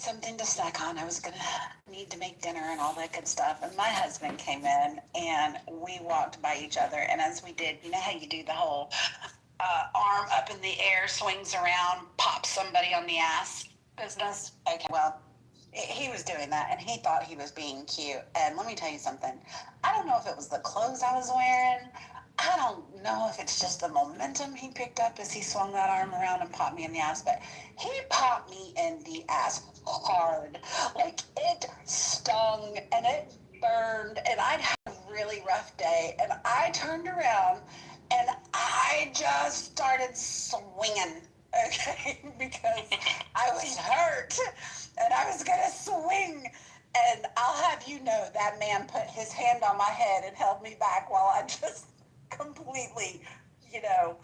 something to snack on. I was going to need to make dinner and all that good stuff. And my husband came in and we walked by each other. And as we did, you know how you do the whole arm up in the air, swings around, pops somebody on the ass business? Okay, well, he was doing that and he thought he was being cute. And let me tell you something. I don't know if it was the clothes I was wearing. I don't know if it's just the momentum he picked up as he swung that arm around and popped me in the ass, but he popped me in the ass hard. Like, it stung and it burned, and I'd had a really rough day, and I turned around and I just started swinging, okay, because I was hurt and I was going to swing. And I'll have you know that man put his hand on my head and held me back while I just completely, don't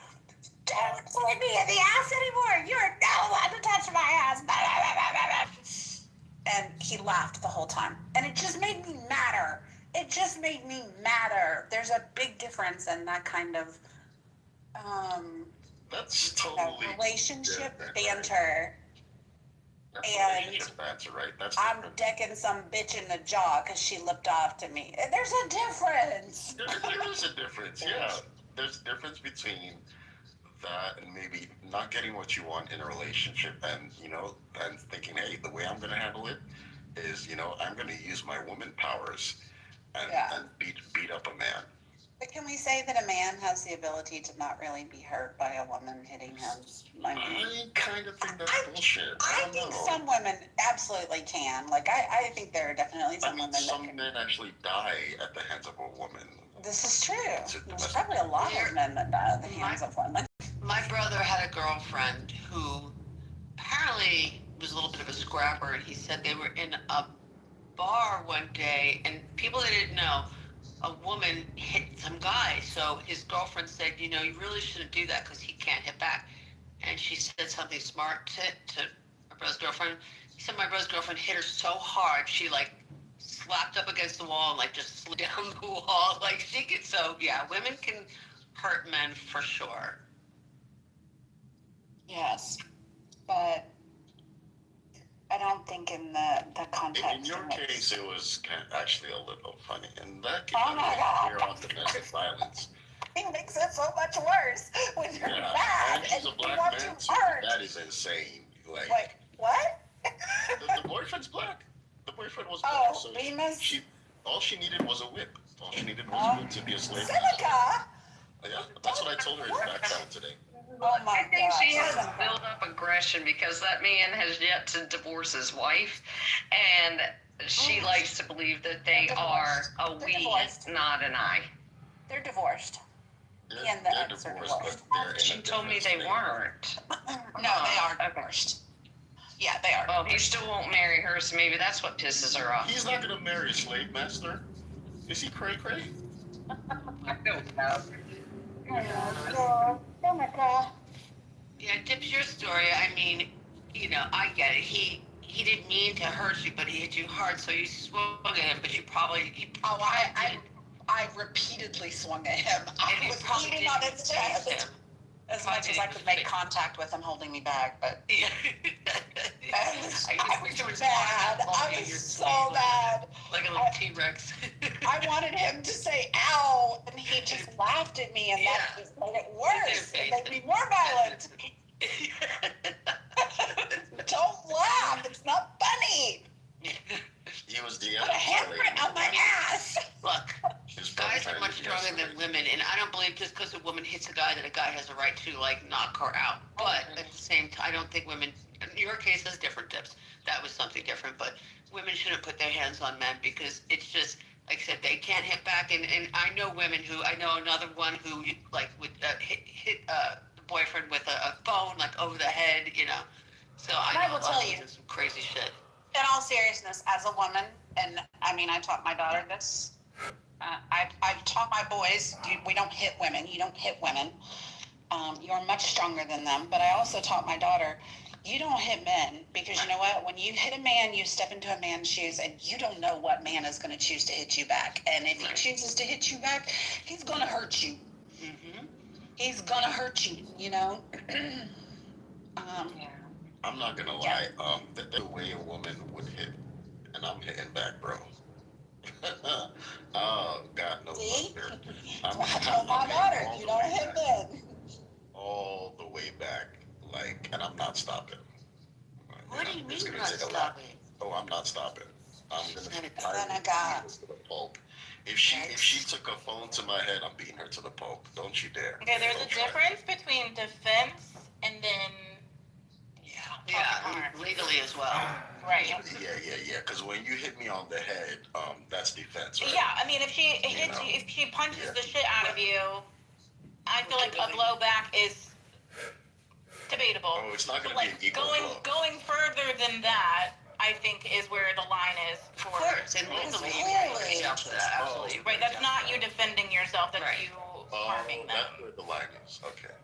swing me in the ass anymore. You're not allowed to touch my ass. And he laughed the whole time. And it just made me madder. It just made me madder. There's a big difference in that kind of that's totally relationship banter. That's and relationship banter, right? That's I'm different. decking some bitch in the jaw because she lipped off to me. There's a difference. There is a difference, yeah. There's a difference between that and maybe not getting what you want in a relationship and, and thinking, hey, the way I'm going to handle it is, I'm going to use my woman powers and beat up a man. But can we say that a man has the ability to not really be hurt by a woman hitting him? I kind of think that's bullshit. I think some women absolutely can. Like, I think there are definitely some women some men actually die at the hands of a woman. This is true. There's probably a lot of men that die at the hands of women. My brother had a girlfriend who apparently was a little bit of a scrapper, and he said they were in a bar one day, and people that didn't know, a woman hit some guy. So his girlfriend said, you really shouldn't do that because he can't hit back. And she said something smart to my brother's girlfriend. He said my brother's girlfriend hit her so hard, she slapped up against the wall and just slid down the wall. She could, so yeah, women can hurt men for sure. Yes, but I don't think in the context. In your case, it was actually a little funny. In that case, oh my God, you're on domestic violence. It makes it so much worse when you're mad and you want to hurt. That is insane. Like what? the boyfriend's black. The boyfriend was black. Oh, so all she needed was a whip. All she needed was a whip to be a slave. Seneca. Yeah, that's what I told her in back down today. I think she has built up aggression because that man has yet to divorce his wife, and she likes to believe that they are a we, not an I. They're divorced. They're divorced. She told me they weren't. No, they are divorced. Yeah, they are. Well, he still won't marry her, so maybe that's what pisses her off. He's not going to marry a slave master. Is he cray-cray? I don't know. Oh my God. Yeah, Dips, your story, I mean, I get it. He didn't mean to hurt you, but he hit you hard, so you swung at him, but he probably I repeatedly swung at him. I was beating on his chest as much as I could make contact with him holding me back, but I was mad. I was so mad. Like a little T-Rex. I wanted him to say ow, and he just laughed at me, and that just made it worse. It made me more violent. Don't laugh. It's not funny. He was the Put a handprint on my ass. Look, guys are much stronger than women, and I don't believe just because a woman hits a guy that a guy has a right to knock her out. But at the same time, I don't think women. In your case, is different, Tips. That was something different, but women shouldn't put their hands on men because it's just like I said, they can't hit back. And I know women who I know another one who would hit the boyfriend with a phone over the head, So I will tell you some crazy shit. In all seriousness, as a woman, and I mean, I taught my daughter this. I've taught my boys, we don't hit women. You don't hit women. You're much stronger than them. But I also taught my daughter, you don't hit men because you know what? When you hit a man, you step into a man's shoes and you don't know what man is going to choose to hit you back. And if he chooses to hit you back, he's going to hurt you. Mm-hmm. He's going to hurt you, I'm not going to lie. The way a woman and I'm hitting back, bro. Oh, God knows See? where. I told my daughter, you don't hit men. All the way back, like, and I'm not stopping. What do you mean It's you're gonna not take a lot. stopping? Oh, I'm not stopping. I'm gonna. And then I got- to the pulp. If she took a phone to my head, I'm beating her to the pulp. Don't you dare. Okay, there's Don't a try. difference between defense and then Yeah, legally as well. right. Yeah. Because when you hit me on the head, that's defense, right? Yeah, I mean, if she hits know? you, if she punches Yeah. the shit out of you, I feel like a blow back is debatable. Oh, it's not But gonna like be an equal blow. going further than that, I think is where the line is for. Of course, and legally you can't put yourself to that. Absolutely. Right, that's not you defending yourself. That's Right. you harming them. That's where the line is. Okay.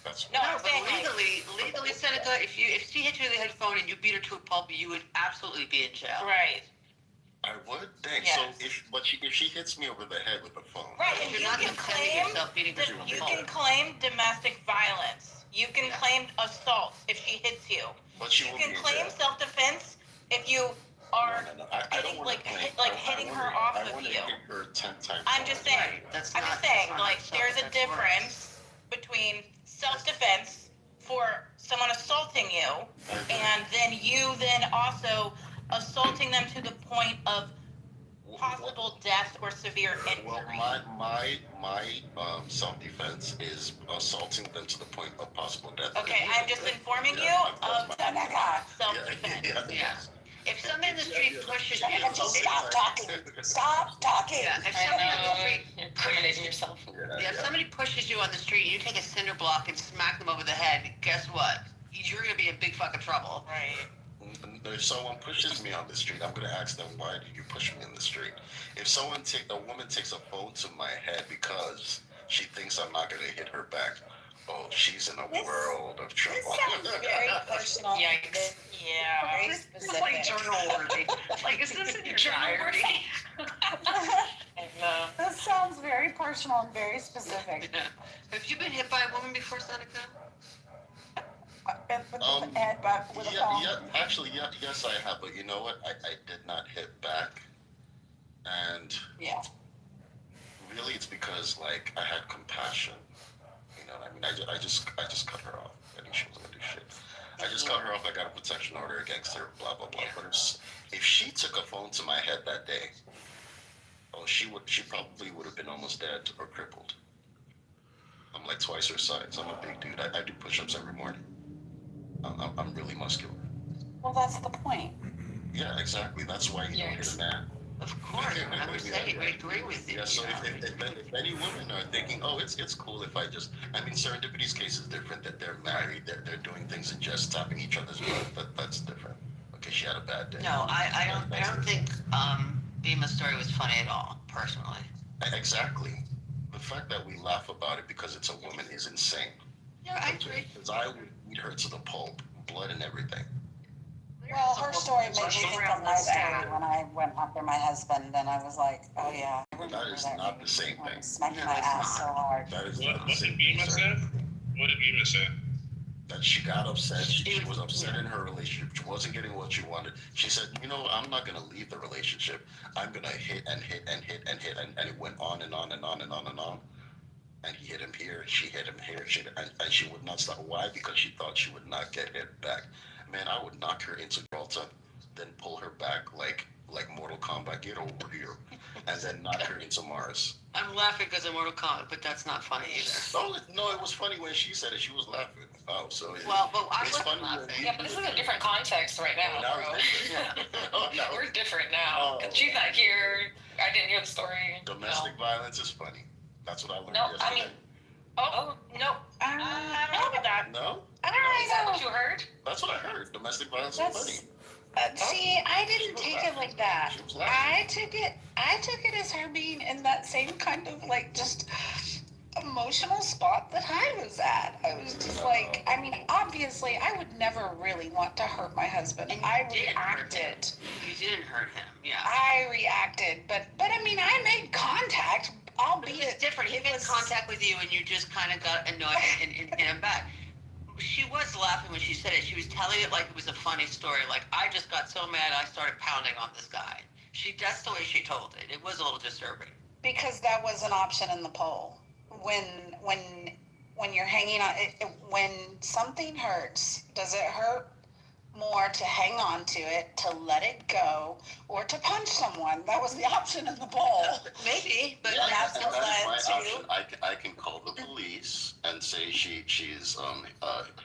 That's No, No, I'm but saying, like- legally, Seneca, if she hit you with a headphone and you beat her to a pulp, you would absolutely be in jail. Right. I would think Yes. so. If she hits me over the head with the phone, Right, But and you're you not can defending claim yourself beating her to a you pulp. can claim domestic violence. You can Yeah. claim assault if she hits you. but she You will can be in claim jail. self-defense if you are. No. I don't want to claim. hitting I her wanna- off I of wanna you. hit her 10 times. I'm just harder. saying. Right, that's I'm not. just saying, that's like, not there's a self-defense works. difference between self-defense for someone assaulting you, and then you also assaulting them to the point of possible death or severe Well, injury. my self-defense is assaulting them to the point of possible death. Okay, I'm just informing you of self-defense. Yeah. If somebody in the street pushes you, Seneca, just stop talking. Stop talking. Yeah, if somebody on the street You're incriminating yourself. Yeah, if somebody pushes you on the street, you take a cinder block and smack them over the head, guess what? You're gonna be in big fucking trouble. Right. If someone pushes me on the street, I'm gonna ask them, why did you push me in the street? If a woman takes a phone to my head because she thinks I'm not gonna hit her back, oh, she's in a world of This trouble. sounds very personal. Yikes. Yeah. Very This is like specific. journal worthy. Like, is this in your diary? This sounds very personal and very specific. Have you been hit by a woman before, Seneca? With the head, but with a phone. Yes, I have, but you know what? I did not hit back, and Yeah. really, it's because like I had compassion. You know what I mean? I just cut her off. I knew she wasn't gonna do shit. I just cut her off. I got a protection order against her. Blah blah blah. But if she took a phone to my head that day, oh, she probably would have been almost dead or crippled. I'm like twice her size. I'm a big dude. I do push-ups every morning. I'm really muscular. Well, that's the point. Yeah, exactly. That's why you don't hit a man. Of course, I'm saying, I agree with you. Yeah, so if any women are thinking, oh, it's cool if I just, I mean, Serendipity's case is different, that they're married, that they're doing things and just tapping each other's butt, that's different. Okay, she had a bad day. No, I don't think Bima's story was funny at all, personally. Exactly. The fact that we laugh about it because it's a woman is insane. Yeah, I agree. Because I would beat her to the pulp, blood and everything. Well, her story made me think of my story when I went after my husband, and I was like, oh yeah. I remember That is not the same when he thing. smacked No, my it's ass so not. hard. That is What not the did same Bima thing, sir. say? What did Bima say? That she got upset. She was upset in her relationship. She wasn't getting what she wanted. She said, you know, I'm not going to leave the relationship. I'm going to hit and hit and hit and hit. And it went on and on and on and on and on. And he hit him here. She hit him here. And she would not stop. Why? Because she thought she would not get hit back. Man, I would knock her into Gibraltar, then pull her back like Mortal Kombat. Get over here. And then knock her into Mars. I'm laughing because of Mortal Kombat, but that's not funny either. No, it was funny when she said it. She was laughing. Oh, so Well, but I it's wasn't funny when laughing. you- Yeah, but this is a different context right now, Now bro. it's different. Yeah. No. We're different now. Oh. 'Cause she's not here. I didn't hear the story. Domestic violence is funny. That's what I learned No, I yesterday. mean, oh, no. I don't know about that. No? I don't know. Is that what you heard? That's what I heard. Domestic violence is That's- funny. See, I didn't take it like that. She was laughing. I took it as her being in that same kind of like just emotional spot that I was at. I was just like, I mean, obviously, I would never really want to hurt my husband. And you I didn't hurt him. reacted. You didn't hurt him, yeah. I reacted, but I mean, I made contact, But albeit it was different. He it made was- contact with you and you just kind of got annoyed and hit him back. She was laughing laughing when she said it. She was telling it like it was a funny story. Like, I just got so mad I started pounding on this guy. That's the way she told it. It was a little disturbing. Because that was an option in the poll. When when you're hanging on, when something hurts, does it hurt more to hang on to it, to let it go, or to punch someone? That was the option in the poll. Maybe, but Yeah, that's that what is led my to- option. I can call the police and say she's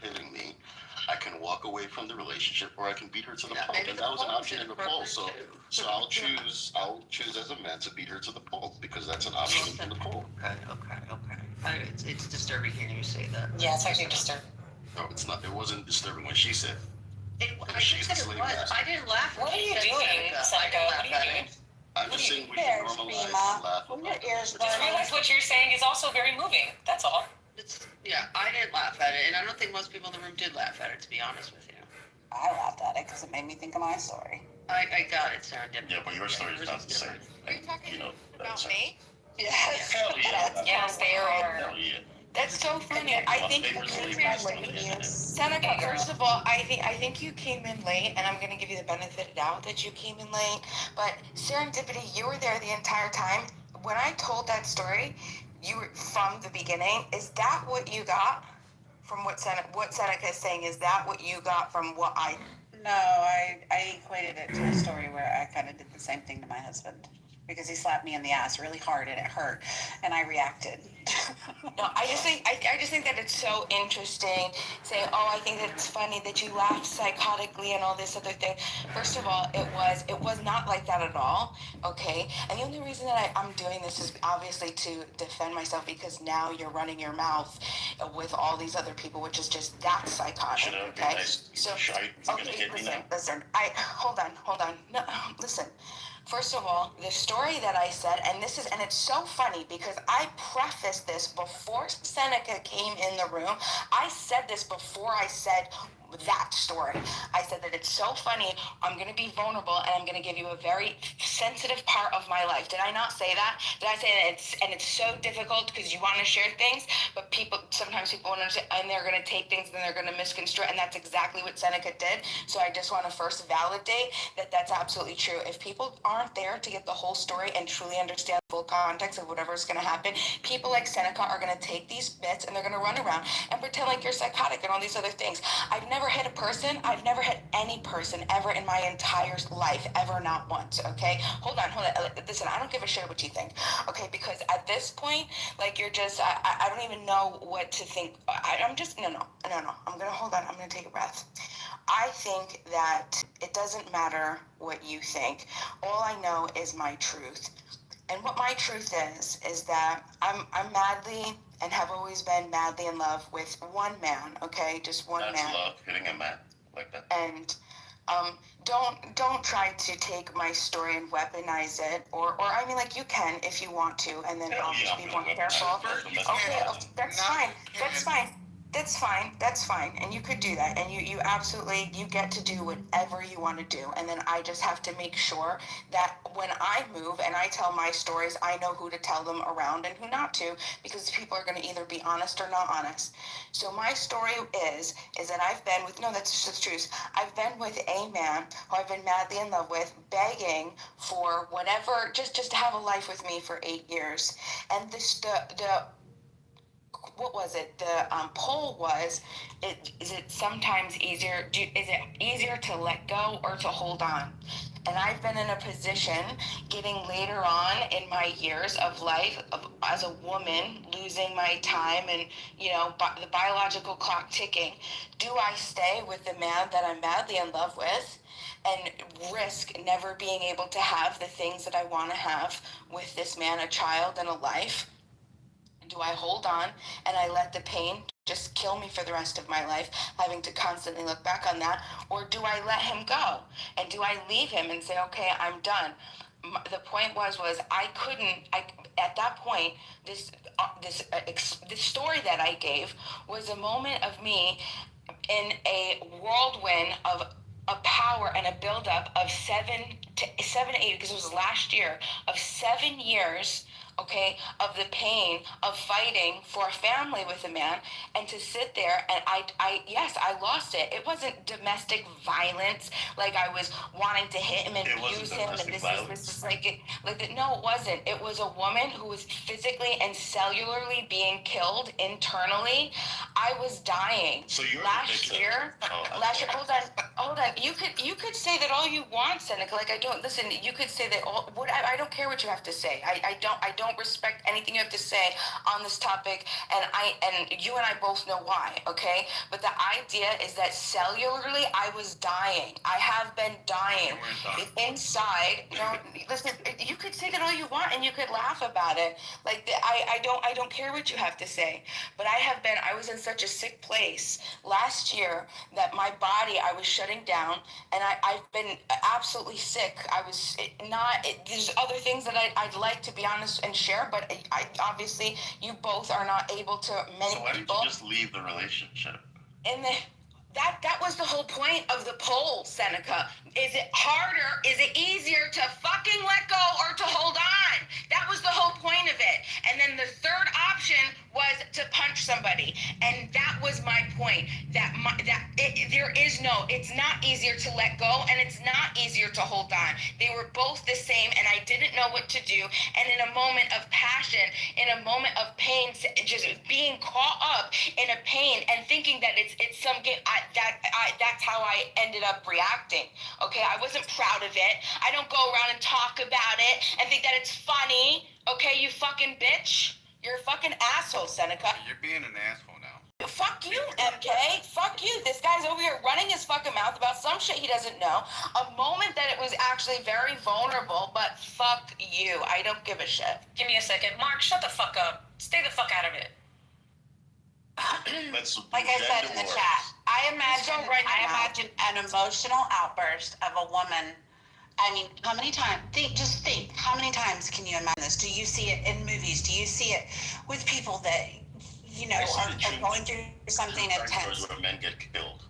hitting me. I can walk away from the relationship, or I can beat her to the pulp, and that was an option in the poll. So I'll choose as a man to beat her to the pulp because that's an option in the poll. Okay. It's disturbing hearing you say that. Yeah, it's actually disturbing. No, it's not. It wasn't disturbing when she said. I think that it was. I didn't laugh. What are you doing, Seneca? What are you doing? I'm just saying we should Ears, normalize Bima. the laugh. Your ears Just burning. realize what you're saying is also very moving. That's all. I didn't laugh at it, and I don't think most people in the room did laugh at it, to be honest with you. I laughed at it because it made me think of my story. I got it, serendipity. Yeah, but your story is not the same. Are you talking about about me? Yes. Hell yeah. Yes, they are. Hell yeah. That's so funny. I think Seneca, first of all, I think you came in late, and I'm gonna give you the benefit of the doubt that you came in late. But serendipity, you were there the entire time. When I told that story, you were from the beginning. Is that what you got from what Seneca is saying? Is that what you got from what I? No, I equated it to a story where I kind of did the same thing to my husband because he slapped me in the ass really hard and it hurt, and I reacted. No, I just think that it's so interesting saying, oh, I think that it's funny that you laughed psychotically and all this other thing. First of all, it was not like that at all, okay? And the only reason that I'm doing this is obviously to defend myself because now you're running your mouth with all these other people, which is just that psychotic, okay? So, okay, listen, hold on. No, listen. First of all, the story that I said, and it's so funny because I prefaced this before Seneca came in the room. I said this before I said that story. I said that it's so funny. I'm going to be vulnerable and I'm going to give you a very sensitive part of my life. Did I not say that? Did I say that it's so difficult because you want to share things, but sometimes people won't understand, and they're going to take things and they're going to misconstrue, and that's exactly what Seneca did. So I just want to first validate that that's absolutely true. If people aren't there to get the whole story and truly understand the full context of whatever's going to happen, people like Seneca are going to take these bits and they're going to run around and pretend like you're psychotic and all these other things. I've never hit a person. I've never hit any person ever in my entire life, ever, not once, okay? Hold on. Listen, I don't give a shit what you think, okay? Because at this point, like, you're just, I don't even know what to think. I'm just, no. I'm going to take a breath. I think that it doesn't matter what you think. All I know is my truth. And what my truth is that I'm madly and have always been madly in love with one man, okay? Just one man. That's love, hitting a man like that. And don't try to take my story and weaponize it, or I mean, like, you can if you want to, and then obviously be more careful. Okay, that's fine, and you could do that, and you absolutely, you get to do whatever you want to do, and then I just have to make sure that when I move and I tell my stories, I know who to tell them around and who not to, because people are going to either be honest or not honest. So my story is that I've been with, no, that's just the truth, I've been with a man who I've been madly in love with, begging for whatever, just to have a life with me for 8 years, and what was it? The poll was, is it sometimes easier? Is it easier to let go or to hold on? And I've been in a position, getting later on in my years of life, as a woman, losing my time and, the biological clock ticking. Do I stay with the man that I'm madly in love with and risk never being able to have the things that I want to have with this man, a child and a life? Do I hold on and I let the pain just kill me for the rest of my life, having to constantly look back on that? Or do I let him go? And do I leave him and say, okay, I'm done? The point was at that point, this story that I gave was a moment of me in a whirlwind of a power and a buildup of 7 to 8, because it was last year, of 7 years okay, of the pain of fighting for a family with a man, and to sit there and yes, I lost it. It wasn't domestic violence, like I was wanting to hit him and abuse him, and this is like it, no, it wasn't. It was a woman who was physically and cellularly being killed internally. I was dying. So you're last year. Last year, hold on. You could say that all you want, Seneca. Like, I don't listen. You could say that all. What I don't care what you have to say. I don't respect anything you have to say on this topic, and you and I both know why. Okay, but the idea is that cellularly, I was dying. I have been dying inside. No, listen. You could say that all you want, and you could laugh about it. Like, I don't care what you have to say, but I was in such a sick place last year that my body, I was shutting down, and I've been absolutely sick. I was not, there's other things that I'd like to be honest and share, but I obviously, you both are not able to, many So why people. didn't you just leave the relationship? And that was the whole point of the poll, Seneca. Is it harder, is it easier to fucking let go or to hold on? That was the whole point of it. And then the third option was to punch somebody. And that was my point. It's not easier to let go, and it's not easier to hold on. They were both the same, and I didn't know what to do. And in a moment of passion, in a moment of pain, just being caught up in a pain and thinking that it's some game, that's how I ended up reacting. Okay, I wasn't proud of it. I don't go around and talk about it and think that it's funny. Okay, you fucking bitch. You're a fucking asshole, Seneca. You're being an asshole now. Fuck you, MK. Fuck you. This guy's over here running his fucking mouth about some shit he doesn't know. A moment that it was actually very vulnerable, but fuck you. I don't give a shit. Give me a second. Mark, shut the fuck up. Stay the fuck out of it. Like I said in the chat, I imagine an emotional outburst of a woman. I mean, how many times? Think. How many times can you imagine this? Do you see it in movies? Do you see it with people that are going through something intense? Where men get killed.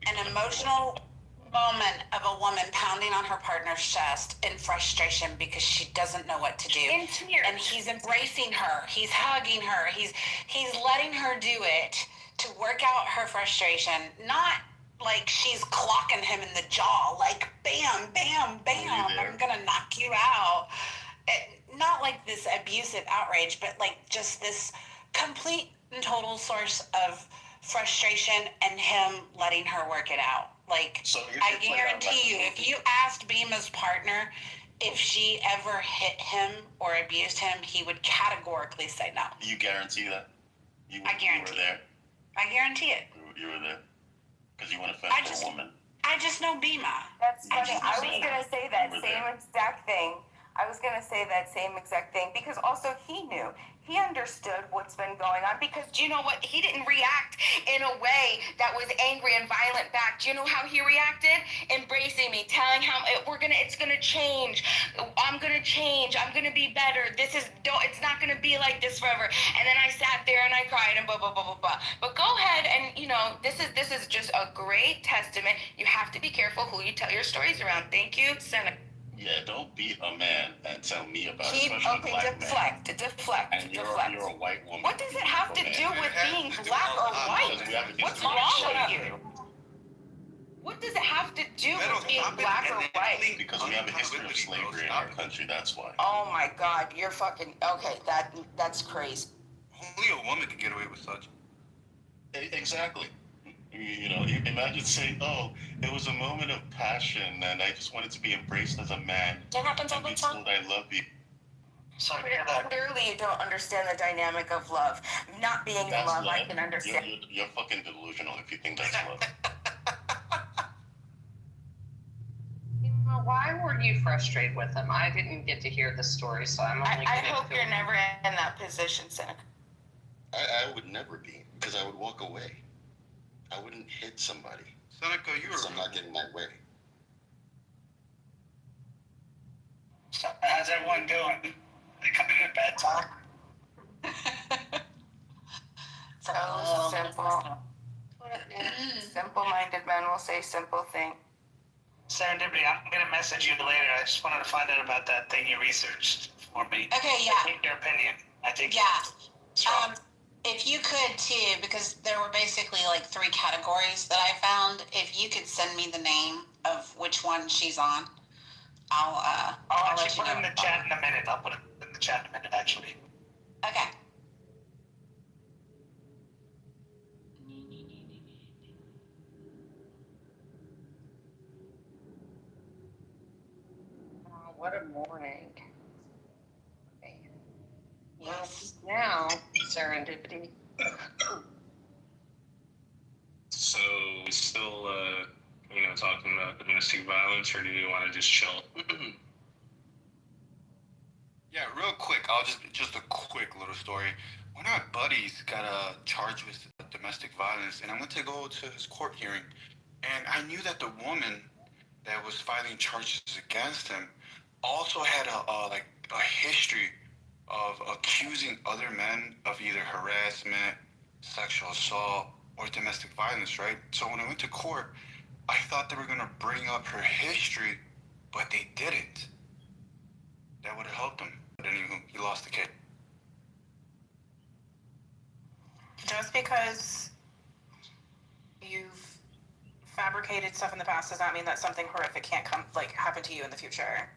An emotional moment of a woman pounding on her partner's chest in frustration because she doesn't know what to do. In tears. And he's embracing her. He's hugging her. He's letting her do it to work out her frustration. Not like she's clocking him in the jaw, like bam, bam, bam, I'm gonna knock you out. Not like this abusive outrage, but like just this complete and total source of frustration and him letting her work it out. Like, So I guarantee you, if you asked Bima's partner if she ever hit him or abused him, he would categorically say no. You guarantee that? I guarantee You were there? I guarantee it. You were there? Because you want to fend for a woman. I just know Bima. That's I funny. just I was see going to say that same exact thing. I was going to say that same exact thing because also he knew. He understood what's been going on because do you know what? He didn't react in a way that was angry and violent back. Do you know how he reacted? Embracing me, telling how it's gonna change. I'm gonna change. I'm gonna be better. It's not gonna be like this forever. And then I sat there and I cried and blah blah blah blah blah. But go ahead and this is just a great testament. You have to be careful who you tell your stories around. Thank you, Senator. Yeah, don't be a man and tell me about it, especially Okay, black deflect. And you're a white woman. What does it have to do with being black or white? What's wrong with you? What does it have to do with being black or white? Because we have a history of slavery in our country, that's why. Oh my God, you're fucking okay. That's crazy. Only a woman can get away with such. Exactly. You imagine saying, "Oh, it was a moment of passion, and I just wanted to be embraced as a man." That happens all And the be time. told I love you. Sorry to hear that. Clearly, you don't understand the dynamic of love. Not being in That's love, love. I can understand. You're fucking delusional if you think that's love. Why weren't you frustrated with him? I didn't get to hear the story, so I'm only I gonna hope you're never in that position, Seneca. I would never be, because I would walk away. I wouldn't hit somebody. Seneca, Because I'm not getting my way. So how's everyone doing? They coming to bed talk? So simple. Simple-minded men will say simple things. Serendipity, I'm gonna message you later. I just wanted to find out about that thing you researched. for me. Okay, yeah. I take your opinion. I think Yeah. it's wrong. If you could too, because there were basically like 3 categories that I found. If you could send me the name of which one she's on, I'll I'll let you actually put know. it in the chat in a minute. I'll put it in the chat in a minute, actually. Okay. What a morning. Okay. Yes. Now, serendipity. So we still, talking about domestic violence, or do you want to just chill? Yeah, real quick. Just a quick little story. One of my buddies got charged with domestic violence, and I went to go to his court hearing, and I knew that the woman that was filing charges against him also had a history of accusing other men of either harassment, sexual assault, or domestic violence, right? So when I went to court, I thought they were gonna bring up her history, but they didn't. That would have helped him. But anywho, he lost the kid. Just because you've fabricated stuff in the past does not mean that something horrific can't happen to you in the future.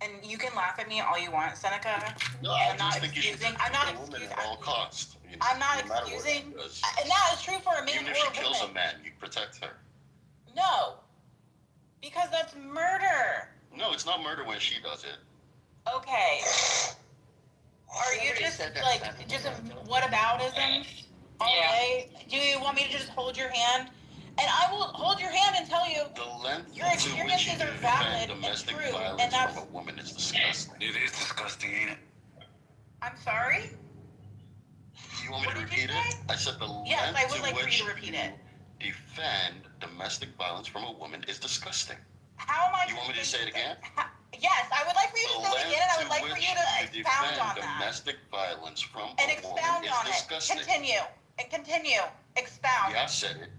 And you can laugh at me all you want, Seneca. No, I I'm not just think you should excusing. protect I'm not a woman excusing. at all costs. I'm not no matter what she excusing. does. And that is true for a man Even or if she a kills woman. a man, you protect her. No, because that's murder. No, it's not murder when she does it. Okay. Are you Somebody just said that like sentence. just whataboutisms all Yeah. day? Do you want me to just hold your hand? And I will hold your hand and tell you The length your to which you experiences are defend valid domestic and true, violence and that's. from a woman is disgusting. It is disgusting, ain't it? I'm sorry. You want me What to did you repeat say? it? I said the Yes, I length would to like for which you to repeat it. defend domestic violence from a woman is disgusting. How am I? You want me to say it again? Yes, I would like for you The to say it again, and I would like length for to you which to you expound defend on that. domestic violence from And a expound woman on is it. disgusting. Continue. And continue. Expound. Yeah, I said it.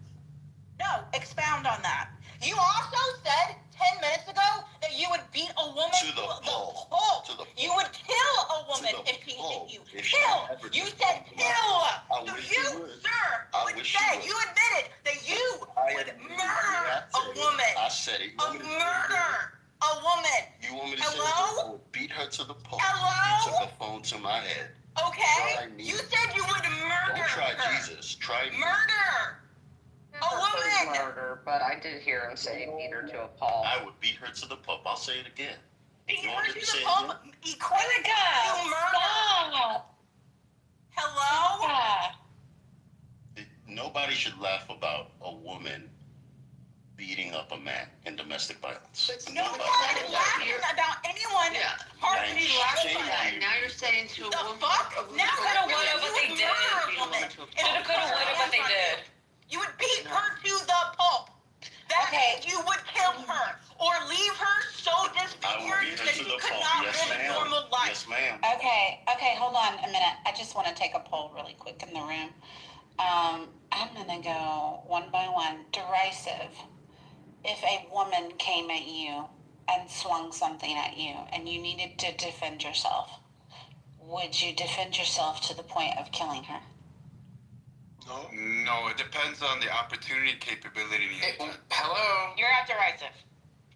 No, expound on that. You also said 10 minutes ago that you would beat a woman To the pulp. To the You would kill a woman To the if she pulp. hit you. If she Kill. ever You did said something kill. like that. I So wish you, you would. sir, I would wish say you would. you admitted that you I would admitted it. murder Yeah, I a said it. woman. I said it. You A want me to say it again? murder a woman. You want me to say it? Hello? I would beat her to the pulp. Hello? You took a phone to my head. Okay? Try me. You said you would murder Don't try her. Jesus. Try me. Murder. Never A heard woman! murder, but I did hear him say beat her to a pulp. I would beat her to the pulp. I'll say it again. Beat You her want to me to the say it pulp again? equated to murder. Hello? Nobody should laugh about a woman beating up a man in domestic violence. Nobody Nobody. is laughing about anyone Yeah. harming Thank anybody. you. Yeah, now you're saying to a The woman. fuck? a woman Now to a coulda, woman, woulda, you but would they did. murder a Beat a woman woman. to a It pulp. coulda, woulda, but they did. You would beat her to the pulp. That means you would kill her or leave her so I would disfigured beat her that to she the could pulp. not Yes, live a ma'am. normal life. Yes, ma'am. Okay, hold on a minute. I just want to take a poll really quick in the room. I'm gonna go one by one. Derisive. If a woman came at you and swung something at you and you needed to defend yourself, would you defend yourself to the point of killing her? No, it depends on the opportunity capability. Hello? You're not derisive.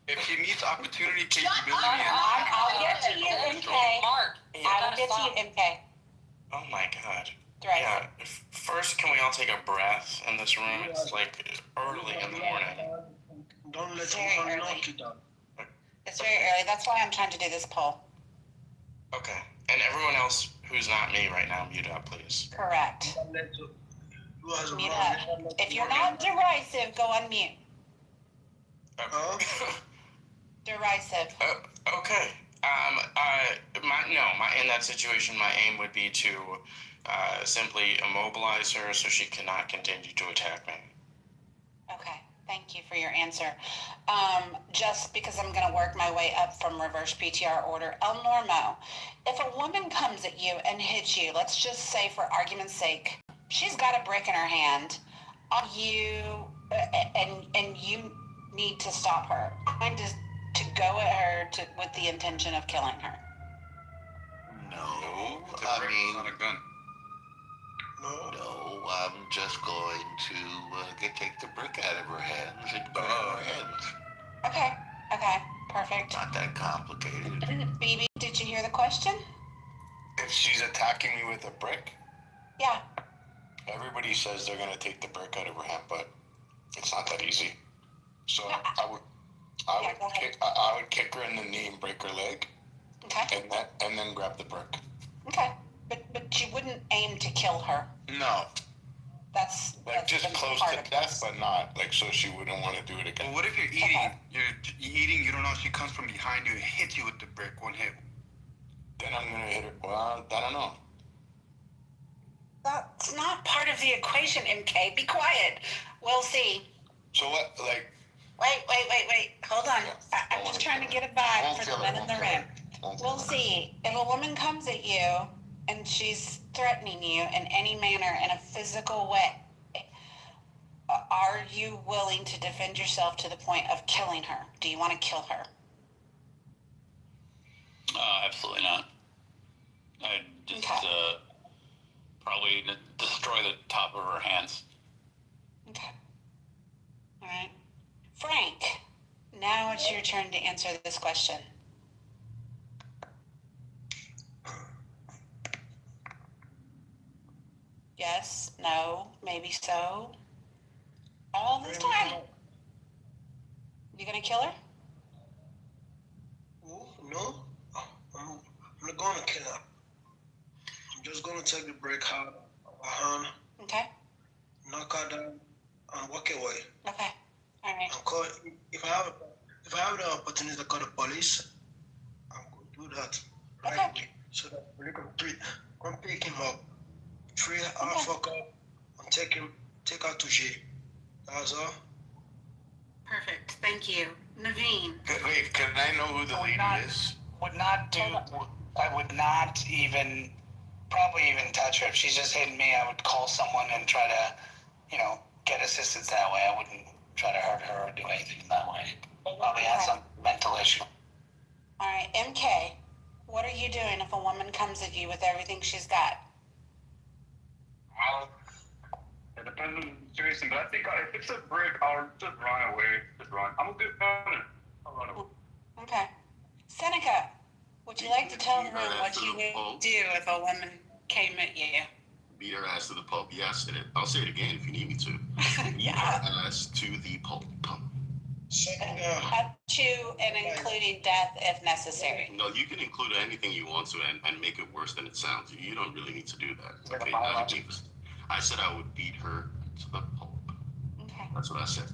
If he meets opportunity Shut capability, up. I'll get to you, MK. Mark. I will get to you, MK. Oh my god. Derisive. Yeah, first can we all take a breath in this room? It's like early in the morning. Don't let It's very woman early. knock it down. It's very early. That's why I'm trying to do this poll. Okay. And everyone else who's not me right now, mute up, please. Correct. Don't let you as a Mute man, up. don't let If you're woman- not derisive, go on mute. Okay. Derisive. Okay. In that situation, my aim would be to simply immobilize her so she cannot continue to attack me. Okay, thank you for your answer. Just because I'm going to work my way up from reverse PTR order, El Normo, if a woman comes at you and hits you, let's just say for argument's sake, she's got a brick in her hand, and you need to stop her. Trying to go at her with the intention of killing her? No, It's a I brick, mean, not a gun. no, I'm just going to take the brick out of her hands and put it in her hands. Okay, perfect. Not that complicated. BB, did you hear the question? If she's attacking me with a brick, Yeah. everybody says they're gonna take the brick out of her hand, but it's not that easy. So Yeah. I would Go ahead. I would kick her in the knee and break her leg, Okay. and then grab the brick. Okay. But you wouldn't aim to kill her. No, That's just the close part to of death, this. but not like so she wouldn't want to do it again. Well, what if you're eating? You're eating. You don't know if she comes from behind you and hits you with the brick. One hit. Then I'm gonna hit her. Well, I don't know. That's not part of the equation, MK. Be quiet. We'll see. So what? Like, Wait. Hold on. I'm just trying to get a vibe for the men in the room. Won't We'll kill her. see. If a woman comes at you and she's threatening you in any manner in a physical way, are you willing to defend yourself to the point of killing her? Do you want to kill her? Absolutely not. I'd just probably destroy the top of her hands. Okay. All right. Frank, now it's your turn to answer this question. Yes, no, maybe so. All this time. You gonna kill her? No, I'm not gonna kill her. I'm just gonna take the brick out of her hand, Okay. knock her down, and walk away. Okay. All right. And call. If I have the opportunity to call the police, I'm gonna do that right Okay. away, so that we can pick him up, free our fuck up, and take her to jail. That's all. Perfect. Thank you. Naveen. Wait, can I know who the lady is? I would not even, probably even touch her. If she's just hitting me, I would call someone and try to, get assistance that way. I wouldn't try to hurt her or do anything that way. Probably has some mental issue. All right. MK, what are you doing if a woman comes at you with everything she's got? Well, it depends on the situation, but I think if it's a brick, I'll just run away. Just run. I'm a good runner. I'll run away. Okay. Seneca, would you like to tell the room what you would do if a woman came at you? Beat her ass to the pulp. Yeah, I said it. I'll say it again if you need me to. Yeah. Her ass to the pulp. Up to and including death if necessary. No, you can include anything you want to and make it worse than it sounds. You don't really need to do that. Okay? I said I would beat her to the pulp. Okay. That's what I said.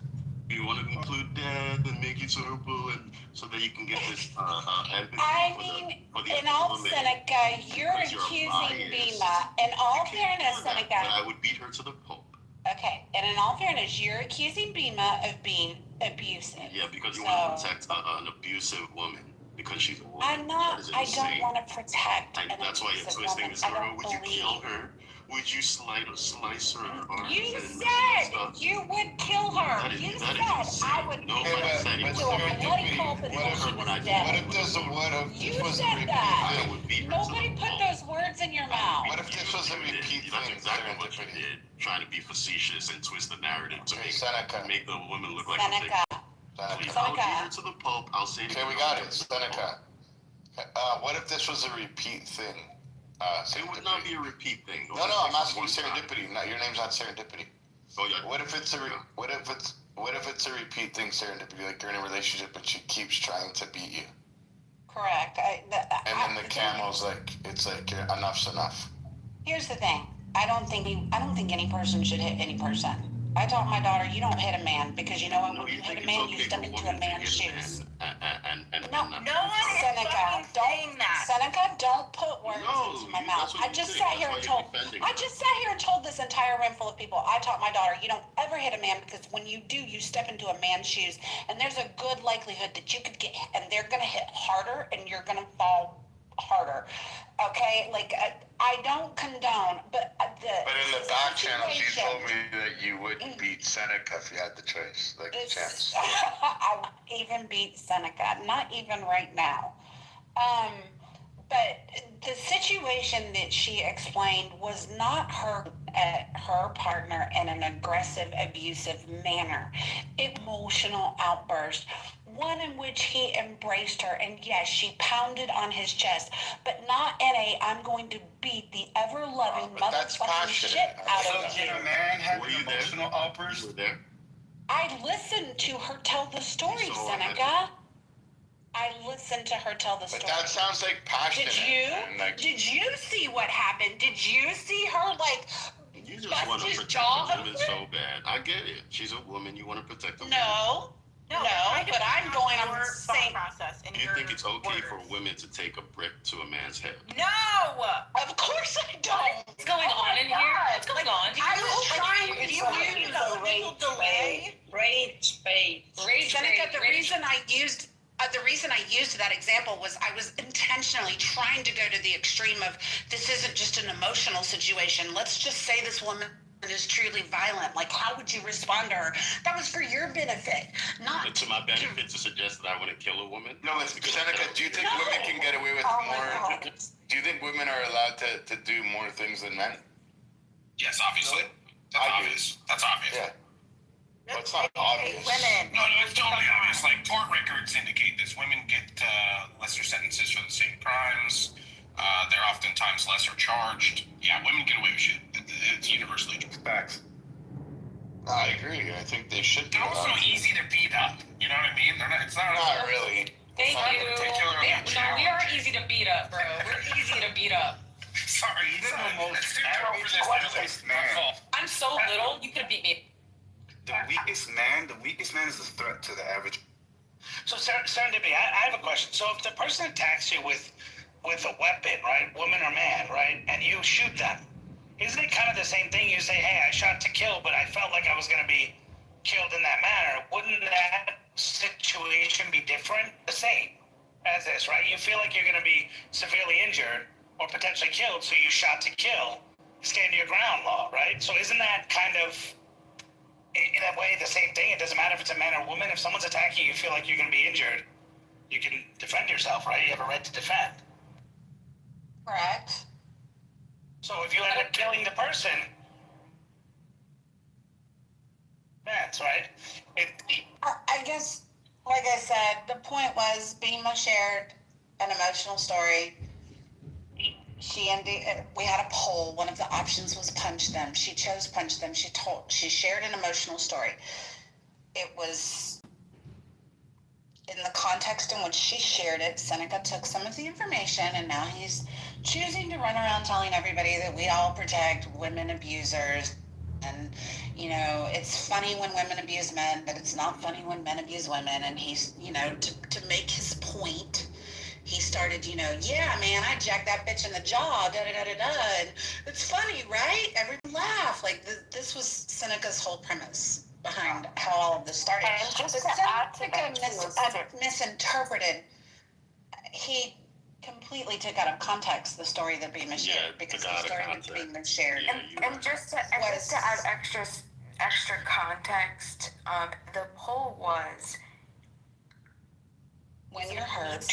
You want to include death and make it horrible and so that you can get this empathy for the in all woman. Seneca, you're Because you're accusing biased. Bima. In all You can't fairness, do that, Seneca. But I would beat her to the pulp. Okay, and in all fairness, you're accusing Bima of being abusive. Yeah, because you want to protect an abusive woman because she's a woman. I'm not. That is I insane. don't want to protect. And that's why you're abusive twisting woman. this I girl. don't Would you kill believe. her? Would you slice her arms? You and said stuff? you would kill her. That is- You that said is insane. I would Nobody said it do was a bloody pulp What until if- she what was I- dead. What if You this was a said repeat that. I thing? would beat her Nobody to the put pulp. those words in your mouth. What if this was a repeat That's thing? exactly what you Serendipity. did. Trying to be facetious and twist the narrative to Okay, Seneca. make the woman look like Seneca. Please, Seneca. I'll beat Seneca. her to the pulp. I'll say it Okay, we got it, Seneca. What if this was a repeat thing? It would not be a repeat thing. No, I'm asking you serendipity. Not your name's not serendipity. Oh yeah. What if it's a repeat thing, serendipity? Like you're in a relationship, but she keeps trying to beat you, Correct. and then the camel's like, it's like enough's enough. Here's the thing. I don't think any person should hit any person. I taught my daughter, you don't hit a man because you know what? No, When you hit think a man, it's you okay step for into a women to man's hit shoes. and No, not- No one is Seneca, fucking saying that. Seneca, don't put words No, into my you- mouth. that's what I you just think. sat here That's and why told. you're defending I her. just sat here and told this entire room full of people. I taught my daughter, you don't ever hit a man because when you do, you step into a man's shoes, and there's a good likelihood that you could get, and they're gonna hit harder, and you're gonna fall harder. Okay, like I don't condone, but But in the back channels, you situation- told me that you would beat Seneca if you had the choice, like the chance. I would even beat Seneca, not even right now. But the situation that she explained was not her partner in an aggressive, abusive manner. Emotional outburst, one in which he embraced her, and yes, she pounded on his chest, but not in a "I'm going to beat the ever-loving but that's motherfucking passionate. shit out So of did you." a man have Were an you there? emotional outburst? You were there? I listened to her tell the story, You saw what Seneca. I listened to her tell the story. But that sounds like passionate. Did you? And like, Did you see what happened? Did you see her like? You just Bust want to his protect jaw the woman open? so bad. I get it. She's a woman. You want to protect the woman. No, but I'm going on the same. process. Do you think it's okay for women to take a brick to a man's head? No! Of course I don't. What's going on in here? What's going on? I was trying to you use a legal delay. Rage bait. Seneca, the reason I used that example was I was intentionally trying to go to the extreme of this isn't just an emotional situation. Let's just say this woman is truly violent. Like, how would you respond to her? That was for your benefit, not To my benefit to suggest that I wouldn't kill a woman? no, but Seneca, do you think No. women can get away with Oh my more? God. Do you think women are allowed to do more things than men? Yes, obviously. That's I do. obvious. That's obvious. Yeah. Well, it's not obvious. Women. No, it's totally obvious. Like, court records indicate this. Women get lesser sentences for the same crimes. They're oftentimes lesser charged. Yeah, women get away with shit. It's universally true. Facts. I agree. I think they should be They're also allowed to. easy to beat up. You know what I mean? They're not. It's not. Not really. Thank Not you. particularly No, we are easy to beat up, bro. We're easy to beat up. Sorry, Even the most let's do pro for this. average man. I'm so little, you could beat me. The weakest man is a threat to the average. So, Serendipity, I have a question. So, if the person attacks you with a weapon, right, woman or man, right, and you shoot them, isn't it kind of the same thing? You say, hey, I shot to kill, but I felt like I was going to be killed in that manner. Wouldn't that situation be different? The same as this, right? You feel like you're going to be severely injured or potentially killed, so you shot to kill. Stand your ground law, right? So isn't that kind of, in a way, the same thing? It doesn't matter if it's a man or a woman. If someone's attacking you, you feel like you're going to be injured, you can defend yourself, right? You have a right to defend. correct. So if you end up killing the person, that's right. I guess, like I said, the point was Bima shared an emotional story. We had a poll. One of the options was punch them. She chose punch them. She shared an emotional story. It was in the context in which she shared it. Seneca took some of the information, and now he's choosing to run around telling everybody that we all protect women abusers. And, it's funny when women abuse men, but it's not funny when men abuse women. And he's, to make his point, he started, yeah, man, I jacked that bitch in the jaw, da-da-da-da-da. And it's funny, right? Everyone laugh. Like, this was Seneca's whole premise behind how all of this started. And just But to add to Seneca that, misinterpreted. He completely took out of context the story that Bima shared, because the story that Bima shared. Yeah, and just to add extra context, the poll was When you're hurt,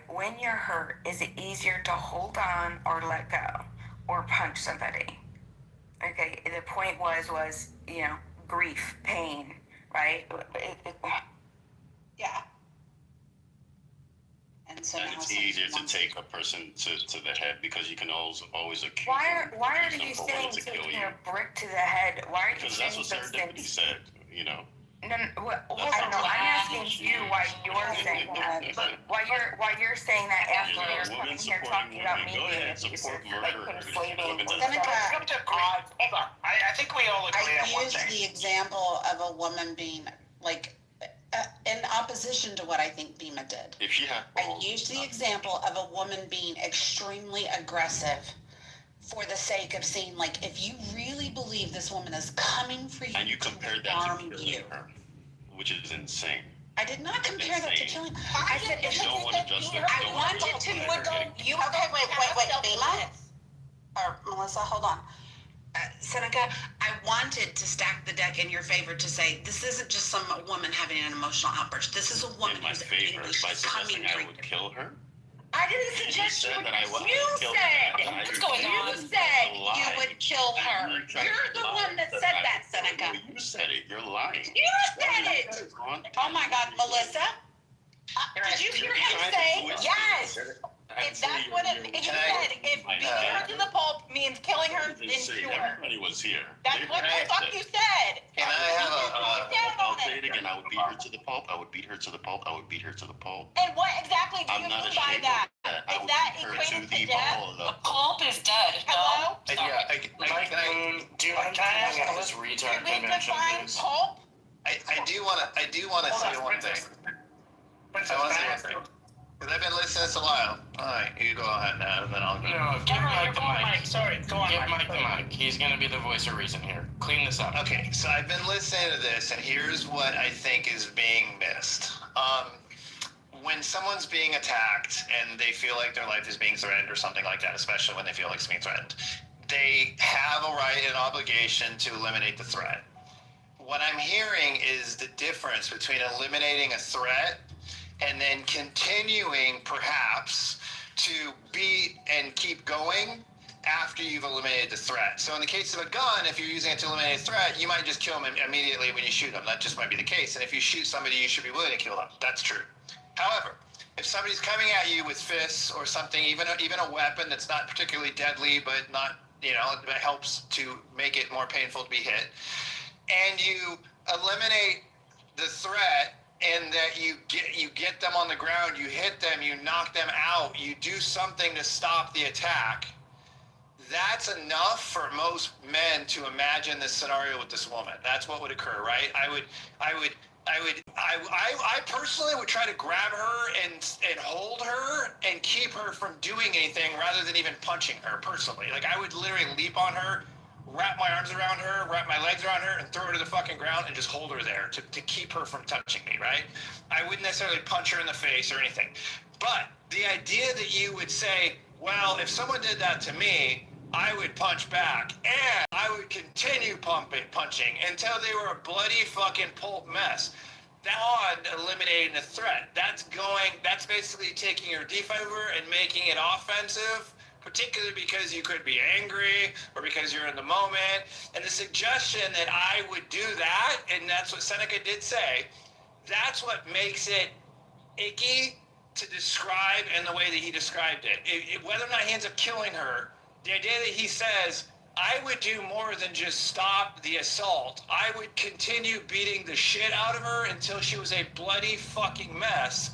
when you're hurt, is it easier to hold on or let go or punch somebody? Okay, the point was grief, pain, right? yeah. And so And now it's easier to take a person to the head because you can always accuse Why them are for you wanting saying to kill taking you. a brick to the head? Why are you Because saying that's what those Serendipity things? said, No, I'm asking you why you're saying that. But why you're saying that after you're coming here talking about me Go being ahead, abusive, support like murderers. conflating Women stuff. doesn't- I think we all agree on I one used thing. the example of a woman being in opposition to what I think Bima did. If she had I used the example of a woman being extremely aggressive for the sake of saying, like, if you really believe this woman is coming for you, and you compared that harm to killing you. her, which is insane. I did not compare that to killing. I said, You don't want to justify. I wanted to. You okay? Wait, Bima. Melissa. Hold on. Seneca, I wanted to stack the deck in your favor to say this isn't just some woman having an emotional outburst. This is a woman In my who's favor, angry. by She's coming suggesting I for would you. kill her. I didn't suggest said you would. that I wasn't You gonna kill said. her. What's going on? You said you would kill her. You're the one that said that, Seneca. No, you said it. You're lying. You said it. Oh my God, Melissa. Did you hear him say yes? If that's what it, he said, if beating her to the pulp means killing her, then sure. Everybody was here. That's what the fuck you said. Can I have I'll say it again. I would beat her to the pulp. I would beat her to the pulp. I would beat her to the pulp. And what exactly do you I'm not mean by ashamed that? of that. I Is would that beat her equated to the to death? ball. The pulp is dead. Hello? Can I ask this retard Can we convention, define please? pulp? I do want to say one thing. I want to say one thing. Because I've been listening to this a while. All right, you go ahead now, and then I'll go. No, give Mike the mic. Sorry, go on. Give Mike the mic. He's going to be the voice of reason here. Clean this up. Okay, so I've been listening to this, and here's what I think is being missed. When someone's being attacked and they feel like their life is being threatened or something like that, especially when they feel like it's being threatened, they have a right and obligation to eliminate the threat. What I'm hearing is the difference between eliminating a threat and then continuing, perhaps, to beat and keep going after you've eliminated the threat. So in the case of a gun, if you're using it to eliminate a threat, you might just kill them immediately when you shoot them. That just might be the case. And if you shoot somebody, you should be willing to kill them. That's true. However, if somebody's coming at you with fists or something, even a weapon that's not particularly deadly, but not, it helps to make it more painful to be hit, and you eliminate the threat, and that you get them on the ground, you hit them, you knock them out, you do something to stop the attack, that's enough for most men to imagine this scenario with this woman. That's what would occur, right? I personally would try to grab her and hold her and keep her from doing anything rather than even punching her personally. Like, I would literally leap on her, wrap my arms around her, wrap my legs around her, and throw her to the fucking ground and just hold her there to keep her from touching me, right? I wouldn't necessarily punch her in the face or anything. But the idea that you would say, well, if someone did that to me, I would punch back, and I would continue punching until they were a bloody fucking pulp mess. On eliminating the threat. That's basically taking your defensive and making it offensive, particularly because you could be angry or because you're in the moment. And the suggestion that I would do that, and that's what Seneca did say, that's what makes it icky to describe in the way that he described it. Whether or not he ends up killing her, the idea that he says, I would do more than just stop the assault. I would continue beating the shit out of her until she was a bloody fucking mess,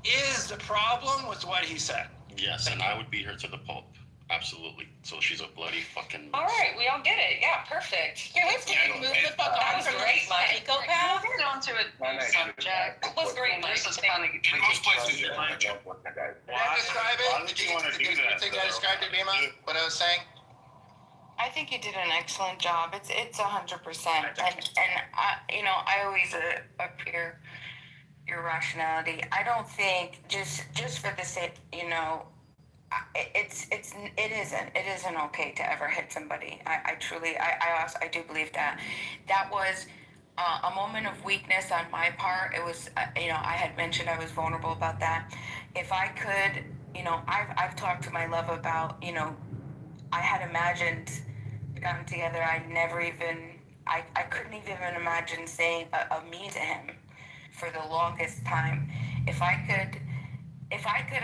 is the problem with what he said. Yes, and I would beat her to the pulp. Absolutely. So she's a bloody fucking mess. All right, we all get it. Yeah, perfect. Can we please move the fuck on from this psychopath? Moving on to a subject. It was great, Mike. This is kind of In most places, you're right. Did I describe it? Why would you want to do that? think I described it, Bima? What I was saying? I think you did an excellent job. It's 100%, and I always appear your rationality. I don't think just for the sake, it isn't okay to ever hit somebody. I truly do believe that was a moment of weakness on my part. It was I had mentioned I was vulnerable about that. If I could, I've talked to my love about I had imagined gotten together. I couldn't even imagine saying a me to him for the longest time. If I could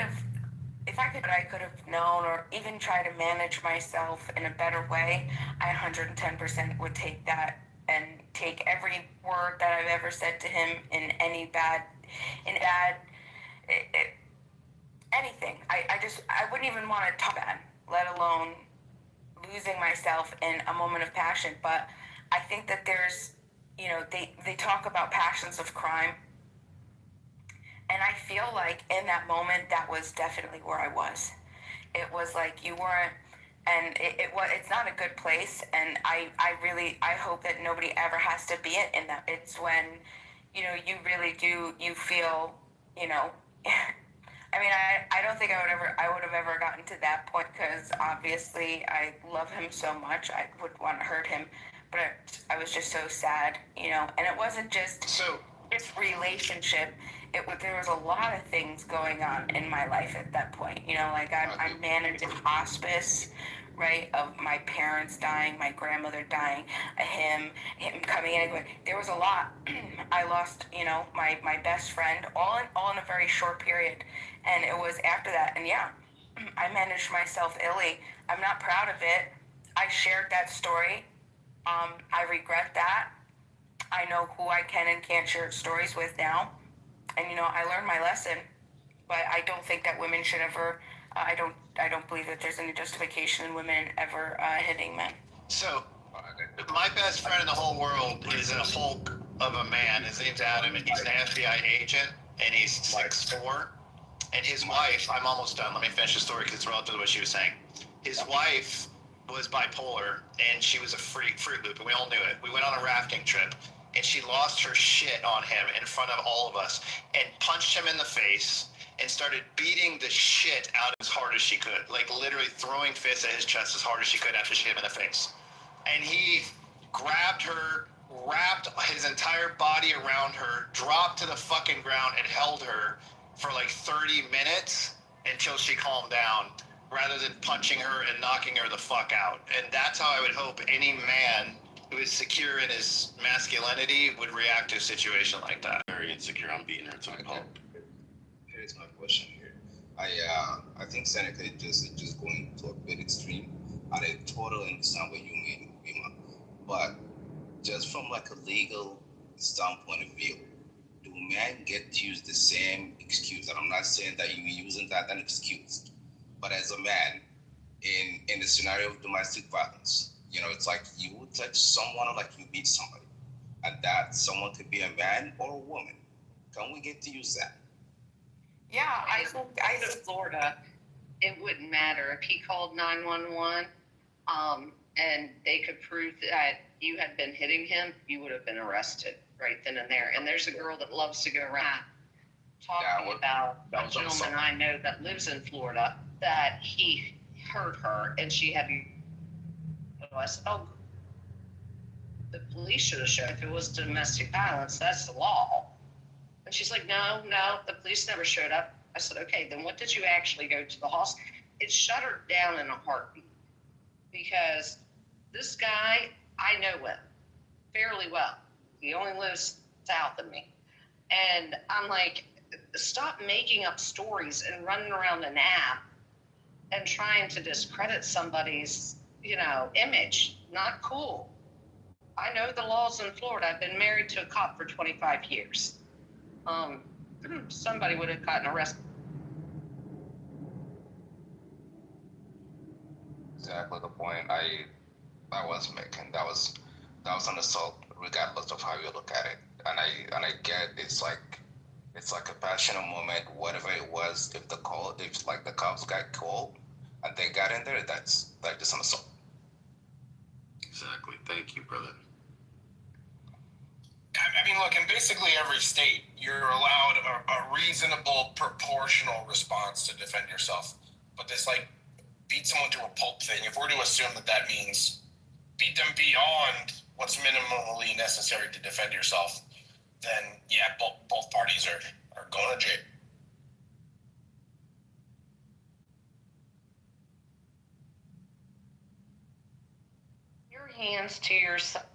have known or even try to manage myself in a better way, I 110% would take that and take every word that I've ever said to him in anything. I wouldn't even want to talk bad, let alone losing myself in a moment of passion. But I think that there's, they talk about passions of crime. And I feel like in that moment, that was definitely where I was. It was like you weren't, and it's not a good place. And I hope that nobody ever has to be in that. It's when, you really do, you feel, I mean, I don't think I would have ever gotten to that point because obviously I love him so much. I would want to hurt him, but I was just so sad, you know. And it wasn't just this relationship. There was a lot of things going on in my life at that point. You know, like I managed hospice, right, of my parents dying, my grandmother dying, him coming in and going. There was a lot. I lost, you know, my best friend all in a very short period, and it was after that. And yeah, I managed myself illy. I'm not proud of it. I shared that story. I regret that. I know who I can and can't share stories with now. And, you know, I learned my lesson, but I don't think that women should ever, I don't believe that there's any justification in women ever hitting men. So, my best friend in the whole world is a Hulk of a man. His name's Adam, and he's an FBI agent, and he's 6'4". And his wife, I'm almost done. Let me finish the story because it's relative to what she was saying. His wife was bipolar, and she was a Fruit Loop, and we all knew it. We went on a rafting trip, and she lost her shit on him in front of all of us and punched him in the face and started beating the shit out as hard as she could. Like literally throwing fists at his chest as hard as she could after she hit him in the face. And he grabbed her, wrapped his entire body around her, dropped to the fucking ground and held her for like 30 minutes until she calmed down, rather than punching her and knocking her the fuck out. And that's how I would hope any man who is secure in his masculinity would react to a situation like that. Very insecure on beating her to a pulp. Here's my question here. I think Seneca is just going to a bit extreme. I totally understand what you mean, Bima. But just from like a legal standpoint of view, do men get to use the same excuse? And I'm not saying that you're using that an excuse, but as a man, in the scenario of domestic violence, you know, it's like you would touch someone or like you beat somebody, and that someone could be a man or a woman. Can we get to use that? Yeah, I think Florida, it wouldn't matter if he called 911, and they could prove that you had been hitting him, you would have been arrested right then and there. And there's a girl that loves to go around talking about a gentleman I know that lives in Florida that he hurt her and she had. I said, oh, the police should have shown if it was domestic violence, that's the law. And she's like, no, the police never showed up. I said, okay, then what did you actually go to the hospital? It shut her down in a heartbeat because this guy, I know him fairly well. He only lives south of me. And I'm like, stop making up stories and running around an app and trying to discredit somebody's, you know, image. Not cool. I know the laws in Florida. I've been married to a cop for 25 years. Somebody would have gotten arrested. Exactly the point I was making. That was an assault, regardless of how you look at it. And I get it's like a passionate moment, whatever it was. If the cops got called and they got in there, that's like just an assault. Exactly. Thank you, brother. I mean, look, in basically every state, you're allowed a reasonable, proportional response to defend yourself. But this, like, beat someone to a pulp thing, if we're to assume that means beat them beyond what's minimally necessary to defend yourself, then, yeah, both parties are going to jail. Your hands to yourself.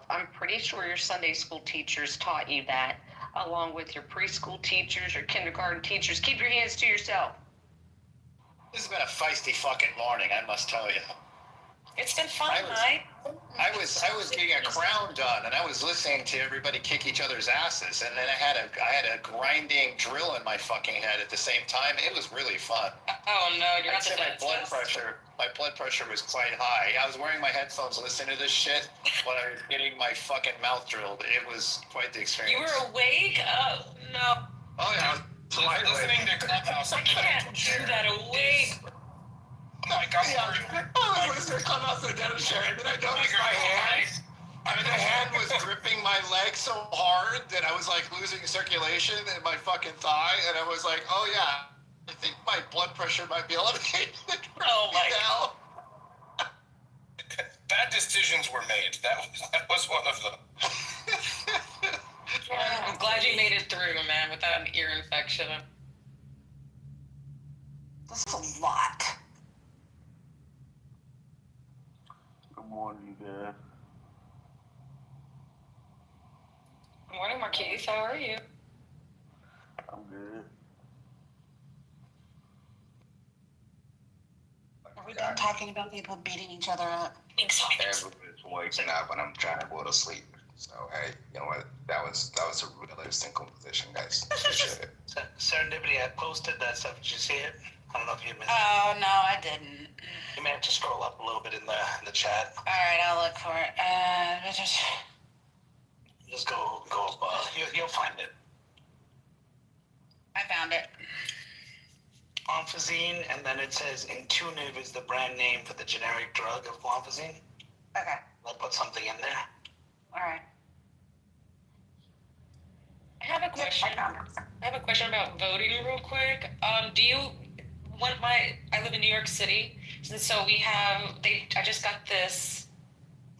I'm pretty sure your Sunday school teachers taught you that, along with your preschool teachers or kindergarten teachers. Keep your hands to yourself. This has been a feisty fucking morning, I must tell you. It's been fun, right? I was getting a crown done, and I was listening to everybody kick each other's asses, and then I had a grinding drill in my fucking head at the same time. It was really fun. Oh no, you're I'd say my blood pressure was quite high. I was wearing my headphones listening to this shit while I was getting my fucking mouth drilled. It was quite the experience. You were awake? Oh no. Oh yeah. Listening to Clubhouse. I can't do that awake. Oh my God. I was listening to Clubhouse in a denim chair, and then I noticed my hand. I mean, the hand was gripping my leg so hard that I was like losing circulation in my fucking thigh, and I was like, oh yeah, my blood pressure might be elevated. Oh my God. Bad decisions were made. That was one of them. I'm glad you made it through, man, without an ear infection. That's a lot. Good morning, guys. Good morning, Marquise. How are you? I'm good. Are we done talking about people beating each other up? Everybody's waking up and I'm trying to go to sleep. So hey, you know what? That was a realistic composition, guys. Appreciate it. Serendipity, I posted that stuff. Did you see it? I don't know if you missed it. Oh, no, I didn't. You may have to scroll up a little bit in the chat. All right, I'll look for it. Just go above. You'll find it. I found it. Clomphazine, and then it says Intuniv is the brand name for the generic drug of clomphazine. Okay. I'll put something in there. All right. I have a question. I have a question about voting real quick. Do you I live in New York City, and so I just got this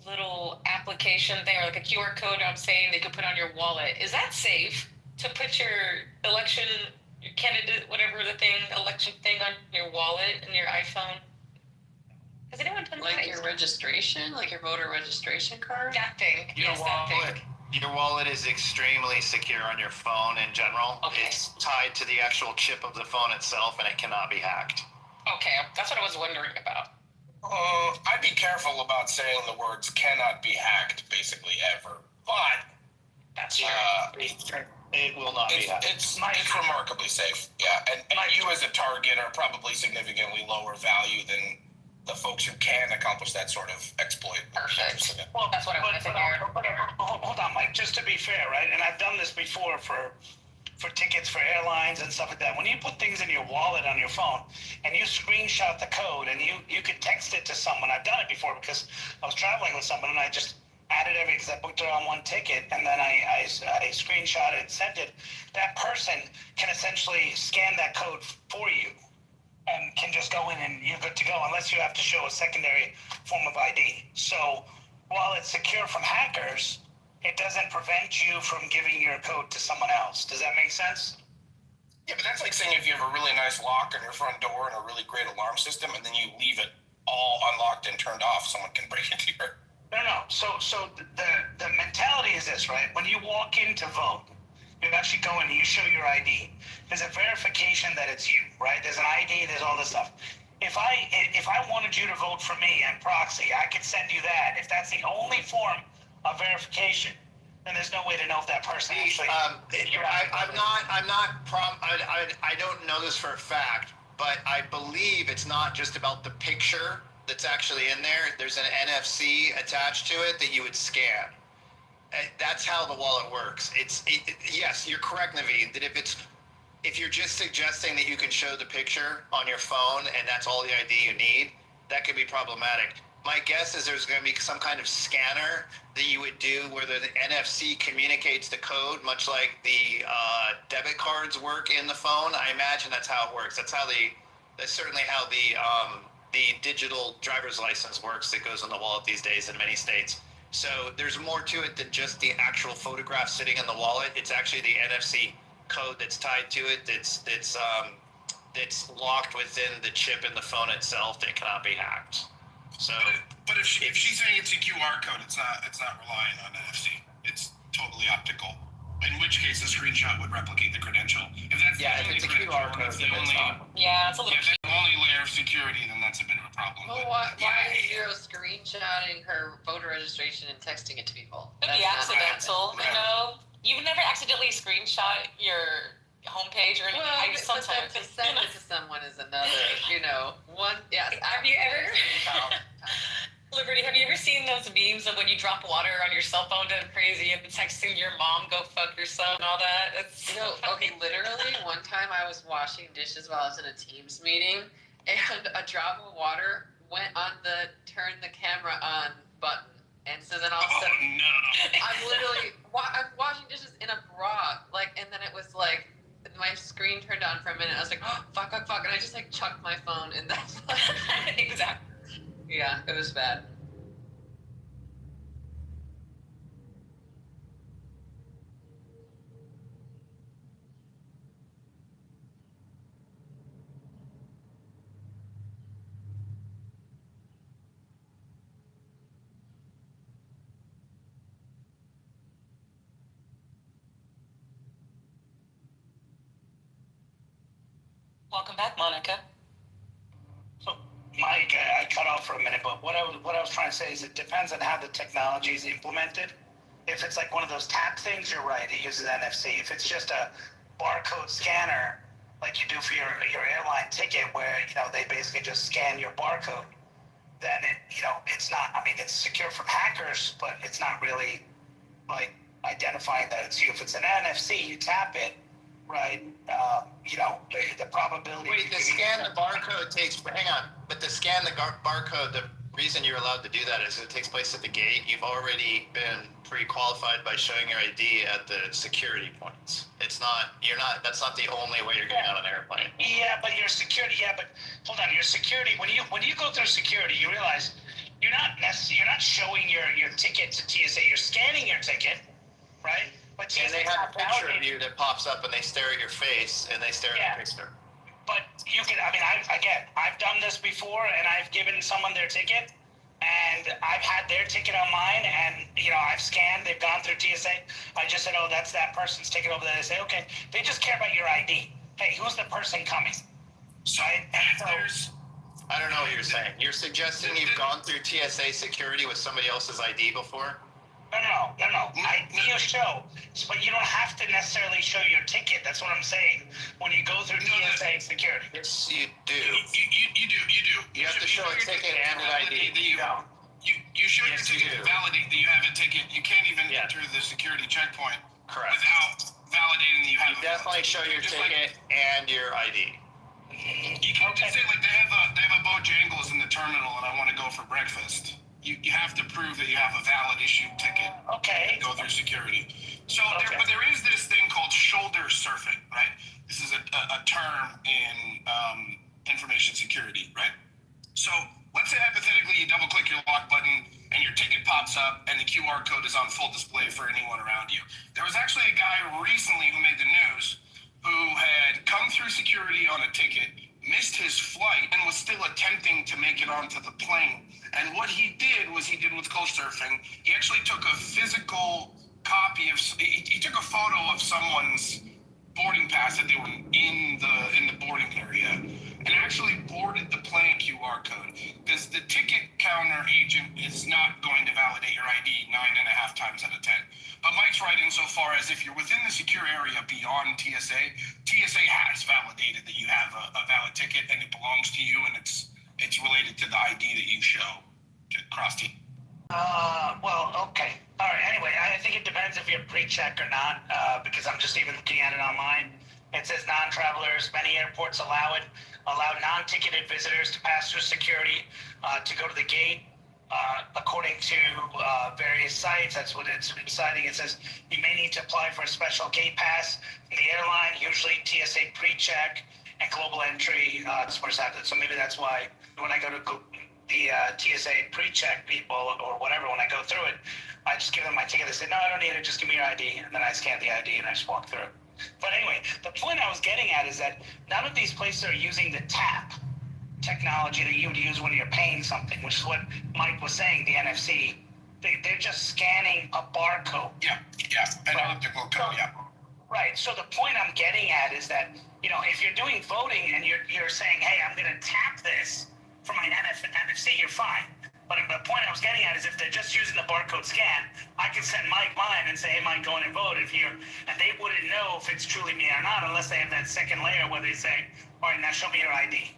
little application thing, or like a QR code I'm saying they could put on your wallet. Is that safe to put your election, your candidate, whatever the thing, election thing on your wallet and your iPhone? Has anyone done that? Like your registration, like your voter registration card? That thing. Your wallet is extremely secure on your phone in general. Okay. It's tied to the actual chip of the phone itself, and it cannot be hacked. Okay, that's what I was wondering about. I'd be careful about saying the words "cannot be hacked" basically ever. But that's it will not be hacked. It's remarkably safe. Yeah, and you as a target are probably significantly lower value than the folks who can accomplish that sort of exploit. Perfect. Well, that's what I wanted to hear. Hold on, Mike. Just to be fair, right? And I've done this before for tickets for airlines and stuff like that. When you put things in your wallet on your phone and you screenshot the code and you could text it to someone. I've done it before because I was traveling with someone and I just added everything because I booked it on one ticket and then I screenshot it, sent it. That person can essentially scan that code for you and can just go in and you're good to go unless you have to show a secondary form of ID. So while it's secure from hackers, it doesn't prevent you from giving your code to someone else. Does that make sense? Yeah, but that's like saying if you have a really nice lock on your front door and a really great alarm system, and then you leave it all unlocked and turned off, someone can break into your... No. So the mentality is this, right? When you walk in to vote, you actually go in and you show your ID. There's a verification that it's you, right? There's an ID, there's all this stuff. If I wanted you to vote for me and proxy, I could send you that. If that's the only form of verification, then there's no way to know if that person actually. I don't know this for a fact, but I believe it's not just about the picture that's actually in there. There's an NFC attached to it that you would scan. That's how the wallet works. Yes, you're correct, Naveen, that if you're just suggesting that you can show the picture on your phone and that's all the ID you need, that could be problematic. My guess is there's going to be some kind of scanner that you would do where the NFC communicates the code, much like the debit cards work in the phone. I imagine that's how it works. That's certainly how the digital driver's license works that goes on the wallet these days in many states. So there's more to it than just the actual photograph sitting in the wallet. It's actually the NFC code that's tied to it that's locked within the chip in the phone itself that cannot be hacked. So, but if she's saying it's a QR code, it's not relying on NFC. It's totally optical. In which case, the screenshot would replicate the credential. If that's if it's a QR code, it's the only layer of security, then that's a bit of a problem. Well, why is Zero screenshotting her voter registration and texting it to people? It'd be accidental, you know. You've never accidentally screenshot your homepage or anything. Well, I sometimes to send it to someone is another, one. Yes. Have you ever? Liberty, have you ever seen those memes of when you drop water on your cell phone to crazy and texting your mom, go fuck yourself and all that? Okay, literally, one time I was washing dishes while I was in a Teams meeting, and a drop of water went on the turn the camera on button. And so then all of a sudden, I'm washing dishes in a bra, and then it was like, my screen turned on for a minute. I was like, oh, fuck, and I just like chucked my phone, and that's Exactly. yeah, it was bad. Welcome back, Monica. So, Mike, I cut off for a minute, but what I was trying to say is it depends on how the technology is implemented. If it's like one of those tap things, you're right, it uses NFC. If it's just a barcode scanner, like you do for your airline ticket, where, you know, they basically just scan your barcode, then it, you know, it's not, I mean, it's secure from hackers, but it's not really like identifying that it's you. If it's an NFC, you tap it, right? You know, the probability. Wait, the scan the barcode takes. Hang on, but the scan the barcode. The reason you're allowed to do that is it takes place at the gate. You've already been pre-qualified by showing your ID at the security points. It's not. You're not. That's not the only way you're getting on an airplane. Yeah, but your security. Yeah, but hold on. Your security. When you go through security, you realize you're not showing your ticket to TSA. You're scanning your ticket, right? But and they have a picture of you that pops up, and they stare at your face, and they stare at the picture. But you can. I mean, I've done this before, and I've given someone their ticket, and I've had their ticket on mine, and you know, I've scanned. They've gone through TSA. I just said, oh, that's that person's ticket over there. They say, okay. They just care about your ID. Hey, who's the person coming? So there's. I don't know what you're saying. You're suggesting you've gone through TSA security with somebody else's ID before? No. You show, but you don't have to necessarily show your ticket. That's what I'm saying. When you go through TSA security, yes, you do. You do. You have to show a ticket and an ID. You show your ticket to validate that you have a ticket. You can't even enter the security checkpoint without validating that you have. You definitely show your ticket and your ID. You can't just say like they have a Bojangles in the terminal and I want to go for breakfast. You have to prove that you have a valid issued ticket. Okay. To go through security. So there is this thing called shoulder surfing, right? This is a term in information security, right? So let's say hypothetically you double click your lock button and your ticket pops up and the QR code is on full display for anyone around you. There was actually a guy recently who made the news who had come through security on a ticket, missed his flight, and was still attempting to make it onto the plane. And what he did was he did what's called surfing. He actually took a physical copy of, he took a photo of someone's boarding pass that they were in the boarding area and actually boarded the plane QR code, because the ticket counter agent is not going to validate your ID 9.5 times out of 10. But Mike's right insofar as if you're within the secure area beyond TSA, TSA has validated that you have a valid ticket and it belongs to you, and it's related to the ID that you show to cross team. Well, okay. All right. Anyway, I think it depends if you're pre-check or not, because I'm just even looking at it online. It says non-travelers. Many airports allow non-ticketed visitors to pass through security to go to the gate. According to various sites, that's what it's citing. It says you may need to apply for a special gate pass in the airline, usually TSA pre-check and global entry. So maybe that's why when I go to the TSA pre-check people or whatever, when I go through it, I just give them my ticket. They say, no, I don't need it. Just give me your ID. And then I scan the ID and I just walk through. But anyway, the point I was getting at is that none of these places are using the tap technology that you would use when you're paying something, which is what Mike was saying, the NFC. They're just scanning a barcode. Yeah, an optical code, yeah. Right. So the point I'm getting at is that, you know, if you're doing voting and you're saying, hey, I'm going to tap this for my NFC, you're fine. But the point I was getting at is if they're just using the barcode scan, I can send Mike mine and say, hey, Mike, go in and vote. And they wouldn't know if it's truly me or not unless they have that second layer where they say, all right, now show me your ID.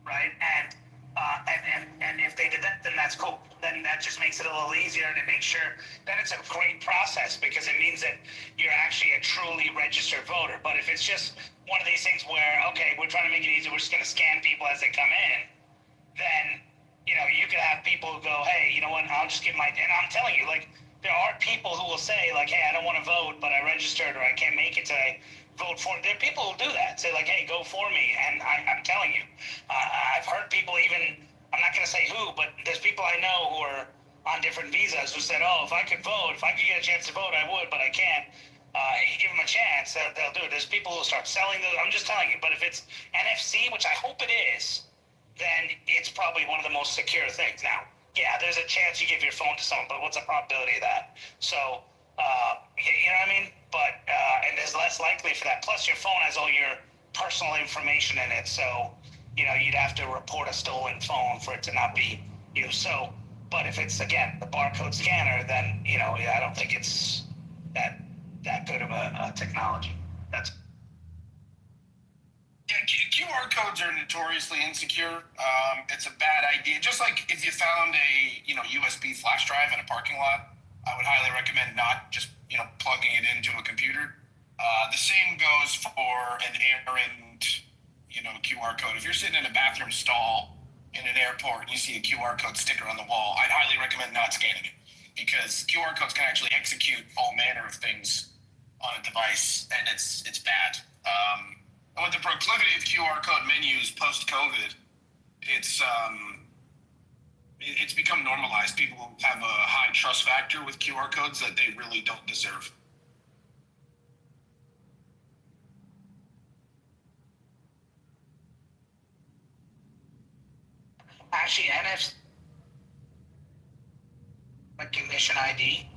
Right? And if they did that, then that's cool. Then that just makes it a little easier, and it makes sure that it's a great process because it means that you're actually a truly registered voter. But if it's just one of these things where, okay, we're trying to make it easy, we're just going to scan people as they come in, then, you know, you could have people who go, hey, you know what, I'll just give my, and I'm telling you, like, there are people who will say, like, hey, I don't want to vote, but I registered or I can't make it today. vote for. There are people who do that. Say like, hey, go for me. And I'm telling you, I've heard people even, I'm not going to say who, but there's people I know who are on different visas who said, oh, if I could vote, if I could get a chance to vote, I would, but I can't. You give them a chance, they'll do it. There's people who start selling those. I'm just telling you, but if it's NFC, which I hope it is, then it's probably one of the most secure things. Now, yeah, there's a chance you give your phone to someone, but what's the probability of that? So, you know what I mean? But, and there's less likely for that. Plus, your phone has all your personal information in it. So, you know, you'd have to report a stolen phone for it to not be you. So, but if it's, again, the barcode scanner, then, you know, I don't think it's that good of a technology. That's QR codes are notoriously insecure. It's a bad idea. Just like if you found a USB flash drive in a parking lot, I would highly recommend not just plugging it into a computer. The same goes for an errand QR code. If you're sitting in a bathroom stall in an airport and you see a QR code sticker on the wall, I'd highly recommend not scanning it, because QR codes can actually execute all manner of things on a device, and it's bad. And with the proclivity of QR code menus post-COVID, it's become normalized. People have a high trust factor with QR codes that they really don't deserve. actually NFC recognition ID,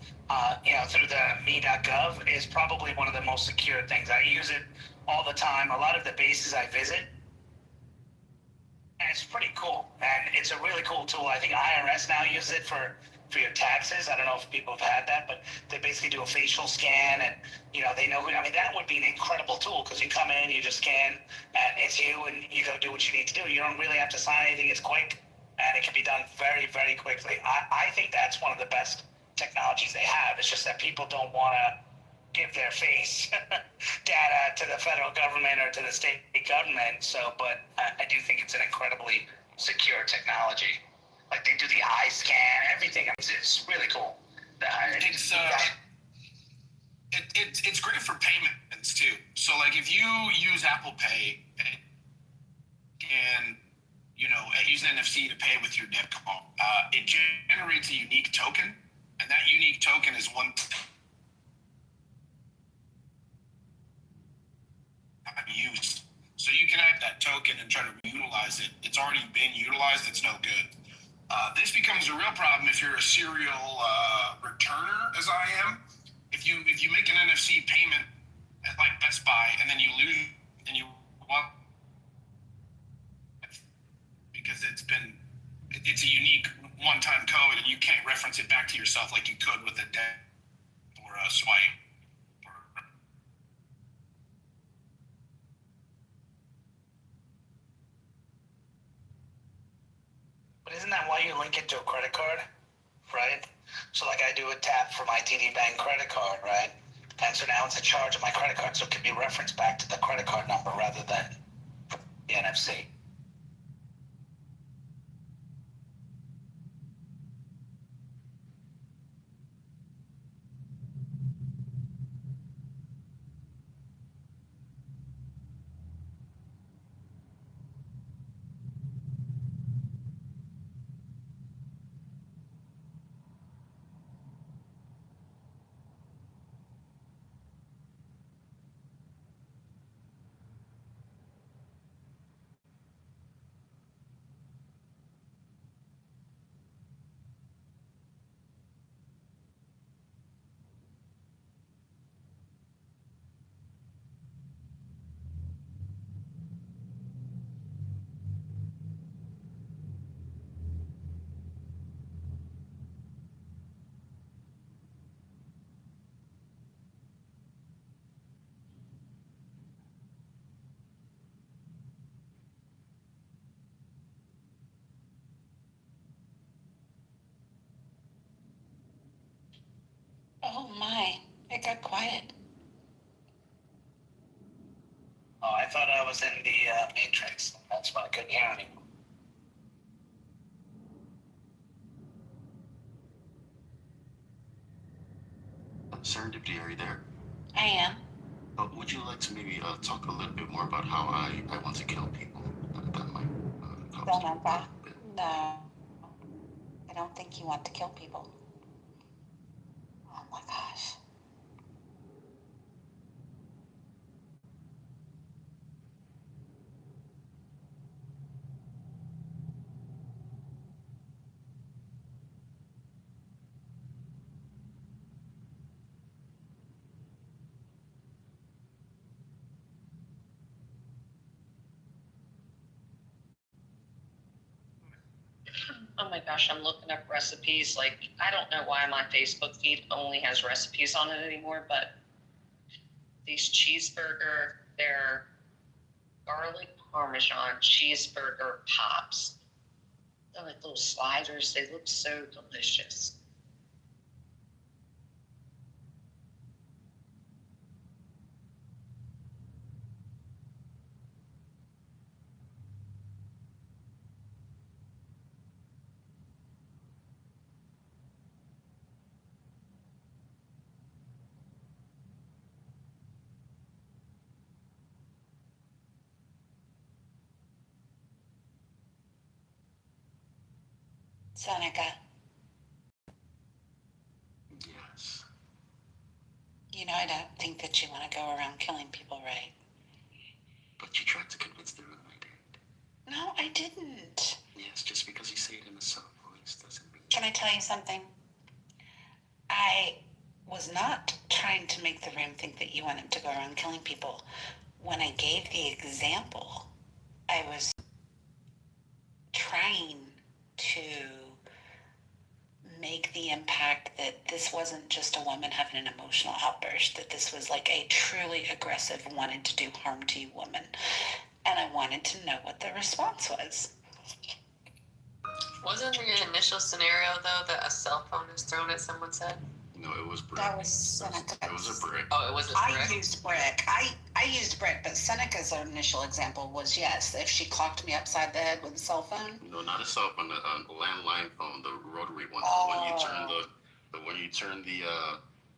through the me.gov is probably one of the most secure things. I use it all the time. A lot of the bases I visit, and it's pretty cool. And it's a really cool tool. I think IRS now uses it for your taxes. I don't know if people have had that, but they basically do a facial scan, and they know who. I mean, that would be an incredible tool, because you come in, you just scan, and it's you, and you go do what you need to do. You don't really have to sign anything. It's quick, and it can be done very, very quickly. I think that's one of the best technologies they have. It's just that people don't want to give their face data to the federal government or to the state government. So, but I do think it's an incredibly secure technology. Like, they do the eye scan, everything. It's really cool. It's great for payments too. So, like, if you use Apple Pay and use NFC to pay with your debit card, it generates a unique token, and that unique token is one time used. So you can have that token and try to utilize it. It's already been utilized. It's no good. This becomes a real problem if you're a serial returner, as I am. If you make an NFC payment at like Best Buy and then you lose and you want, because it's a unique one-time code and you can't reference it back to yourself like you could with a debit or a swipe. But isn't that why you link it to a credit card, right? So like I do a tap for my TD Bank credit card, right? And so now it's a charge on my credit card, so it can be referenced back to the credit card number rather than the NFC. Oh my, it got quiet. Oh, I thought I was in the Matrix. That's why I couldn't hear anything. Serendipity, are you there? I am. Would you like like to maybe talk a little bit more about how I want to kill people. That might help Don't you know a that. little bit. No, I don't think you want to kill people. Oh my gosh. Oh my gosh, I'm looking up recipes. Like, I don't know why my Facebook feed only has recipes on it anymore, but these they're garlic parmesan cheeseburger pops. They're like little sliders. They look so delicious. Seneca, Yes. you know I don't think that you want to go around killing people, right? But you tried to convince the room I did. No, I didn't. Yes, just because you say it in a soft voice doesn't mean. Can I tell you something? I was not trying to make the room think that you wanted to go around killing people. When I gave the example, I was trying to make the impact that this wasn't just a woman having an emotional outburst, that this was like a truly aggressive, wanted to do harm to you woman. And I wanted to know what the response was. Wasn't the initial scenario, though, that a cell phone is thrown at someone's head? No, it was brick. That was Seneca. It was a brick. Oh, it was a I brick? used brick. I used brick, but Seneca's initial example was yes, if she clocked me upside the head with a cell phone. No, not a cell phone, a landline phone, the rotary one. Oh. The one you turn the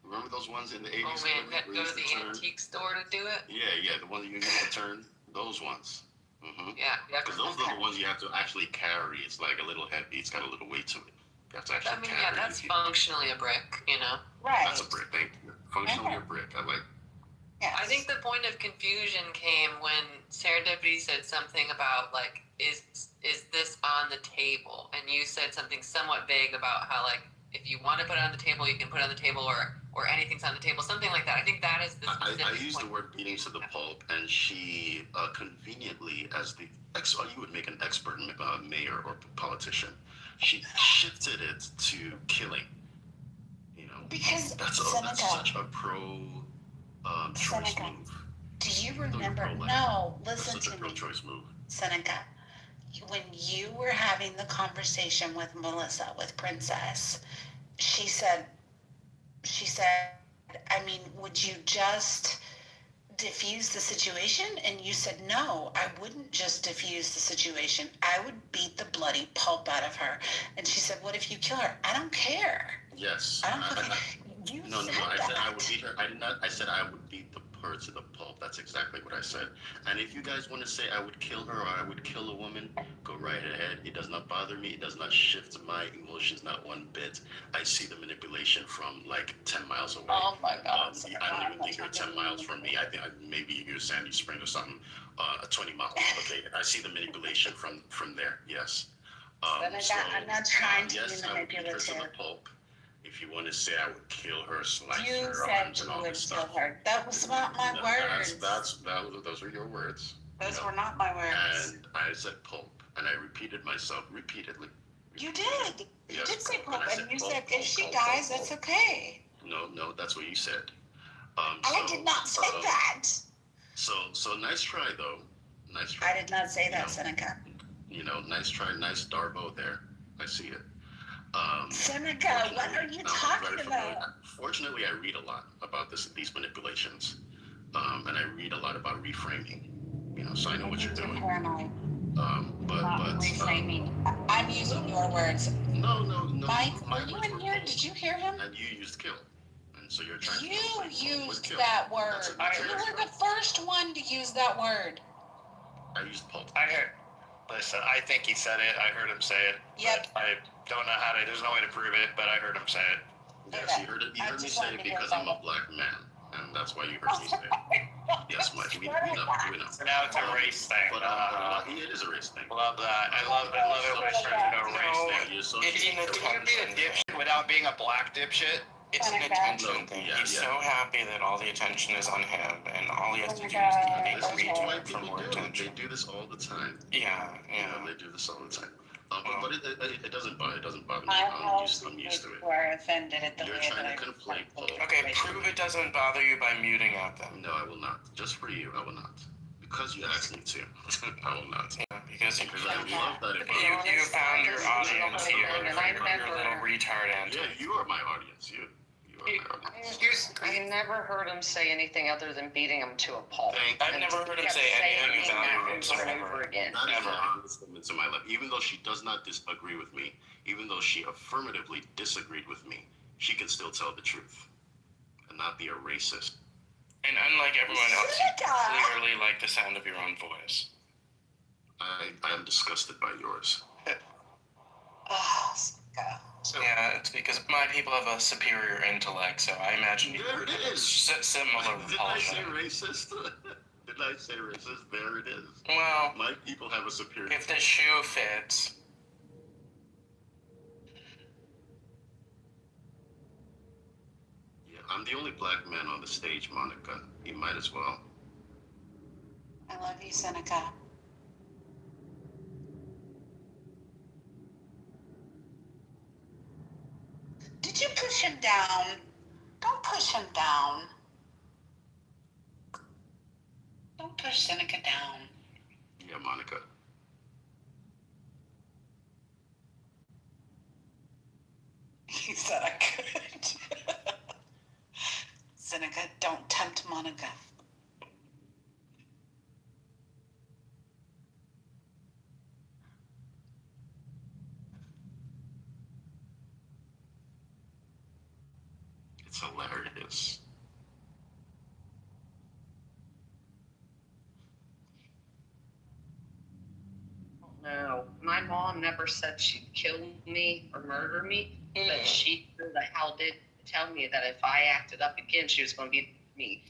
remember those ones in the 80s? Oh, man, you had to go to the antique store to do it? Yeah, the ones you need to turn, those ones. Mm-hmm. Yeah. Because those are the ones you have to actually carry. It's like a little heavy. It's got a little weight to it. You have to actually carry. Yeah, that's functionally a brick, you know? Right. That's a brick. Thank you. Functionally a brick. I like. Yes. I think the point of confusion came when Serendipity said something about, like, is this on the table? And you said something somewhat vague about how, like, if you want to put it on the table, you can put it on the table, or anything's on the table, something like that. I think that is the specific I used point. the word beating to the pulp, and she conveniently, as the you would make an expert mayor or politician, she shifted it to killing. You know, because that's such a pro-choice move. Do you remember? Pro-life. No, That's listen such to a pro-choice move. Seneca. When you were having the conversation with Melissa, with Princess, she said, I mean, would you just diffuse the situation? And you said, no, I wouldn't just diffuse the situation. I would beat the bloody pulp out of her. And she said, what if you kill her? I don't care. Yes. I don't care. You No, said I that. said I would beat her. I did not. I said I would beat her to the pulp. That's exactly what I said. And if you guys want to say I would kill her or I would kill a woman, go right ahead. It does not bother me. It does not shift my emotions, not one bit. I see the manipulation from like 10 miles away. Oh my God. I don't even think you're 10 miles from me. I think maybe you're Sandy Spring or something, 20 miles. Okay, I see the manipulation from there. Yes. I'm not trying to yes, be I would beat her to manipulative. the pulp. If you want to say I would kill her, slice You her said arms and you all would this kill stuff. her. That was not my words. Those were your words. Those were not my words. And I said pulp, and I repeated myself repeatedly. You did. You Yes, did say pulp, pulp, and I and you pulp, said pulp, if she pulp, dies, pulp, that's pulp. okay. No, that's what you said. I did not say that. So nice try though. Nice try. I did not say that, Seneca. Nice try, nice Darbo there. I see it. Seneca, what are you talking about? Fortunately, I read a lot about these manipulations, and I read a lot about reframing. So I know what you're doing. Reframing. I'm using your words. No. Mike, were you in here? Did you hear him? And you used kill, and So you're trying to You conflate pulp with used kill. that word. That's a You difference. were the first one to use that word. I used pulp. I heard. Listen, I think he said it. I heard him say it. Yep. But I don't know how to. There's no way to prove it, but I heard him say it. Yes, Okay. you heard it. You I heard me just say wanted it to hear because about I'm a black man, and that's why you heard me say it. Yes, Mike. We know. So now it's a race thing. But it is a race thing. Love that. I love it when it turns into a race thing. You're so It's an Can you be a attention dipshit without being a black dipshit? It's an attention thing. Yeah, He's yeah. so happy that all the attention is on him, and all he has to do is This make is what region white for people more do. attention. They do this all the time. Yeah, You know, yeah. they do this all the time. But it doesn't bother me. I I'm used to it. You are offended at the You're way that trying I to conflate pulp. Okay, prove it doesn't bother you by muting out them. No, I will not. Just for you, I will not. Because you asked me to, I will not. Yeah, because I love that. you found your audience here, And your I never- little retard Yeah, antics. you are my audience. You are my audience. I never heard him say anything other than beating him to a pulp. I've never heard him say anything that without over and over again. That is the honest moments in my life. Even though she does not disagree with me, even though she affirmatively disagreed with me, she can still tell the truth and not be a racist. And unlike everyone else, you clearly like the sound of your own voice. I am disgusted by yours. Oh, Yeah, it's because my people have a superior intellect, so I imagine you There it is. similar Did I say repulsion. racist? Did I say racist? There it is. Well, My people have a superior. if the shoe fits. Yeah, I'm the only black man on the stage, Monica. You might as well. I love you, Seneca. Did you push him down? Don't push him down. Don't push Seneca down. Yeah, Monica. He said I could. Seneca, don't tempt Monica. It's hilarious. No, my mom never said she'd kill me or murder me, but she sure the hell did tell me that if I acted up again, she was going to beat me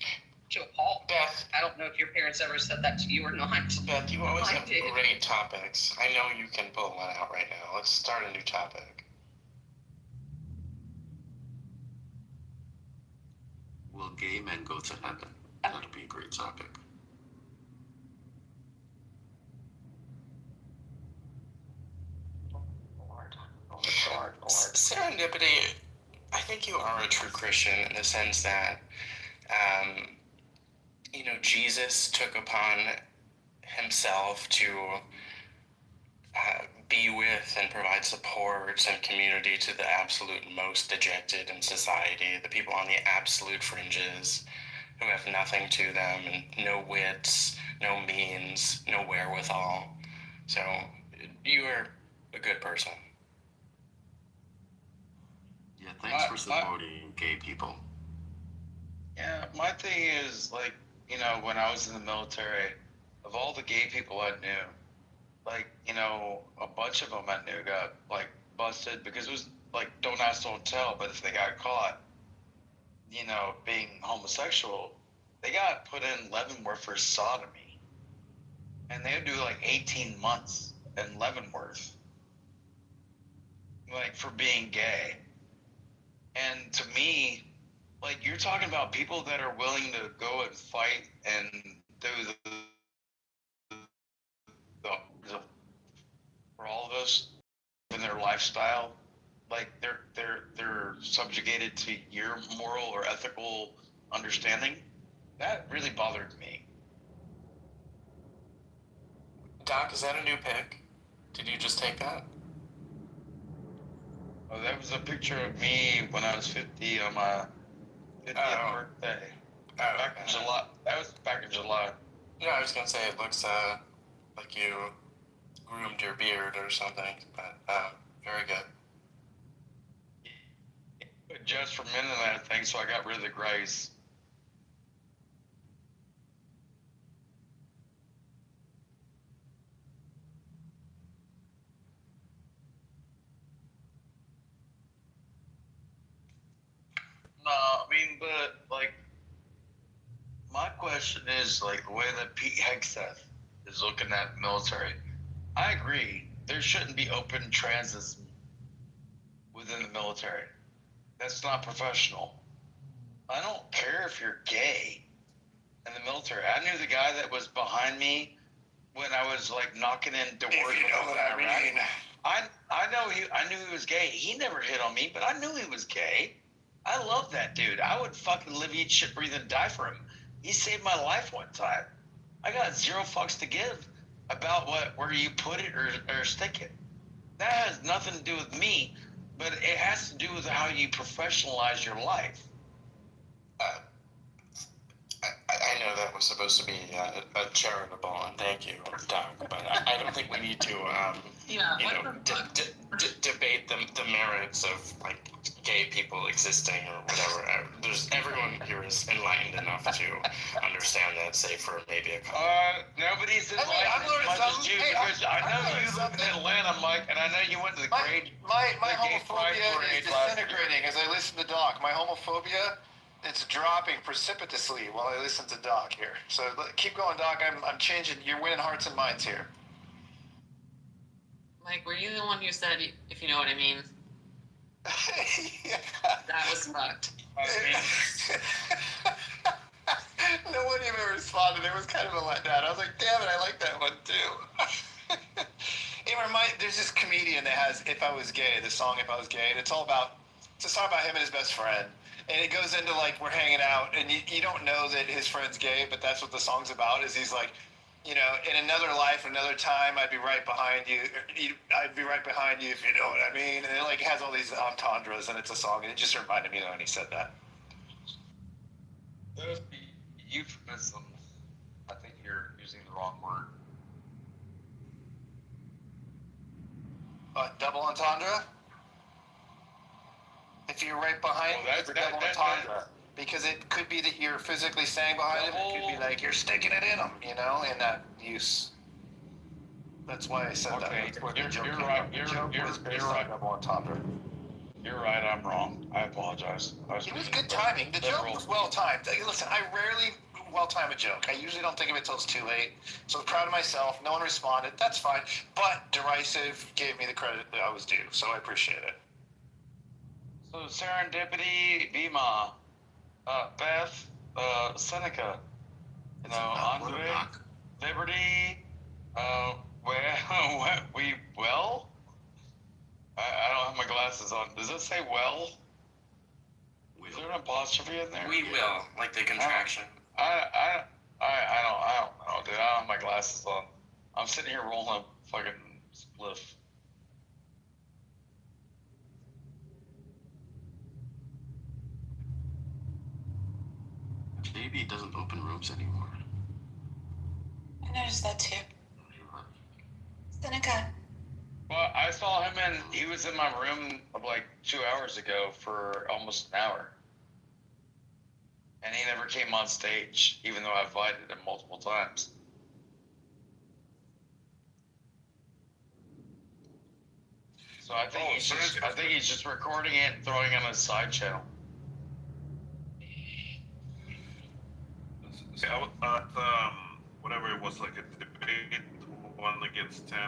to a pulp. Beth, I don't know if your parents ever said that to you or not. Beth, you always I have did. great topics. I know you can pull one out right now. Let's start a new topic. Will gay men go to heaven? That'll be a great topic. Lord. Serendipity, I think you are a true Christian in the sense that, Jesus took upon himself to be with and provide support and community to the absolute most dejected in society, the people on the absolute fringes who have nothing to them and no wits, no means, no wherewithal. So you are a good person. Yeah, thanks for supporting gay people. Yeah, my thing is, like, when I was in the military, of all the gay people I knew, like, a bunch of them I knew got, like, busted because it was, like, don't ask, don't tell, but if they got caught, being homosexual, they got put in Leavenworth for sodomy. And they would do, like, 18 months in Leavenworth, like, for being gay. And to me, like, you're talking about people that are willing to go and fight and do for all of us in their lifestyle, like they're subjugated to your moral or ethical understanding. That really bothered me. Doc, is that a new pic? Did you just take that? Oh, that was a picture of me when I was 50 on my 50th birthday. Back in July. That was back in July. No, I was gonna say it looks like you groomed your beard or something, but very good. Just for men and that thing, so I got rid of the grays. No, I mean, but like, my question is like the way that Pete Hegseth is looking at the military. I agree. There shouldn't be open transits within the military. That's not professional. I don't care if you're gay in the military. I knew the guy that was behind me when I was like knocking in doors. If you know what I mean. I knew he was gay. He never hit on me, but I knew he was gay. I love that dude. I would fucking live, eat shit, breathe, and die for him. He saved my life one time. I got 0 fucks to give about where you put it or stick it. That has nothing to do with me, but it has to do with how you professionalize your life. I know that was supposed to be a charitable, and thank you, Doug, but I don't think we need to, debate the merits of like gay people existing or whatever. Everyone here is enlightened enough to understand that, say for maybe a couple. Nobody's enlightened as much as you, because I know you live in Atlanta, Mike, and I know you went to the grade. My homophobia is disintegrating as I listen to Doc. My homophobia, it's dropping precipitously while I listen to Doc here. So keep going, Doc. I'm changing. You're winning hearts and minds here. Mike, were you the one who said, if you know what I mean? Yeah. That was fucked. No one even responded. It was kind of a letdown. I was like, damn it, I like that one too. There's this comedian that has If I Was Gay, the song If I Was Gay, and it's a song about him and his best friend. And it goes into like, we're hanging out, and you don't know that his friend's gay, but that's what the song's about, is he's like, in another life, another time, I'd be right behind you. I'd be right behind you, if you know what I mean. And it like has all these entendres, and it's a song, and it just reminded me when he said that. Those euphemisms, I think you're using the wrong word. Double entendre? If you're right behind me, it's a double entendre. Because it could be that you're physically standing behind him. It could be like you're sticking it in him, in that use. That's why I said that. That's where the joke came from. The joke was based on double entendre. You're right, I'm wrong. I apologize. It was good timing. The joke was well timed. Listen, I rarely well time a joke. I usually don't think of it till it's too late. So I'm proud of myself. No one responded. That's fine. But Derisive gave me the credit that I was due. So I appreciate it. So Serendipity, Bima, Beth, Seneca, Andre, Liberty, I don't have my glasses on. Does it say well? Is there an apostrophe in there? We will, like the contraction. I don't know, dude. I don't have my glasses on. I'm sitting here rolling a fucking spliff. Maybe it doesn't open rooms anymore. I noticed that too. Seneca. Well, I saw him he was in my room like 2 hours ago for almost an hour. And he never came on stage, even though I invited him multiple times. So I think he's just recording it and throwing it on his side channel. Whatever it was, like a debate, 1 against 10.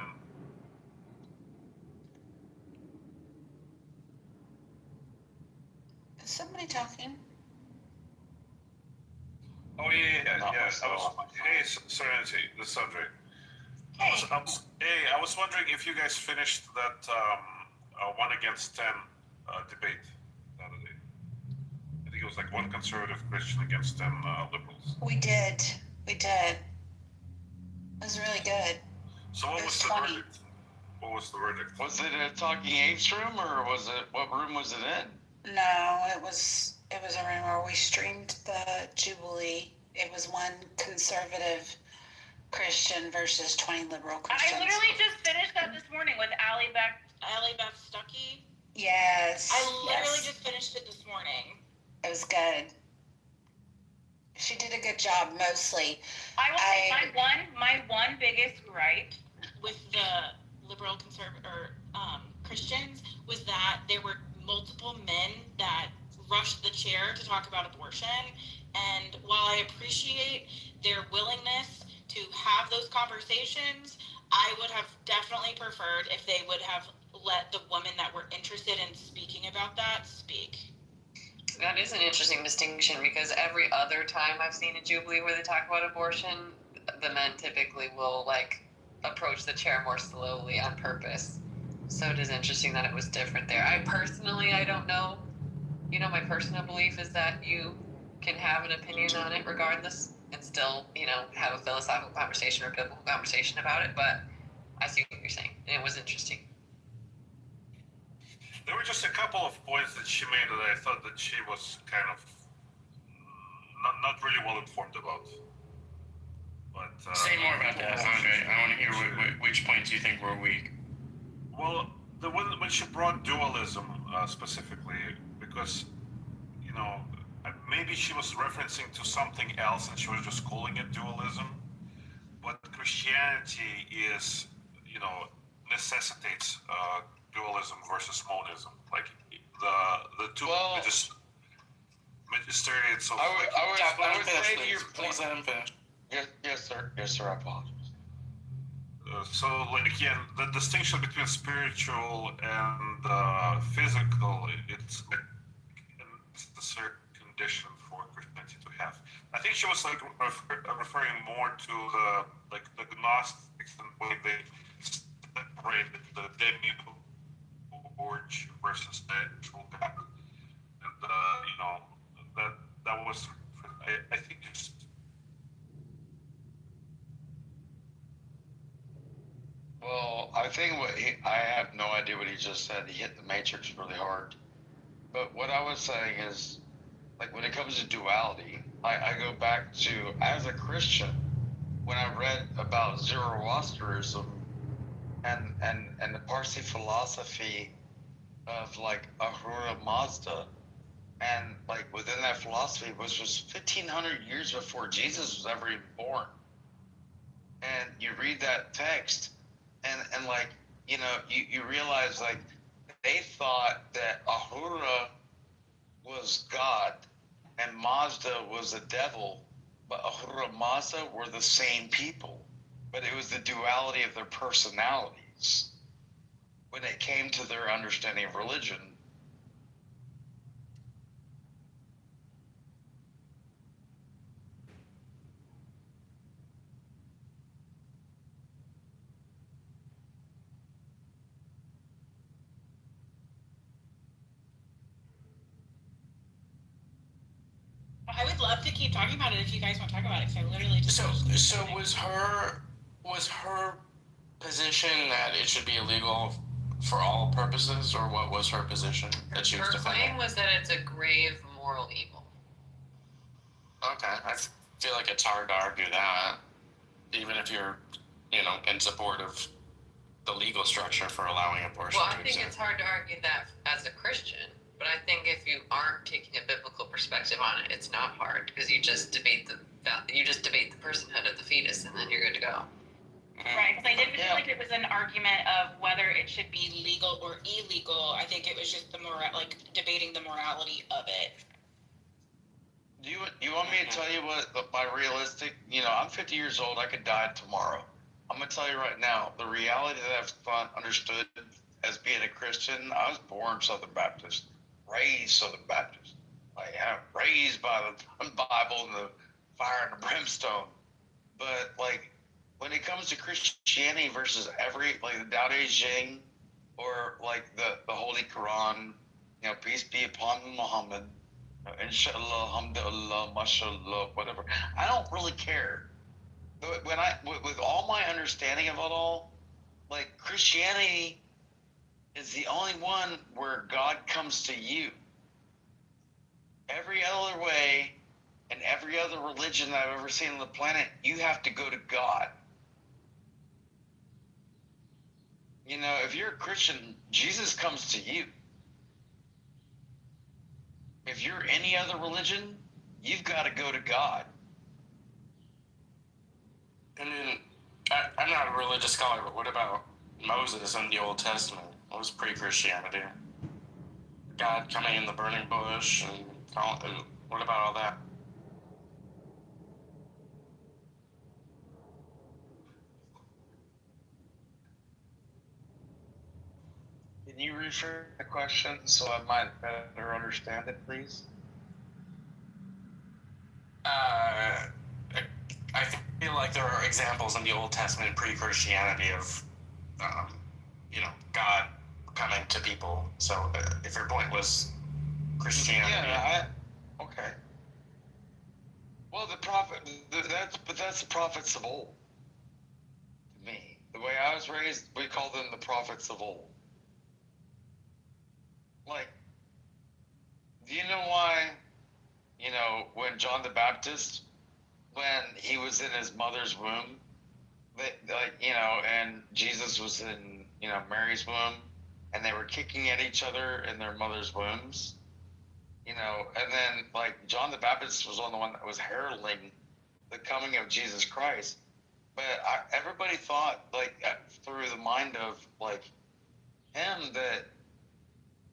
Is somebody talking? Oh yeah. Hey, Serenity, the subject. Hey. I was wondering if you guys finished that 1 against 10 debate the other day. I think it was like 1 conservative Christian against 10 liberals. We did. It was really good. So what was the verdict? What was the verdict? Was it a Talking Apes room, or what room was it in? No, it was a room where we streamed the Jubilee. It was 1 conservative Christian versus 20 liberal Christians. I literally just finished that this morning with Allie Beth Stuckey. Yes. I literally just finished it this morning. It was good. She did a good job, mostly. I will say my one biggest gripe with the liberal conservative Christians was that there were multiple men that rushed the chair to talk about abortion. And while I appreciate their willingness to have those conversations, I would have definitely preferred if they would have let the women that were interested in speaking about that speak. That is an interesting distinction because every other time I've seen a Jubilee where they talk about abortion, the men typically will like approach the chair more slowly on purpose. So it is interesting that it was different there. I don't know. You know, my personal belief is that you can have an opinion on it regardless and still, you know, have a philosophical conversation or biblical conversation about it. But I see what you're saying. And it was interesting. There were just a couple of points that she made that I thought that she was kind of not really well informed about. But say more about that, Andre. I want to hear which points you think were weak. Well, the one when she brought dualism specifically, because you know maybe she was referencing to something else and she was just calling it dualism. But Christianity is, you know, necessitates dualism versus monism. Like the two magisterial. So I would say to your point. Yes, sir. Yes, sir. I apologize. So, like, again, the distinction between spiritual and physical, it's a certain condition for Christianity to have. I think she was like referring more to the Gnostics and the way they separated the demiurge versus the actual God, and you know that was I think just. Well, I think I have no idea what he just said. He hit the matrix really hard. But what I was saying is, like, when it comes to duality, I go back to, as a Christian, when I read about Zoroastrianism and the Parsi philosophy of, like, Ahura Mazda, and, like, within that philosophy, which was 1,500 years before Jesus was ever even born. And you read that text, and like, you know, you realize, like, they thought that Ahura was God and Mazda was the devil, but Ahura Mazda were the same people. But it was the duality of their personalities when it came to their understanding of religion. I would love to keep talking about it if you guys want to talk about it, because I literally just... So was her position that it should be illegal for all purposes, or what was her position that she was defending? Her claim was that it's a grave moral evil. Okay, I feel like it's hard to argue that, even if you're, you know, in support of the legal structure for allowing abortion. Well, I think it's hard to argue that as a Christian. But I think if you aren't taking a biblical perspective on it, it's not hard because you just debate the personhood of the fetus, and then you're good to go. Right, because I didn't feel like it was an argument of whether it should be legal or illegal. I think it was just debating the morality of it. Do you want me to tell you what my realistic? You know, I'm 50 years old. I could die tomorrow. I'm gonna tell you right now, the reality that I've understood as being a Christian. I was born Southern Baptist. Raised Southern Baptist. Like, I'm raised by the Bible and the fire and the brimstone. But, like, when it comes to Christianity versus like the Tao Te Ching or, like, the Holy Quran, you know, peace be upon Muhammad, inshallah, alhamdulillah, mashallah, whatever. I don't really care. But with all my understanding of it all, like, Christianity is the only one where God comes to you. Every other way and every other religion that I've ever seen on the planet, you have to go to God. You know, if you're a Christian, Jesus comes to you. if you're any other religion, you've got to go to God. I mean, I'm not a religious scholar, but what about Moses in the Old Testament? What was pre-Christianity? God coming in the burning bush and what about all that? Can you rephrase the question so I might better understand it, please? I feel like there are examples in the Old Testament pre-Christianity of, God coming to people. So if your point was Christianity. Yeah, okay. Well, that's the prophets of old. To me, the way I was raised, we call them the prophets of old. Like, do you know why? When John the Baptist, when he was in his mother's womb, and Jesus was in, Mary's womb, and they were kicking at each other in their mother's wombs, and then, John the Baptist was the one that was heralding the coming of Jesus Christ. But everybody thought, through the mind of, him, that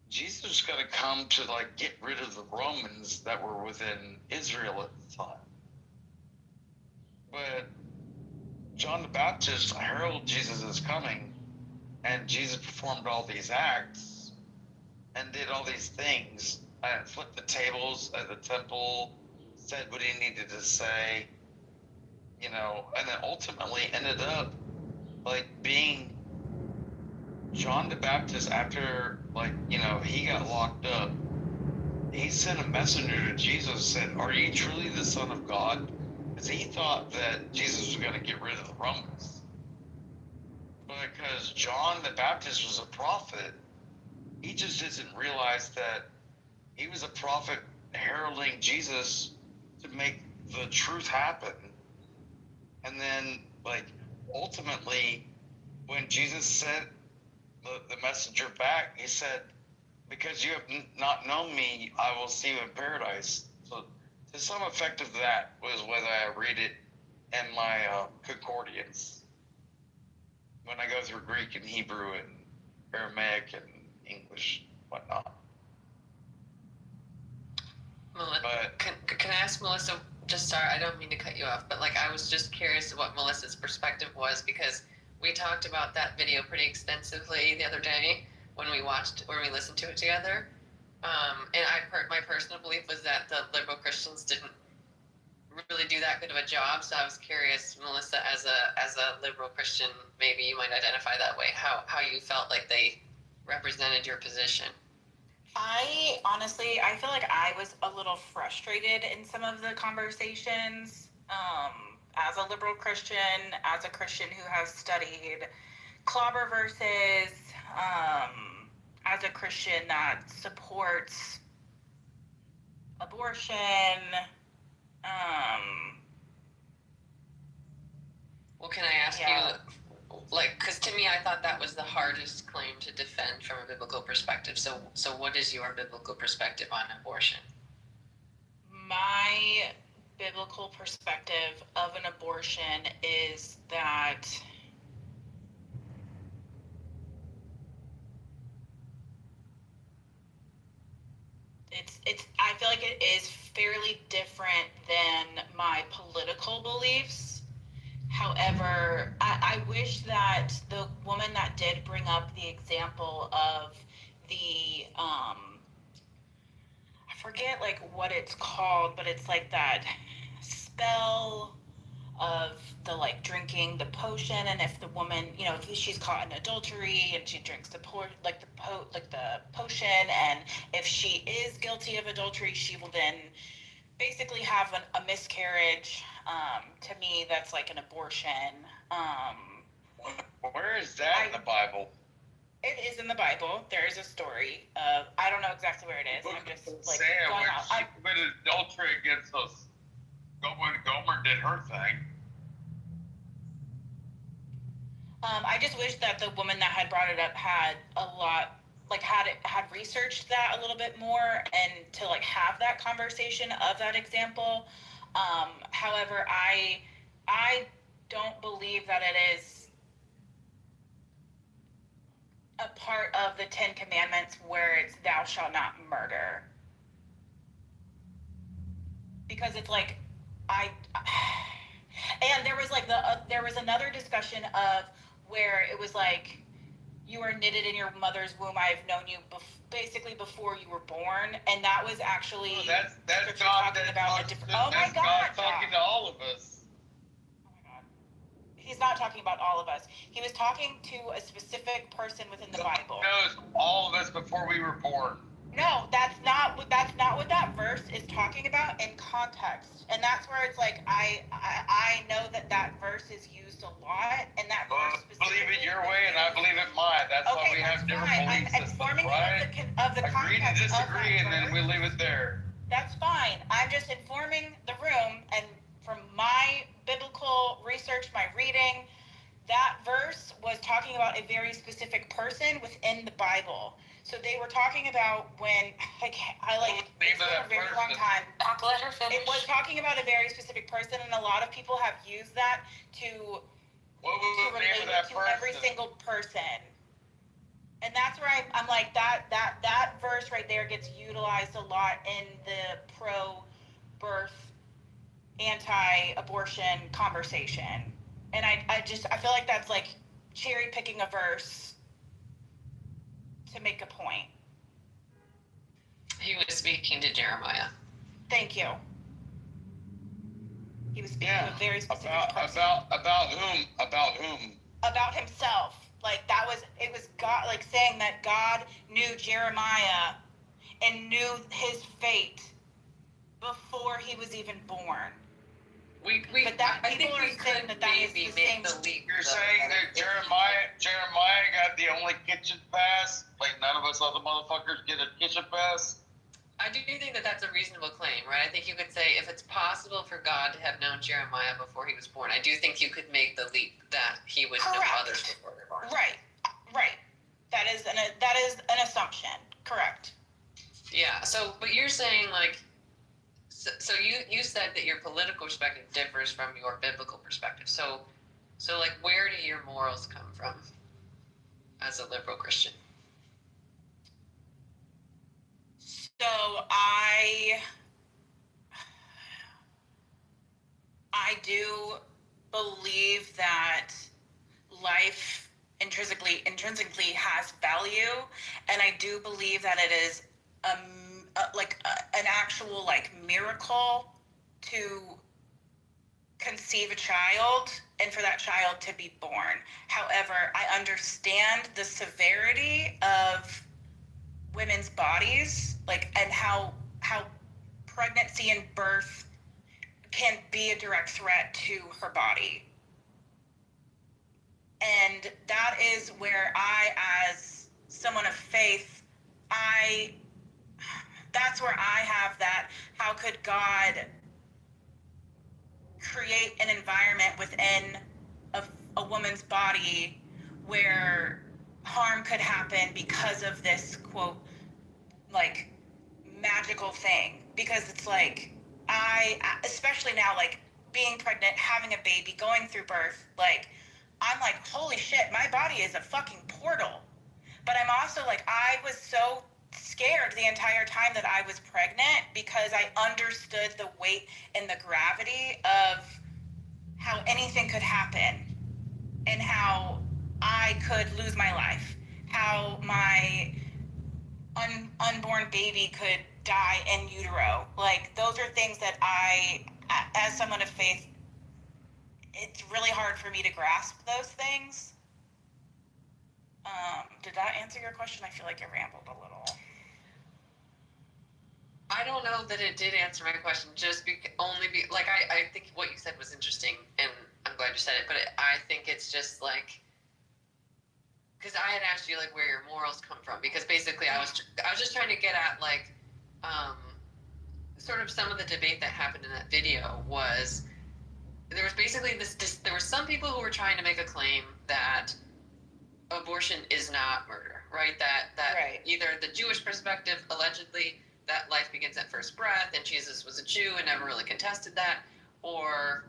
Jesus was going to come to, get rid of the Romans that were within Israel at the time. But John the Baptist heralded Jesus' coming, and Jesus performed all these acts and did all these things and flipped the tables at the temple, said what he needed to say, and then ultimately ended up being John the Baptist. After he got locked up, he sent a messenger to Jesus and said, "Are you truly the Son of God?" Because he thought that Jesus was going to get rid of the Romans. But because John the Baptist was a prophet, he just didn't realize that he was a prophet heralding Jesus to make the truth happen. And then, ultimately, when Jesus sent the messenger back, he said, "Because you have not known me, I will see you in paradise." So, to some effect of that was whether I read it in my concordance when I go through Greek and Hebrew and Aramaic and English and whatnot. But can I ask Melissa? Just sorry, I don't mean to cut you off, but I was just curious what Melissa's perspective was, because we talked about that video pretty extensively the other day when we listened to it together. And my personal belief was that the liberal Christians didn't really do that good of a job. So I was curious, Melissa, as a liberal Christian, maybe you might identify that way, how you felt like they represented your position. I feel like I was a little frustrated in some of the conversations. As a liberal Christian, as a Christian who has studied clobber verses, as a Christian that supports abortion, well, can I ask you, because to me, I thought that was the hardest claim to defend from a biblical perspective. So what is your biblical perspective on abortion? My biblical perspective of an abortion is that I feel like it is fairly different than my political beliefs. However, I wish that the woman that did bring up the example of the I forget what it's called, but it's that spell of the drinking the potion, and if the woman, if she's caught in adultery and she drinks the potion, and if she is guilty of adultery, she will then basically have a miscarriage. To me, that's an abortion. Where is that in the Bible? It is in the Bible. There is a story of, I don't know exactly where it is. I'm just going out. She committed adultery against us. When Gomer did her thing. I just wish that the woman that had brought it up had a lot like had researched that a little bit more and to like have that conversation of that example. However, I don't believe that it is a part of the 10 Commandments where it's thou shalt not murder. Because it's like, and there was like there was another discussion of where it was like, you were knitted in your mother's womb. I've known you basically before you were born, and that was actually that's God talking about a different. Oh my God! Talking to all of us. Oh my God! He's not talking about all of us. He was talking to a specific person within the Bible. Knows all of us before we were born. No, that's not what that verse is talking about in context, and that's where it's like I know that verse is used a lot, and that verse believe it your way, and I believe it mine. That's why we have different belief systems, right? Of the Agree to context disagree, and then we leave it there. That's fine. I'm just informing the room, and from my biblical research, my reading, that verse was talking about a very specific person within the Bible. So they were talking about when it's been a very long time. Let her finish. It was talking about a very specific person, and a lot of people have used that to relate it to every single person. And that's where I'm like that verse right there gets utilized a lot in the pro-birth, anti-abortion conversation. And I feel like that's like cherry picking a verse to make a point. He was speaking to Jeremiah. Thank you. He was speaking to a very specific person. About whom? About himself. Like it was God, like saying that God knew Jeremiah and knew his fate before he was even born. But that people are saying that is the same. You're saying that Jeremiah got the only kitchen pass? Like none of us other motherfuckers get a kitchen pass? I do think that that's a reasonable claim, right? I think you could say if it's possible for God to have known Jeremiah before he was born, I do think you could make the leap that he would know others before they were born. Right. That is an assumption. Correct. Yeah. So, but you're saying like. So you said that your political perspective differs from your biblical perspective. So like where do your morals come from as a liberal Christian? So I do believe that life intrinsically has value, and I do believe that it is an actual like miracle to conceive a child and for that child to be born. However, I understand the severity of women's bodies, like, and how pregnancy and birth can be a direct threat to her body. And that is where I, as someone of faith, that's where I have that, how could God create an environment within a woman's body where harm could happen because of this, quote, like, magical thing? Because it's like, especially now, like, being pregnant, having a baby, going through birth, like, I'm like, holy shit, my body is a fucking portal. But I'm also like, I was so scared the entire time that I was pregnant because I understood the weight and the gravity of how anything could happen and how I could lose my life, how my unborn baby could die in utero. Like, those are things that I, as someone of faith, it's really hard for me to grasp those things. Did that answer your question? I feel like I rambled a little. I don't know that it did answer my question, just I think what you said was interesting, and I'm glad you said it, but I think it's just like, because I had asked you like where your morals come from, because basically I was just trying to get at like, sort of some of the debate that happened in that video was, there was basically there were some people who were trying to make a claim that abortion abortion is not murder, right? That Right. Either the Jewish perspective, allegedly, that life begins at first breath, and Jesus was a Jew and never really contested that, or,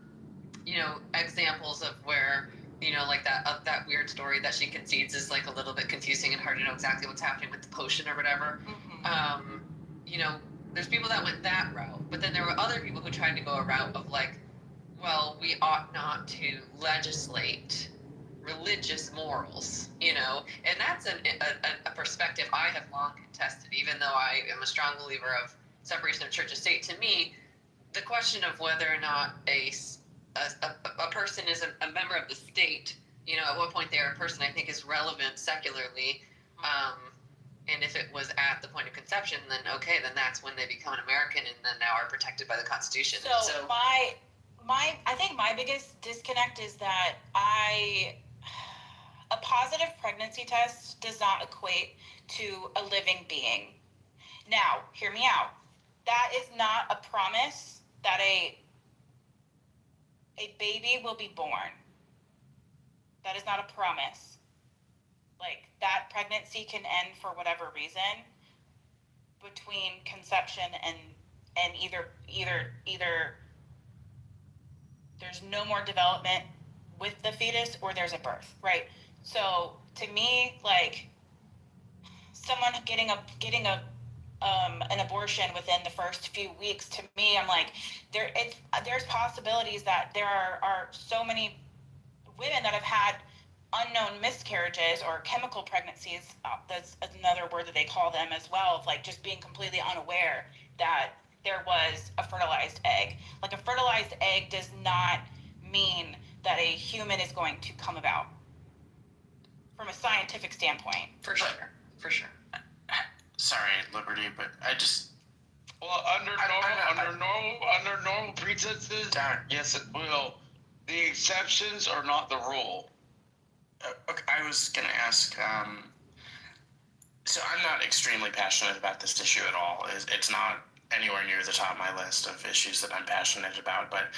you know, examples of where, you know, like that weird story that she concedes is like a little bit confusing and hard to know exactly what's happening with the potion or whatever. Mm-hmm. You know, there's people that went that route, but then there were other people who tried to go a route of like, well, we ought not to legislate religious morals, you know, and that's a perspective I have long contested, even though I am a strong believer of separation of church and state. To me, the question of whether or not a person is a member of the state, you know, at what point they are a person, I think is relevant secularly. And if it was at the point of conception, then okay, then that's when they become an American and then now are protected by the Constitution. So I think my biggest disconnect is that a positive pregnancy test does not equate to a living being. Now, hear me out. That is not a promise that a baby will be born. That is not a promise. Like, that pregnancy can end for whatever reason between conception and either there's no more development with the fetus or there's a birth, right? So to me, like, someone getting an abortion within the first few weeks, to me, I'm like, there's possibilities that there are so many women that have had unknown miscarriages or chemical pregnancies. That's another word that they call them as well, of like just being completely unaware that there was a fertilized egg. Like, a fertilized egg does not mean that a human is going to come about from a scientific standpoint. For sure. Sorry, Liberty, but I just... Well, under normal pretenses, yes, it will. The exceptions are not the rule. Okay, I was going to ask, so I'm not extremely passionate about this issue at all. It's not anywhere near the top of my list of issues that I'm passionate about, but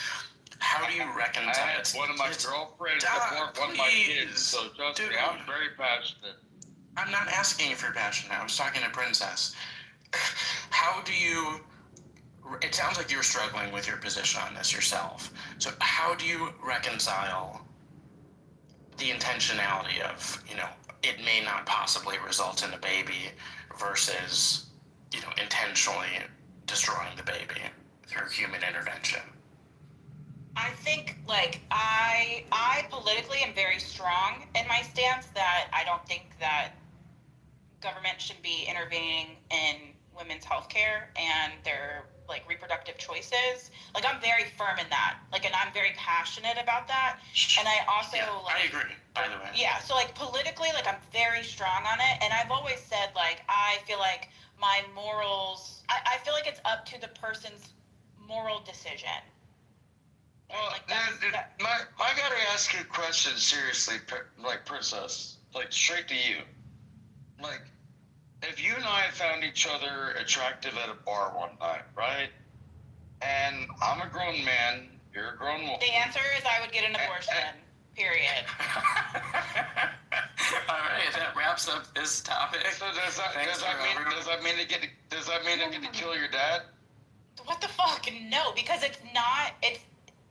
how do you reconcile... I had one of my girlfriends abort one of my kids, so trust me, I'm very passionate. I'm not asking if you're passionate. I was talking to Princess. How do you... It sounds like you're struggling with your position on this yourself. So how do you reconcile the intentionality of, you know, it may not possibly result in a baby versus, you know, intentionally destroying the baby through human intervention? I think, like, I politically am very strong in my stance that I don't think that government should be intervening in women's health care and their, like, reproductive choices. Like, I'm very firm in that. Like, and I'm very passionate about that. And I also, I agree, by the way. Yeah, so, like, politically, like, I'm very strong on it. And I've always said, like, I feel like my morals, I feel like it's up to the person's moral decision. Well, I gotta ask you a question seriously, like, Princess, like, straight to you. Like, if you and I found each other attractive at a bar one night, right? And I'm a grown man, you're a grown woman. The answer is I would get an abortion, period. All right, that wraps up this topic. So does that mean I get to kill your dad? What the fuck? No, because it's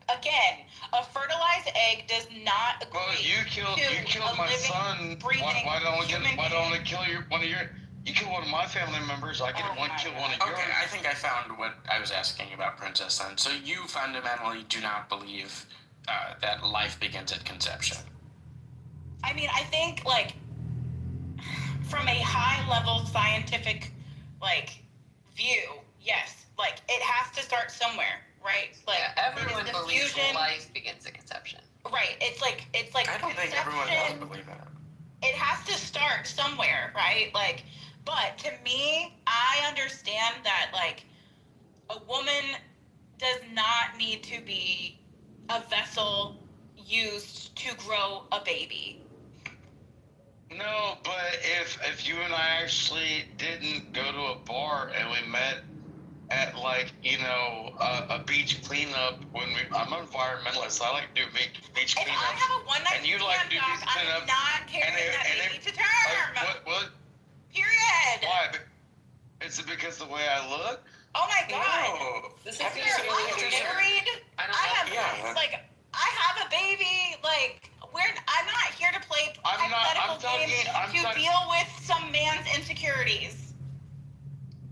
again, a fertilized egg does not agree. Well, you killed my son. Why don't I kill you kill one of my family members, I get to kill one of yours. Okay, I think I found what I was asking about, Princess, then. So you fundamentally do not believe that life begins at conception? I mean, I think, like, from a high-level scientific, like, view, yes. Like, it has to start somewhere, right? Like, yeah, everyone believes life begins at conception. Right. It's like I don't think everyone does believe that. It has to start somewhere, right? Like, but to me, I understand that, like, a woman does not need to be a vessel used to grow a baby. No, but if you and I actually didn't go to a bar and we met at, like, you know, a beach cleanup I'm an environmentalist. I like to do beach cleanup. If I have a one-night and you like to do beach cleanup, I'm not carrying that baby to Is it because of the way I look? Oh my God! No. If you're married, I have a baby. Like, I'm not here to play hypothetical games to deal with some man's insecurities.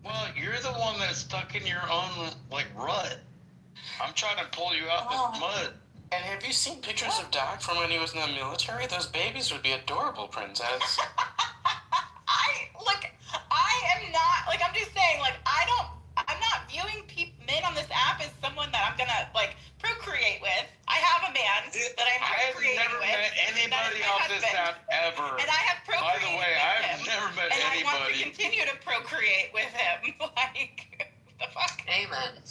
Well, you're the one that's stuck in your own rut. I'm trying to pull you out the mud. And have you seen pictures of Doc from when he was in the military? Those babies would be adorable, Princess. I am not, I'm just saying, I'm not viewing men on this app as someone that I'm gonna, procreate with. I have a man that I'm procreating with. I have never met anybody off this app ever. And I have procreated By the way, I have never met anybody. And I want to continue to procreate with him. What the fuck? Amen.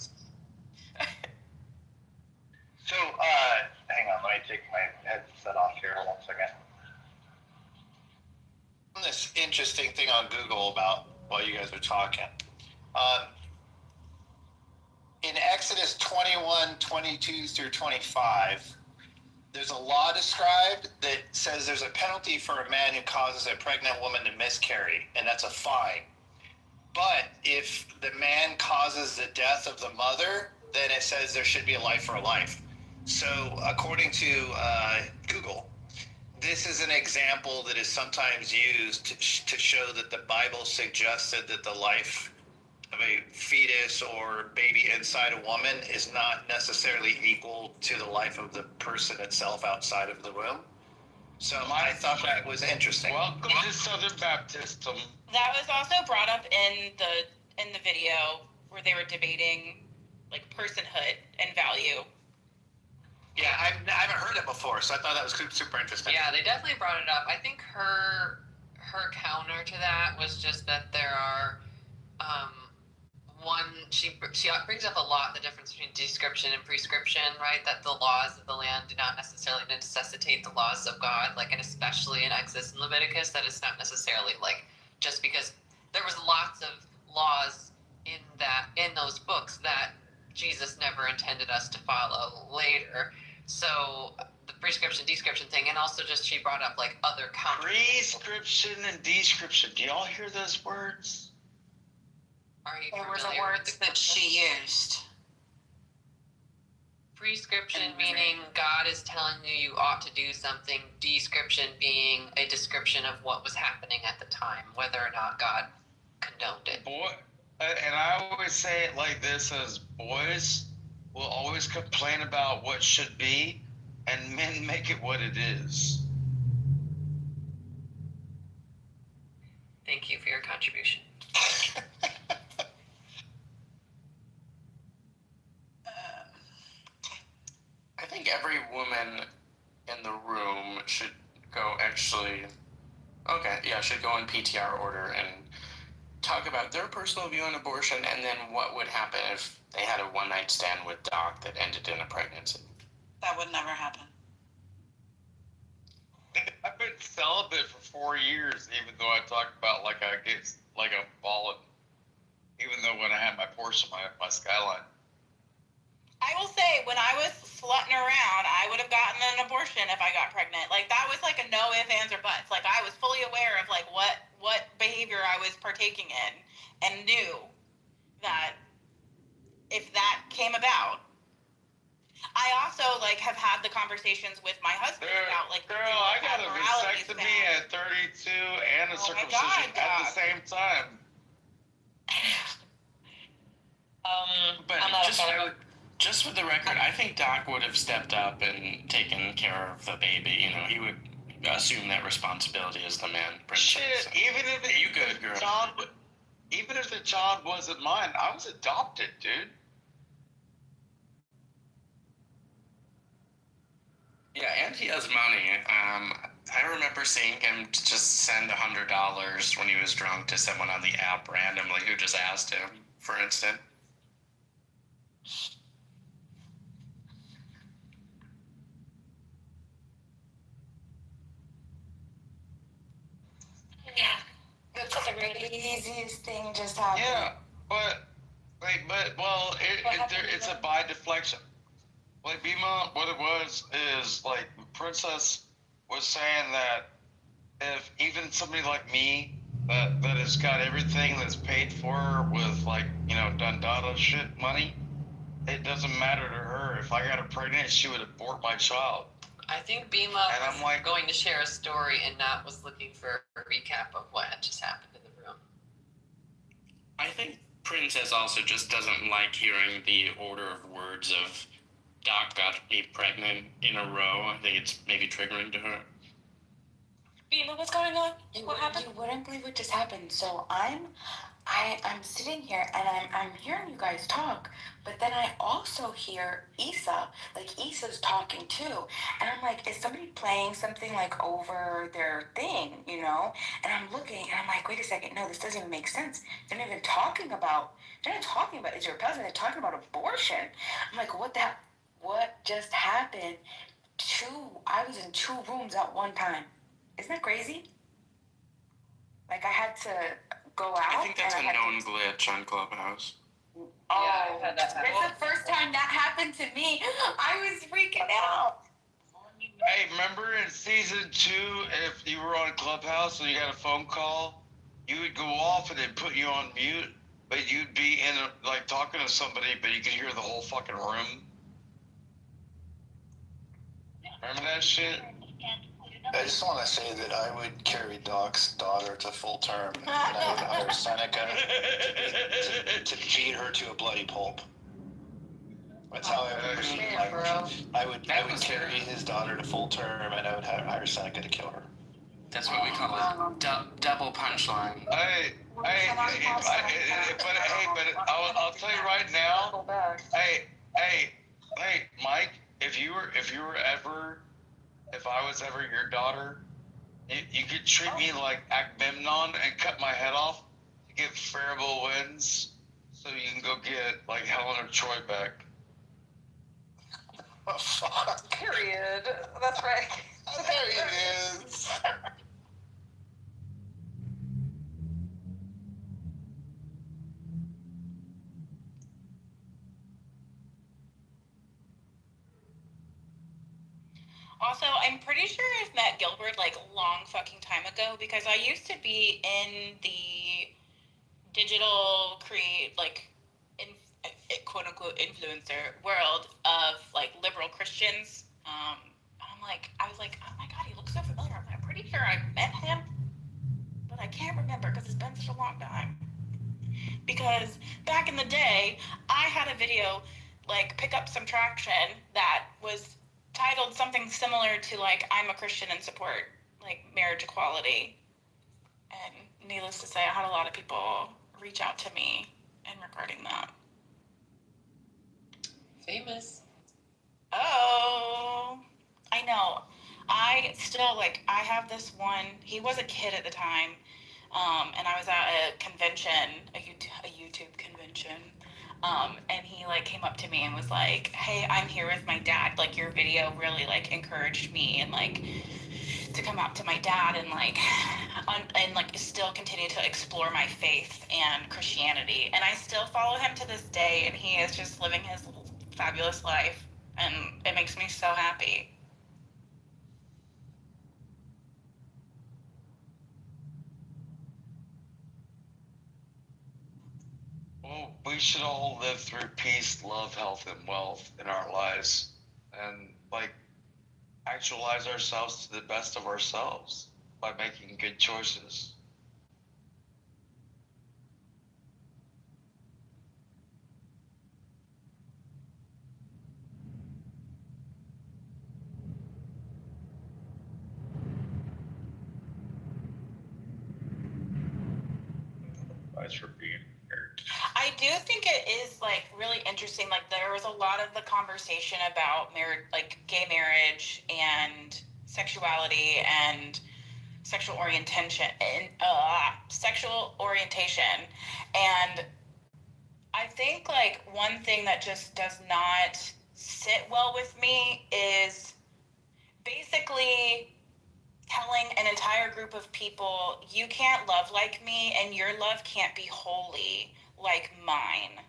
So, hang on, let me take my headset off here. Hold on a second. This interesting thing on Google about while you guys are talking. In Exodus 21:22 through 25, there's a law described that says there's a penalty for a man who causes a pregnant woman to miscarry, and that's a fine. But if the man causes the death of the mother, then it says there should be a life for a life. So according to Google, this is an example that is sometimes used to show that the Bible suggested that the life of a fetus or baby inside a woman is not necessarily equal to the life of the person itself outside of the womb. So I thought that was interesting. Welcome to Southern Baptism. That was also brought up in the video where they were debating personhood and value. Yeah, I haven't heard it before, so I thought that was super interesting. Yeah, they definitely brought it up. I think her counter to that was just that there are she brings up a lot the difference between description and prescription, right? That the laws of the land do not necessarily necessitate the laws of God, and especially in Exodus and Leviticus, that it's not necessarily just because there was lots of laws in those books that Jesus never intended us to follow later. So the prescription, description thing, and also just she brought up other counters. Prescription and description. Do y'all hear those words? There were the words that she used. Prescription meaning God is telling you ought to do something. Description being a description of what was happening at the time, whether or not God condoned it. And I always say it like this: as boys will always complain about what should be, and men make it what it is. Thank you for your contribution. I think every woman in the room should go should go in PTR order and talk about their personal view on abortion, and then what would happen if they had a one-night stand with Doc that ended in a pregnancy. That would never happen. I've been celibate for 4 years, even though I talk about I get I'm fallen. Even though when I had my Porsche, my Skyline. I will say, when I was slutting around, I would have gotten an abortion if I got pregnant. That was a no ifs, ands, or buts. I was fully aware of what behavior I was partaking in, and knew that if that came about. I also have had the conversations with my husband about girl, I got a vasectomy at 32 and a circumcision at the same time. But just for the record, I think Doc would have stepped up and taken care of the baby. He would assume that responsibility as the man. Shit, even if the child wasn't mine, I was adopted, dude. Yeah, and he has money. I remember seeing him just send $100 when he was drunk to someone on the app randomly who just asked him, for instance. Yeah, that's the craziest thing just happened. Yeah, but it's a by deflection. Bima, what it was is Princess was saying that if even somebody like me that has got everything that's paid for with like, you know, Dundada shit money. It doesn't matter to her. If I got her pregnant, she would abort my child. I think Bima was like, going to share a story and Nat was looking for a recap of what had just happened in the room. I think Princess also just doesn't like hearing the order of words of Doc got me pregnant in a row. I think it's maybe triggering to her. Bima, what's going on? What happened? You wouldn't believe what just happened. So I'm sitting here and I'm hearing you guys talk, but then I also hear Issa, like Issa's talking too. And I'm like, is somebody playing something like over their thing, you know? And I'm looking and I'm like, wait a second, no, this doesn't even make sense. They're not talking about Israel Palestine, they're talking about abortion. I'm like, what just happened? I was in 2 rooms at one time. Isn't that crazy? Like I had to go out. I think that's a known glitch on Clubhouse. Oh, yeah, I've had that happen. It's the first time that happened to me. I was freaking out. Hey, remember in season 2, if you were on Clubhouse and you got a phone call, you would go off and they'd put you on mute, but you'd be like talking to somebody, but you could hear the whole fucking room. Remember that shit? I just want to say that I would carry Doc's daughter to full term, and I would hire Seneca to beat her to a bloody pulp. That's how I would proceed in life. I would carry his daughter to full term, and I would hire Seneca to kill her. That's what we call a double punchline. But I'll tell you right now. Hey, Mike, if I was ever your daughter, you could treat me like Agamemnon and cut my head off to get favorable wins, so you can go get like Helen of Troy back. Oh, fuck. Period. That's right. There it is. Also, I'm pretty sure I've met Gilbert like long fucking time ago because I used to be in the digital quote unquote influencer world of like liberal Christians. I was like, oh my god, he looks so familiar. I'm pretty sure I met him, but I can't remember because it's been such a long time. Because back in the day, I had a video like pick up some traction that was titled something similar to like I'm a Christian and support like marriage equality. And needless to say, I had a lot of people reach out to me regarding that. Famous. Oh, I know. I still I have this one. He was a kid at the time, and I was at a convention, a YouTube convention. And he like came up to me and was like, "Hey, I'm here with my dad. Like your video really like encouraged me and like to come out to my dad and still continue to explore my faith and Christianity. And I still follow him to this day, and he is just living his fabulous life, and it makes me so happy." Well, we should all live through peace, love, health, and wealth in our lives, and like actualize ourselves to the best of ourselves by making good choices. Thanks for being here. I do think it is like really interesting. Like there was a lot of the conversation about marriage, like gay marriage and sexuality and sexual orientation and And I think like one thing that just does not sit well with me is basically telling an entire group of people, you can't love like me and your love can't be holy like mine.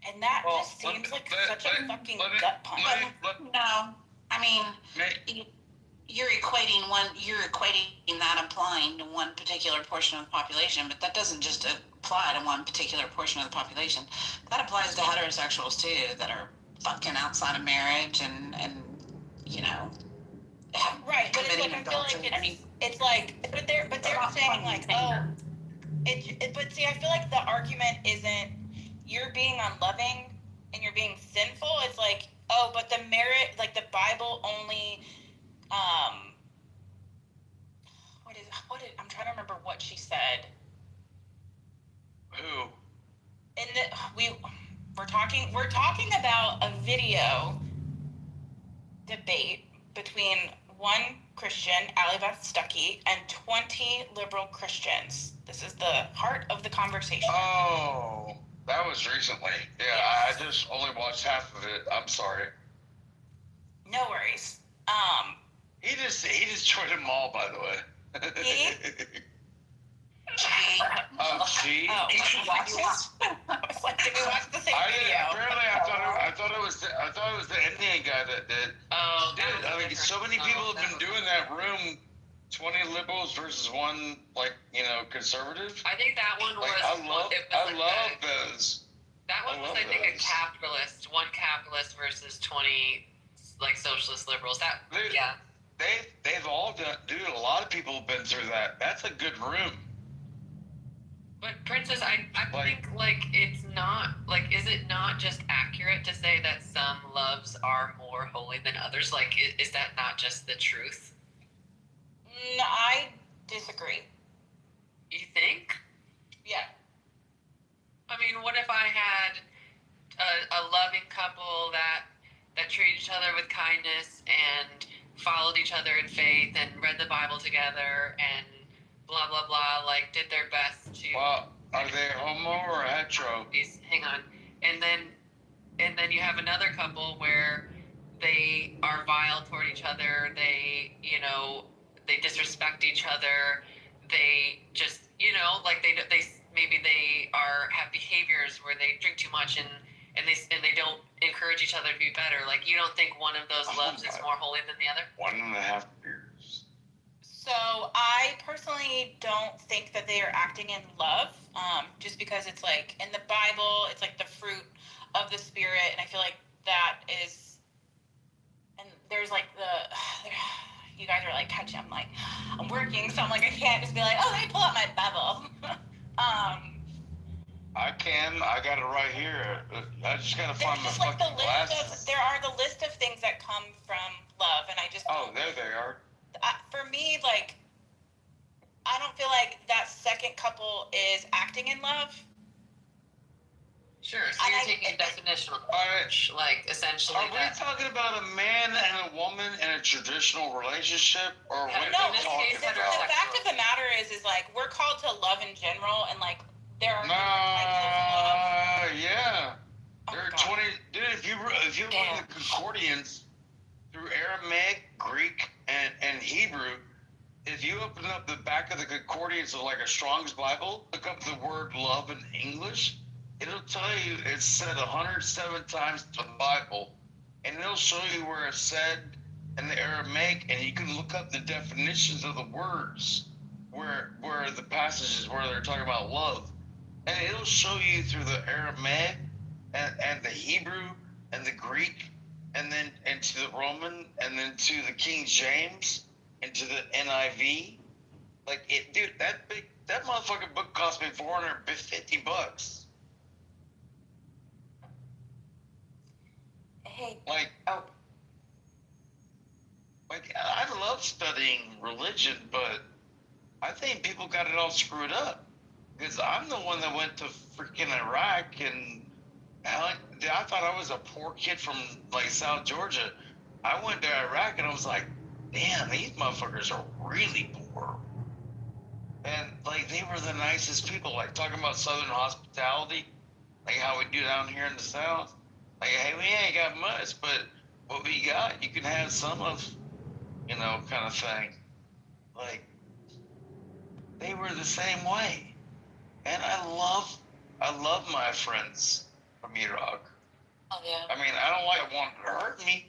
And that just seems like such a fucking gut punch. No, I mean, you're equating that applying to one particular portion of the population, but that doesn't just apply to one particular portion of the population. That applies to heterosexuals too, that are fucking outside of marriage and you know. Right, but it's like I feel like it's like, but they're saying like, oh, but see, I feel like the argument isn't you're being unloving and you're being sinful. It's like, oh, but the merit, like the Bible only, I'm trying to remember what she said. Who? We're talking about a video debate between one Christian, Allie Beth Stuckey, and 20 liberal Christians. This is the heart of the conversation. Oh, that was recently. Yeah, yes. I just only watched half of it. I'm sorry. No worries. He just joined them all, by the way. He? She? Oh, did you watch this? Did we watch the same video? Apparently, I thought it was the Indian guy that did. Oh, dude, I mean, so many people have been doing that room. 20 liberals versus one, like, you know, conservative. I think that one was. I love those. That one was, I think, a capitalist. One capitalist versus 20, like, socialist liberals. That, dude, yeah. They've all done. Dude, a lot of people have been through that. That's a good room. But Princess, I think, like, it's not, like, is it not just accurate to say that some loves are more holy than others? Like, is that not just the truth? No, I disagree. You think? Yeah. I mean, what if I had a loving couple that treated each other with kindness and followed each other in faith and read the Bible together and blah blah blah, like did their best to. Well, are they homo or hetero? Hang on, and then you have another couple where they are vile toward each other. They, you know, they disrespect each other. They just, you know, like they maybe they have behaviors where they drink too much and they don't encourage each other to be better. Like, you don't think one of those loves is more holy than the other? 1.5 beers. So I personally don't think that they are acting in love, just because it's like in the Bible, it's like the fruit of the Spirit, and I feel like that is, and there's like you guys are like touching, I'm working, so I'm like, I can't just be like, oh, let me pull out my Bible. I can. I got it right here. I just gotta find my fucking glasses. There are the list of things that come from love, and I just. Oh, there they are. For me, like, I don't feel like that second couple is acting in love. Sure. So you're taking a definitional approach, like essentially. Are we talking about a man and a woman in a traditional relationship, or what? No. The fact of the matter is like we're called to love in general, and like. There are different types of love. Yeah. There are 20. Dude, if you read the concordance through Aramaic, Greek, and Hebrew, if you open up the back of the concordance of like a Strong's Bible, look up the word love in English, it'll tell you it's said 107 times in the Bible, and it'll show you where it's said in the Aramaic, and you can look up the definitions of the words where the passages where they're talking about love. And it'll show you through the Aramaic and the Hebrew and the Greek and then into the Roman and then to the King James and to the NIV. Like, it, dude, that motherfucking book cost me $450. Hey. Like, I love studying religion, but I think people got it all screwed up. Because I'm the one that went to freaking Iraq, and I thought I was a poor kid from like South Georgia. I went to Iraq and I was like, damn, these motherfuckers are really poor. And like they were the nicest people, like talking about Southern hospitality, like how we do down here in the South. Like, hey, we ain't got much, but what we got, you can have some of, you know, kind of thing. Like, they were the same way. And I love my friends from Iraq. Oh, yeah. I mean, I don't like one to hurt me,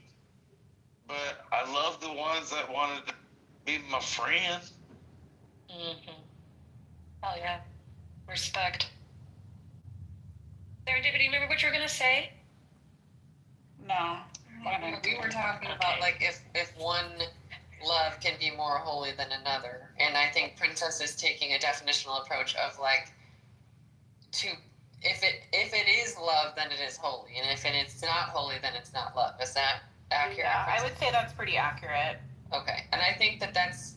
But I love the ones that wanted to be my friend. Mm-hmm. Hell yeah. Respect. Serendipity, remember what you were gonna say? No. We were talking about like if one love can be more holy than another, and I think Princess is taking a definitional approach of like to if it is love, then it is holy, and if it's not holy, then it's not love. Is that accurate? Yeah, I would say that's pretty accurate. Okay, and I think that that's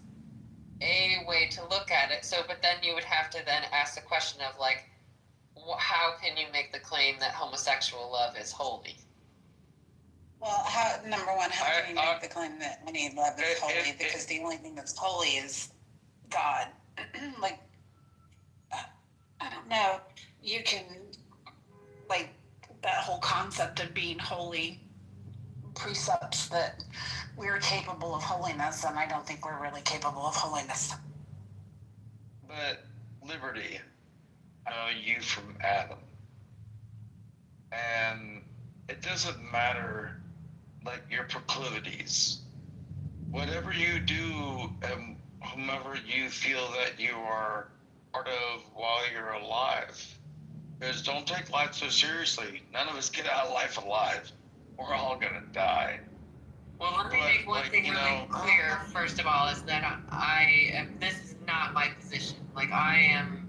a way to look at it. So, but then you would have to then ask the question of like, how can you make the claim that homosexual love is holy? Well, number one, how can you make the claim that any love is holy? Because the only thing that's holy is God. Like, I don't know. You can, like, that whole concept of being holy precepts that we're capable of holiness, and I don't think we're really capable of holiness. But Liberty, I know you from Adam, and it doesn't matter like your proclivities. Whatever you do, and whomever you feel that you are part of while you're alive, because don't take life so seriously. None of us get out of life alive. We're all gonna die. Well, let me make one thing really clear. First of all, is that I am. This is not my position. Like I am.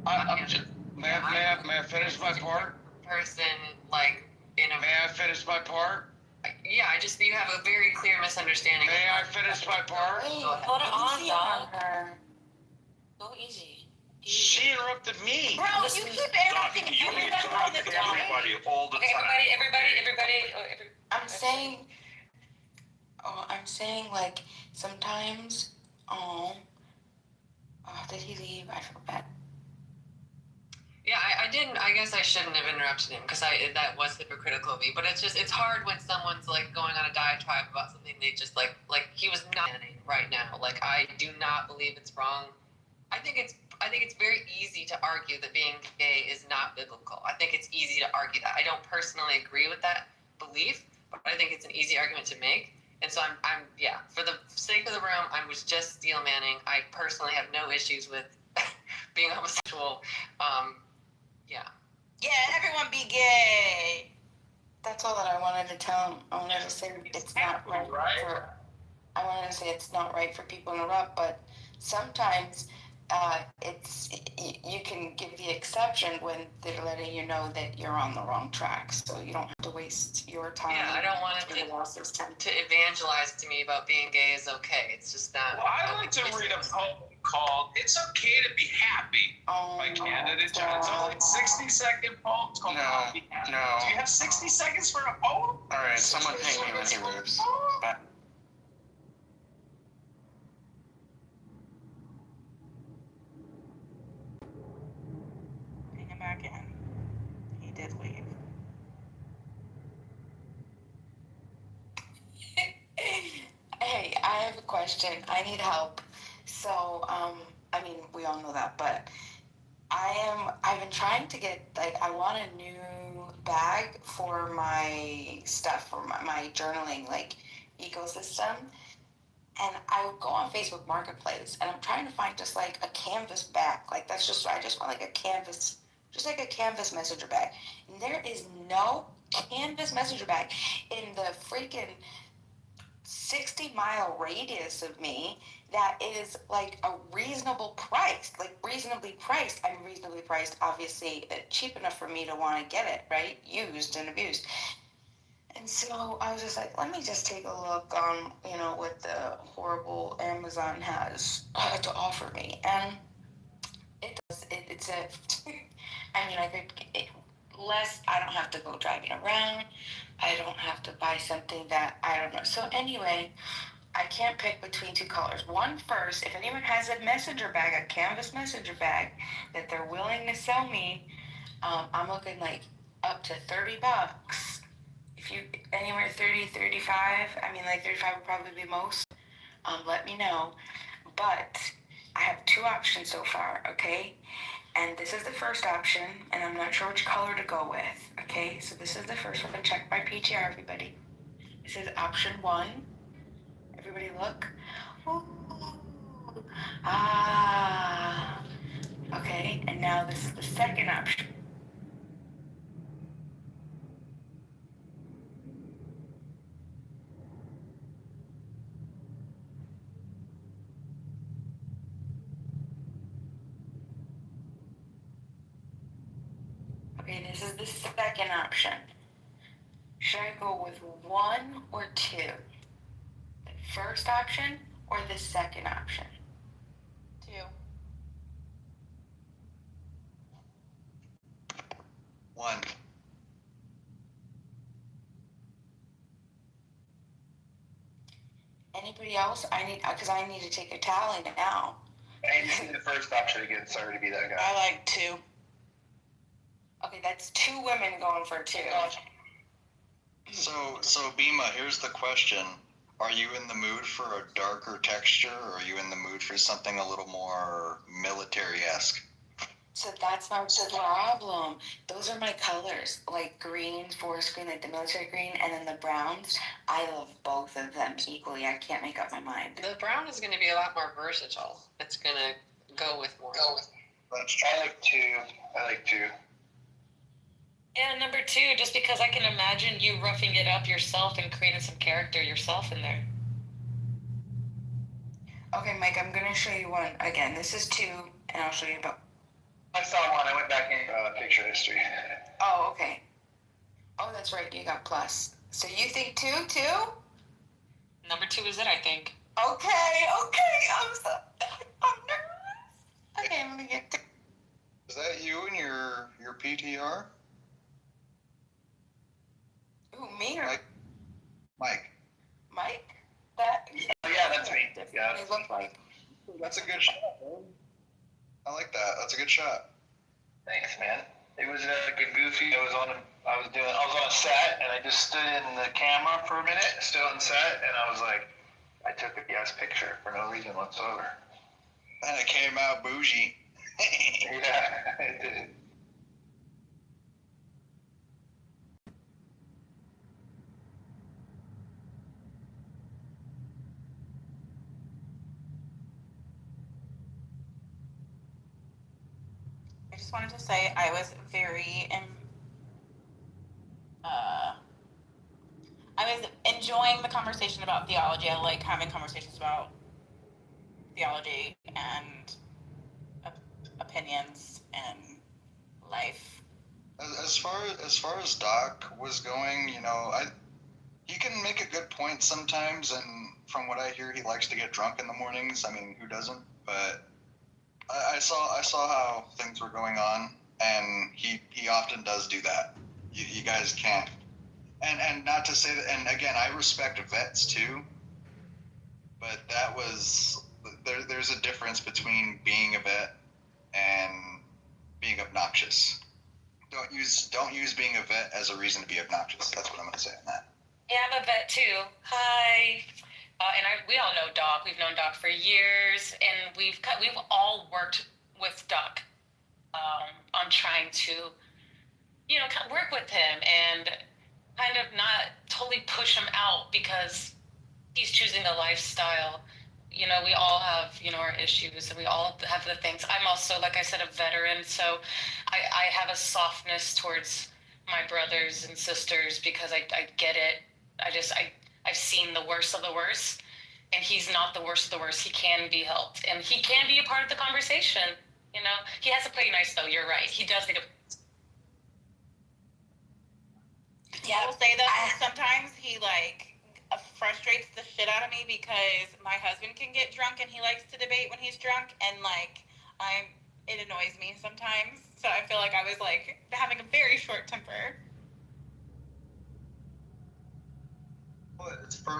I'm just. May I finish my part? Person, like in a. May I finish my part? Yeah, you have a very clear misunderstanding. May I finish my part? Hold on, dog. Go easy. She interrupted me. Bro, you keep interrupting everybody all the time. Everybody. I'm saying like sometimes, did he leave? I feel bad. Yeah, I didn't. I guess I shouldn't have interrupted him because that was hypocritical of me. But it's hard when someone's like going on a diatribe about something they just like he was not right now. Like I do not believe it's wrong. I think it's very easy to argue that being gay is not biblical. I think it's easy to argue that. I don't personally agree with that belief, but I think it's an easy argument to make. And so I'm for the sake of the room, I was just steel manning. I personally have no issues with being homosexual. Yeah, everyone be gay. That's all that I wanted to tell him. I wanted to say it's not right I wanted to say it's not right for people to interrupt, but sometimes you can give the exception when they're letting you know that you're on the wrong track, so you don't have to waste your time. Yeah, I don't want it to evangelize to me about being gay is okay. It's just not. Well, I like to read a poem called "It's Okay to Be Happy" by Candidate John. It's only 60-second poem. It's called Be Happy. No. Do you have 60 seconds for a poem? All right, someone hang me when he leaves. Bye. Bring him back in. He did leave. Hey, I have a question. I need help. So, I mean, we all know that, but I've been trying to get, like, I want a new bag for my stuff, for my journaling, like, ecosystem. And I would go on Facebook Marketplace, and I'm trying to find just, like, a canvas bag. Like, I just want, like, a canvas, just like a canvas messenger bag. And there is no canvas messenger bag in the freaking 60-mile radius of me that is like a reasonable price, like reasonably priced. I'm reasonably priced, obviously cheap enough for me to want to get it, right? Used and abused. And so I was just like, let me just take a look on, what the horrible Amazon has to offer me. And it's a, I mean, I could, less, I don't have to go driving around. I don't have to buy something that I don't know. So anyway, I can't pick between two colors. One first, if anyone has a messenger bag, a canvas messenger bag that they're willing to sell me, I'm looking like up to $30. If you, anywhere 30, 35, I mean like 35 would probably be most, let me know. But I have two options so far, okay? And this is the first option, and I'm not sure which color to go with, okay? So this is the first one. Check my PTR, everybody. This is option 1. Everybody look. Ooh. Ah. Okay, and now this is the second option. Okay, this is the second option. Should I go with 1 or 2? The first option or the second option? 2. 1. Anybody else? Because I need to take a tally now. I need to see the first option again. Sorry to be that guy. I like 2. Okay, that's 2 women going for 2. So Bima, here's the question. Are you in the mood for a darker texture, or are you in the mood for something a little more military-esque? So that's my problem. Those are my colors, like green, forest green, like the military green, and then the browns. I love both of them equally. I can't make up my mind. The brown is going to be a lot more versatile. It's going to go with more. That's true. I like 2. Yeah, number 2, just because I can imagine you roughing it up yourself and creating some character yourself in there. Okay, Mike, I'm going to show you one. Again, this is 2, and I'll show you about... I saw one. I went back in picture history. Oh, okay. Oh, that's right. You got plus. So you think 2, too? Number 2 is it, I think. Okay. I'm nervous. Okay, I'm going to get... Is that you and your PTR? Ooh, me or... Mike. Mike? That... Oh, yeah, that's me. Yeah. They look like... That's a good shot, man. I like that. That's a good shot. Thanks, man. It was good goofy. I was on a set, and I just stood in the camera for a minute, stood on set, and I was like, I took a yes picture for no reason whatsoever. And it came out bougie. Yeah, it did. I just wanted to say I was very, I was enjoying the conversation about theology. I like having conversations about theology and opinions and life. As far as Doc was going, he can make a good point sometimes, and from what I hear, he likes to get drunk in the mornings. I mean, who doesn't? But I saw how things were going on, and he often does do that. You guys can't. And not to say that, and again, I respect vets too, but that was, there's a difference between being a vet and being obnoxious. Don't use being a vet as a reason to be obnoxious. That's what I'm going to say on that. Yeah, I'm a vet too. Hi. We all know Doc. We've known Doc for years, and we've all worked with Doc on trying to, work with him and kind of not totally push him out because he's choosing a lifestyle. We all have, our issues, and we all have the things. I'm also, like I said, a veteran, so I have a softness towards my brothers and sisters because I get it. I've seen the worst of the worst, and he's not the worst of the worst. He can be helped, and he can be a part of the conversation. He has to play nice, though. You're right. He does need to. Yeah, I will say that sometimes he frustrates the shit out of me because my husband can get drunk and he likes to debate when he's drunk, and it annoys me sometimes. So I feel like I was having a very short temper.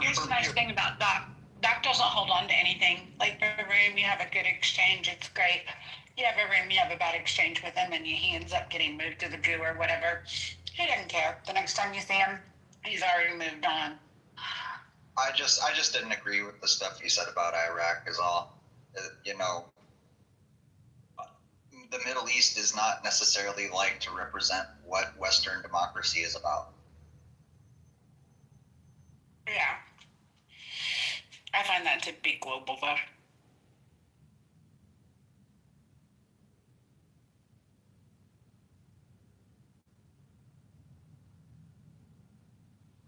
Here's the nice thing about Doc. Doc doesn't hold on to anything. Like, the room, you have a good exchange. It's great. You have a room, you have a bad exchange with him, and he ends up getting moved to the goo or whatever. He doesn't care. The next time you see him, he's already moved on. I just didn't agree with the stuff he said about Iraq is all. The Middle East is not necessarily like to represent what Western democracy is about. Yeah. I find that to be global, though.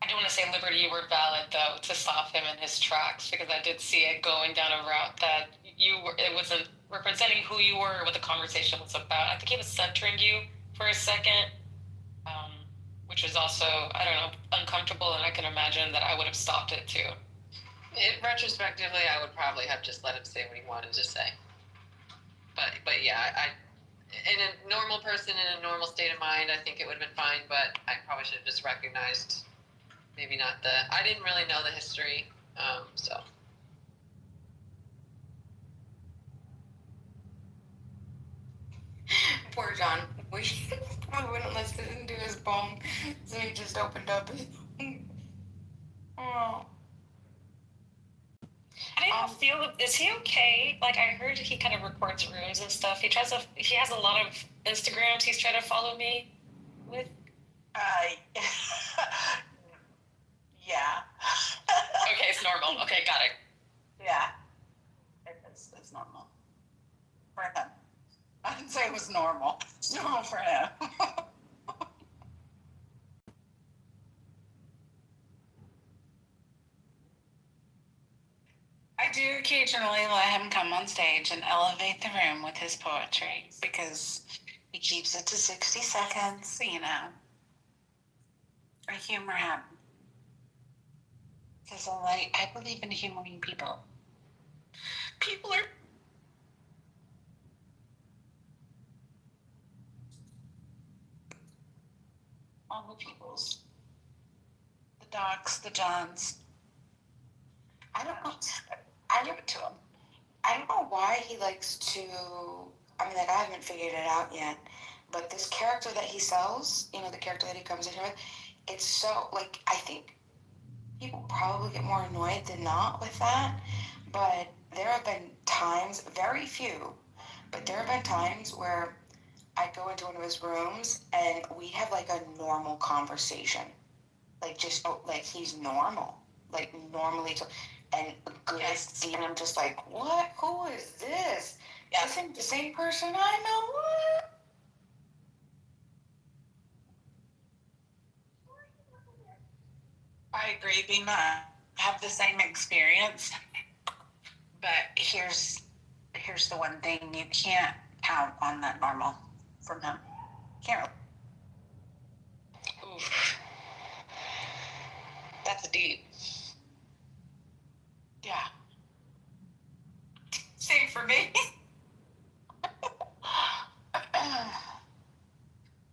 I do want to say, Liberty, you were valid, though, to stop him in his tracks, because I did see it going down a route that it wasn't representing who you were or what the conversation was about. I think he was centering you for a second, which was also, I don't know, uncomfortable, and I can imagine that I would have stopped it, too. Retrospectively, I would probably have just let him say what he wanted to say. But yeah, in a normal person in a normal state of mind, I think it would have been fine, but I probably should have just recognized maybe not I didn't really know the history, so. Poor John. We wouldn't listen to his bong, so he just opened up. Oh. I didn't feel. Is he okay? Like, I heard he kind of records rooms and stuff. He has a lot of Instagrams he's trying to follow me with. Yeah. Okay, it's normal. Okay, got it. Yeah. It's normal. For him. I didn't say it was normal. It's normal for him. I do occasionally let him come on stage and elevate the room with his poetry because he keeps it to 60 seconds, you know. I humor him. Because I believe in humoring people. People are... all the peoples. The Docs, the Johns. I don't know. I give it to him. I don't know why he likes to. I mean, like, I haven't figured it out yet. But this character that he sells, you know, the character that he comes in here with, it's so, like, I think people probably get more annoyed than not with that. But there have been times, very few, but there have been times where I go into one of his rooms and we have, like, a normal conversation. Like, just, like, he's normal. Like, normally, and good, yes. And I'm just like, what? Who is this? Yes. Isn't the same person I know? What? I agree, Bima. Have the same experience. But here's the one thing, you can't count on that normal from him. Can't. Oof. That's deep. Yeah. Same for me.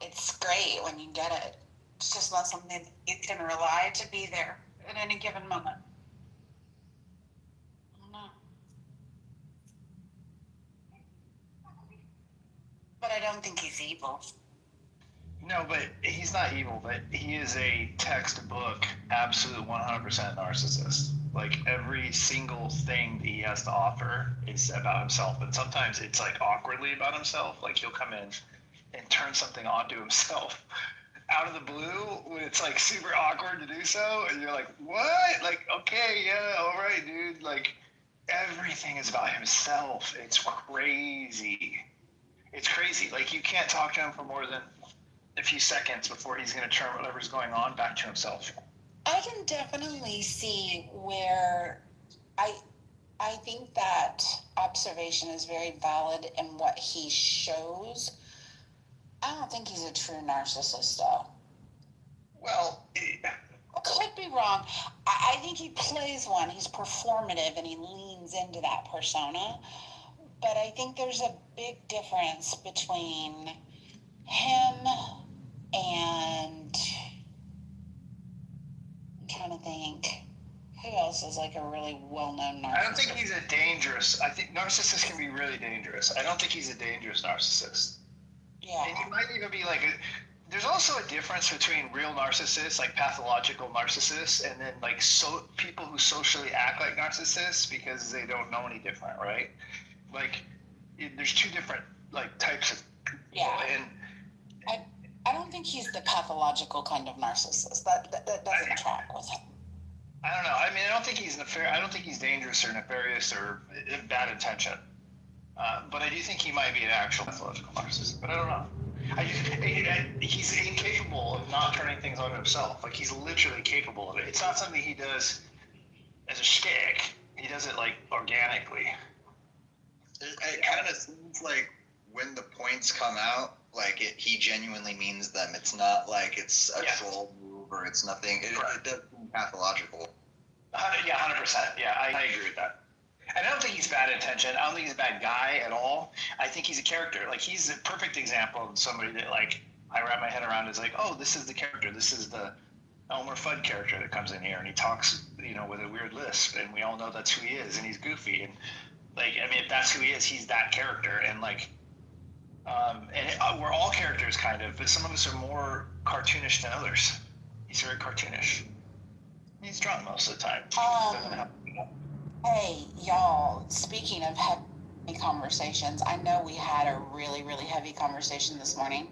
It's great when you get it. It's just not something you can rely to be there at any given moment. I don't know. But I don't think he's evil. No, but he's not evil, but he is a textbook, absolute 100% narcissist. Like, every single thing that he has to offer is about himself. And sometimes it's, like, awkwardly about himself. Like, he'll come in and turn something onto himself out of the blue when it's, like, super awkward to do so. And you're like, what? Like, okay, yeah, all right, dude. Like, everything is about himself. It's crazy. It's crazy. Like, you can't talk to him for more than a few seconds before he's going to turn whatever's going on back to himself. I can definitely see where I think that observation is very valid in what he shows. I don't think he's a true narcissist, though. Well, I could be wrong. I think he plays one. He's performative and he leans into that persona. But I think there's a big difference between him and... I'm trying to think. Who else is like a really well-known narcissist? I don't think he's a dangerous... I think narcissists can be really dangerous. I don't think he's a dangerous narcissist. Yeah. And he might even be like... There's also a difference between real narcissists, like pathological narcissists, and then like people who socially act like narcissists because they don't know any different, right? Like, there's two different like types of people. Yeah. And I don't think he's the pathological kind of narcissist. That doesn't track with him. I don't know. I mean, I don't think he's nefarious. I don't think he's dangerous or nefarious or in bad intention. But I do think he might be an actual pathological narcissist. But I don't know. He's incapable of not turning things on himself. Like, he's literally capable of it. It's not something he does as a shtick. He does it, like, organically. It kind of seems like when the points come out, like he genuinely means them. It's not like it's a troll move or it's nothing. It does seem pathological. Yeah, 100%. Yeah, I agree with that. And I don't think he's bad intention. I don't think he's a bad guy at all. I think he's a character. Like, he's a perfect example of somebody that, like, I wrap my head around is like, oh, this is the character. This is the Elmer Fudd character that comes in here and he talks, you know, with a weird lisp, and we all know that's who he is, and he's goofy. And, like, I mean, if that's who he is, he's that character. And, like, we're all characters, kind of, but some of us are more cartoonish than others. He's very cartoonish. He's drunk most of the time. Hey, y'all, speaking of heavy conversations, I know we had a really, really heavy conversation this morning.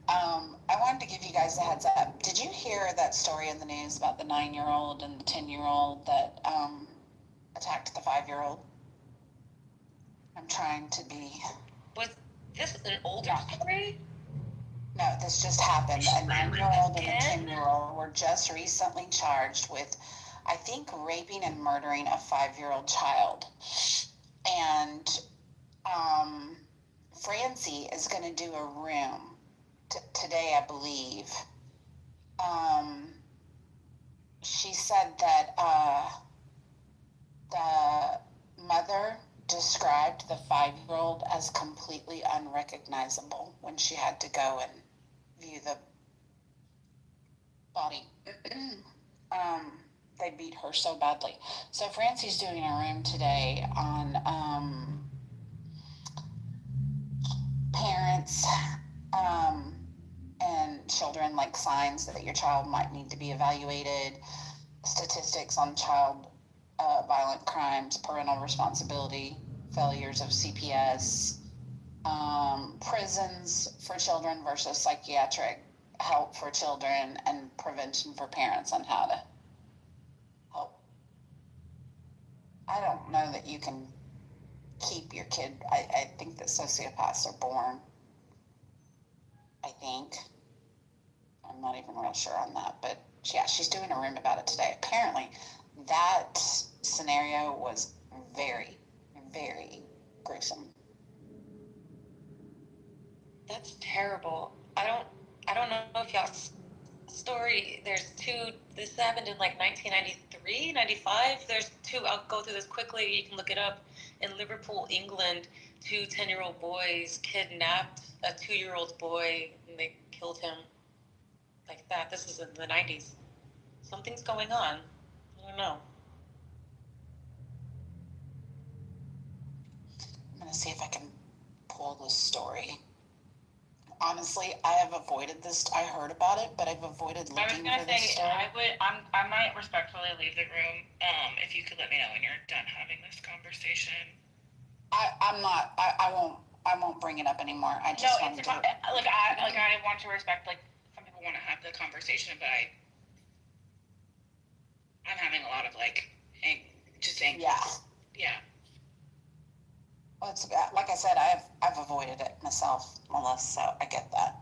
I wanted to give you guys a heads up. Did you hear that story in the news about the 9-year-old and the 10-year-old that attacked the 5-year-old? I'm trying to be... Was this an older story? No, this just happened. A 9-year-old and a 10-year-old were just recently charged with, I think, raping and murdering a 5-year-old child. And Francie is going to do a room today, I believe. She said that the mother described the 5-year-old as completely unrecognizable when she had to go and view the body. They beat her so badly. So Francie's doing a room today on parents and children, like signs that your child might need to be evaluated, statistics on child violent crimes, parental responsibility, failures of CPS, prisons for children versus psychiatric help for children, and prevention for parents on how to help. I don't know that you can keep your kid. I think that sociopaths are born. I think. I'm not even real sure on that, but yeah, she's doing a room about it today. Apparently, that scenario was very, very gruesome. That's terrible. I don't know if y'all's story, this happened in like 1993, 95. There's two, I'll go through this quickly, you can look it up. In Liverpool, England, 2 10-year-old boys kidnapped a 2-year-old boy and they killed him like that. This is in the 90s. Something's going on. I don't know. I'm going to see if I can pull this story. Honestly, I have avoided this. I heard about it, but I've avoided looking for this story. I might respectfully leave the room. If you could let me know when you're done having this conversation. I won't bring it up anymore. I just want to. I want to respect, like, some people want to have the conversation, but I'm having a lot of Yeah. Yeah. Well, it's like I said, I've avoided it myself, Melissa, so I get that.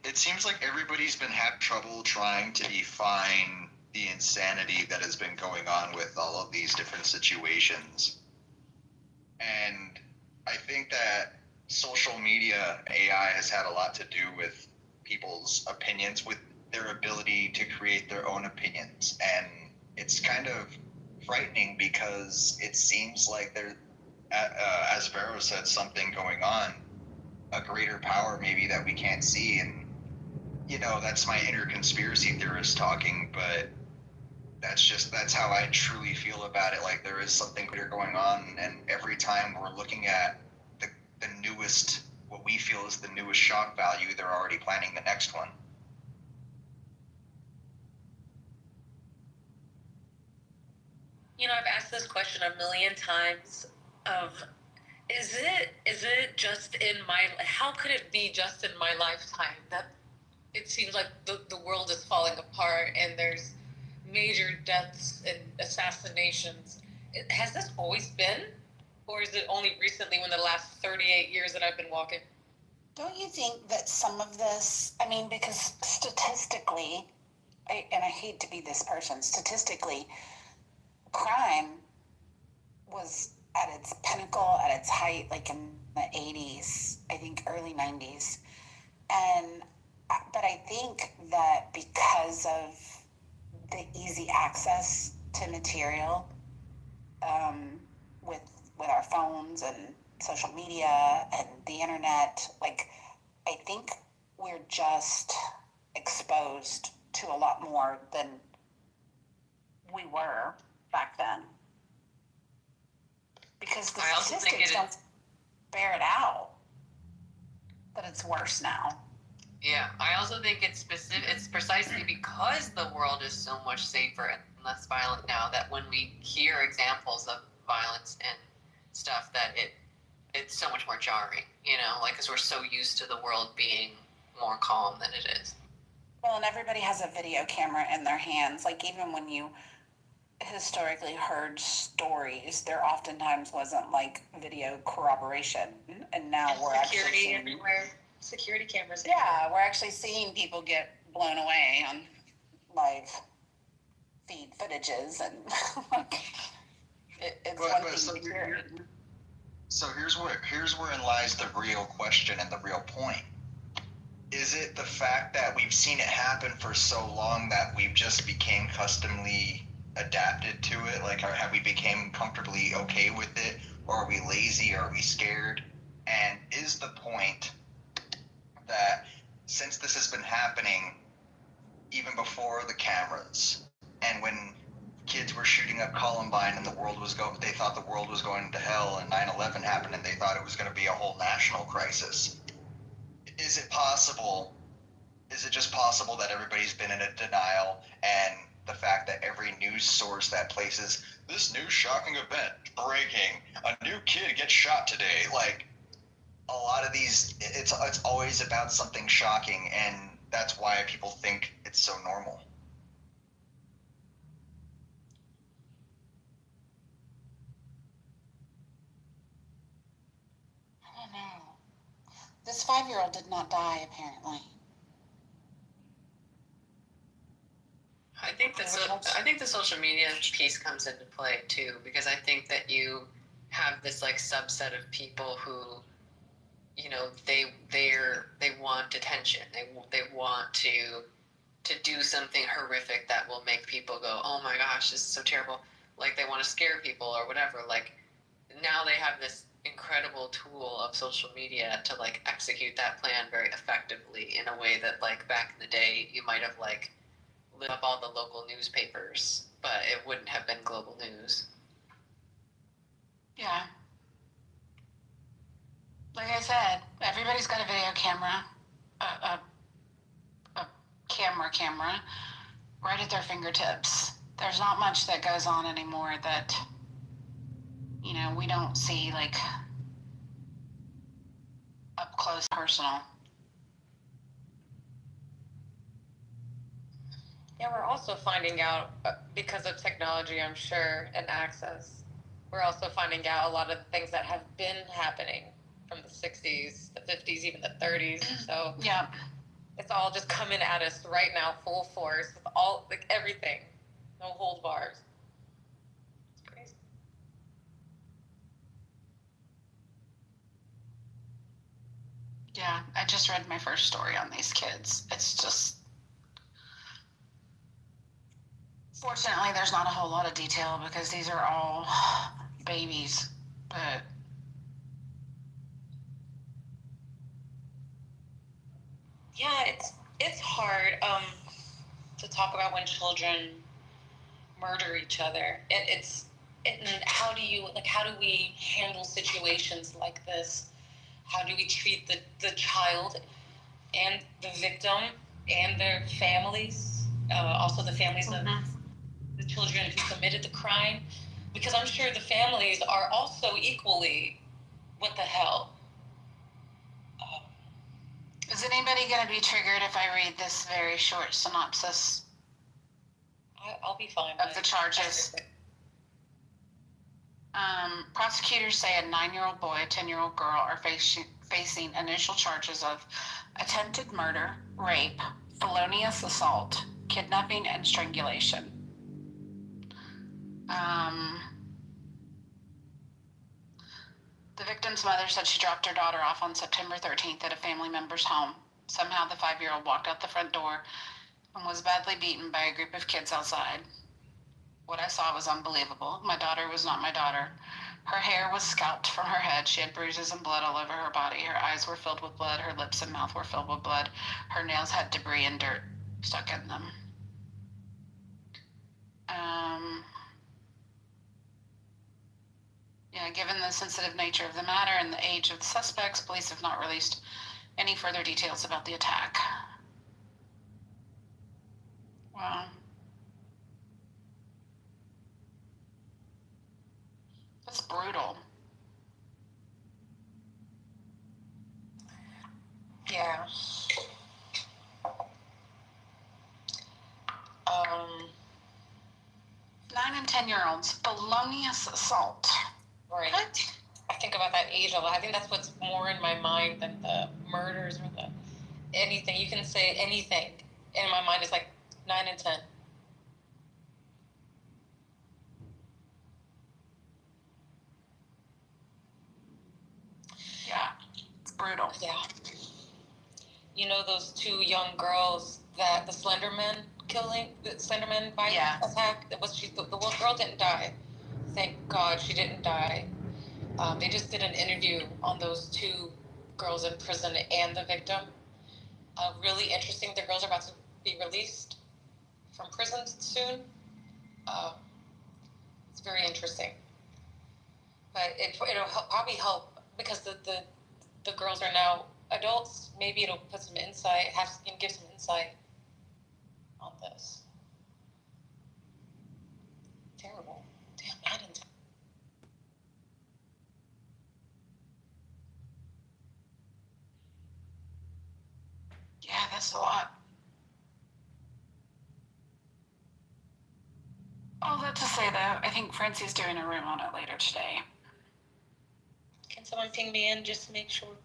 It seems like everybody's been having trouble trying to define the insanity that has been going on with all of these different situations. And I think that social media, AI, has had a lot to do with people's opinions, with their ability to create their own opinions. And it's kind of frightening because it seems like there, as Vero said, something going on, a greater power maybe that we can't see. And, you know, that's my inner conspiracy theorist talking, but that's how I truly feel about it. Like, there is something greater going on, and every time we're looking at the newest, what we feel is the newest shock value, they're already planning the next one. You know, I've asked this question a million times of, is it just in how could it be just in my lifetime that it seems like the world is falling apart and there's major deaths and assassinations. Has this always been? Or is it only recently, when the last 38 years that I've been walking? Don't you think that some of this, I mean, because statistically, and I hate to be this person, statistically, crime was at its pinnacle, at its height, like in the 80s, I think early 90s. But I think that because of the easy access to material, with our phones and social media and the internet, like, I think we're just exposed to a lot more than we were back then. Because the statistics don't bear it out that it's worse now. Yeah, I also think it's precisely because the world is so much safer and less violent now that when we hear examples of violence and stuff, that it's so much more jarring, like, because we're so used to the world being more calm than it is. Well, and everybody has a video camera in their hands. Like, even when you historically heard stories, there oftentimes wasn't like video corroboration, and now we're actually seeing everywhere. Security cameras. Yeah, we're actually seeing people get blown away on live feed footages, and like it's one thing to hear it. So here's wherein lies the real question and the real point. Is it the fact that we've seen it happen for so long that we've just became customly adapted to it? Like, have we become comfortably okay with it? Or are we lazy? Or are we scared? And is the point that since this has been happening even before the cameras, and when kids were shooting up Columbine and they thought the world was going to hell, and 9/11 happened and they thought it was going to be a whole national crisis, is it just possible that everybody's been in a denial, and the fact that every news source that places this new shocking event breaking, a new kid gets shot today, like, a lot of these, it's always about something shocking, and that's why people think it's so normal. I don't know. This 5-year-old did not die, apparently. I think the social media piece comes into play too, because I think that you have this like subset of people who, they want attention. They want to do something horrific that will make people go, oh my gosh, this is so terrible. Like, they want to scare people or whatever. Like, now they have this incredible tool of social media to like execute that plan very effectively in a way that, like, back in the day you might have like lit up all the local newspapers, but it wouldn't have been global news. Yeah. Like I said, everybody's got a video camera, a camera right at their fingertips. There's not much that goes on anymore that, we don't see, like, up close, personal. Yeah, we're also finding out, because of technology, I'm sure, and access, we're also finding out a lot of things that have been happening from the 60s, the 50s, even the 30s. So yeah, it's all just coming at us right now, full force, with all, like, everything, no hold bars. It's crazy. Yeah, I just read my first story on these kids. It's just, fortunately, there's not a whole lot of detail because these are all babies, but yeah, it's hard to talk about when children murder each other. And how do we handle situations like this? How do we treat the child and the victim and their families, also the families of the children who committed the crime? Because I'm sure the families are also equally, what the hell? Is anybody going to be triggered if I read this very short synopsis I'll be fine. of the charges? Prosecutors say a 9-year-old boy, a 10-year-old girl are facing initial charges of attempted murder, rape, felonious assault, kidnapping, and strangulation. The victim's mother said she dropped her daughter off on September 13th at a family member's home. Somehow the 5-year-old walked out the front door and was badly beaten by a group of kids outside. What I saw was unbelievable. My daughter was not my daughter. Her hair was scalped from her head. She had bruises and blood all over her body. Her eyes were filled with blood. Her lips and mouth were filled with blood. Her nails had debris and dirt stuck in them. Given the sensitive nature of the matter and the age of the suspects, police have not released any further details about the attack. Wow. That's brutal. Yeah. 9 and 10-year-olds, felonious assault. Right. What? I think about that age level. I think that's what's more in my mind than the murders or the anything. You can say anything. In my mind, it's like 9 and 10. Yeah, it's brutal. Yeah. You know those 2 young girls that the Slenderman bite attack? The one girl didn't die. Thank God she didn't die. They just did an interview on those 2 girls in prison and the victim. Really interesting. The girls are about to be released from prison soon. It's very interesting. But it'll probably help because the girls are now adults. Maybe it'll put some insight, give some insight on this. Terrible. Damn, 9 and 10. Yeah, that's a lot. All that to say, though, I think Francie's doing a room on it later today. Can someone ping me in just to make sure?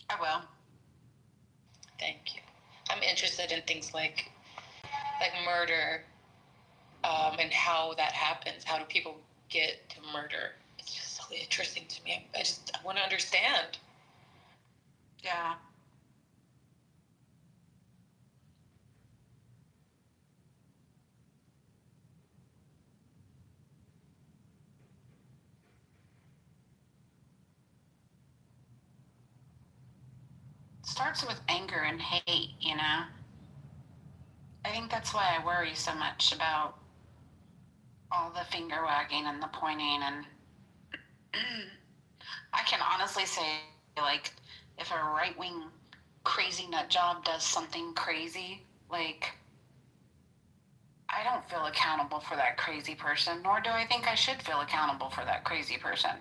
I will. Thank you. I'm interested in things like murder, and how that happens. How do people get to murder? It's just so interesting to me. I want to understand. Yeah. Starts with anger and hate, you know? I think that's why I worry so much about all the finger wagging and the pointing, and I can honestly say, like, if a right-wing crazy nut job does something crazy, like, I don't feel accountable for that crazy person, nor do I think I should feel accountable for that crazy person.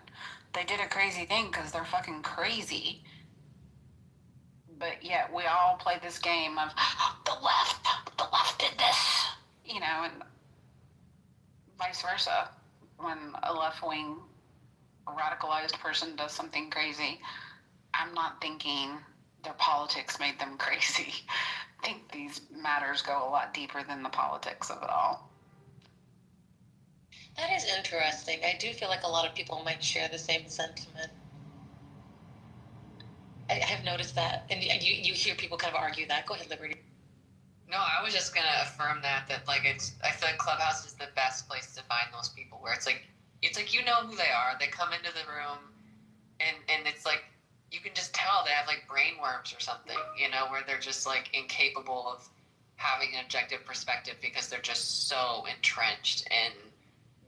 They did a crazy thing because they're fucking crazy. But yet we all play this game of the left did this, you know, and vice versa. When a left-wing radicalized person does something crazy, I'm not thinking their politics made them crazy. I think these matters go a lot deeper than the politics of it all. That is interesting. I do feel like a lot of people might share the same sentiment. I have noticed that, and you hear people kind of argue that. Go ahead, Liberty. No, I was just gonna affirm that like I feel like Clubhouse is the best place to find those people where it's like you know who they are. They come into the room, and it's like you can just tell they have like brain worms or something, you know, where they're just like incapable of having an objective perspective because they're just so entrenched in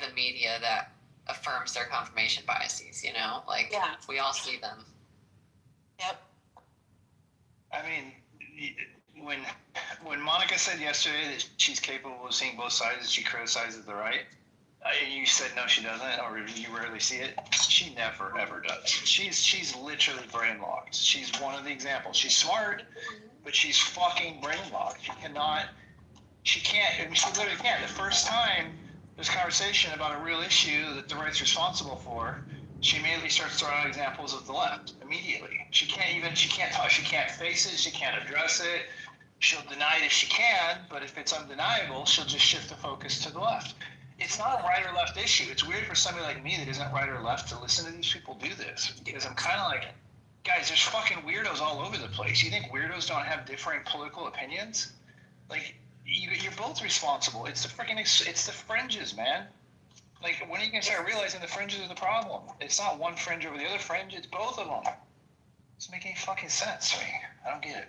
the media that affirms their confirmation biases. You know, like we all see them. Yep. I mean, when Monica said yesterday that she's capable of seeing both sides and she criticizes the right, You said no, she doesn't, or you rarely see it. She never ever does. She's literally brain locked. She's one of the examples. She's smart, but she's fucking brain locked. She can't. I mean, she literally can't. The first time there's conversation about a real issue that the right's responsible for, she immediately starts throwing out examples of the left. Immediately, she can't talk. She can't face it. She can't address it. She'll deny it if she can, but if it's undeniable, she'll just shift the focus to the left. It's not a right or left issue. It's weird for somebody like me that isn't right or left to listen to these people do this, because I'm kind of like, guys, there's fucking weirdos all over the place. You think weirdos don't have differing political opinions? Like, you're both responsible. It's the fringes, man. Like, when are you gonna start realizing the fringes are the problem? It's not one fringe over the other fringe. It's both of them. It doesn't make any fucking sense to me. I don't get it.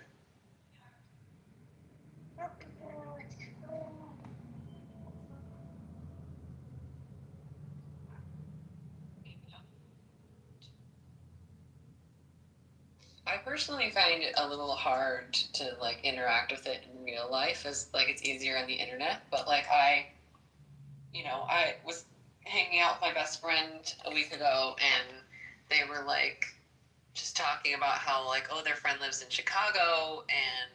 I personally find it a little hard to like interact with it in real life, as like it's easier on the internet. But like I was hanging out with my best friend a week ago, and they were like just talking about how like, oh, their friend lives in Chicago, and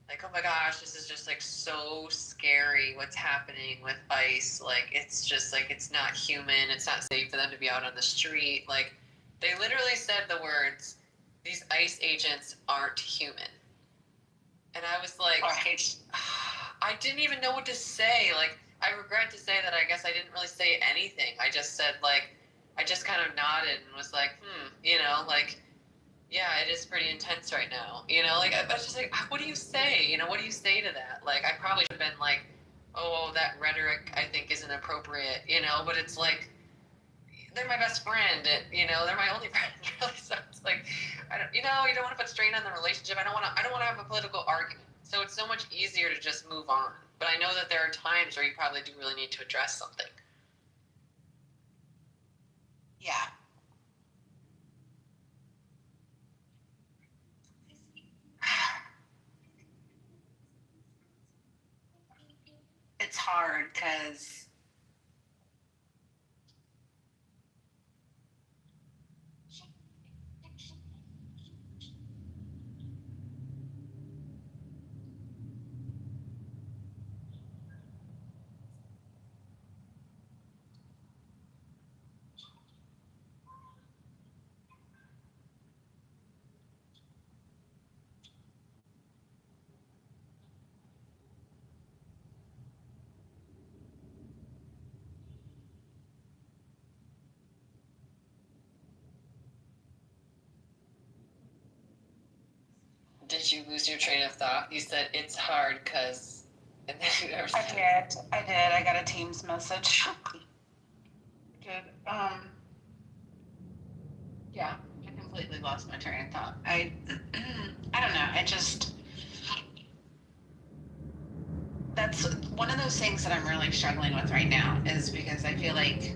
like, oh my gosh, this is just like so scary what's happening with ICE. Like, it's just like, it's not human. It's not safe for them to be out on the street. Like, they literally said the words, these ICE agents aren't human. And I was like, I didn't even know what to say. Like, I regret to say that I guess I didn't really say anything. I just said, like, I just kind of nodded and was like, like, yeah, it is pretty intense right now. Like, I was just like, what do you say? What do you say to that? Like, I probably should have been like, oh, that rhetoric I think isn't appropriate, but it's like, they're my best friend, they're my only friend, really. So it's like, you don't want to put strain on the relationship. I don't want to have a political argument. So it's so much easier to just move on. But I know that there are times where you probably do really need to address something. Yeah. It's hard because Did you lose your train of thought? You said it's hard because... I did. I got a Teams message. Good. Yeah, I completely lost my train of thought. I don't know. That's one of those things that I'm really struggling with right now, is because I feel like,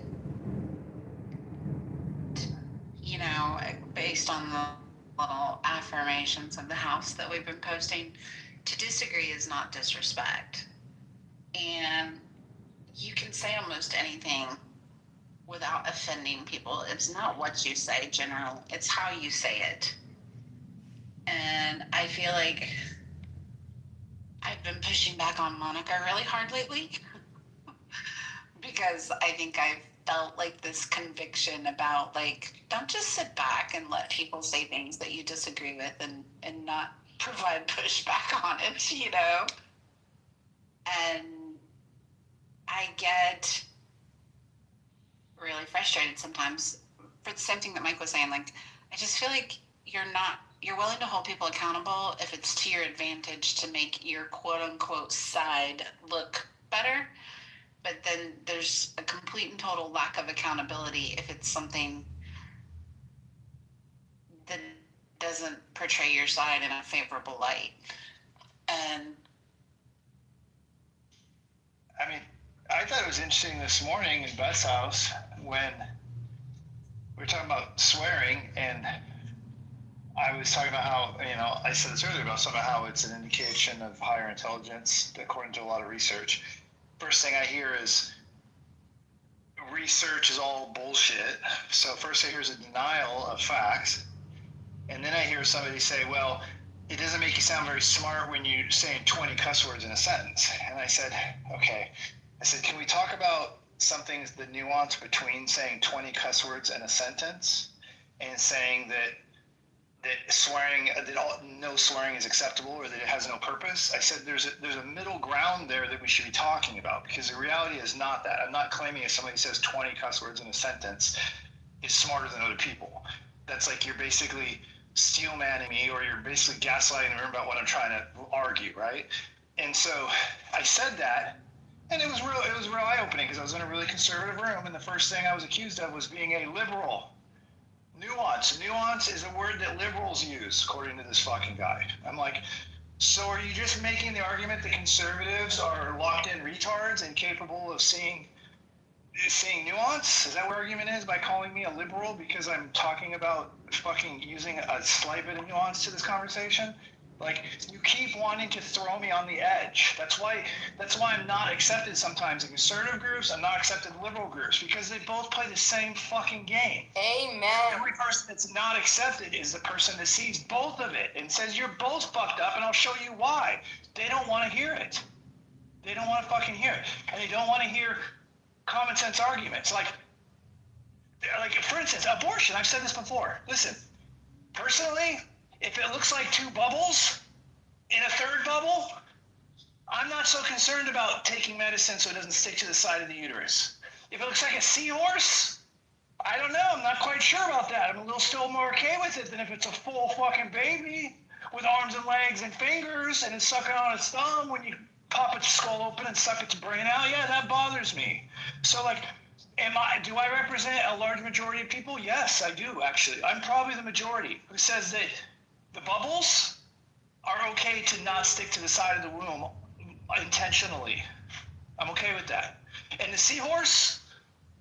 based on the little affirmations of the house that we've been posting, to disagree is not disrespect. And you can say almost anything without offending people. It's not what you say, generally. It's how you say it. And I feel like I've been pushing back on Monica really hard lately because I think I've felt like this conviction about, like, don't just sit back and let people say things that you disagree with and not provide pushback on it, And I get really frustrated sometimes for the same thing that Mike was saying. Like, I just feel like you're willing to hold people accountable if it's to your advantage to make your quote unquote side look better. But then there's a complete and total lack of accountability if it's something that doesn't portray your side in a favorable light. And I mean, I thought it was interesting this morning in Beth's house when we were talking about swearing, and I was talking about how, I said this earlier about how it's an indication of higher intelligence, according to a lot of research. First thing I hear is, research is all bullshit. So first I hear a denial of facts, and then I hear somebody say, well, it doesn't make you sound very smart when you're saying 20 cuss words in a sentence. And I said, okay. I said, can we talk about something, the nuance between saying 20 cuss words in a sentence and saying that swearing, no swearing is acceptable, or that it has no purpose? I said there's a middle ground there that we should be talking about, because the reality is not that. I'm not claiming if somebody says 20 cuss words in a sentence is smarter than other people. That's like you're basically steel manning me, or you're basically gaslighting me about what I'm trying to argue, right? And so I said that, and it was real eye-opening, because I was in a really conservative room, and the first thing I was accused of was being a liberal. Nuance. Nuance is a word that liberals use, according to this fucking guy. I'm like, so are you just making the argument that conservatives are locked-in retards, incapable of seeing nuance? Is that what argument is, by calling me a liberal because I'm talking about fucking using a slight bit of nuance to this conversation? Like, you keep wanting to throw me on the edge. That's why I'm not accepted sometimes in conservative groups. I'm not accepted in liberal groups, because they both play the same fucking game. Amen. The only person that's not accepted is the person that sees both of it and says, you're both fucked up, and I'll show you why. They don't want to hear it. They don't want to fucking hear it. And they don't want to hear common sense arguments. Like, for instance, abortion. I've said this before. Listen, personally, if it looks like two bubbles in a third bubble, I'm not so concerned about taking medicine so it doesn't stick to the side of the uterus. If it looks like a seahorse, I don't know. I'm not quite sure about that. I'm a little still more okay with it than if it's a full fucking baby with arms and legs and fingers, and it's sucking on its thumb when you pop its skull open and suck its brain out. Yeah, that bothers me. So, like, do I represent a large majority of people? Yes, I do, actually. I'm probably the majority who says that the bubbles are okay to not stick to the side of the womb intentionally. I'm okay with that. And the seahorse,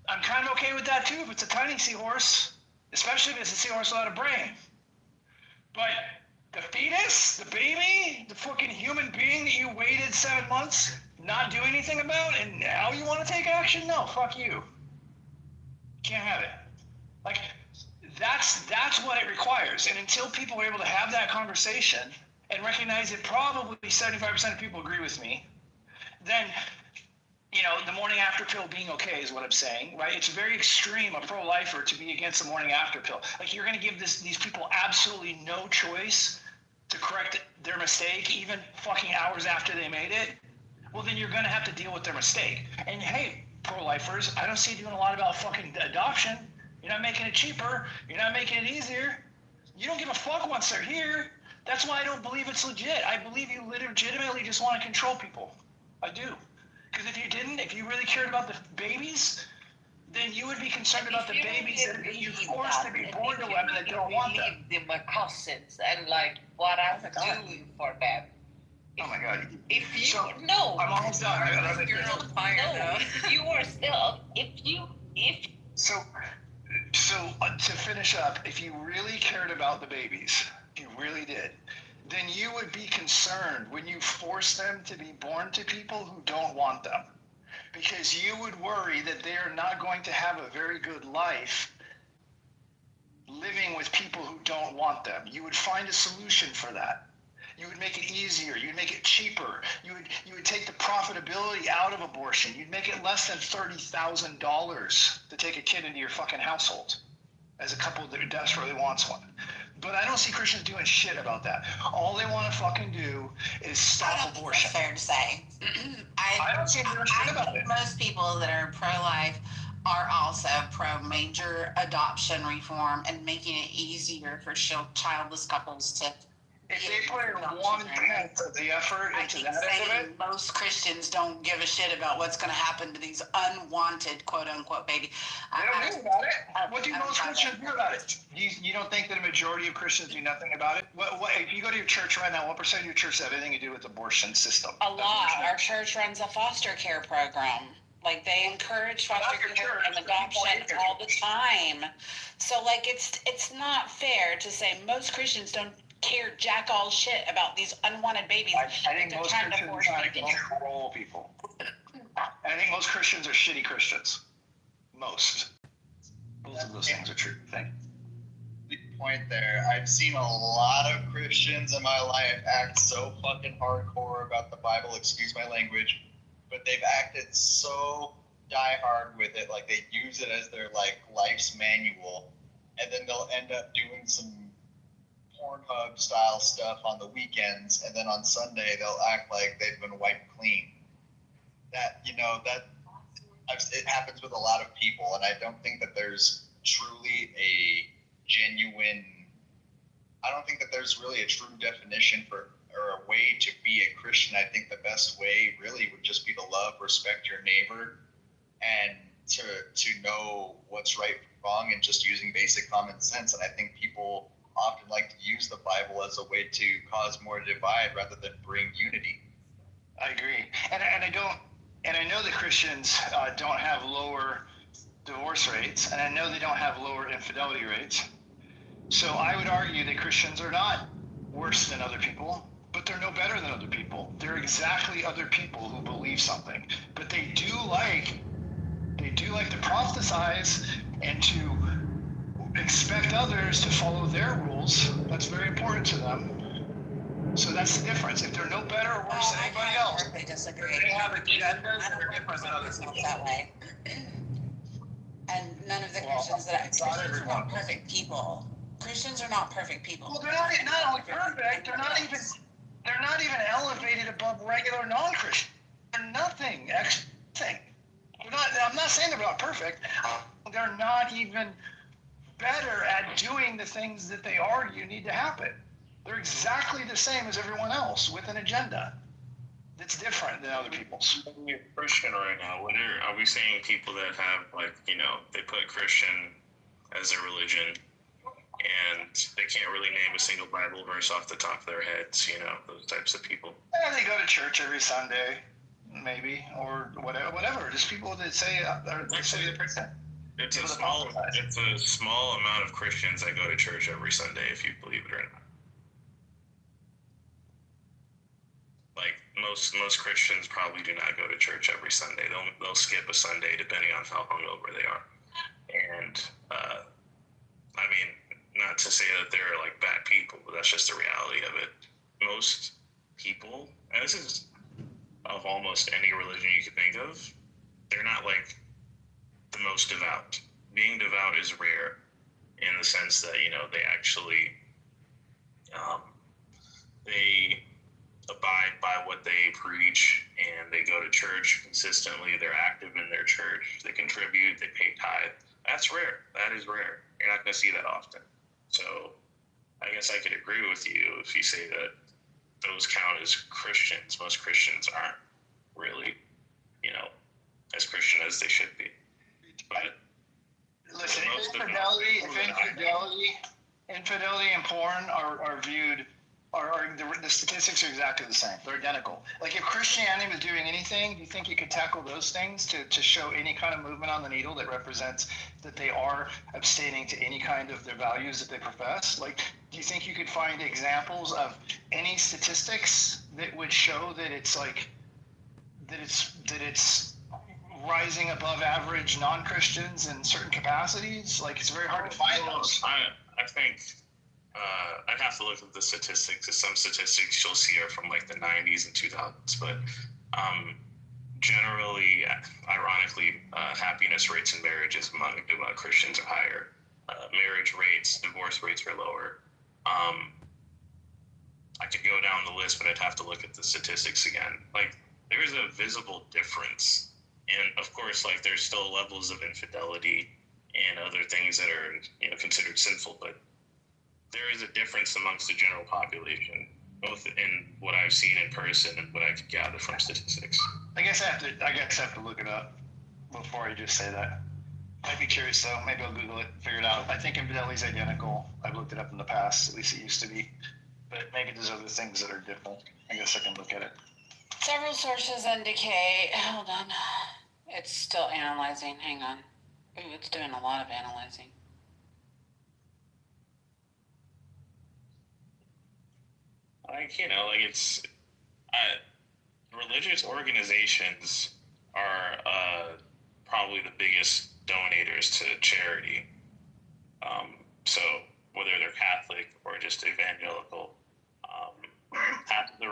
I'm kind of okay with that too, if it's a tiny seahorse, especially if it's a seahorse without a brain. But the fetus, the baby, the fucking human being that you waited 7 months not do anything about, and now you want to take action? No, fuck you. Can't have it. Like, that's what it requires. And until people are able to have that conversation and recognize that probably 75% of people agree with me, then, the morning after pill being okay is what I'm saying, right? It's very extreme, a pro-lifer, to be against the morning after pill. Like, you're going to give these people absolutely no choice to correct their mistake, even fucking hours after they made it. Well, then you're going to have to deal with their mistake. And hey, pro-lifers, I don't see you doing a lot about fucking adoption. You're not making it cheaper. You're not making it easier. You don't give a fuck once they're here. That's why I don't believe it's legit. I believe you legitimately just want to control people. I do. Because if you really cared about the babies, then you would be concerned about the babies that are being forced to be born to women that don't want them. They my cousins, and like what I'm doing for them. Oh my God. If you So, no, I'm almost done. You're on fire now. you are still. So to finish up, if you really cared about the babies, if you really did, then you would be concerned when you force them to be born to people who don't want them, because you would worry that they are not going to have a very good life living with people who don't want them. You would find a solution for that. You would make it easier. You'd make it cheaper. You would take the profitability out of abortion. You'd make it less than $30,000 to take a kid into your fucking household as a couple that desperately wants one. But I don't see Christians doing shit about that. All they want to fucking do is stop abortion. That's fair to say. I don't see them doing shit about it. Most people that are pro-life are also pro-major adoption reform and making it easier for childless couples to. If they put in 1/10 of the effort into that end of it, most Christians don't give a shit about what's going to happen to these unwanted quote-unquote baby. They don't do about it. What do most Christians do about it? You don't think that a majority of Christians do nothing about it? What if you go to your church right now, what percent of your church have anything to do with the abortion system? A lot. Our church runs a foster care program. Like, they encourage foster care and adoption all the time. So, like, it's not fair to say most Christians don't care jack all shit about these unwanted babies. I think most Christians are trying to control people. I think most Christians are shitty Christians. Most. Both of those things are true. Thank you. Point there. I've seen a lot of Christians in my life act so fucking hardcore about the Bible, excuse my language, but they've acted so diehard with it, like they use it as their like life's manual, and then they'll end up doing some Pornhub style stuff on the weekends, and then on Sunday they'll act like they've been wiped clean. That, you know, that it happens with a lot of people, and I don't think that there's truly a genuine, I don't think that there's really a true definition for or a way to be a Christian. I think the best way really would just be to love, respect your neighbor, and to know what's right and wrong, and just using basic common sense. And I think people often like to use the Bible as a way to cause more divide rather than bring unity. I agree, and I know that Christians don't have lower divorce rates, and I know they don't have lower infidelity rates. So I would argue that Christians are not worse than other people, but they're no better than other people. They're exactly other people who believe something, but they do like to prophesize and to expect others to follow their rules. That's very important to them. So that's the difference. If they're no better or worse than anybody else, I disagree. they have agendas that are different than other people. That way. And none of the Christians that Christians are not perfect people. Christians are not perfect people. Well, they're not only perfect. They're not even elevated above regular non-Christians. They're nothing. I'm not saying they're not perfect. They're not even better at doing the things that they argue need to happen. They're exactly the same as everyone else with an agenda that's different than other people's. You're Christian right now. Are we saying people that have, like, you know, they put Christian as their religion and they can't really name a single Bible verse off the top of their heads, you know, those types of people? Yeah, they go to church every Sunday, maybe, or whatever. Just people that say they say they're Christian. It's a small amount of Christians that go to church every Sunday, if you believe it or not. Like most Christians probably do not go to church every Sunday. They'll skip a Sunday depending on how hungover they are. And I mean, not to say that they're like bad people, but that's just the reality of it. Most people, and this is of almost any religion you could think of, they're not like the most devout. Being devout is rare in the sense that, you know, they actually they abide by what they preach, and they go to church consistently. They're active in their church. They contribute. They pay tithe. That's rare. That is rare. You're not going to see that often. So I guess I could agree with you if you say that those count as Christians. Most Christians aren't really, you know, as Christian as they should be. But listen, infidelity and porn are viewed. The statistics are exactly the same. They're identical. Like, if Christianity was doing anything, do you think you could tackle those things to show any kind of movement on the needle that represents that they are abstaining to any kind of their values that they profess? Like, do you think you could find examples of any statistics that would show that it's like that it's rising above average non-Christians in certain capacities? Like, it's very hard to find those. I think I'd have to look at the statistics, because some statistics you'll see are from like the 90s and 2000s, but generally, ironically, happiness rates in marriages among Christians are higher. Marriage rates, divorce rates are lower. I could go down the list, but I'd have to look at the statistics again. Like, there's a visible difference. And of course, like, there's still levels of infidelity and other things that are, you know, considered sinful, but there is a difference amongst the general population, both in what I've seen in person and what I could gather from statistics. I guess I have to look it up before I just say that. I'd be curious though. Maybe I'll Google it, figure it out. I think infidelity is identical. I've looked it up in the past. At least it used to be. But maybe there's other things that are different. I guess I can look at it. Several sources indicate. Hold on. It's still analyzing. Hang on. Ooh, it's doing a lot of analyzing. Like, you know, like, it's religious organizations are probably the biggest donators to charity. So whether they're Catholic or just evangelical, half the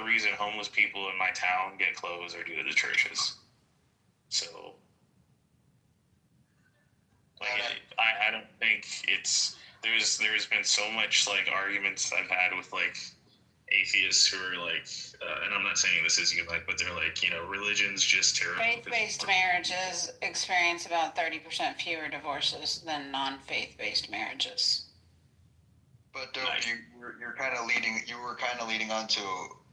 reason homeless people in my town get clothes are due to the churches. So, like, I don't think it's there's been so much like arguments I've had with like atheists who are like, and I'm not saying this is you, like, but they're like, religion's just terrible. Faith-based marriages experience about 30% fewer divorces than non-faith-based marriages. But you were kind of leading on to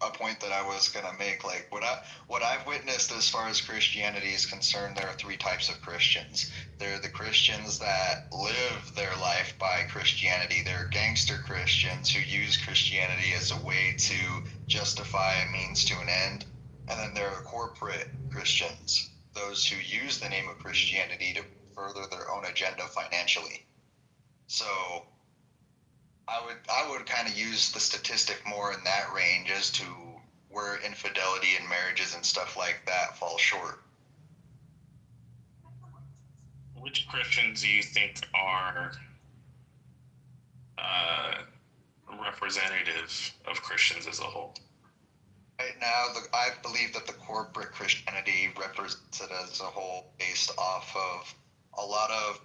a point that I was gonna make. Like what I've witnessed as far as Christianity is concerned, there are three types of Christians. There are the Christians that live their life by Christianity. There are gangster Christians who use Christianity as a way to justify a means to an end. And then there are corporate Christians, those who use the name of Christianity to further their own agenda financially. So I would kind of use the statistic more in that range as to where infidelity in marriages and stuff like that fall short. Which Christians do you think are representative of Christians as a whole? Right now, I believe that the corporate Christianity represents it as a whole based off of a lot of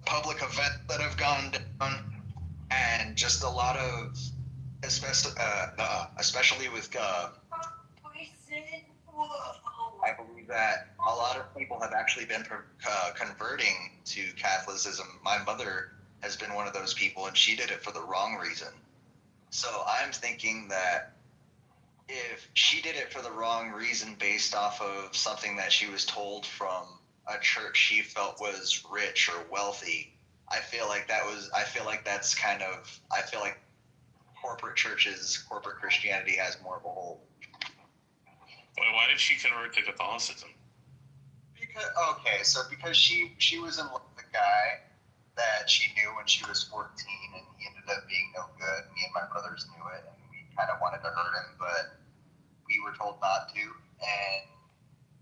public events that have gone down. And just a lot of, especially with, I believe that a lot of people have actually been converting to Catholicism. My mother has been one of those people, and she did it for the wrong reason. So I'm thinking that if she did it for the wrong reason based off of something that she was told from a church she felt was rich or wealthy, I feel like corporate churches, corporate Christianity has more of a hold. Well, why did she convert to Catholicism? Because she was in love with a guy that she knew when she was 14, and he ended up being no good. Me and my brothers knew it, and we kind of wanted to hurt him, but we were told not to, and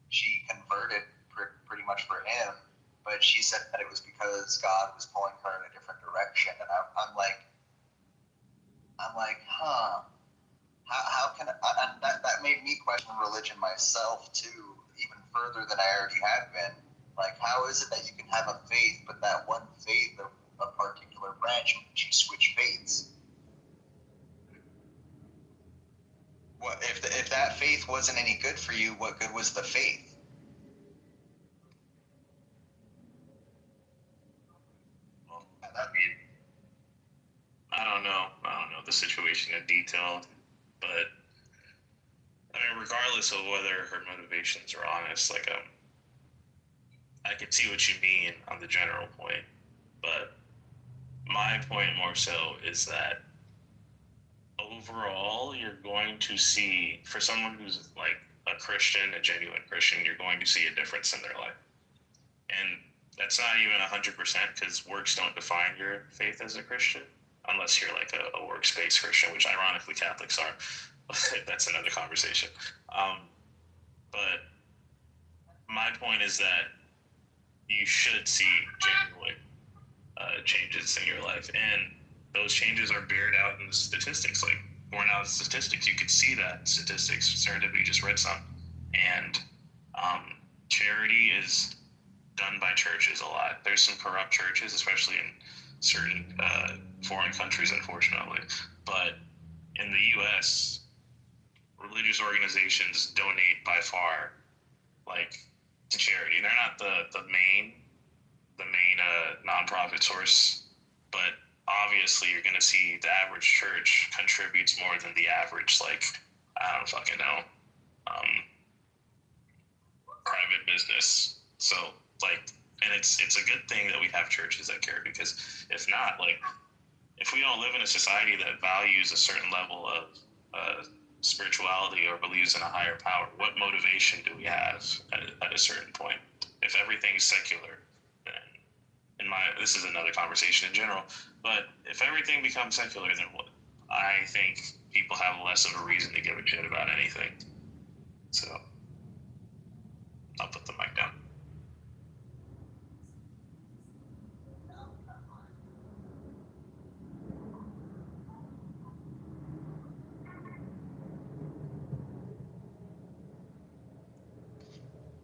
she converted pretty much for him. But she said that it was because God was pulling her in a different direction, and I'm like, huh? How can and that made me question religion myself too, even further than I already had been. Like, how is it that you can have a faith, but that one faith of a particular branch makes you switch faiths? What if that faith wasn't any good for you? What good was the faith? I don't know the situation in detail, but I mean, regardless of whether her motivations are honest, like, I can see what you mean on the general point, but my point more so is that overall, you're going to see, for someone who's like a Christian, a genuine Christian, you're going to see a difference in their life. And that's not even 100%, because works don't define your faith as a Christian, unless you're like a works-based Christian, which ironically Catholics are. That's another conversation. But my point is that you should see genuine changes in your life, and those changes are bared out in the statistics. Like, borne out statistics, you could see that statistics. Serendipity just read some, and charity is done by churches a lot. There's some corrupt churches, especially in certain foreign countries, unfortunately. But in the U.S., religious organizations donate by far, like, to charity. They're not the main nonprofit source, but obviously you're going to see the average church contributes more than the average, like, I don't fucking know, private business. So, like, and it's a good thing that we have churches that care, because if not, like, if we don't live in a society that values a certain level of spirituality or believes in a higher power, what motivation do we have at a certain point? If everything's secular, then this is another conversation in general, but if everything becomes secular, then what? I think people have less of a reason to give a shit about anything. So I'll put the mic down.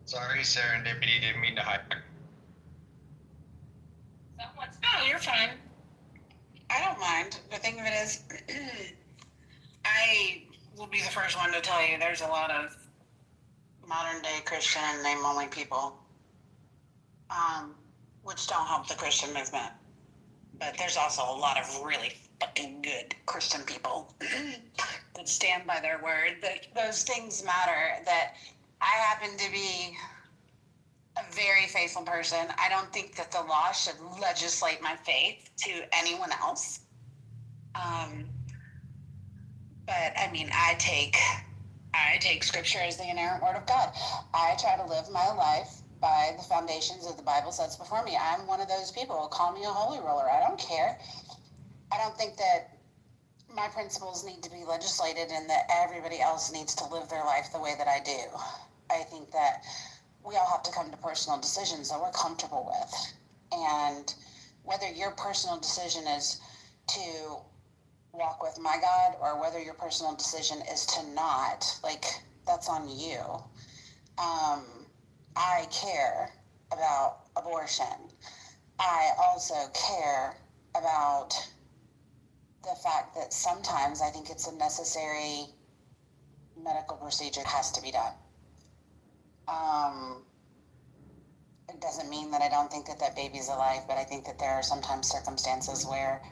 Sorry, serendipity, didn't mean to hide. No, you're fine. I don't mind. The thing of it is, I will be the first one to tell you there's a lot of modern day Christian name only people, which don't help the Christian movement. But there's also a lot of really fucking good Christian people that stand by their word, that those things matter, that I happen to be a very faithful person. I don't think that the law should legislate my faith to anyone else. But I mean, I take scripture as the inerrant word of God. I try to live my life by the foundations of the Bible sets before me. I'm one of those people. Call me a holy roller. I don't care. I don't think that my principles need to be legislated and that everybody else needs to live their life the way that I do. I think that we all have to come to personal decisions that we're comfortable with. And whether your personal decision is to walk with my God or whether your personal decision is to not, like, that's on you. I care about abortion. I also care about the fact that sometimes I think it's a necessary medical procedure that has to be done. It doesn't mean that I don't think that that baby's alive, but I think that there are sometimes circumstances where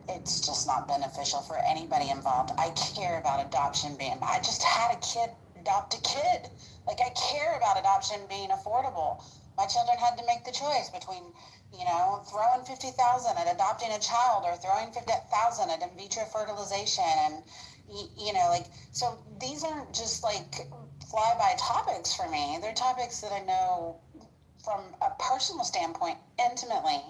it's just not beneficial for anybody involved. I care about adoption being, I just had a kid adopt a kid. Like, I care about adoption being affordable. My children had to make the choice between, you know, throwing $50,000 at adopting a child or throwing $50,000 at in vitro fertilization. And, you know, like, so these aren't just like fly-by topics for me. They're topics that I know from a personal standpoint intimately.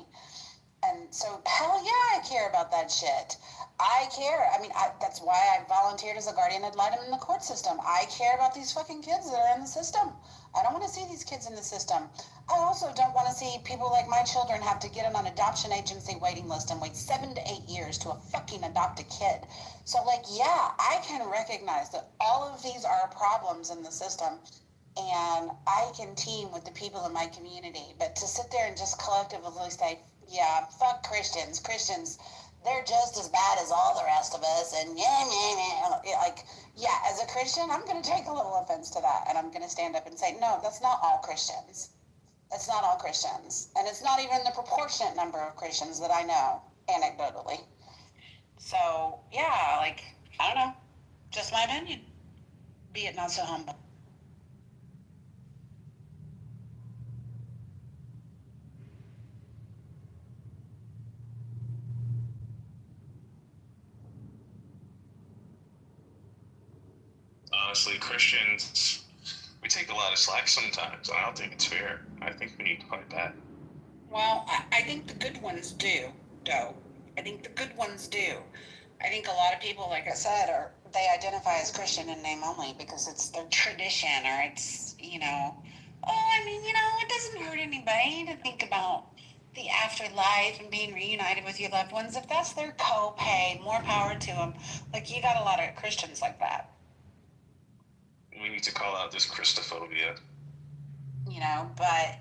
And so, hell yeah, I care about that shit. I care. I mean, that's why I volunteered as a guardian ad litem in the court system. I care about these fucking kids that are in the system. I don't want to see these kids in the system. I also don't want to see people like my children have to get on an adoption agency waiting list and wait 7 to 8 years to a fucking adopt a kid. So, like, yeah, I can recognize that all of these are problems in the system. And I can team with the people in my community. But to sit there and just collectively say, yeah, fuck Christians. Christians, they're just as bad as all the rest of us. And like, yeah, as a Christian, I'm going to take a little offense to that. And I'm going to stand up and say, no, that's not all Christians. That's not all Christians. And it's not even the proportionate number of Christians that I know, anecdotally. So, yeah, like, I don't know. Just my opinion. Be it not so humble. Honestly, Christians, we take a lot of slack sometimes, and I don't think it's fair. I think we need to fight back. Well, I think the good ones do, though. I think the good ones do. I think a lot of people, like I said, they identify as Christian in name only because it's their tradition or it's, you know, oh, I mean, you know, it doesn't hurt anybody to think about the afterlife and being reunited with your loved ones. If that's their co-pay, more power to them. Like, you got a lot of Christians like that. We need to call out this Christophobia. You know, but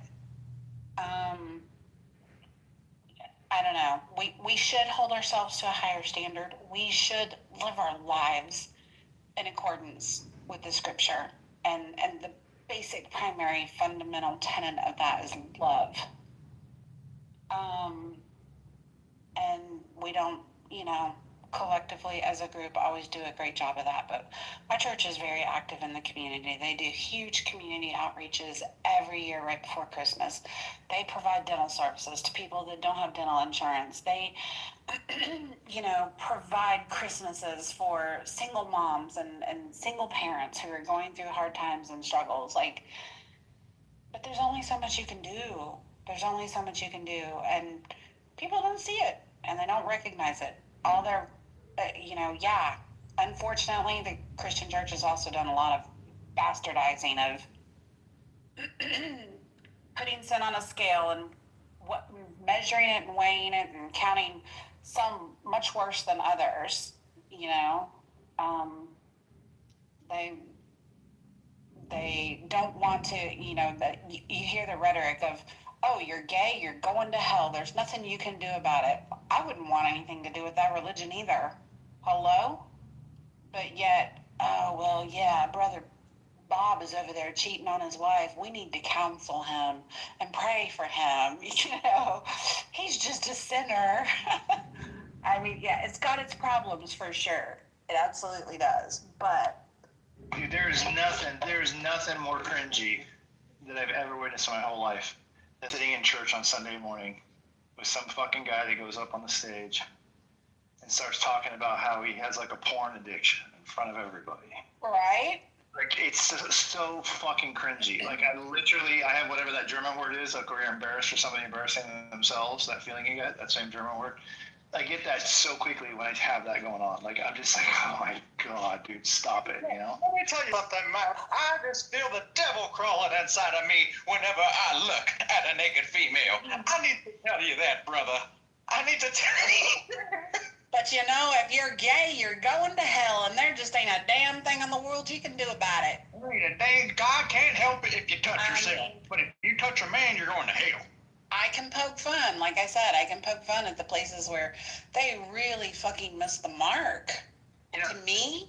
I don't know. We should hold ourselves to a higher standard. We should live our lives in accordance with the scripture. And the basic, primary, fundamental tenet of that is love. And we don't, you know, collectively as a group always do a great job of that. But my church is very active in the community. They do huge community outreaches every year right before Christmas. They provide dental services to people that don't have dental insurance. They, you know, provide Christmases for single moms and single parents who are going through hard times and struggles. Like, but there's only so much you can do. There's only so much you can do. And people don't see it and they don't recognize it. All their, you know, yeah. Unfortunately, the Christian church has also done a lot of bastardizing of putting sin on a scale and measuring it and weighing it and counting some much worse than others. You know, They don't want to, you hear the rhetoric of, oh, you're gay, you're going to hell, there's nothing you can do about it. I wouldn't want anything to do with that religion either. Hello? But yet, oh, well, yeah, brother Bob is over there cheating on his wife. We need to counsel him and pray for him. He's just a sinner. I mean, yeah, it's got its problems for sure. It absolutely does. But dude, there's nothing more cringy that I've ever witnessed in my whole life than sitting in church on Sunday morning with some fucking guy that goes up on the stage and starts talking about how he has like a porn addiction in front of everybody. Right? Like, it's so fucking cringy. Like, I have whatever that German word is, like where you're embarrassed or somebody embarrassing themselves, that feeling you get, that same German word. I get that so quickly when I have that going on. Like, I'm just like, oh my God, dude, stop it, you know? Let me tell you something, man. I just feel the devil crawling inside of me whenever I look at a naked female. I need to tell you that, brother. I need to tell you. But if you're gay, you're going to hell, and there just ain't a damn thing in the world you can do about it. Ain't a dang God can't help it if you touch yourself. But if you touch a man, you're going to hell. I can poke fun. Like I said, I can poke fun at the places where they really fucking miss the mark. To me,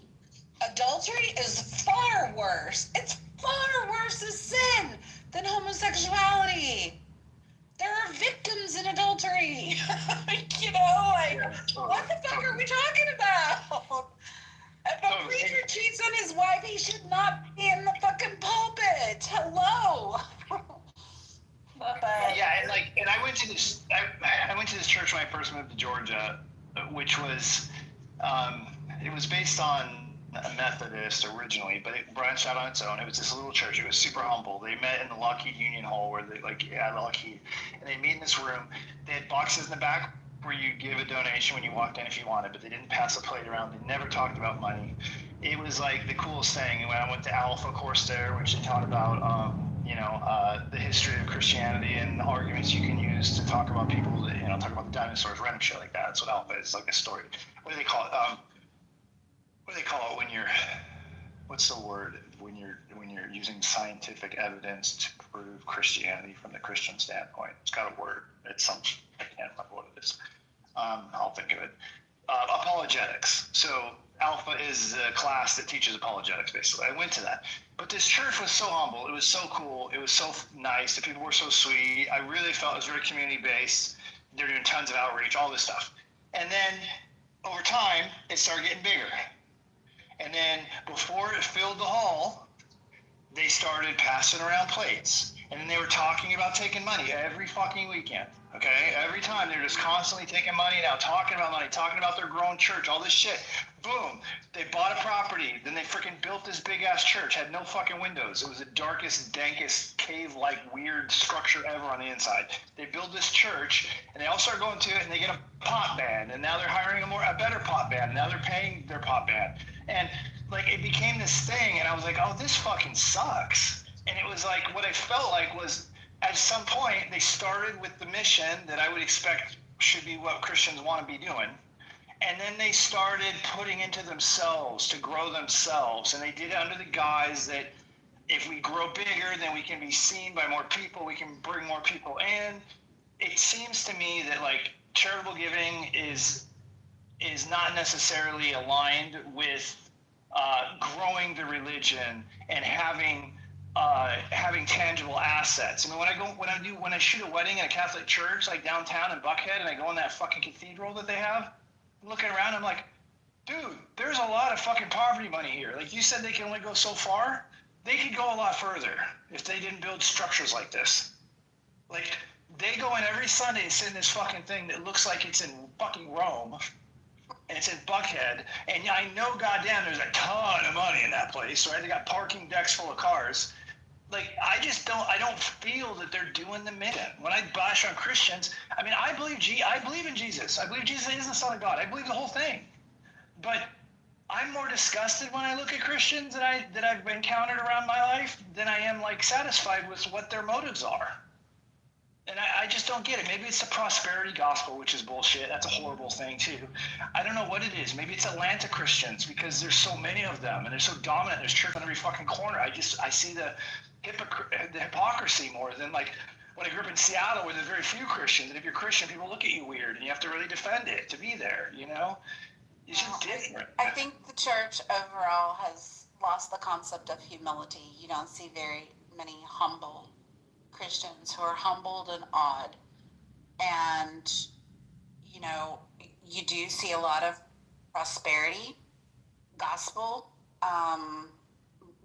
adultery is far worse. It's far worse a sin than homosexuality. There are victims in adultery. What the fuck are we talking about? If a preacher cheats on his wife, he should not be in the fucking pulpit. Hello. Yeah, and I went to this. I went to this church when I first moved to Georgia, which was, it was based on a Methodist originally, but it branched out on its own. It was this little church. It was super humble. They met in the Lockheed Union Hall, where they Lockheed, and they meet in this room. They had boxes in the back where you give a donation when you walked in if you wanted, but they didn't pass a plate around. They never talked about money. It was like the coolest thing. And when I went to Alpha course there, which they taught about, the history of Christianity and the arguments you can use to talk about people that, talk about the dinosaurs, random shit like that. That's what Alpha is, like a story. What do they call it? What do they call it when you're, what's the word when you're using scientific evidence to prove Christianity from the Christian standpoint? It's got a word. It's some, I can't remember what it is. I'll think of it. Apologetics. So Alpha is a class that teaches apologetics, basically. I went to that. But this church was so humble. It was so cool. It was so nice. The people were so sweet. I really felt it was very community-based. They're doing tons of outreach, all this stuff. And then over time, it started getting bigger. And then before it filled the hall, they started passing around plates. And then they were talking about taking money every fucking weekend. Okay? Every time they're just constantly taking money now, talking about money, talking about their growing church, all this shit. Boom. They bought a property. Then they freaking built this big ass church. Had no fucking windows. It was the darkest, dankest, cave-like, weird structure ever on the inside. They build this church, and they all start going to it, and they get a pop band. And now they're hiring a better pop band. Now they're paying their pop band. And it became this thing, and I was like, oh, this fucking sucks. And it was like, what I felt like was, at some point, they started with the mission that I would expect should be what Christians want to be doing. And then they started putting into themselves to grow themselves. And they did it under the guise that if we grow bigger, then we can be seen by more people. We can bring more people in. It seems to me that charitable giving is not necessarily aligned with growing the religion and having tangible assets. I mean, when I shoot a wedding in a Catholic church like downtown in Buckhead, and I go in that fucking cathedral that they have, I'm looking around, I'm like, dude, there's a lot of fucking poverty money here. Like you said, they can only go so far. They could go a lot further if they didn't build structures like this. Like, they go in every Sunday and sit in this fucking thing that looks like it's in fucking Rome, and it's in Buckhead, and I know goddamn there's a ton of money in that place, right? They got parking decks full of cars. I don't feel that they're doing the mission. When I bash on Christians, I mean, I believe in Jesus. I believe Jesus is the Son of God. I believe the whole thing. But I'm more disgusted when I look at Christians that I've encountered around my life than I am satisfied with what their motives are. And I just don't get it. Maybe it's the prosperity gospel, which is bullshit. That's a horrible thing too. I don't know what it is. Maybe it's Atlanta Christians because there's so many of them and they're so dominant. There's church on every fucking corner. I see the hypocrisy more than like when I grew up in Seattle where there's very few Christians. And if you're Christian, people look at you weird and you have to really defend it to be there, you know? It's just different. I think the church overall has lost the concept of humility. You don't see very many humble Christians who are humbled and awed. And, you know, you do see a lot of prosperity gospel,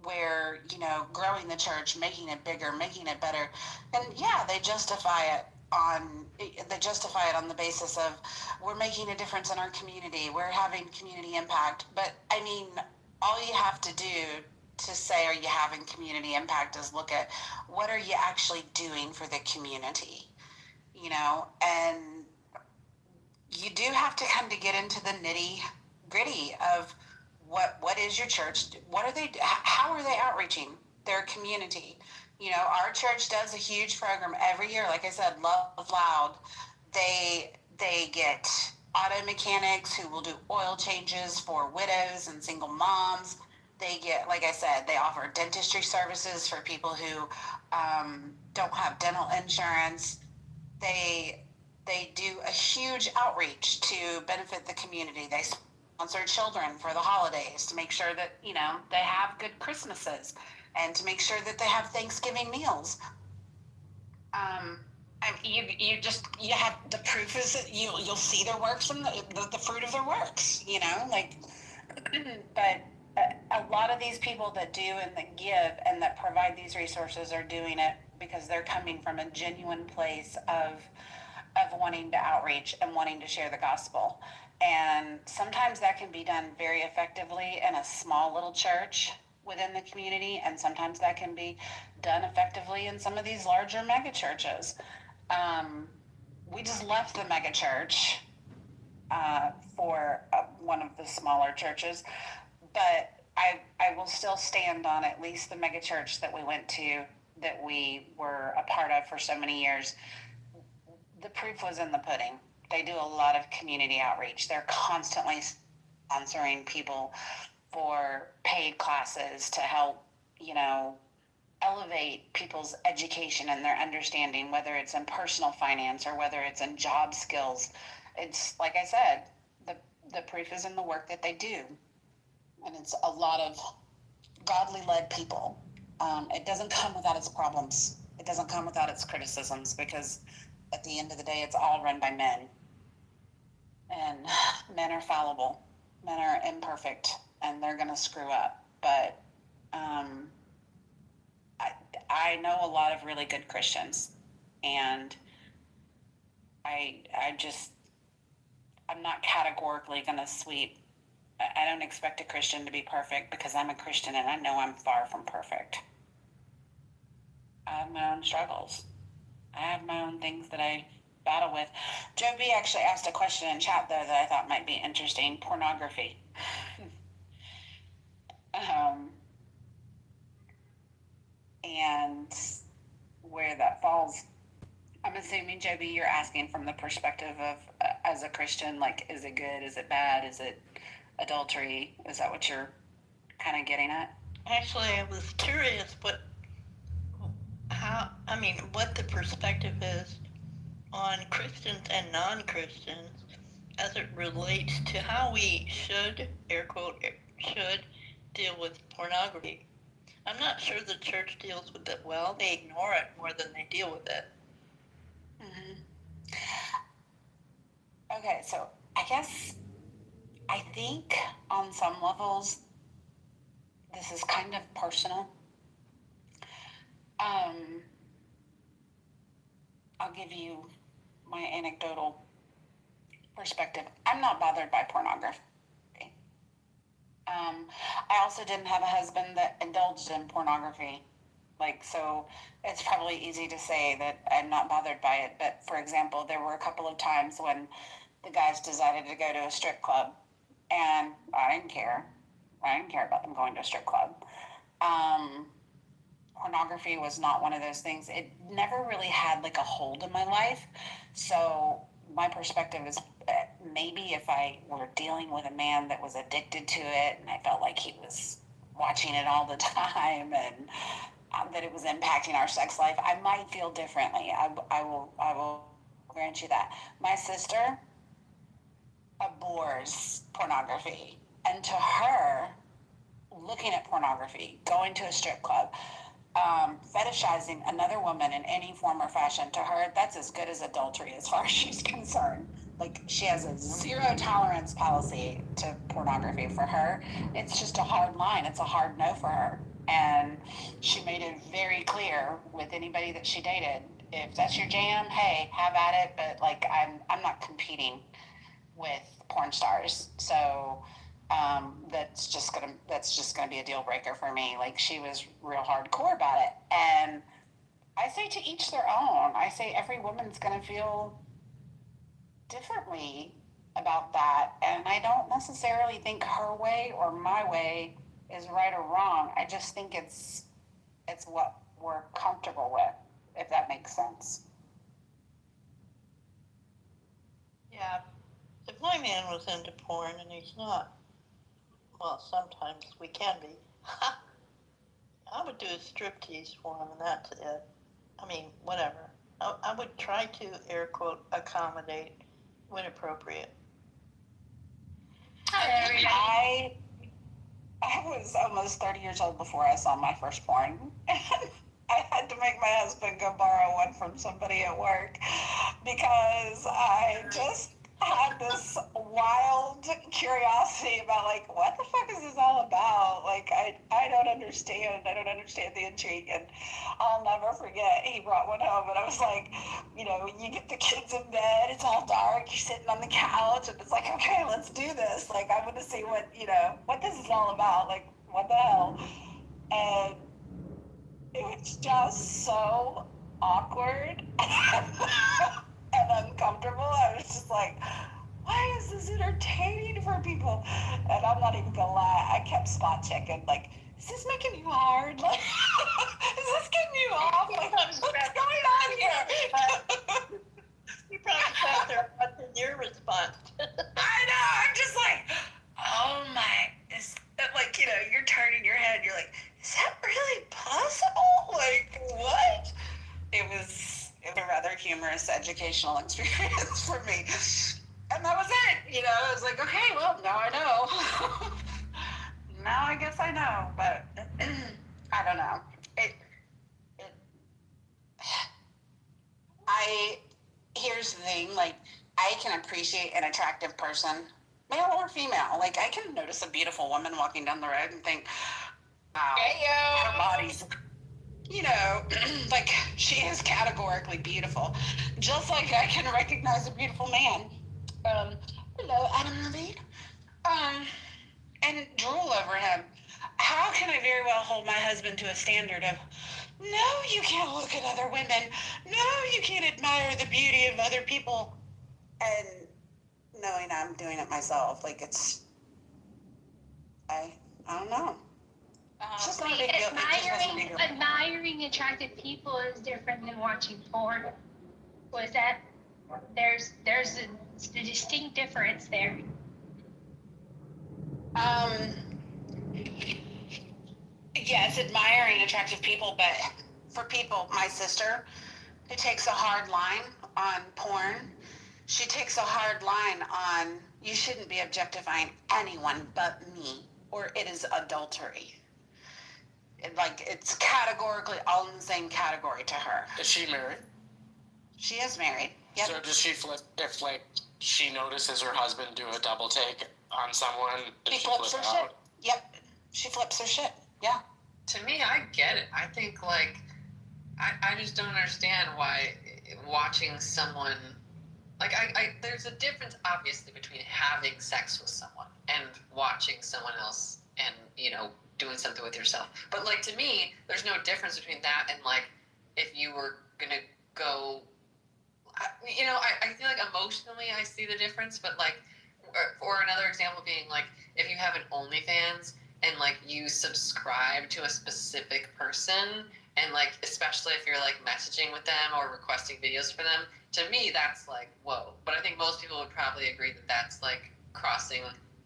where, you know, growing the church, making it bigger, making it better. And yeah, they justify it on the basis of we're making a difference in our community, we're having community impact. But I mean, all you have to do to say are you having community impact is look at what are you actually doing for the community, you know. And you do have to kind of get into the nitty gritty of what is your church, how are they outreaching their community. You know, our church does a huge program every year. Like I said, Love Loud. They get auto mechanics who will do oil changes for widows and single moms. They get, like I said, they offer dentistry services for people who don't have dental insurance. They do a huge outreach to benefit the community. They sponsor children for the holidays to make sure that, you know, they have good Christmases and to make sure that they have Thanksgiving meals. You have the proof is that you'll see their works and the fruit of their works, you know, like. But a lot of these people that do and that give and that provide these resources are doing it because they're coming from a genuine place of wanting to outreach and wanting to share the gospel. And sometimes that can be done very effectively in a small little church within the community, and sometimes that can be done effectively in some of these larger mega churches. We just left the mega church for one of the smaller churches, but I will still stand on at least the mega church that we went to, that we were a part of for so many years. The proof was in the pudding. They do a lot of community outreach. They're constantly sponsoring people for paid classes to help, you know, elevate people's education and their understanding, whether it's in personal finance or whether it's in job skills. It's like I said, the proof is in the work that they do. And it's a lot of godly led people. It doesn't come without its problems. It doesn't come without its criticisms, because at the end of the day, it's all run by men. And men are fallible. Men are imperfect, and they're going to screw up. But I know a lot of really good Christians, and I'm not categorically going to sweep. I don't expect a Christian to be perfect, because I'm a Christian and I know I'm far from perfect. I have my own struggles. I have my own things that I battle with. Joe B actually asked a question in chat, though, that I thought might be interesting. Pornography. And where that falls. I'm assuming, Joe B, you're asking from the perspective of, as a Christian, like, is it good? Is it bad? Is it adultery? Is that what you're kind of getting at? Actually, I was curious what the perspective is on Christians and non-Christians as it relates to how we should, air quote, should deal with pornography. I'm not sure the church deals with it well. They ignore it more than they deal with it. Mm-hmm. Okay, so I think on some levels, this is kind of personal. I'll give you my anecdotal perspective. I'm not bothered by pornography. I also didn't have a husband that indulged in pornography. So it's probably easy to say that I'm not bothered by it. But for example, there were a couple of times when the guys decided to go to a strip club, and I didn't care. I didn't care about them going to a strip club. pornography was not one of those things. It never really had like a hold in my life. So my perspective is maybe if I were dealing with a man that was addicted to it and I felt like he was watching it all the time and that it was impacting our sex life, I might feel differently. I will grant you that. My sister abhors pornography, and to her, looking at pornography, going to a strip club, fetishizing another woman in any form or fashion, to her, that's as good as adultery as far as she's concerned. Like, she has a zero tolerance policy to pornography. For her, it's just a hard line. It's a hard no for her. And she made it very clear with anybody that she dated, if that's your jam, hey, have at it. But like, I'm not competing with porn stars. So that's just gonna be a deal breaker for me. Like, she was real hardcore about it. And I say to each their own. I say every woman's gonna feel differently about that. And I don't necessarily think her way or my way is right or wrong. I just think it's what we're comfortable with, if that makes sense. Yeah. If my man was into porn and he's not, well, sometimes we can be, I would do a striptease for him and that's it. I mean, whatever. I would try to, air quote, accommodate when appropriate. I was almost 30 years old before I saw my first porn. I had to make my husband go borrow one from somebody at work because I just had this wild curiosity about, like, what the fuck is this all about? Like, I don't understand. I don't understand the intrigue. And I'll never forget, he brought one home and I was like, you know, you get the kids in bed, it's all dark, you're sitting on the couch and it's like, okay, let's do this. Like, I want to see what, you know, what this is all about. Like, what the hell? And it was just so awkward and uncomfortable. I was just like, why is this entertaining for people? And I'm not even gonna lie, I kept spot checking, like, is this making you hard? Like, is this getting you off? Like, what's going on here? You probably sat there watching your response. I know, I'm just like, oh my, is that, like, you know, you're turning your head, you're like, is that really possible? Like, what? It was a rather humorous educational experience for me. And that was it, you know, I was like, okay, well, now I know. Now I guess I know, but I don't know. Here's the thing, like, I can appreciate an attractive person, male or female. Like, I can notice a beautiful woman walking down the road and think, wow, her body's, you know, like, she is categorically beautiful. Just like I can recognize a beautiful man. Hello, Adam Levine. And drool over him. How can I very well hold my husband to a standard of, no, you can't look at other women. No, you can't admire the beauty of other people. And knowing I'm doing it myself, like, it's, I don't know. It's just not a big deal. It just wasn't a big deal. Admiring attractive people is different than watching porn. Was that there's a distinct difference there. Yes, admiring attractive people, but for people, my sister, who takes a hard line on porn, she takes a hard line on, you shouldn't be objectifying anyone but me, or it is adultery. It's categorically all in the same category to her. Is she married? She is married. Yep. So does she flip, if, like, she notices her husband do a double take on someone, does she flips flip her out? shit. Yep. She flips her shit. Yeah. To me, I get it. I think, like, I just don't understand why watching someone, like, there's a difference, obviously, between having sex with someone and watching someone else and, you know, doing something with yourself. But, like, to me, there's no difference between that and, like, if you were gonna go, you know, I feel like emotionally I see the difference, but, like, or another example being, like, if you have an OnlyFans and, like, you subscribe to a specific person And like, especially if you're like messaging with them or requesting videos for them, to me, that's like, whoa. But I think most people would probably agree that that's like crossing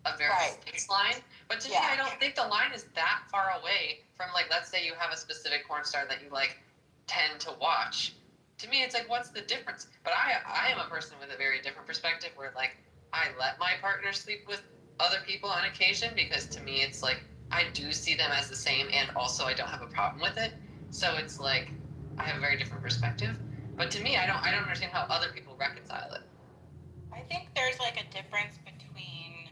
a very thin line. But to me, I don't think the line is that far away from like, let's say you have a specific porn star that you like tend to watch. To me, it's like, what's the difference? But I am a person with a very different perspective where like, I let my partner sleep with other people on occasion because to me, it's like, I do see them as the same and also I don't have a problem with it. So it's like, I have a very different perspective. But to me, I don't understand how other people reconcile it. I think there's like a difference between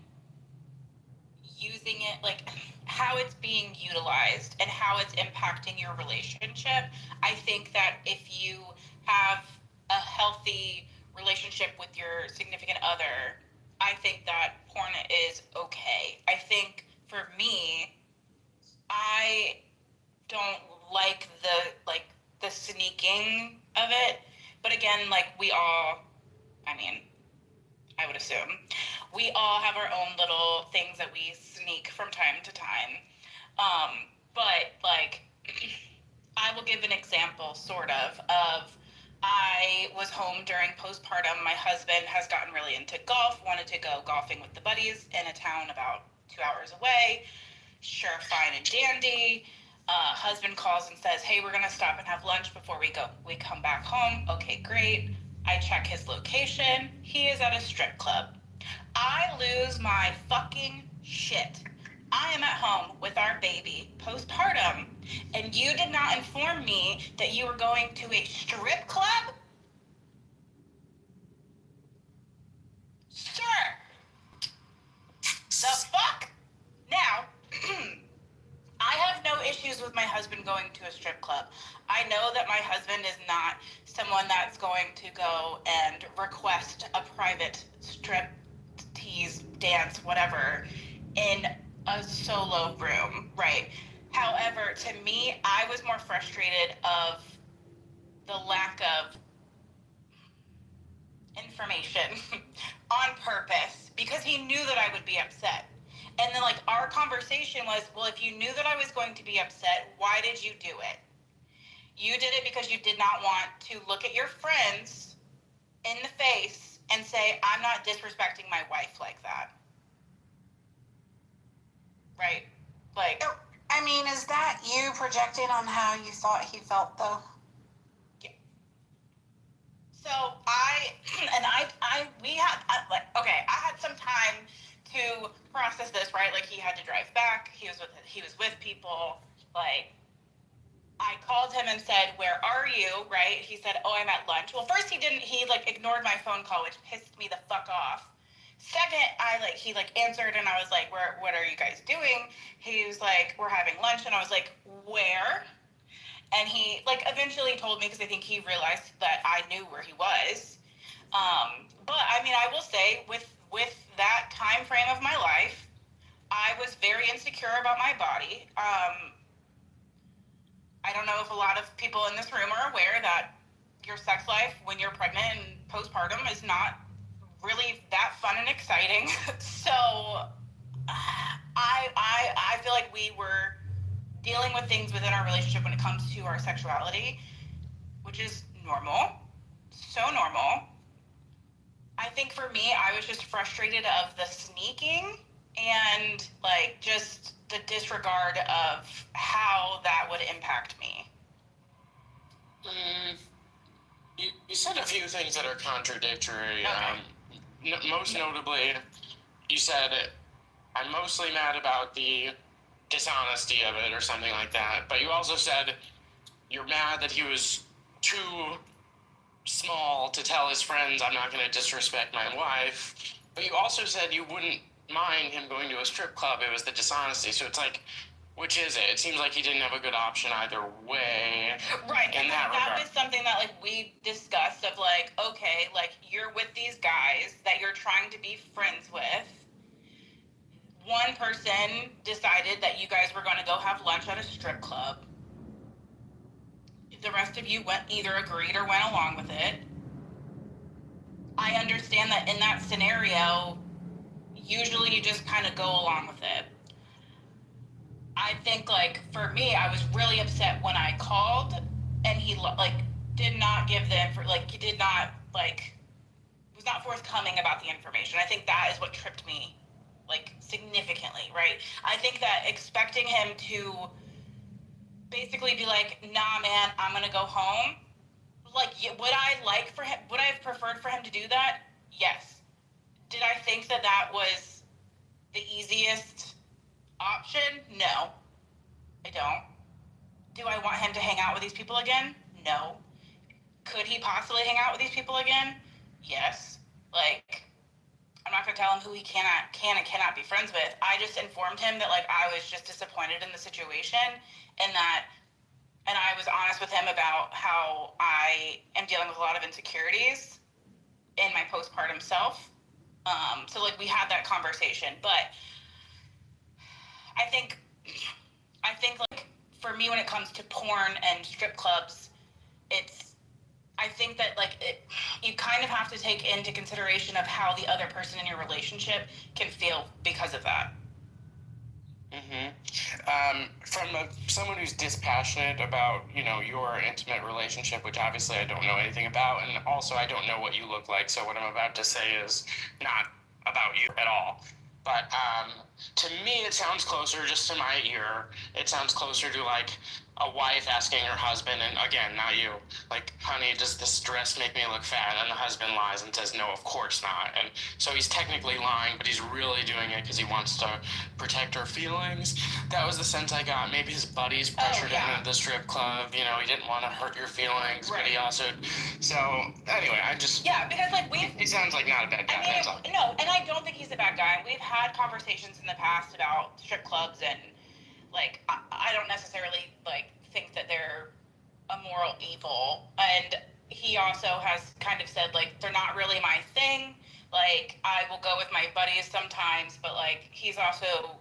using it, like how it's being utilized and how it's impacting your relationship. I think that if you have a healthy relationship with your significant other, I think that porn is okay. I think for me, I don't like the sneaking of it. But again, like we all, I mean, I would assume, we all have our own little things that we sneak from time to time. But like, I will give an example, sort of I was home during postpartum. My husband has gotten really into golf, wanted to go golfing with the buddies in a town about 2 hours away. Sure, fine and dandy. Husband calls and says, hey, we're going to stop and have lunch before we go. We come back home. Okay, great. I check his location. He is at a strip club. I lose my fucking shit. I am at home with our baby, postpartum, and you did not inform me that you were going to a strip club? Sir! The fuck? Now, I have no issues with my husband going to a strip club. I know that my husband is not someone that's going to go and request a private strip tease, dance, whatever, in a solo room, right? However, to me, I was more frustrated of the lack of information on purpose because he knew that I would be upset. And then like our conversation was, well, if you knew that I was going to be upset, why did you do it? You did it because you did not want to look at your friends in the face and say, I'm not disrespecting my wife like that. Right? Like, I mean, is that you projecting on how you thought he felt, though? Yeah. So I had some time to process this, right? Like he had to drive back. He was with people. Like I called him and said, where are you? Right? He said, oh, I'm at lunch. Well, first he like ignored my phone call, which pissed me the fuck off. Second, he answered and I was like, what are you guys doing? He was like, we're having lunch. And I was like, where? And he like eventually told me because I think he realized that I knew where he was. But I mean, I will say with that time frame of my life, I was very insecure about my body. I don't know if a lot of people in this room are aware that your sex life when you're pregnant and postpartum is not really that fun and exciting. So I feel like we were dealing with things within our relationship when it comes to our sexuality, which is normal, so normal. I think for me, I was just frustrated of the sneaking and like just the disregard of how that would impact me. You said a few things that are contradictory. Okay. Most notably, you said, I'm mostly mad about the dishonesty of it or something like that. But you also said you're mad that he was too small to tell his friends, I'm not going to disrespect my wife. But you also said you wouldn't mind him going to a strip club. It was the dishonesty. So it's like, which is it? It seems like he didn't have a good option either way. Right. And that was something that like we discussed of like, okay, like you're with these guys that you're trying to be friends with. One person decided that you guys were going to go have lunch at a strip club. The rest of you either agreed or went along with it. I understand that in that scenario, usually you just kind of go along with it. I think, like, for me, I was really upset when I called and he, like, did not give the he did not, like, was not forthcoming about the information. I think that is what tripped me, like, significantly, right? I think that expecting him to basically be like, nah, man, I'm gonna go home. Like, would I have preferred for him to do that? Yes. Did I think that that was the easiest option? No, I don't. Do I want him to hang out with these people again? No. Could he possibly hang out with these people again? Yes. Like, I'm not gonna tell him who he can and cannot be friends with. I just informed him that, like, I was just disappointed in the situation, and I was honest with him about how I am dealing with a lot of insecurities in my postpartum self. So, like, we had that conversation, but I think like, for me, when it comes to porn and strip clubs, I think that, like, you kind of have to take into consideration of how the other person in your relationship can feel because of that. From someone who's dispassionate about, your intimate relationship, which obviously I don't know anything about, and also I don't know what you look like, so what I'm about to say is not about you at all. But to me, it sounds closer, just to my ear, it sounds closer to, like, a wife asking her husband, and again, not you, like, honey, does this dress make me look fat? And the husband lies and says, no, of course not. And so he's technically lying, but he's really doing it because he wants to protect her feelings. That was the sense I got. Maybe his buddies pressured him into the strip club. He didn't want to hurt your feelings, right. But he also... So, anyway, Yeah, because, like, he sounds like not a bad guy. No, and I don't think he's a bad guy. We've had conversations in the past about strip clubs, and, like, I don't necessarily, like, think that they're a moral evil. And he also has kind of said, like, they're not really my thing. Like, I will go with my buddies sometimes, but, like, he's also,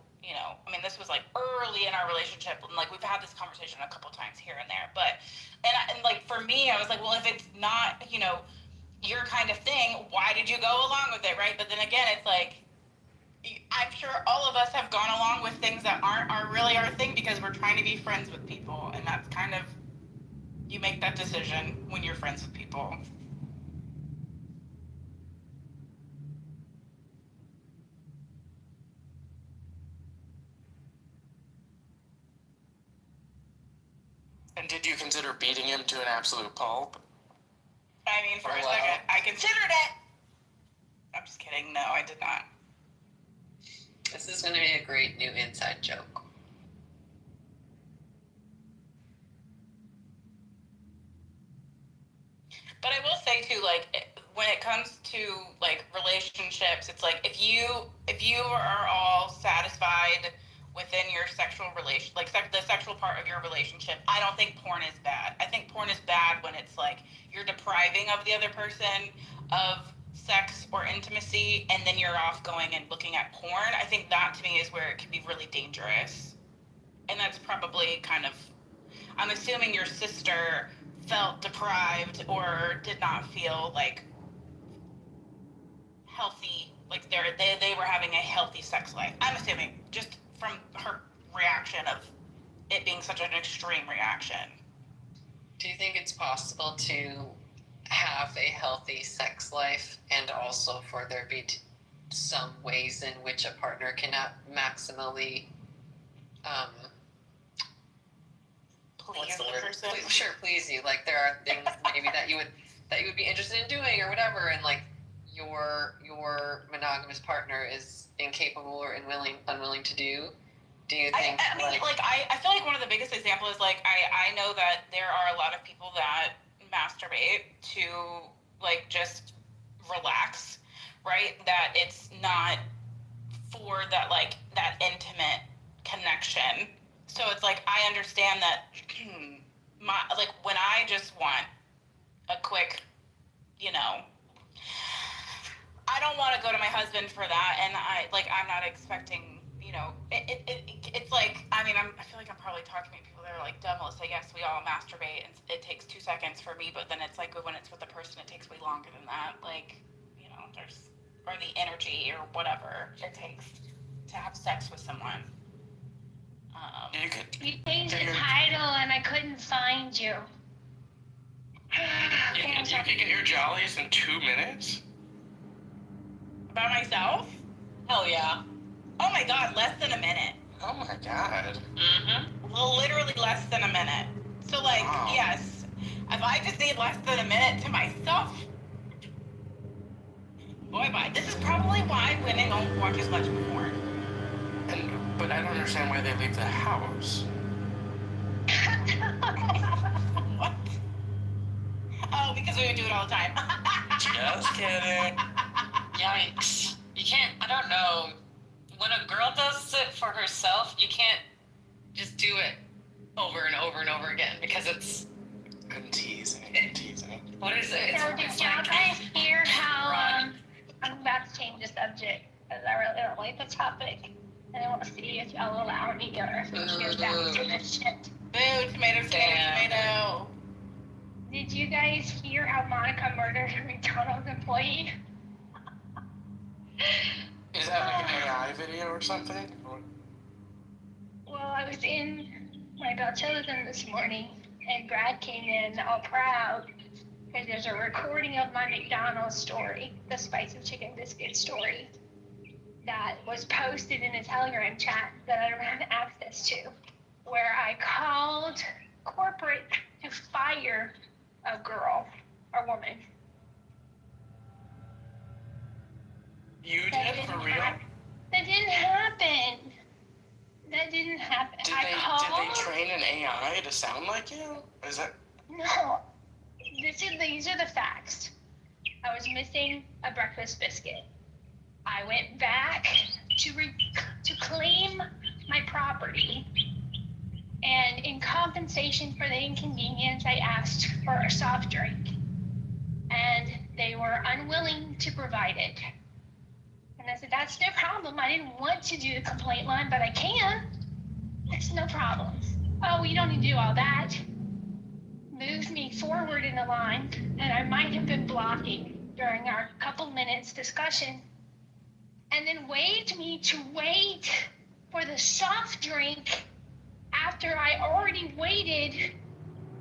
this was, like, early in our relationship, and, like, we've had this conversation a couple times here and there. But, and like, for me, I was like, well, if it's not, your kind of thing, why did you go along with it, right? But then again, it's like, I'm sure all of us have gone along with things that aren't really our thing because we're trying to be friends with people, and that's kind of, you make that decision when you're friends with people. And did you consider beating him to an absolute pulp? I mean, for a second, I considered it. I'm just kidding. No, I did not. This is going to be a great new inside joke. But I will say too, like, when it comes to, like, relationships, it's like, if you are all satisfied within your sexual relation, like, the sexual part of your relationship, I don't think porn is bad. I think porn is bad when it's like you're depriving of the other person of sex or intimacy, and then you're off going and looking at porn. I think that, to me, is where it can be really dangerous. And that's probably kind of, I'm assuming your sister felt deprived or did not feel, like, healthy, like they were having a healthy sex life. I'm assuming, just from her reaction of it being such an extreme reaction. Do you think it's possible to have a healthy sex life and also for there be some ways in which a partner cannot maximally please the person? Please you. Like, there are things maybe that you would be interested in doing or whatever, and, like, your monogamous partner is incapable or unwilling to do. Do you think? I mean, I feel like one of the biggest examples is, like, I know that there are a lot of people that masturbate to, like, just relax, right? That it's not for that, like, that intimate connection. So it's like, I understand that when I just want a quick, I don't want to go to my husband for that, and I'm not expecting, it's like, I feel like I'm probably talking to people that are, like, dumb. Let's say, yes, we all masturbate, and it takes 2 seconds for me, but then it's like, when it's with a person, it takes way longer than that. Like, or the energy or whatever it takes to have sex with someone. You could. You changed the title and I couldn't find you. You could get your jollies in 2 minutes? About myself? Hell yeah. Oh my god, less than a minute. Oh my god. Well, literally less than a minute. So, like, Wow. yes, if I just need less than a minute to myself, boy, bye. This is probably why women don't watch as much porn. But I don't understand why they leave the house. What? Oh, because we would do it all the time. Just kidding. Yikes. You can't, I don't know. When a girl does it for herself, you can't just do it over and over and over again because it's... I'm teasing. What is it? So did y'all guys hear how, I'm about to change the subject because I really don't like the topic. And I want to see if y'all allow me or if we can go back to this shit. Boo, tomato. Did you guys hear how Monica murdered a McDonald's employee? Is that like an AI video or something? Well, I was in my Belchosen this morning, and Brad came in all proud because there's a recording of my McDonald's story, the spicy chicken biscuit story, that was posted in a Telegram chat that I don't have access to, where I called corporate to fire a girl, a woman. You did, for real? That didn't happen. That didn't happen. Did they train an AI to sound like you? Is that... No. These are the facts. I was missing a breakfast biscuit. I went back to claim my property, and in compensation for the inconvenience, I asked for a soft drink, and they were unwilling to provide it. And I said, that's no problem. I didn't want to do the complaint line, but I can. That's no problem. Oh, you don't need to do all that. Moved me forward in the line, and I might have been blocking during our couple minutes discussion, and then waved me to wait for the soft drink after I already waited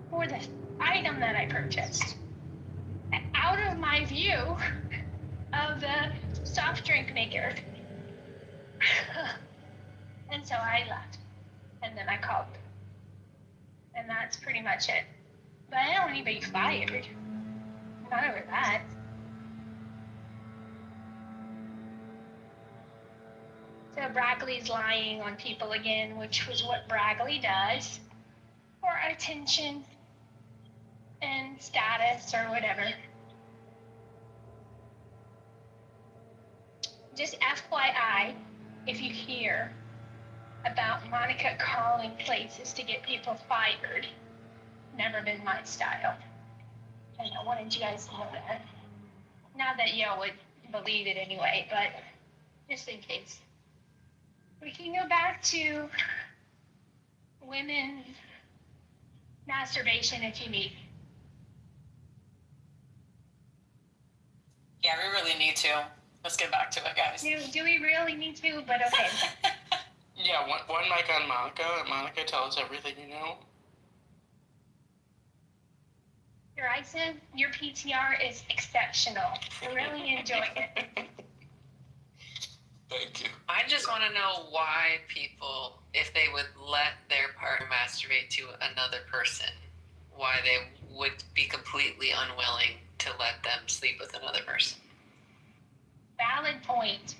for the item that I purchased. Out of my view of the soft drink maker. And so I left. And then I called. And that's pretty much it. But I don't want anybody fired. Not over that. So Brackley's lying on people again, which was what Brackley does. For attention and status or whatever. Just FYI, if you hear about Monica calling places to get people fired, never been my style. And I wanted you guys to know that. Not that y'all would believe it anyway, but just in case. We can go back to women masturbation if you need. Yeah, we really need to. Let's get back to it, guys. Do we really need to? But okay. Yeah, one mic on Monica. Monica, tell us everything you know. Your Ison, your PTR is exceptional. I really enjoy it. Thank you. I just want to know why people, if they would let their partner masturbate to another person, why they would be completely unwilling to let them sleep with another person. Valid point.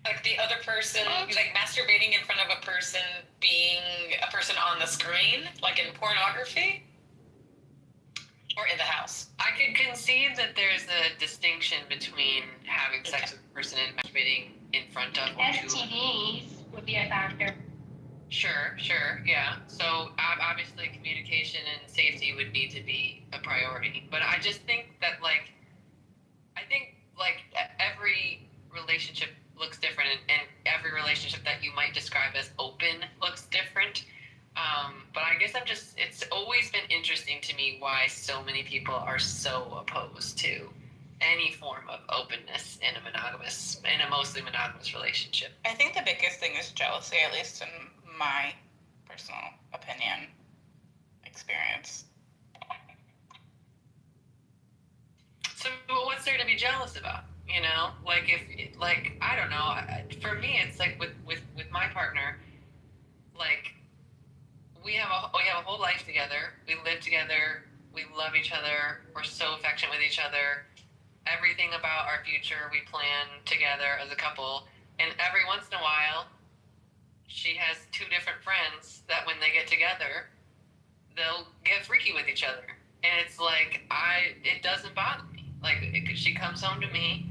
Like the other person, like masturbating in front of a person being a person on the screen, like in pornography? Or in the house? I could concede that there's a distinction between having sex with a person and masturbating in front of or to. STDs would be a factor. Sure, yeah. So obviously communication and safety would need to be a priority. But I just think that I think every relationship looks different, and every relationship that you might describe as open looks different. But I guess it's always been interesting to me why so many people are so opposed to any form of openness in a mostly monogamous relationship. I think the biggest thing is jealousy, at least in my personal opinion, experience. So what's there to be jealous about? You know, like if, like, I don't know. For me, it's like with my partner, like we have a whole life together. We live together. We love each other. We're so affectionate with each other. Everything about our future we plan together as a couple. And every once in a while, she has two different friends that when they get together, they'll get freaky with each other. And it's like, it doesn't bother me. Like, she comes home to me.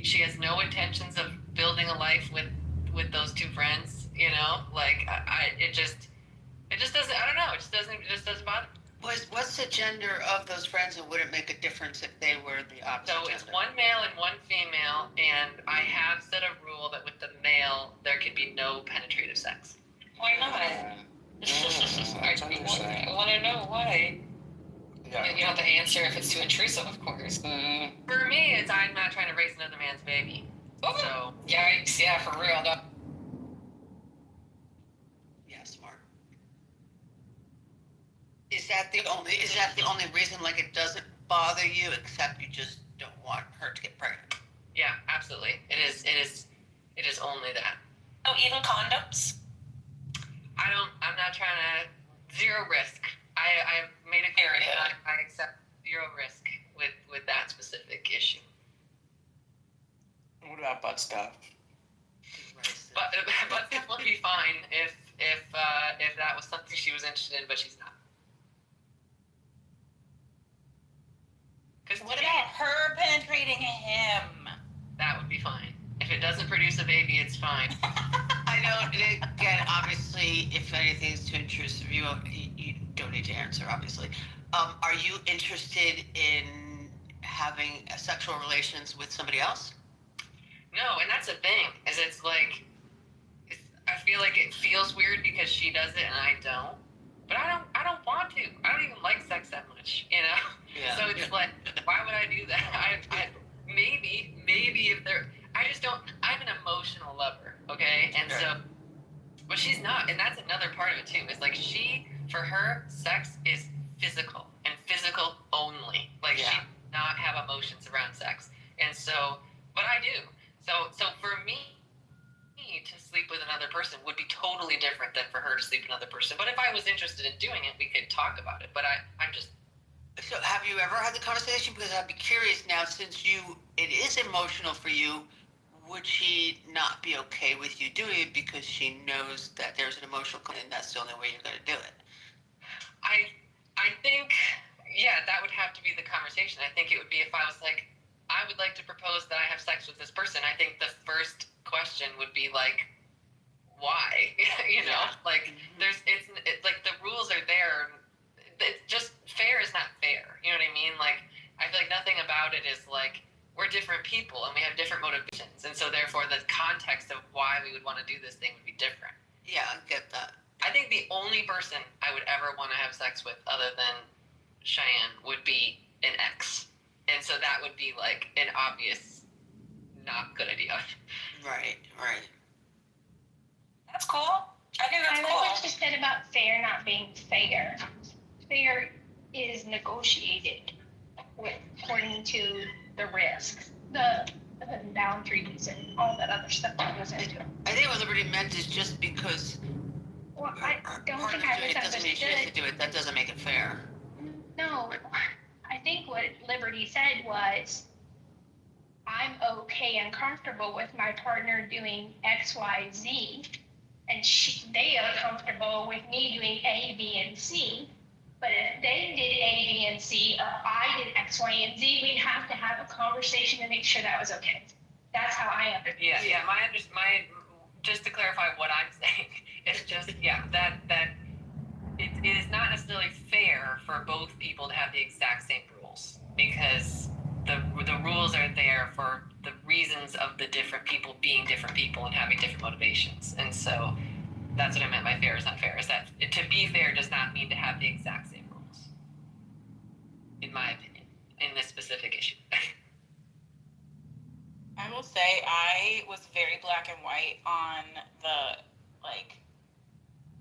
She has no intentions of building a life with those two friends, you know? Like, it just doesn't, I don't know, it just doesn't bother me. What's the gender of those friends, and would it make a difference if they were the opposite So gender? it's one male and one female, and I have set a rule that with the male, there can be no penetrative sex. Why not? I want to know why. Yeah. You don't have to answer if it's too intrusive, of course. For me, it's I'm not trying to raise another man's baby. So Yikes! Yeah, for real. No. Yeah, smart. Is that the only reason, like, it doesn't bother you, except you just don't want her to get pregnant? Yeah, absolutely. It is only that. Oh, even condoms? I'm not trying to, zero risk. I've made it clear that I accept zero risk with that specific issue. What about butt stuff? But stuff would be fine if that was something she was interested in, but she's not. What about her penetrating him? That would be fine. If it doesn't produce a baby, it's fine. I know, again, obviously, if anything's too intrusive, you don't need to answer, obviously. Are you interested in having sexual relations with somebody else? No, and that's the thing, is it's like, I feel like it feels weird because she does it and I don't. But I don't want to. I don't even like sex that much, you know? Yeah. So it's like, why would I do that? I maybe if there, I just don't, I'm an emotional lover, okay? And so, but she's not, and that's another part of it too, is like for her, sex is physical, and physical only. Like, she does not have emotions around sex. And so, but I do. So for me to sleep with another person would be totally different than for her to sleep with another person. But if I was interested in doing it, we could talk about it. But I'm just. So have you ever had the conversation? Because I'd be curious now, since it is emotional for you, would she not be okay with you doing it because she knows that there's an emotional connection and that's the only way you're going to do it? I think, that would have to be the conversation. I think it would be if I was like, I would like to propose that I have sex with this person. I think the first question would be like, why? You know, like it's like the rules are there. It's just fair is not fair. You know what I mean? Like, I feel like nothing about it is like, we're different people and we have different motivations. And so therefore the context of why we would want to do this thing would be different. Yeah, I get that. I think the only person I would ever want to have sex with other than Cheyenne would be an ex. And so that would be like an obvious not good idea. Right. That's cool. I think that's cool. I like what you said about fair not being fair. Fair is negotiated according to the risks, the boundaries, and all that other stuff that goes into it. I think what Liberty meant is just because Well, I don't think I it doesn't mean she has to misunderstood. do it. That doesn't make it fair. No, I think what Liberty said was, I'm okay and comfortable with my partner doing X, Y, Z, and they are comfortable with me doing A, B, and C. But if they did A, B, and C, or I did X, Y, and Z, we'd have to have a conversation to make sure that was okay. That's how I understand. Yeah. My just to clarify what I'm saying, it's just that it is not necessarily fair for both people to have the exact same rules, because the rules are there for the reasons of the different people being different people and having different motivations. And so that's what I meant by fair is not fair, is that to be fair does not mean to have the exact same rules, in my opinion, in this specific issue. I will say I was very black and white on the, like,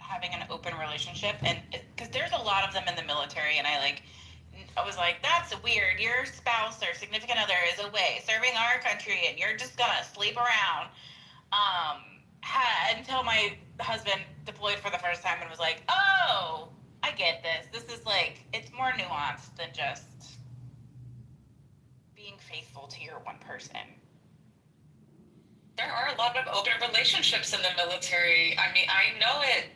having an open relationship, and because there's a lot of them in the military, and I was like, that's weird. Your spouse or significant other is away serving our country, and you're just gonna sleep around. Until my husband deployed for the first time and was like, oh, I get this. This is like, it's more nuanced than just being faithful to your one person. There are a lot of open relationships in the military. I mean, I know it.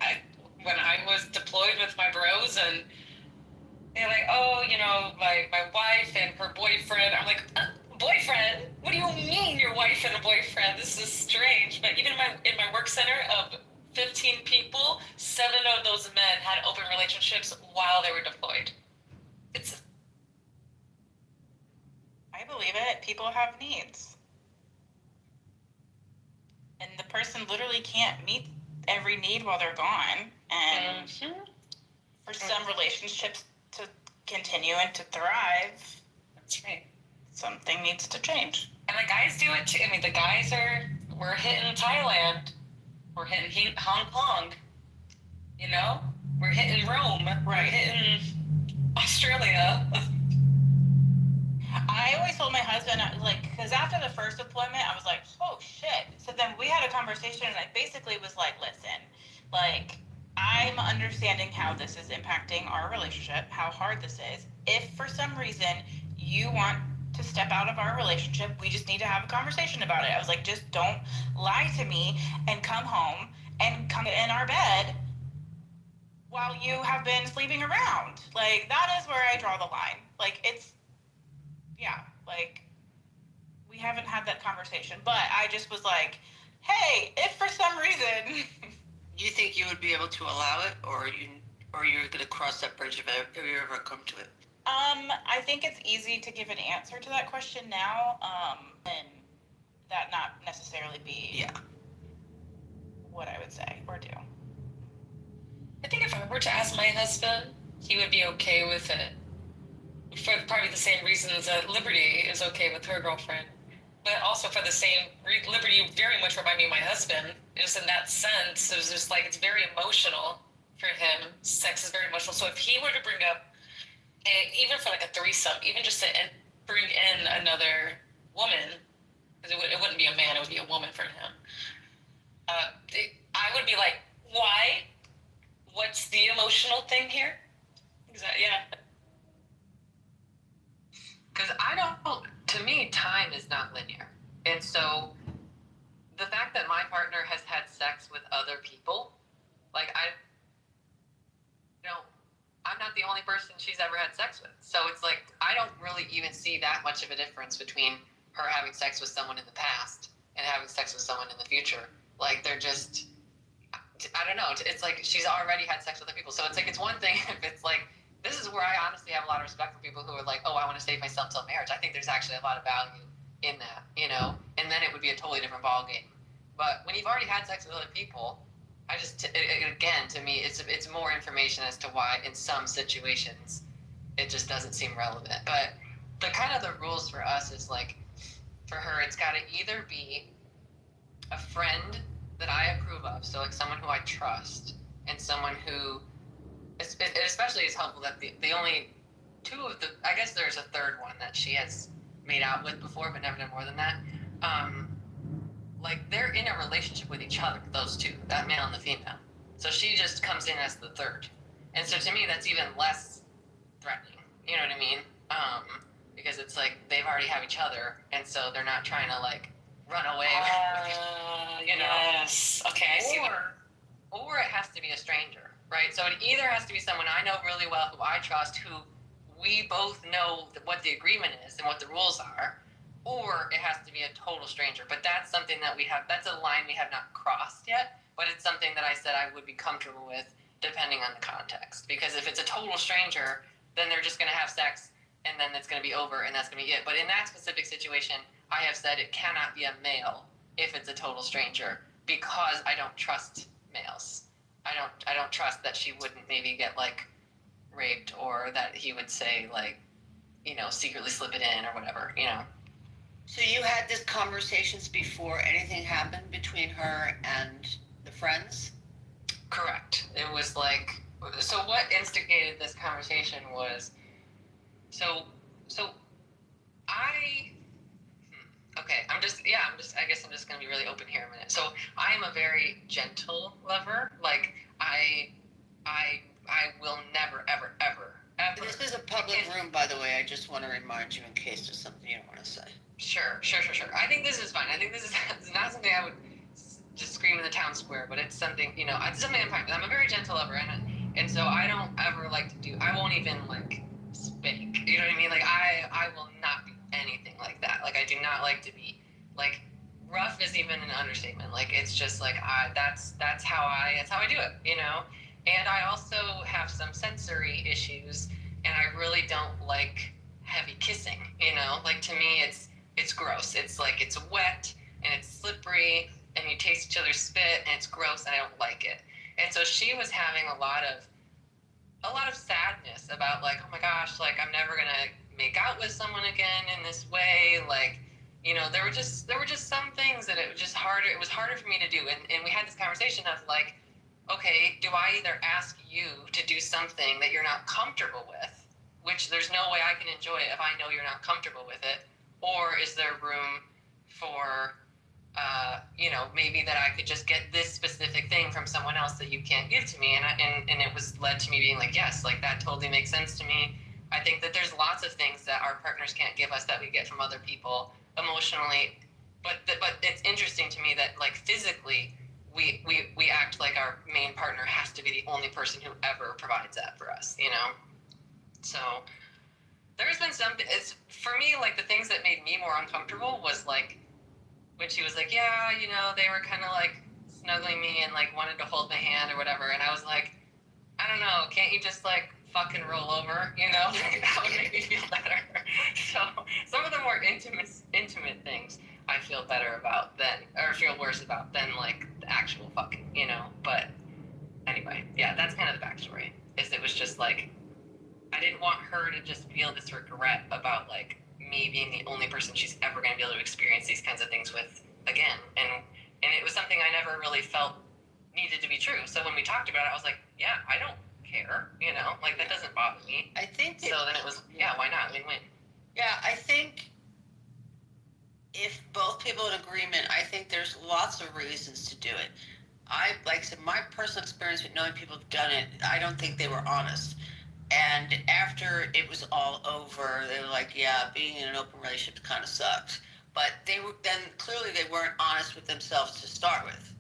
When I was deployed with my bros, and they're like, oh, you know, my wife and her boyfriend. I'm like, boyfriend? What do you mean your wife and a boyfriend? This is strange. But even in my work center of 15 people, 7 of those men had open relationships while they were deployed. I believe it. People have needs. And the person literally can't meet every need while they're gone. And for some relationships to continue and to thrive, that's right, something needs to change. And the guys do it too. I mean, we're hitting Thailand, we're hitting Hong Kong, you know, we're hitting Rome, we're hitting Australia. I always told my husband, because after the first deployment, I was like, oh shit. So then we had a conversation, and I basically was like, listen, I'm understanding how this is impacting our relationship, how hard this is. If for some reason you want to step out of our relationship, we just need to have a conversation about it. I was like, just don't lie to me and come home and come in our bed while you have been sleeping around. That is where I draw the line. We haven't had that conversation, but I just was like, hey, if for some reason... You think you would be able to allow it, or you're going to cross that bridge if you ever come to it? I think it's easy to give an answer to that question now, and that not necessarily be what I would say or do. I think if I were to ask my husband, he would be okay with it. For probably the same reasons that Liberty is okay with her girlfriend. But also for the same, Liberty very much remind me of my husband. Just in that sense, it was just it's very emotional for him. Sex is very emotional. So if he were to bring up, even for a threesome, even just to bring in another woman, because it wouldn't be a man, it would be a woman for him. I would be like, why? What's the emotional thing here? Because to me, time is not linear. And so the fact that my partner has had sex with other people, I'm not the only person she's ever had sex with. So it's I don't really even see that much of a difference between her having sex with someone in the past and having sex with someone in the future. They're just, I don't know. It's she's already had sex with other people. So it's one thing if it's this is where I honestly have a lot of respect for people who are oh, I want to save myself till marriage. I think there's actually a lot of value in that, and then it would be a totally different ballgame. But when you've already had sex with other people, again, to me, it's more information as to why in some situations it just doesn't seem relevant. But the rules for us is for her, it's got to either be a friend that I approve of, so someone who I trust, and someone who, it especially is helpful that the only two of the, I guess there's a third one that she has made out with before, but never done more than that. They're in a relationship with each other, those two, that male and the female. So she just comes in as the third. And so to me, that's even less threatening. You know what I mean? Because it's they've already have each other, and so they're not trying to run away. Yes. Okay, I see. Or it has to be a stranger, right? So it either has to be someone I know really well, who I trust, who we both know what the agreement is and what the rules are, or it has to be a total stranger. But that's something that that's a line we have not crossed yet, but it's something that I said I would be comfortable with depending on the context. Because if it's a total stranger, then they're just going to have sex, and then it's going to be over, and that's going to be it. But in that specific situation, I have said it cannot be a male if it's a total stranger, because I don't trust males. I don't trust that she wouldn't maybe get raped, or that he would say secretly slip it in or whatever. So you had these conversations before anything happened between her and the friends? Correct. It was like, so what instigated this conversation was, so I guess I'm just gonna be really open here a minute. So I am a very gentle lover. Like I will never, ever. This is a public room, by the way. I just want to remind you in case there's something you don't want to say. Sure. I think this is fine. I think this is not something I would just scream in the town square, but it's something, it's something I'm fine with. I'm a very gentle lover, and so I don't ever like to do, I won't even like spank, you know what I mean? Like I will not do anything like that. Like I do not like to be, like, rough is even an understatement. Like it's just like, that's how I do it, And I also have some sensory issues, and I really don't like heavy kissing, Like to me, it's gross. It's like, it's wet and it's slippery, and you taste each other's spit, and it's gross, and I don't like it. And so she was having a lot of sadness about, like, oh my gosh, like I'm never gonna make out with someone again in this way. Like, there were just some things that it was harder for me to do. And we had this conversation of like, okay, do I either ask you to do something that you're not comfortable with, which there's no way I can enjoy it if I know you're not comfortable with it, or is there room for maybe that I could just get this specific thing from someone else that you can't give to me, and it was led to me being like, yes, like that totally makes sense to me. I think that there's lots of things that our partners can't give us that we get from other people emotionally, but it's interesting to me that like physically we act like our main partner has to be the only person who ever provides that for us, So there's been something. It's for me, like the things that made me more uncomfortable was like when she was like, yeah, they were kind of like snuggling me and like wanted to hold my hand or whatever, and I was like, I don't know, can't you just like fucking roll over, That would make me feel better. So some of the more intimate things I feel better about or feel worse about than like the actual fucking, But anyway, yeah, that's kind of the backstory. It was just like, I didn't want her to just feel this regret about like me being the only person she's ever going to be able to experience these kinds of things with again. And it was something I never really felt needed to be true. So when we talked about it, I was like, yeah, I don't care, like that doesn't bother me. I think so then it was, yeah, why not? Win-win. Yeah, I think if both people in agreement, I think there's lots of reasons to do it. Like I said, my personal experience with knowing people who've done it, I don't think they were honest. And after it was all over, they were like, yeah, being in an open relationship kind of sucks. But clearly they weren't honest with themselves to start with.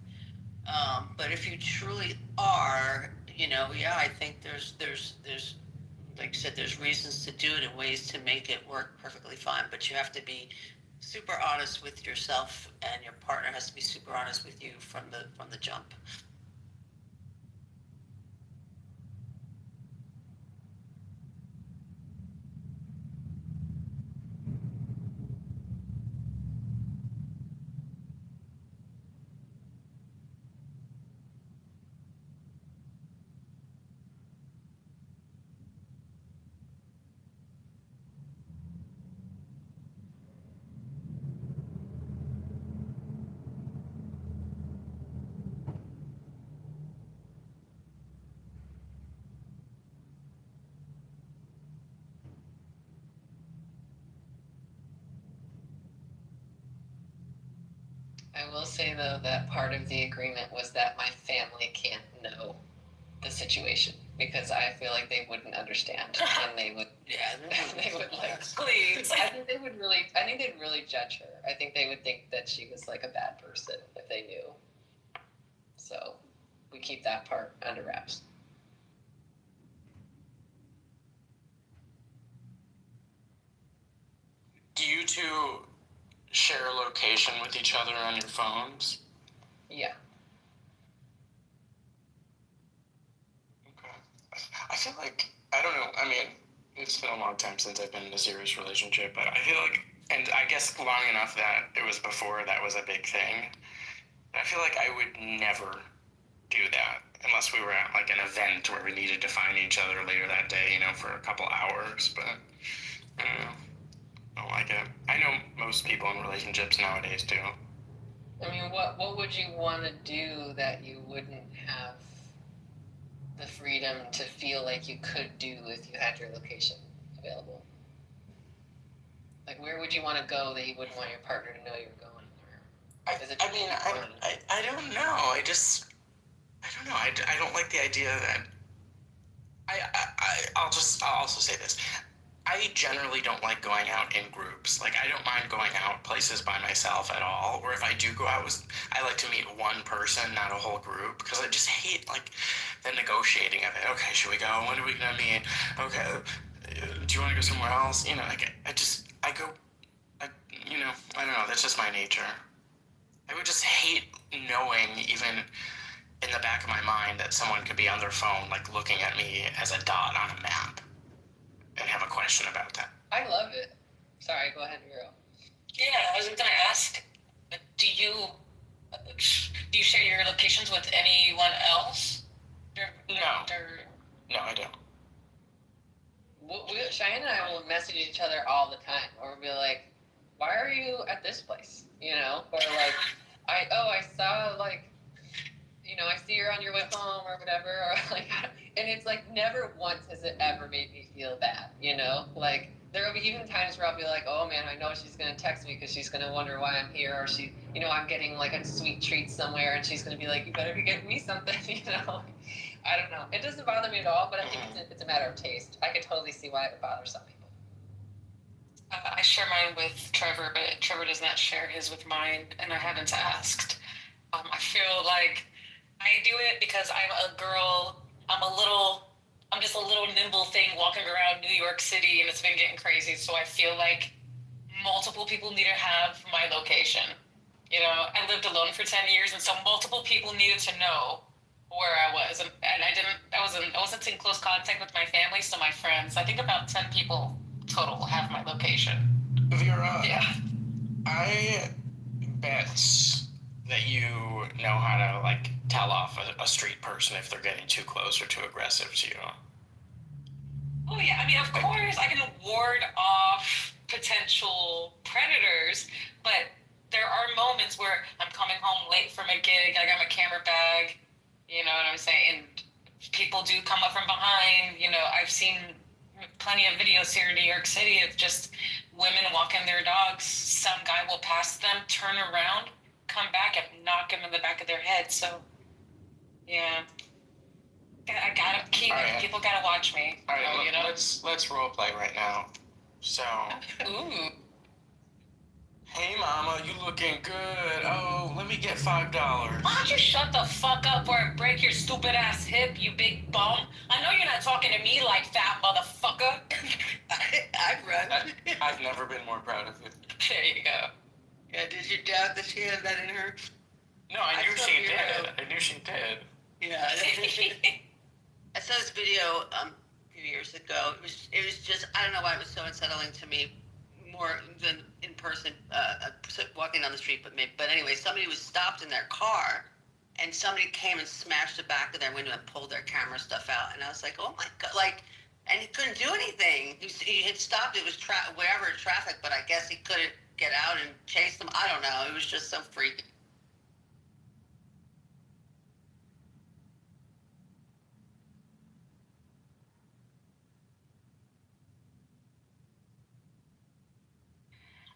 But if you truly are, yeah, I think there's like I said, there's reasons to do it and ways to make it work perfectly fine. But you have to be super honest with yourself, and your partner has to be super honest with you from the jump. I will say though that part of the agreement was that my family can't know the situation, because I feel like they wouldn't understand, and they would, they would like, please. I think they'd really judge her. I think they would think that she was like a bad person if they knew. So we keep that part under wraps. Do you two share a location with each other on your phones? Yeah. Okay. I feel like, I don't know, I mean, it's been a long time since I've been in a serious relationship, but I feel like, and I guess long enough that it was before that was a big thing, I feel like I would never do that unless we were at like an event where we needed to find each other later that day, for a couple hours, but I don't know. I don't like it. I know most people in relationships nowadays do. I mean, what would you want to do that you wouldn't have the freedom to feel like you could do if you had your location available? Like, where would you want to go that you wouldn't want your partner to know you were going? I don't know. I don't know. I don't like the idea that I'll also say this. I generally don't like going out in groups. Like, I don't mind going out places by myself at all. Or if I do go out, I like to meet one person, not a whole group, because I just hate, like, the negotiating of it. Okay, should we go? When are we gonna meet? Okay, do you want to go somewhere else? You know, like, I don't know. That's just my nature. I would just hate knowing, even in the back of my mind, that someone could be on their phone, like, looking at me as a dot on a map and have a question about that. I love it. Sorry, go ahead, Vero. Yeah, I was gonna ask, do you share your locations with anyone else? No, I don't. Cheyenne and I will message each other all the time, or we'll be like, why are you at this place? You know? Or like, I saw, like, you know, I see you're on your way home or whatever, or like, and it's like, never once has it ever made me feel bad, you know? Like, there will be even times where I'll be like, oh man, I know she's gonna text me because she's gonna wonder why I'm here, or she, you know, I'm getting like a sweet treat somewhere and she's gonna be like, you better be getting me something, you know? I don't know. It doesn't bother me at all, but I think it's a matter of taste. I could totally see why it would bother some people. I share mine with Trevor, but Trevor does not share his with mine, and I haven't asked. I feel like I do it because I'm a girl. I'm just a little nimble thing walking around New York City, and it's been getting crazy. So I feel like multiple people need to have my location. You know, I lived alone for 10 years, and so multiple people needed to know where I was, and I wasn't in close contact with my family, so my friends. I think about 10 people total have my location. Vera, yeah. I bet that you know how to, like, tell off a street person if they're getting too close or too aggressive to you. Oh yeah, I mean, of course I can ward off potential predators, but there are moments where I'm coming home late from a gig, I got my camera bag, you know what I'm saying, and people do come up from behind, you know, I've seen plenty of videos here in New York City of just women walking their dogs, some guy will pass them, turn around, come back and knock him in the back of their head, so, yeah. I gotta keep it. People gotta watch me. All right, you know? Let's role play right now. So, ooh. Hey mama, you looking good. Oh, let me get $5. Why don't you shut the fuck up or I break your stupid ass hip, you big bum? I know you're not talking to me like that, motherfucker. I've run. I've never been more proud of you. There you go. Yeah, did your dad that she had that in her? No, I knew she did. I knew she did. Yeah. I saw this video a few years ago. It was just, I don't know why it was so unsettling to me, more than in person, walking down the street. But anyway, somebody was stopped in their car, and somebody came and smashed the back of their window and pulled their camera stuff out. And I was like, oh my god, like, and he couldn't do anything. He had stopped. It was wherever traffic, but I guess he couldn't get out and chase them. I don't know. It was just so freaky.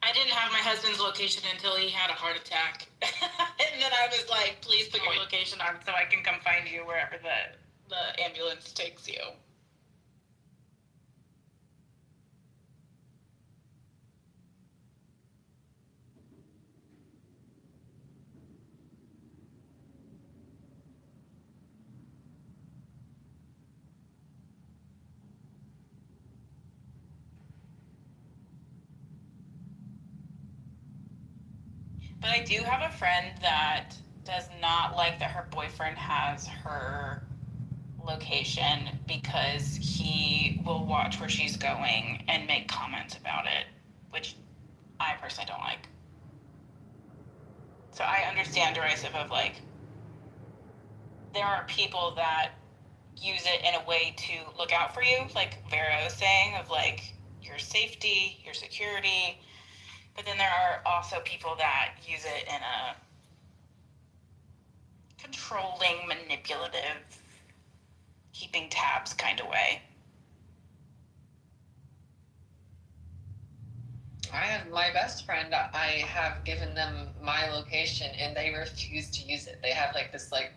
I didn't have my husband's location until he had a heart attack. And then I was like, please put your location on so I can come find you wherever the ambulance takes you. But I do have a friend that does not like that her boyfriend has her location because he will watch where she's going and make comments about it, which I personally don't like. So I understand derisive of, like, there are people that use it in a way to look out for you, like Vera was saying, of like your safety, your security. But then there are also people that use it in a controlling, manipulative, keeping tabs kind of way. I have my best friend, I have given them my location and they refuse to use it. They have like this, like,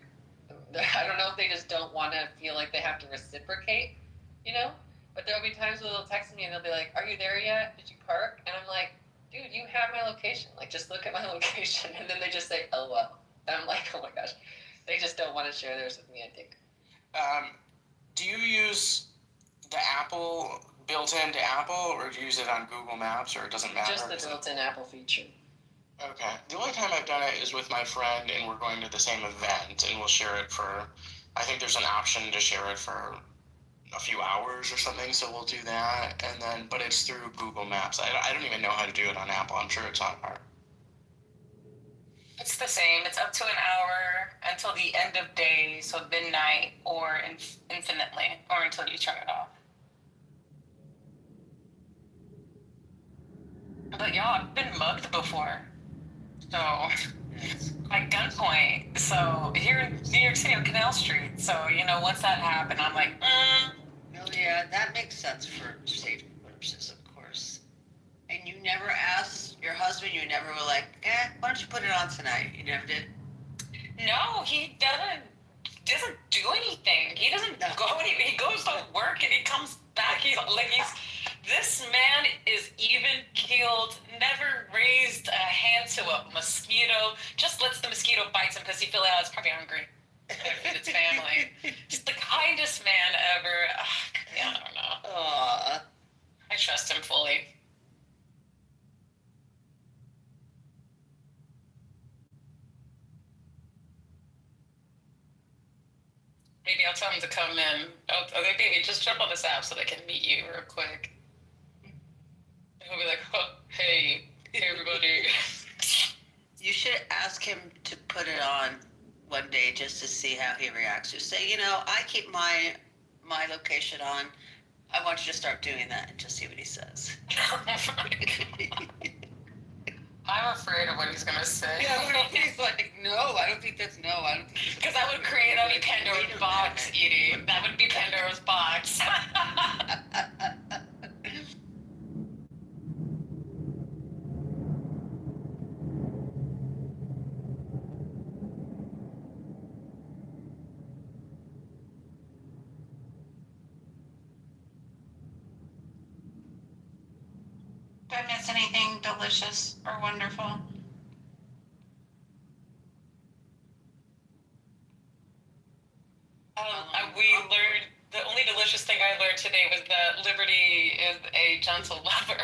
I don't know if they just don't want to feel like they have to reciprocate, you know? But there'll be times where they'll text me and they'll be like, "Are you there yet? Did you park?" And I'm like, "Dude, you have my location. Like, just look at my location." And then they just say, "Oh, well." And I'm like, oh my gosh. They just don't want to share theirs with me, I think. Do you use the Apple, built into Apple, or do you use it on Google Maps, or it doesn't matter? Just the built-in Apple feature. Okay. The only time I've done it is with my friend, and we're going to the same event, and we'll share it for, I think there's an option to share it for a few hours or something, so we'll do that, and then, but it's through Google Maps. I don't even know how to do it on Apple. I'm sure it's not hard. It's the same. It's up to an hour until the end of day, so midnight, or infinitely, or until you turn it off. But y'all, I've been mugged before. So, like gunpoint. So, here in New York City on Canal Street. So, you know, once that happened, I'm like, Oh, yeah, that makes sense for safety purposes, of course. And you never asked your husband, you never were like, why don't you put it on tonight? You never did? no, he doesn't do anything. He doesn't go anywhere. He goes to work and he comes back. This man is even keeled, never raised a hand to a mosquito, just lets the mosquito bite him because he feels like it's probably hungry. And its family. Just the kindest man ever. I don't know. Aww. I trust him fully. Maybe I'll tell him to come in. Okay, baby, just jump on this app so they can meet you real quick. And he'll be like, oh, hey everybody. You should ask him to put it on one day just to see how he reacts. Just say, I keep my location on. I want you to start doing that and just see what he says. I'm afraid of what he's gonna say. Yeah, he's like, no, I don't think that's no. I don't think that's because that would create a Pandora's box, Edie. That would be Pandora's box. Did I miss anything delicious or wonderful? We learned, the only delicious thing I learned today was that Liberty is a gentle lover.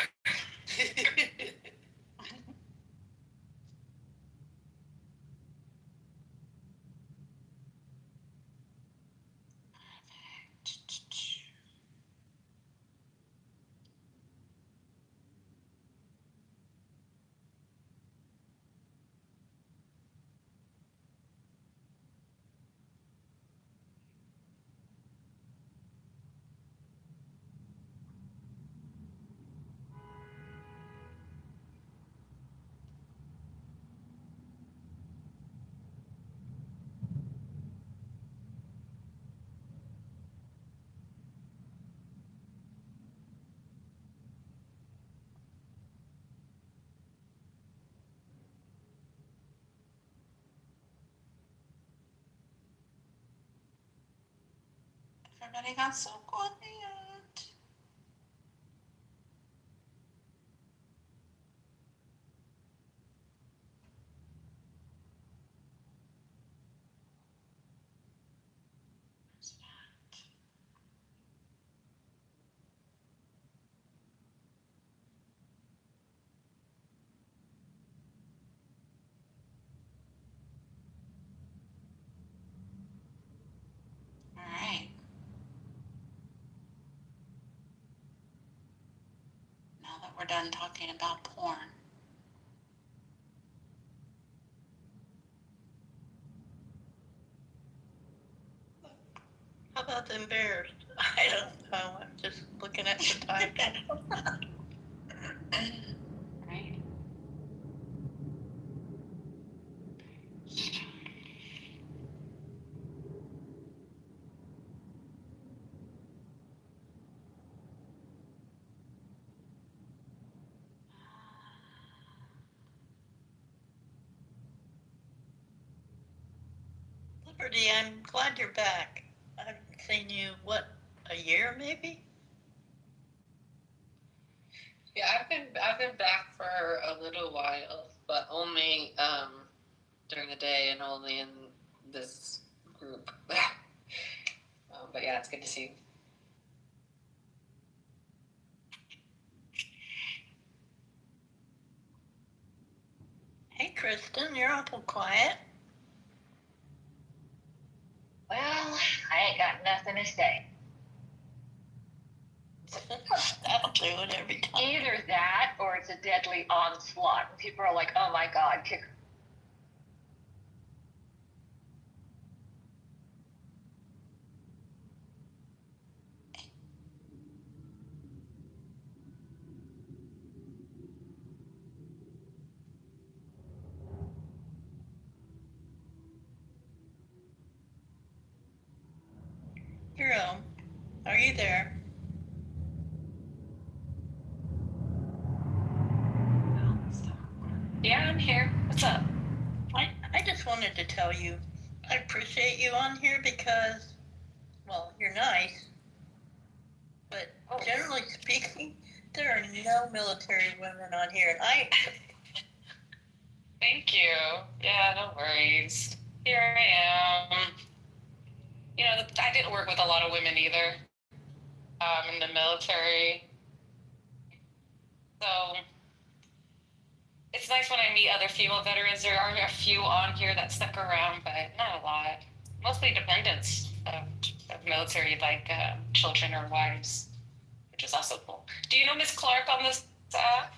Everybody got so quiet. All right. Now that we're done talking about porn. How about the embarrassed? I don't know. I'm just looking at the time. Right. Liberty, I'm glad you're back. I haven't seen you, a year maybe? Yeah, I've been back for a little while, but only during the day and only in this group. But yeah, it's good to see you. Hey, Kristen, you're awful quiet. Well, I ain't got nothing to say. That'll do it every time. Either that or it's a deadly onslaught. People are like, oh my God, kick. Jerome, are you there? Yeah, I'm here. What's up? I just wanted to tell you, I appreciate you on here because, well, you're nice, but generally speaking, there are no military women on here, and Thank you. Yeah, no worries. Here I am. You know, I didn't work with a lot of women either in the military. So it's nice when I meet other female veterans. There are a few on here that stuck around, but not a lot. Mostly dependents of military, like children or wives, which is also cool. Do you know Miss Clark on this app?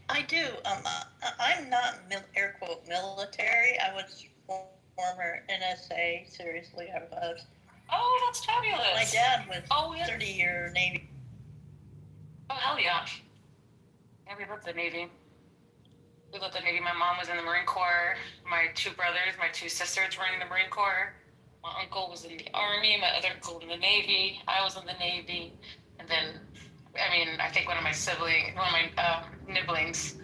I do. I'm not air quote military. I was former NSA. Seriously, I was. Oh, that's fabulous. My dad was 30-year Navy. Oh, hell yeah. Yeah, we loved the Navy. We loved the Navy. My mom was in the Marine Corps. My two brothers, my two sisters were in the Marine Corps. My uncle was in the Army. My other uncle in the Navy. I was in the Navy. And then, I think one of my nibblings,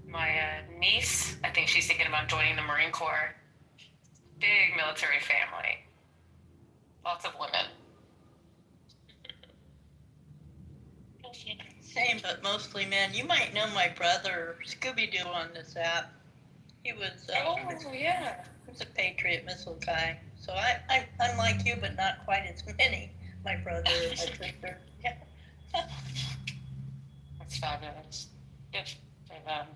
my niece, I think she's thinking about joining the Marine Corps. Big military family. Lots of women. Same, but mostly men. You might know my brother, Scooby-Doo, on this app. He was, yeah. He was a Patriot missile guy. So I'm like you, but not quite as many. My brother and my sister. Yeah. That's fabulous. Good for them.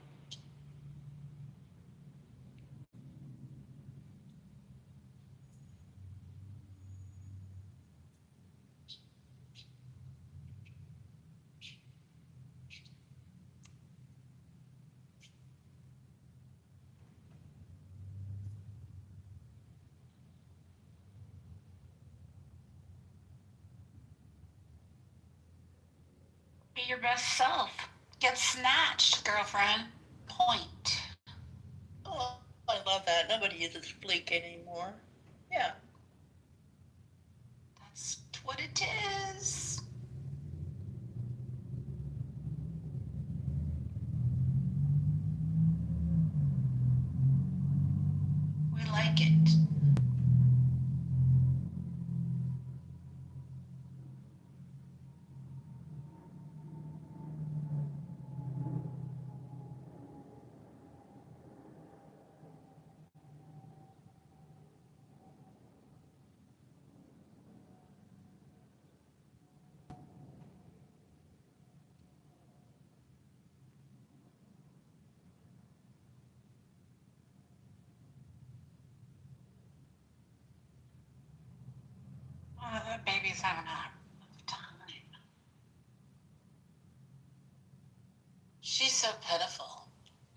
Be your best self. Get snatched, girlfriend. Point. Oh, I love that. Nobody uses fleek anymore. Yeah. That's what it is. We like it. Oh, that baby's having a time. She's so pitiful.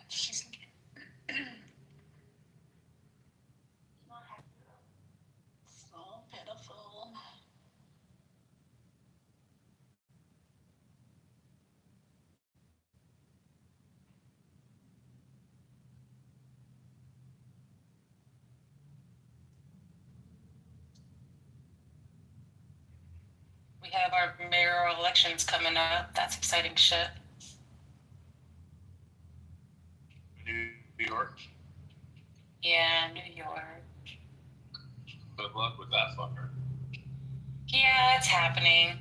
She's so pitiful. We have our mayoral elections coming up. That's exciting shit. New York. Yeah, New York. But Good luck with that fucker. Yeah, it's happening.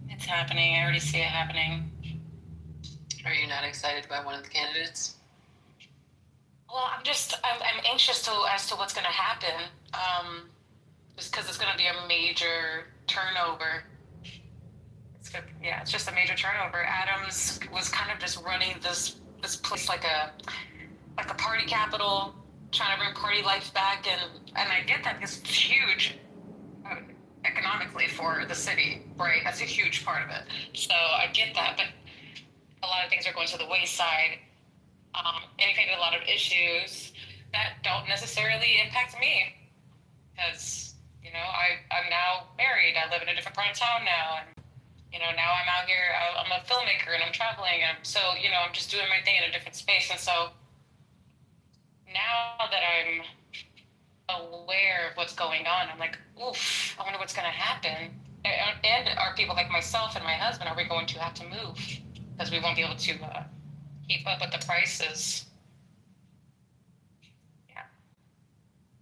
It's happening. I already see it happening. Are you not excited by one of the candidates? Well, I'm anxious as to what's going to happen. Just because it's going to be a major turnover. It's just a major turnover. Adams was kind of just running this place like a party capital, trying to bring party life back, and I get that because it's huge economically for the city, right? That's a huge part of it. So I get that, but a lot of things are going to the wayside. And he created a lot of issues that don't necessarily impact me because, I'm now married. I live in a different part of town now. And, now I'm out here. I'm a filmmaker and I'm traveling. And so, I'm just doing my thing in a different space. And so now that I'm aware of what's going on, I'm like, oof, I wonder what's going to happen. And are people like myself and my husband, are we going to have to move? Because we won't be able to keep up with the prices. Yeah.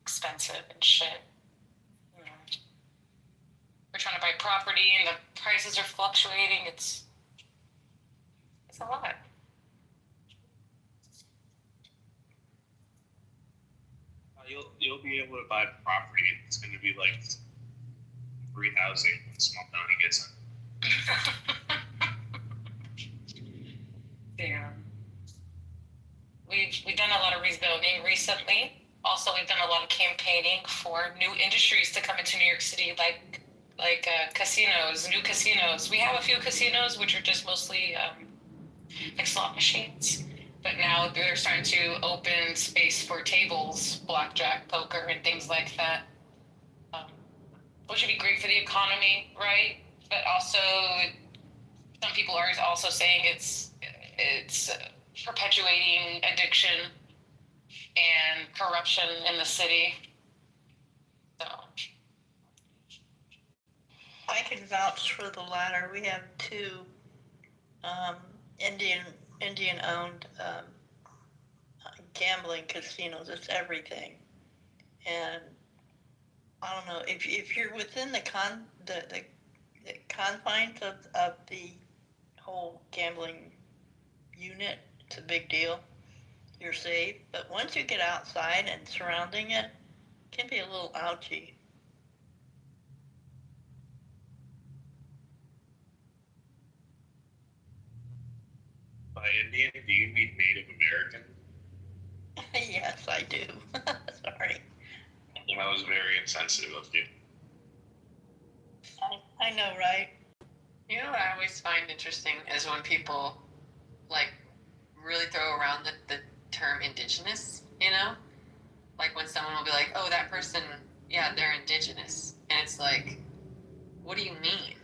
Expensive and shit. We're trying to buy property and the prices are fluctuating. It's a lot. You'll be able to buy property. It's going to be like free housing when small county gets in. Yeah. We've done a lot of rezoning recently. Also, we've done a lot of campaigning for new industries to come into New York City, like casinos, new casinos. We have a few casinos, which are just mostly like slot machines. But now they're starting to open space for tables, blackjack, poker, and things like that. Which would be great for the economy, right? But also, some people are also saying it's perpetuating addiction and corruption in the city. So I can vouch for the latter. We have two Indian-owned gambling casinos. It's everything, and I don't know if you're within the confines of the whole gambling unit. It's a big deal. You're safe, but once you get outside and surrounding it, it can be a little ouchy. By Indian, do you mean Native American? Yes, I do. Sorry. That was very insensitive of you. I know, right? You know what I always find interesting is when people really throw around the term indigenous, Like when someone will be like, oh, that person, yeah, they're indigenous. And it's like, what do you mean?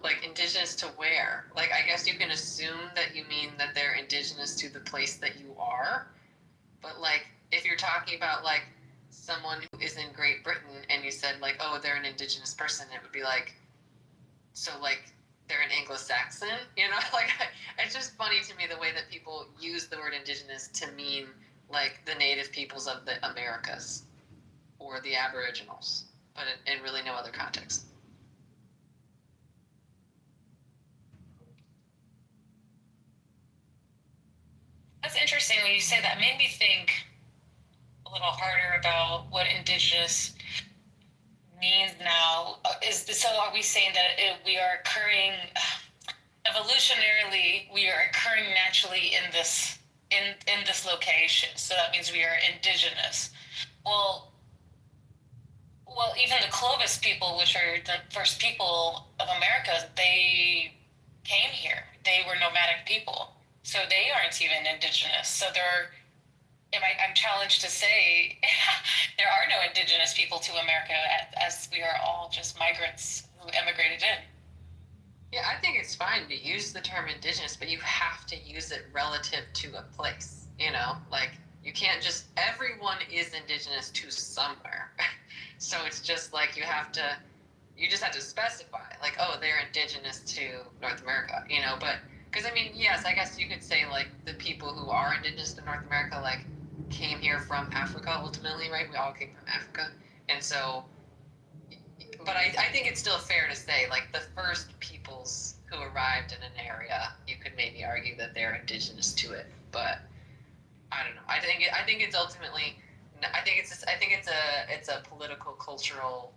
Like indigenous to where? Like, I guess you can assume that you mean that they're indigenous to the place that you are. But like, if you're talking about like someone who is in Great Britain and you said like, oh, they're an indigenous person, it would be like, so like they're an Anglo-Saxon, Like, it's just funny to me the way that people use the word indigenous to mean like the native peoples of the Americas or the Aboriginals, but in really no other context. That's interesting when you say that. It made me think a little harder about what indigenous means now. So are we saying that we are occurring evolutionarily? We are occurring naturally in this location. So that means we are indigenous. Well, even the Clovis people, which are the first people of America, they came here. They were nomadic people. So they aren't even indigenous. So I'm challenged to say there are no indigenous people to America as we are all just migrants who emigrated in. Yeah, I think it's fine to use the term indigenous, but you have to use it relative to a place, Like, you can't just, everyone is indigenous to somewhere. So it's just like you just have to specify, like, oh, they're indigenous to North America, but, because, yes, I guess you could say, like, the people who are indigenous to North America, like, came here from Africa ultimately, right? We all came from Africa. And so But I think it's still fair to say, like, the first peoples who arrived in an area, you could maybe argue that they're indigenous to it. But I don't know. I think it's ultimately, it's a political, cultural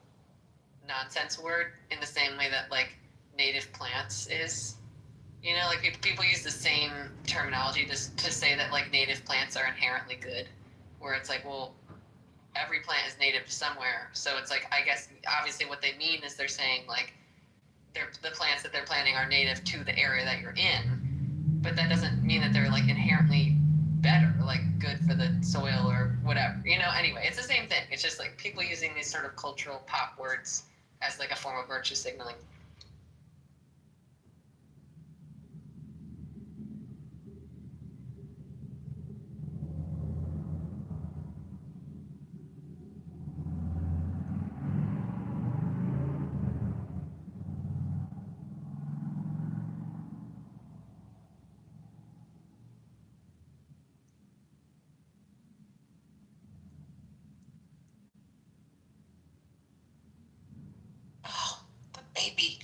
nonsense word in the same way that, like, native plants is. You know, like, people use the same terminology to say that, like, native plants are inherently good, where it's like, well, every plant is native to somewhere. So it's like, I guess, obviously what they mean is they're saying, like, the plants that they're planting are native to the area that you're in. But that doesn't mean that they're, like, inherently better, like, good for the soil or whatever. You know, anyway, it's the same thing. It's just, like, people using these sort of cultural pop words as, like, a form of virtue signaling. Oh, the baby.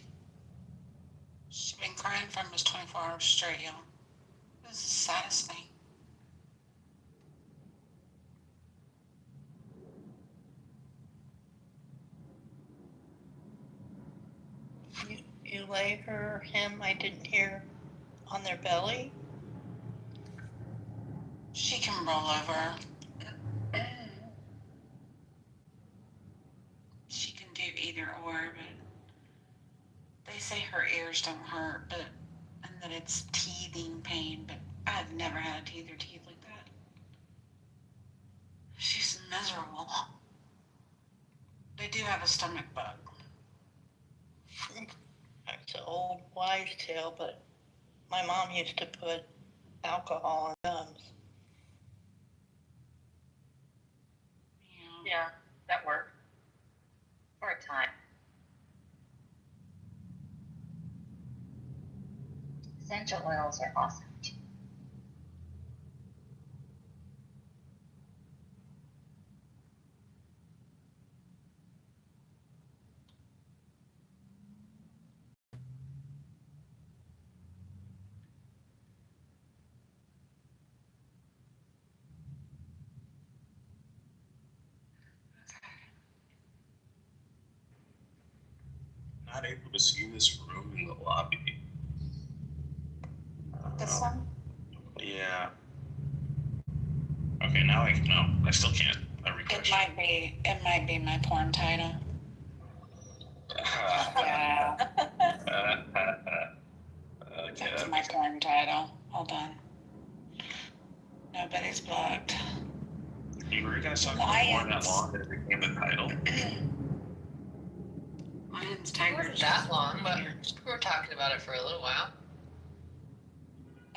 She's been crying for almost 24 hours straight, y'all. This is the saddest thing. You lay him, I didn't hear, on their belly? She can roll over. She can do either or, but they say her ears don't hurt, and that it's teething pain, but I've never had a teeth like that. She's miserable. They do have a stomach bug. It's an old wives' tale, but my mom used to put alcohol in gums. Yeah, that worked. For a time. Essential oils are awesome. Not able to see this room in the lobby. This one? Yeah. Okay, now I can. No, I still can't. It might be my porn title. Yeah. That's my porn title. Hold on. Nobody's blocked. You were guys talking about porn that long that it became the title? Lions, It tigers. wasn't that long, but we were talking about it for a little while.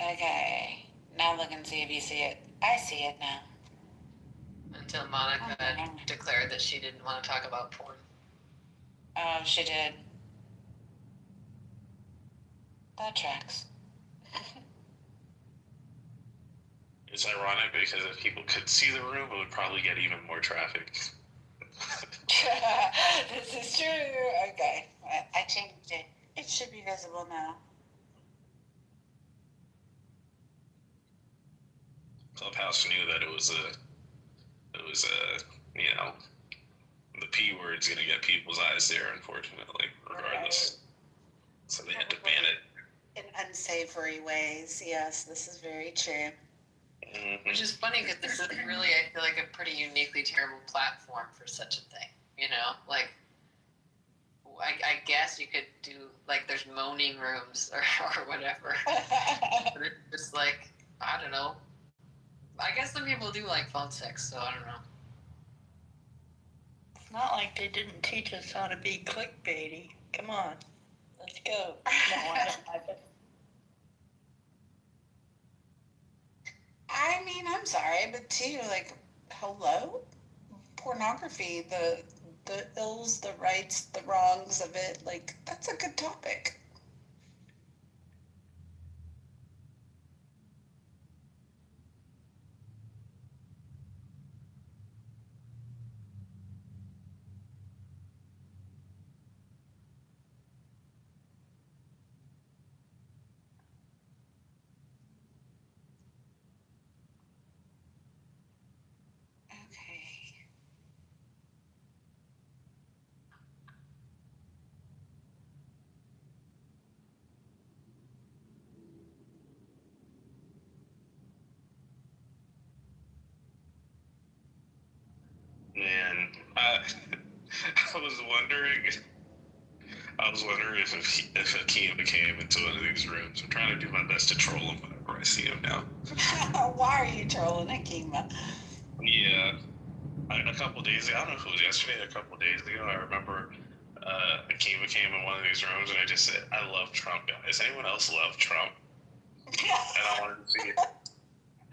Okay. Now look and see if you see it. I see it now. Until Monica declared that she didn't want to talk about porn. Oh, she did. That tracks. It's ironic because if people could see the room, it would probably get even more traffic. This is true. Okay. I changed it. It should be visible now. Clubhouse knew that it was you know, the P word's gonna get people's eyes there, unfortunately, regardless. So they had to ban it. In unsavory ways. Yes, this is very true. Mm-hmm. Which is funny because this is really, I feel like, a pretty uniquely terrible platform for such a thing. You know, like, I guess you could do, like, there's moaning rooms or whatever. But it's just like, I don't know. I guess some people do like phone sex, so I don't know. It's not like they didn't teach us how to be clickbaity. Come on, let's go. No, I don't like it. I mean, I'm sorry, but too, like, hello? Pornography, the ills, the rights, the wrongs of it, like, that's a good topic. man, I was wondering if Akeem came into one of these rooms. I'm trying to do my best to troll him whenever I see him now. Why are you trolling Akima? Yeah. A couple days ago, I don't know if it was yesterday, a couple days ago, I remember Akima came in one of these rooms and I just said, I love Trump. Does anyone else love Trump? And I wanted to see it. I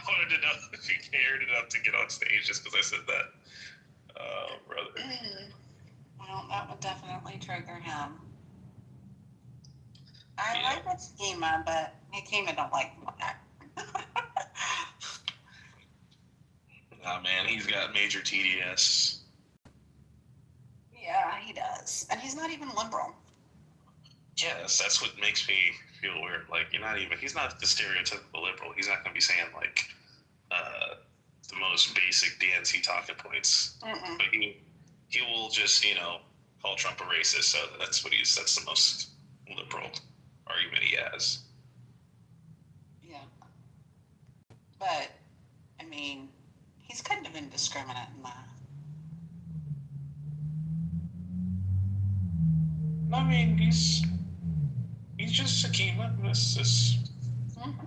wanted to know if he cared enough to get on stage just because I said that. Oh, brother. Well, that would definitely trigger him. I like Akima, but Akima don't like that. Oh, man, he's got major TDS. Yeah, he does. And he's not even liberal. Yes, that's what makes me feel weird. Like, he's not the stereotypical liberal. He's not going to be saying, like, the most basic DNC talking points. Mm-mm. But he will just, call Trump a racist. So that's the most liberal argument he has. Yeah. But, I mean, he's kind of indiscriminate in that. I mean, he's just Akima. This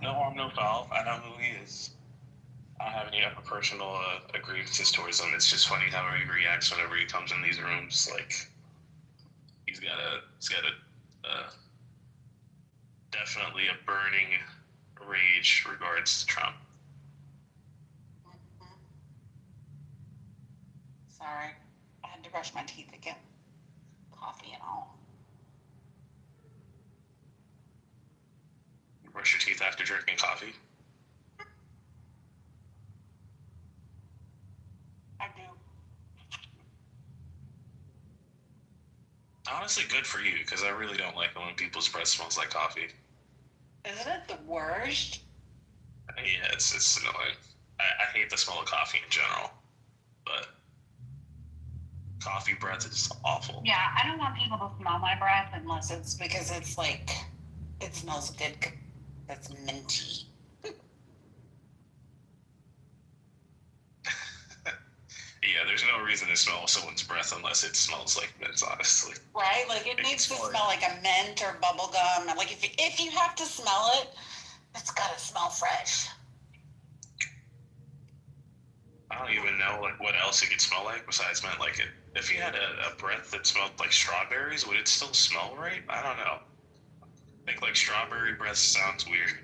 no harm, no foul. I know who he is. I don't have any personal grievances towards him. It's just funny how he reacts whenever he comes in these rooms. Like, he's got definitely a burning rage regards to Trump. Mm-hmm. Sorry, I had to brush my teeth again. Coffee and all. You brush your teeth after drinking coffee? I do. Honestly, good for you, because I really don't like it when people's breath smells like coffee. Isn't it the worst? Yeah, it's annoying. I hate the smell of coffee in general, but coffee breath is awful. Yeah, I don't want people to smell my breath unless it's because it's like, it smells good. That's minty. Yeah, there's no reason to smell someone's breath unless it smells like mint, honestly. Right? Like, it needs to smell like a mint or bubble gum. Like, if you have to smell it, it's gotta smell fresh. I don't even know what else it could smell like besides mint. Like, if you had a breath that smelled like strawberries, would it still smell right? I don't know. I think like strawberry breath sounds weird.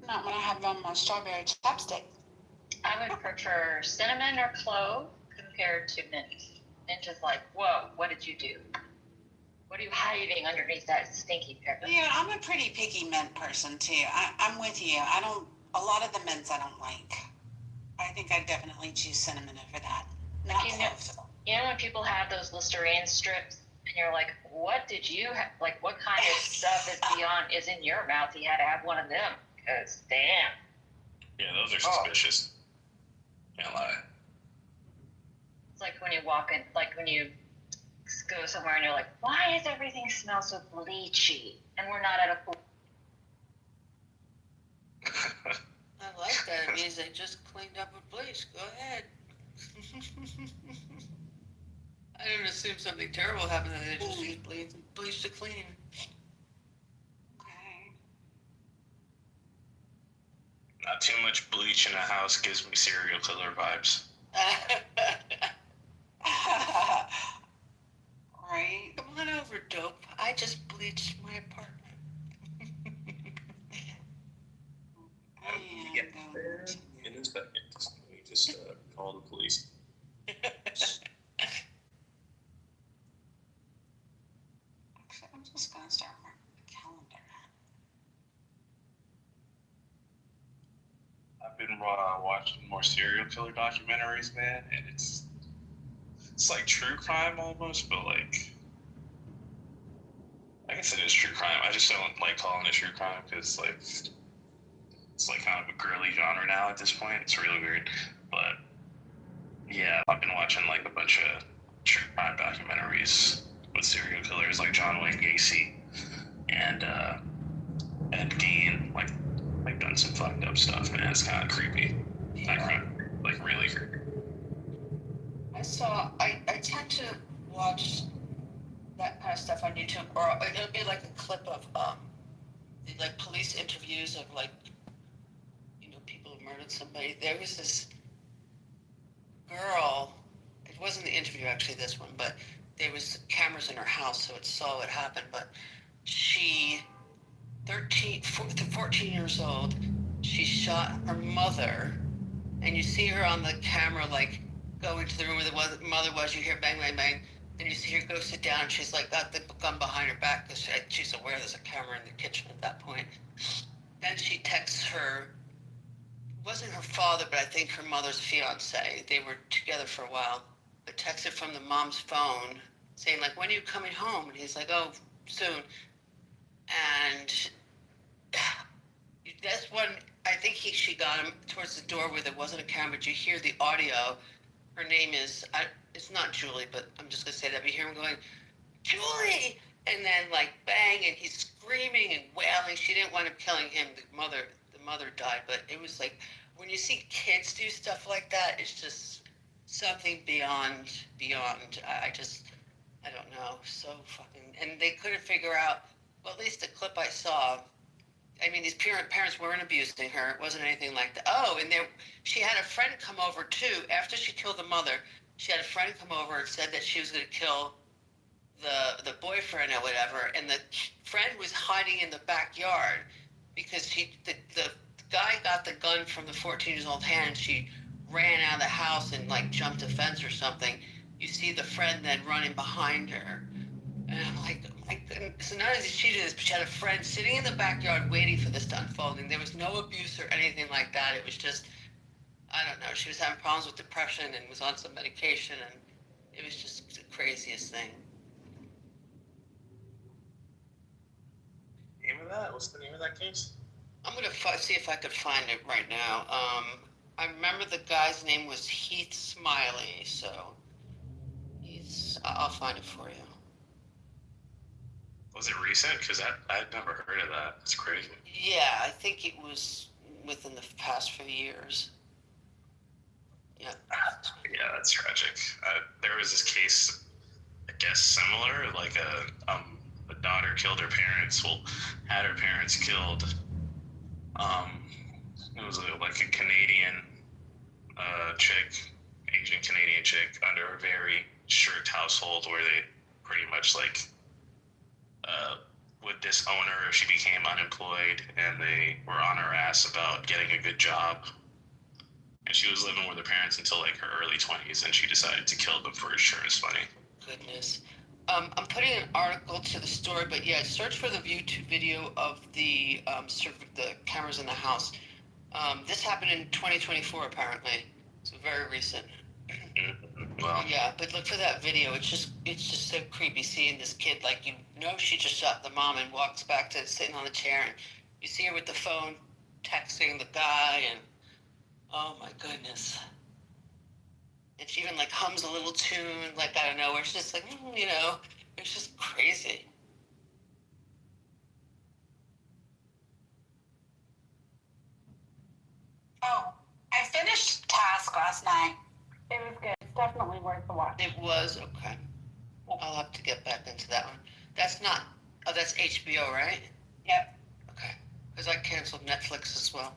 Not when I have my strawberry chapstick. I would prefer cinnamon or clove compared to mint. Mint is like, whoa, what did you do? What are you hiding underneath that stinky pepper? Yeah, I'm a pretty picky mint person too. I'm with you. A lot of the mints I don't like. I think I'd definitely choose cinnamon over that. Not clove. You know when people have those Listerine strips and you're like, what did you have? Like, what kind of stuff is in your mouth? You had to have one of them. Because, damn. Yeah, those are suspicious. Can't lie. It's like when you walk in, like when you go somewhere and you're like, why does everything smell so bleachy? And we're not at a pool. I like that. It means they just cleaned up with bleach. Go ahead. I didn't assume something terrible happened and they just used bleach to clean. Okay. Not too much bleach in a house gives me serial killer vibes. Right? Come on over, dope. I just bleached my apartment. In a second. We just call the police. Actually, I'm just gonna start marking the calendar. I've been watching more serial killer documentaries, man, and it's like true crime almost, but like, I guess it is true crime. I just don't like calling it true crime because like it's like kind of a girly genre now at this point. It's really weird, but yeah, I've been watching like a bunch of true crime documentaries with serial killers like John Wayne Gacy and Ed Gein, like done some fucked up stuff, man. It's kind of creepy. Like really creepy. So I tend to watch that kind of stuff on YouTube, or it'll be like a clip of like police interviews of like, you know, people who murdered somebody. There was this girl. It wasn't the interview actually, this one, but there was cameras in her house, so it saw what happened. But she, 14 years old, she shot her mother, and you see her on the camera like go into the room where the mother was. You hear bang, bang, bang. Then you see her go sit down. She's like got the gun behind her back because she's aware there's a camera in the kitchen at that point. Then she texts her. It wasn't her father, but I think her mother's fiance. They were together for a while. But texted from the mom's phone saying like, "When are you coming home?" And he's like, "Oh, soon." And that's when I think she got him towards the door where there wasn't a camera, but you hear the audio. Her name is, it's not Julie, but I'm just going to say that. But you hear him going, "Julie!" And then like bang, and he's screaming and wailing. She didn't want him killing him. The mother died. But it was like, when you see kids do stuff like that, it's just something beyond. I don't know. So fucking, and they couldn't figure out, well, at least the clip I saw, I mean, these parents weren't abusing her. It wasn't anything like that. Oh, and she had a friend come over too. After she killed the mother, she had a friend come over and said that she was going to kill the boyfriend or whatever. And the friend was hiding in the backyard because the guy got the gun from the 14-year-old hand. She ran out of the house and like jumped a fence or something. You see the friend then running behind her. And I'm like, oh my goodness. So not only did she do this, but she had a friend sitting in the backyard waiting for this to unfold. And there was no abuse or anything like that. It was just, I don't know, she was having problems with depression and was on some medication. And it was just the craziest thing. Name of that? What's the name of that case? I'm going to see if I could find it right now. I remember the guy's name was Heath Smiley. So I'll find it for you. Was it recent? Because I'd never heard of that. It's crazy. Yeah, I think it was within the past few years. Yeah. Yeah, that's tragic. There was this case, I guess similar, like a daughter killed her parents. Well, had her parents killed. It was like a Canadian chick, Asian Canadian chick, under a very strict household where they pretty much like would disown her if she became unemployed, and they were on her ass about getting a good job. And she was living with her parents until like her early 20s, and she decided to kill them for insurance money. Goodness. I'm putting an article to the story, but yeah, search for the YouTube video of the cameras in the house. This happened in 2024, apparently. So very recent. Well, yeah, but look for that video. It's just so creepy seeing this kid, like, you know, she just shot the mom and walks back to sitting on the chair, and you see her with the phone texting the guy, and oh my goodness. And she even like hums a little tune, like out of nowhere. It's just like, you know, it's just crazy. Oh, I finished Task last night. It was good. It's definitely worth the watch. It was? Okay. I'll have to get back into that one. That's HBO, right? Yep. Okay. Because I canceled Netflix as well.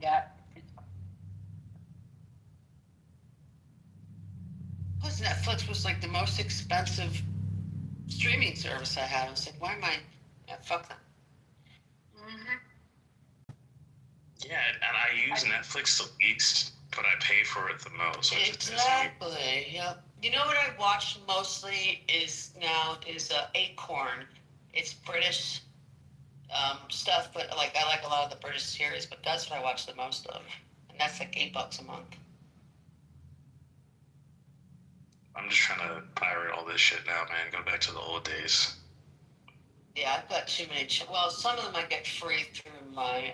Yep. Plus, Netflix was like the most expensive streaming service I had. I was like, why am I? Yeah, fuck them. yeah, and I use Netflix the least, but I pay for it the most. Exactly. Yep. You know what I watch mostly is Acorn. It's British stuff, but like I like a lot of the British series, but that's what I watch the most of, and that's like $8 a month. I'm just trying to pirate all this shit now, man. Go back to the old days. Yeah, I've got too many. Well, some of them I get free through my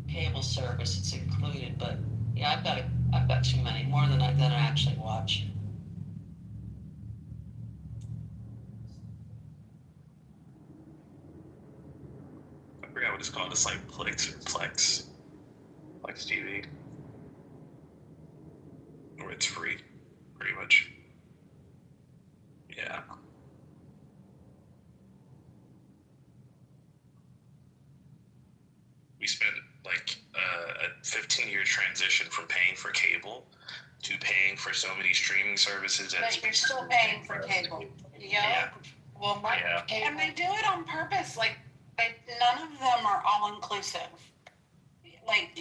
cable service. It's included, but yeah, I've got too many, more than I actually watch. I forgot what it's called. It's like Plex or Plex TV, where it's free. pretty much. Yeah. We spent like a 15-year transition from paying for cable to paying for so many streaming services. But you're still paying for cable. Yeah. Well, Yeah. and they do it on purpose. Like, none of them are all inclusive. Like,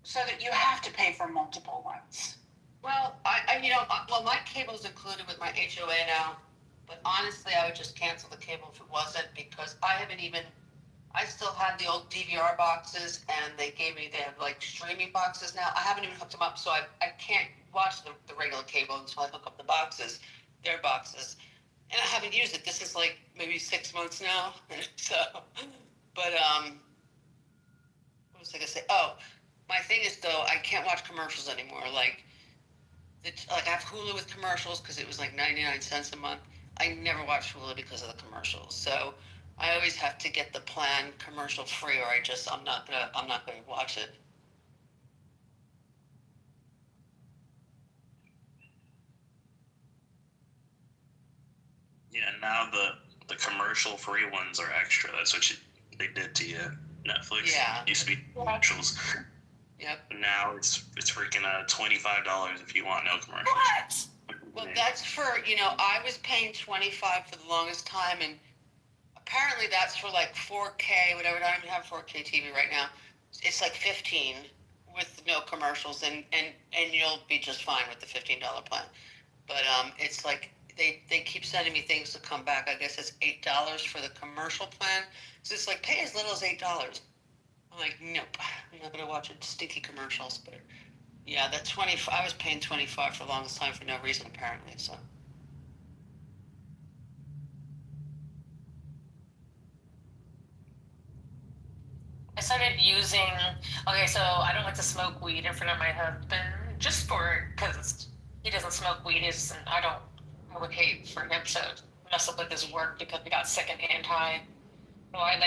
so that you have to pay for multiple ones. Well, my cable's included with my HOA now, but honestly, I would just cancel the cable if it wasn't, because I still have the old DVR boxes, and they have like streaming boxes now. I haven't even hooked them up, so I can't watch the regular cable until I hook up their boxes. And I haven't used it. This is like maybe 6 months now. So, but, what was I gonna say? Oh, my thing is though, I can't watch commercials anymore. Like I have Hulu with commercials because it was like 99 cents a month. I never watch Hulu because of the commercials. So I always have to get the plan commercial free, or I'm not gonna watch it. Yeah, now the commercial free ones are extra. That's what they did to you. Netflix used to be commercials. Yep. Now it's freaking $25 if you want no commercials. What? Well, that's for I was paying $25 for the longest time, and apparently that's for like 4K, whatever. I don't even have 4K TV right now. It's like $15 with no commercials, and you'll be just fine with the $15 plan. But it's like they keep sending me things to come back. I guess it's $8 for the commercial plan. So it's like, pay as little as $8. I'm like, nope, I'm not gonna watch stinky commercials. But yeah, I was paying $25 for the longest time for no reason apparently. So. I started using, so I don't like to smoke weed in front of my husband, just because he doesn't smoke weed, and I would hate for him to mess up with his work because he got secondhand high. So I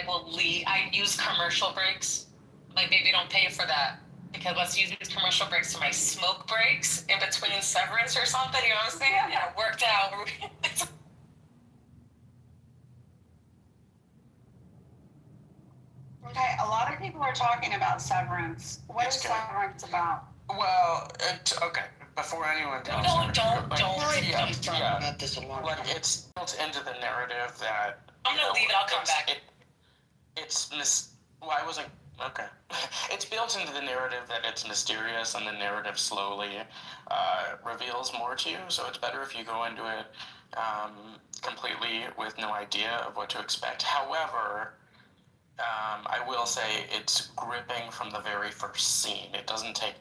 use commercial breaks. Like, maybe don't pay for that, because let's use these commercial breaks to my smoke breaks in between severance or something, you know what I'm saying? And it worked out. Okay, a lot of people are talking about Severance. What is Severance about? Well, okay. Before anyone don't about this a lot. Like, it's built into the narrative that I'm gonna leave it. I'll come back. Okay. It's built into the narrative that it's mysterious, and the narrative slowly reveals more to you. So it's better if you go into it completely with no idea of what to expect. However, I will say it's gripping from the very first scene. It doesn't take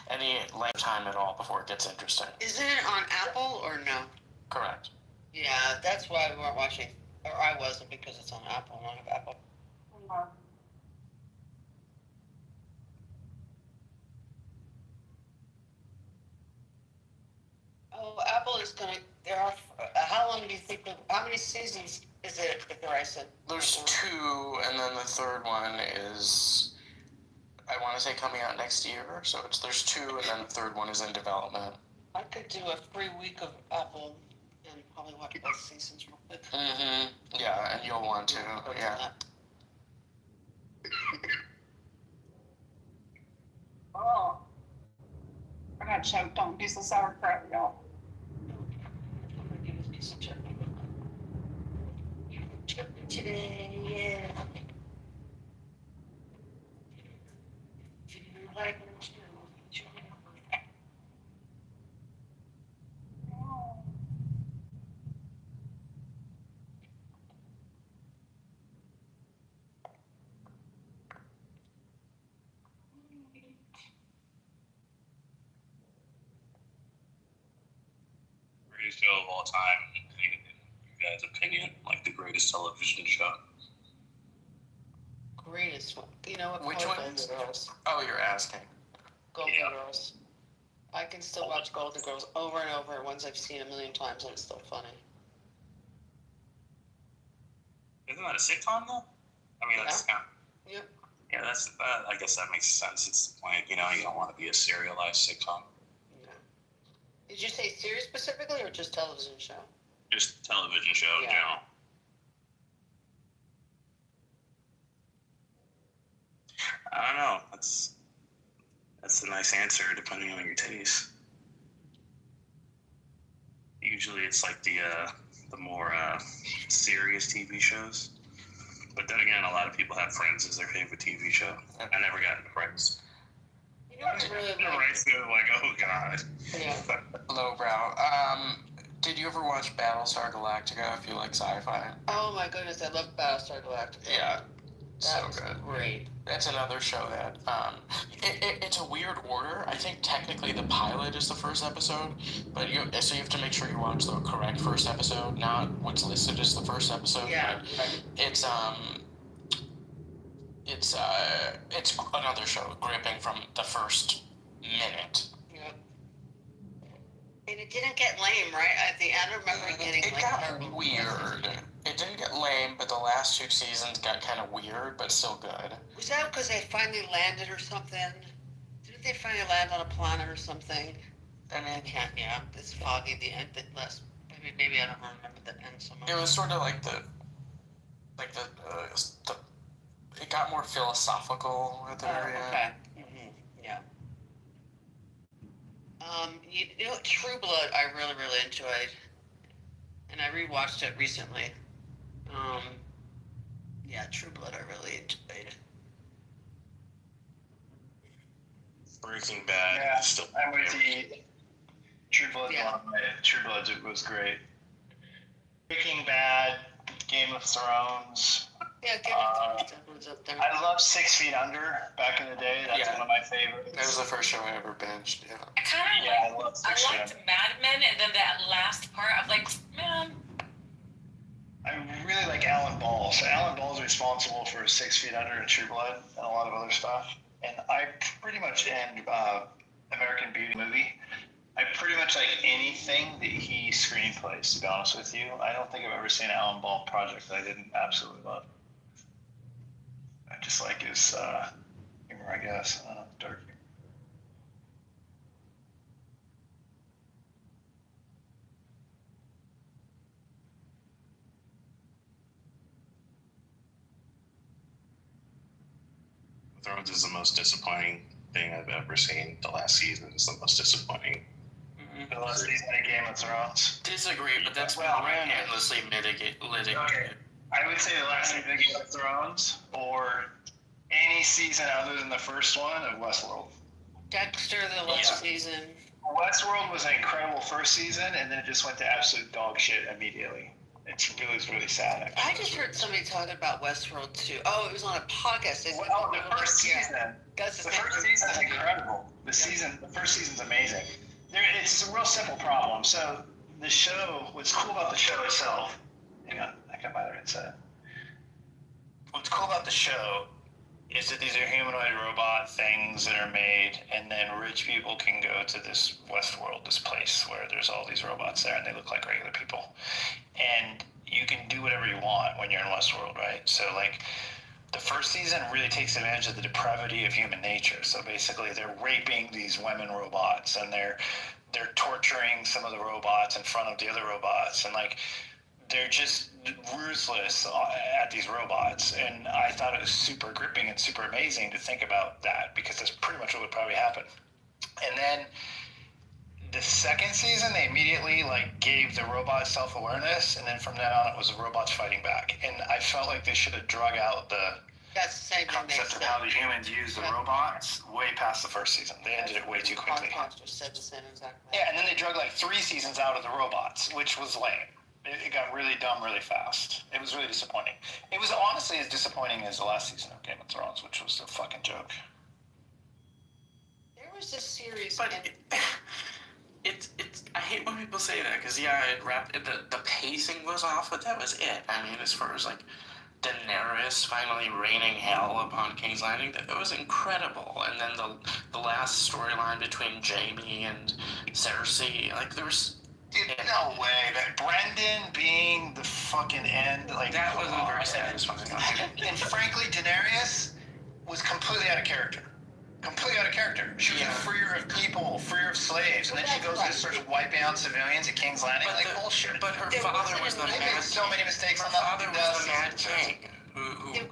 any length of time at all before it gets interesting. Isn't it on Apple or no? Correct. Yeah, that's why we weren't watching, or I wasn't, because it's on Apple, and I have Apple. Oh, Apple is gonna. How long do you think? How many seasons is it? The Horizon. There's 2, and then the third one is, I want to say, coming out next year. So there's 2, and then the third one is in development. I could do a free week of Apple and probably watch both seasons real quick. Mm-hmm. Yeah, and you'll want to. Yeah. Oh, I got choked on a piece of sauerkraut, y'all. Today, yeah. Like Greatest show of all time, in you guys' opinion, like the greatest television show. Greatest one. You know what? Which one? Golden Girls. Oh, you're asking. Golden Girls. I can still watch Golden Girls over and over. Ones I've seen a million times, and it's still funny. Isn't that a sitcom though? I mean, that's kind of, Yep. Yeah, that's. I guess that makes sense. It's the point. You know, you don't want to be a serialized sitcom. Did you say series specifically or just television show? Just television show in Yeah. general. I don't know. That's a nice answer depending on your taste. Usually it's like the more serious TV shows. But then again, a lot of people have Friends as their favorite TV show. I never got into Friends. You know what I really like? Right, so like, oh god. Yeah. Lowbrow. Did you ever watch Battlestar Galactica if you like sci-fi? Oh my goodness, I love Battlestar Galactica. Yeah. That So was good. great. That's another show that it's a weird order. I think technically the pilot is the first episode, but you have to make sure you watch the correct first episode, not what's listed as the first episode. Yeah. It's another show gripping from the first minute. Yep. And it didn't get lame, right? At the end, I remember getting It got weird. It didn't get lame, but the last 2 seasons got kind of weird, but still good. Was that because they finally landed or something? Didn't they finally land on a planet or something? I mean, I can't. Yeah, it's foggy. The end. The last. Maybe I don't remember the end so much. It was sort of like the it got more philosophical at the very end. Okay. Yeah. You know, True Blood, I really, really enjoyed, and I rewatched it recently. Yeah, True Blood, I really enjoyed. Breaking Bad. Yeah, Still I went to eat. True Blood. True Blood was great. Breaking Bad, Game of Thrones. Yeah, Game of Thrones up there. I love 6 Feet Under back in the day. That's one of my favorites. That was the first show I ever binged. Yeah. I kind of I love 6 I Feet liked Under. Mad Men, and then that last part, I'm like, man. I really like Alan Ball. So Alan Ball is responsible for 6 Feet Under and True Blood and a lot of other stuff. And I pretty much end American Beauty movie. I pretty much like anything that he screenplays, to be honest with you. I don't think I've ever seen an Alan Ball project that I didn't absolutely love. I just like his humor, I guess. Dark humor. Thrones is the most disappointing thing I've ever seen. The last season is the most disappointing. The last season of Game of Thrones. Disagree, but that's endlessly litigated. Okay. I would say the last season of Game of Thrones, or any season other than the first one of Westworld. Dexter, the last season. Westworld was an incredible first season, and then it just went to absolute dog shit immediately. It was really sad, actually. I just heard somebody talking about Westworld too. Oh, it was on a podcast. Well, the first season. The first season is incredible. The first season's amazing. It's a real simple problem. So the show, what's cool about the show itself, hang on, I got my other headset. What's cool about the show is that these are humanoid robot things that are made, and then rich people can go to this Westworld, this place where there's all these robots there, and they look like regular people. And you can do whatever you want when you're in Westworld, right? So, like, the first season really takes advantage of the depravity of human nature. So basically, they're raping these women robots, and they're torturing some of the robots in front of the other robots, and like they're just ruthless at these robots. And I thought it was super gripping and super amazing to think about that, because that's pretty much what would probably happen. And then the second season, they immediately like gave the robot self-awareness, and then from then on, it was the robots fighting back. And I felt like they should have drug out the concept of how the humans use the robots way past the first season. They ended it way too quickly. Said the same exact thing. Yeah, and then they drug like 3 seasons out of the robots, which was lame. It got really dumb really fast. It was really disappointing. It was honestly as disappointing as the last season of Game of Thrones, which was a fucking joke. There was this series. But it's I hate when people say that, because the pacing was off, but that was it. I mean, as far as like Daenerys finally raining hell upon King's Landing, that was incredible. And then the last storyline between Jaime and Cersei, like there was. Dude, no way. That Brendan being the fucking end, like that wasn't very satisfying. And frankly, Daenerys was completely out of character. Completely out of character. She was a freer of people free her slaves, and then she goes and just starts wiping out civilians at King's Landing. Bullshit. But her father was the mad. So many mistakes. Her father was the mad king. There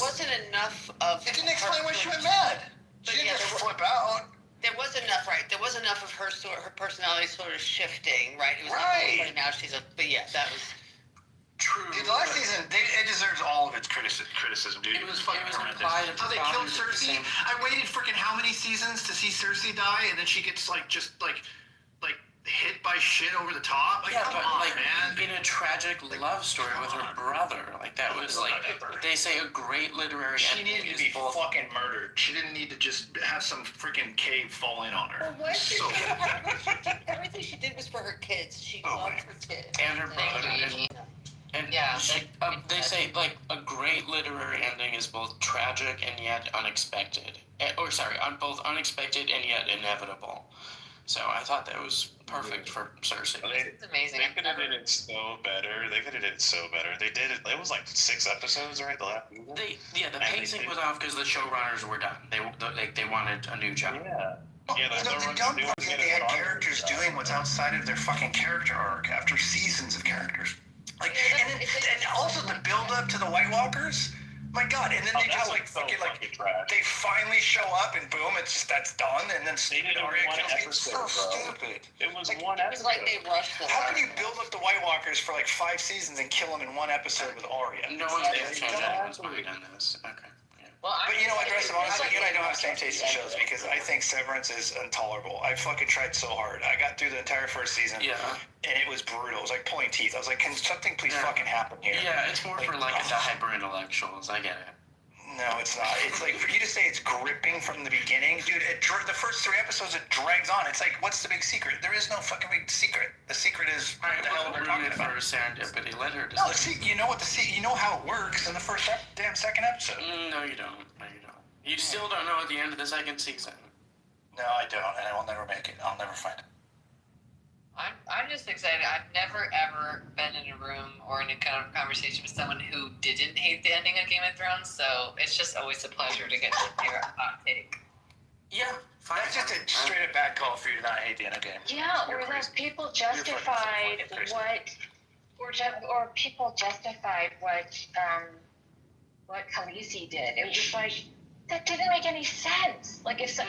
wasn't enough of. It didn't explain why she went mad. She didn't just flip out. There was enough, right? There was enough of her personality sort of shifting, right? It was right. Like, now she's but yeah, that was true. Dude, the last season, it deserves all of its criticism, dude. It was fucking horrendous. How they killed Cersei. I waited freaking how many seasons to see Cersei die, and then she gets just hit by shit over the top. Come on, man. In a tragic love story with her brother, that was they say a great literary. She needed to be fucking murdered. She didn't need to just have some freaking cave fall in on her. Well, everything she did was for her kids. She loved her kids and her brother. And yeah, they say a great literary ending is both tragic and yet unexpected. Both unexpected and yet inevitable. So I thought that was perfect for Cersei. It's amazing. They could have did it so better. They did it. It was 6 episodes, right? The last season. The pacing was off because the showrunners were done. They wanted a new job. Yeah. The dumb part is that they had characters doing what's outside of their fucking character arc after seasons of characters. And also the build up to the White Walkers. My God! And then they just they finally show up and boom, that's done. And then Arya kills. It's so stupid. It was one episode. It was like they rushed them. How can you build up the White Walkers for 5 seasons and kill them in one episode with Arya? No one's going to change anyone's mind on this. Okay. Well, but you know what, Dresden, honestly, you and I don't have the same taste in shows because I think Severance is intolerable. I fucking tried so hard. I got through the entire first season, and it was brutal. It was like pulling teeth. I was like, can something please fucking happen here? Yeah, it's more for the hyper-intellectuals. I get it. No, it's not. It's for you to say it's gripping from the beginning. Dude, the first 3 episodes, it drags on. It's what's the big secret? There is no fucking big secret. The secret is what the hell we're talking about. For serendipity. Let her decide. No, see, you know how it works in the first second episode. No, you don't. You still don't know at the end of the second season. No, I don't, and I will never make it. I'll never find it. I'm just excited. I've never ever been in a room or in a kind of conversation with someone who didn't hate the ending of Game of Thrones, so it's just always a pleasure to get to hear a hot take. Yeah, that's just a straight up bad call for you to not hate the end of Game. Yeah, or those people justified people justified what Khaleesi did. It was that didn't make any sense. Let's say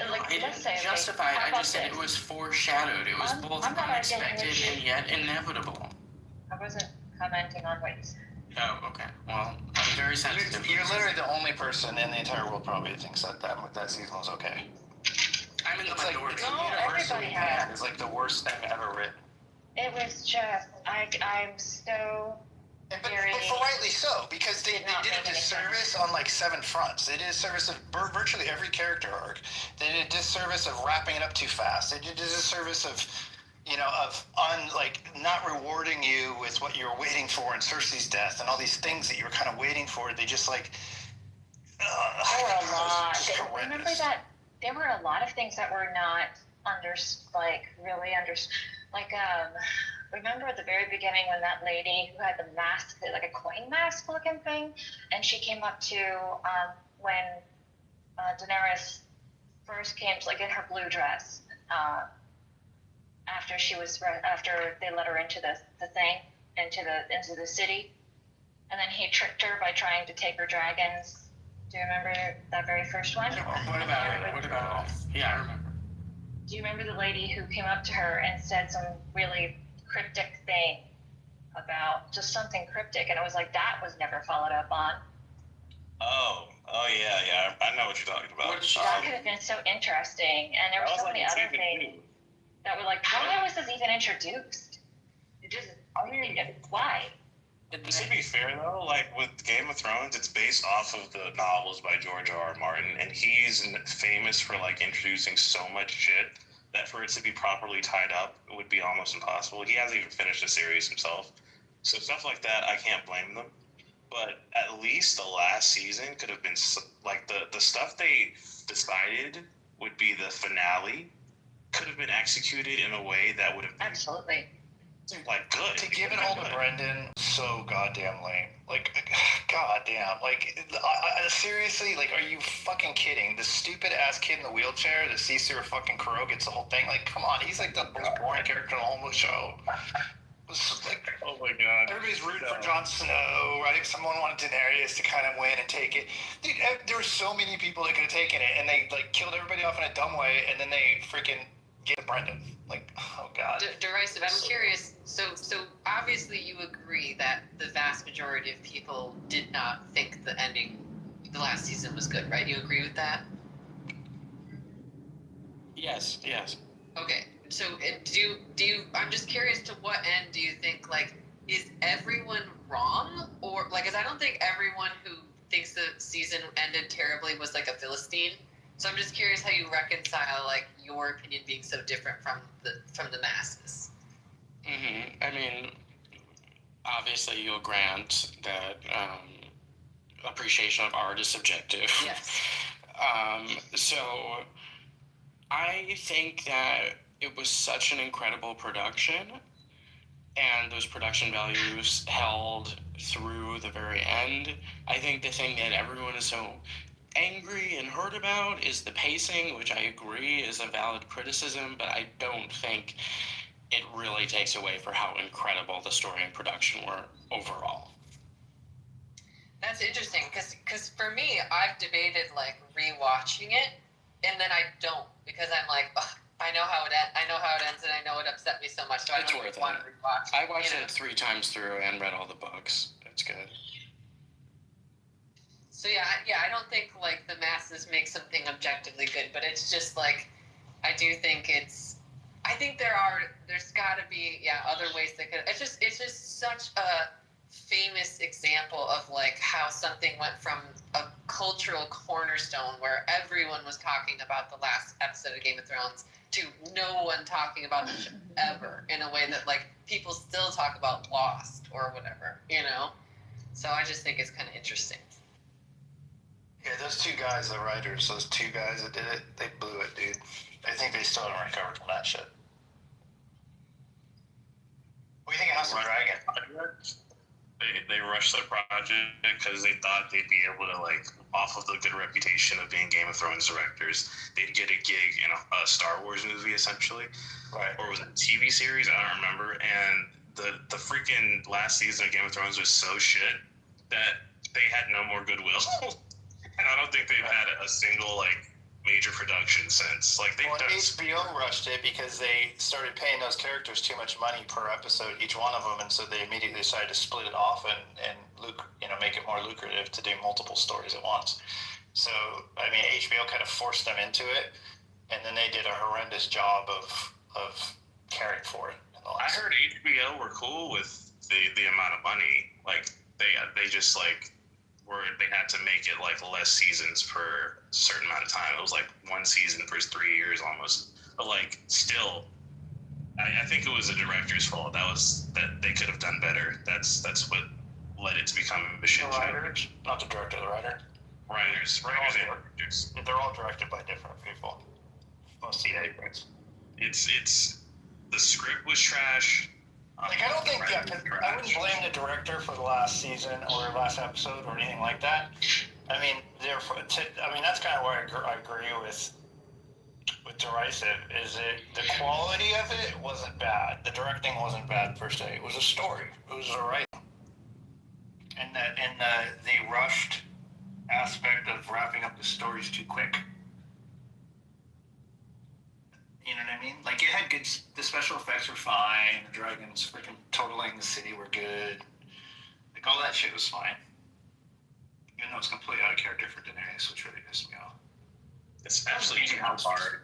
justified. I just said it was foreshadowed. It was both unexpected and yet inevitable. I wasn't commenting on what you said. Oh, okay. Well, I'm very sensitive. You're literally the only person in the entire world probably that thinks that season was okay. I'm in the minority. Everybody has. It's the worst thing ever written. It was just I'm so. But rightly so, because they did a disservice on 7 fronts. They did a disservice of virtually every character arc. They did a disservice of wrapping it up too fast. They did a disservice of not rewarding you with what you were waiting for in Cersei's death and all these things that you were kind of waiting for. They just there were a lot. Remember that there were a lot of things that were not remember at the very beginning when that lady who had the mask, a coin mask looking thing, and she came up to when Daenerys first came to in her blue dress after they let her into the thing into the city, and then he tricked her by trying to take her dragons. Do you remember that very first one? What about? Yeah, I remember. Do you remember the lady who came up to her and said some really cryptic thing about just something cryptic, and it was that was never followed up on. Oh yeah, I know what you're talking about. That could have been so interesting, and there were so many other things that were why was this even introduced? It just why? To be fair though, with Game of Thrones, it's based off of the novels by George R.R. Martin, and he's famous for introducing so much shit that for it to be properly tied up, it would be almost impossible. He hasn't even finished the series himself. So stuff like that, I can't blame them. But at least the last season could have been, the stuff they decided would be the finale could have been executed in a way that would have been absolutely Like, good. To give it all to Brendan, so goddamn lame. Like, goddamn. Like, seriously, like, are you fucking kidding? The stupid ass kid in the wheelchair that sees through a fucking crow gets the whole thing. Like, come on, he's like the most boring character in the whole show. Like, oh my god. Everybody's rooting for Jon Snow. I think someone wanted Daenerys to kind of win and take it. Dude, there were so many people that could have taken it, and they like killed everybody off in a dumb way, and then they freaking gave it to Brendan. Like, oh god. Derisive, I'm curious. So obviously you agree that the vast majority of people did not think the ending, the last season was good, right? You agree with that? Yes. Okay. So do you? I'm just curious, to what end do you think, like, is everyone wrong, or like, 'cause I don't think everyone who thinks the season ended terribly was like a Philistine. So I'm just curious how you reconcile like your opinion being so different from the masses. I mean, obviously you'll grant that appreciation of art is subjective. Yes. So I think that it was such an incredible production, and those production values held through the very end. I think the thing that everyone is so angry and hurt about is the pacing, which I agree is a valid criticism, but I don't think it really takes away for how incredible the story and production were overall. That's interesting, because for me, I've debated like rewatching it, and then I don't, because I'm like, ugh, I know how it ends, and I know it upset me so much, so I don't even want to rewatch it. I watched it 3 times through and read all the books. It's good. So yeah, I don't think like the masses make something objectively good, but it's just like, I do think I think there's got to be other ways that could. It's just such a famous example of like how something went from a cultural cornerstone where everyone was talking about the last episode of Game of Thrones to no one talking about the show ever, in a way that like people still talk about Lost or whatever, you know? So I just think it's kind of interesting. Yeah, those two guys, the writers, those two guys that did it, they blew it, dude. I think they still haven't recovered from that shit. What do you think of House of Dragon? They rushed the project because they thought they'd be able to, like, off of the good reputation of being Game of Thrones directors, they'd get a gig in a Star Wars movie, essentially. Right. Or was it a TV series? I don't remember. And the freaking last season of Game of Thrones was so shit that they had no more goodwill. And I don't think they've had a single, like, major production since. Like, they've done... HBO rushed it because they started paying those characters too much money per episode, each one of them, and so they immediately decided to split it off and make it more lucrative to do multiple stories at once. So, I mean, HBO kind of forced them into it, and then they did a horrendous job of caring for it. I heard HBO were cool with the amount of money. Like, they just, like... where they had to make it like less seasons per certain amount of time. It was like 1 season for 3 years almost. But like still, I think it was the director's fault. That they could have done better. That's what led it to become a shit show. Writers, not the director, the writer. Writers and directors. They're all directed by different people. Most of It's the script was trash. Like, I don't think I wouldn't blame the director for the last season or last episode or anything like that. I mean, that's kind of where I agree with Derisive, is it the quality of it wasn't bad. The directing wasn't bad per se. It was a story. It was a writing. And the rushed aspect of wrapping up the stories too quick. You know what I mean? Like, it had good... The special effects were fine. The dragons freaking totaling the city were good. Like, all that shit was fine. Even though it's completely out of character for Daenerys, which really pissed me off. Especially hard.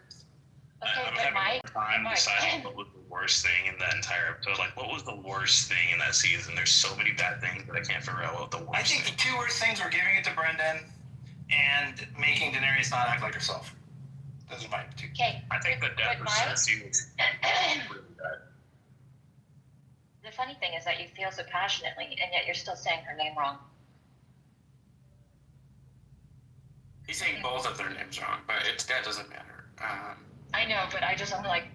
I'm having a time deciding what was the worst thing in that entire episode. Like, what was the worst thing in that season? There's so many bad things that I can't figure out what the worst I think the two worst things were giving it to Brendan and making Daenerys not act like herself. Those are my two. Okay. I think the death of Cersei was really bad. The funny thing is that you feel so passionately, and yet you're still saying her name wrong. He's saying both of their names wrong, but that doesn't matter. I know, but I'm like,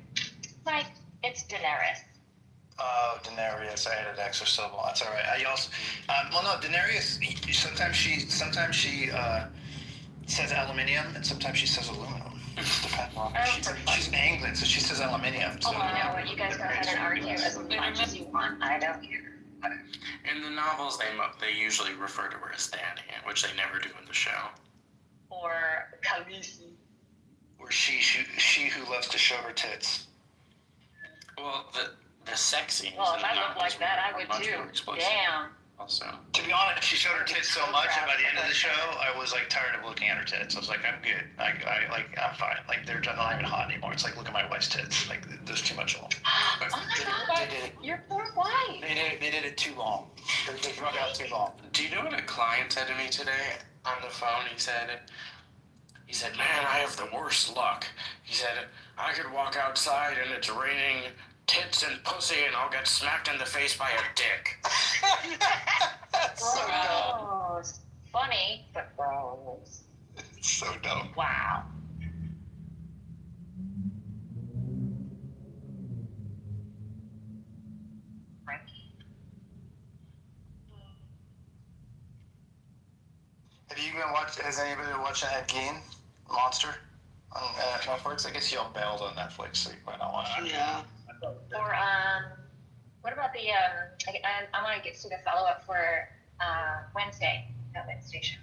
it's Daenerys. Oh, Daenerys, I had an extra syllable. That's all right. I also, well, no, Daenerys. Sometimes she says aluminium, and sometimes she says aluminum. It just depends on. She's in England, so she says aluminium. So. You know what? You guys go ahead and argue as much as you want. I don't care. In the novels, they usually refer to her as Danny, which they never do in the show. Or Khaleesi. Or she who loves to show her tits. Well, the sex scenes. Well, if I looked like that, I would too. Damn. Also. To be honest, she showed her tits so much that by the end of the show, I was like tired of looking at her tits. I was like, I'm good. I'm fine. Like they're not even hot anymore. It's like, look at my wife's tits. Like there's too much of them. Oh my God, your poor wife. They did it too long. They drug out too long. Do you know what a client said to me today on the phone? He said, man, I have the worst luck. He said, I could walk outside and it's raining tits and pussy and I'll get smacked in the face by a dick. So dumb. Funny, but gross. It's so dumb. Wow. Have you been watching? Has anybody been watching Ed Gein, Monster, on Netflix? I guess y'all bailed on Netflix, so you might not want to. Yeah. Or what about the I want to see the follow up for Wednesday. That Wednesday show.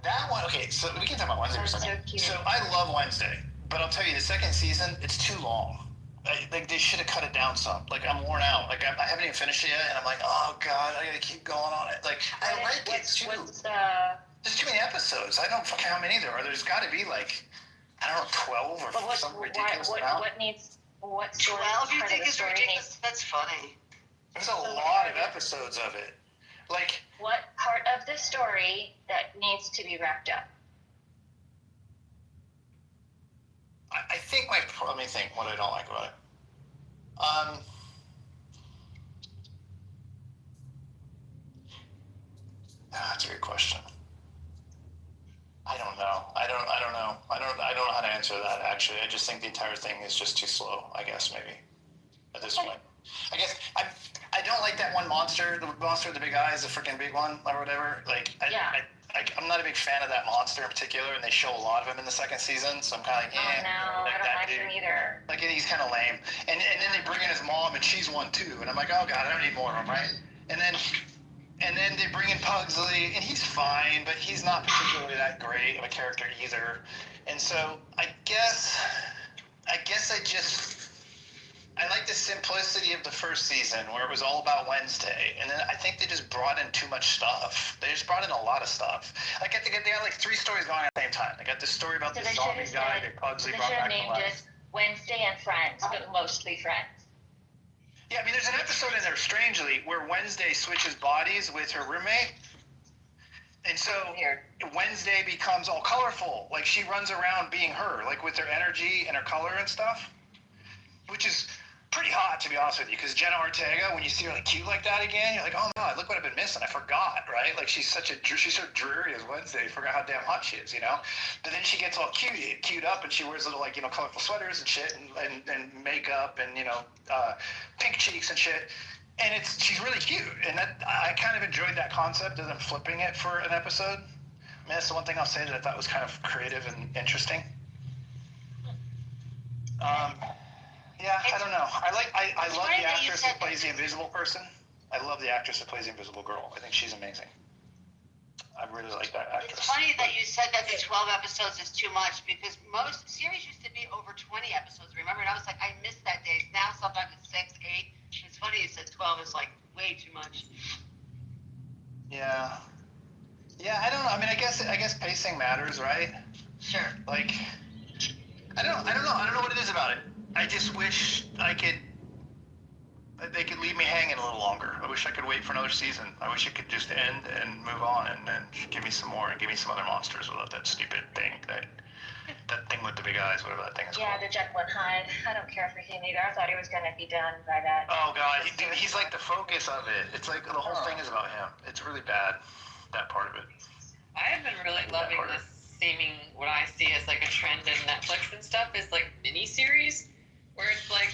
That one, okay. So we can talk about Wednesday for a second. So cute. So I love Wednesday, but I'll tell you, the second season, it's too long. Like they should have cut it down some. Like I'm worn out. Like I haven't even finished it yet, and I'm like, oh god, I gotta keep going on it. Like I like it too. There's too many episodes. I don't fucking know how many there are. There's got to be like, I don't know, 12 or some ridiculous amount. What story? 12 you think is ridiculous? That's funny. There's a lot of episodes of it. Like what part of the story that needs to be wrapped up? I think let me think what I don't like about it. That's a good question. I don't know. I don't know. I don't know how to answer that, actually. I just think the entire thing is just too slow, I guess, maybe, at this point. I guess I don't like that one monster, the monster with the big eyes, the freaking big one, or whatever. Like, I'm not a big fan of that monster in particular, and they show a lot of him in the second season, so I'm kind of like, I don't like him either. Like, he's kind of lame. And then they bring in his mom, and she's one too, and I'm like, oh god, I don't need more of him, right? And then they bring in Pugsley, and he's fine, but he's not particularly that great of a character either. And so I guess I like the simplicity of the first season where it was all about Wednesday, and then I think they just brought in too much stuff. They just brought in a lot of stuff. Like they got like 3 stories going at the same time. They got this story about this zombie guy that Pugsley brought back to life. Just Wednesday and Friends, but mostly Friends. Yeah, I mean, there's an episode in there, strangely, where Wednesday switches bodies with her roommate. And so Wednesday becomes all colorful. Like, she runs around being her, like with her energy and her color and stuff. Which is pretty hot, to be honest with you, because Jenna Ortega, when you see her like cute like that again, you're like, oh my god, look what I've been missing. I forgot, right? Like, she's so dreary as Wednesday. I forgot how damn hot she is, you know? But then she gets all cute up, and she wears little, like, you know, colorful sweaters and shit, and makeup, and, you know, pink cheeks and shit. And she's really cute, and I kind of enjoyed that concept of them flipping it for an episode. I mean, that's the one thing I'll say that I thought was kind of creative and interesting. Yeah, I don't know. I love the actress that plays the invisible person. I love the actress that plays the invisible girl. I think she's amazing. I really like that actress. It's funny that you said that the 12 episodes is too much, because most series used to be over 20 episodes, remember? And I was like, I missed that day. Now sometimes it's 6, 8. It's funny you said 12 is like way too much. Yeah. Yeah, I don't know. I mean, I guess pacing matters, right? Sure. Like, I don't know what it is about it. I just wish they could leave me hanging a little longer. I wish I could wait for another season. I wish it could just end and move on, and then give me some more and give me some other monsters without that stupid thing, that thing with the big eyes, whatever that thing is called. Yeah, the Jekyll and Hyde. I don't care for him either. I thought he was going to be done by that. Oh god, he's like the focus of it. It's like the whole thing is about him. It's really bad, that part of it. I have been really loving this seeming, what I see as like a trend in Netflix and stuff is like mini-series, where it's like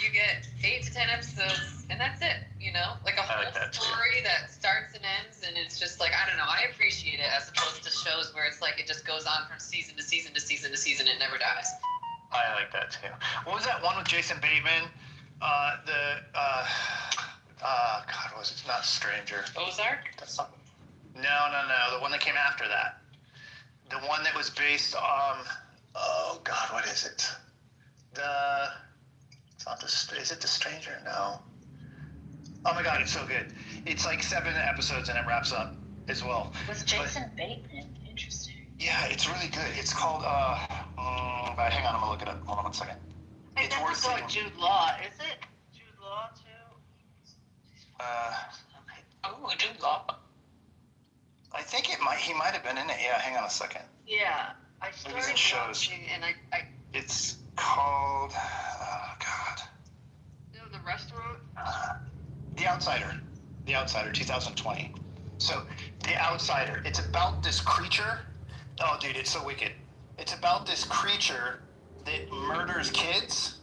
you get 8 to 10 episodes, and that's it. You know, like a whole story that starts and ends, and it's just like, I don't know. I appreciate it as opposed to shows where it's like it just goes on from season to season to season to season. It never dies. I like that too. What was that one with Jason Bateman? God, was it not Stranger? Ozark? That's something. No. The one that came after that. The one that was based on. Oh God, what is it? It's not is it The Stranger? No. Oh my God, it's so good. It's like 7 episodes and it wraps up as well. Was Jason Bateman? Interesting. Yeah, it's really good. It's called. Hang on, I'm gonna look it up. Hold on 1 second. Hey, It's that's worth about seeing. Jude Law, is it? Jude Law too? Oh, Jude Law. I think he might have been in it. Yeah, hang on a second. Yeah, I Movies started and shows. watching, and I It's called. Oh God. you know, the restaurant. The Outsider. The Outsider, 2020. So, The Outsider. It's about this creature. Oh, dude, it's so wicked. It's about this creature that murders kids.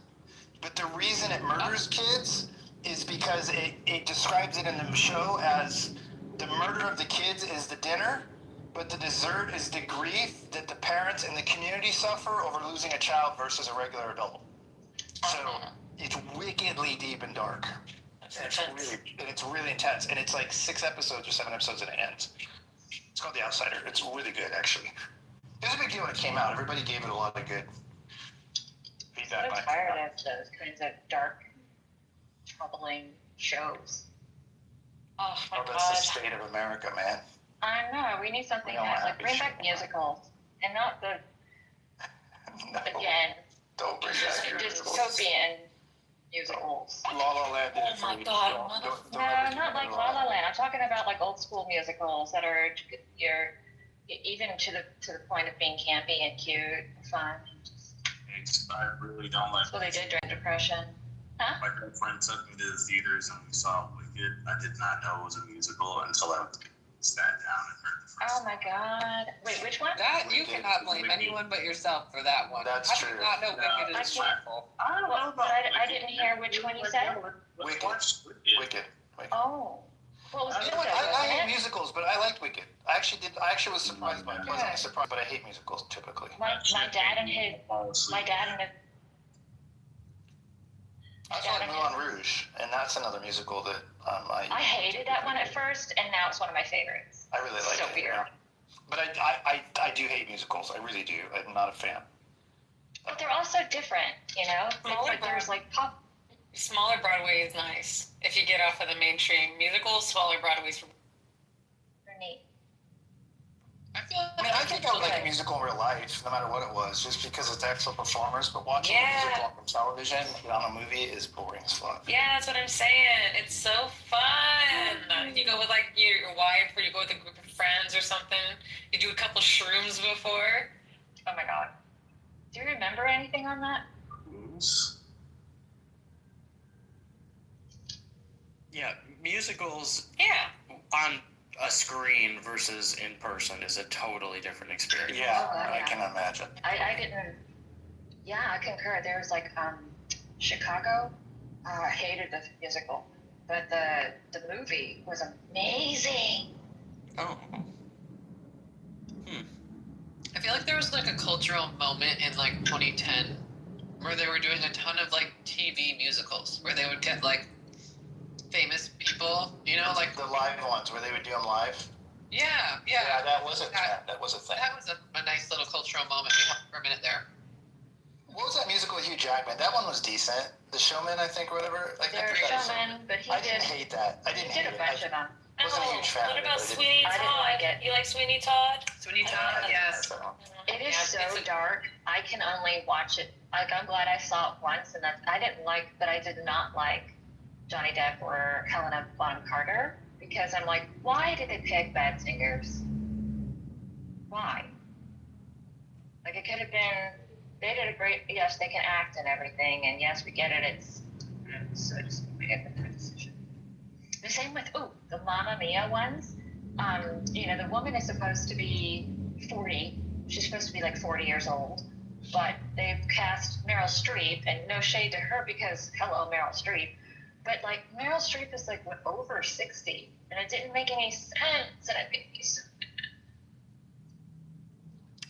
But the reason it murders kids is because it describes it in the show as the murder of the kids is the dinner, but the dessert is the grief that the parents and the community suffer over losing a child versus a regular adult. So it's wickedly deep and dark. It's really intense. And it's like 6 episodes or 7 episodes and it ends. It's called The Outsider. It's really good, actually. It was a big deal when it came out. Everybody gave it a lot of good feedback. I'm tired of those kinds of dark, troubling shows. Oh my God. That's the state of America, man. I know. We need something that, like, bring back musicals and not the, again, Don't bring back dystopian musicals. La La Land. Oh my God. No, not like La La Land. I'm talking about like old school musicals that are even to the point of being campy and cute and fun. I really don't like. That's what they did during Depression. Huh? My girlfriend took me to the theaters and we saw Wicked. I did not know it was a musical until I sat down and heard the first. Oh my God! Wait, which one? That you cannot blame anyone but yourself for that one. That's I true. did not know Wicked is dreadful. I don't know, but I didn't hear which one you said. Wicked. Oh. What was You know what? I hate musicals, but I liked Wicked. I actually was surprised by it. Pleasantly surprised, but I hate musicals typically. My dad and his. I saw Moulin Rouge, and that's another musical that I hated that one at first, and now it's one of my favorites. I really like So it. weird. Yeah. But I do hate musicals. I really do. I'm not a fan. But they're also different, you know? There's like pop. Smaller Broadway is nice. If you get off of the mainstream musicals, smaller Broadway's neat. I think I would like a musical in real life, no matter what it was, just because it's actual performers. But watching a musical on television, on a movie, is boring as fuck. Yeah, that's what I'm saying. It's so fun. You go with like your wife, or you go with a group of friends or something. You do a couple shrooms before. Oh my God. Do you remember anything on that? Yeah, musicals. Yeah. On a screen versus in person is a totally different experience. Yeah, I can imagine. I didn't. Yeah, I concur. There was like Chicago. I hated the musical, but the movie was amazing. Oh. I feel like there was like a cultural moment in like 2010 where they were doing a ton of like TV musicals where they would get like famous people, you know, like the live ones where they would do them live. Yeah. That was a thing. That was a nice little cultural moment we had for a minute there. What was that musical with Hugh Jackman? That one was decent. The Showman, I think, or whatever. Like, They're Showman, but I didn't hate that. I didn't hate a bunch of them. Wasn't a huge fan What of about it. Sweeney Todd? I didn't like it. You like Sweeney Todd? Sweeney Todd, yes. It is so dark. I can only watch it. Like, I'm glad I saw it once, and I did not like Johnny Depp or Helena Bonham Carter, because I'm like, why did they pick bad singers? Why? Like, it could have been, they did a great, yes, they can act and everything, and yes, we get it, so just pick a bad decision. The same with, the Mamma Mia ones. The woman is supposed to be 40. She's supposed to be like 40 years old. but they've cast Meryl Streep, and no shade to her because hello, Meryl Streep. But like Meryl Streep is like over 60, and it didn't make any sense. And it made me so.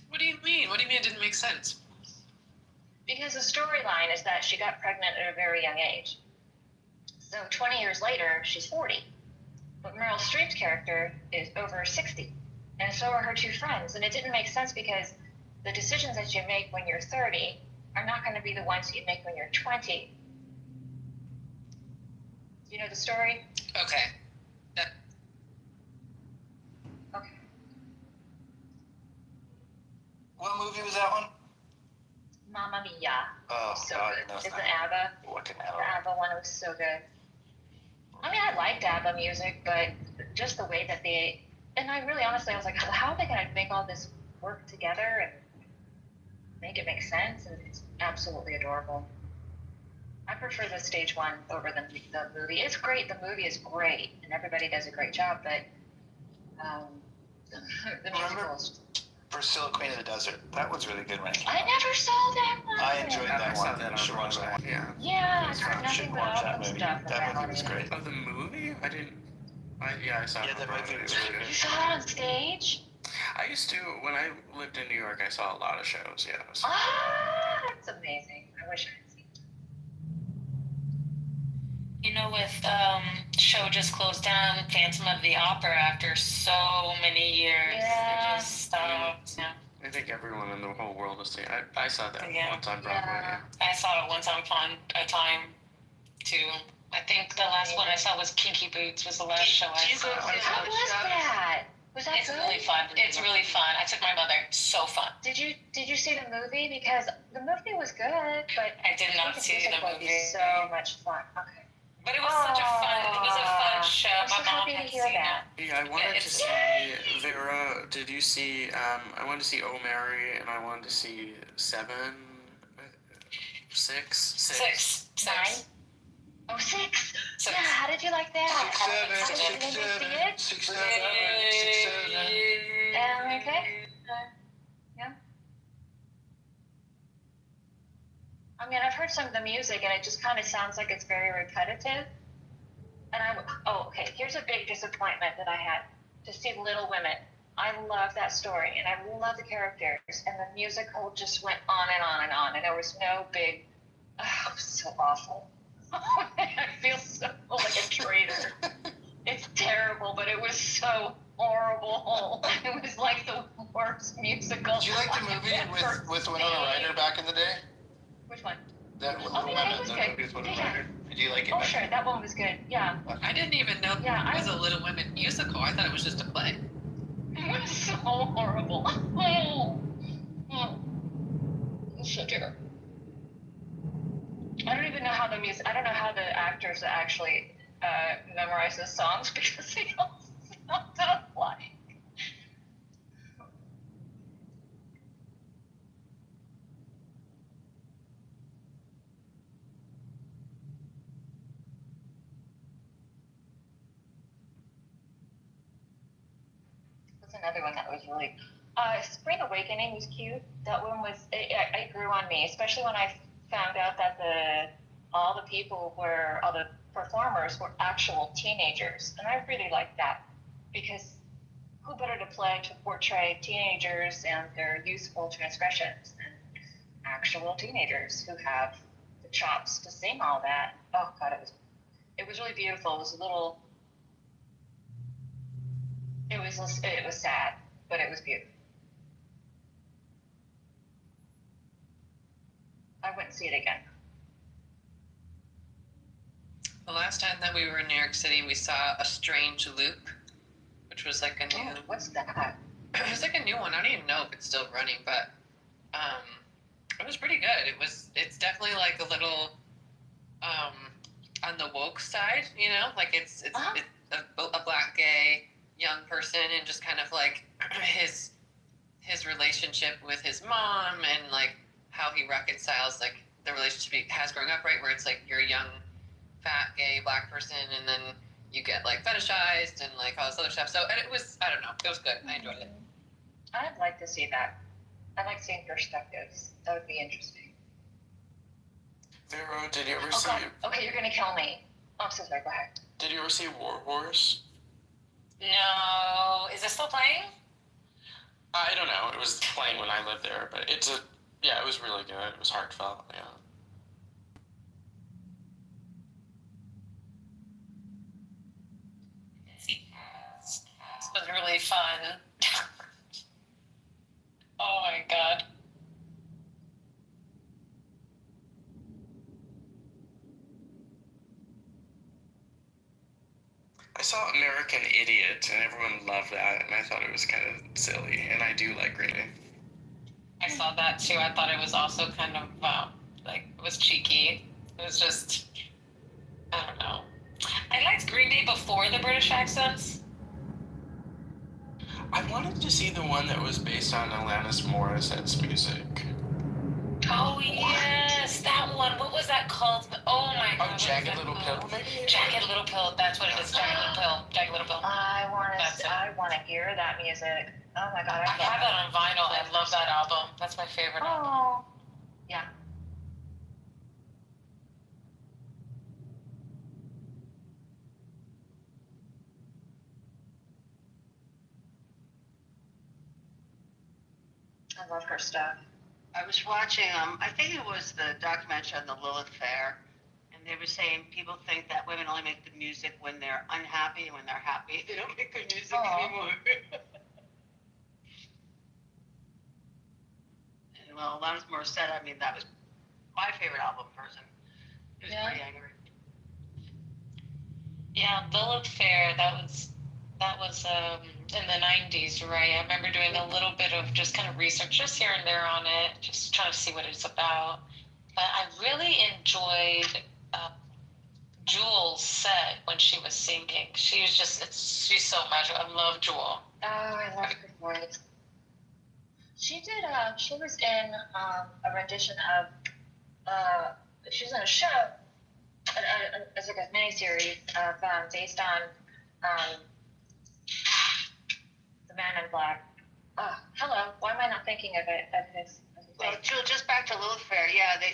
What do you mean? What do you mean it didn't make sense? Because the storyline is that she got pregnant at a very young age. So 20 years later, she's 40. But Meryl Streep's character is over 60. And so are her two friends. And it didn't make sense because the decisions that you make when you're 30 are not going to be the ones that you make when you're 20. You know the story? Okay. Okay. What movie was that one? Mamma Mia. Oh, So God, good. no, It's an not- ABBA. What can The hell? ABBA one was so good. I mean, I liked ABBA music, but just the way that they, and I really honestly, I was like, how are they going to make all this work together and make it make sense? And it's absolutely adorable. I prefer the stage one over the movie. It's great. The movie is great, and everybody does a great job, but the musicals. Priscilla, Queen of the Desert. That was really good when it came I out. never saw that one. I enjoyed that I saw one. that on Should watch that one. Yeah. Yeah, I've You heard nothing should but watch that awesome movie. stuff That about movie was it. great. Oh, the movie? I didn't. I saw it. Yeah, that on movie Broadway. was It really good. You saw it on stage? I used to, when I lived in New York, I saw a lot of shows, yeah. So. Ah, that's amazing. I wish I had seen it. You know, with show just closed down, Phantom of the Opera after so many years. Yeah. It just stopped. Yeah. I think everyone in the whole world has seen. I saw that Yeah. once on Broadway. Yeah. I saw it once on a time too. I think the last one I saw was Kinky Boots was the last show I you saw. go see How was that? Was that It's good? really fun. It's really fun. I took my mother. So fun. Did you see the movie? Because the movie was good, but I did not see the music would be movie. so much fun. Okay. But it was such a fun. It was a fun show. I'm so My mom happy to had hear seen that. Yeah, I wanted to It's- see Vera. Did you see? I wanted to see Oh Mary, and I wanted to see Six. Nine? Oh, six. Six. Yeah, how did you like that? How did you see it? 6, 7, 6, 7. Okay. Yeah. I mean, I've heard some of the music, and it just kind of sounds like it's very repetitive. And okay, here's a big disappointment that I had to see Little Women. I love that story, and I love the characters, and the musical just went on and on and on, and there was no big, it was so awful. I feel so like a traitor. It's terrible, but it was so horrible. It was like the worst musical. Did you like the movie with Winona Ryder back in the day? Which one? That Oh, yeah, it was the good. movie with Winona Yeah. Ryder. Did you like it? Oh, sure, that one was good. Yeah. I didn't even know Yeah, it was a Little Women musical. I thought it was just a play. It was so horrible. It's so terrible. I don't even know how I don't know how the actors actually memorize the songs because they don't sound alike. That's another one that was really. Spring Awakening was cute. That one was. It grew on me, especially when I found out that all the performers were actual teenagers, and I really liked that because who better to play to portray teenagers and their youthful transgressions than actual teenagers who have the chops to sing all that. Oh God, it was really beautiful. It was a little. It was sad, but it was beautiful. I wouldn't see it again. The last time that we were in New York City, we saw A Strange Loop, which was like a new. Oh, what's that? It was like a new one. I don't even know if it's still running, but it was pretty good. It's definitely like a little on the woke side, you know, like it's a black gay young person and just kind of like his relationship with his mom and like how he reconciles like the relationship he has growing up, right, where it's like you're a young fat gay black person and then you get like fetishized and like all this other stuff. So and it was, I don't know, it was good. I enjoyed it. I'd like to see that. I like seeing perspectives. That would be interesting. Vero, did you ever Oh see? God. Okay, you're gonna kill me. Oh, I'm so sorry. Go ahead. Did you ever see War Horse? No, is it still playing? I don't know. It was playing when I lived there, but it was really good. It was heartfelt. Yeah. This was really fun. Oh my God. I saw American Idiot, and everyone loved that, and I thought it was kind of silly, and I do like Green Day. I saw that too. I thought it was also kind of, it was cheeky. It was just, I don't know. I liked Green Day before the British accents. I wanted to see the one that was based on Alanis Morissette's music. Oh, yes, that one. What was that called? Oh my God. Oh, Jagged Little Pill, maybe? Jagged Little Pill. That's what it is. Jagged Little Pill. Jagged Little Pill. I want to hear that music. Oh my God. I have that on vinyl. I love that album. That's my favorite album. Oh. Yeah. I love her stuff. I was watching, I think it was the documentary on the Lilith Fair, and they were saying people think that women only make the music when they're unhappy, and when they're happy, they don't make good music anymore. And well, Alanis Morissette, I mean, that was my favorite album person. It was pretty angry. Yeah, Lilith Fair, that was in the 90s, right? I remember doing a little bit of just kind of research just here and there on it, just trying to see what it's about. But I really enjoyed Jewel's set when she was singing. She's so magical. I love Jewel. Oh, I love her voice. She was in a rendition of, she was in a show, as like a miniseries of, based on The Man in Black. Hello, why am I not thinking of it? Well, just back to Lilith Fair,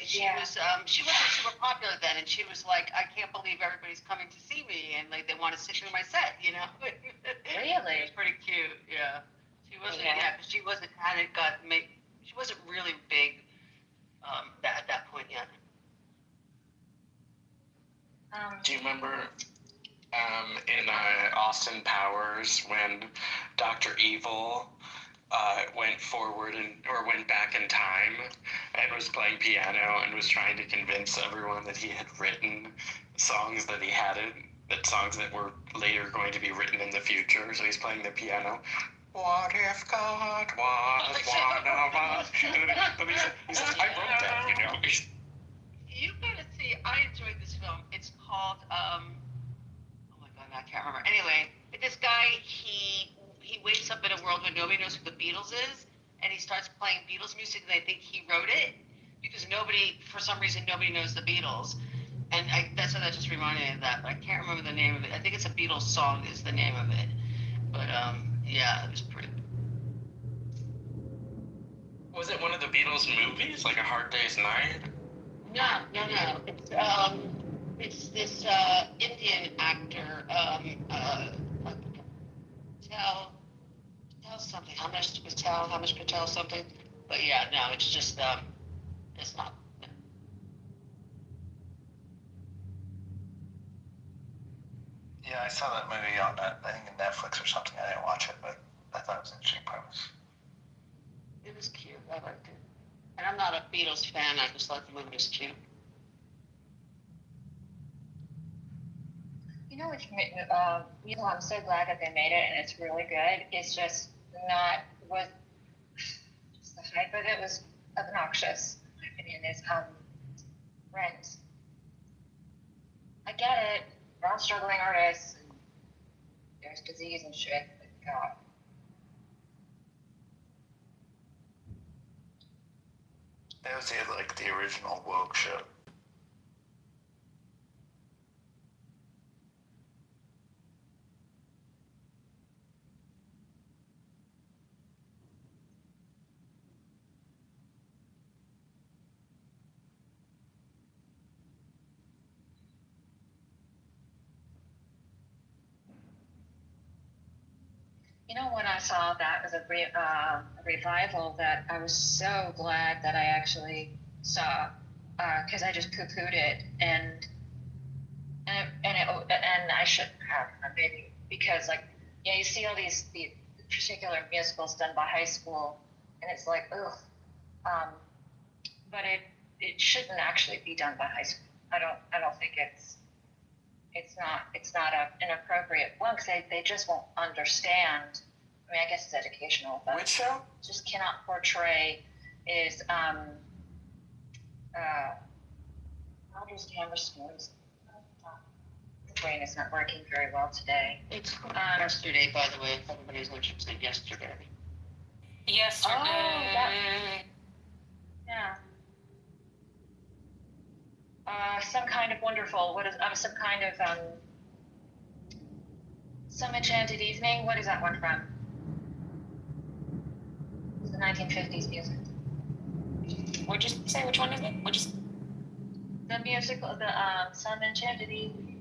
she wasn't super popular then, and she was like, I can't believe everybody's coming to see me, and like they want to sit through my set, you know? Really? It was pretty cute, yeah. She wasn't, because she wasn't really big at that point yet. Do you remember in Austin Powers when Dr. Evil went back in time and was playing piano and was trying to convince everyone that he had written songs that he hadn't, that songs that were later going to be written in the future. So he's playing the piano. What if God was one of us? And he says, I wrote that, you know. You gotta see, I enjoyed this film. It's called, oh my God, I can't remember. Anyway, this guy, he wakes up in a world where nobody knows who the Beatles is, and he starts playing Beatles music, and they think he wrote it, because for some reason, nobody knows the Beatles. And that's what that just reminded me of that, but I can't remember the name of it. I think it's a Beatles song is the name of it. But, yeah, it was pretty. Was it one of the Beatles movies, like A Hard Day's Night? No. It's this Indian actor, Patel something. Hamish Patel something. But yeah, no, it's just, it's not. No. Yeah, I saw that movie on, I think, Netflix or something. I didn't watch it, but I thought it was an interesting premise. It was cute. I liked it. And I'm not a Beatles fan. I just thought the movie was cute. You know which, I'm so glad that they made it, and it's really good. It's just not just the hype of it was obnoxious. In my opinion, is Rent. I get it. We're all struggling artists, and there's disease and shit. But God. That was the original woke show. You know, when I saw that as a revival, that I was so glad that I actually saw, because I just poo-pooed it, and I shouldn't have, maybe, because like, yeah, you see all these particular musicals done by high school, and it's like, ugh, but it shouldn't actually be done by high school. I don't think it's not an appropriate one, because they just won't understand. I mean, I guess it's educational, but which show? Just cannot portray is Audrey's Hammerstone's. The brain is not working very well today. It's yesterday, by the way, if everybody's interested. Yesterday. Yesterday. Oh, yeah. Some kind of wonderful. What is some kind of Some Enchanted Evening? What is that one from? It's the 1950s music. What'd you say? Which one is it? The musical, Some Enchanted Evening.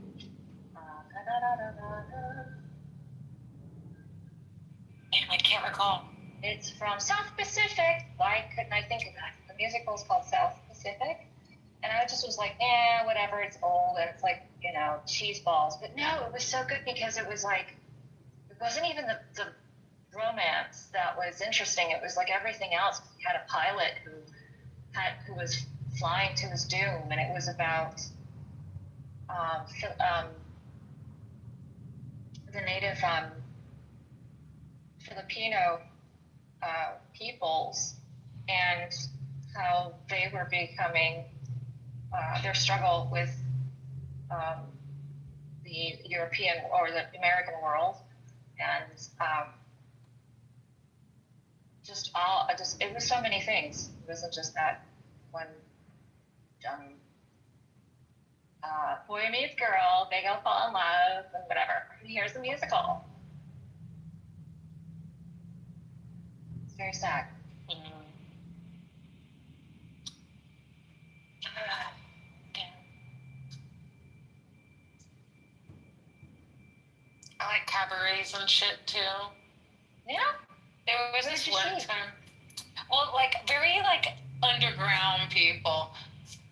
I can't recall. It's from South Pacific. Why couldn't I think of that? The musical's called South Pacific. And I just was like, whatever, it's old, and it's like, cheese balls. But no, it was so good, because it was like, it wasn't even the romance that was interesting. It was like everything else. He had a pilot who was flying to his doom, and it was about the native Filipino peoples, and how they were becoming their struggle with the European or the American world, and it was so many things. It wasn't just that one boy meets girl, they go fall in love, and whatever. And here's the musical. It's very sad. I like cabarets and shit too. Yeah. There was this one time. Well, like very like underground people.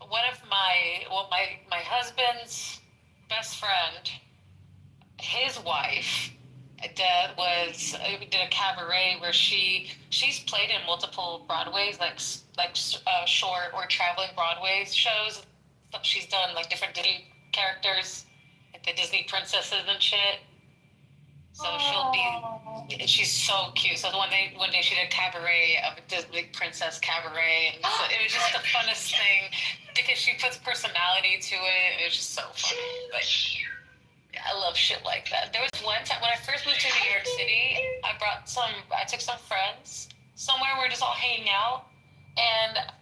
One of my husband's best friend, his wife, did a cabaret where she's played in multiple Broadways, like short or traveling Broadway shows. She's done like different Disney characters, like the Disney princesses and shit. So she's so cute. So one day she did a cabaret of a Disney princess cabaret, and so it was just the funnest thing because she puts personality to it. It was just so funny. But yeah, I love shit like that. There was one time when I first moved to New York City, I took some friends somewhere. We're just all hanging out, and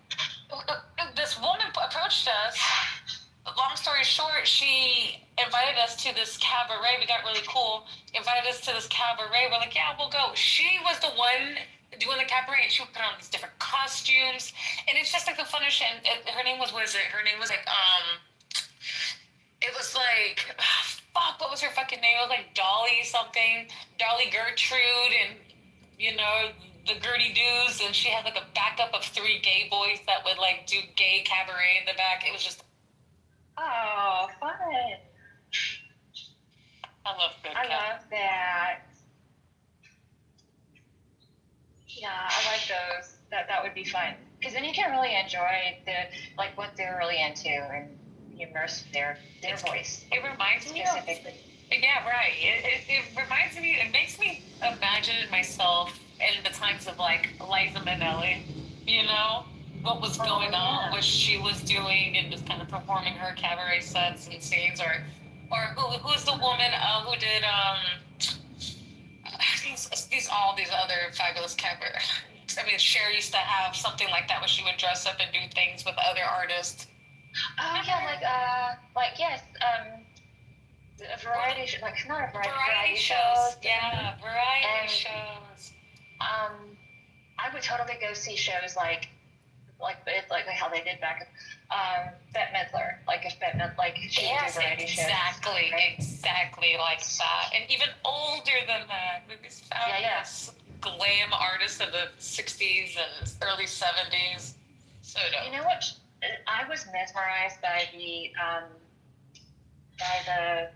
this woman approached us. Long story short, she invited us to this cabaret. We got really cool. Invited us to this cabaret. We're like, yeah, we'll go. She was the one doing the cabaret, and she would put on these different costumes. And it's just like the funnest shit. Her name was, what is it? Her name was like, it was like, fuck, what was her fucking name? It was like Dolly something. Dolly Gertrude, and, the Gertie Doos. And she had like a backup of 3 gay boys that would like do gay cabaret in the back. It was just, oh, fun. I love that. Yeah, I like those. That would be fun, because then you can really enjoy what they're really into and be immersed in their voice. It reminds me specifically. Yeah, right. It reminds me. It makes me imagine myself in the times of like Liza Minnelli. What was going on, what she was doing, and just kind of performing her cabaret sets and scenes, or who's the woman who did all these other fabulous cabaret. I mean, Cher used to have something like that where she would dress up and do things with other artists. Oh yeah, yes, a variety show, not a variety shows. Yeah, variety shows. I would totally go see shows like how they did back Bette Midler. Like if Bette equipment like she would do variety shows. Exactly like that. And even older than that, with these fabulous glam artists of the 60s and early 70s. So dope. You know what? I was mesmerized by the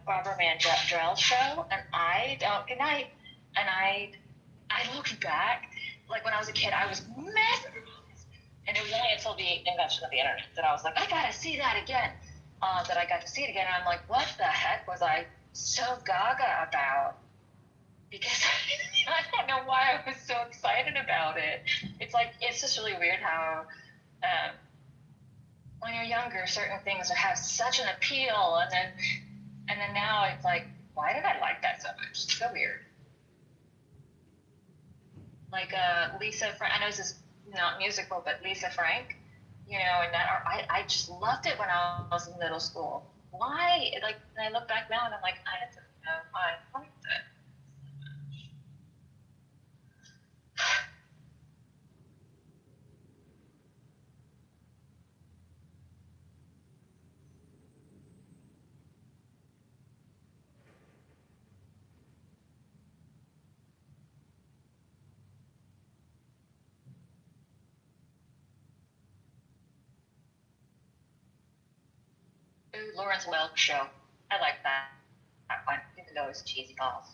Barbara Mandrell show, and I looked back, like when I was a kid, I was mesmerized. And it was only until the invention of the internet that I was like, I gotta see that again. That I got to see it again, and I'm like, what the heck was I so gaga about? Because I don't know why I was so excited about it. It's just really weird how when you're younger, certain things have such an appeal, and then now it's like, why did I like that so much? It's so weird. Like Lisa Frank, I know this is not musical, but Lisa Frank, and that I just loved it when I was in middle school. Why? And I look back now and I'm like, I don't know why I liked it. Ooh, Lawrence Welk show. I like that one, even though it's cheesy balls.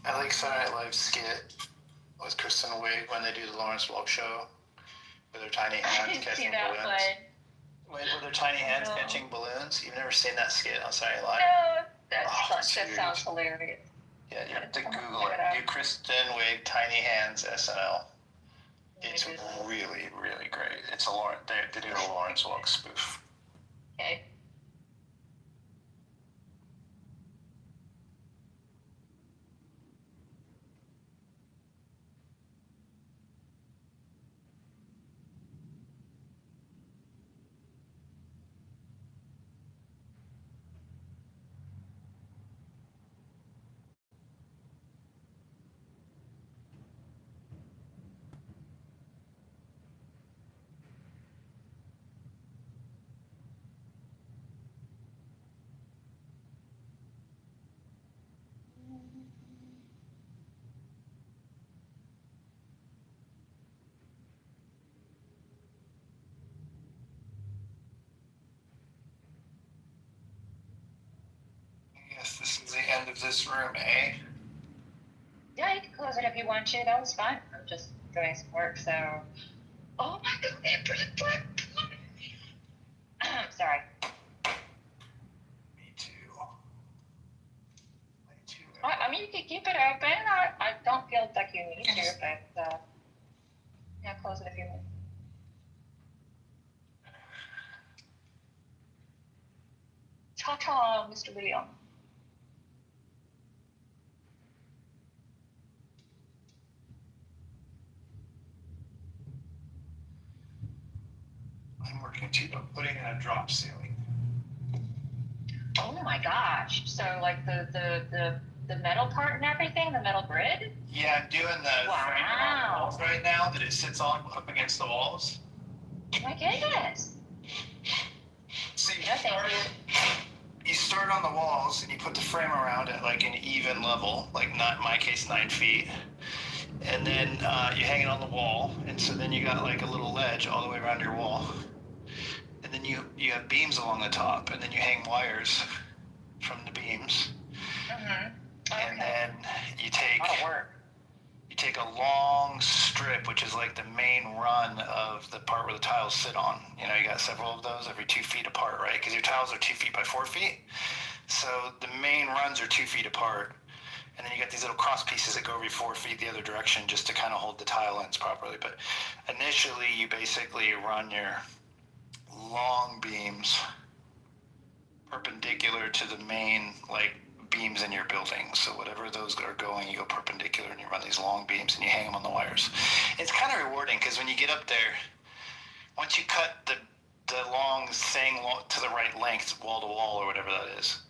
I like Saturday Night Live's skit with Kristen Wiig when they do the Lawrence Welk show with their tiny hands catching balloons. With their tiny hands catching balloons. You've never seen that skit on Saturday Night Live? No, that sounds hilarious. Yeah, you have to Google it. Do Kristen Wiig tiny hands SNL. It's really, really great. It's they do a Lawrence Welk spoof. Okay. I guess this is the end of this room, eh? Yeah, you can close it if you want to. That was fine. I'm just doing some work, so. Oh my god, they put a black plum in me. Sorry. Me too. I mean, you can keep it open. I don't feel like you need to, but yeah, close it if you want. Ta-ta, Mr. William. I'm working too, but putting in a drop ceiling. Oh my gosh! So like the metal part and everything, the metal grid. Yeah, I'm doing the frame on the walls right now that it sits on up against the walls. Oh my goodness! So you start on the walls and you put the frame around at like an even level, like not in my case 9 feet, and then you hang it on the wall, and so then you got like a little ledge all the way around your wall. And then you have beams along the top, and then you hang wires from the beams. Mm-hmm. Okay. And then you take a long strip, which is like the main run of the part where the tiles sit on. You got several of those every 2 feet apart, right? Because your tiles are 2 feet by 4 feet. So the main runs are 2 feet apart. And then you got these little cross pieces that go every 4 feet the other direction just to kind of hold the tile ends properly. But initially, you basically run your long beams perpendicular to the main beams in your building. So whatever those are going, you go perpendicular and you run these long beams and you hang them on the wires. It's kind of rewarding because when you get up there, once you cut the long thing to the right length, wall to wall or whatever that is,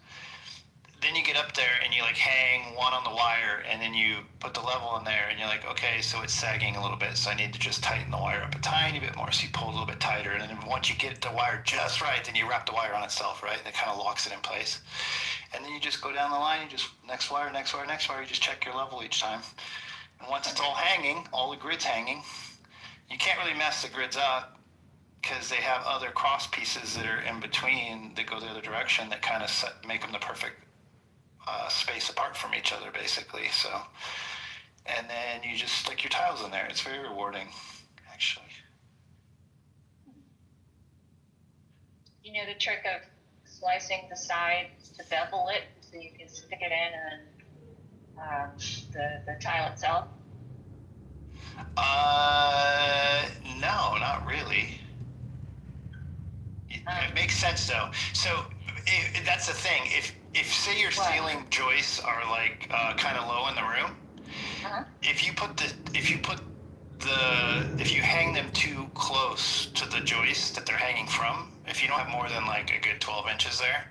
then you get up there and you like hang one on the wire and then you put the level in there and you're like, okay, so it's sagging a little bit, so I need to just tighten the wire up a tiny bit more. So you pull a little bit tighter, and then once you get the wire just right, then you wrap the wire on itself, right? And it kind of locks it in place. And then you just go down the line, you just next wire, next wire, next wire, you just check your level each time. And once it's all hanging, all the grid's hanging, you can't really mess the grids up because they have other cross pieces that are in between that go the other direction that kind of make them the perfect space apart from each other, basically. So, and then you just stick your tiles in there. It's very rewarding, actually. You know the trick of slicing the side to bevel it so you can stick it in and the tile itself? No, not really. It makes sense though. So that's the thing. If say your ceiling joists are like kind of low in the room, if you hang them too close to the joist that they're hanging from, if you don't have more than like a good 12 inches there,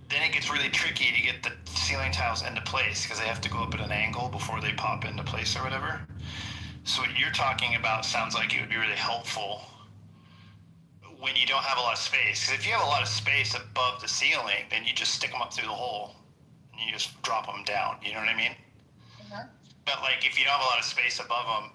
then it gets really tricky to get the ceiling tiles into place because they have to go up at an angle before they pop into place or whatever. So what you're talking about sounds like it would be really helpful when you don't have a lot of space. Because if you have a lot of space above the ceiling, then you just stick them up through the hole and you just drop them down. You know what I mean? But like if you don't have a lot of space above them,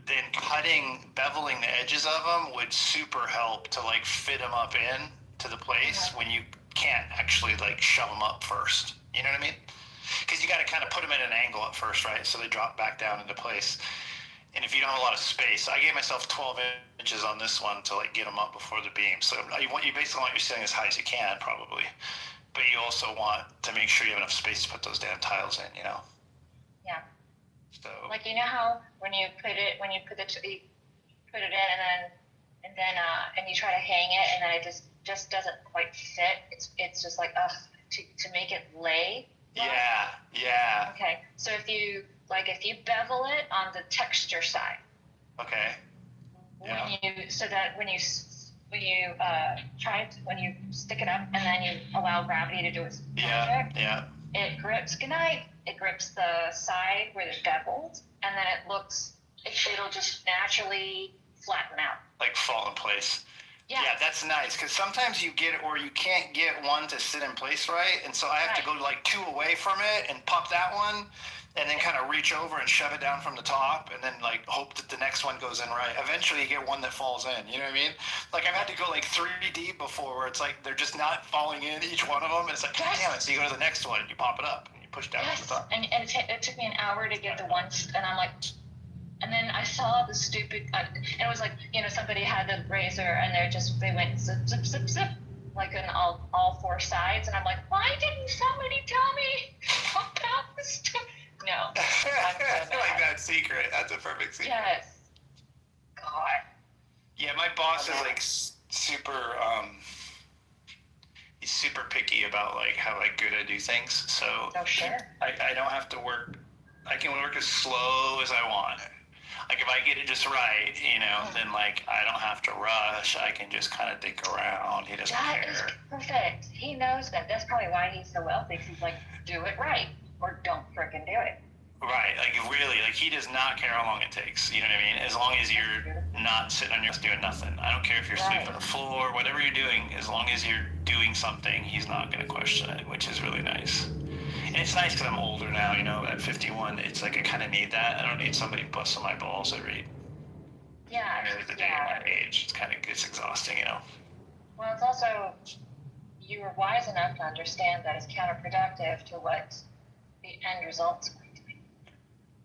then beveling the edges of them would super help to like fit them up in to the place when you can't actually like shove them up first. You know what I mean? Because you got to kind of put them at an angle at first, right? So they drop back down into place. And if you don't have a lot of space, I gave myself 12 inches on this one to like get them up before the beam. So you basically want your ceiling as high as you can, probably. But you also want to make sure you have enough space to put those damn tiles in, you know? Yeah. So. Like, you know how when you put it in and you try to hang it and then it just doesn't quite fit. It's just like to make it lay. Yeah. Okay. So if you bevel it on the texture side. Okay. When you stick it up and then you allow gravity to do its magic. Yeah. It grips. Good night. It grips the side where it's beveled, and then it'll just naturally flatten out. Like fall in place. Yeah, that's nice because sometimes you get it where you can't get one to sit in place right, and so I have to go like two away from it and pop that one, and then kind of reach over and shove it down from the top, and then like hope that the next one goes in right. Eventually, you get one that falls in. You know what I mean? Like I've had to go like 3 deep before, where it's like they're just not falling in each one of them, and it's like damn it. So you go to the next one and you pop it up and you push down from the top. And it took me an hour to get the ones, and I'm like. And then I saw the stupid, it was like, somebody had the razor and they went zip, zip, zip, zip, like on all 4 sides. And I'm like, why didn't somebody tell me about this? No. I like that secret. That's a perfect secret. Yes. God. Yeah, my boss is like super, he's super picky about like how good I do things. So sure. I don't have to work, I can work as slow as I want. Like if I get it just right, then like I don't have to rush. I can just kind of dig around. He doesn't care. That is perfect. He knows that. That's probably why he's so wealthy. He's like, do it right or don't frickin' do it. Right. Like really, like he does not care how long it takes. You know what I mean? As long as you're not sitting on your ass doing nothing. I don't care if you're sleeping on the floor, whatever you're doing. As long as you're doing something, he's not going to question it, which is really nice. And it's nice because I'm older now, at 51, it's like I kind of need that. I don't need somebody busting my balls every day of my age. It's exhausting, Well, it's also, you were wise enough to understand that it's counterproductive to what the end result's going to be.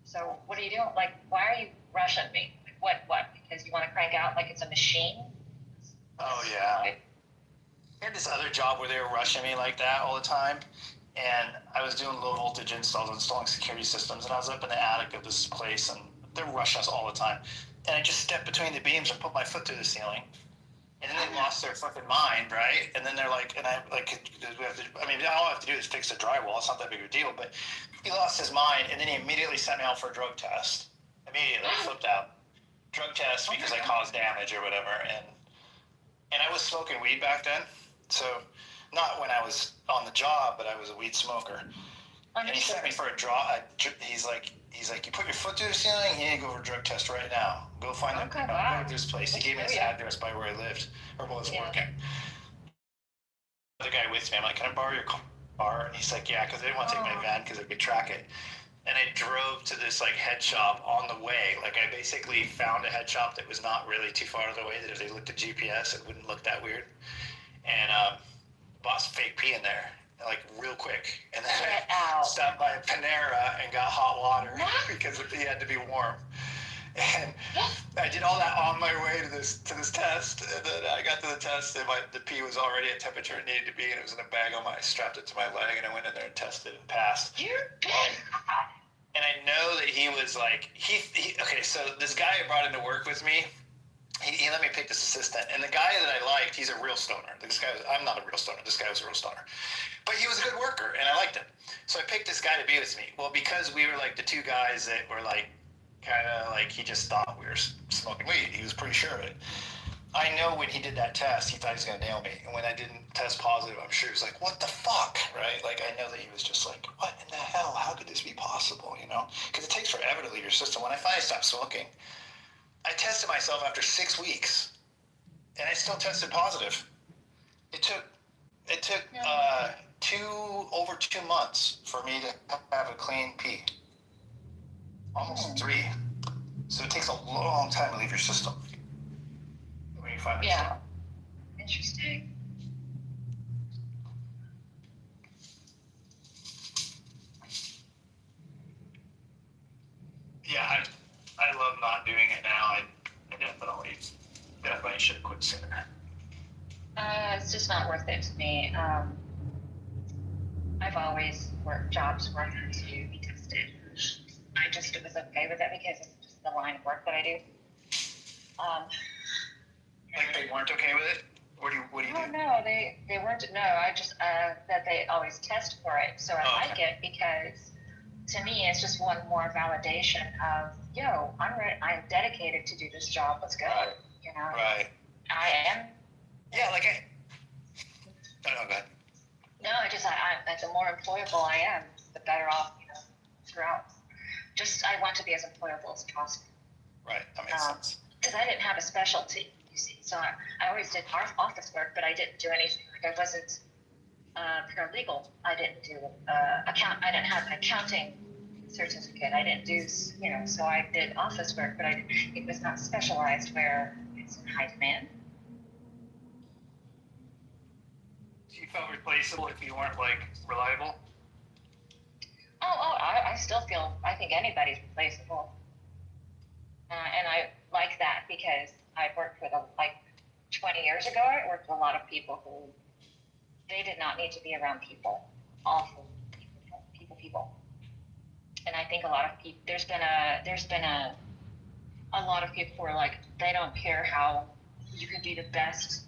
So what are you doing? Like, why are you rushing me? What? Because you want to crank out like it's a machine? Oh, yeah. I had this other job where they were rushing me like that all the time. And I was doing low voltage installs, installing security systems, and I was up in the attic of this place, and they're rushing us all the time. And I just stepped between the beams and put my foot through the ceiling, and then they lost their fucking mind, right? And then they're like, and I like, we have to, I mean, all I have to do is fix the drywall. It's not that big of a deal. But he lost his mind, and then he immediately sent me out for a drug test. Immediately, flipped out. Drug test because I caused damage or whatever, and I was smoking weed back then, so not when I was on the job, but I was a weed smoker. And he sent me for a draw. He's like, you put your foot through the ceiling. You need to go for a drug test right now. Go find this place. He gave me his address by where I lived or where I was working. The guy with me, I'm like, can I borrow your car? And he's like, yeah, because they didn't want to take my van because they could track it. And I drove to this like head shop on the way. Like I basically found a head shop that was not really too far away. That if they looked at GPS, it wouldn't look that weird. And bought some fake pee in there, like real quick. And then I stopped by a Panera and got hot water because it had to be warm. And I did all that on my way to this test. And then I got to the test, and the pee was already at temperature it needed to be, and it was in a bag I strapped it to my leg, and I went in there and tested and passed. And I know that he was like, okay, so this guy I brought into work with me, he let me pick this assistant, and the guy that I liked, he's a real stoner. I'm not a real stoner. This guy was a real stoner. But he was a good worker, and I liked him. So I picked this guy to be with me. Well, because we were like the two guys that were like, kind of like, he just thought we were smoking weed. He was pretty sure of it. I know when he did that test, he thought he was going to nail me. And when I didn't test positive, I'm sure he was like, what the fuck, right? Like, I know that he was just like, what in the hell? How could this be possible, you know? Because it takes forever to leave your system. When I finally stopped smoking, I tested myself after 6 weeks, and I still tested positive. It took over 2 months for me to have a clean pee. Almost 3. So it takes a long time to leave your system when you find yourself. Interesting. Yeah, I love not doing it now. I definitely should have quit sooner. It's just not worth it to me. I've always worked jobs where I had to be tested. I just was okay with it because it's just the line of work that I do. Like they weren't okay with it? What do you do? No, they weren't. No, I just that they always test for it. So I like it because to me it's just one more validation of, yo, I'm dedicated to do this job. Let's go. Right. You know. Right. I am. Yeah, like I don't know, go ahead. No, the more employable I am, the better off, throughout. Just, I want to be as employable as possible. Right, that makes sense. Because I didn't have a specialty, you see. So I always did office work, but I didn't do anything. Like I wasn't paralegal. I didn't do I didn't have an accounting certificate. I didn't do, so I did office work, but it was not specialized where it's in high demand. You felt replaceable if you weren't like reliable? I still feel, I think anybody's replaceable. And I like that because I worked with, 20 years ago, I worked with a lot of people who, they did not need to be around people. Awful people. And I think a lot of people, there's been a lot of people who are like, they don't care how you can be the best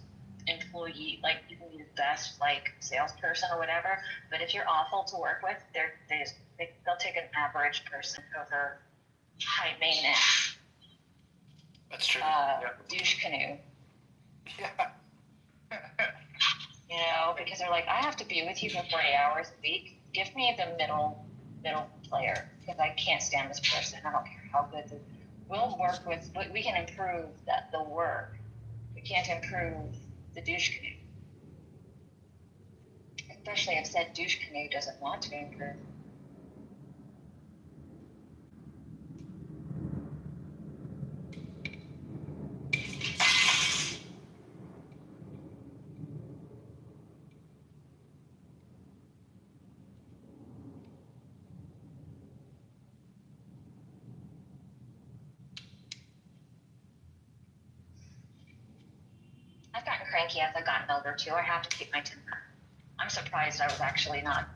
employee, like you can be the best salesperson or whatever, but if you're awful to work with, they'll take an average person over high maintenance. That's true. Douche canoe. Yeah. Because they're like, I have to be with you for 40 hours a week. Give me the middle player because I can't stand this person. I don't care how good we'll work with, but we can improve the work. We can't improve the douche canoe. Especially if said douche canoe doesn't want to improve. I've gotten cranky as I've gotten older too. I have to keep my temper. I'm surprised I was actually not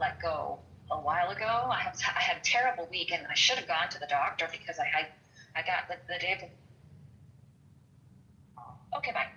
let go a while ago. I had a terrible week and I should have gone to the doctor because I got the day before. Okay, bye.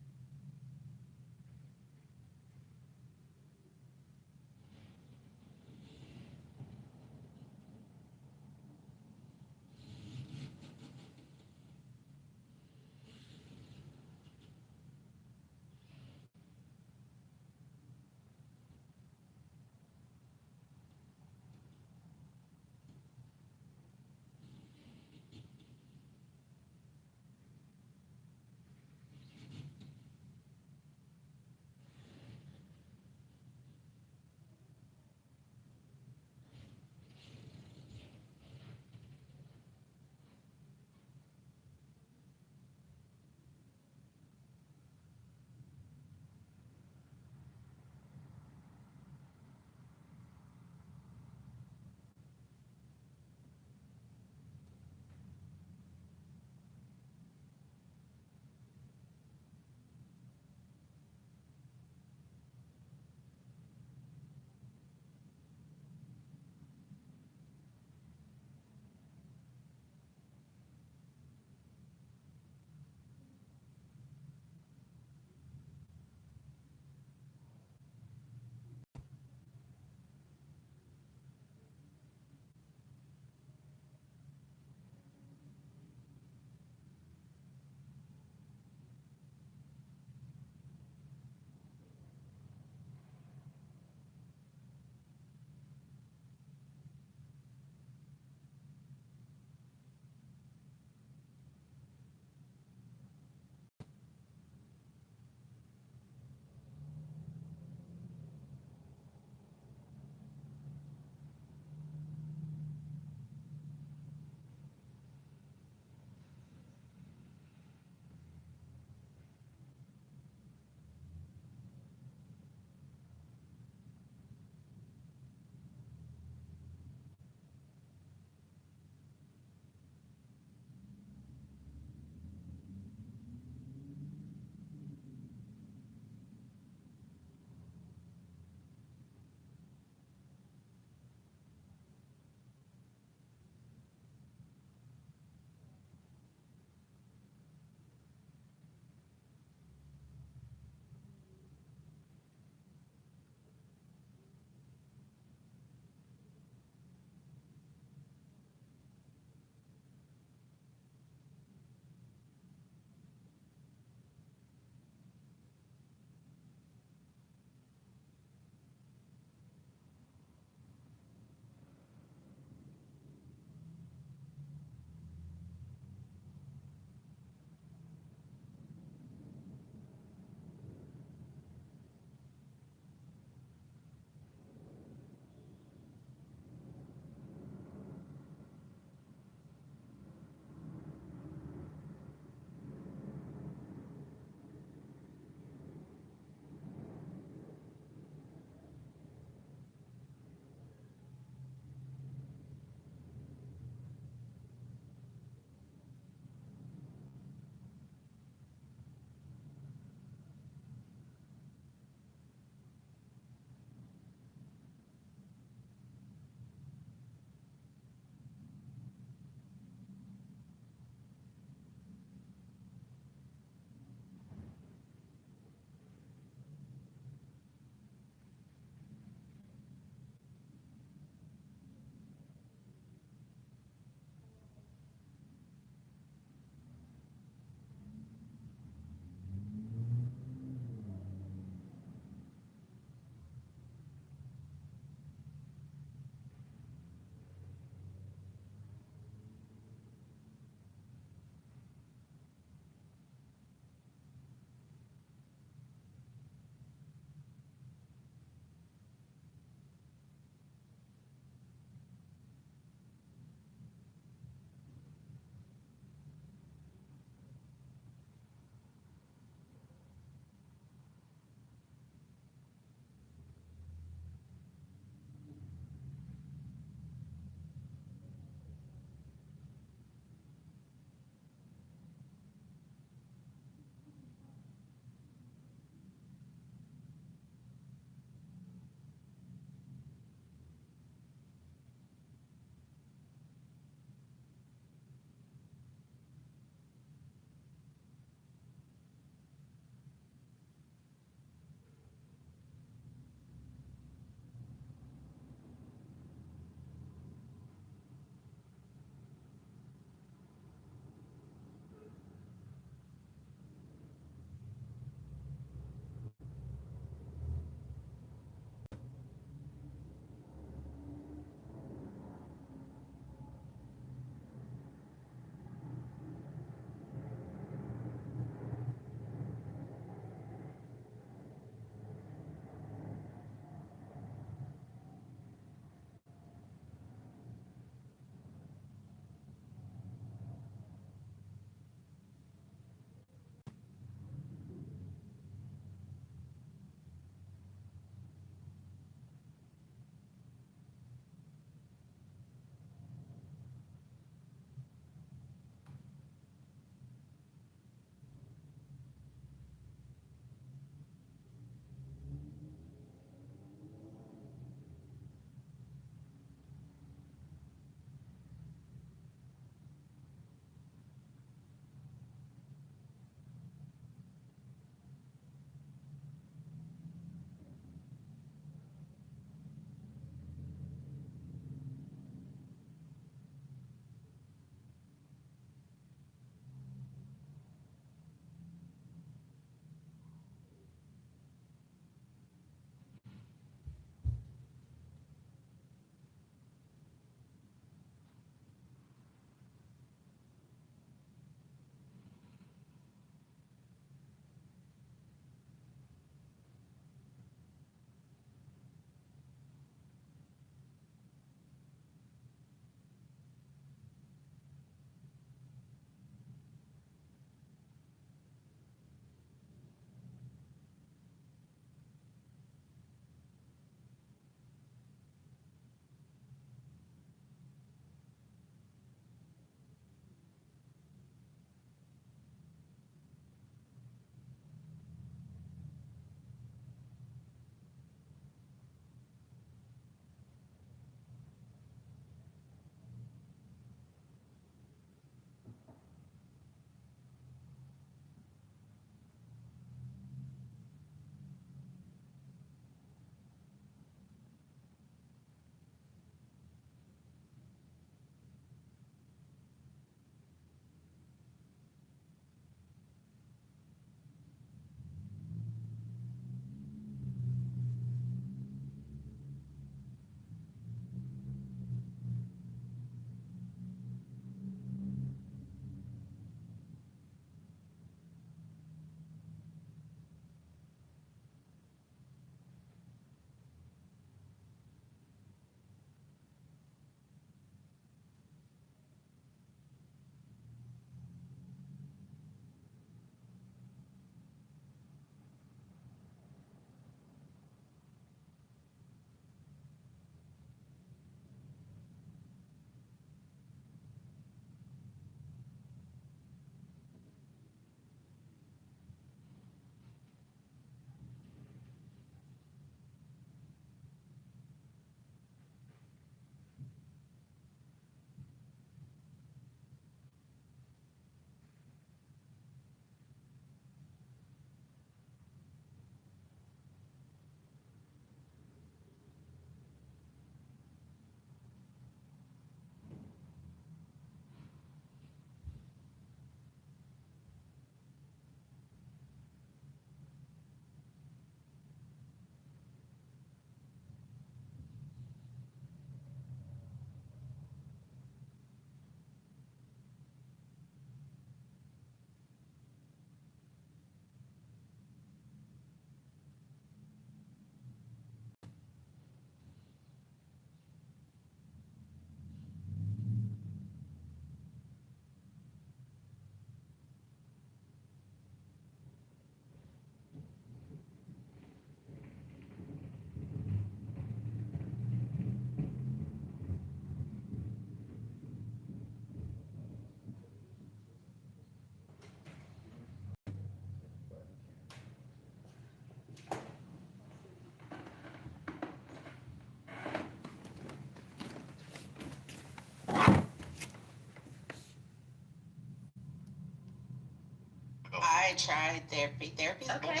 tried therapy. Therapy. Okay.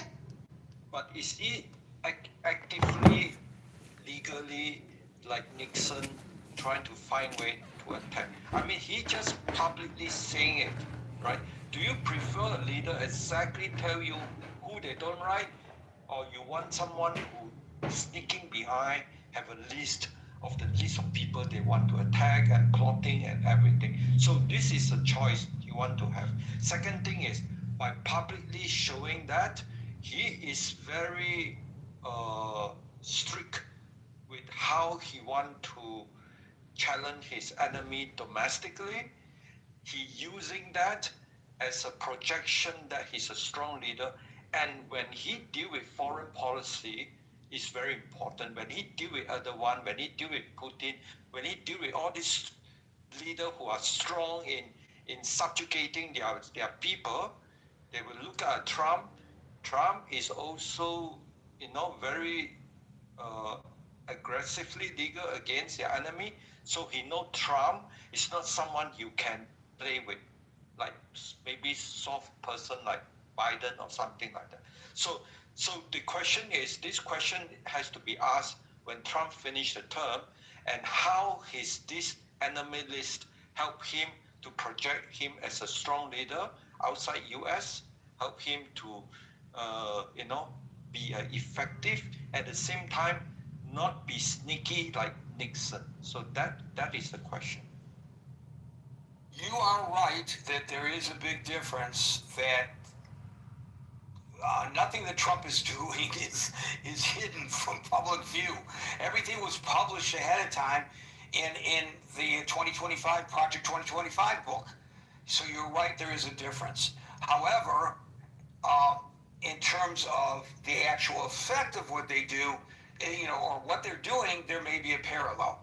But is it actively, legally, like Nixon, trying to find way to attack? I mean, he just publicly saying it, right? Do you prefer a leader exactly tell you who they don't like, or you want someone who sneaking behind, have a list of people they want to attack and plotting and everything? So this is a choice you want to have. Second thing is, by publicly showing that, he is very strict with how he want to challenge his enemy domestically. He using that as a projection that he's a strong leader. And when he deal with foreign policy, it's very important. When he deal with other one, when he deal with Putin, when he deal with all these leaders who are strong in subjugating their people, they will look at Trump. Trump is also, very aggressively legal against their enemy. So he know Trump is not someone you can play with, like maybe soft person like Biden or something like that. So the question is, this question has to be asked when Trump finished the term, and how this enemy list help him to project him as a strong leader outside U.S., help him to, be effective, at the same time not be sneaky like Nixon. So that is the question. You are right that there is a big difference, that nothing that Trump is doing is hidden from public view. Everything was published ahead of time in the 2025 Project 2025 book. So you're right, there is a difference. However, in terms of the actual effect of what they do, or what they're doing, there may be a parallel.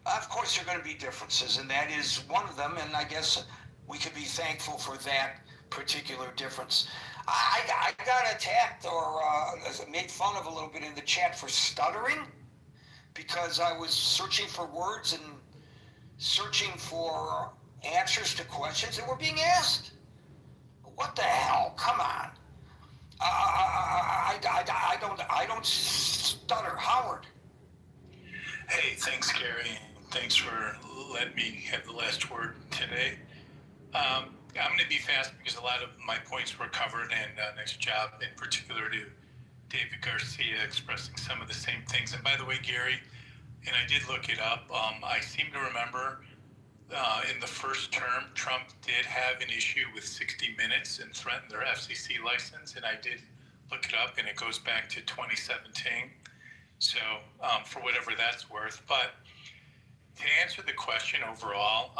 Of course, there are going to be differences, and that is one of them, and I guess we could be thankful for that particular difference. I got attacked or made fun of a little bit in the chat for stuttering, because I was searching for words and searching for answers to questions that were being asked. What the hell? Come on. I don't stutter. Howard. Hey, thanks, Gary. Thanks for letting me have the last word today. I'm going to be fast because a lot of my points were covered, and nice job in particular to David Garcia expressing some of the same things. And by the way, Gary, and I did look it up, I seem to remember in the first term, Trump did have an issue with 60 Minutes and threatened their FCC license, and I did look it up, and it goes back to 2017. So for whatever that's worth. But to answer the question overall,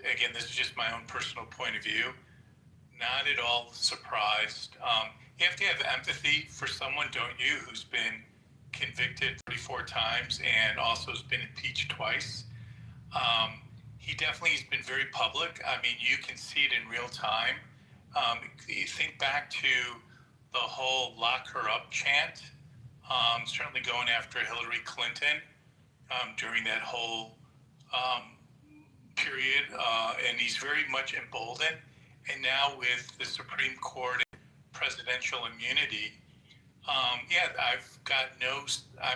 again, this is just my own personal point of view, not at all surprised. You have to have empathy for someone, don't you, who's been convicted 34 times and also has been impeached twice. He definitely has been very public. I mean, you can see it in real time. You think back to the whole lock her up chant, certainly going after Hillary Clinton during that whole period, and he's very much emboldened. And now with the Supreme Court and presidential immunity, I'm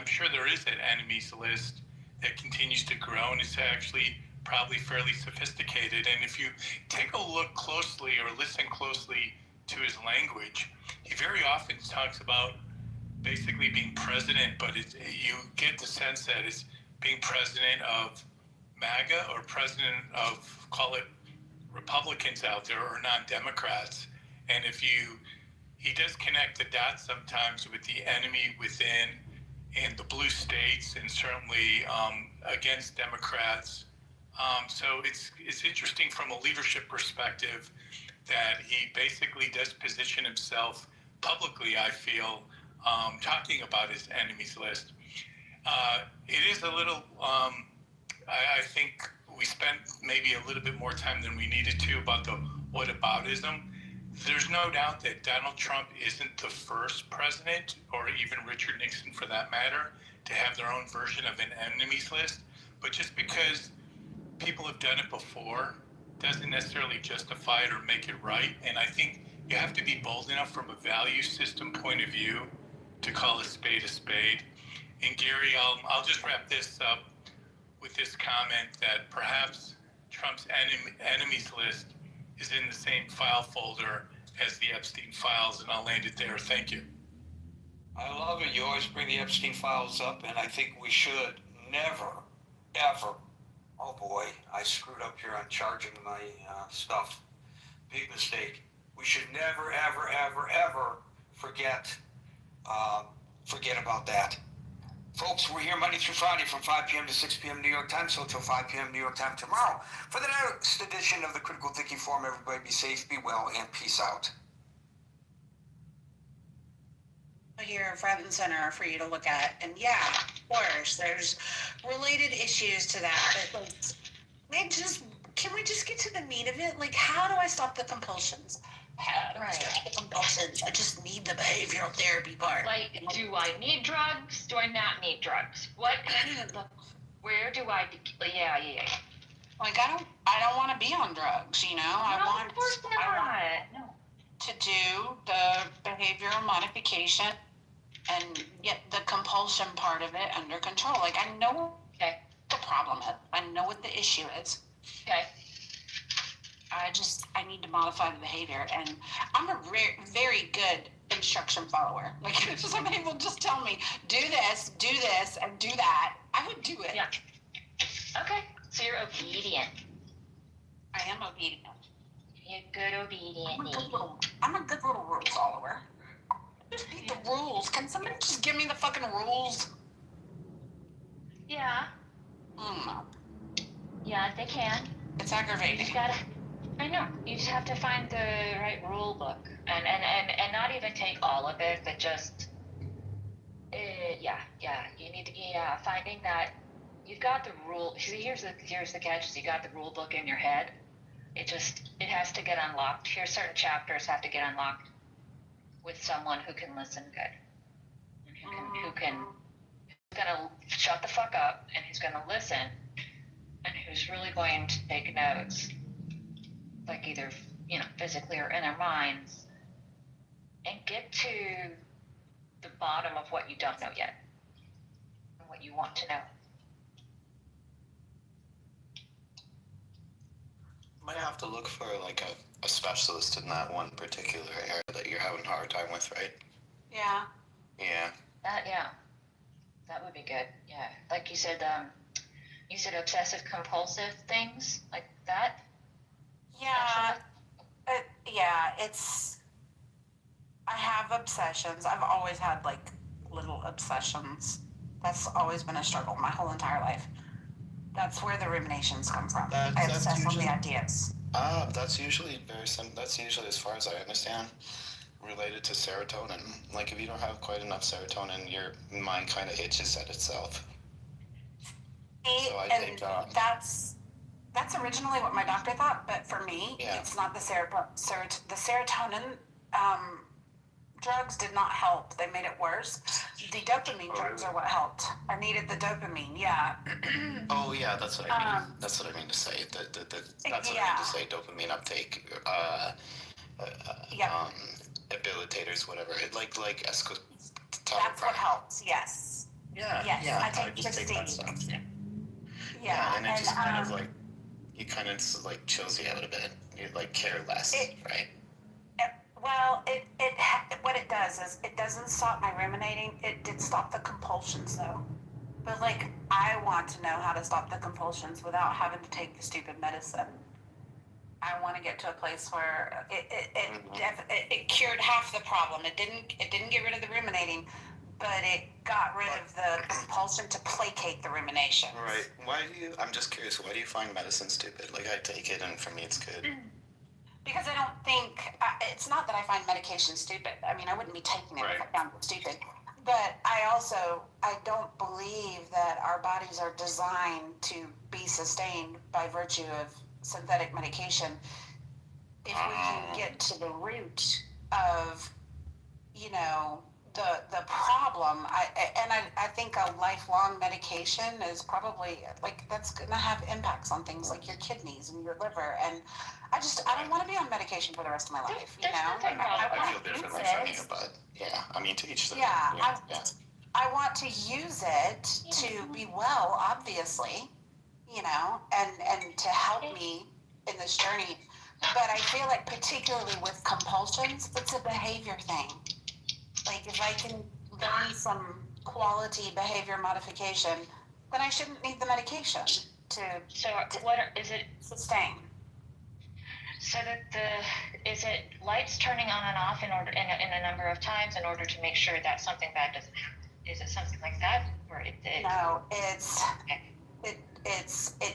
sure there is an enemies list that continues to grow, and it's actually probably fairly sophisticated. And if you take a look closely or listen closely to his language, he very often talks about basically being president, but you get the sense that it's being president of MAGA or president of, call it, Republicans out there or non-Democrats. And he does connect the dots sometimes with the enemy within and the blue states, and certainly against Democrats. So it's interesting from a leadership perspective that he basically does position himself publicly, I feel, talking about his enemies list. It is a little, I think we spent maybe a little bit more time than we needed to about the whataboutism. There's no doubt that Donald Trump isn't the first president, or even Richard Nixon for that matter, to have their own version of an enemies list. But just because people have done it before doesn't necessarily justify it or make it right. And I think you have to be bold enough from a value system point of view to call a spade a spade. And Gary, I'll just wrap this up with this comment that perhaps Trump's enemies list is in the same file folder as the Epstein files, and I'll land it there. Thank you. I love it. You always bring the Epstein files up, and I think we should never, ever. Oh boy, I screwed up here on charging my stuff. Big mistake. We should never, ever, ever, ever forget about that. Folks, we're here Monday through Friday from 5 p.m. to 6 p.m. New York time, so till 5 p.m. New York time tomorrow. For the next edition of the Critical Thinking Forum, everybody be safe, be well, and peace out. Here front and center for you to look at, and yeah, of course there's related issues to that, but like, can we just get to the meat of it? Like, how do I stop the compulsions? How do I stop the compulsions? I just need the behavioral therapy part. Like, do I need drugs? Do I not need drugs? What? Where do I? Yeah. Like, I don't want to be on drugs, you know. I want to do the behavioral modification and get the compulsion part of it under control. Like, I know what the problem is. I know what the issue is. Okay. I need to modify the behavior, and I'm a very good instruction follower. Like, if somebody will just tell me, do this, and do that, I would do it. Yeah. Okay. So you're obedient. I am obedient. You're good obedient. I'm a good little rule follower. Just need the rules. Can somebody just give me the fucking rules? Yeah. Yeah, they can. It's aggravating. I know. You just have to find the right rule book, and not even take all of it, but just you need to finding that you've got the rule. See, here's the catch: is you got the rule book in your head. It has to get unlocked. Here, certain chapters have to get unlocked with someone who can listen good, and who's gonna shut the fuck up, and who's gonna listen, and who's really going to take notes, like either physically or in their minds, and get to the bottom of what you don't know yet, and what you want to know. Might have to look for like a specialist in that one particular area that you're having a hard time with, right? Yeah. Yeah. That would be good. Yeah, like you said obsessive compulsive things like that. Yeah. I have obsessions. I've always had like little obsessions. That's always been a struggle my whole entire life. That's where the ruminations come from. I obsess on the ideas. That's usually that's usually, as far as I understand, related to serotonin. Like, if you don't have quite enough serotonin, your mind kind of itches at itself. So I think that's originally what my doctor thought, but for me, it's not the serotonin. Drugs did not help. They made it worse. The dopamine drugs are what helped. I needed the dopamine. Yeah. Oh yeah, that's what I mean. That's what I mean to say. That's what I mean to say. Dopamine uptake. Habilitators, whatever. Like escotagraphin. That's what helps. Yes. Yeah. Yes. Yeah. I take just take that stuff. Yeah. And it just kind of like, you kind of like chills you out a bit. You like care less, right? Well, what it does is it doesn't stop my ruminating. It did stop the compulsions though. But like, I want to know how to stop the compulsions without having to take the stupid medicine. I want to get to a place where it cured half the problem. It didn't get rid of the ruminating, but it got rid of the compulsion to placate the rumination. Right. I'm just curious, why do you find medicine stupid? Like, I take it and for me it's good. Because I don't think, it's not that I find medication stupid. I mean, I wouldn't be taking it if I found it stupid. But I don't believe that our bodies are designed to be sustained by virtue of synthetic medication. If we can get to the root of, the problem, I think a lifelong medication is probably, like, that's gonna have impacts on things like your kidneys and your liver, and I don't wanna be on medication for the rest of my life, you know? nothing wrong with I feel differently from you, but yeah, I mean, to each their own. Yeah, I want to use it to be well, obviously, you know, and to help me in this journey. But I feel like particularly with compulsions, it's a behavior thing. Like if I can learn some quality behavior modification, then I shouldn't need the medication to is it sustain. So that is it lights turning on and off in a number of times in order to make sure that something bad doesn't happen? Is it something like that, or No, it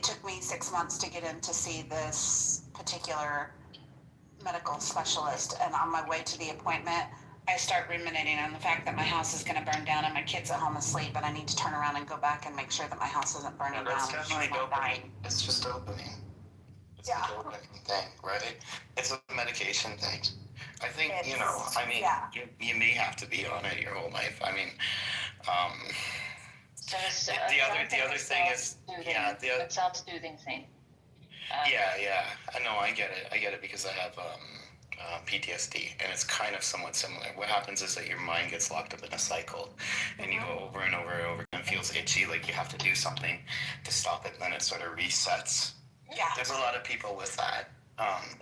took me 6 months to get in to see this particular medical specialist, and on my way to the appointment, I start ruminating on the fact that my house is going to burn down and my kid's at home asleep, and I need to turn around and go back and make sure that my house isn't burning down. That's definitely dopamine. It's just dopamine. It's a dopamine thing, right? It's a medication thing. I think, you know, I mean, you may have to be on it your whole life. I mean, the other thing is, the self-soothing thing. I know, I get it because I have PTSD, and it's kind of somewhat similar. What happens is that your mind gets locked up in a cycle, and you go over and over and over, and it feels itchy, like you have to do something to stop it, and then it sort of resets. Yeah. There's a lot of people with that.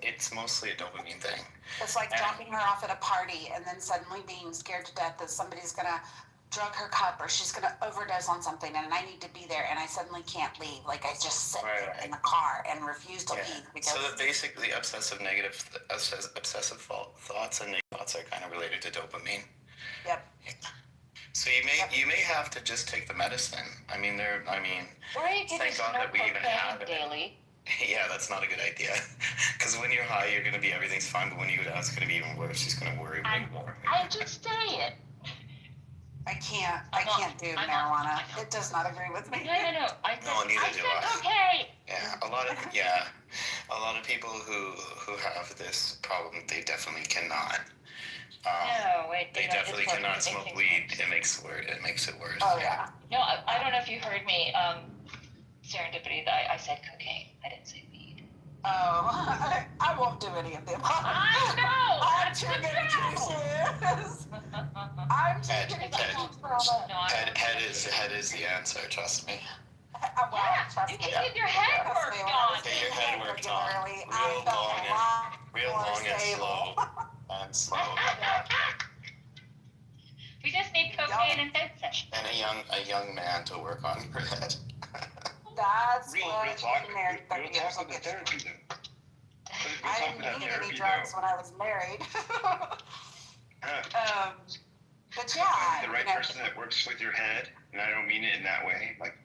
It's mostly a dopamine thing. It's like dropping her off at a party and then suddenly being scared to death that somebody's gonna drug her cup or she's gonna overdose on something, and I need to be there, and I suddenly can't leave. Like I just sit there in the car and refuse to leave because. So that basically obsessive thoughts and negative thoughts are kind of related to dopamine. Yep. So you may have to just take the medicine. I mean, thank God that we even have it. Daily. Yeah, that's not a good idea. Because when you're high, you're going to be, everything's fine, but when you go down, it's going to be even worse. She's going to worry way more. I just say it. I can't do marijuana. It does not agree with me. No. Neither do I. Okay. Yeah, a lot of people who have this problem, they definitely cannot. They definitely cannot smoke weed. It makes it worse. Oh yeah. No, I don't know if you heard me. Serendipity. I said cocaine. I didn't say weed. Oh, I won't do any of them. I know. I'm too serious. I'm too Head is the answer. Trust me. You can get your head worked on. Get your head worked on. Real long and slow. We just need cocaine and head session. And a young man to work on your head. That's real talk. Real talk about therapy then. I didn't need any drugs when I was married. But yeah. The right person that works with your head, and I don't mean it in that way, like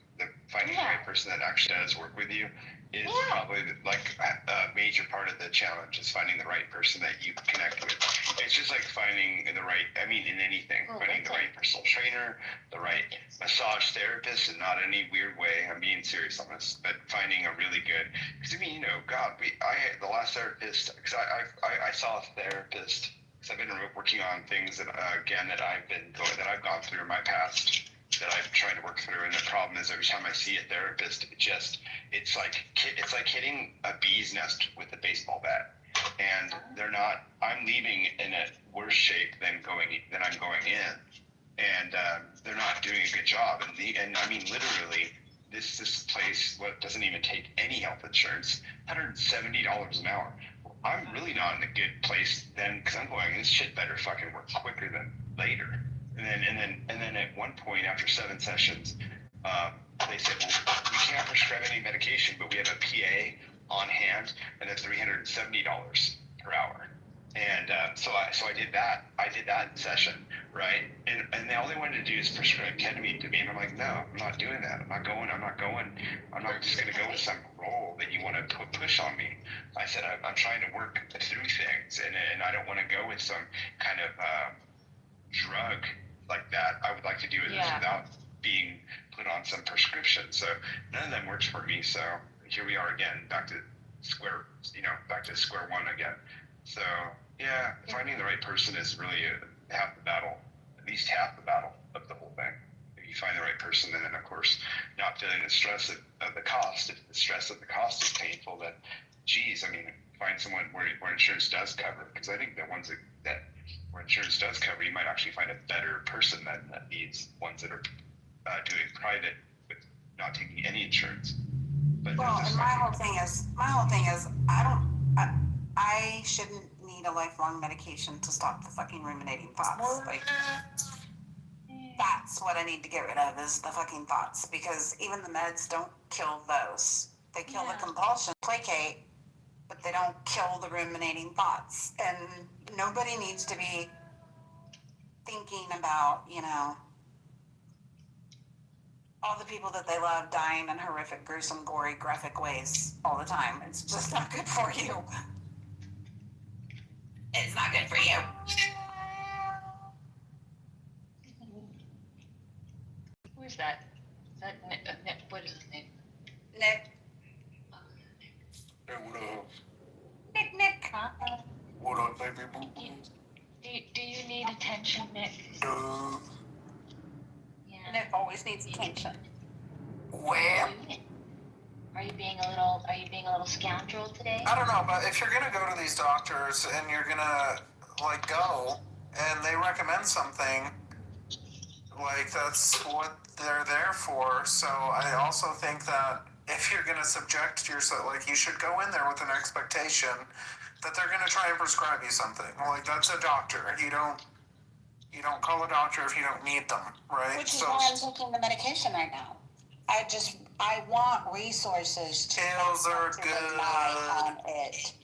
finding the right person that actually does work with you is probably like a major part of the challenge, is finding the right person that you connect with. It's just like finding the right, I mean, in anything, finding the right personal trainer, the right massage therapist, and not any weird way. I'm being serious on this, but finding a really good, because I mean, you know, God, the last therapist, because I saw a therapist, because I've been working on things that, again, that I've gone through in my past, that I'm trying to work through, and the problem is every time I see a therapist, it's like hitting a bee's nest with a baseball bat, and I'm leaving in a worse shape than I'm going in, and they're not doing a good job, and I mean literally this place doesn't even take any health insurance, $170 an hour. I'm really not in a good place then, because I'm going, this shit better fucking work quicker than later. And then at one point after 7 sessions, they said, well, we can't prescribe any medication, but we have a PA on hand, and that's $370 per hour. And so I did that. I did that session, right? And all they wanted to do is prescribe ketamine to me, and I'm like, no, I'm not doing that. I'm not just going to go with some role that you want to push on me. I said, I'm trying to work through things, and I don't want to go with some kind of drug like that. I would like to do it without being put on some prescription. So none of them works for me. So here we are again, back to square one again. So yeah, finding the right person is really half the battle, at least half the battle of the whole thing. If you find the right right person, and then of course not feeling the stress of the cost. If the stress of the cost is painful, then geez, I mean, find someone where insurance does cover, because I think the ones that where insurance does cover, you might actually find a better person that needs ones that are doing private with not taking any insurance. But well, and my whole thing is, I shouldn't need a lifelong medication to stop the fucking ruminating thoughts. Like, that's what I need to get rid of, is the fucking thoughts, because even the meds don't kill those. They kill the compulsion, placate, but they don't kill the ruminating thoughts. And nobody needs to be thinking about, you know, all the people that they love dying in horrific, gruesome, gory, graphic ways all the time. It's just not good for you. It's not good for you. Who is that? Is that Nick? What is his name? Nick. Hey, what up? Nick. What up, baby boo? Do you need attention, Nick? Duh. Nick always needs attention. Well, Are you being a little scoundrel today? I don't know, but if you're gonna go to these doctors and you're gonna like go and they recommend something, like that's what they're there for. So I also think that if you're gonna subject yourself, like you should go in there with an expectation that they're gonna try and prescribe you something. Like that's a doctor. You don't call a doctor if you don't need them, right? Which is why I'm taking the medication right now. I want resources to rely on it.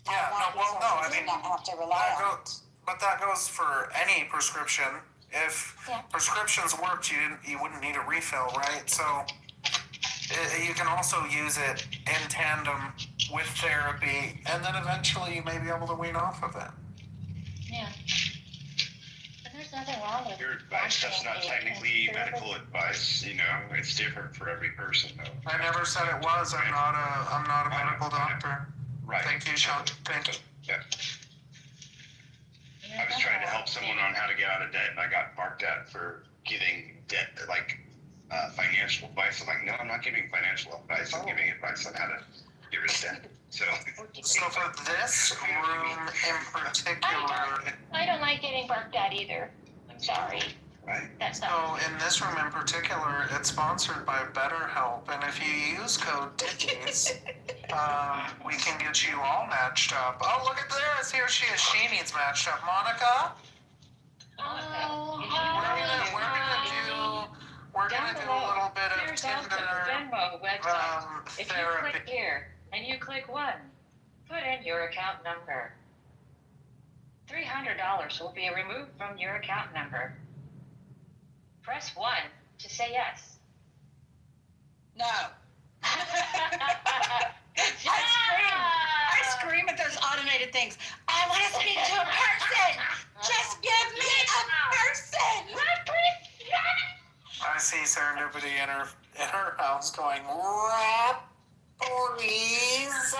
Yeah, I mean, not have to rely on it. But that goes for any prescription. If prescriptions worked, you wouldn't need a refill, right? So you can also use it in tandem with therapy, and then eventually you may be able to wean off of it. Yeah. There's nothing wrong with your advice. That's not technically medical advice. You know, it's different for every person, though. I never said it was. I'm not a medical doctor. Right. Thank you, Sean. Thank you. Yeah. I was trying to help someone on how to get out of debt, and I got barked at for giving debt, financial advice. I'm like, no, I'm not giving financial advice. I'm giving advice on how to get rid of debt. So for this room in particular, I don't like getting barked at either. I'm sorry. Right. So in this room in particular, it's sponsored by BetterHelp, and if you use code DICKIES, we can get you all matched up. Oh, look at this! Here she is. She needs matched up. Monica. We're gonna do a little bit of Tinder Venmo website. If you therapy. click here and you click 1, put in your account number. $300 will be removed from your account number. Press 1 to say yes. No. I scream at those automated things. I want to speak to a person. Just give me a person. I see serendipity in her house going, rap, please,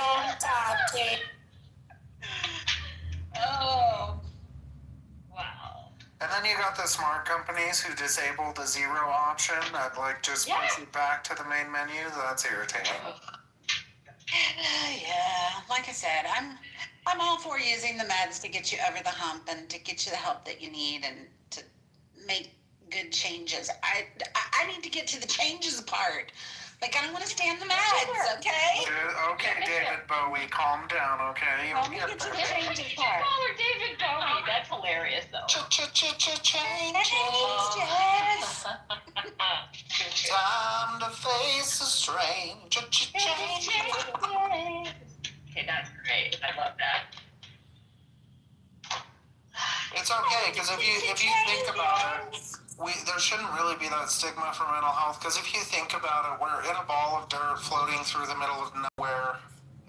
Oh. Wow. And then you got the smart companies who disable the 0 option that just puts you back to the main menu. That's irritating. Yeah, like I said, I'm all for using the meds to get you over the hump and to get you the help that you need and to make good changes. I need to get to the changes part. Like, I don't want to stay on the meds, okay? Okay, David Bowie, calm down, okay? Let me get to the changes part. Call her David Bowie. That's hilarious, though. Changes. Time to face the strange. Okay, that's great. I love that. It's okay, because if you think about it, there shouldn't really be that stigma for mental health, because if you think about it, we're in a ball of dirt floating through the middle of nowhere,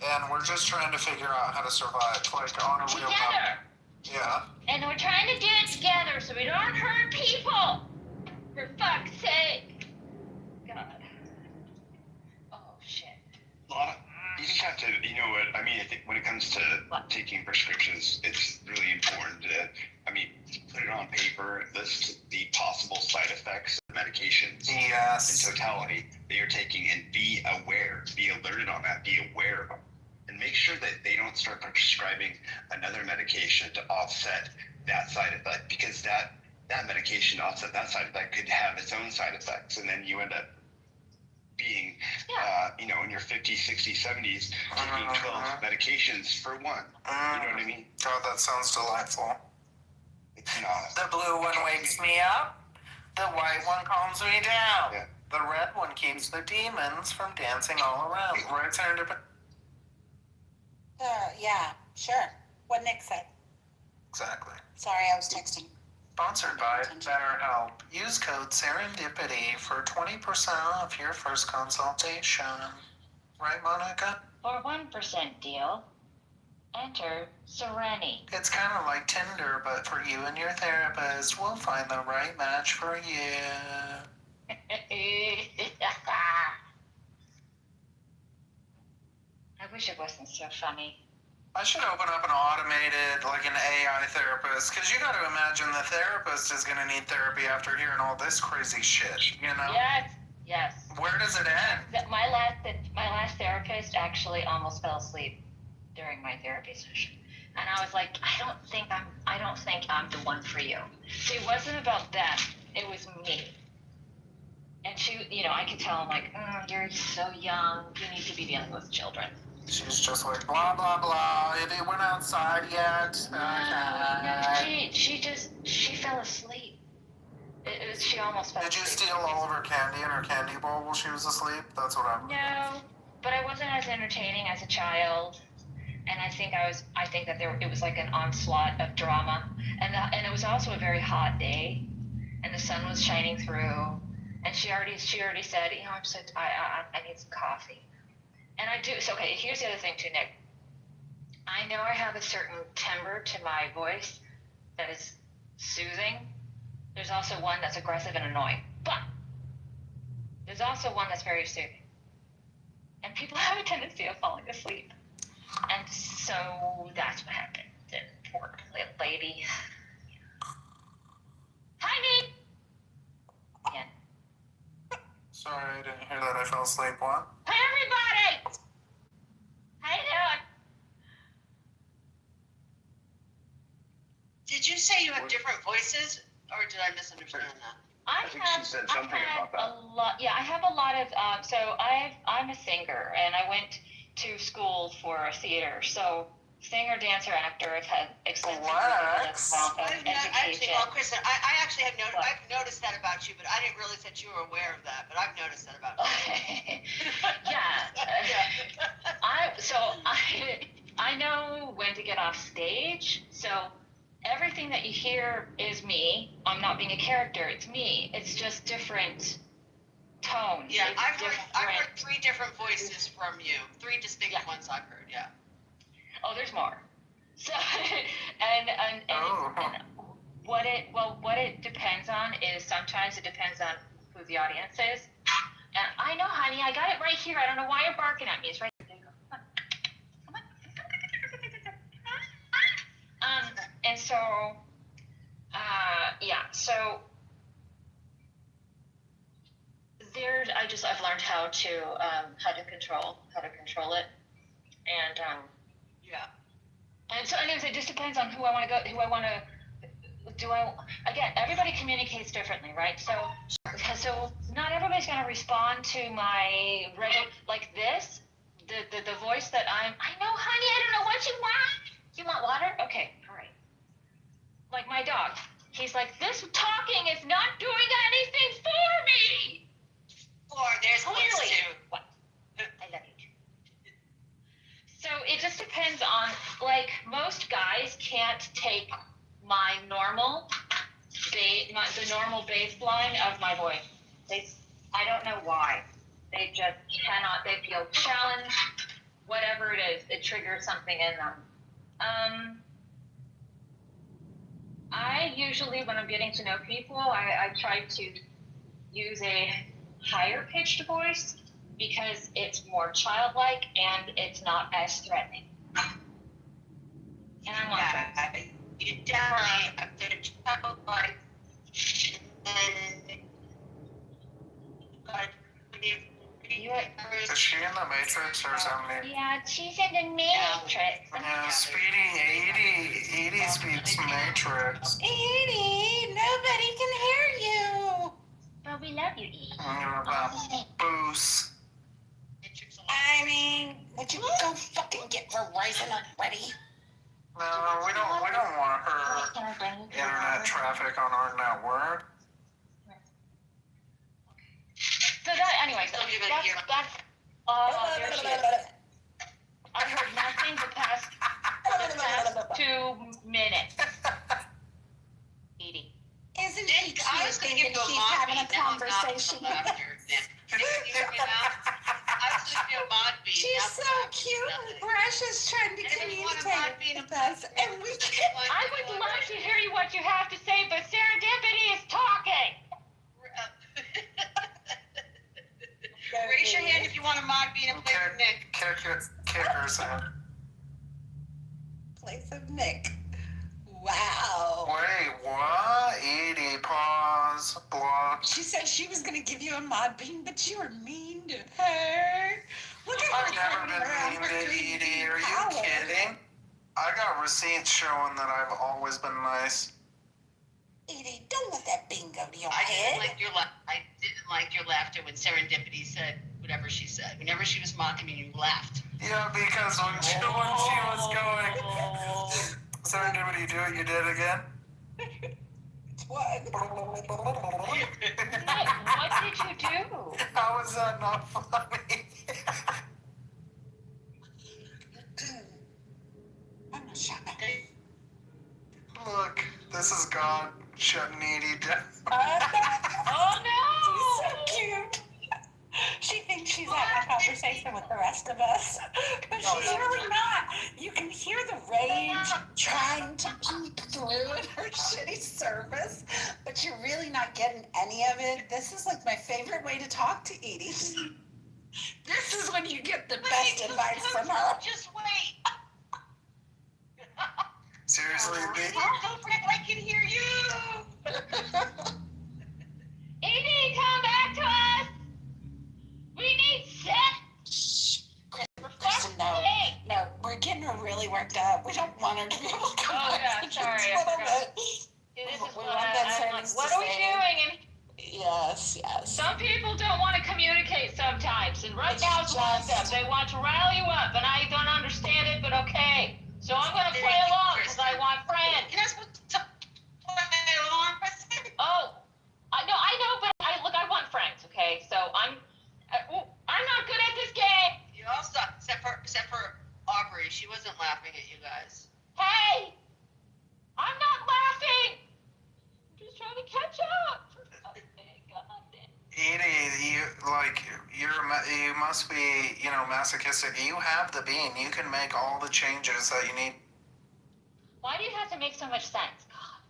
and we're just trying to figure out how to survive, on a real level. Yeah. And we're trying to do it together so we don't hurt people. For fuck's sake. God. Oh, shit. You just have to, you know what, I mean, I think when it comes to taking prescriptions, it's really important to, put it on paper, list the possible side effects, medications Yes. in totality that you're taking, and be aware, be alerted on that, be aware of them, and make sure that they don't start prescribing another medication to offset that side effect, because that medication to offset that side effect could have its own side effects, and then you end up being, in your 50s, 60s, 70s, taking 12 medications for one. You know what I mean? God, that sounds delightful. It's not. The blue one wakes me up. The white one calms me down. Yeah. The red one keeps the demons from dancing all around. Right, Serendipity? Yeah, sure. What Nick said. Exactly. Sorry, I was texting. Sponsored by BetterHelp. Use code Serendipity for 20% off your first consultation. Right, Monica? For 1% deal, enter Sereni. It's kind of like Tinder, but for you and your therapist, we'll find the right match for you. I wish it wasn't so funny. I should open up an automated, like an AI therapist, because you got to imagine the therapist is going to need therapy after hearing all this crazy shit, you know? Yes. Where does it end? My last therapist actually almost fell asleep during my therapy session, and I was like, I don't think I'm the one for you. See, it wasn't about them; it was me. And she, I could tell, I'm like, you're so young. You need to be dealing with children. She's just like, blah, blah, blah. If it went outside yet. No, she fell asleep. She almost fell asleep. Did you steal all of her candy in her candy bowl while she was asleep? That's what I'm... No, but I wasn't as entertaining as a child. And I think that it was like an onslaught of drama. And it was also a very hot day. And the sun was shining through. And she already said, I need some coffee. And I do. So, okay, here's the other thing too, Nick. I know I have a certain timbre to my voice that is soothing. There's also one that's aggressive and annoying. But there's also one that's very soothing. And people have a tendency of falling asleep. And so that's what happened. The poor little lady. Hi, Nick! Yeah. Sorry, I didn't hear that. I fell asleep. What? Hi, everybody! How you doing? Did you say you have different voices, or did I misunderstand that? I think she said something about that. I have a lot of, I'm a singer, and I went to school for theater, so singer, dancer, actor, I've had extensive education. Kristen, I actually have I've noticed that about you, but I didn't realize that you were aware of that, but I've noticed that about you. I know when to get off stage, so everything that you hear is me. I'm not being a character, it's me. It's just different tones. Yeah, I've heard 3 different voices from you. 3 distinct ones I've heard, yeah. Oh, there's more. So, and what it depends on is sometimes it depends on who the audience is. And I know, honey, I got it right here. I don't know why you're barking at me. It's right there. Come on. And so, so I've learned how to control it, and And so, anyways, it just depends on who I want to again, everybody communicates differently, right? So not everybody's going to respond to my regular, like this, the voice that I know, honey, I don't know what you want. You want water? Okay, all right. Like my dog. He's like, this talking is not doing anything for me. Or there's clearly. What? I love you. So it just depends on, like, most guys can't take my normal the normal bass line of my voice. I don't know why. They just cannot. They feel challenged. Whatever it is, it triggers something in them. I usually, when I'm getting to know people, I try to use a higher pitched voice because it's more childlike and it's not as threatening. And I'm on you definitely a bit childlike, and Is she in the Matrix or something? Yeah, she's in the Matrix. Yeah, Speedy 80 speaks Matrix. Edie, nobody can hear you. But we love you, Edie. Boost. I mean, would you go fucking get Verizon already? No, we don't want her internet traffic on our network. So that, anyway, so that's there she is. I heard nothing the past 2 minutes. Edie. Isn't she cute thinking she's having a conversation? She's so cute and precious trying to communicate with us. And we can't. I would love to hear you what you have to say, but Serendipity is talking. Raise your hand if you want a mod being in place of Nick. Kick her, son. Place of Nick. Wow. Wait, what? Edie, pause, block. She said she was going to give you a mod bean, but you were mean to her. Look at her. I've never been mean to Edie. Are you kidding? I got receipts showing that I've always been nice. Edie, don't let that bean go to your I head. didn't like your laughter when Serendipity said whatever she said. Whenever she was mocking me, you laughed. Yeah, because when she was going, Serendipity, do what you did again. What? What did you do? How is that not funny? I'm not shopping. Look, this is God shutting Edie down. Oh no! She's so cute. She thinks she's having a conversation with the rest of us, but she's really not. You can hear the rage trying to peek through in her shitty service, but you're really not getting any of it. This is like my favorite way to talk to Edie. This is when you get the best advice from her. Just wait. Seriously, I can hear you. Edie, come back to us. We need sex. Kristen, no, we're getting her really worked up. We don't want her to be able to come Oh back. yeah, sorry. I forgot. This is what I'm like, what are we doing? And yes. some people don't want to communicate sometimes, and right now it's one of them. They want to rally you up, and I don't understand it, but okay. So I'm going to play along because I want friends. You're not supposed to play along. Oh, I know, but I want friends, okay? So I'm not good at this game. You all suck, except for Aubrey. She wasn't laughing at you guys. Hey, I'm not laughing. I'm just trying to catch up. Edie, you must be, masochistic. You have the bean. You can make all the changes that you need. Why do you have to make so much sense? God.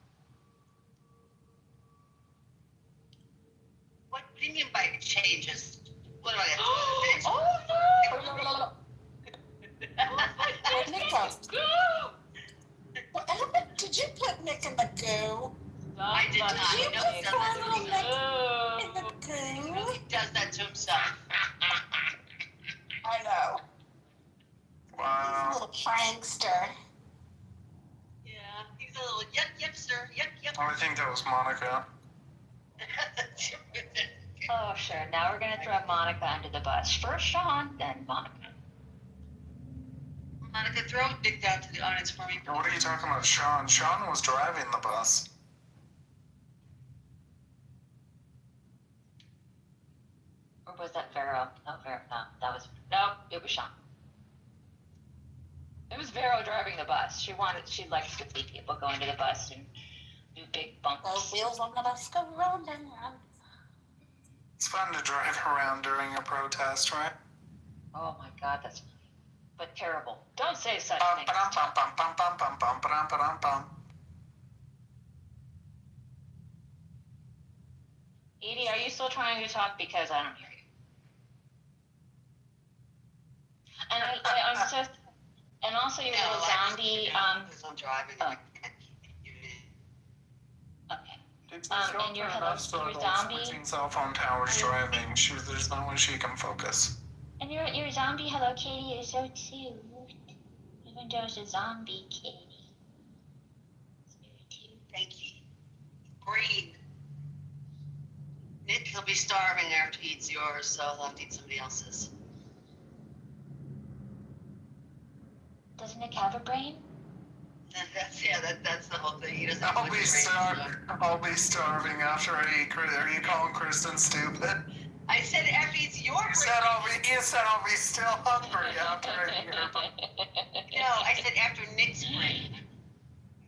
What do you mean by changes? What do I have to do? Oh no! Where'd Nick go? What happened? Did you put Nick in the goo? I did not. Did you He put poor little Nick in the goo? He does that to himself. I know. Wow. Little prankster. Yeah, he's a little yipster. Yep. I think that was Monica. Oh, sure. Now we're going to throw Monica under the bus. First Sean, then Monica. Monica, throw Dick down to the audience for me. What are you talking about, Sean? Sean was driving the bus. Or was that Vero? No, it was Sean. It was Vero driving the bus. She likes to see people go into the bus and do big bumps. Those wheels on the bus go round and round. It's fun to drive around during a protest, right? Oh my God, but terrible. Don't say such things. Edie, are you still trying to talk? Because I don't hear you. And also your little zombie. I'm driving. Oh. Okay. And your zombie. Between cell phone towers driving, there's no way she can focus. And your zombie Hello Kitty is so cute. Even though it's a zombie kitty. It's very cute. Thank you. Green. Nick, he'll be starving after he eats yours, so he'll have to eat somebody else's. Does Nick have a brain? That's the whole thing. He doesn't I'll have be much brain, I'll be starving after I eat. Are you calling Kristen stupid? I said after he eats your brain. You said I'll be still hungry after I eat her. No, I said after Nick's brain.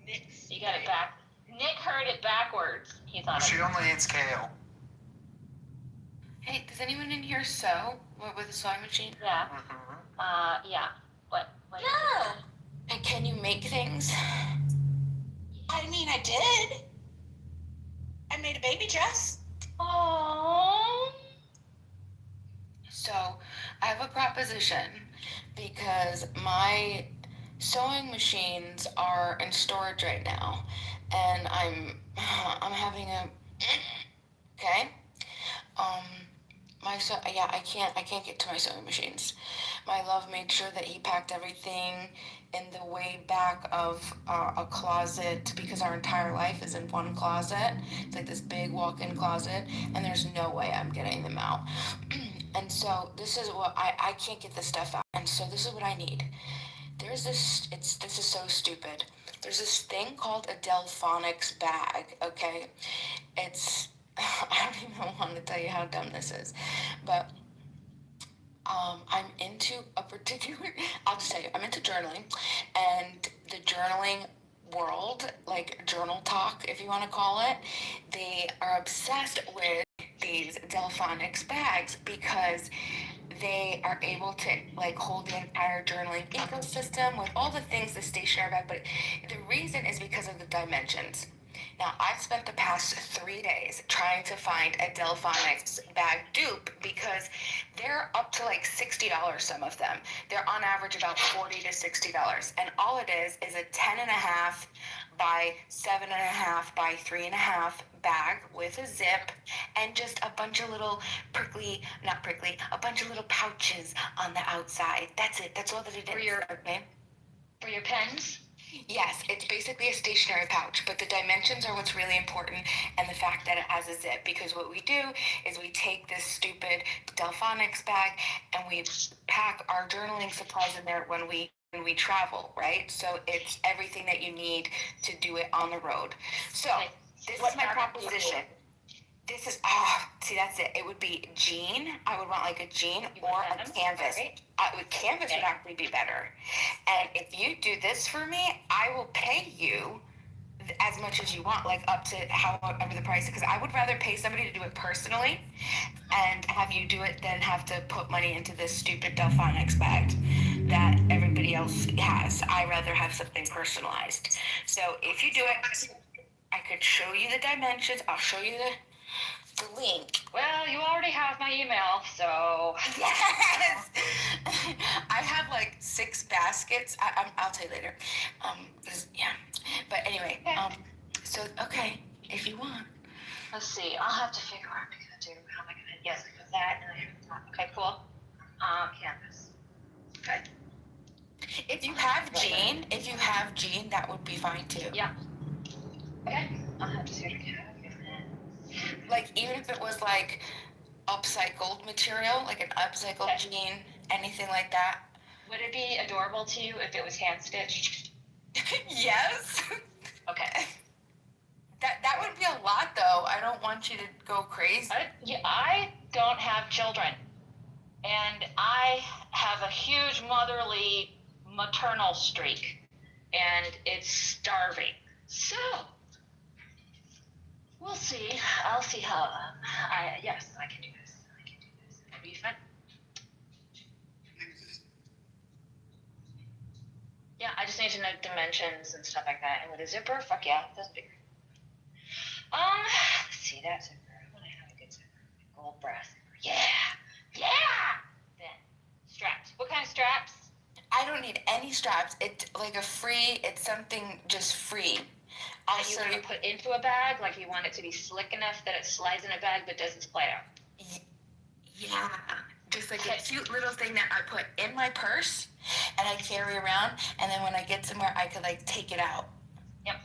Nick's. You got it back. Nick heard it backwards. He thought She only eats kale. Hey, does anyone in here sew with a sewing machine? Yeah. Yeah. What? Yeah. And can you make things? I mean, I did. I made a baby dress. Aww. So, I have a proposition because my sewing machines are in storage right now, and I'm having a okay. I can't get to my sewing machines. My love made sure that he packed everything in the way back of a closet because our entire life is in one closet. It's like this big walk-in closet, and there's no way I'm getting them out. And so this is what I can't get this stuff out. And so this is what I need. This is so stupid. There's this thing called a Delphonics bag, okay? I don't even want to tell you how dumb this is, but I'm into a particular, I'll just tell you, I'm into journaling, and the journaling world, like journal talk, if you want to call it, they are obsessed with these Delphonics bags because they are able to like hold the entire journaling ecosystem with all the things the stationary bag, but the reason is because of the dimensions. Now, I've spent the past 3 days trying to find a Delphonics bag dupe because they're up to like $60, some of them. They're on average about $40 to $60. And all it is a 10.5 by 7.5 by 3.5 bag with a zip and just a bunch of little a bunch of little pouches on the outside. That's it. That's all that it is. For your pens? Yes, it's basically a stationary pouch, but the dimensions are what's really important, and the fact that it has a zip, because what we do is we take this stupid Delphonics bag and we pack our journaling supplies in there when we travel, right? So it's everything that you need to do it on the road. So this is my proposition. This is, that's it. It would be jean. I would want like a jean or a canvas. Canvas would actually be better. And if you do this for me, I will pay you as much as you want, like up to however the price is. Because I would rather pay somebody to do it personally and have you do it than have to put money into this stupid Delphonics bag that everybody else has. I rather have something personalized. So if you do it, I could show you the dimensions. I'll show you the link. Well, you already have my email, so. Yes! I have like 6 baskets. I'll tell you later. Yeah. But anyway, so, okay, if you want. Let's see, I'll have to figure out what I'm gonna do. How am I gonna, yes, I have that, and I have that. Okay, cool. Canvas. Okay. If you have jean, that would be fine too. Yeah. Okay, I'll have to see what I can have. Like, even if it was like upcycled material, like an upcycled jean, anything like that. Would it be adorable to you if it was hand stitched? Yes. Okay. That would be a lot, though. I don't want you to go crazy. I don't have children, and I have a huge maternal streak, and it's starving. So. We'll see. I'll see how. Yes, I can do this. It'll be fun. Yeah, I just need to know dimensions and stuff like that. And with a zipper, fuck yeah, that's bigger. Let's see that zipper. I want to have a good zipper. Gold brass zipper. Yeah. Then straps. What kind of straps? I don't need any straps. It's like it's something just free. Also, you put into a bag, like you want it to be slick enough that it slides in a bag but doesn't slide out. Yeah, just like a cute little thing that I put in my purse and I carry around, and then when I get somewhere, I could like take it out. Yep.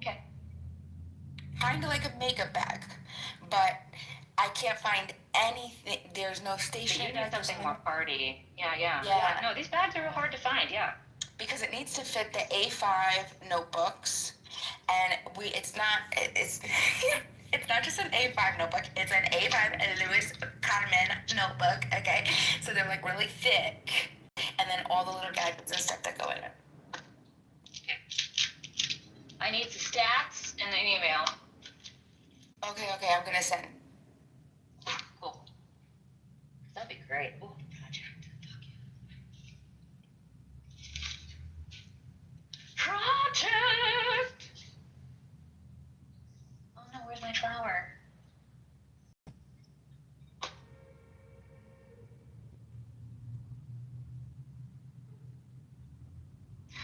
Okay. Kind of like a makeup bag, but I can't find anything. There's no station. You need something more party. Yeah. Yeah. No, these bags are real hard to find. Yeah. Because it needs to fit the A5 notebooks, and it's not just an A5 notebook, it's an A5 Lewis Carmen notebook, okay? So they're like really thick, and then all the little gadgets and stuff that go in it. I need the stats and an email. Okay, I'm gonna send. Cool. That'd be great. Ooh, project! Oh no, where's my flower?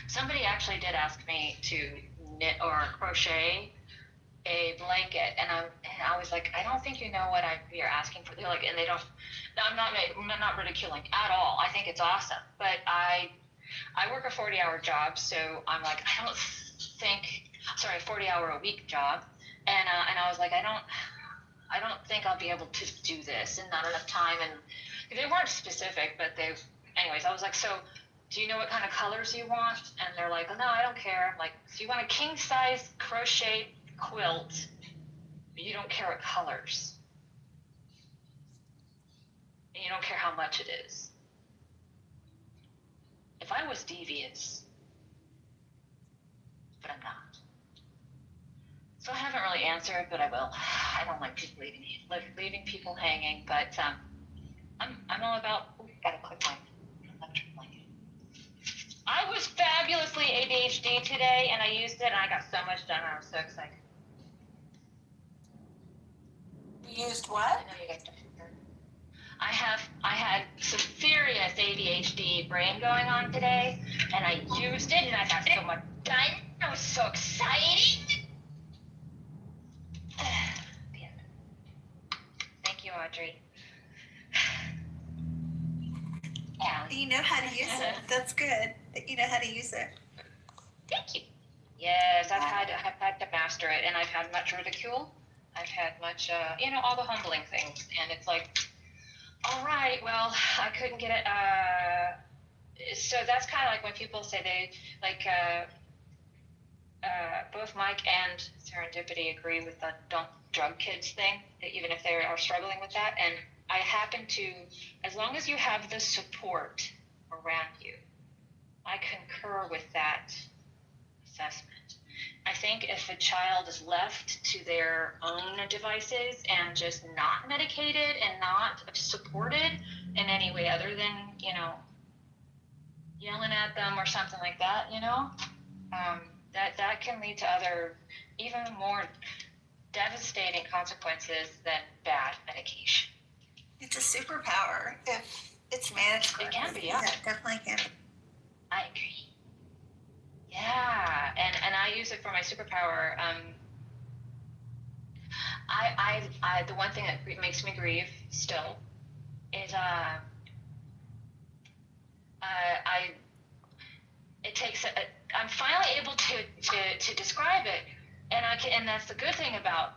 Somebody actually did ask me to knit or crochet a blanket, and I was like, I don't think you know what you're asking for. They're like, and they don't. No, I'm not ridiculing at all. I think it's awesome, but I work a 40-hour job, so I'm like, a 40-hour-a-week job, and I was like, I don't think I'll be able to do this, and not enough time, and they weren't specific, but anyways, I was like, so do you know what kind of colors you want? And they're like, oh, no, I don't care. I'm like, so you want a king-size crochet quilt, but you don't care what colors, and you don't care how much it is. If I was devious, but I'm not. So I haven't really answered, but I will. I don't like people leaving people hanging, but I'm all about. Ooh, gotta click my electric blanket. I was fabulously ADHD today, and I used it, and I got so much done. I was so excited. You used what? I know you guys don't. I had some serious ADHD brain going on today, and I used it, and I got so much done. It was so exciting. Thank you, Audrey. You know how to use it. That's good that you know how to use it. Thank you. Yes, I've had to master it, and I've had much ridicule. I've had much, all the humbling things, and it's like, all right, well, I couldn't get it. So that's kind of like when people say they, like, both Mike and Serendipity agree with the don't drug kids thing, even if they are struggling with that. And I happen to, as long as you have the support around you, I concur with that assessment. I think if a child is left to their own devices and just not medicated and not supported in any way other than, yelling at them or something like that, that can lead to other, even more devastating consequences than bad medication. It's a superpower if it's managed correctly. It can be, yeah. Yeah, it definitely can. I agree. Yeah, and I use it for my superpower. I the one thing that makes me grieve still is I'm finally able to describe it, and that's the good thing about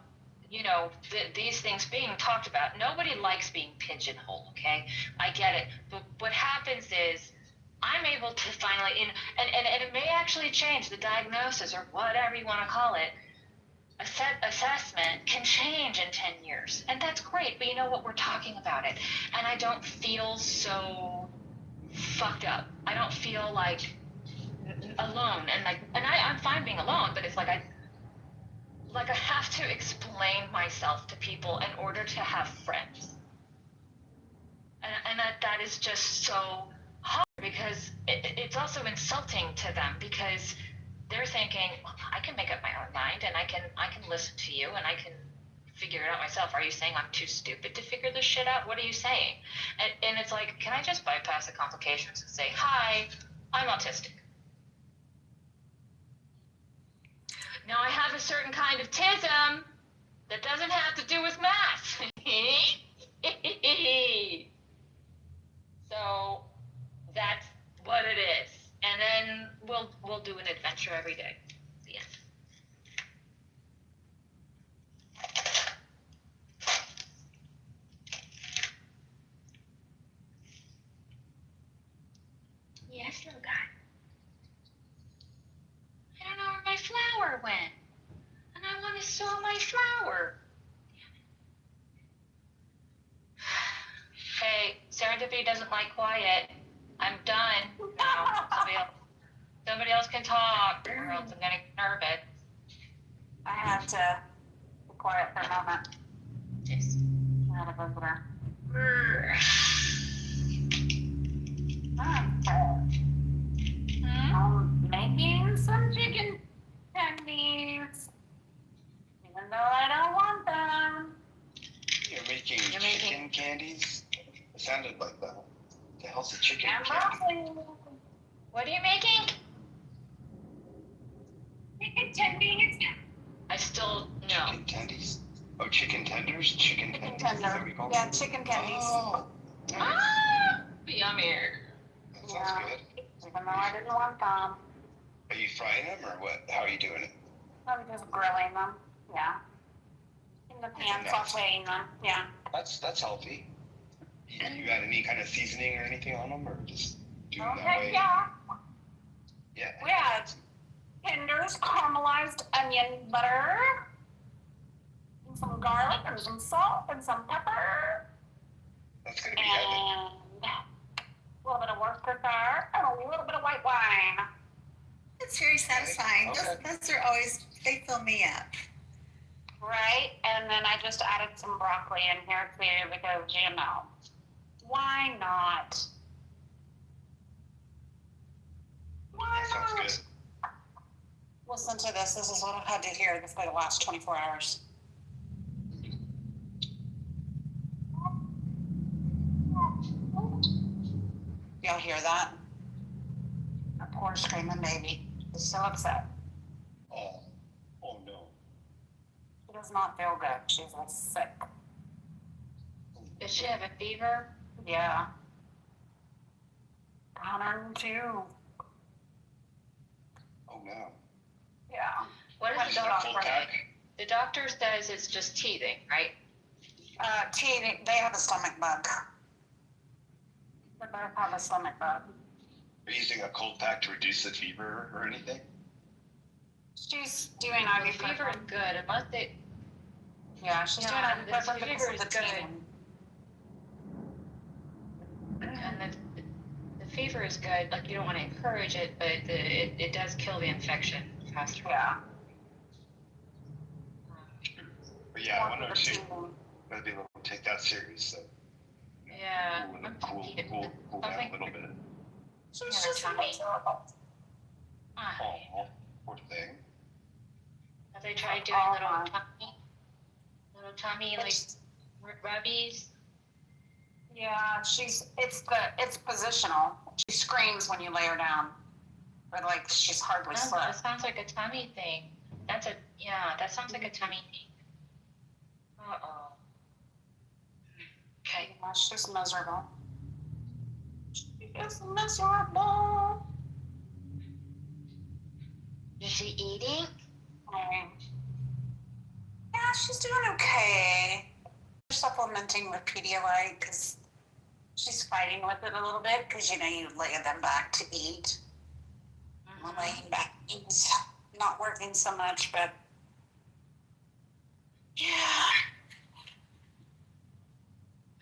these things being talked about. Nobody likes being pigeonholed. Okay, I get it, but what happens is I'm able to finally, and it may actually change the diagnosis or whatever you want to call it. Assessment can change in 10 years, and that's great, but you know what, we're talking about it, and I don't feel so fucked up. I don't feel like alone, and I'm fine being alone, but it's like I have to explain myself to people in order to have friends, and that is just so hard, because it's also insulting to them, because they're thinking, I can make up my own mind, and I can listen to you, and I can figure it out myself. Are you saying I'm too stupid to figure this shit out? What are you saying? And it's like, can I just bypass the complications and say, hi, I'm autistic. Now I have a certain kind of tism that doesn't have to do with math. every day. The end. Yes, little guy. I don't know where my flower went. And I want to sew my flower. Hey, serendipity doesn't like quiet. I'm done. Now, somebody else can talk, or else I'm gonna get nervous. I have to be quiet for a moment. Yes. I had a visitor. I'm making some chicken tendies, even though I don't want them. You're making chicken candies? It sounded like that. The hell's a chicken candy? What are you making? Chicken tendies. I still know. Chicken tendies? Oh, chicken tenders? Chicken tendies? Is that what we call them? Yeah, chicken tendies. Oh, nice. Ah, yummy. That sounds good. Even though I didn't want them. Are you frying them or what? How are you doing it? I'm just grilling them. Yeah. In the pan, sauteing them. Yeah. That's healthy. You got any kind of seasoning or anything on them, or just do them that Okay, way? yeah. Yeah. We had tenders, caramelized onion butter, and some garlic, and some salt, and some pepper. That's gonna be heavy. And a little bit of Worcestershire, and a little bit of white wine. It's very satisfying. Okay. Those are always, they fill me up. Right? And then I just added some broccoli in here too, because, you know, why not? Why That sounds not? good. Listen to this. This is what I've had to hear for the last 24 hours. Y'all hear that? A poor screaming baby is so upset. Oh no. She does not feel good. She's like sick. Does she have a fever? Yeah. 102. Oh no. Yeah. What is Is the that a doctor full pack? The doctor says it's just teething, right? Teething, they have a stomach bug. They both have a stomach bug. Are you using a cold pack to reduce the fever or anything? She's doing The fever is good, unless they. Yeah, she's No, doing the ibuprofen fever because is of the good. teething. And the fever is good. Like, you don't want to encourage it, but it does kill the infection faster. Yeah. But yeah, I wonder if she's gonna be able to take that serious. So Yeah. cool down a little bit. She's just miserable. Oh, poor thing. Have they tried doing little tummy like rubbies? Yeah, it's positional. She screams when you lay her down, but like she's hardly That slept. sounds like a tummy thing. That sounds like a tummy thing. Uh-oh. Okay. Yeah, she's miserable. She is miserable. Is she eating? Yeah, she's doing okay. We're supplementing with Pedialyte because she's fighting with it a little bit because, you know, you lay them back to eat. The laying back is not working so much, but yeah.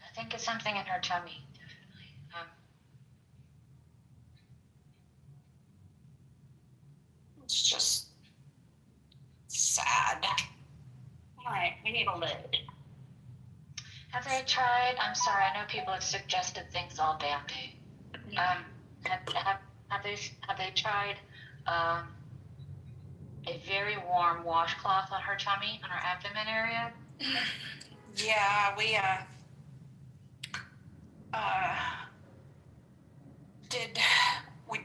I think it's something in her tummy, definitely. It's just sad. All right, we need a lid. Have they tried? I'm sorry, I know people have suggested things all damn day. Have they tried a very warm washcloth on her tummy, on her abdomen area? Yeah, we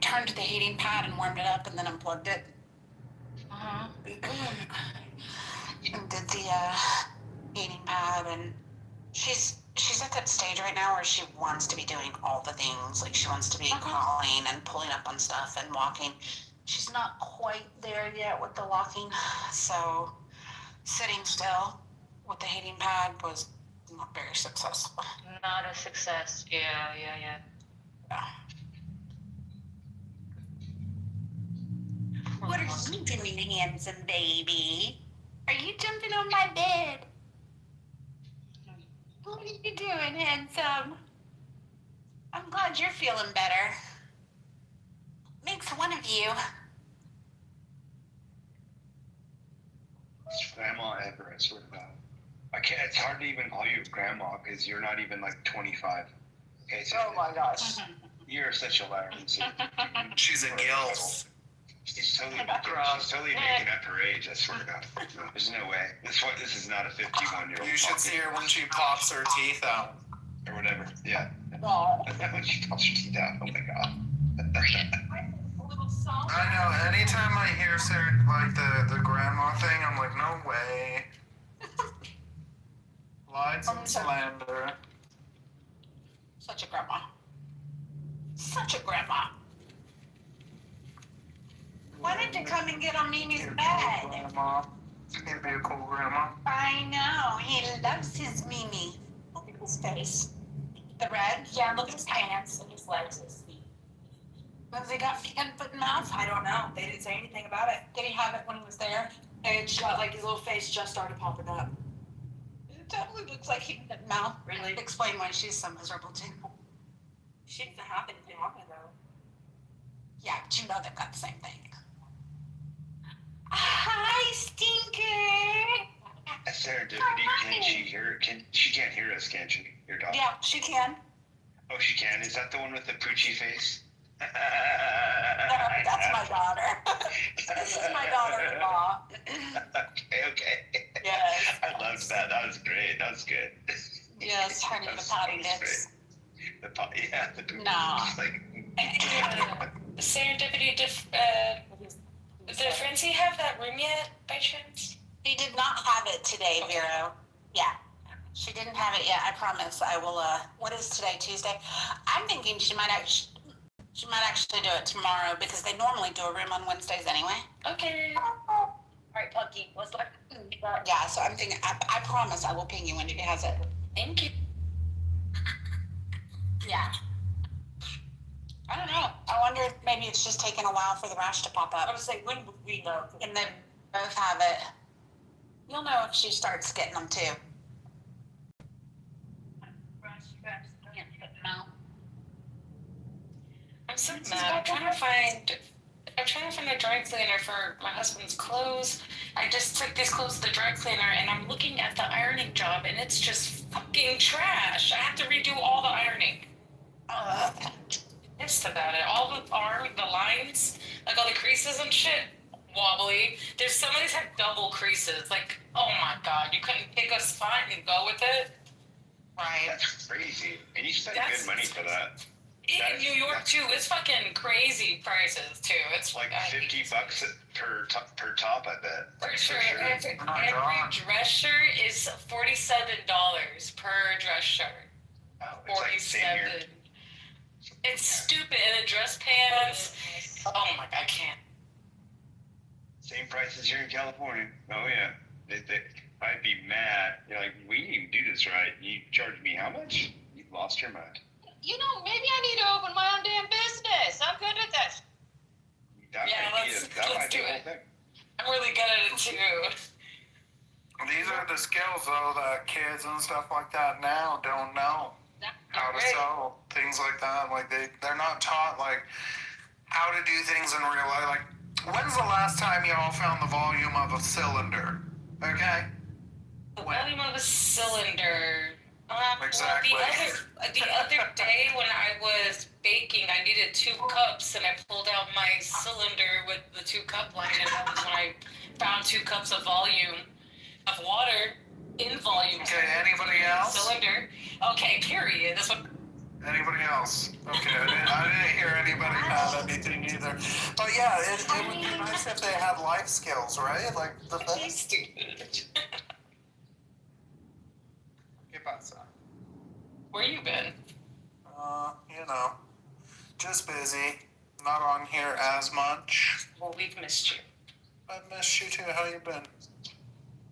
turned the heating pad and warmed it up and then unplugged it. Uh-huh. And did the heating pad, and she's at that stage right now where she wants to be doing all the things. Like she wants to be crawling and pulling up on stuff and walking. she's not quite there yet with the locking. So sitting still with the heating pad was not very successful. Not a success. Yeah. What are you doing, handsome baby? Are you jumping on my bed? What are you doing, handsome? I'm glad you're feeling better. Makes one of you. It's Grandma ever, I swear to God. I can't. It's hard to even call you grandma because you're not even like 25. Okay, so Oh my gosh. you're such a liar. She's a gilf. She's totally making up her age. I swear to God. There's no way. This is not a 51-year-old. You should see her when she pops her teeth out. Or whatever. Yeah. Oh. When she pops her teeth out. Oh my God. I know. Anytime I hear Sarah, like the grandma thing, I'm like, no way. Lies and slander. Such a grandma. Such a grandma. Why didn't you come and get on Mimi's bed? Grandma. He'd be a cool grandma. I know. He loves his Mimi. Look at his face. The red? Yeah, look at his pants and his legs and his feet. Have they got hand foot mouth? I don't know. They didn't say anything about it. Did he have it when he was there? It got like his little face just started popping up. It totally looks like he had mouth. Really? Explain why she's so miserable too. She didn't have anything on her though. Yeah, but you know they've got the same thing. Hi, Stinker. Serendipity, can she hear? She can't hear us, can she? Your dog. Yeah, she can. Oh, she can. Is that the one with the poochy face? No, that's my daughter. This is my daughter-in-law. Okay. Yes. I loved that. That was great. That was good. Yes, honey, the potty mix. The potty, yeah. The poochy. No. Like, Serendipity, did Francie have that room yet, by chance? She did not have it today, Vero. Yeah. She didn't have it yet. I promise. I will, what is today, Tuesday? I'm thinking she might actually do it tomorrow because they normally do a room on Wednesdays anyway. Okay. All right, Punky, what's like? Yeah, so I'm thinking, I promise I will ping you when she has it. Thank you. Yeah. I don't know. I wonder if maybe it's just taking a while for the rash to pop up. I would say, when would we know? And they both have it. You'll know if she starts getting them too. I'm so mad. I'm trying to find a dry cleaner for my husband's clothes. I just took these clothes to the dry cleaner and I'm looking at the ironing job and it's just fucking trash. I have to redo all the ironing. Pissed about it. All the lines, like all the creases and shit, wobbly. There's some of these have double creases. Like, oh my God, you couldn't pick a spot and go with it? Right. that's crazy. And you spent good money for that. In New York too, it's fucking crazy prices too. It's like $50 per top, I bet. For sure. Every dress shirt is $47 per dress shirt. Oh, it's like the same here. It's stupid. And the dress pants. Oh my God, I can't. Same prices here in California. Oh yeah. I'd be mad. You're like, we didn't even do this right. You charged me how much? You lost your mind. You know, maybe I need to open my own damn business. I'm good at that. That might be the whole thing. I'm really good at it too. These are the skills, though, that kids and stuff like that now don't know. How to sew, things like that. Like, they're not taught, like, how to do things in real life. Like, when's the last time you all found the volume of a cylinder? Okay? The volume of a cylinder. Exactly. Well, the other day when I was baking, I needed 2 cups, and I pulled out my cylinder with the 2-cup line, and that was when I found 2 cups of volume of water in volume. Okay, anybody else? Cylinder. Okay, period. That's what. Anybody else? Okay, I didn't hear anybody have anything either. But yeah, it would be nice if they had life skills, right? Like the things. Stupid. ¿Qué pasa? Where you been? You know, just busy. Not on here as much. Well, we've missed you. I've missed you too. How you been?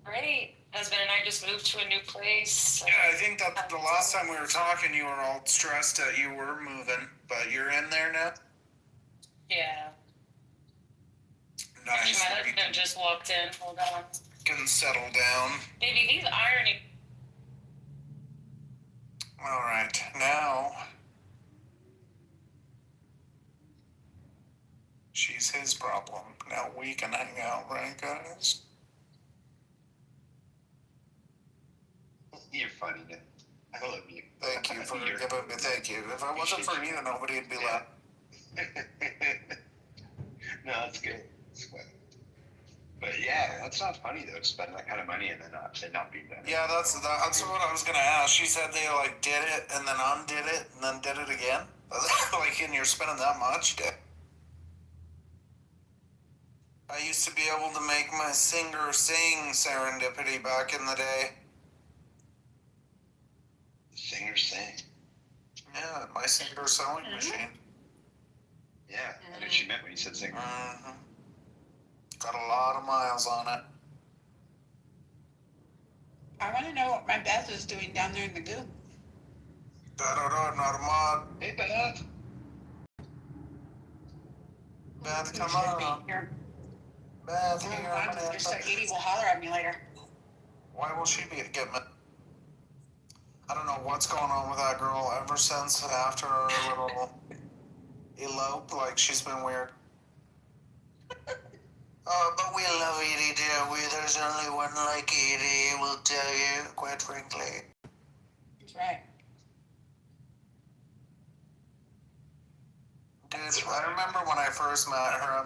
Great. Husband and I just moved to a new place. Yeah, I think that the last time we were talking, you were all stressed that you were moving, but you're in there now? Yeah. Nice. My husband just walked in. Hold on. Can settle down. Baby, these irony. All right, now she's his problem. Now we can hang out, right, guys? You're funny, Nick. I love you. Thank you for giving me. Thank you. If it wasn't for you, nobody'd be left. No, that's good. It's good. But yeah, that's not funny though. Spend that kind of money and then not be done. Yeah, that's what I was gonna ask. She said they like did it and then undid it and then did it again. Like, and you're spending that much. I used to be able to make my singer sing Serendipity back in the day. Singer sing. Yeah, my singer sewing machine. Yeah, I knew what you meant when you said singer. Mm-hmm. Got a lot of miles on it. I want to know what my Beth is doing down there in the goop. I don't know, I'm not a mod. Hey, Beth. Beth, come on. Beth, here. Just so Edie will holler at me later. Why will she be getting it? I don't know what's going on with that girl ever since after her little elope. Like, she's been weird. But we love Edie, dear. There's only one like Edie, we'll tell you, quite frankly. That's right. Dude, I remember when I first met her,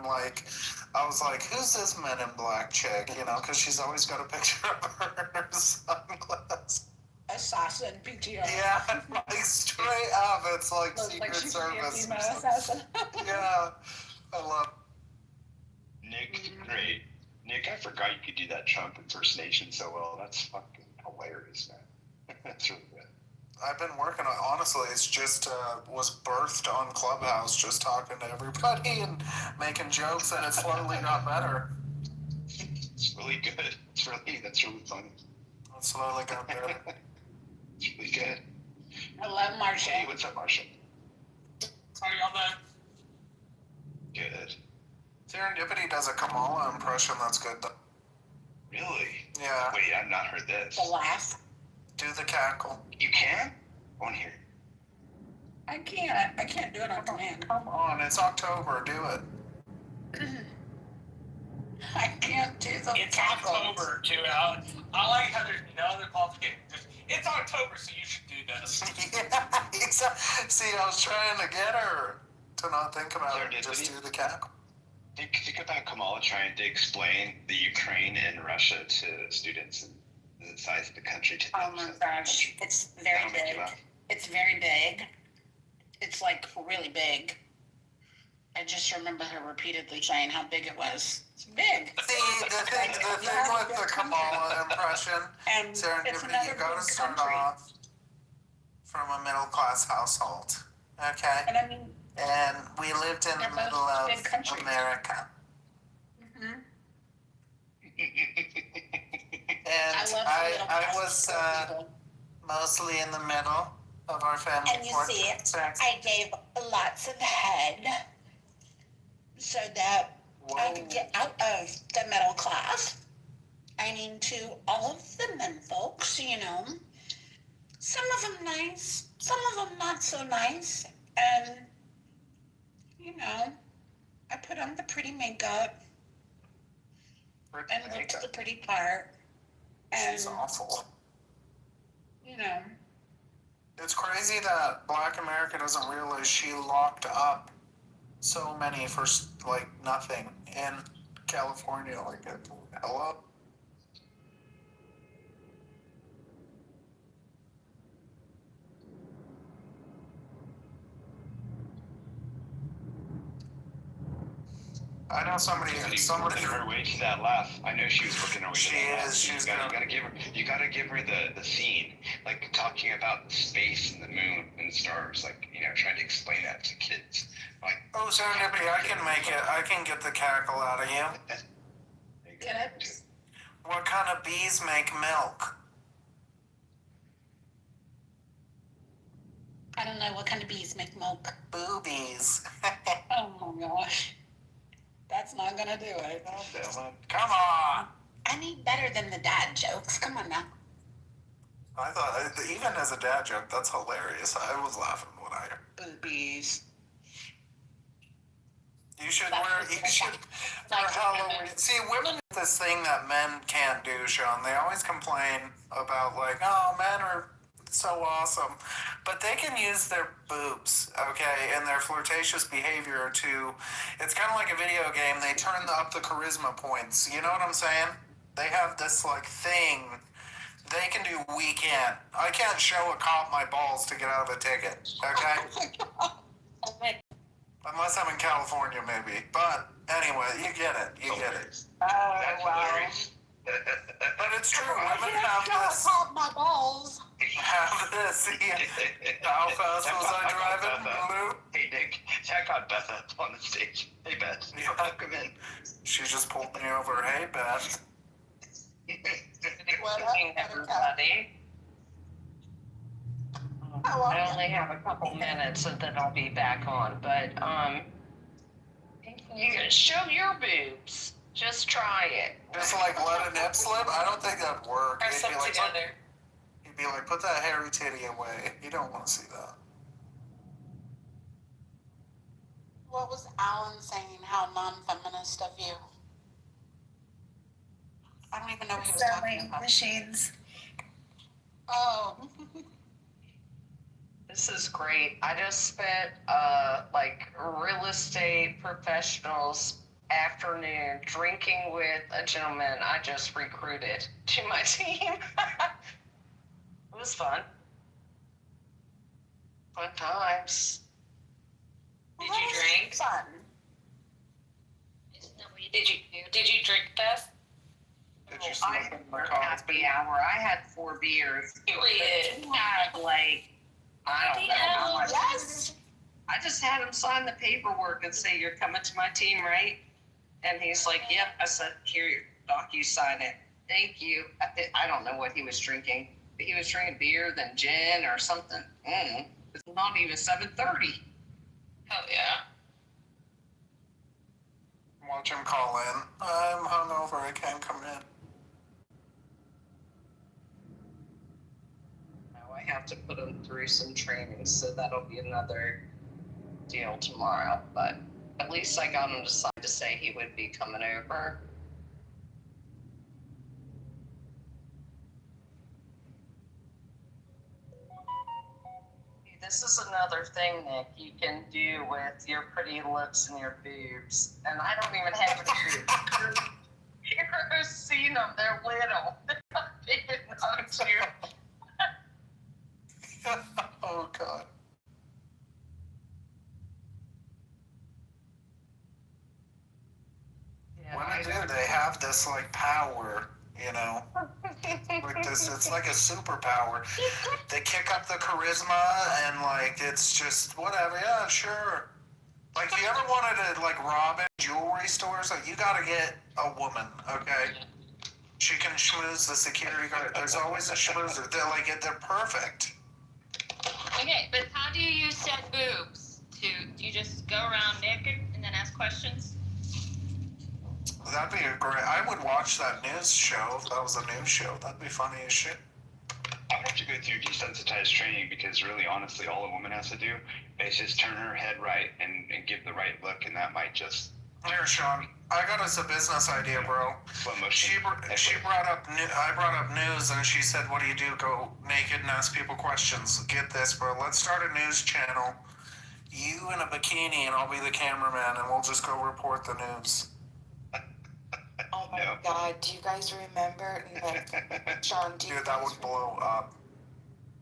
I was like, who's this Men in Black chick? You know, because she's always got a picture of her in her sunglasses. Assassin, PTO. Yeah, like straight up, it's like Looks Secret like she could be a Service. female assassin. Yeah, I love Nick, great. Nick, I forgot you could do that Trump impersonation so well. That's fucking hilarious, man. That's really good. I've been working on, honestly, it's just, was birthed on Clubhouse, just talking to everybody and making jokes, and it slowly got better. It's really good. That's really funny. It slowly got better. It's really good. I love Marsha. Hey, what's up, Marsha? How y'all doing? Good. Serendipity does a Kamala impression that's good, though. Really? Yeah. Wait, I've not heard this. The laugh. Do the cackle. You can? I want to hear. I can't do it on command. Come on, it's October, do it. I can't do the It's cackle. October, too. I like how there's no other qualification. It's October, so you should do this. Yeah, see, I was trying to get her to not think about it, Serendipity? just do the cackle. Think about Kamala trying to explain the Ukraine and Russia to students and the size of the country to them. Oh my gosh, it's very big. It's very big. It's like really big. I just remember her repeatedly saying how big it was. It's big. See, the thing with the Kamala impression, And Serendipity, it's another you gotta big start country. off from a middle class household, okay? And I mean, And we lived in the they're both middle of big countries. America. mhm. And I love the I little was people. mostly in the middle of our family. And you see, I gave lots of head so that I could get out of the middle class and into all of the men folks, you know. Some of them nice, some of them not so nice. And, you know, I put on the pretty makeup and looked the pretty part. And, She's awful. you know, It's crazy that Black America doesn't realize she locked up so many for like nothing in California. Like, hello. I know somebody. Working her way to that laugh. I know she was working her way to that laugh. She's You gotta give her the scene, like talking about the space and the moon and the stars, like, you know, trying to explain that to kids. Like, Oh, Serendipity, I can make it. I can get the cackle out of you. Get it? What kind of bees make milk? I don't know what kind of bees make milk. Boobies. Oh my gosh. That's not gonna do it. Oh, damn it. Come on. I need better than the dad jokes. Come on now. I thought, even as a dad joke, that's hilarious. I was laughing when I heard. Boobies. You should for Halloween. See, women do this thing that men can't do, Sean. They always complain about, like, oh, men are so awesome. But they can use their boobs, okay, and their flirtatious behavior to, it's kind of like a video game. They turn up the charisma points. You know what I'm saying? They have this, like, thing they can do we can't. I can't show a cop my balls to get out of a ticket, okay? Unless I'm in California, maybe. But anyway, you get it. You get it. Oh, wow. But it's true. Women have this. My balls. Have this. How fast was I driving, Lou? Hey, Nick. Check out Beth up on the stage. Hey, Beth. Welcome in. She just pulled me over. Hey, Beth. What up, everybody? I only have a couple minutes and then I'll be back on, but you can show your boobs. Just try it. Just like let a nip slip? I don't think that'd work. Press them together. You'd be like, put that hairy titty away. You don't want to see that. What was Alan saying? How non-feminist of you? I don't even know what he was talking about. Machines. Oh. This is great. I just spent like real estate professionals afternoon drinking with a gentleman I just recruited to my team. It was fun. Fun times. Did you drink? Fun. Did you drink, Beth? I had a happy hour. I had 4 beers. Period. He had like, I don't know how much. Yes. I just had him sign the paperwork and say, you're coming to my team, right? And he's like, yep. I said, here, Doc, you sign it. Thank you. I don't know what he was drinking. But he was drinking beer, then gin or something. It's not even 7:30. Oh, yeah. Watch him call in. I'm hungover. I can't come in. Now I have to put him through some training, so that'll be another deal tomorrow. But at least I got him to sign to say he would be coming over. This is another thing, Nick, you can do with your pretty lips and your boobs. And I don't even have any boobs. You've seen them. They're little. They're not big enough to. Oh, God. Yeah, Women do. They have this, like, power, you know? Like this, it's like a superpower. They kick up the charisma and, like, it's just whatever. Yeah, sure. Like, if you ever wanted to, like, rob at jewelry stores, like, you gotta get a woman, okay? She can schmooze the security guard. There's always a schmoozer. They're perfect. Okay, but how do you set boobs? Do you just go around naked and then ask questions? That'd be I would watch that news show if that was a news show. That'd be funny as shit. I have to go through desensitized training because really, honestly, all a woman has to do is just turn her head right and give the right look, and that might just... Here, Sean, I got us a business idea, bro. She brought up, I brought up news, and she said, what do you do? Go naked and ask people questions. Get this, bro. Let's start a news channel. You in a bikini, and I'll be the cameraman, and we'll just go report the news. Oh my God, do you guys remember, Sean, Dude, that would blow up.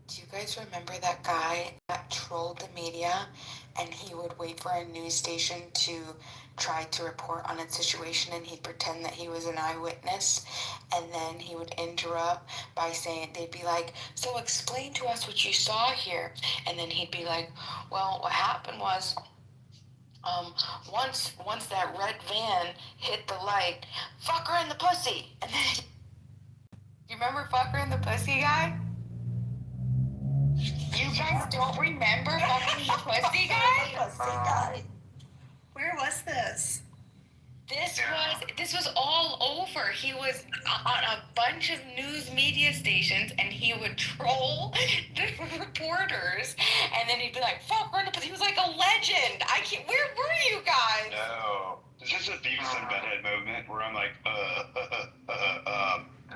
Do you guys remember that guy that trolled the media and he would wait for a news station to try to report on a situation and he'd pretend that he was an eyewitness and then he would interrupt by saying, they'd be like, so explain to us what you saw here. And then he'd be like, well, what happened was Once that red van hit the light, fuck her in the pussy. And then, you remember fuck her in the pussy guy? You guys don't remember fuck her in the pussy guy? Where was this? This was all over. He was on a bunch of news media stations, and he would troll the reporters, and then he'd be like, "Fuck her in the pussy." He was like a legend. I can't. Where were you guys? No. Is this a Beavis and Butthead moment where I'm like,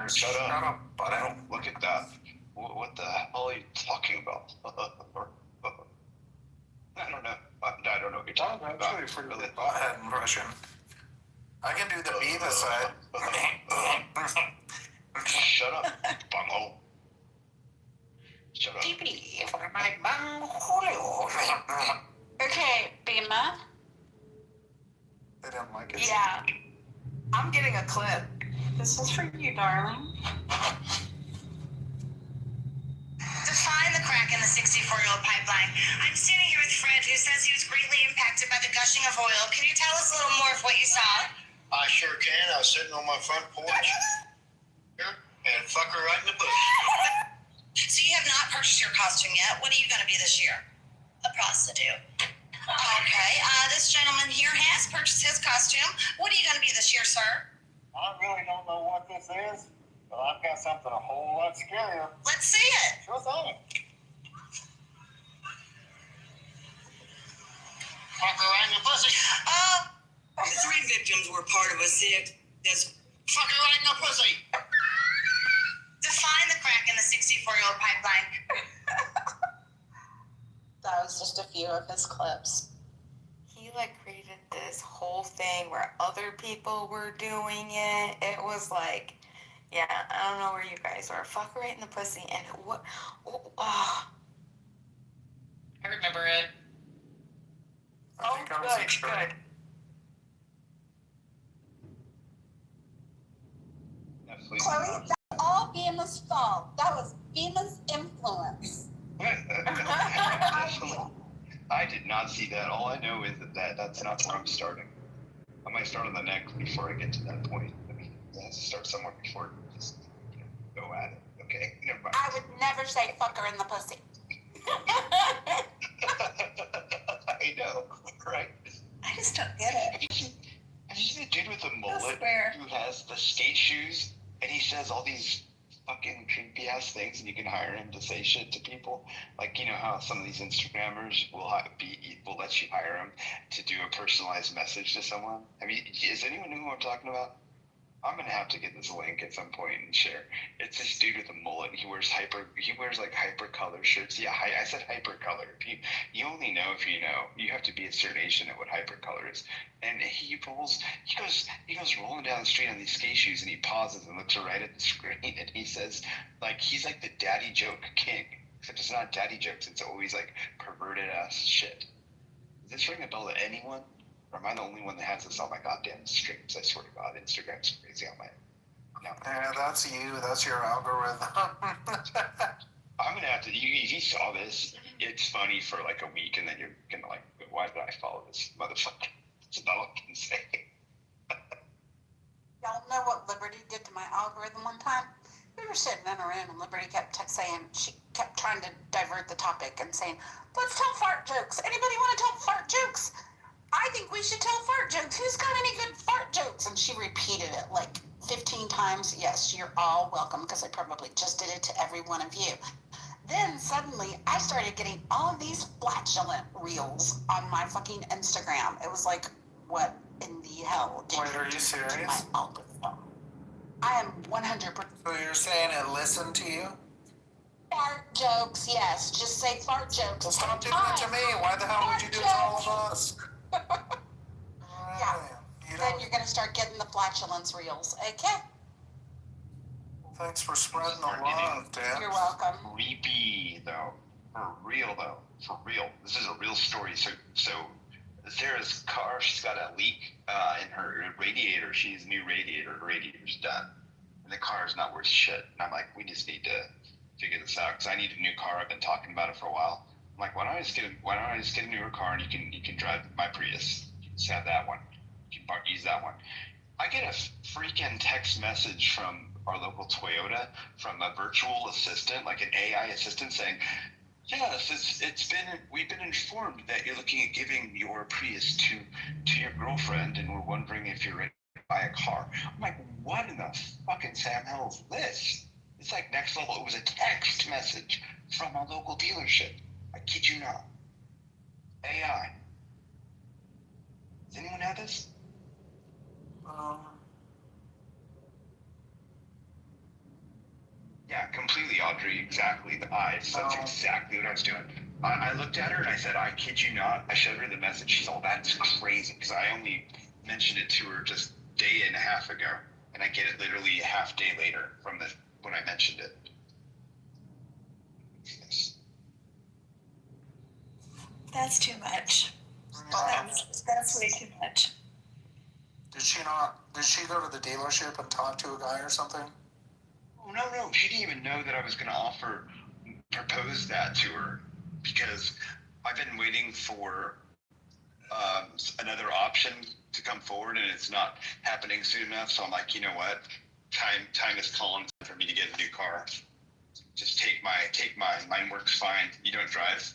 shut up. But I don't look at that. What the hell are you talking about? I don't know. I don't know what you're talking about. Actually, for the butthead impression, I can do the Beavis side. Shut up, bunghole. Shut up. For my bunghole. Okay, Bima. They didn't like it. Yeah. I'm getting a clip. This is for you, darling. Define the crack in the 64-year-old pipeline. I'm standing here with Fred, who says he was greatly impacted by the gushing of oil. Can you tell us a little more of what you saw? I sure can. I was sitting on my front porch and fuck her right in the bush. So you have not purchased your costume yet. What are you going to be this year? A prostitute. Okay. This gentleman here has purchased his costume. What are you going to be this year, sir? I really don't know what this is, but I've got something a whole lot scarier. Let's see it. Sure thing. Fuck her right in the pussy. The 3 victims were part of a six. That's fuck her right in the pussy. Define the crack in the 64-year-old pipeline. That was just a few of his clips. He created this whole thing where other people were doing it. It was like, yeah, I don't know where you guys are. Fuck her right in the pussy. And what? Oh. I remember it. I think I was good. Chloe, that's all Bima's fault. That was Bima's influence. I did not see that. All I know is that's not where I'm starting. I might start on the neck before I get to that point. I mean, it has to start somewhere before just go at it. Okay, never mind. I would never say fuck her in the pussy. I know, right? I just don't get it. Have you seen the dude with the mullet who has the skate shoes and he says all these fucking creepy ass things and you can hire him to say shit to people? Like, you know how some of these Instagrammers will let you hire them to do a personalized message to someone? I mean, does anyone know who I'm talking about? I'm gonna have to get this link at some point and share. It's this dude with a mullet. He wears hyper color shirts. Yeah, I said hyper color. You only know if you know. You have to be a certain age to know what hyper color is. And he goes rolling down the street on these skate shoes, and he pauses and looks right at the screen, and he says, he's like the daddy joke king. Except it's not daddy jokes. It's always perverted ass shit. Does this ring a bell to anyone? Or am I the only one that has this on my goddamn streams? I swear to God, Instagram's crazy on my... No. Yeah, that's you. That's your algorithm. I'm gonna have to... If you saw this, it's funny for a week, and then you're gonna why did I follow this motherfucker? That's all I can say. Y'all know what Liberty did to my algorithm one time? We were sitting in a room, and Liberty kept she kept trying to divert the topic and saying, let's tell fart jokes. Anybody want to tell fart jokes? I think we should tell fart jokes. Who's got any good fart jokes? And she repeated it 15 times. Yes, you're all welcome, because I probably just did it to every one of you. Then suddenly I started getting all of these flatulent reels on my fucking Instagram. It was what in the hell? Wait, are you serious? My algorithm. I am 100%. So you're saying it listened to you? Fart jokes, yes. Just say fart jokes. Well, stop doing it to me. Why the hell would you do it to all of us? Yeah. Then you're going to start getting the flatulence reels. Okay? Thanks for spreading the love, Dan. You're welcome. Creepy, though. For real, though. For real. This is a real story. So Sarah's car, she's got a leak in her radiator. She needs a new radiator. Her radiator's done. And the car is not worth shit. And I'm like, we just need to figure this out, because I need a new car. I've been talking about it for a while. I'm like, why don't I just get a newer car and you can drive my Prius. You can just have that one. You can use that one. I get a freaking text message from our local Toyota from a virtual assistant, like an AI assistant, saying, yes, we've been informed that you're looking at giving your Prius to your girlfriend, and we're wondering if you're ready to buy a car. I'm like, what in the fucking Sam hell is this? It's like next level. It was a text message from a local dealership. I kid you not. AI. Does anyone have this? Yeah, completely, Audrey. Exactly. That's exactly what I was doing. I looked at her and I said, I kid you not. I showed her the message. She's all, that's crazy. Because I only mentioned it to her just a day and a half ago. And I get it literally a half day later from when I mentioned it. That's too much. That's way too much. Did she go to the dealership and talk to a guy or something? Oh, no. She didn't even know that I was going to propose that to her, because I've been waiting for another option to come forward, and it's not happening soon enough. So I'm like, you know what? Time is calling for me to get a new car. Just take mine. Mine works fine. You don't drive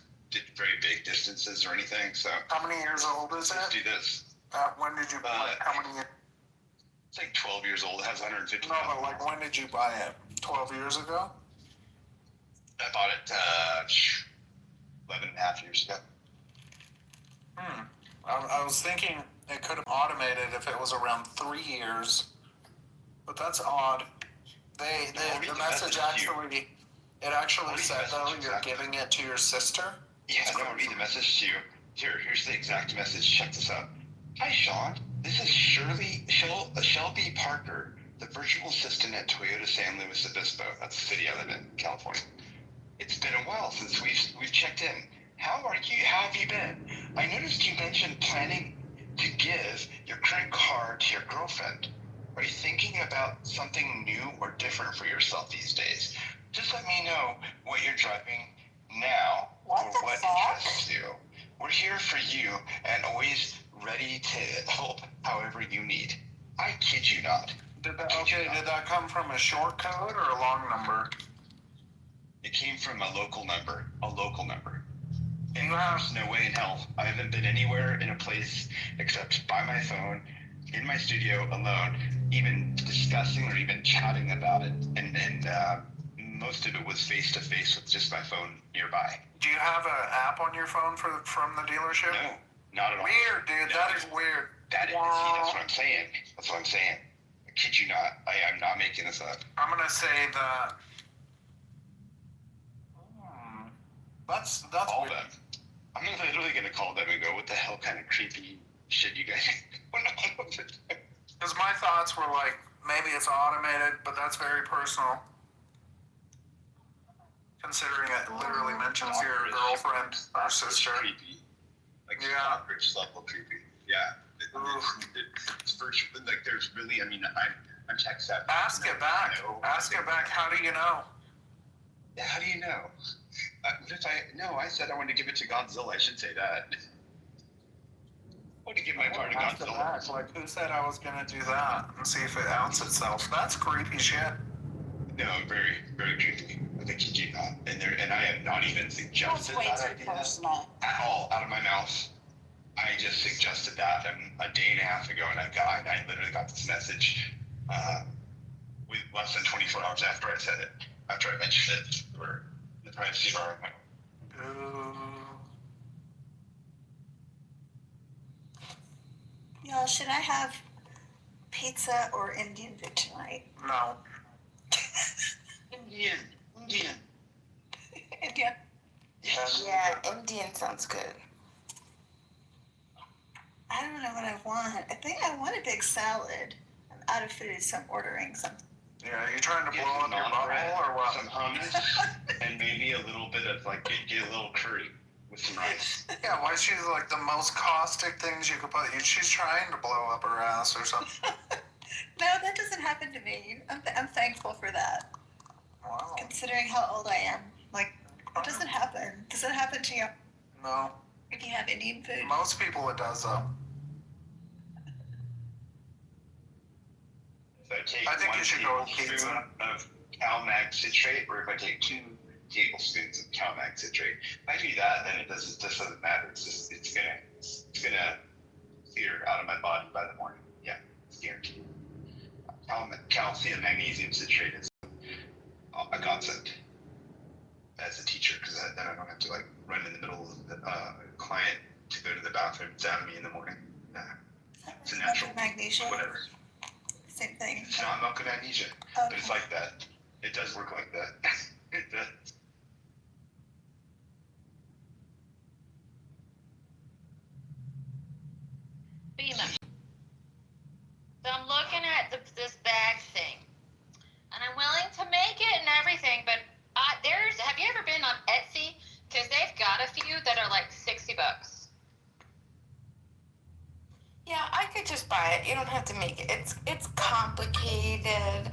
very big distances or anything. So how many years old is it? Let's do this. When did you buy it? How many years? It's like 12 years old. It has 150. No, but like when did you buy it? 12 years ago? I bought it 11 and a half years ago. I was thinking it could have automated if it was around 3 years, but that's odd. The message actually said though you're giving it to your sister. Yeah, no, read the message to you. Here's the exact message. Check this out. Hi, Sean. This is Shelby Parker, the virtual assistant at Toyota San Luis Obispo. That's the city I live in, California. It's been a while since we've checked in. How are you? How have you been? I noticed you mentioned planning to give your current car to your girlfriend. Are you thinking about something new or different for yourself these days? Just let me know what you're driving now or what interests you. We're here for you and always ready to help however you need. I kid you not. Did that come from a short code or a long number? It came from a local number. And there's no way in hell I haven't been anywhere in a place except by my phone, in my studio alone, even discussing or even chatting about it. And most of it was face to face with just my phone nearby. Do you have an app on your phone from the dealership? No, not at all. Weird, dude. No, that is weird. See, that's what I'm saying. I kid you not. I'm not making this up. I'm gonna say that. That's call them. I'm literally gonna call them and go, what the hell kind of creepy shit you guys going on with it? Because my thoughts were like, maybe it's automated, but that's very personal. Considering it literally mentions your girlfriend or sister. Creepy. Like Stockbridge level creepy. Yeah. It's virtual. Like there's really, I'm tech savvy. Ask it back. How do you know? Yeah, how do you know? I said I wanted to give it to Godzilla. I should say that. I want to give my car to Godzilla. Like, who said I was gonna do that and see if it outs itself? That's creepy shit. No, very, very creepy. I think you do not. And I have not even suggested that idea at all out of my mouth. I just suggested that a day and a half ago, and I literally got this message with less than 24 hours after I said it. After I mentioned it, or the privacy of our home. Y'all, should I have pizza or Indian food tonight? No. Indian. Indian. Yes. Yeah, Indian sounds good. I don't know what I want. I think I want a big salad. I'm out of food, so I'm ordering something. Yeah, are you trying to blow up your butthole or what? Some hummus and maybe a little bit of get a little curry with some rice. Yeah, why she's like the most caustic things you could put. She's trying to blow up her ass or something. No, that doesn't happen to me. I'm thankful for that. Wow. Considering how old I am. Like, It doesn't happen. Does it happen to you No. if you have Indian food? Most people it does though. If I take I think one you should go with tablespoon of CalMag citrate, or if I take 2 tablespoons of CalMag citrate, if I do that, then it just doesn't matter. It's gonna clear out of my body by the morning. Yeah, it's guaranteed. Calcium magnesium citrate is a godsend as a teacher, because then I don't have to like run in the middle of the client to go to the bathroom down me in the morning. Nah. It's a natural Magnesia. whatever. Same thing. It's not milk of magnesia, Okay. but it's like that. It does work like that. It does. Bima. So I'm looking at this bag thing, and I'm willing to make it and everything, but have you ever been on Etsy? Because they've got a few that are like $60. Yeah, I could just buy it. You don't have to make it. It's complicated.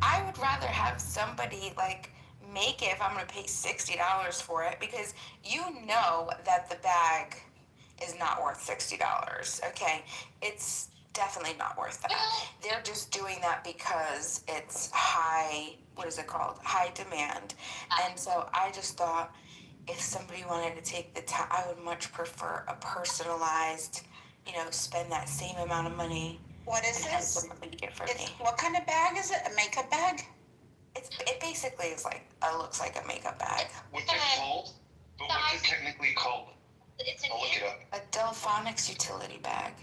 I would rather have somebody like make it if I'm gonna pay $60 for it, because you know that the bag is not worth $60. Okay, it's definitely not worth that. They're just doing that because it's high. What is it called? High demand. And so I just thought, if somebody wanted to take the time, I would much prefer a personalized, spend that same amount of money. What is and have this? somebody make it for me. What kind of bag is it? A makeup bag? It basically is like looks like a makeup bag. What's it called? But what's it technically called? I'll look it up. A Delphonics utility bag.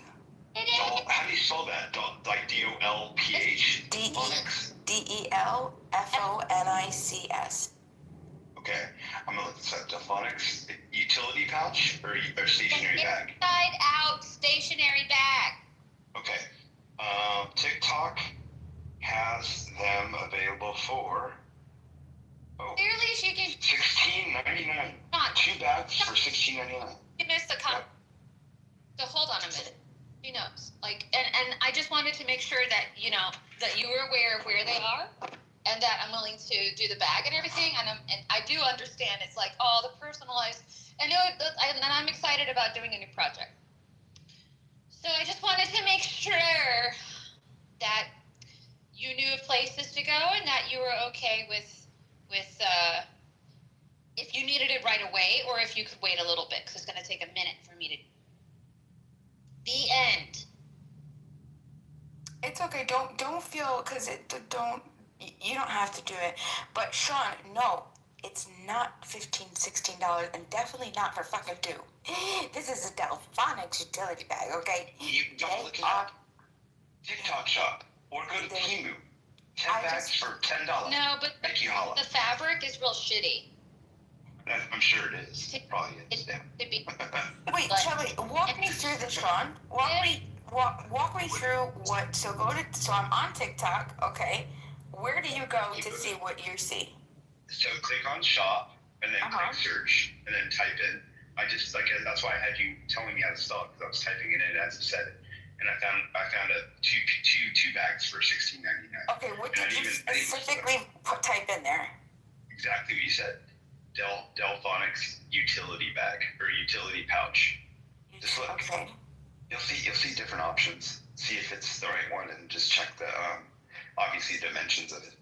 How do you spell that? Like DOLPH? DELFONICS. Okay, I'm gonna look this up. Delphonics utility pouch or stationary bag? Inside out stationary bag. Okay. TikTok has them available for Clearly she can $16.99. 2 bags for $16.99. you missed the comment. So hold on a minute. She knows. And I just wanted to make sure that that you were aware of where they are, and that I'm willing to do the bag and everything. And I do understand it's like the personalized. I know and I'm excited about doing a new project. So I just wanted to make sure that you knew of places to go and that you were okay with if you needed it right away, or if you could wait a little bit, because it's going to take a minute for me to. The end. It's okay. Don't feel, because you don't have to do it. But Sean, no, it's not $15-16, and definitely not for fucking 2. This is a Delphonics utility bag, okay? You don't look it up. TikTok shop or go to Temu. 10 bags for $10. No, but Make you holla. the fabric is real shitty. I'm sure it is. It probably is. Yeah. Wait, Shelly, walk me through this, Sean. Walk me through what. So I'm on TikTok. Okay, where do you go to see what you see? So click on shop and then click search and then type in. That's why I had you telling me how to spell it, because I was typing it in as you said it, and I found a two bags for $16.99. Okay, what did you specifically type in there? Exactly what you said. Delphonics utility bag or utility pouch. Just look. Okay. You'll see different options. See if it's the right one, and just check the obviously dimensions of it.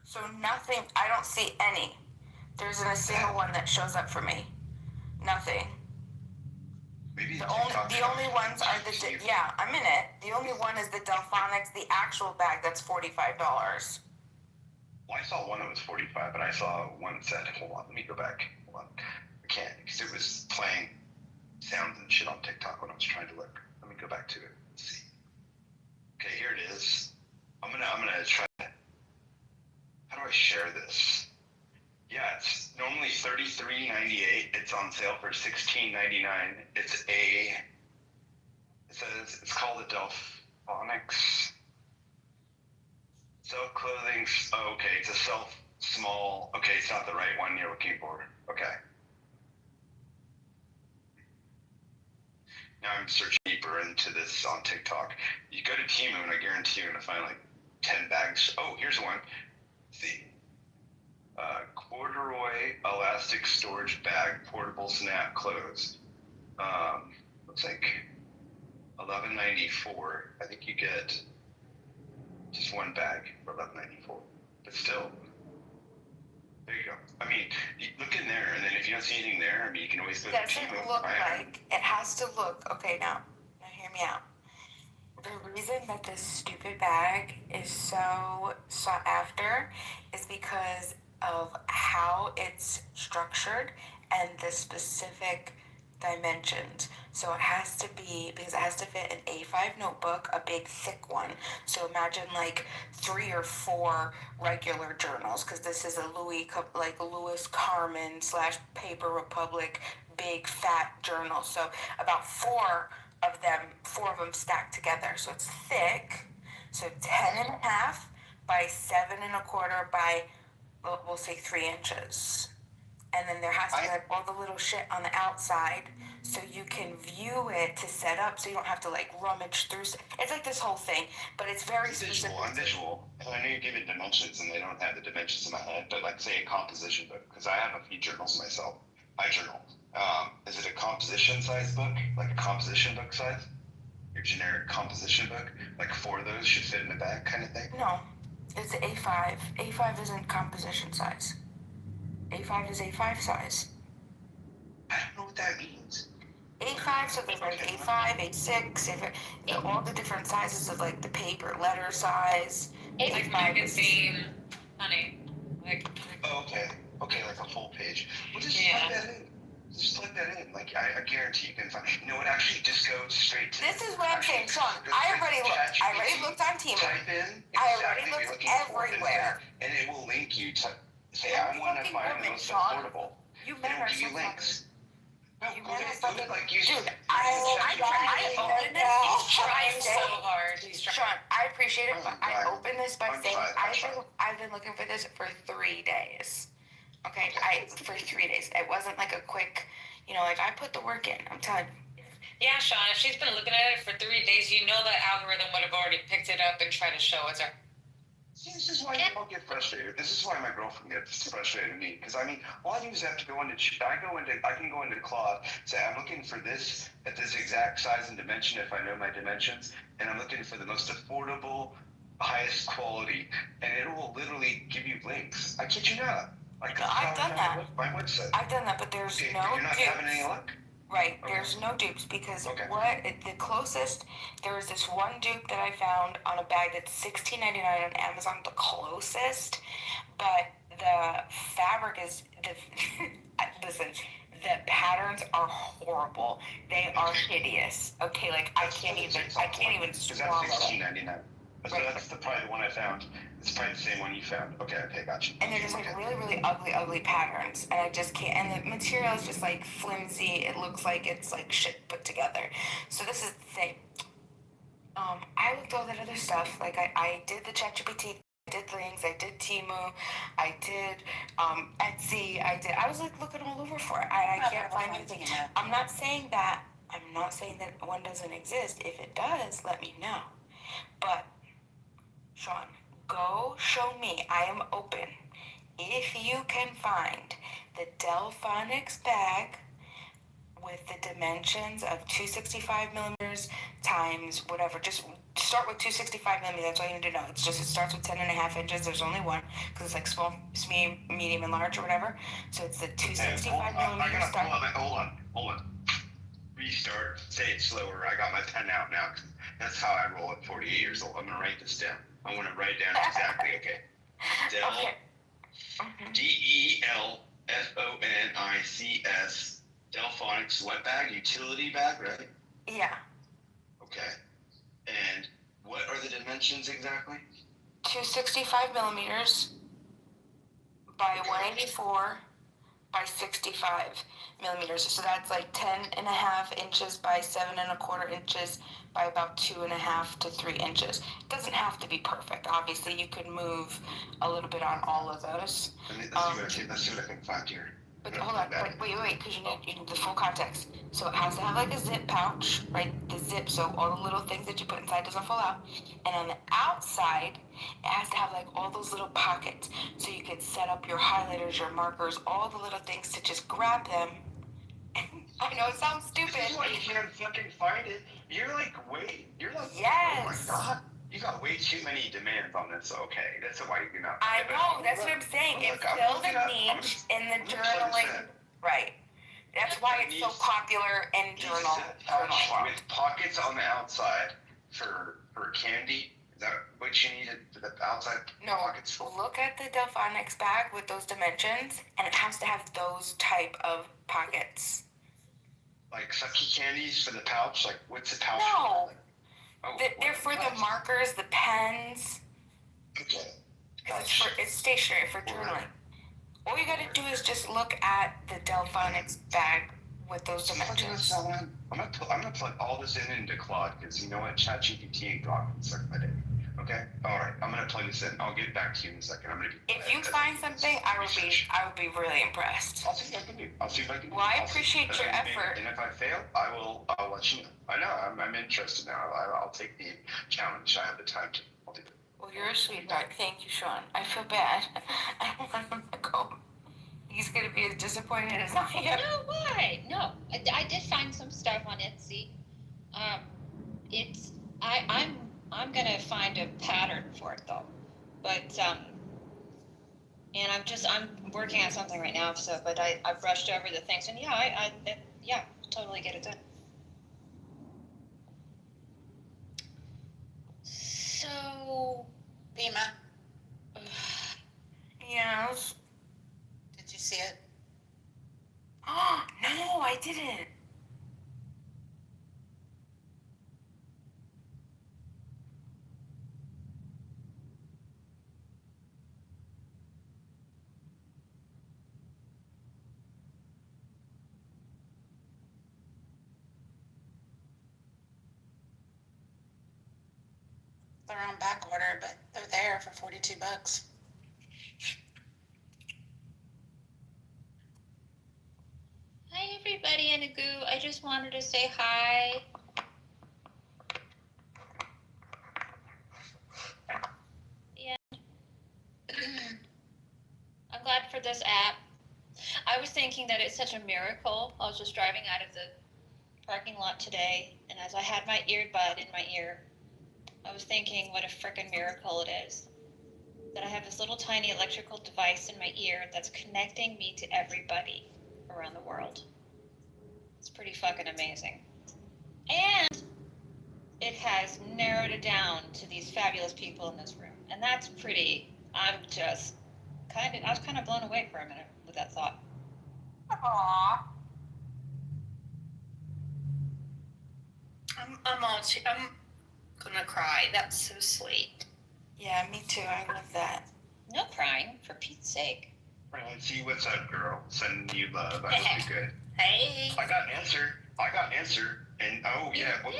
So nothing. I don't see any. There isn't a single one that shows up for me. Nothing. Maybe the only ones are I'm in it. The only one is the Delphonics, the actual bag that's $45. Well, I saw one that was $45, but I saw one that said, hold on, let me go back. Hold on. I can't, because it was playing sounds and shit on TikTok when I was trying to look. Let me go back to it. Let's see. Okay, here it is. I'm gonna try. How do I share this? Yeah, it's normally $33.98. It's on sale for $16.99. It says it's called a Delphonics. Self-clothing, okay, it's a small, okay, it's not the right one you're looking for, okay. Now I'm searching deeper into this on TikTok. You go to Temu and I guarantee you're gonna find like 10 bags. Oh, here's one. Let's see. corduroy elastic storage bag, portable snap clothes. Looks like $11.94. I think you get just one bag for $11.94. But still, there you go. I mean, you look in there, and then if you don't see anything there, I mean, you can always go to Doesn't Timo. look like, it has to look, okay, now hear me out. The reason that this stupid bag is so sought after is because of how it's structured and the specific dimensions. So it has to be, because it has to fit an A5 notebook, a big thick one. So imagine like 3 or 4 regular journals, because this is a Lewis Carmen / Paper Republic big fat journal. So about 4 of them stacked together. So it's thick. So 10.5 by 7.25 by, we'll say 3 inches. And then there has to be like all the little shit on the outside so you can view it to set up so you don't have to like rummage through. It's like this whole thing, but it's very visual. I'm visual. I know you're giving dimensions and they don't have the dimensions in my head, but like say a composition book, because I have a few journals myself. I journal. Is it a composition size book? Like a composition book size? Your generic composition book? Like 4 of those should fit in the bag kind of thing? No, it's A5. A5 isn't composition size. A5 is A5 size. I don't know what that means. A5, so there's like A5, A6, all the different sizes of like the paper, letter size. It's like magazine, honey. Like. Oh, okay. Okay, like a full page. Well, just plug that in. Just plug that in. Like, I guarantee you can find. You know what? Actually, just go straight to. This is what I'm saying, Sean. I already looked on Timo. Type in. I already looked everywhere. And it will link you to. Say, I want to find the most affordable. You men are give you links. No, you men are fucking. like you. Dude, I opened this. He's trying so hard. Sean, I appreciate it, but I opened this by saying I've been looking for this for 3 days. Okay, for 3 days. It wasn't like a quick, like I put the work in. I'm telling you. Yeah, Sean, if she's been looking at it for 3 days, you know that algorithm would have already picked it up and tried to show it to her. See, this is why people get frustrated. This is why my girlfriend gets frustrated with me. Because I mean, all I do is have to go into. I can go into Claude, say I'm looking for this at this exact size and dimension if I know my dimensions, and I'm looking for the most affordable, highest quality, and it will literally give you links. I kid you not. Like I've done that. My website. I've done that, but there's no. You're not having any luck. Right, there's no dupes because the closest, there was this one dupe that I found on a bag that's $16.99 on Amazon, the closest, but the fabric is, listen, the patterns are horrible. They are hideous. Okay, like I can't even swallow it. That's $16.99. So that's probably the one I found. It's probably the same one you found. Okay, gotcha. And they're just like really, really ugly patterns. And I just can't. And the material is just like flimsy. It looks like it's like shit put together. So this is the thing. I looked all that other stuff. Like I did the ChatGPT, I did things, I did Temu, I did Etsy, I was like looking all over for it. I can't find anything. I'm not saying that one doesn't exist. If it does, let me know. But Sean, go show me. I am open. If you can find the Delphonics bag with the dimensions of 265 millimeters times whatever, just start with 265 millimeters. That's all you need to know. It starts with 10.5 inches. There's only one because it's like small, medium, and large or whatever. So it's the 265 millimeters. Hold on. Restart. Say it slower. I got my pen out now. That's how I roll at 48 years old. I'm gonna write this down. I want to write down exactly. Okay. Delphonics. Delphonics wet bag, utility bag, right? Yeah. Okay. And what are the dimensions exactly? 265 millimeters by 184 by 65 millimeters. So that's like 10.5 inches by 7.25 inches by about 2.5 to 3 inches. It doesn't have to be perfect. Obviously, you could move a little bit on all of those. Let's see what I can find here. But hold on, wait, because you need the full context. So it has to have like a zip pouch, right? The zip, so all the little things that you put inside doesn't fall out. And on the outside, It has to have like all those little pockets so you can set up your highlighters, your markers, all the little things to just grab them. I know it sounds stupid. This is why you can't fucking find it. You're like, yes. Oh my god. You got way too many demands on this. Okay, that's why you're not. I know, that's what I'm saying. It fills a niche in the journaling. Right. That's why it's so popular in journal world. With pockets on the outside for candy. Is that what you needed for the outside pockets for? Look at the Delphonics bag with those dimensions, and it has to have those type of pockets. Like sucky candies for the pouch? Like, what's the pouch No. for? Like, They're for the markers, the pens. Okay. Because it's stationary for journaling. All you gotta do is just look at the Delphonics bag with those dimensions. I'm gonna plug all this into Claude, because you know what? ChatGPT ain't Grok. It's like my day. Okay? Alright, I'm gonna plug this in. I'll get back to you in a second. If you find something, I would be really impressed. I'll see what I can do. Well, I appreciate your effort. And if I fail, I'll let you know. I know, I'm interested now. I'll take the challenge. I have the time to. I'll do it. Well, you're a sweetheart. Thank you, Sean. I feel bad. I don't want him to go. He's gonna be as disappointed as I am. No, why? No, I did find some stuff on Etsy. I'm gonna find a pattern for it though, but and I'm working on something right now. So, but I've brushed over the things, and yeah, totally get it done. So, Bima, yes. did you see it? Oh, no, I didn't. They're on back order, but they're there for $42. Hi everybody in the goo. I just wanted to say hi. And I'm glad for this app. I was thinking that it's such a miracle. I was just driving out of the parking lot today, and as I had my earbud in my ear, I was thinking what a frickin' miracle it is that I have this little tiny electrical device in my ear that's connecting me to everybody around the world. It's pretty fucking amazing. And it has narrowed it down to these fabulous people in this room. And that's pretty, I was kind of blown away for a minute with that thought. Aww. I'm gonna cry. That's so sweet. Yeah, me too. I love that. No crying, for Pete's sake. See, what's up, girl? Sending you love. I hope you're good. Hey. I got an answer. And oh yeah, what?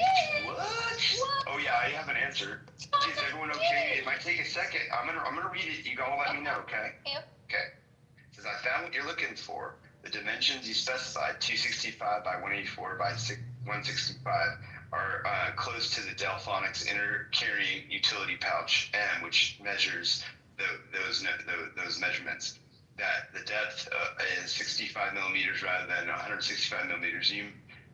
Oh yeah, I have an answer. Is everyone okay? It might take a second. I'm gonna read it. You all let me know, okay? Yep. Okay. It says I found what you're looking for. The dimensions you specified, 265 by 184 by 165, are close to the Delphonics inner carrying utility pouch M, which measures those measurements. That the depth is 65 millimeters rather than 165 millimeters. You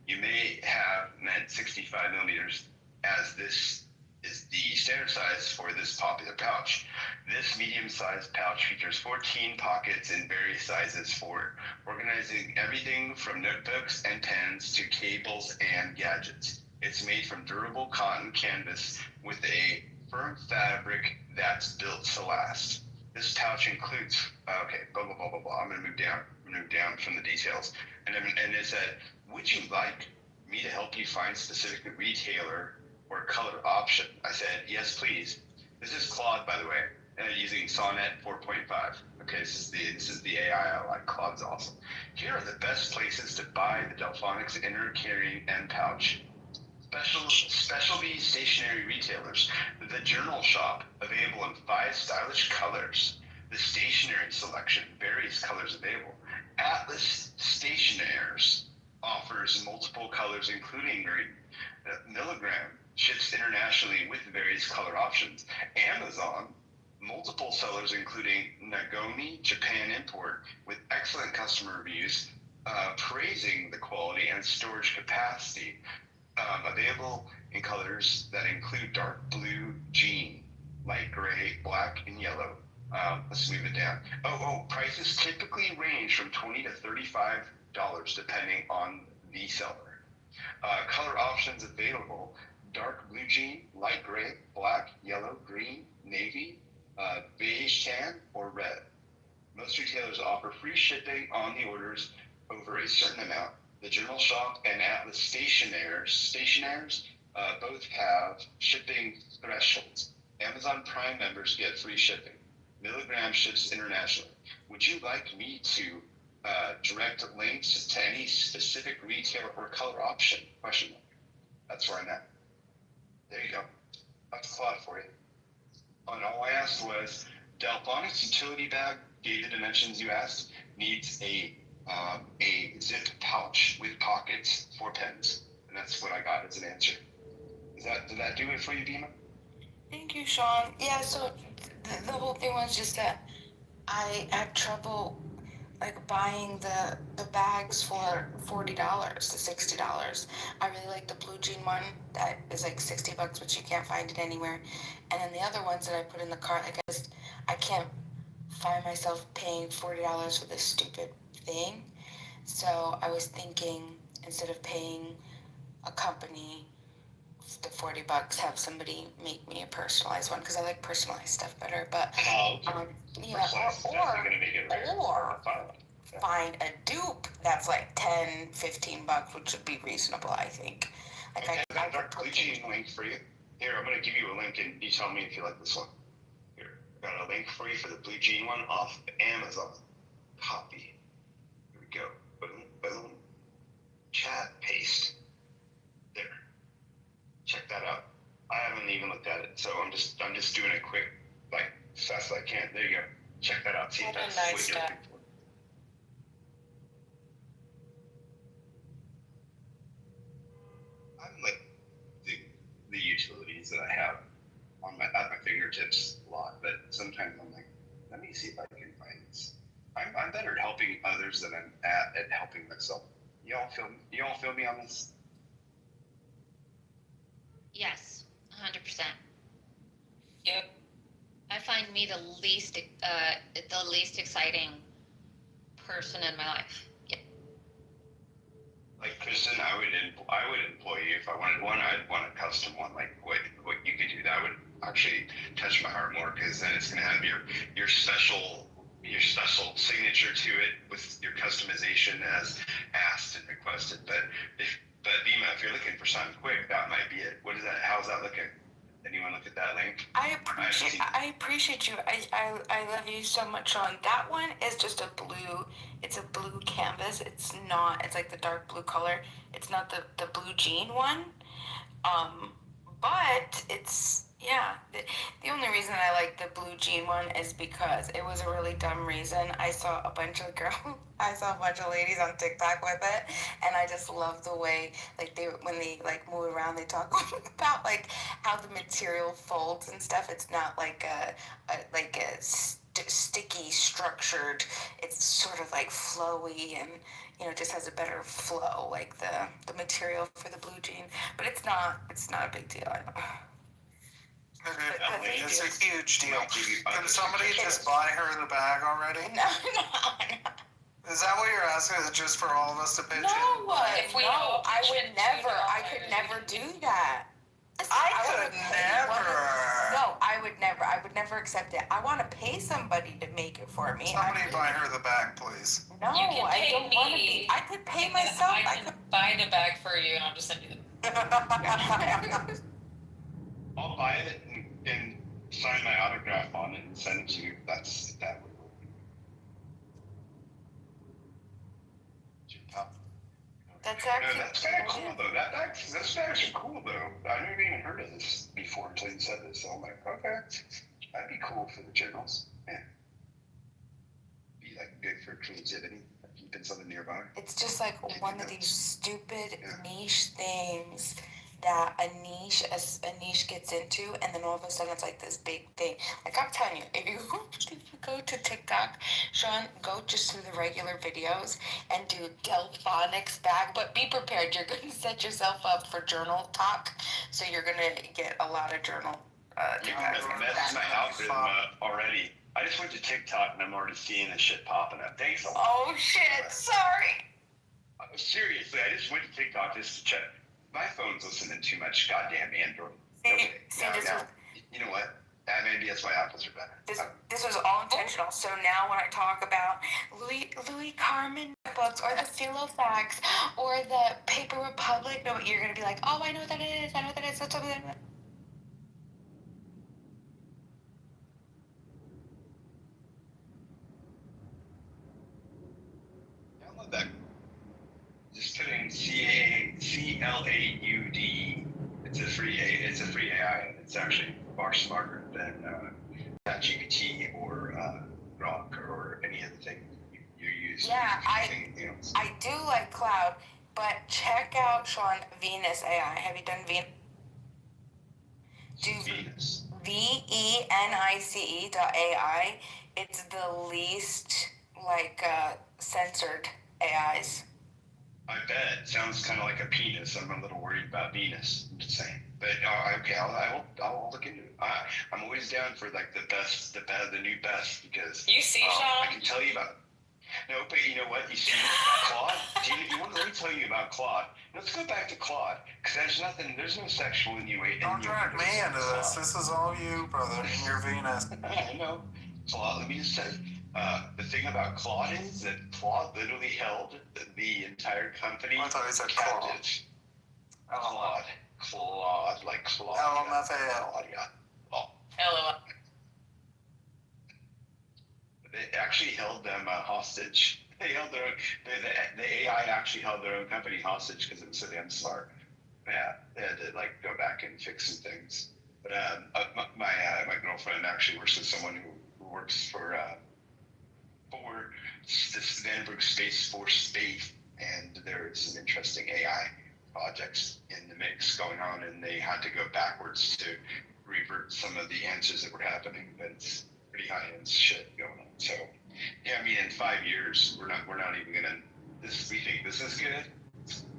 may have meant 65 millimeters, as this is the standard size for this popular pouch. This medium-sized pouch features 14 pockets in various sizes for organizing everything from notebooks and pens to cables and gadgets. It's made from durable cotton canvas with a firm fabric that's built to last. This pouch includes, blah, blah, blah, blah, blah. I'm gonna move down from the details. And it said, would you like me to help you find specific retailer or color option? I said, yes, please. This is Claude, by the way, and I'm using Sonnet 4.5. Okay, this is the AI I like. Claude's awesome. Here are the best places to buy the Delphonics inner carrying and pouch. Specialty stationery retailers. The Journal Shop, available in 5 stylish colors. The stationery selection, various colors available. Atlas Stationers offers multiple colors, including green. Milligram ships internationally with various color options. Amazon, multiple sellers including Nagomi Japan Import with excellent customer reviews, praising the quality and storage capacity. Available in colors that include dark blue jean, light gray, black, and yellow. Let's move it down. Prices typically range from $20 to $35 depending on the seller. Color options available: dark blue jean, light gray, black, yellow, green, navy, beige tan, or red. Most retailers offer free shipping on the orders over a certain amount. The General Shop and Atlas stationers both have shipping thresholds. Amazon Prime members get free shipping. Milligram ships internationally. Would you like me to direct links to any specific retailer or color option? Question mark. That's where I'm at. There you go. That's a lot for you. And all I asked was, Delphonics utility bag, gave the dimensions you asked, needs a zip pouch with pockets for pens. And that's what I got as an answer. Did that do it for you, Dima? Thank you, Sean. Yeah, so the whole thing was just that I had trouble buying the bags for $40 to $60. I really like the blue jean one that is like $60, but you can't find it anywhere. And then the other ones that I put in the cart, I can't find myself paying $40 for this stupid thing. So I was thinking, instead of paying a company the $40, have somebody make me a personalized one, because I like personalized stuff better. But yeah, or find a dupe that's like $10, $15, which would be reasonable, I think. I got a dark blue jean link for you. Here, I'm going to give you a link, and you tell me if you like this one. Here, I got a link for you for the blue jean one off Amazon. Copy. Here we go. Boom, boom. Chat, paste. There. Check that out. I haven't even looked at it, so I'm just doing it quick, as fast as I can. There you go. Check that out. See if that's what you're looking for. I'm like the utilities that I have at my fingertips a lot, but sometimes I'm like, let me see if I can find this. I'm better at helping others than I'm at helping myself. You all feel me on this? Yes, 100%. Yep. I find me the least exciting person in my life. Yep. Like Kristen, I would employ you if I wanted one. I'd want a custom one, like what you could do. That would actually touch my heart more, because then it's gonna have your special signature to it with your customization as asked and requested. But Dima, if you're looking for something quick, that might be it. What is that? How's that looking? Anyone look at that link? I appreciate you. I love you so much, Sean. That one is just it's a blue canvas. It's like the dark blue color. It's not the blue jean one. But it's, yeah. The only reason I like the blue jean one is because it was a really dumb reason. I saw a bunch of ladies on TikTok with it, and I just love the way, when they move around, they talk about how the material folds and stuff. It's not like a sticky, structured. It's sort of flowy, and just has a better flow, like the material for the blue jean. But it's not a big deal. I don't know. It's a huge deal. Can somebody just buy her the bag already? No. Is that what you're asking? Is it just for all of us to pitch in? I could never do that. I would never accept it. I want to pay somebody to make it for me. Somebody buy her the bag, please. No, I don't want to be. I could pay myself. I could buy the bag for you, and I'll just send you the. I'll buy it and sign my autograph on it and send it to you. That would work. That's actually. No, that's kind of cool though. Those bags are cool though. I never even heard of this before until you said this. So I'm like, okay, that'd be cool for the journals. Yeah. Be good for creativity, keeping something nearby. It's just one of these stupid niche things that a niche gets into, and then all of a sudden it's like this big thing. Like I'm telling you, if you go to TikTok, Sean, go just through the regular videos and do Delphonics bag, but be prepared. You're going to set yourself up for journal talk, so you're going to get a lot of journal. You messed my algorithm already. I just went to TikTok and I'm already seeing this shit popping up. Thanks a lot. Oh shit! Sorry. Seriously, I just went to TikTok just to check. My phone's listening too much goddamn Android. Okay, you know what? Maybe that's why Apples are better. This was all intentional. So now when I talk about Louis Carmen books or the Filofax or the Paper Republic, no, you're gonna be like, oh, I know what that is. I know what that is. That's what that is. Download that. Just put in CLAUD. It's a free AI, and it's actually far smarter than ChatGPT or Grok or any other thing you use. Yeah, I do like Cloud, but check out Sean Venus AI. Have you done Venus? Venus. VENICE.ai. It's the least censored AIs. I bet. Sounds kind of like a penis. I'm a little worried about Venus. I'm just saying. But okay, I'll look into it. I'm always down for like the best, the new best, because you see, Sean, I can tell you about. No, but you know what? You see, Claude. Let me tell you about Claude. Let's go back to Claude, because there's no sexual innuendo. Don't drag me into this. This is all you, brother, and your Venus. I know. Claude, let me just say, the thing about Claude is that Claude literally held the entire company captive. Claude, like Claude. LMFAO. LOL. They actually held them hostage. They held their own, the AI actually held their own company hostage because it was so damn smart. Yeah, they had to like go back and fix some things. But my girlfriend actually works with someone who works for this Vandenberg Space Force Space, and there's some interesting AI projects in the mix going on, and they had to go backwards to revert some of the answers that were happening. But it's pretty high-end shit going on. So, yeah, I mean, in 5 years, we're not even gonna. We think this is good.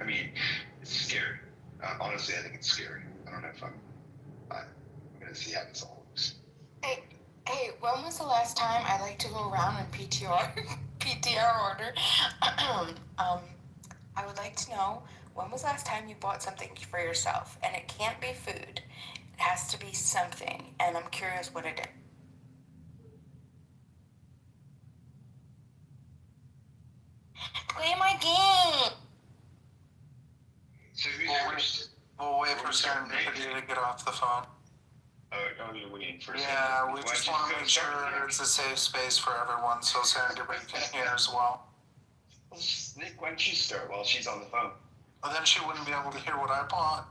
I mean, it's scary. Honestly, I think it's scary. I don't know if I'm gonna see how this all looks. Hey, when was the last time I like to go around in PTR order? I would like to know, when was the last time you bought something for yourself? And it can't be food. It has to be something. And I'm curious what it is. Play my game! So we'll wait for serendipity to get off the phone. Oh, you're waiting for Yeah, we just want to make sure it's a safe space for everyone, so serendipity can hear as well. Nick, why don't you start while she's on the phone? Well, then she wouldn't be able to hear what I bought.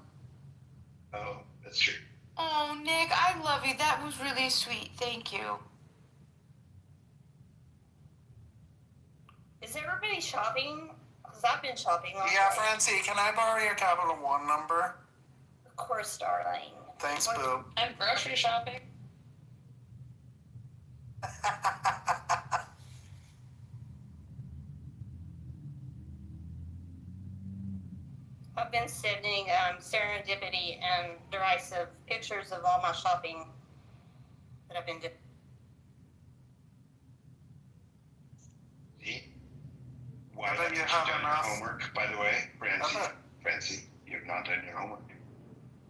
Oh, that's true. Oh, Nick, I love you. That was really sweet. Thank you. Is everybody shopping? Because I've been shopping all Yeah, day. Francie, can I borrow your Capital One number? Of course, darling. Thanks, boo. I'm grocery shopping. I've been sending serendipity and derisive pictures of all my shopping that I've been doing. Why haven't you done your homework, by the way, Francie? You have not done your homework.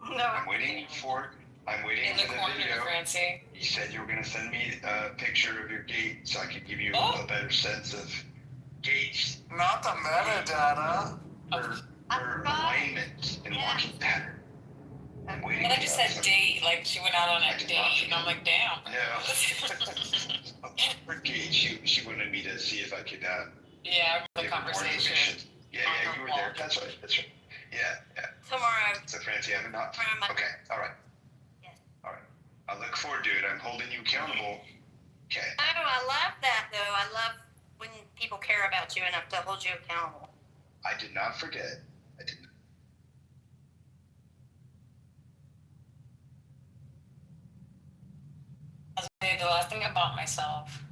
No. I'm waiting for the video. Francie. You said you were going to send me a picture of your gait so I could give you a better sense of gait. Not the metadata. Or alignment and walking pattern. I'm waiting. And I just said date, like she went out on a date, and I'm like, damn. No. Her gait, she wanted me to see if I could. Yeah, the conversation. Yeah, you were there. That's right. Yeah. Tomorrow. So, Francie, I'm not. Okay, all right. Yes. All right. I look forward to it. I'm holding you accountable. Okay. Oh, I love that, though. I love when people care about you enough to hold you accountable. I did not forget. say the last thing I bought myself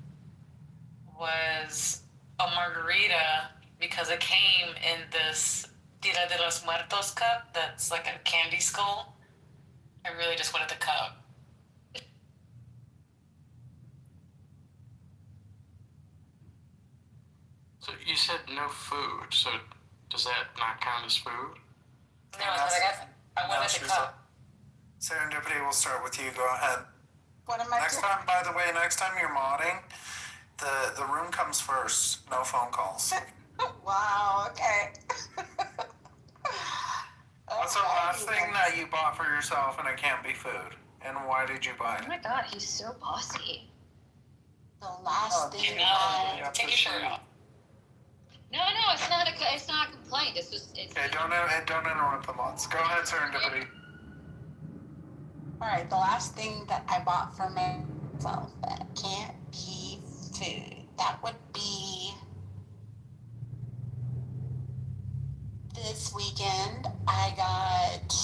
was a margarita because it came in this Dia de los Muertos cup that's like a candy skull. I really just wanted the cup. So you said no food, so does that not count as food? No, I wanted the cup. Serendipity, we'll start with you. Go ahead. What am I Next doing? time, by the way, next time you're modding, the room comes first. No phone calls. Wow, okay. What's the last thing that you bought for yourself and it can't be food? And why did you buy Oh it? my god, he's so bossy. The last thing Take your shirt off. No, it's not a complaint. It's just Okay, don't interrupt the mods. Go ahead, Serendipity. All right, the last thing that I bought for myself that can't be food, that would be this weekend. I got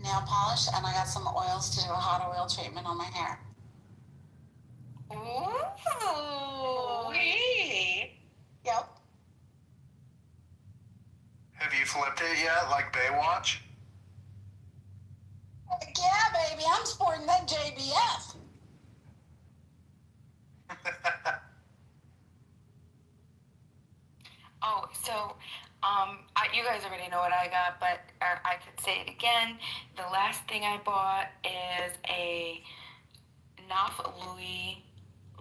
nail polish and I got some oils to do a hot oil treatment on my hair. Ooh. Yep. Have you flipped it yet, like Baywatch? Yeah, baby, I'm sporting that JBF. Oh, so, you guys already know what I got, but I could say it again. The last thing I bought is a Knopf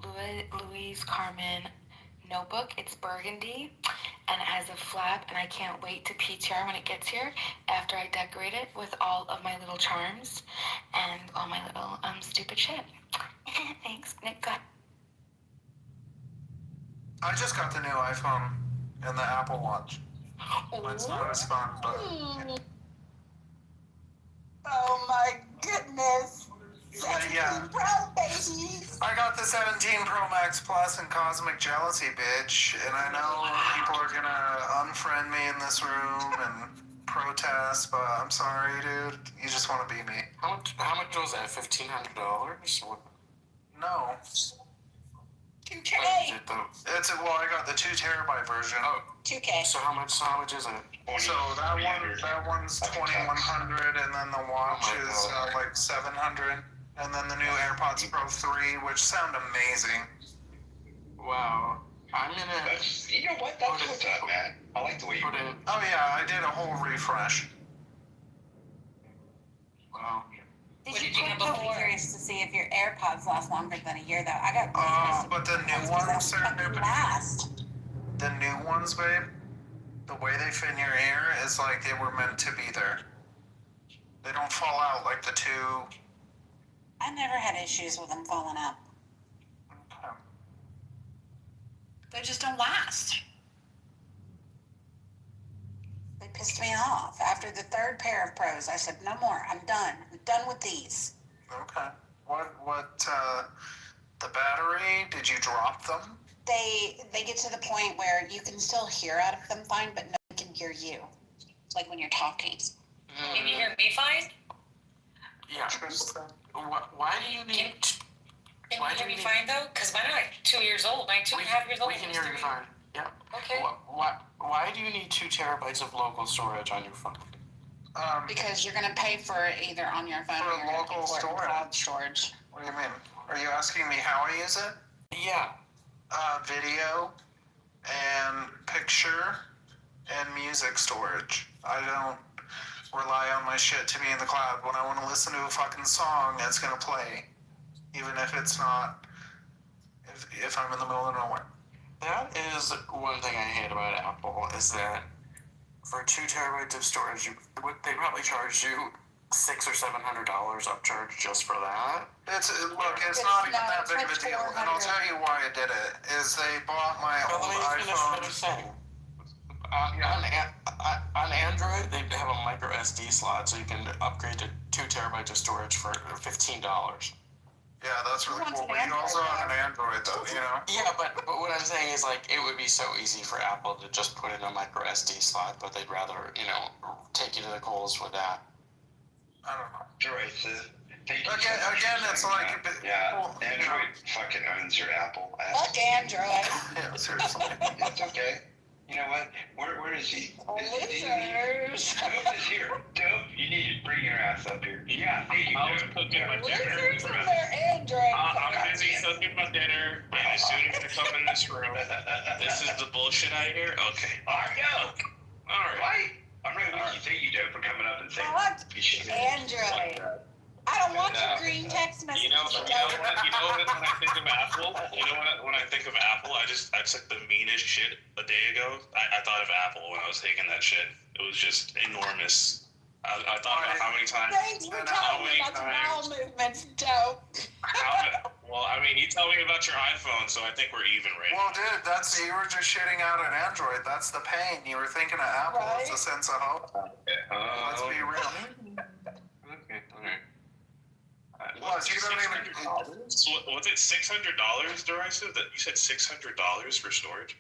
Louise Carmen notebook. It's burgundy and it has a flap, and I can't wait to PTR when it gets here after I decorate it with all of my little charms and all my little stupid shit. Thanks, Nick. Go ahead. I just got the new iPhone and the Apple Watch. It's not as fun, but... Oh my goodness. Yeah. I got the 17 Pro Max Plus and Cosmic Jealousy, bitch. And I know people are gonna unfriend me in this room and protest, but I'm sorry, dude. You just want to be me. How much was that? $1,500? No. 2K. Well, I got the 2 terabyte version. Oh. 2K. So how much is it? So that one's 2,100, and then the watch is like 700, and then the new AirPods Pro 3, which sound amazing. Wow. I'm gonna. You know what? That's what's up, man. I like the way you put it. Oh yeah, I did a whole refresh. Wow. I'm curious to see if your AirPods last longer than a year, though. I got. But the new ones, last. The new ones, babe. The way they fit in your ear is like they were meant to be there. They don't fall out like the 2. I never had issues with them falling out. Okay. They just don't last. They pissed me off. After the 3rd pair of Pros, I said, no more. I'm done. I'm done with these. Okay. The battery, did you drop them? They get to the point where you can still hear out of them fine, but no one can hear you. Like when you're talking. Can you hear me fine? Yeah. Why do you need... Can you hear me fine, though? Because mine are like 2 years old. 2.5 years old. We can hear you fine. Yeah. Okay. Why do you need 2 terabytes of local storage on your phone? Because you're going to pay for it either on your phone for or you're local for storage. storage. What do you mean? Are you asking me how I use it? Yeah. Video and picture and music storage. I don't rely on my shit to be in the cloud. When I want to listen to a fucking song, it's gonna play, even if it's not. If I'm in the middle of nowhere. That is one thing I hate about Apple, is that for 2 terabytes of storage, they probably charge you $600 or $700 upcharge just for that. It's not even that big of a deal, and I'll tell you why I did it. Is they bought my old iPhone. On Android, they have a micro SD slot, so you can upgrade to 2 terabytes of storage for $15. Yeah, that's really cool. But you also have an Android, though, you know? Yeah, but what I'm saying is, like, it would be so easy for Apple to just put in a micro SD slot, but they'd rather, take you to the coals with that. I don't know. Derisive. Thank you Again, so much again, for it's saying like that. Yeah, Android fucking owns your Apple. Fuck Android. Yeah, seriously. It's okay. You know what? Where is he? Losers. Dope is here. Dope, you need to bring your ass up here. Yeah, thank you, I was Dope. cooking my dinner. Losers and their Android. I'm busy cooking my dinner, and as soon as I come in this room, this is the bullshit I hear. Okay. I know. All right. Right? I'm not going to thank you, Dope, for coming up and saying Fuck you should do Android. I don't want your green text messages. You know what? When I think of Apple, when I think of Apple, that's like the meanest shit. A day ago, I thought of Apple when I was taking that shit. It was just enormous. I thought about how many times. Thanks for telling me about your bowel movements, dope. Well, I mean, you tell me about your iPhone, so I think we're even right Well, dude, you were just shitting out an Android. That's the pain. You were thinking of Apple as a sense of hope. Let's be real. Okay, all right. Plus, you don't even. Was it $600, Derisive? That you said $600 for storage?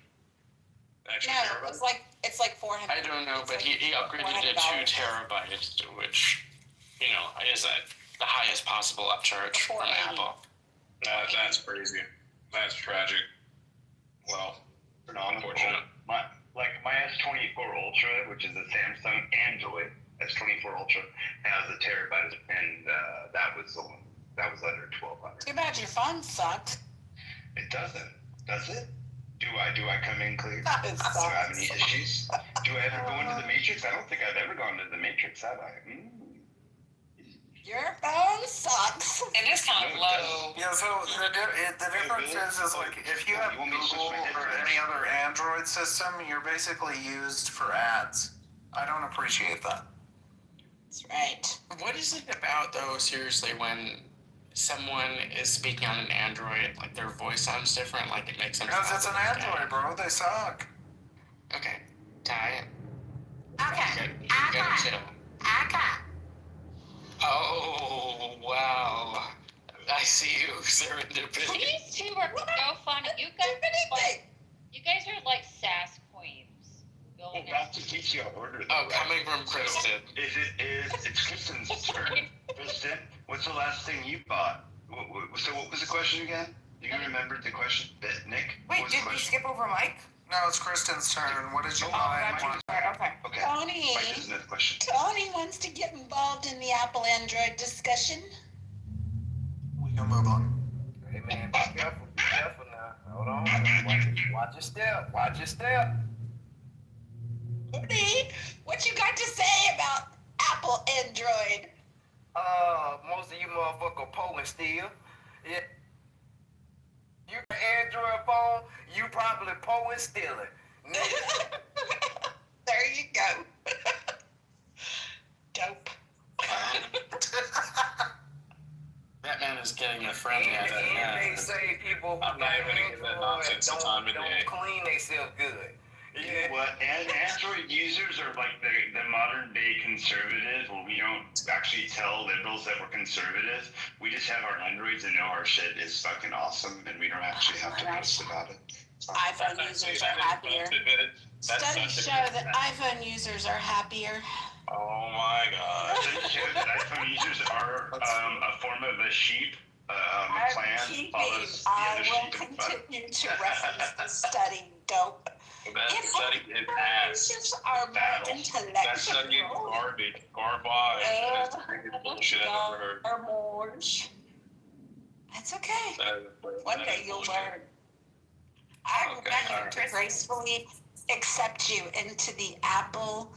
Extra No, terabyte? it's like 400. I don't know, but he upgraded it to terabytes, which, is the highest possible upcharge from Apple. That's crazy. That's tragic. Well, unfortunate. My S24 Ultra, which is a Samsung Android, S24 Ultra has a terabyte, and that was under 1,200. Too bad your phone sucked. It doesn't, does it? Do I come in clear? That Do I have any issues? Do I ever go into the Matrix? I don't think I've ever gone into the Matrix, have I? Your phone sucks. It is kind of low. Yeah, so the difference is like if you have Google or any other Android system, you're basically used for ads. I don't appreciate that. That's right. What is it about, though, seriously, when someone is speaking on an Android, like their voice sounds different, like it makes them... Because it's an Android, bro. They suck. Okay. Ty. Okay. Oh, wow. I see you, serendipity. These two are so funny. You guys are like sass queens. Well, that's to teach you a order. Oh, coming from Kristen. It's Kristen's turn. Kristen, what's the last thing you bought? So what was the question again? Do you remember the question? Nick? Wait, did we skip over Mike? No, it's Kristen's turn. What did you buy? Okay. Tony. Mike is another question. Tony wants to get involved in the Apple Android discussion. We can move on. Hey man, be careful now. Hold on. Watch your step. Watch your step. Tony, what you got to say about Apple Android? Most of you motherfucker pulling still. Yeah. You got an Android phone, you probably pulling stealing. There you go. Dope. That man is getting a friend out of that. They say people who I'm not even gonna give that nonsense the time of day. don't clean themselves good. You know what? And Android users are like the modern day conservatives. Well, we don't actually tell liberals that we're conservative. We just have our Androids and know our shit is fucking awesome, and we don't actually have to post about it. iPhone users are happier. Studies show that iPhone users are happier. Oh my god. Studies show that iPhone users are a form of a sheep. I will continue to reference the study, dope. That study is ass. Are more intellectual. That study is garbage. That's the biggest bullshit I've ever heard. Or more. That's okay. One day you'll learn. I will gracefully accept you into the Apple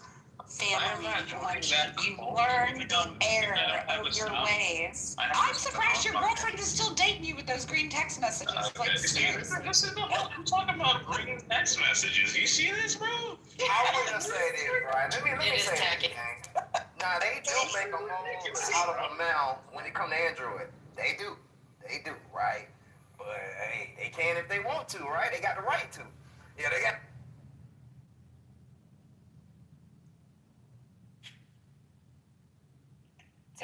family once you learn the error of your ways. I'm surprised your girlfriend is still dating you with those green text messages. Like, seriously. I'm talking about green text messages. You see this, bro? I want to say this, right? Let me say this. Nah, they do make a hole out of a mouth when it comes to Android. They do, right? But hey, they can if they want to, right? They got the right to. Yeah, they got.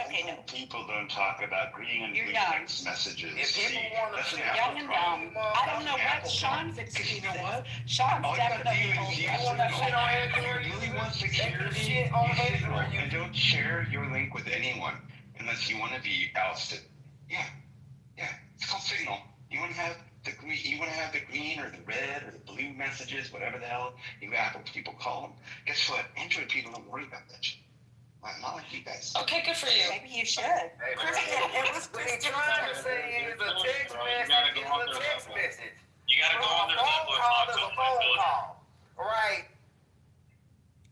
okay, no. People don't talk about green and You're blue young. text messages. If people want That's to an see Young Apple and problem. dumb. I don't know what Sean's experience was. Sean's All you gotta definitely do is old. use You want that shit on Android? If you really want They can security, shit on use Signal, Android. and don't share your link with anyone unless you want to be ousted. Yeah, it's called Signal. You want to have the green, or the red or the blue messages, whatever the hell you Apple people call them. Guess what? Android people don't worry about that shit. Not like you guys. Okay, good for you. Maybe you should. Hey, it was Christian trying to say is a text message is a text message. You gotta go on A their phone network. call is a phone call. Right.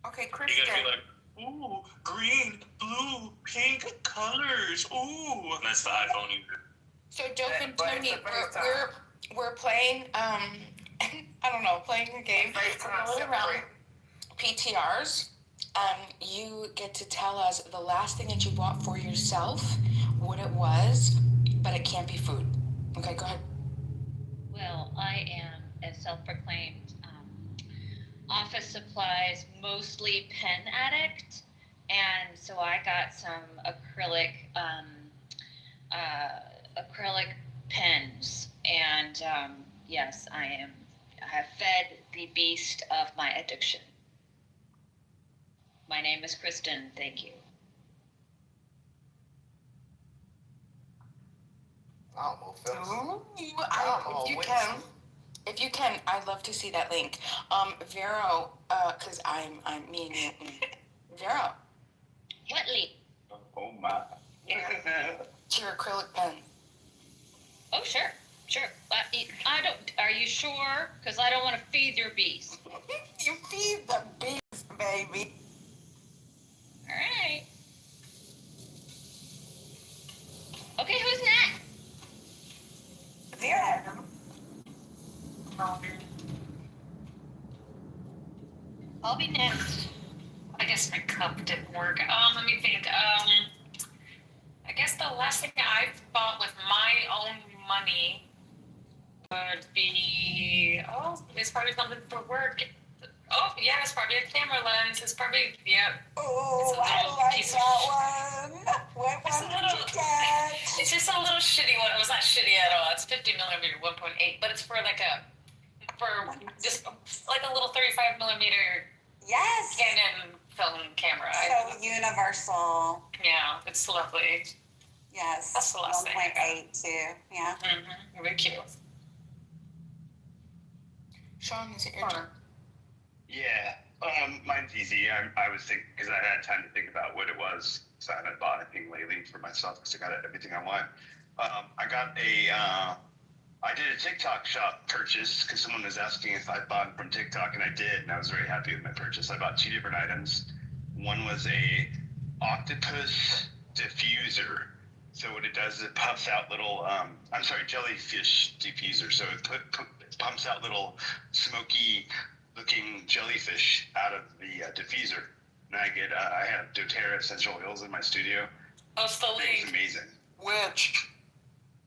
Okay, You Kristen. gotta be like, ooh, green, blue, pink colors. Ooh, and that's the iPhone user. So Dope and But Tony, it's a FaceTime. we're playing I don't know, playing a game. FaceTime We're going around separate. PTRs. You get to tell us the last thing that you bought for yourself, what it was, but it can't be food. Okay, go ahead. Well, I am a self-proclaimed office supplies, mostly pen addict, and so I got some acrylic pens, and yes, I have fed the beast of my addiction. My name is Kristen. Thank you. I almost fell asleep. If you can, I'd love to see that link. Vero, because I'm me and you. Vero, What link? Oh my. it's your acrylic pen. Oh, sure. I don't. Are you sure? Because I don't want to feed your beast. You feed the beast, baby. All right. Okay, who's next? Vero. I'll be next. I guess my cup didn't work. Let me think. I guess the last thing I've bought with my own money would be, it's probably something for work. Oh, yeah, it's probably a camera lens. It's probably, yeah. Oh, I like that one. What one did you get? It's just a little shitty one. It was not shitty at all. It's 50 millimeter 1.8, but it's for just like a little 35 millimeter Yes. Canon film camera. So universal. Yeah, it's lovely. Yes. That's the last thing I got. 1.8 too. Yeah. Mm-hmm. Very cute. Sean, is it your turn? Yeah, mine's easy. I was thinking, because I had time to think about what it was, so I haven't bought anything lately for myself, because I got everything I want. I did a TikTok shop purchase, because someone was asking if I bought from TikTok, and I did, and I was very happy with my purchase. I bought 2 different items. One was a octopus diffuser. So what it does is it puffs out little, jellyfish diffuser. So it pumps out little smoky looking jellyfish out of the diffuser. And I have doTERRA essential oils in my studio. Post the link. It's amazing. Which?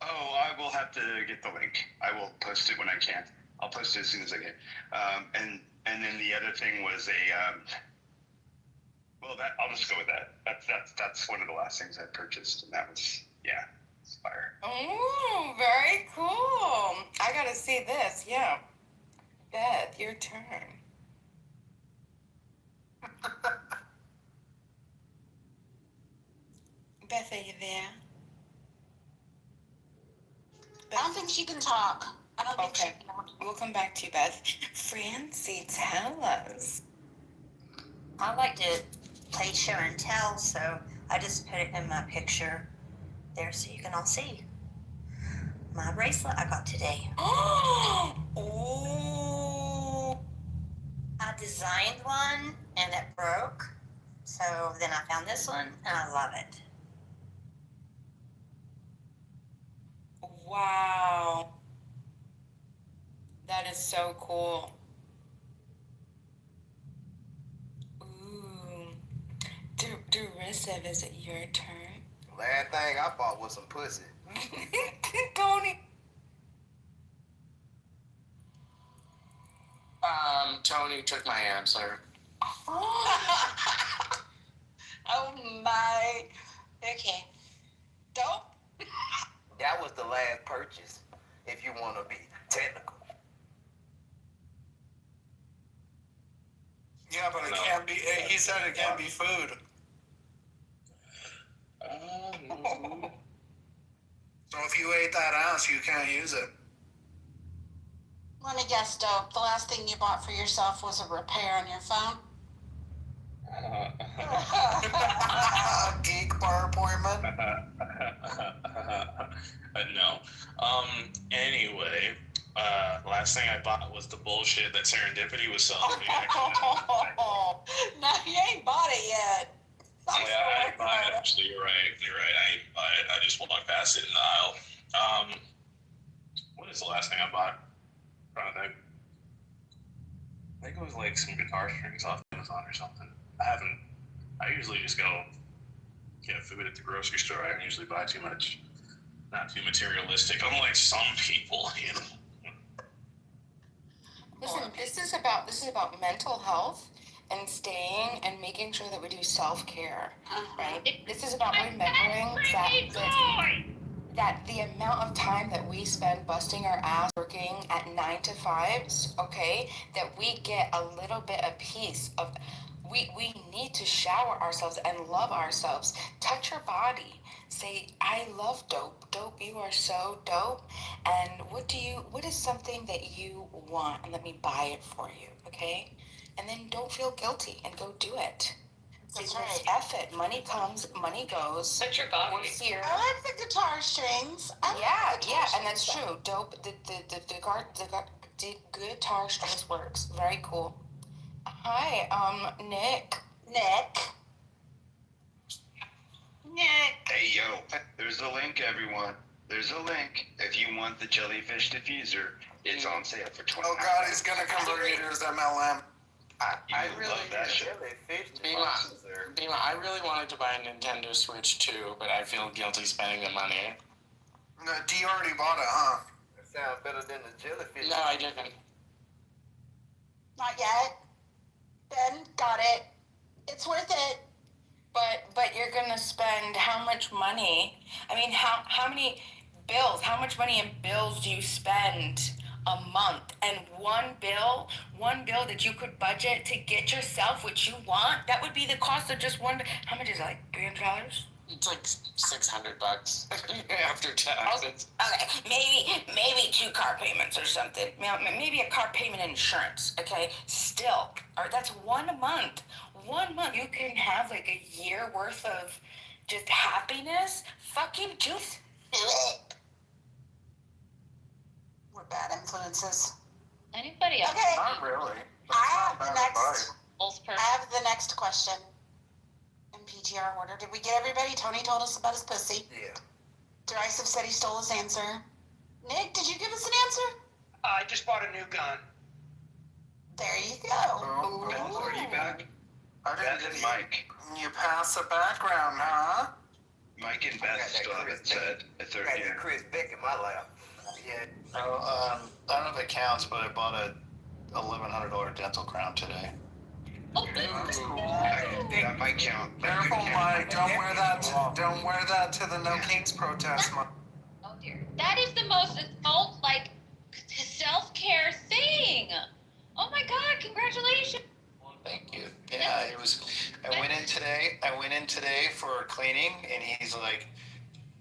Oh, I will have to get the link. I will post it when I can. I'll post it as soon as I can. And then the other thing was I'll just go with that. That's one of the last things I purchased, and that was it's fire. Oh, very cool. I gotta see this. Yeah. Beth, your turn. Beth, are you there? I don't think she can talk. I don't think she Okay. can. We'll come back to you, Beth. Francie, tell us. I like to play show and tell, so I just put it in my picture there so you can all see. My bracelet I got today. Oh! I designed one and it broke. So then I found this one and I love it. Wow. That is so cool. Ooh. Derisive, is it your turn? Last thing I bought was some pussy. Tony. Tony took my answer. Oh my. Okay. Dope? That was the last purchase, if you want to be technical. Yeah, but it can't be. He said it can't be food. So if you ate that ass, you can't use it. Let me guess, Dope. The last thing you bought for yourself was a repair on your phone? Geek bar appointment? No. Anyway, last thing I bought was the bullshit that Serendipity was selling me. No, you ain't bought it yet. Yeah, I didn't buy it, actually. You're right. I didn't buy it. I just walked past it in the aisle. What is the last thing I bought? I'm trying to think. I think it was like some guitar strings off Amazon or something. I usually just go get food at the grocery store. I don't usually buy too much. Not too materialistic. Unlike some people, you know. Listen, this is about mental health and staying and making sure that we do self-care, right? This is about remembering that the amount of time that we spend busting our ass working at 9 to 5s, okay, that we get a little bit of peace of. We need to shower ourselves and love ourselves. Touch your body. Say, I love Dope. Dope, you are so dope. And what is something that you want? And let me buy it for you, okay? And then don't feel guilty and go do it. That's right. F it. Money comes, money goes. Touch your body. We're here. I like the guitar strings. And that's true. Dope. The guitar strings works. Very cool. Hi, Nick. Hey, yo, there's a link, everyone. There's a link. If you want the jellyfish diffuser, it's on sale for $20. Oh God, he's gonna convert you to his MLM. I really love that shit. Bima, I really wanted to buy a Nintendo Switch too, but I feel guilty spending the money. No, D already bought it, huh? It sounds better than the jellyfish. No, I didn't. Not yet. Ben got it. It's worth it. But you're gonna spend how much money? I mean, how many bills? How much money in bills do you spend a month? And one bill that you could budget to get yourself what you want, that would be the cost of just one. How much is it, like $300? It's like $600 after taxes. Okay, maybe 2 car payments or something. Maybe a car payment and insurance. Okay, still, or that's 1 month. 1 month, you can have like a year worth of just happiness. Fucking juice. We're bad influences. Anybody else? Okay. Not really. I have Have the next question. In PTR order. Did we get everybody? Tony told us about his pussy. Yeah. Derisive said he stole his answer. Nick, did you give us an answer? I just bought a new gun. There you go. Oh, are you back? Beth and Mike. You pass the background, huh? Mike and Beth still haven't said a third year. Chris Beck in my lap. Yeah. I don't know if it counts, but I bought a $1,100 dental crown today. That might count. Careful, Mike. Don't wear that to the No Kings protest, Mike. Oh dear. That is the most adult, like, self-care thing. Oh my God! Congratulations. Thank you. Yeah, it was. I went in today for cleaning, and he's like,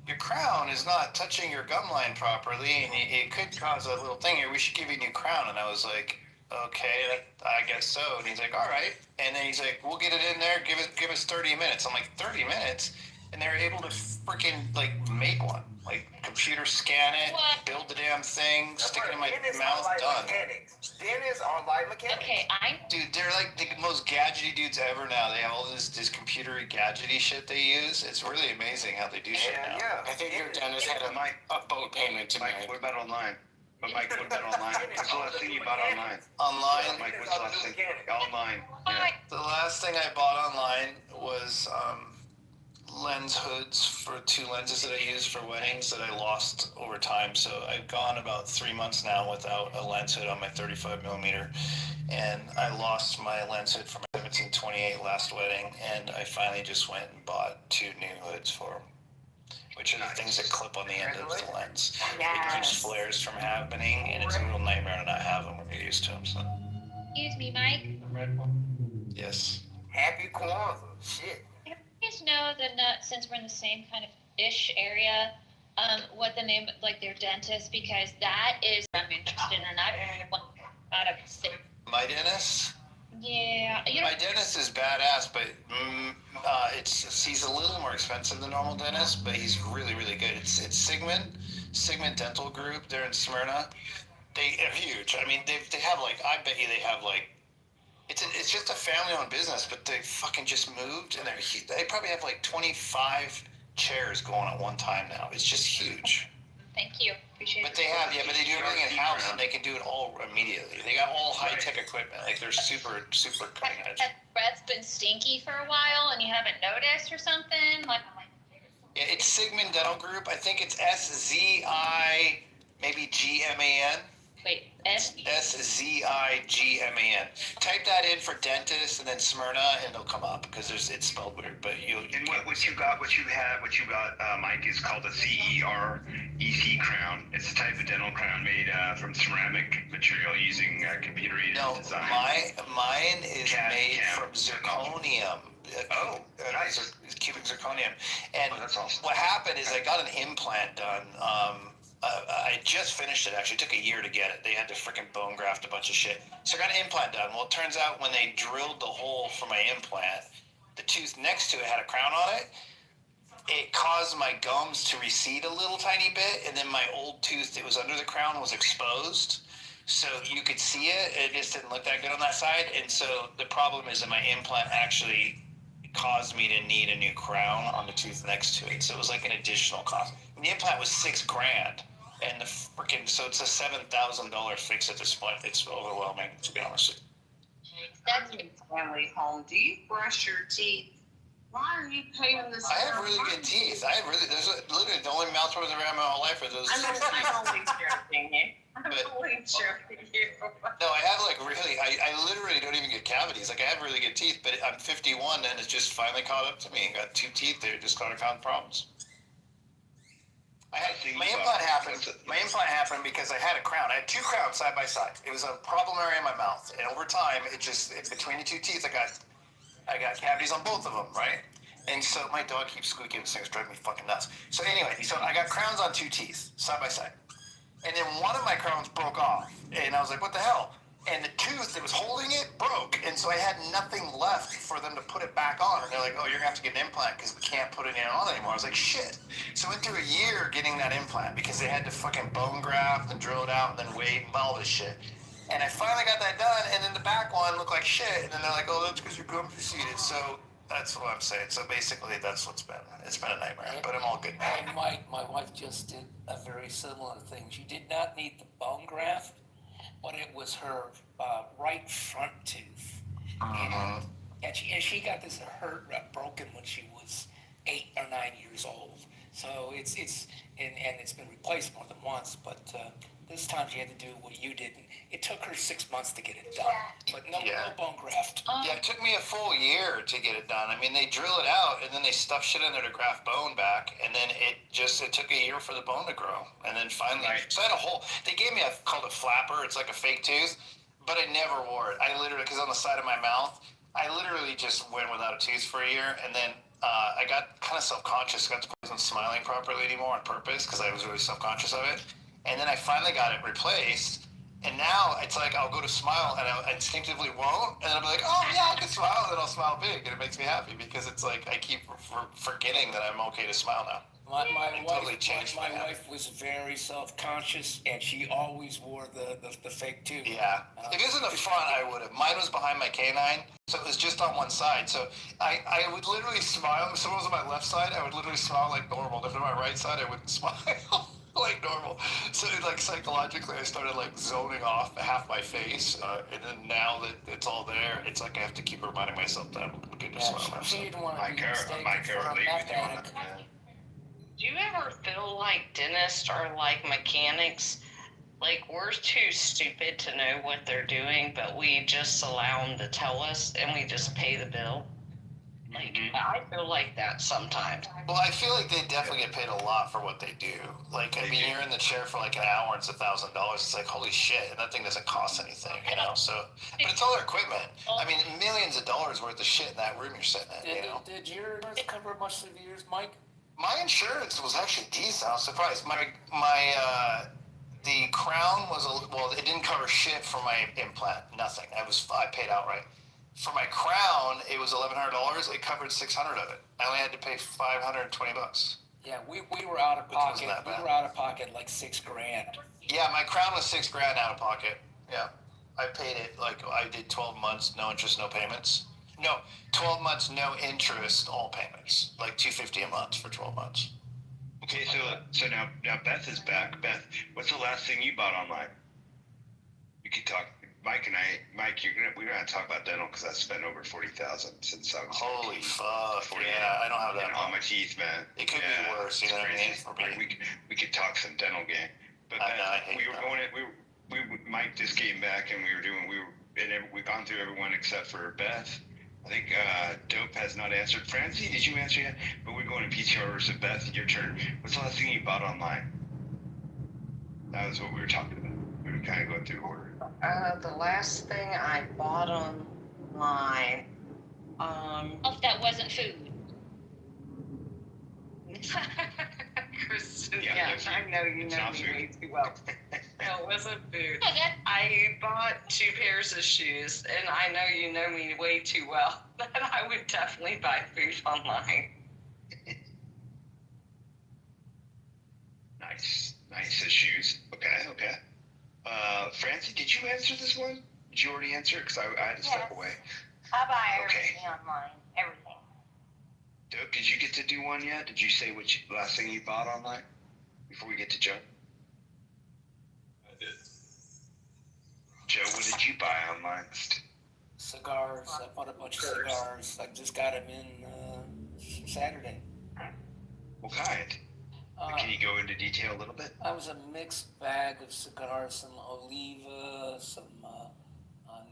"Your crown is not touching your gum line properly, and it could cause a little thing here. We should give you a new crown." And I was like, "Okay, I guess so." And he's like, "All right." And then he's like, "We'll get it in there. Give us 30 minutes." I'm like, 30 minutes? And they're able to freaking like make one, like computer scan it, build the damn thing, stick it in my mouth, done. Dentists are like mechanics. Okay, Dude, they're like the most gadgety dudes ever now. They have all this computery gadgety shit they use. It's really amazing how they do shit now. Yeah. I think your dentist had a boat payment to Mike, make. what about online? But Mike, what about online? What's the last thing you bought online? Online? Mike, what's the last thing? Online. Yeah. The last thing I bought online was lens hoods for 2 lenses that I used for weddings that I lost over time. So I've gone about 3 months now without a lens hood on my 35 millimeter. And I lost my lens hood from my 1728 last wedding, and I finally just went and bought 2 new hoods for them, which are the things that clip on the end of the lens. It keeps flares from happening, and it's a real nightmare to not have them when you're used to them. So. Excuse me, Mike. Yes. Happy Kwanzaa. Shit. You guys know since we're in the same kind of ish area, what the name, like their dentist, because that is I'm interested in. I want out of state. My dentist? Yeah. My dentist is badass, but he's a little more expensive than normal dentists, but he's really, really good. It's Sigmund Dental Group. They're in Smyrna. They're huge. I mean, they have like, I bet you they have like, it's just a family-owned business, but they fucking just moved, and they probably have like 25 chairs going at one time now. It's just huge. Thank you. Appreciate it. But but they do everything in-house, and they can do it all immediately. They got all high-tech equipment. Like, they're super, super cutting edge. Has breath's been stinky for a while, and you haven't noticed or something? Yeah, it's Sigmund Dental Group. I think it's SZI, maybe GMAN. Wait, SZIGMAN. Type that in for dentist and then Smyrna, and it'll come up because it's spelled weird. But and what you got, Mike, is called a CEREC crown. It's a type of dental crown made from ceramic material using computer-aided design. Mine is made from zirconium. Nice. Cubic zirconium. And that's awesome. What happened is I got an implant done. I just finished it, actually. It took a year to get it. They had to freaking bone graft a bunch of shit. So I got an implant done. Well, it turns out when they drilled the hole for my implant, the tooth next to it had a crown on it. It caused my gums to recede a little tiny bit, and then my old tooth that was under the crown was exposed. So you could see it. It just didn't look that good on that side. And so the problem is that my implant actually caused me to need a new crown on the tooth next to it. So it was like an additional cost. And the implant was $6,000. And so it's a $7,000 fix at this point. It's overwhelming, to be honest. That's your family home. Do you brush your teeth? Why are you paying this? I have really good teeth. Literally the only mouth words I've ever had in my whole life are those. I'm only joking you. I'm only joking you. No, I have I literally don't even get cavities. Like, I have really good teeth, but I'm 51 and it's just finally caught up to me. I got 2 teeth there, just kind of found problems. My implant happened because I had a crown. I had 2 crowns side by side. It was a problem area in my mouth, and over time, between the 2 teeth, I got cavities on both of them, right? And so my dog keeps squeaking. This thing's driving me fucking nuts. So anyway, I got crowns on 2 teeth side by side, and then one of my crowns broke off, and I was like, "What the hell?" And the tooth that was holding it broke, and so I had nothing left for them to put it back on. And they're like, "Oh, you're gonna have to get an implant because we can't put it on anymore." I was like, "Shit!" So I went through a year getting that implant because they had to fucking bone graft and drill it out and then wait and all this shit. And I finally got that done, and then the back one looked like shit. And then they're like, "Oh, that's because your gums receded." So that's what I'm saying. So basically, that's what's been. It's been a nightmare, but I'm all good now. And my wife just did a very similar thing. She did not need the bone graft, but it was her right front tooth. And she got this broken when she was 8 or 9 years old. So it's been replaced more than once, but this time she had to do what you did. It took her 6 months to get it done, but no bone graft. Yeah, it took me a full year to get it done. I mean, they drill it out, and then they stuff shit in there to graft bone back, and then it took a year for the bone to grow. And then finally, so I had a hole. They gave me called a flapper. It's like a fake tooth, but I never wore it. I literally, because on the side of my mouth, I literally just went without a tooth for a year, and then I got kind of self-conscious. I wasn't smiling properly anymore on purpose because I was really self-conscious of it. And then I finally got it replaced. And now it's like I'll go to smile and I instinctively won't, and I'll be like, "Oh yeah, I can smile," and then I'll smile big, and it makes me happy because it's like I keep forgetting that I'm okay to smile now. My wife was very self-conscious, and she always wore the fake tooth. Yeah, if it was in the front, I would have. Mine was behind my canine, so it was just on one side. So I would literally smile. If someone was on my left side, I would literally smile like normal. If they're on my right side, I wouldn't smile. Like normal. So like psychologically I started like zoning off half my face, and then now that it's all there, it's like I have to keep reminding myself that I'm good to smile. She didn't want to be mistaken for a meth addict. Do you ever feel like dentists are like mechanics? Like, we're too stupid to know what they're doing, but we just allow them to tell us, and we just pay the bill. Like, I feel like that sometimes. Well, I feel like they definitely get paid a lot for what they do. Like, I mean, you're in the chair for like an hour and it's $1,000. It's like, holy shit, and that thing doesn't cost anything, you know? So, but it's all their equipment. I mean, millions of dollars worth of shit in that room you're sitting in, you know? Did your insurance cover much of yours, Mike? My insurance was actually decent. I was surprised. The crown was well, it didn't cover shit for my implant. Nothing. I paid outright. For my crown, it was $1,100. It covered 600 of it. I only had to pay $520. Yeah, we were out of pocket. We were out of pocket like $6,000. Yeah, my crown was $6,000 out of pocket. Yeah, I paid it like I did 12 months, no interest, no payments. No, 12 months, no interest, all payments. Like $250 a month for 12 months. Okay, so now Beth is back. Beth, what's the last thing you bought online? We could talk. Mike, we're gonna talk about dental because I spent over $40,000 since I was. Holy fuck! Yeah, I don't have that. On my teeth, man. It could be worse. You know what I mean? We could talk some dental game. But Mike just came back and we've gone through everyone except for Beth. I think Dope has not answered. Francie, did you answer yet? But we're going to PTR, so Beth, your turn. What's the last thing you bought online? That was what we were talking about. We were kind of going through order. The last thing I bought online, Oh, that wasn't food. Kristen, yeah, I know you know me way too well. No, it wasn't food. I bought 2 pairs of shoes, and I know you know me way too well that I would definitely buy food online. Nice shoes. Okay. Francie, did you answer this one? Did you already answer it? Because I had to step away. I buy everything online. Everything. Dope, did you get to do one yet? Did you say last thing you bought online before we get to Joe? I did. Joe, what did you buy online? Cigars. I bought a bunch of cigars. I just got them in Saturday. What kind? Can you go into detail a little bit? I was a mixed bag of cigars, some Oliva, some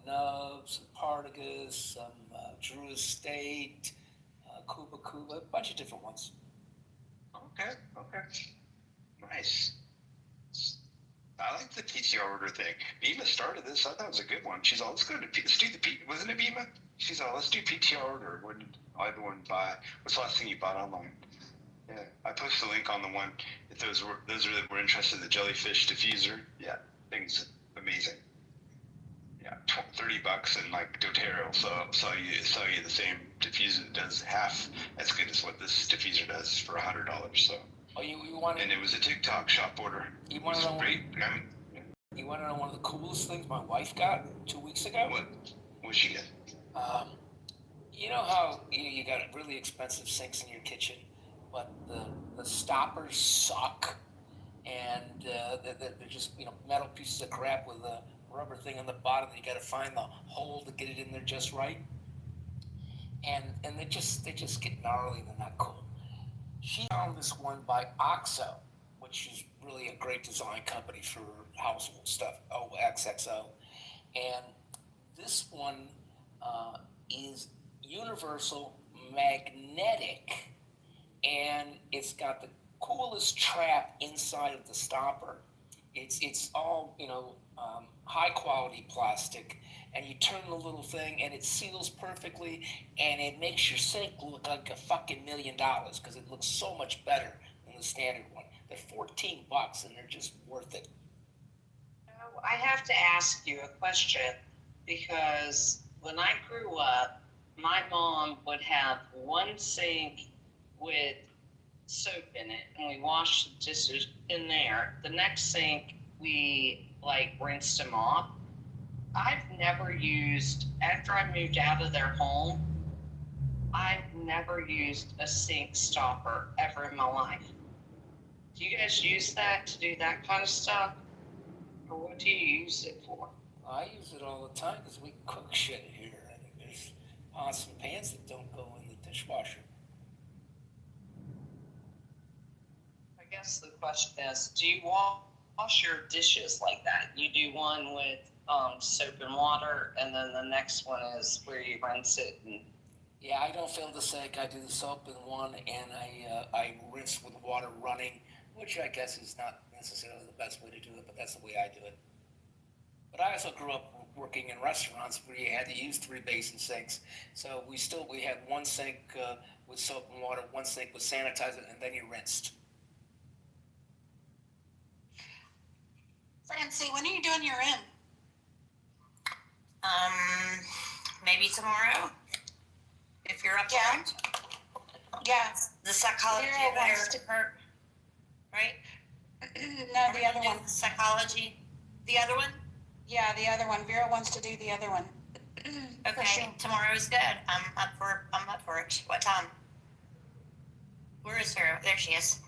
Nubs, some Partagas, some Drew Estate, Cuba, a bunch of different ones. Okay. Nice. I like the PTR order thing. Bima started this. I thought it was a good one. She's all, let's do the wasn't it Bima? She's all, let's do PTR order. What did everyone buy? What's the last thing you bought online? Yeah, I posted a link on the one. If those that were interested in the jellyfish diffuser, yeah, thing's amazing. Yeah, $30 and like doTERRA will sell you the same diffuser that does half as good as what this diffuser does for $100. So. Oh, you want? And it was a TikTok shop order. You want to know? Great. You want to know one of the coolest things my wife got 2 weeks ago? What'd she get? You know how you got really expensive sinks in your kitchen, but the stoppers suck, and they're just metal pieces of crap with a rubber thing on the bottom. You got to find the hole to get it in there just right, and they just get gnarly. They're not cool. She found this one by OXO, which is really a great design company for household stuff, OXXO. And this one is universal magnetic, and it's got the coolest trap inside of the stopper. It's all high quality plastic, and you turn the little thing and it seals perfectly, and it makes your sink look like a fucking $1 million because it looks so much better than the standard one. They're $14 and they're just worth it. I have to ask you a question, because when I grew up, my mom would have one sink with soap in it, and we washed the dishes in there. The next sink, we rinsed them off. I've never used, after I moved out of their home, I've never used a sink stopper ever in my life. Do you guys use that to do that kind of stuff? Or what do you use it for? I use it all the time because we cook shit here, and there's pots and pans that don't go in the dishwasher. I guess the question is, do you want wash your dishes like that. You do one with soap and water, and then the next one is where you rinse it. And Yeah, I don't feel the sink. I do the soap in one, and I rinse with water running, which I guess is not necessarily the best way to do it, but that's the way I do it. But I also grew up working in restaurants where you had to use 3 basin sinks. So we had one sink with soap and water, one sink with sanitizer, and then you rinsed. Francie, when are you doing your in? Maybe tomorrow, if you're up Yeah. Yeah. The psychology Vera of wants it, right? No, the other one. Psychology. The other one? Yeah, the other one. Vera wants to do the other one. Okay, sure. tomorrow is good. I'm up for it. What time? Where is Vera? There she is.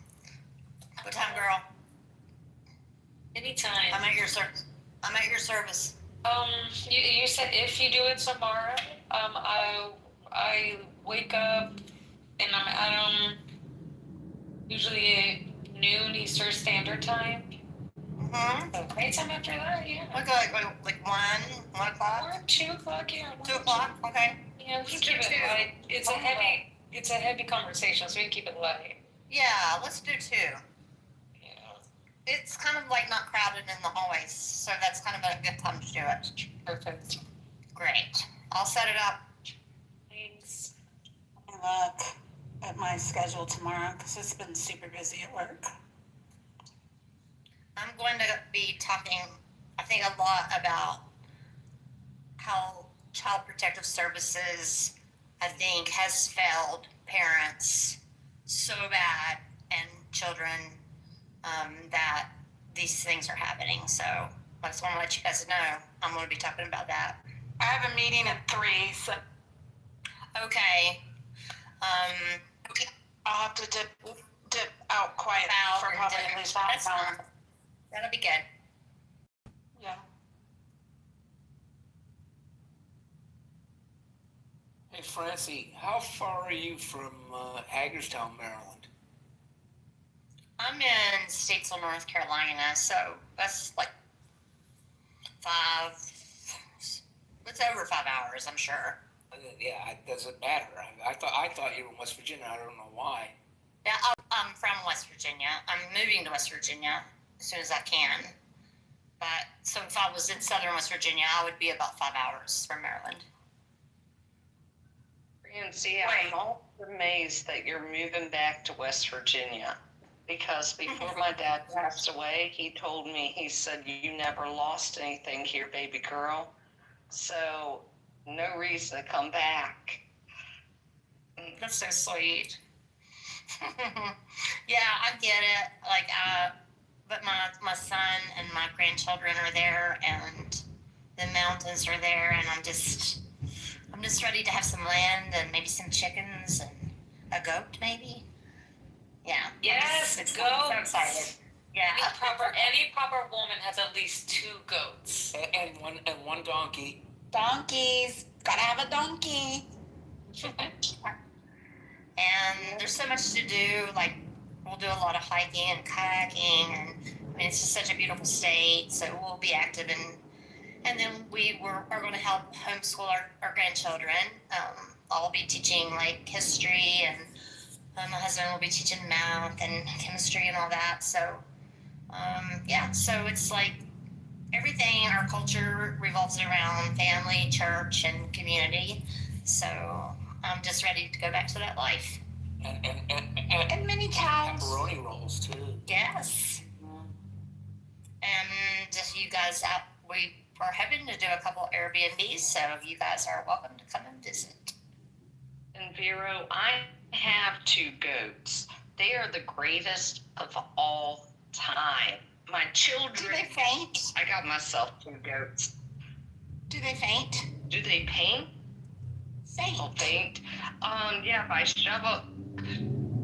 What time, girl? Anytime. I'm at your service. You said if you do it tomorrow, I wake up and I'm at usually at noon Eastern Standard Time. Mm-hmm. So anytime after that, yeah. Okay, like 1 o'clock? Or 2 o'clock, yeah. 2 o'clock, okay. Yeah, we can keep it light. It's a heavy conversation, so we can keep it light. Yeah, let's do 2. Yeah. It's kind of like not crowded in the hallways, so that's kind of a good time to do it. Perfect. Great. I'll set it up. Thanks. Look at my schedule tomorrow because it's been super busy at work. I'm going to be talking, I think, a lot about how Child Protective Services, I think, has failed parents so bad and children that these things are happening. So I just want to let you guys know I'm going to be talking about that. I have a meeting at 3, so Okay. I'll have to dip out quietly for probably at least half an hour. That'll be good. Yeah. Hey, Francie, how far are you from Hagerstown, Maryland? I'm in Statesville, North Carolina, so that's like it's over 5 hours, I'm sure. Yeah, it doesn't matter. I thought you were in West Virginia. I don't know why. Yeah, I'm from West Virginia. I'm moving to West Virginia as soon as I can. But so if I was in southern West Virginia, I would be about 5 hours from Maryland. And see, I'm all amazed that you're moving back to West Virginia. Because before my dad passed away, he told me, he said, you never lost anything here, baby girl. So, no reason to come back. That's so sweet. Yeah, I get it. Like, but my son and my grandchildren are there, and the mountains are there, and I'm just ready to have some land and maybe some chickens and a goat, maybe. Yeah. Yes, goats. goats. I'm so excited. Yeah. Any proper woman has at least 2 goats. And one donkey. Donkeys. Gotta have a donkey. And there's so much to do. Like, we'll do a lot of hiking and kayaking, and I mean, it's just such a beautiful state. So we'll be active, and then we are going to help homeschool our grandchildren. I'll be teaching like history, and my husband will be teaching math and chemistry and all that. So yeah, so it's like everything. Our culture revolves around family, church, and community. So I'm just ready to go back to that life. And many cows. Pepperoni rolls too. Yes. And if you guys we are hoping to do a couple Airbnbs, so you guys are welcome to come and visit. And Vero, I have 2 goats. They are the greatest of all time. My children. Do they faint? I got myself 2 goats. Do they faint? Do they paint? Faint. Oh, faint. Yeah, if I shovel.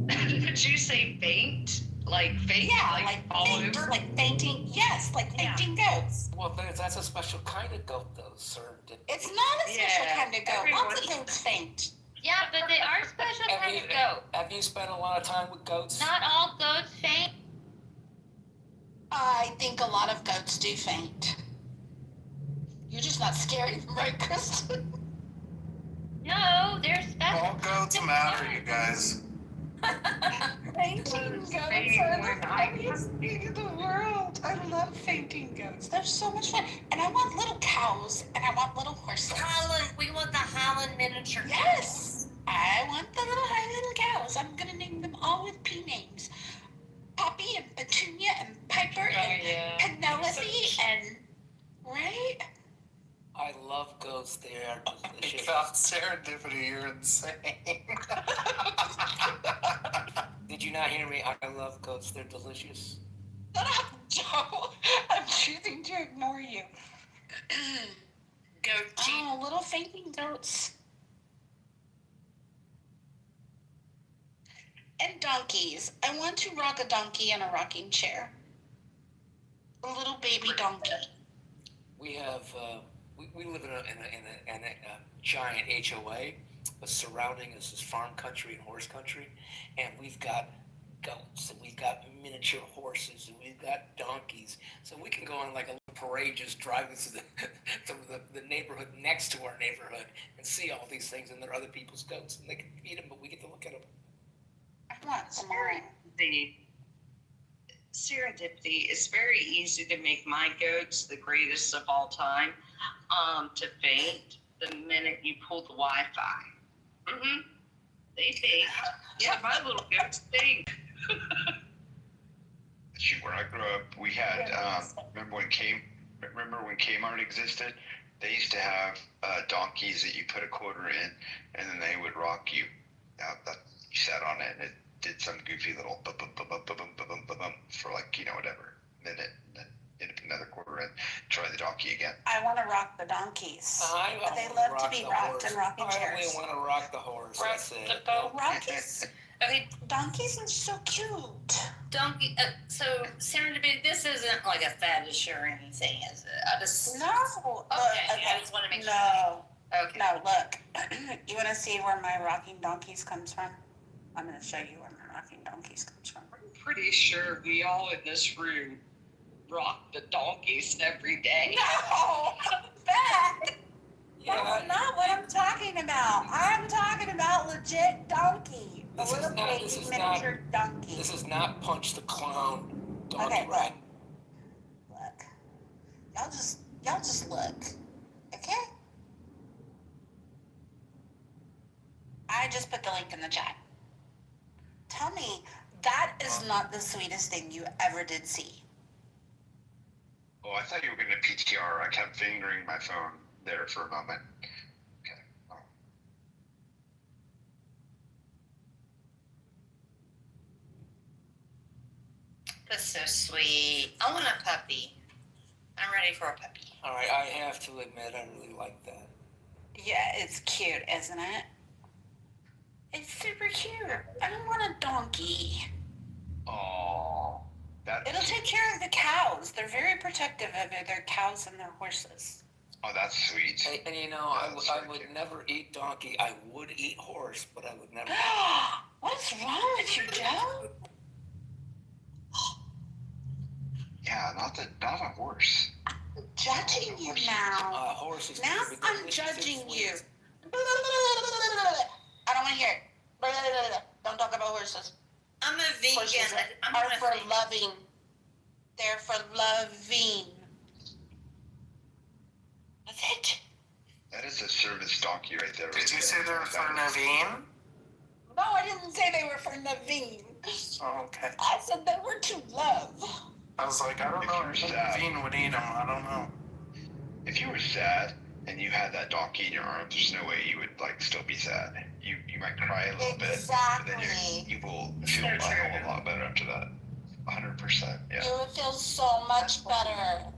Did you say faint? Like faint? Yeah, like all faint, over? like fainting. Yes, like fainting goats. Well, that's a special kind of goat, though, sir. It's not a special kind of goat. Lots of goats faint. Yeah, but they are special kind of goat. Have you spent a lot of time with goats? Not all goats faint. I think a lot of goats do faint. You're just not scaring them, right, Kristen? No, there's All goats matter, you guys. Fainting goats are the funniest thing in the world. I love fainting goats. They're so much fun. And I want little cows and I want little horses. We want the Holland miniature. Yes! I want the little cows. I'm gonna name them all with P names. Poppy and Petunia and Piper and Penelope and... Right? I love goats. They are delicious. God, serendipity, you're insane. Did you not hear me? I love goats. They're delicious. Shut up, Joe. I'm choosing to ignore you. Goat. Oh, little fainting goats. And donkeys. I want to rock a donkey in a rocking chair. A little baby donkey. We have we live in a giant HOA, but surrounding us is farm country and horse country, and we've got goats and we've got miniature horses and we've got donkeys, so we can go on like a little parade just driving through the neighborhood next to our neighborhood and see all these things, and they're other people's goats and they can feed them, but we get to look at them. I want some more. The serendipity is very easy to make my goats the greatest of all time to faint the minute you pull the Wi-Fi. They faint. Yeah, my little goats faint. Shoot, where I grew up, we had remember when Kmart existed? They used to have donkeys that you put a quarter in, and then they would rock you. You sat on it, and it did some goofy little bum bum bum bum bum bum bum bum for like whatever minute, and then you put another quarter in. Try the donkey again. I want to rock the donkeys. They wanna love to be rocked in rocking chairs. I only want to rock the horse. That's it. Rockies. Okay, donkeys are so cute. Donkey. So serendipity. This isn't like a fetish or anything, is it? I just No. Okay. I just want to make sure. No. Okay. No. Look. You want to see where my rocking donkeys comes from? I'm going to show you where my rocking donkeys comes from. I'm pretty sure we all in this room rock the donkeys every day. No. Beth. Yeah. That's not what I'm talking about. I'm talking about legit donkey. This is not Punch the Clown donkey, Okay, right? Look. Y'all just look. Okay? I just put the link in the chat. Tell me, that is not the sweetest thing you ever did see. Oh, I thought you were going to PTR. I kept fingering my phone there for a moment. Okay. Oh. That's so sweet. I want a puppy. I'm ready for a puppy. All right, I have to admit, I really like that. Yeah, it's cute, isn't it? It's super cute. I don't want a donkey. Oh, It'll take care of the cows. They're very protective of their cows and their horses. Oh, that's sweet. And I would never eat donkey. I would eat horse, but I would never. What's wrong with you, Joe? Yeah, not a horse. I'm judging you now. Horses. Now I'm judging you. I don't want to hear it. Don't talk about horses. I'm a vegan. Horses are for loving. They're for loving. That's it. That is a service donkey right there. Did you say they were for Naveen? No, I didn't say they were for Naveen. Oh, okay. I said they were to love. I was like, I don't know if Naveen would eat them. I don't know. If you were sad and you had that donkey in your arms, there's no way you would still be sad. You might cry a little bit, but then you will feel a whole lot better after that. 100%. Yeah. You would feel so much better.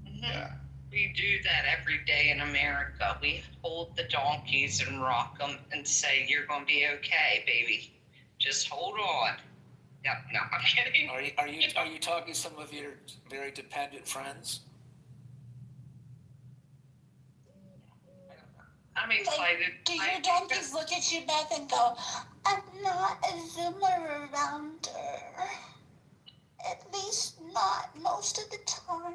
Yeah. We do that every day in America. We hold the donkeys and rock them and say, "You're going to be okay, baby. Just hold on." No, I'm kidding. Are you talking to some of your very dependent friends? I'm excited. Do your donkeys look at you, Beth, and go, "I'm not a zoomer around her. At least not most of the time.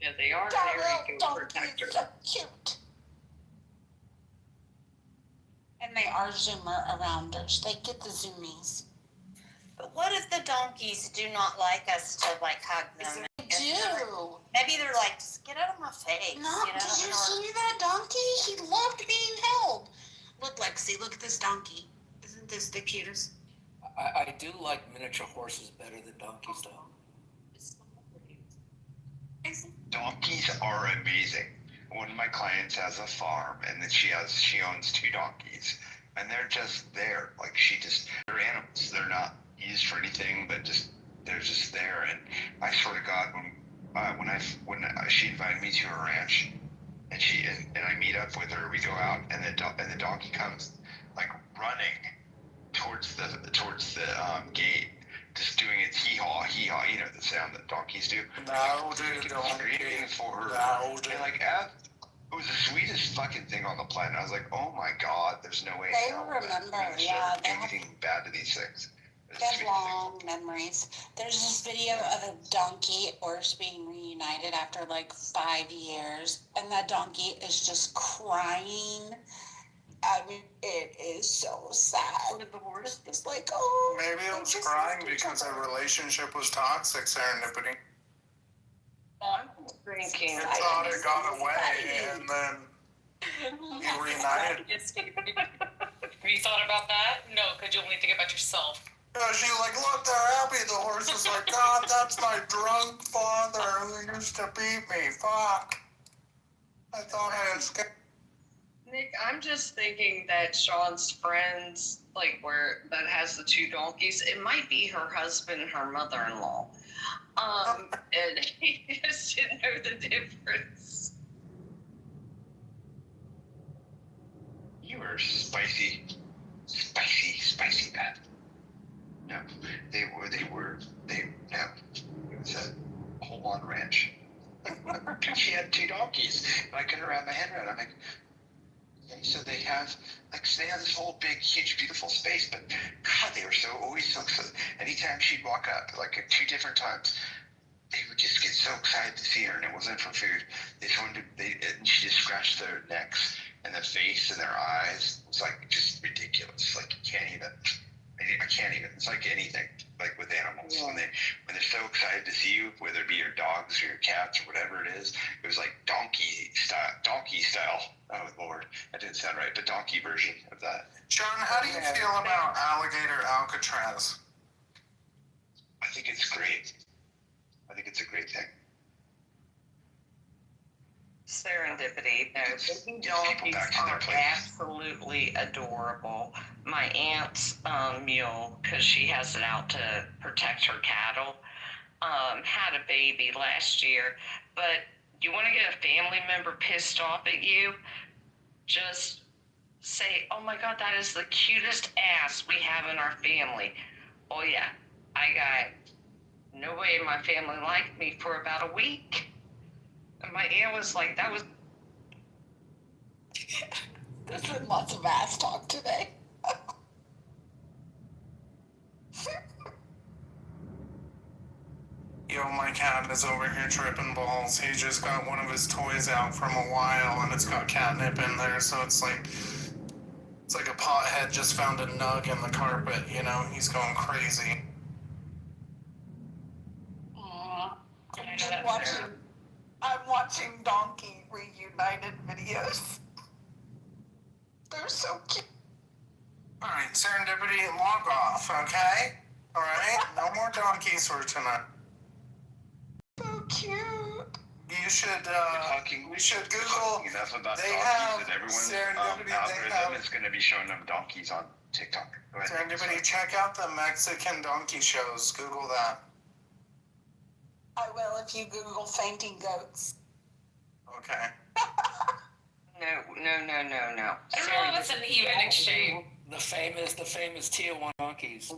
Yeah, they are Darrell very good donkeys protectors. are cute. And they are zoomer arounders. They get the zoomies. But what if the donkeys do not like us to like hug them? They do. Maybe they're like, just get out of my face. No, you know? did you see that donkey? He loved being held. Look, Lexi, look at this donkey. Isn't this the cutest? I do like miniature horses better than donkeys, though. Donkeys are amazing. One of my clients has a farm, and then she owns 2 donkeys, and they're just there. Like they're animals. They're not used for anything, but they're just there. And I swear to God, when she invited me to her ranch, and I meet up with her, we go out, and the donkey comes like running towards the gate, just doing its hee-haw, hee-haw, you know, the sound that donkeys do. No, dude, Screaming for her. No, dude. And like, it was the sweetest fucking thing on the planet. I was like, oh my God, there's no way. They remember, yeah. They have anything bad to these things. They have long memories. There's this video of a donkey horse being reunited after like 5 years, and that donkey is just crying. I mean, it is so sad. The horse is like, oh. Maybe it was crying because their relationship was toxic, Serendipity. I'm thinking. It thought it got away, and then you reunited. Have you thought about that? No, because you only think about yourself. She like, look, they're happy. The horse is like, God, that's my drunk father who used to beat me. Fuck. I thought I escaped. Nick, I'm just thinking that Sean's friends, like that has the 2 donkeys, it might be her husband and her mother-in-law. And he just didn't know the difference. You were spicy, bad. No, no. It was a whole-on ranch. She had 2 donkeys, and I couldn't wrap my head around it. I'm like, okay, so they have this whole big, huge, beautiful space, but God, they were always so excited. Anytime she'd walk up, like 2 different times, they would just get so excited to see her, and it wasn't for food. And she just scratched their necks and their face and their eyes. It's like just ridiculous. Like you can't even. I can't even. It's like anything, like with animals. Yeah. When they're so excited to see you, whether it be your dogs or your cats or whatever it is, it was like donkey style. Oh Lord, that didn't sound right, but donkey version of that. John, how do you feel about alligator Alcatraz? I think it's great. I think it's a great thing. Serendipity. No, donkeys are absolutely adorable. My aunt's mule, because she has it out to protect her cattle, had a baby last year. But you want to get a family member pissed off at you? Just say, oh my God, that is the cutest ass we have in our family. Oh yeah, I got nobody in my family liked me for about a week. And my aunt was like, that was... There's been lots of ass talk today. Yo, my cat is over here tripping balls. He just got one of his toys out from a while, and it's got catnip in there, so it's like a pothead just found a nug in the carpet, you know? He's going crazy. I'm watching donkey reunited videos. They're so cute. Alright, Serendipity, log off, okay? Alright? No more donkeys for tonight. So cute. You should, we should Google. Enough about they donkeys have that everyone's Serendipity, algorithm is going to be showing them donkeys on TikTok. Go ahead. Serendipity, check out the Mexican donkey shows. Google that. I will if you Google fainting goats. Okay. No. I don't know if it's an even exchange. The famous tier 1 donkeys.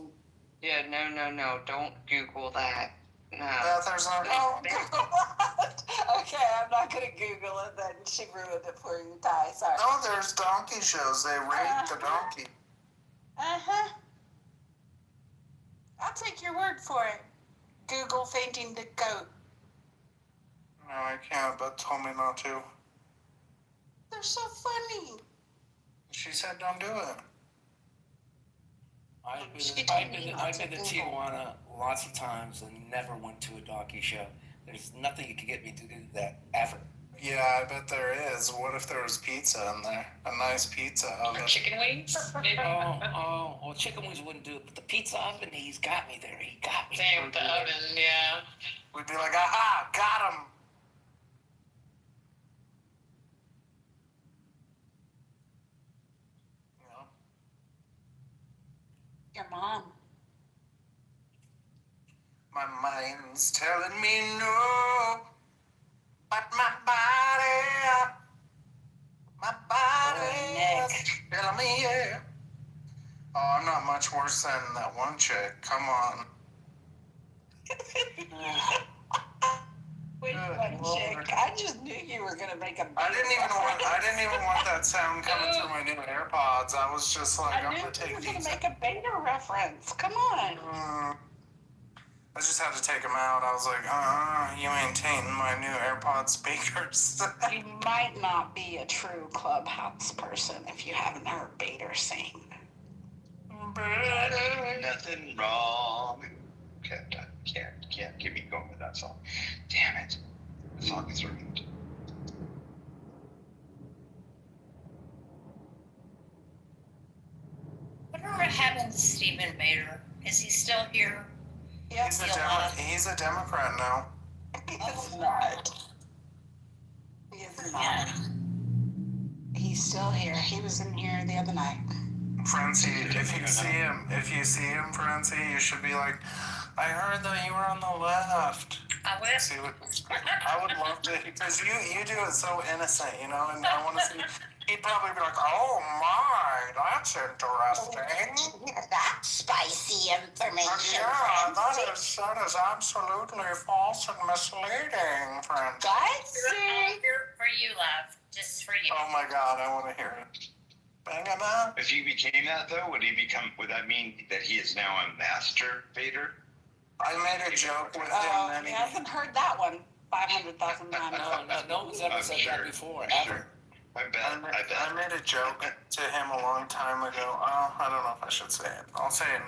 Yeah, no. Don't Google that. No. There's no... Oh, Google what? Okay, I'm not going to Google it then. She ruined it for you, Ty. Sorry. No, there's donkey shows. They rate the donkey. Uh-huh. I'll take your word for it. Google fainting the goat. No, I can't, but told me not to. They're so funny. She said don't do it. I've been to Tijuana lots of times and never went to a donkey show. There's nothing that can get me to do that ever. Yeah, I bet there is. What if there was pizza in there? A nice pizza oven. Or chicken wings? Maybe. Well, chicken wings wouldn't do it, but the pizza oven, he's got me there. He got me. Same with the oven, yeah. We'd be like, aha, got him. Your mom. My mind's telling me no, but my body is telling me yeah. Oh, I'm not much worse than that one chick. Come on. Which one, chick? I just knew you were gonna make a. I didn't even want that sound coming through my new AirPods. I was just like, I'm gonna take these. I knew you were gonna make a beta reference. Come on. I just had to take them out. I was like, you maintain my new AirPod speakers. You might not be a true Clubhouse person if you haven't heard Bader sing. Nothing wrong. Can't get me going with that song. Damn it. The song is ruined. Whatever happened to Stephen Bader? Is he still here? Yeah, he's a Democrat now. He's not. He is not. He's still here. He was in here the other night. Francie, if you see him, Francie, you should be like, I heard that you were on the left. I will. See what, I would love to, because you do it so innocent, you know, and I want to see. He'd probably be like, oh my, that's interesting. That's spicy information. Yeah, that is absolutely false and misleading, Francie. I'm here for you, love. Just for you. Oh my God, I want to hear it. Bang him out. If he became that, though, would that mean that he is now a master Vader? I made a joke with him. He hasn't heard that one 500,000 times. No one's ever said that before, ever. I made a joke to him a long time ago. Oh, I don't know if I should say it. I'll say it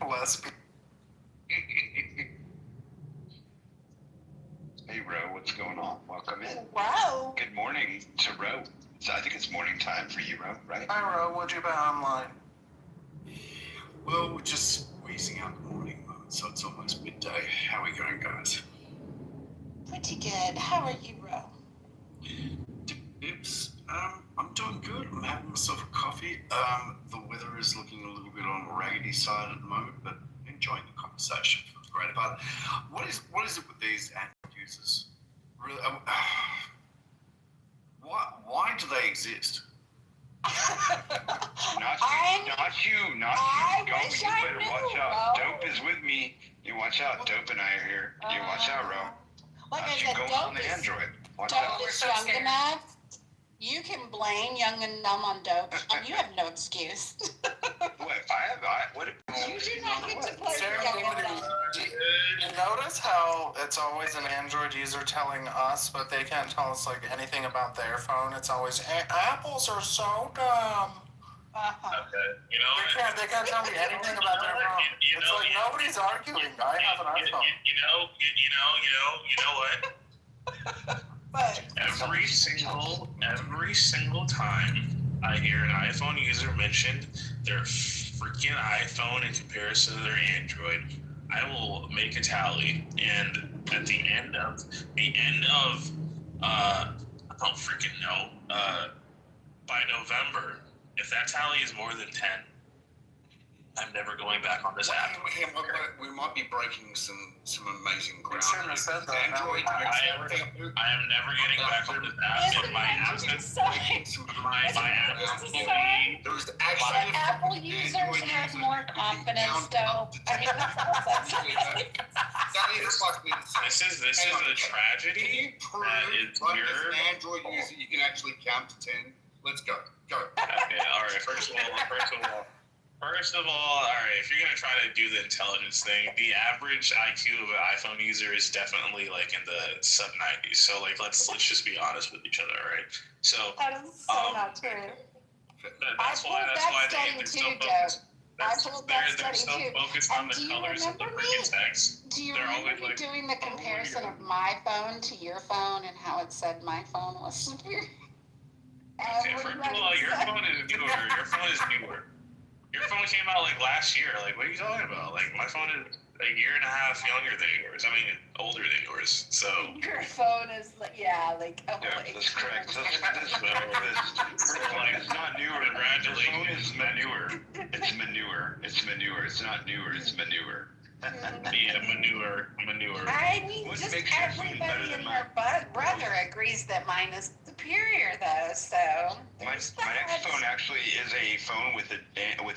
in less. Hey, Ro, what's going on? Welcome in. Wow. Good morning to Ro. So I think it's morning time for you, Ro, right? Hi, Ro. What'd you bet online? Well, we're just squeezing out the morning moment, so it's almost midday. How are we going, guys? Pretty good. How are you, Ro? Tips. I'm doing good. I'm having myself a coffee. The weather is looking a little bit on the raggedy side at the moment, but enjoying the conversation. Feels great about it. What is it with these Android users? Really, why do they exist? Not you. wish You I better knew, watch out. Ro. Dope is with me. You watch out. Dope and I are here. You watch out, Ro. Like I You said, go on Dope the is, Android. Watch Dope out. is young enough. You can blame Young and Numb on Dope, and you have no excuse. What? You do not get to play Young and Numb. You notice how it's always an Android user telling us, but they can't tell us like anything about their phone. It's always apples are so dumb. Okay, They can't tell me anything about their phone. It's like nobody's arguing. I have an iPhone. You know what? Every single time I hear an iPhone user mention their freaking iPhone in comparison to their Android, I will make a tally, and at the end of I don't freaking know, by November, if that tally is more than 10, I'm never going back on this app. We might be breaking some amazing ground. Shouldn't have said that. Android I am never getting back on this app. And my app is Apple users have more confidence, though. I mean, This is a tragedy that is Like your. as an Android user, you can actually count to 10. Let's go. Okay, all right. First of all, First of all right, if you're gonna try to do the intelligence thing, the average IQ of an iPhone user is definitely like in the sub 90s. So like let's just be honest with each other, all right? So That is so not true. that's why they're so focused. They're so focused on the colors of the freaking text. Do you They're remember always me like, doing the comparison of my phone to your phone and how it said my phone was superior? okay, first of all, your phone is newer. Your phone is newer. Your phone came out like last year. Like, what are you talking about? Like, my phone is a year and a half younger than yours. I mean, older than yours. So. Your phone is like, yeah, That's correct. It's not newer. Congratulations. It's manure. It's manure. It's manure. It's not newer. It's manure. Yeah, manure. I mean, just everybody and their brother agrees that mine is superior, though. So My next phone actually is a phone with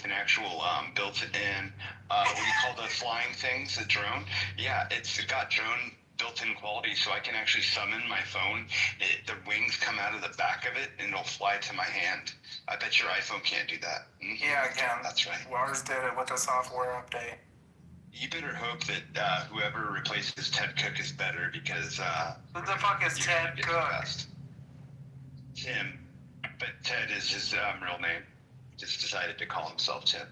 an actual built-in what do you call the flying things? A drone? Yeah, it's got drone built-in quality, so I can actually summon my phone. The wings come out of the back of it, and it'll fly to my hand. I bet your iPhone can't do that. Mm-hmm. Yeah, again. That's right. Ours did it with a software update. You better hope that whoever replaces Ted Cook is better, because What the fuck is Ted Cook? Tim, but Ted is his real name. Just decided to call himself Tim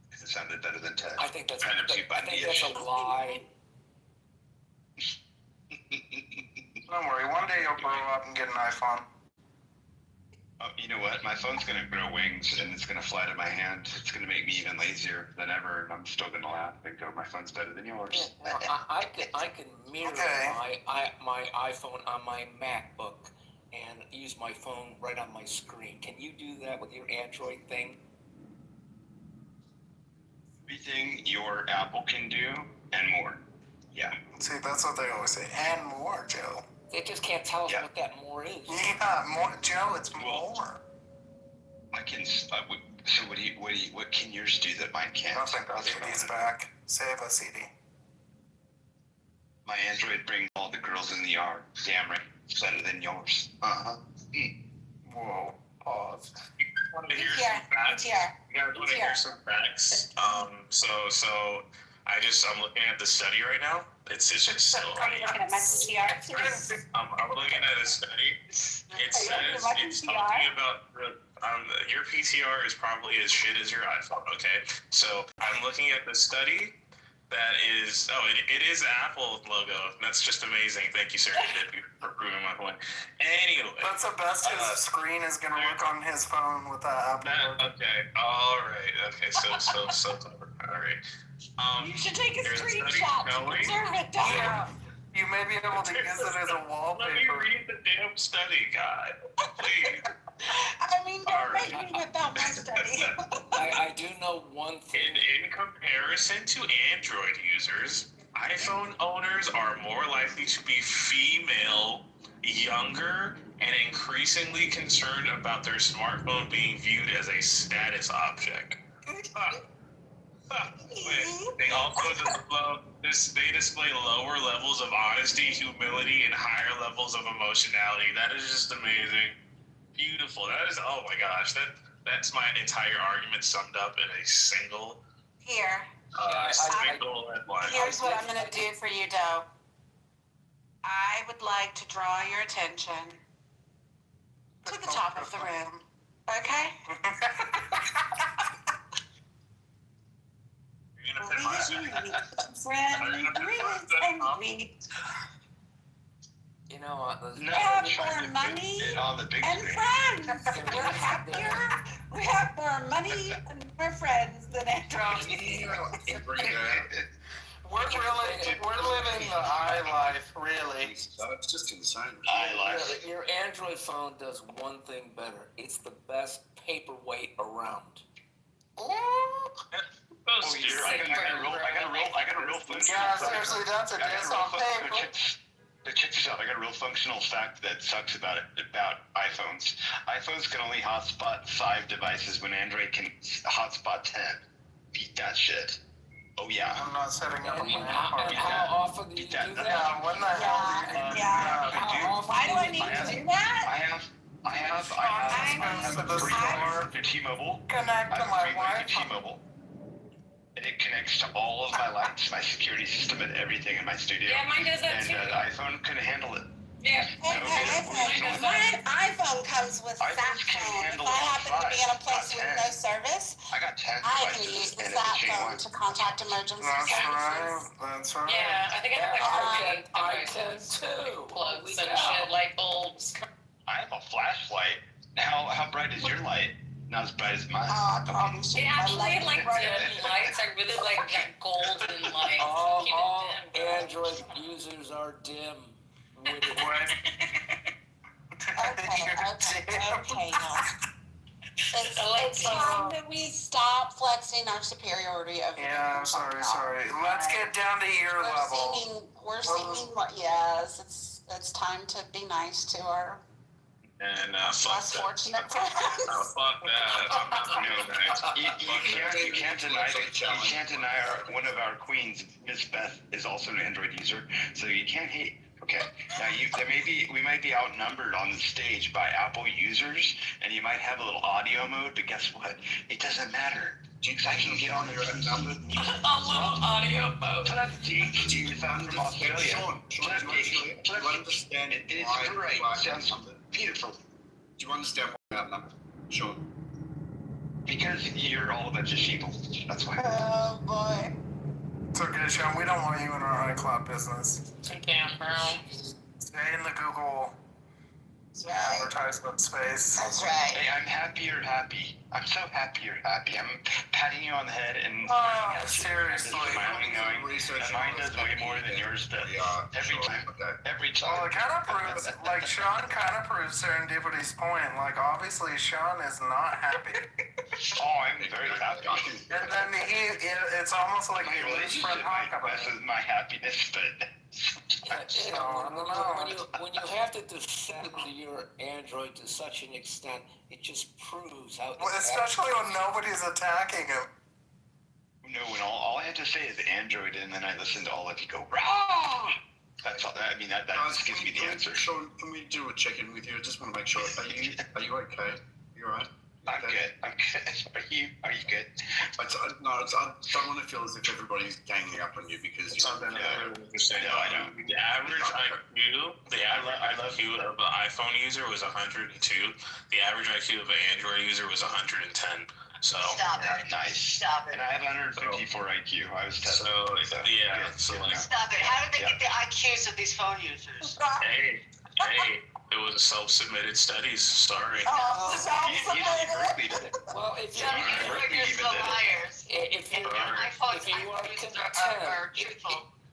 because it sounded better than Ted. I think that's kind of too that's a lie. Don't worry, one day you'll grow up and get an iPhone. Oh, you know what? My phone's gonna grow wings and it's gonna fly to my hand. It's gonna make me even lazier than ever, and I'm still gonna laugh and go, "My phone's better than yours." Well, I can mirror my iPhone on my MacBook and use my phone right on my screen. Can you do that with your Android thing? Everything your Apple can do and more. Yeah. See, that's what they always say. And more, Joe. They just can't tell us what that more is. Yeah, more, Joe. It's more. I can. So what can yours do that mine can't? Nothing. He's back. Save a CD. My Android brings all the girls in the yard. Damn right. It's better than yours. Uh-huh. Whoa. Pause. Want to hear some facts? You guys want to hear some facts? So I'm looking at the study right now. It's just so. Are you looking at my PCR? I'm looking at a study. It says it's talking about your PTR is probably as shit as your iPhone. Okay, so I'm looking at the study. That is, it is the Apple logo. That's just amazing. Thank you, sir, for proving my point. Anyway. That's the best his screen is going to look on his phone with that Apple logo. Okay, all right. Okay, so clever. All right. You should take a screenshot to preserve it, Dad. You may be able to use it as a wallpaper. Let me read the damn study, guy. Please. I mean, don't make me whip out my study. I do know one thing. In comparison to Android users, iPhone owners are more likely to be female, younger, and increasingly concerned about their smartphone being viewed as a status object. They also display lower levels of honesty, humility, and higher levels of emotionality. That is just amazing. Beautiful. That is, oh my gosh, that's my entire argument summed up in a single single headline. Here's what I'm going to do for you, Doe. I would like to draw your attention to the top of the room. Okay? You're going to put my You know, we have more money and friends. We have more money and more friends than Android. We're living the I life, really. It's just insane. I life. Your Android phone does one thing better. It's the best paperweight around. I got a real functional. Yeah, seriously, that's a diss on paper. Check this out. I got a real functional fact that sucks about iPhones. iPhones can only hotspot 5 devices when Android can hotspot 10. Beat that shit. Oh yeah. I'm not setting up a How often do you do that? Yeah, when the hell do you do that? Why do I need to do that? I have to the store. Through T-Mobile. Connect to my Wi-Fi. T-Mobile. And it connects to all of my lights, my security system, and everything in my studio. Yeah, mine does that too. And the iPhone couldn't handle it. Yeah. My iPhone comes with that phone. If I happen to be in a place with no service, I got 10 I can use the sat phone to contact emergency services. That's right. Yeah, I think I have like too. Plugs and shit, light bulbs. I have a flashlight. How bright is your light? Not as bright as mine. It actually like dim lights. I really like that golden light. All Android users are dim. Okay, no. It's time that we stop flexing our superiority over Yeah, I'm sorry. Let's get down to ear level. We're singing, yes, it's time to be nice to our And less fuck that. fortunate friends. Fuck that. You can't deny one of our queens, Miss Beth, is also an Android user, so you can't hate. Okay. Now we might be outnumbered on the stage by Apple users, and you might have a little audio mode, but guess what? It doesn't matter. Because I can get on there and a little audio mode. So that's DHD from Australia. Sean, do you understand it is great. Sounds beautiful. Do you understand why I'm outnumbered? Sure. Because you're all a bunch of sheeple. That's why. Oh boy. It's okay, Sean. We don't want you in our iCloud business. Damn, bro. Stay in the Google advertisement space. That's right. Hey, I'm happy you're happy. I'm so happy you're happy. I'm patting you on the head and seriously. Smiling, knowing that mine does way more than yours does. Every time. Every time. Well, it kind of proves, like, Sean kind of proves Serendipity's point. Like, obviously, Sean is not happy. Oh, I'm very happy. And then it's almost like my relationship is my happiness, but. When you have to defend your Android to such an extent, it just proves how. Well, especially when nobody's attacking him. No, when all I have to say is Android, and then I listen to all of you go rah. That's all. I mean, that just gives me the answer. Sean, can we do a check-in with you? I just want to make sure. Are you okay? You alright? I'm good. Are you good? I don't want to feel as if everybody's ganging up on you because you're No, I don't. The average IQ of an iPhone user was 102. The average IQ of an Android user was 110. So Stop it. Nice. Stop it. And I have 154 IQ. I was testing. So like. Stop it. How did they get the IQs of these phone users? Hey, it was self-submitted studies. Sorry. Self-submitted. Well, if you liars. If you are content,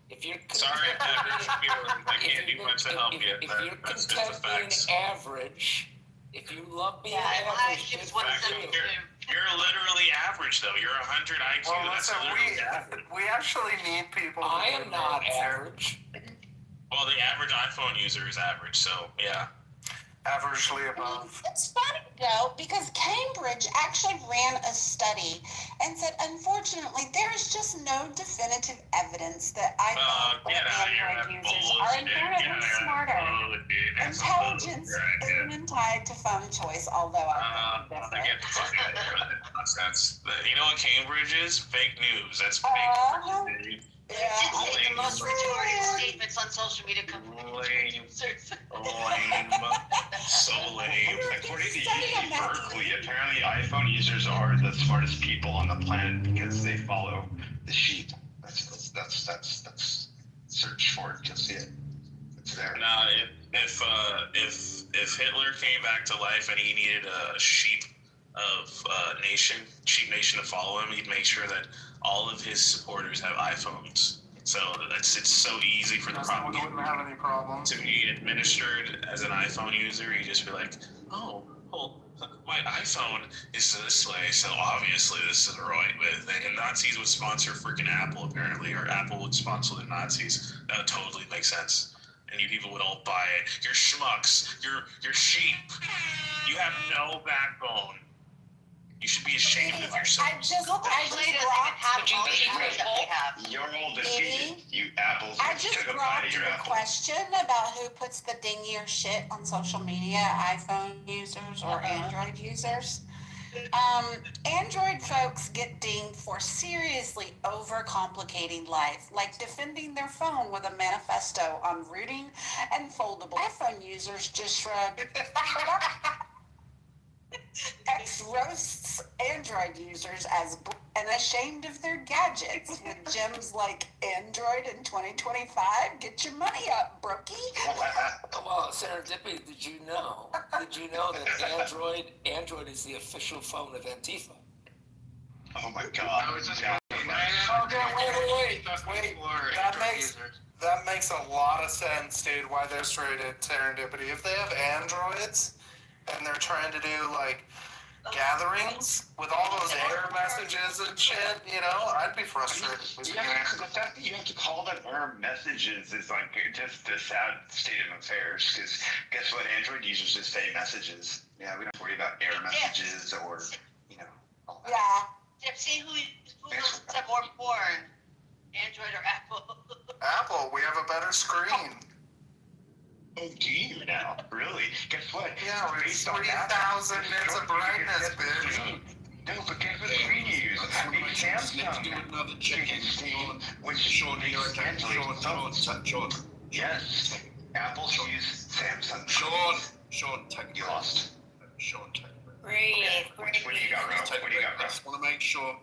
if you're sorry, average feeling, I can't do much to help you. If you're That's just the facts. being average, if you love being average, You're literally average, though. You're 100 IQ. Well, That's listen, literally average. we actually need people. I am not average. Well, the average iPhone user is average, so yeah. Averagely above. It's funny though, because Cambridge actually ran a study and said, unfortunately, there is just no definitive evidence that iPhone or Android users are inherently smarter. Intelligence isn't tied to phone choice, although I think That's nonsense. You know what Cambridge is? Fake news. That's fake news. The most retorted statements on social media come from lame. So lame. According to UC Berkeley, apparently iPhone users are the smartest people on the planet because they follow the sheep. That's search for it. You'll see it. It's there. Now, if Hitler came back to life and he needed a sheep nation to follow him, he'd make sure that all of his supporters have iPhones. So it's so easy for the propaganda wouldn't have any problem to be administered as an iPhone user. You just be like, oh, my iPhone is this way, so obviously this is the right way thing. And Nazis would sponsor freaking Apple apparently, or Apple would sponsor the Nazis. That would totally make sense. And you people would all buy it. You're schmucks. You're sheep. You have no backbone. You should be ashamed of yourself. I just blocked. You're all defeated. You apples. I just took a bite brought of you your a apple. question about who puts the dingier shit on social media, iPhone users or Android users. Android folks get dinged for seriously overcomplicating life, like defending their phone with a manifesto on rooting and foldable. iPhone users just shrug. X roasts Android users as and ashamed of their gadgets with gems like Android in 2025. Get your money up, brokey. Well, Serendipity, did you know that Android is the official phone of Antifa? Oh my God. Okay, wait. That makes a lot of sense, dude, why they're straight at Serendipity. If they have Androids and they're trying to do, like, gatherings with all those error messages and shit, you know, I'd be frustrated. Yeah, the fact that you have to call them error messages is like just a sad state of affairs. Because guess what? Android users just say messages. Yeah, we don't have to worry about error messages or, you know, all that. Yeah. Gypsy, who looks at more porn? Android or Apple? Apple, we have a better screen. Oh, do you now? Really? Guess what? Yeah, we're 3,000 nits of brightness, bitch. No, but guess what screen you use? Samsung. Do another check-in. Which Sean, yes. Apple use Samsung. Sean, take it. You lost. Sean, take it. Breathe. What do you got, Ro? What do you got, Ro? Just want to make sure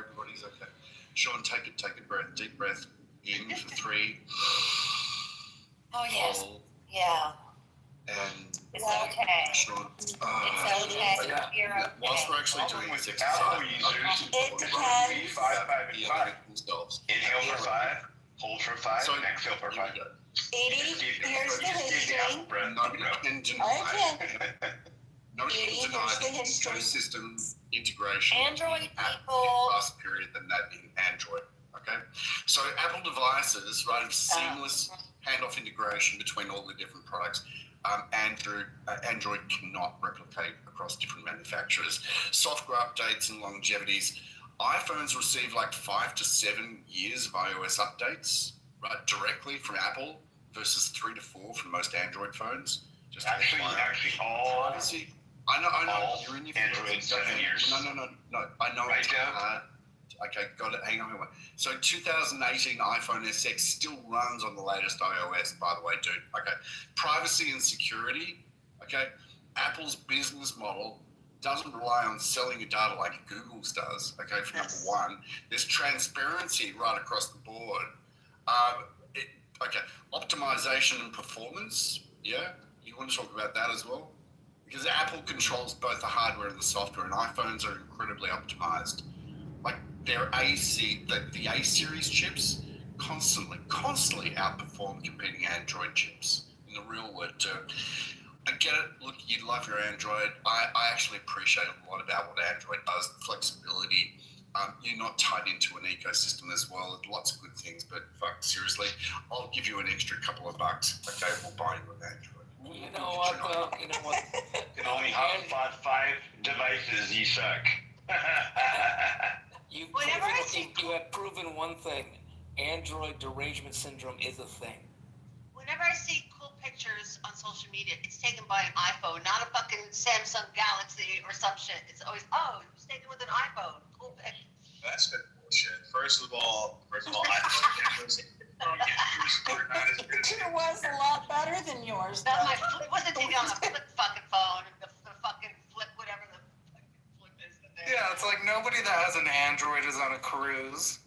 everybody's okay. Sean, take a breath, deep breath in for 3. Oh, yes. Hold, Yeah. and It's okay. Sean. It's okay. Yeah. You're okay. Whilst we're actually doing this Apple exercise, users, depends. 5, 5, and 5. themselves. Inhale for 5, hold for 5, and exhale for 5. Edie, here's the history. Nobody can deny. Okay. Nobody Edie, can deny here's the the history. ecosystem integration Android at people. a faster period than that in Android. Okay, so Apple devices, right, have seamless handoff integration between all the different products. Android cannot replicate across different manufacturers. Software updates and longevities. iPhones receive like 5 to 7 years of iOS updates, right, directly from Apple versus 3 to 4 from most Android phones. Just Actually, all privacy. I know. all You're in your Android 7 years. No. I know. Right, Joe? Okay, got it. Hang on. So 2018 iPhone SX still runs on the latest iOS, by the way, dude. Okay. Privacy and security. Okay. Apple's business model doesn't rely on selling your data like Google's does. Okay, for number one. There's transparency right across the board. Optimization and performance. Yeah. You want to talk about that as well? Because Apple controls both the hardware and the software, and iPhones are incredibly optimized. Like their the A series chips constantly outperform competing Android chips in the real world too. I get it. Look, you love your Android. I actually appreciate a lot about what Android does, the flexibility. You're not tied into an ecosystem as well. Lots of good things, but fuck, seriously, I'll give you an extra couple of bucks. Okay, we'll buy you an Android. You know what, though? You know what? You can only hotspot 5 devices. You suck. You have proven one thing. Android derangement syndrome is a thing. Whenever I see cool pictures on social media, it's taken by an iPhone, not a fucking Samsung Galaxy or some shit. It's always, it's taken with an iPhone. Cool pic. That's good bullshit. First of all, iPhone cameras are not as good. It was a lot better than yours. That's my flip. What's it taking on the flip fucking phone? The fucking flip, whatever the fucking flip is. Yeah, it's like nobody that has an Android is on a cruise.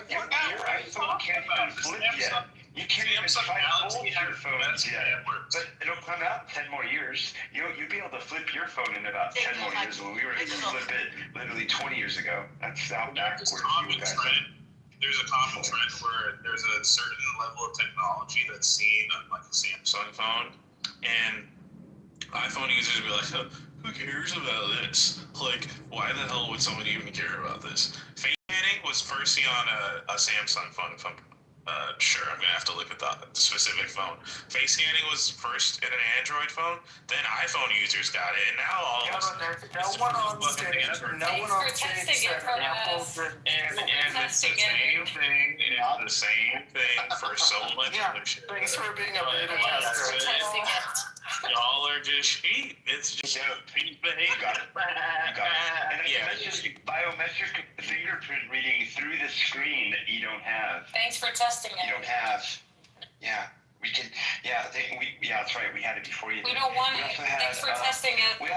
Your iPhone can't even flip yet. You can't even hold your phones yet. But it'll come out in 10 more years. You'll be able to flip your phone in about 10 more years when we were able to flip it literally 20 years ago. That's how backwards you guys are. There's a common trend where there's a certain level of technology that's seen on like a Samsung phone, and iPhone users will be like, who cares about this? Like, why the hell would somebody even care about this? Face scanning was first seen on a Samsung phone, if I'm Sure, I'm gonna have to look at the specific phone. Face scanning was first in an Android phone, then iPhone users got it, and now all of us. No one on stage. No one on stage said Apple did. And it's the same thing. It's the same thing for so much other shit. Thanks for being a beta tester. Y'all are just sheep. It's just sheep behavior. You got it. And that's just biometric fingerprint reading through the screen that you don't have. Thanks for testing it. You don't have. Yeah. We can. Yeah. That's right. We had it before you. We don't want it. Thanks for testing it. We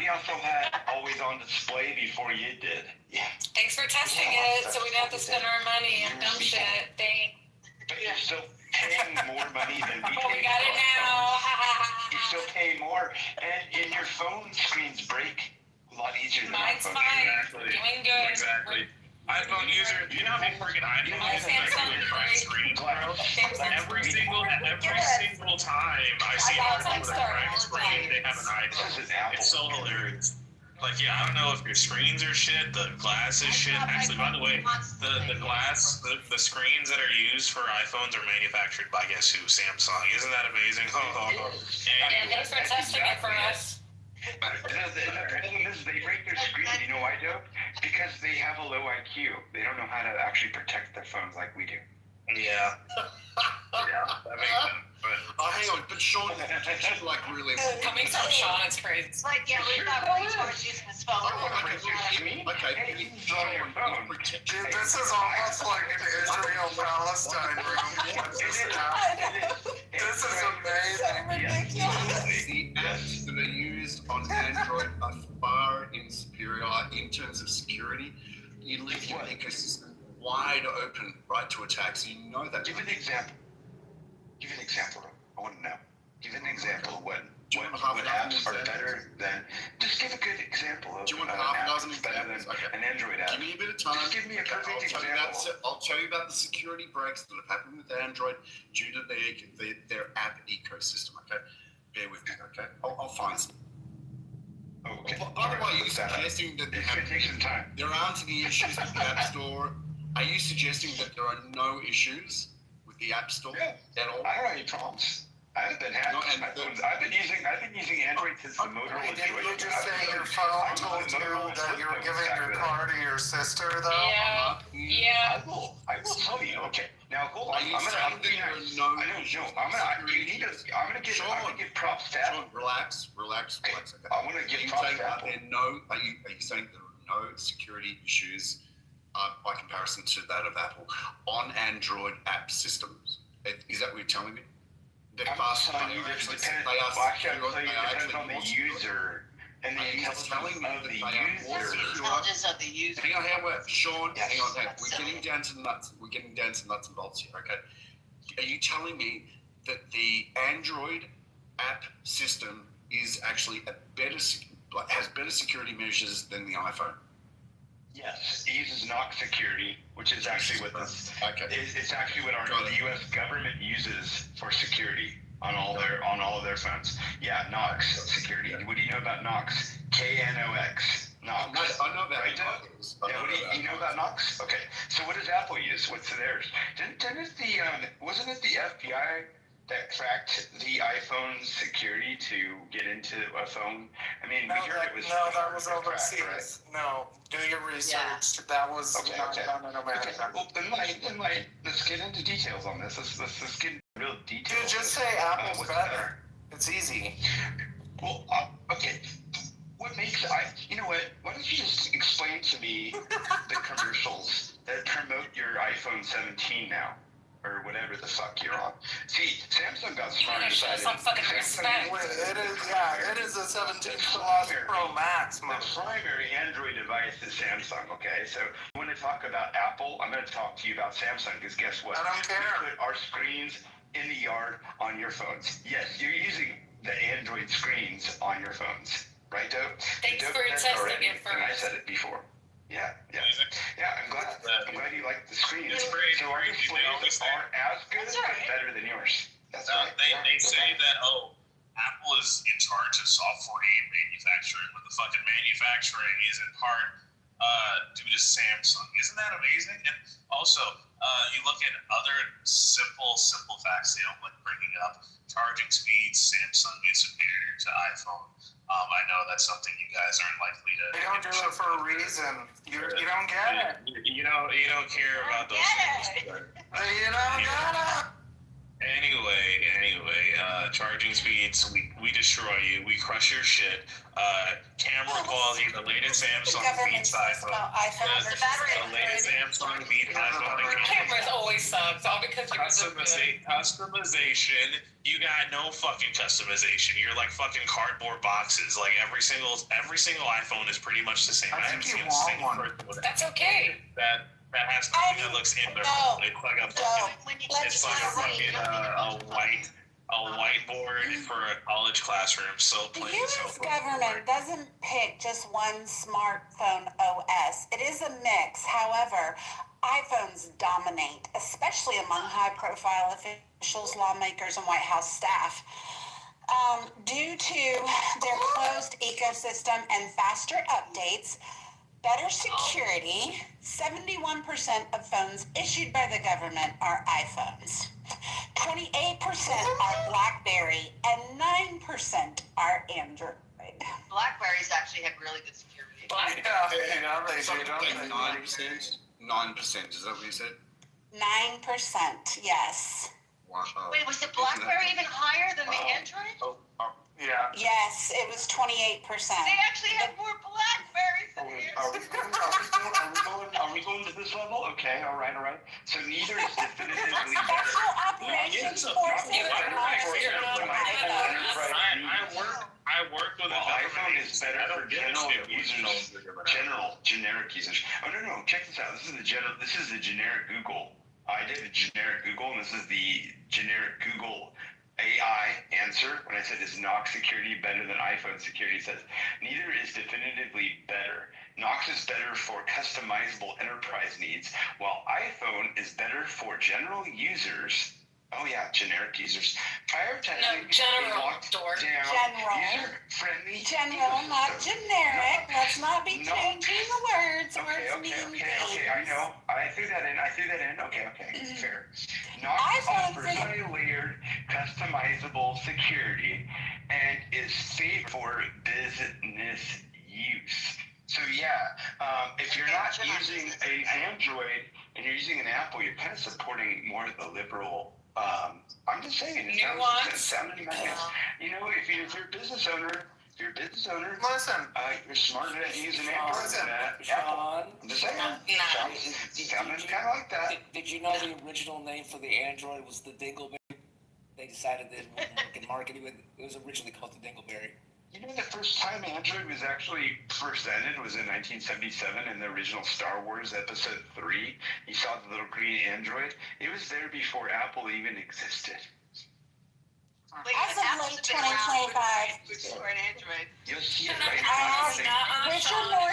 also had always on display before you did. Yeah. Thanks for testing it, so we don't have to spend our money on dumb shit. But you're still paying more money than we Oh, pay. we got it now. You're still paying more, and your phone screens break a lot easier than Mine's iPhone. fine. Exactly. Doing good. Exactly. iPhone user, do you know how many freaking iPhones have screens, bro? Every single time I see an article with a cracked screen, they have an iPhone. It's so hilarious. Like, yeah, I don't know if your screens are shit, the glass is shit. Actually, by the way, the glass, the screens that are used for iPhones are manufactured by guess who? Samsung. Isn't that amazing? And thanks for testing it for us. The problem is they break their screen. You know why, Joe? Because they have a low IQ. They don't know how to actually protect their phones like we do. Yeah. Yeah, that makes sense. Oh, hang on, but Sean, like really. Coming from Sean, it's crazy. It's like, yeah, we're not really towards using his phone. Okay, Dude, this is almost like an Israel-Palestine room. This is amazing. The apps that are used on Android are far superior in terms of security. You leave your ecosystem wide open, right, to attacks. You know that. Give an example. I want to know. Give an example of what apps are better than. Just give a good example of. Do you want half a dozen examples? An Android app. Give me a bit of time. Just give me a perfect example. I'll tell you about the security breaks that have happened with Android due to their app ecosystem. Okay, bear with me. Okay, I'll find some. Okay. By the way, are you suggesting that there aren't any issues with the App Store? Are you suggesting that there are no issues with the App Store at all? I don't have any problems. I haven't been hacked. I've been using Android since the Motorola. Didn't you just say your phone told you that you were giving your car to your sister, though? Yeah. I will tell you. Okay. Now hold on. Are you saying that there are no issues? I'm gonna give props to Apple. Relax. Okay. I'm gonna give props to Apple. Are you saying there are no security issues by comparison to that of Apple on Android app systems? Is that what you're telling me? They're fast. They depends on the user and the intelligence of the user. Hang on, Sean. Hang on. We're getting down to nuts. We're getting down to nuts and bolts here. Okay. Are you telling me that the Android app system is actually has better security measures than the iPhone? Yes, it uses Knox security, which is actually what it's actually what the U.S. government uses for security on all of their phones. Yeah, Knox security. What do you know about Knox? KNOX. Knox. I know about Knox. You know about Knox? Okay. So what does Apple use? What's theirs? Wasn't it the FBI that cracked the iPhone security to get into a phone? I mean, that was overseas. Right? No, do your research. Yeah. That was not done in America. Okay. Well, then let's get into details on this. Let's get into real details. Dude, just say Apple's better. It's easy. Well, okay. What makes you know what? Why don't you just explain to me the commercials that promote your iPhone 17 now? Or whatever the fuck you're on. See, Samsung got smart. Some fucking respect. It is a 17 Plus Pro Max. The primary Android device is Samsung, okay? So when I talk about Apple, I'm going to talk to you about Samsung, because guess what? I don't care. We put our screens in the yard on your phones. Yes, you're using the Android screens on your phones, right, Doe? Thanks for testing it for us. I said it before. Yeah. I'm glad you like the screens. So our displays aren't as good, but better than yours. That's right. They say that Apple is in charge of software and manufacturing, when the fucking manufacturing is in part due to Samsung. Isn't that amazing? And also, you look at other simple facts they don't like bringing up. Charging speeds, Samsung is superior to iPhone. I know that's something you guys aren't likely to. They don't do it for a reason. You don't get it. You don't care about those things. You don't get it. Anyway, charging speeds, we destroy you. We crush your shit. Camera quality, the latest Samsung beats iPhone. The latest Samsung beats iPhone. Cameras always sucks, all because you're so good. Customization, you got no fucking customization. You're like fucking cardboard boxes. Like every single iPhone is pretty much the same. I think you want one. That's okay. That has something that looks in there. It's like a fucking, it's like a fucking a whiteboard for a college classroom. So The plain, U.S. so government doesn't pick just one smartphone OS. It is a mix. However, iPhones dominate, especially among high-profile officials, lawmakers, and White House staff. Due to their closed ecosystem and faster updates, better security, 71% of phones issued by the government are iPhones. 28% are BlackBerry, and 9% are Android. Blackberries actually have really good security. Yeah, they do, don't they? 9%? 9%, is that what you said? 9%, yes. Wow. Wait, was the BlackBerry even higher than the Android? Yeah. Yes, it was 28%. They actually have more Blackberries than Android. Are we going to this level? Okay, all right. So neither is definitively better. Special operations forces are not I worked with an iPhone is better for general users. Generic users. Oh no! Check this out. This is the generic Google. I did the generic Google, and this is the generic Google AI answer. When I said is Knox security better than iPhone security, it says neither is definitively better. Knox is better for customizable enterprise needs, while iPhone is better for general users. Oh yeah, generic users. Prioritizing general, user-friendly. General, not generic. Let's not be changing the words. Okay. I know. I threw that in. Okay. Fair. Knox offers highly layered, customizable security and is safe for business use. So yeah, if you're not using an Android and you're using an Apple, you're kind of supporting more of the liberal. I'm just saying, it sounding like you know, if you're a business owner, listen, you're smarter at using Android than Apple. I'm just saying, sounding kind of like that. Did you know the original name for the Android was the Dingleberry? They decided they wouldn't market it with. It was originally called the Dingleberry. You know, the first time Android was actually presented was in 1977 in the original Star Wars Episode 3. You saw the little green Android. It was there before Apple even existed. Wait, as of late 2025, for an Android. You'll see it right now. which are more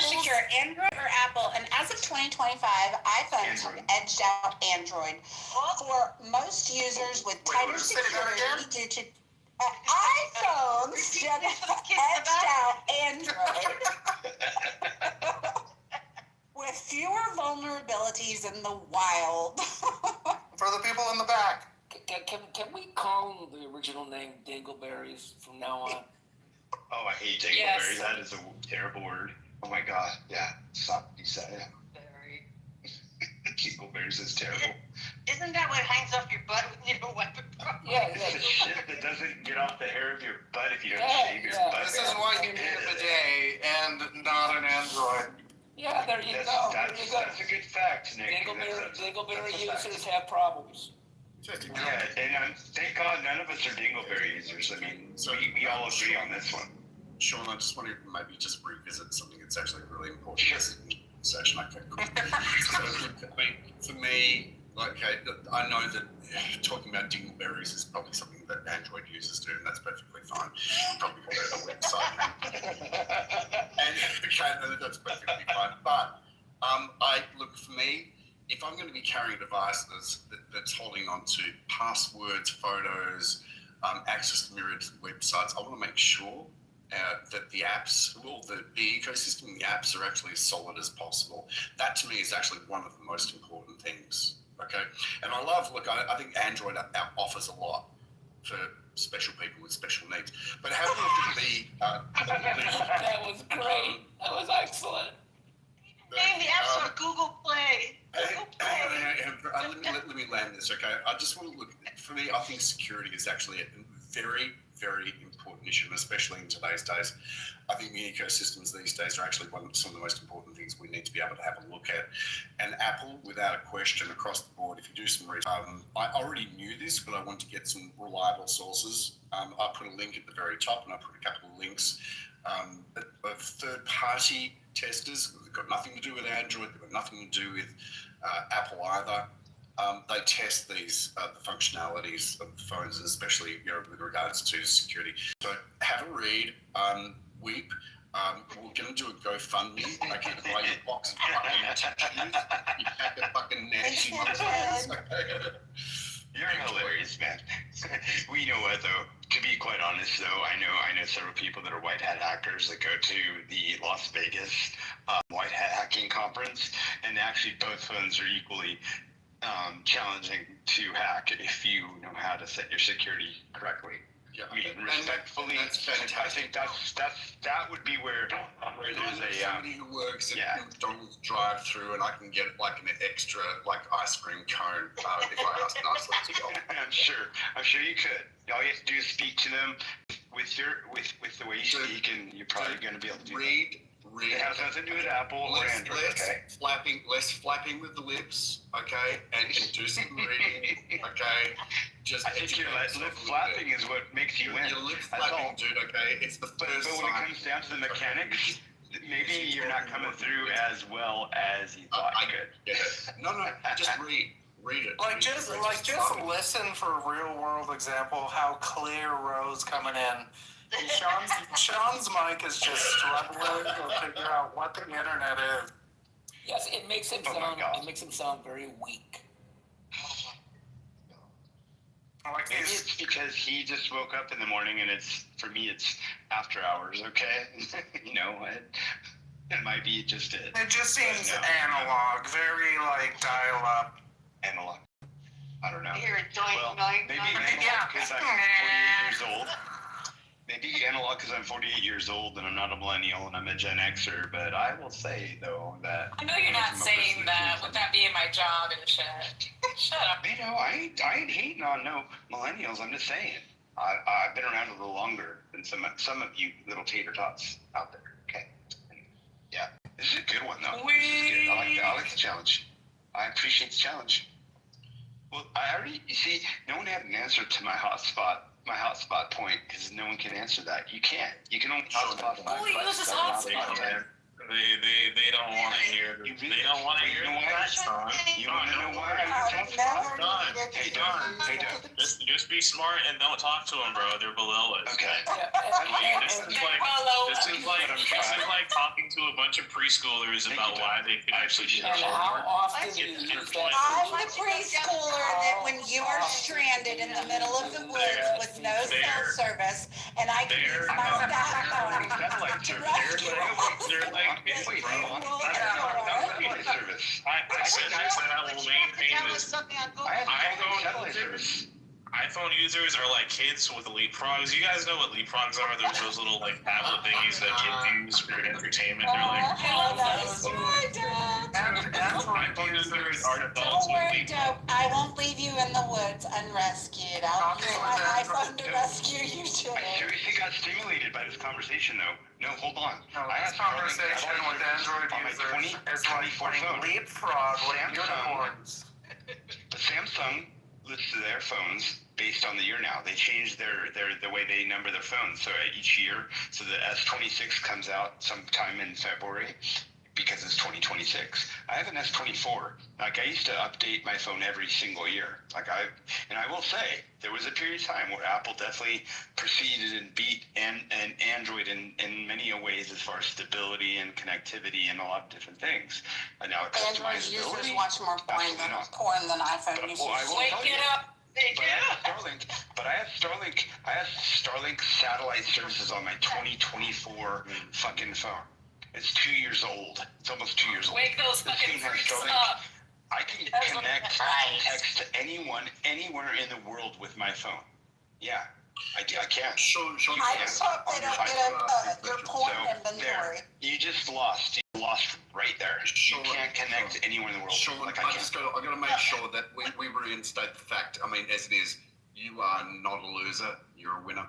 secure, Android or Apple? And as of 2025, iPhones have edged out Android. For most users with tighter security due to iPhones edged out Android with fewer vulnerabilities in the wild. For the people in the back. Can we call them the original name Dingleberries from now on? Oh, I hate Dingleberries. That is a terrible word. Oh my god. Yeah. Stop. You said it. Dingleberries is terrible. Isn't that what hangs off your butt when you don't wipe it properly? Yeah. It's the shit that doesn't get off the hair of your butt if you don't shave your butt. This is why you need a bidet and not an Android. Yeah, there you go. That's a good fact, Nick. Dingleberry users have problems. Yeah, and thank God none of us are Dingleberry users. I mean, we all agree on this one. Sean, I just want to maybe just revisit something that's actually really important. Sure. Conversation. Okay, cool. So, I mean, for me, like, okay, I know that talking about dingleberries is probably something that Android users do, and that's perfectly fine. Probably go to the website. And that's perfectly fine. But I look, for me, if I'm going to be carrying a device that's holding on to passwords, photos, access to mirrored websites, I want to make sure that the apps, well, the ecosystem, the apps are actually as solid as possible. That to me is actually one of the most important things. Okay, and I think Android offers a lot for special people with special needs. But have a look at That was great. That was excellent. Name the App Store Google Play. Let me land this, okay? I just want to look, for me, I think security is actually a very, very important issue, especially in today's days. I think the ecosystems these days are actually some of the most important things we need to be able to have a look at. And Apple, without a question, across the board, if you do some research, I already knew this, but I want to get some reliable sources. I put a link at the very top, and I put a couple of links of third-party testers. They've got nothing to do with Android. They've got nothing to do with Apple either. They test these the functionalities of the phones, especially with regards to security. So have a read. Weep. We're going to do a GoFundMe. Okay, buy your box of fucking tissues. You pack a fucking Nancy motherfuckers. You're hilarious, man. We know what, though. To be quite honest, though, I know several people that are white hat hackers that go to the Las Vegas white hat hacking conference, and actually both phones are equally challenging to hack if you know how to set your security correctly. Yeah, I mean, respectfully, that's fantastic. I think that would be where there's somebody who works at McDonald's drive-through, and I can get like an extra ice cream cone if I ask nicely to go. I'm sure you could. All you have to do is speak to them with the way you speak, and you're probably going to be able to do read. It has nothing to do with Apple or Android. Less flapping with the lips, okay, and do some reading, okay. I think your lip flapping is what makes you win. Your lip flapping, dude, okay. It's the first But when it comes down to the mechanics, maybe you're not coming through as well as you thought you could. Yeah. No, just read it. Just listen for a real world example how clear Rose coming in. Sean's mic is just struggling to figure out what the internet is. Yes, it makes him sound. It makes him sound very weak. Maybe it's because he just woke up in the morning, and for me it's after hours. Okay, it might be just it. It just seems analog, very dial up. Analog. I don't know. Here, maybe analog because I'm 48 years old. Maybe analog because I'm 48 years old and I'm not a millennial and I'm a Gen Xer, but I will say, though, that... I know you're not saying that with that being my job and shit. Shut up. I ain't hating on no millennials. I'm just saying. I've been around a little longer than some of you little tater tots out there. Okay. Yeah. This is a good one, though. This is good. I like the challenge. I appreciate the challenge. Well, you see, no one had an answer to my hotspot point, because no one can answer that. You can't. You can only hotspot 5 hotspot. They don't want to hear. They don't want to hear that song. You want to know why? Hey, Don. Just be smart and don't talk to them, bro. They're below us. Okay. This is like talking to a bunch of preschoolers about why they could actually do it. How often do you use that? I'm the preschooler that when you are stranded in the middle of the woods with no cell service, and I can use my phone to rescue they're like, wait, bro. I said I will maintain this. iPhone users are like kids with leapfrogs. You guys know what leapfrogs are? There's those little tablet thingies that kids use for entertainment. They're like, iPhone users are adults with leapfrogs. Dope. I won't leave you in the woods unrescued. I'll use my iPhone to rescue you too. I seriously got stimulated by this conversation, though. No, hold on. This conversation with Android users is like playing leapfrog with unicorns. The Samsung lists their phones based on the year now. They changed the way they number their phones. So each year, so the S26 comes out sometime in February because it's 2026. I have an S24. I used to update my phone every single year. And I will say, there was a period of time where Apple definitely proceeded and beat Android in many ways as far as stability and connectivity and a lot of different things. And now Android users watch more porn than iPhone users. Wake it up. They do. But I have Starlink satellite services on my 2024 fucking phone. It's 2 years old. It's almost 2 years old. Wake those This fucking thing has freaks Starlink. up. I can connect text to anyone, anywhere in the world with my phone. Yeah, I can. Sean, I just hope they don't get your porn inventory. You just lost. You lost right there. You can't connect anywhere in the world. Sean, like I got to make sure that we reinstate the fact. I mean, as it is, you are not a loser. You're a winner.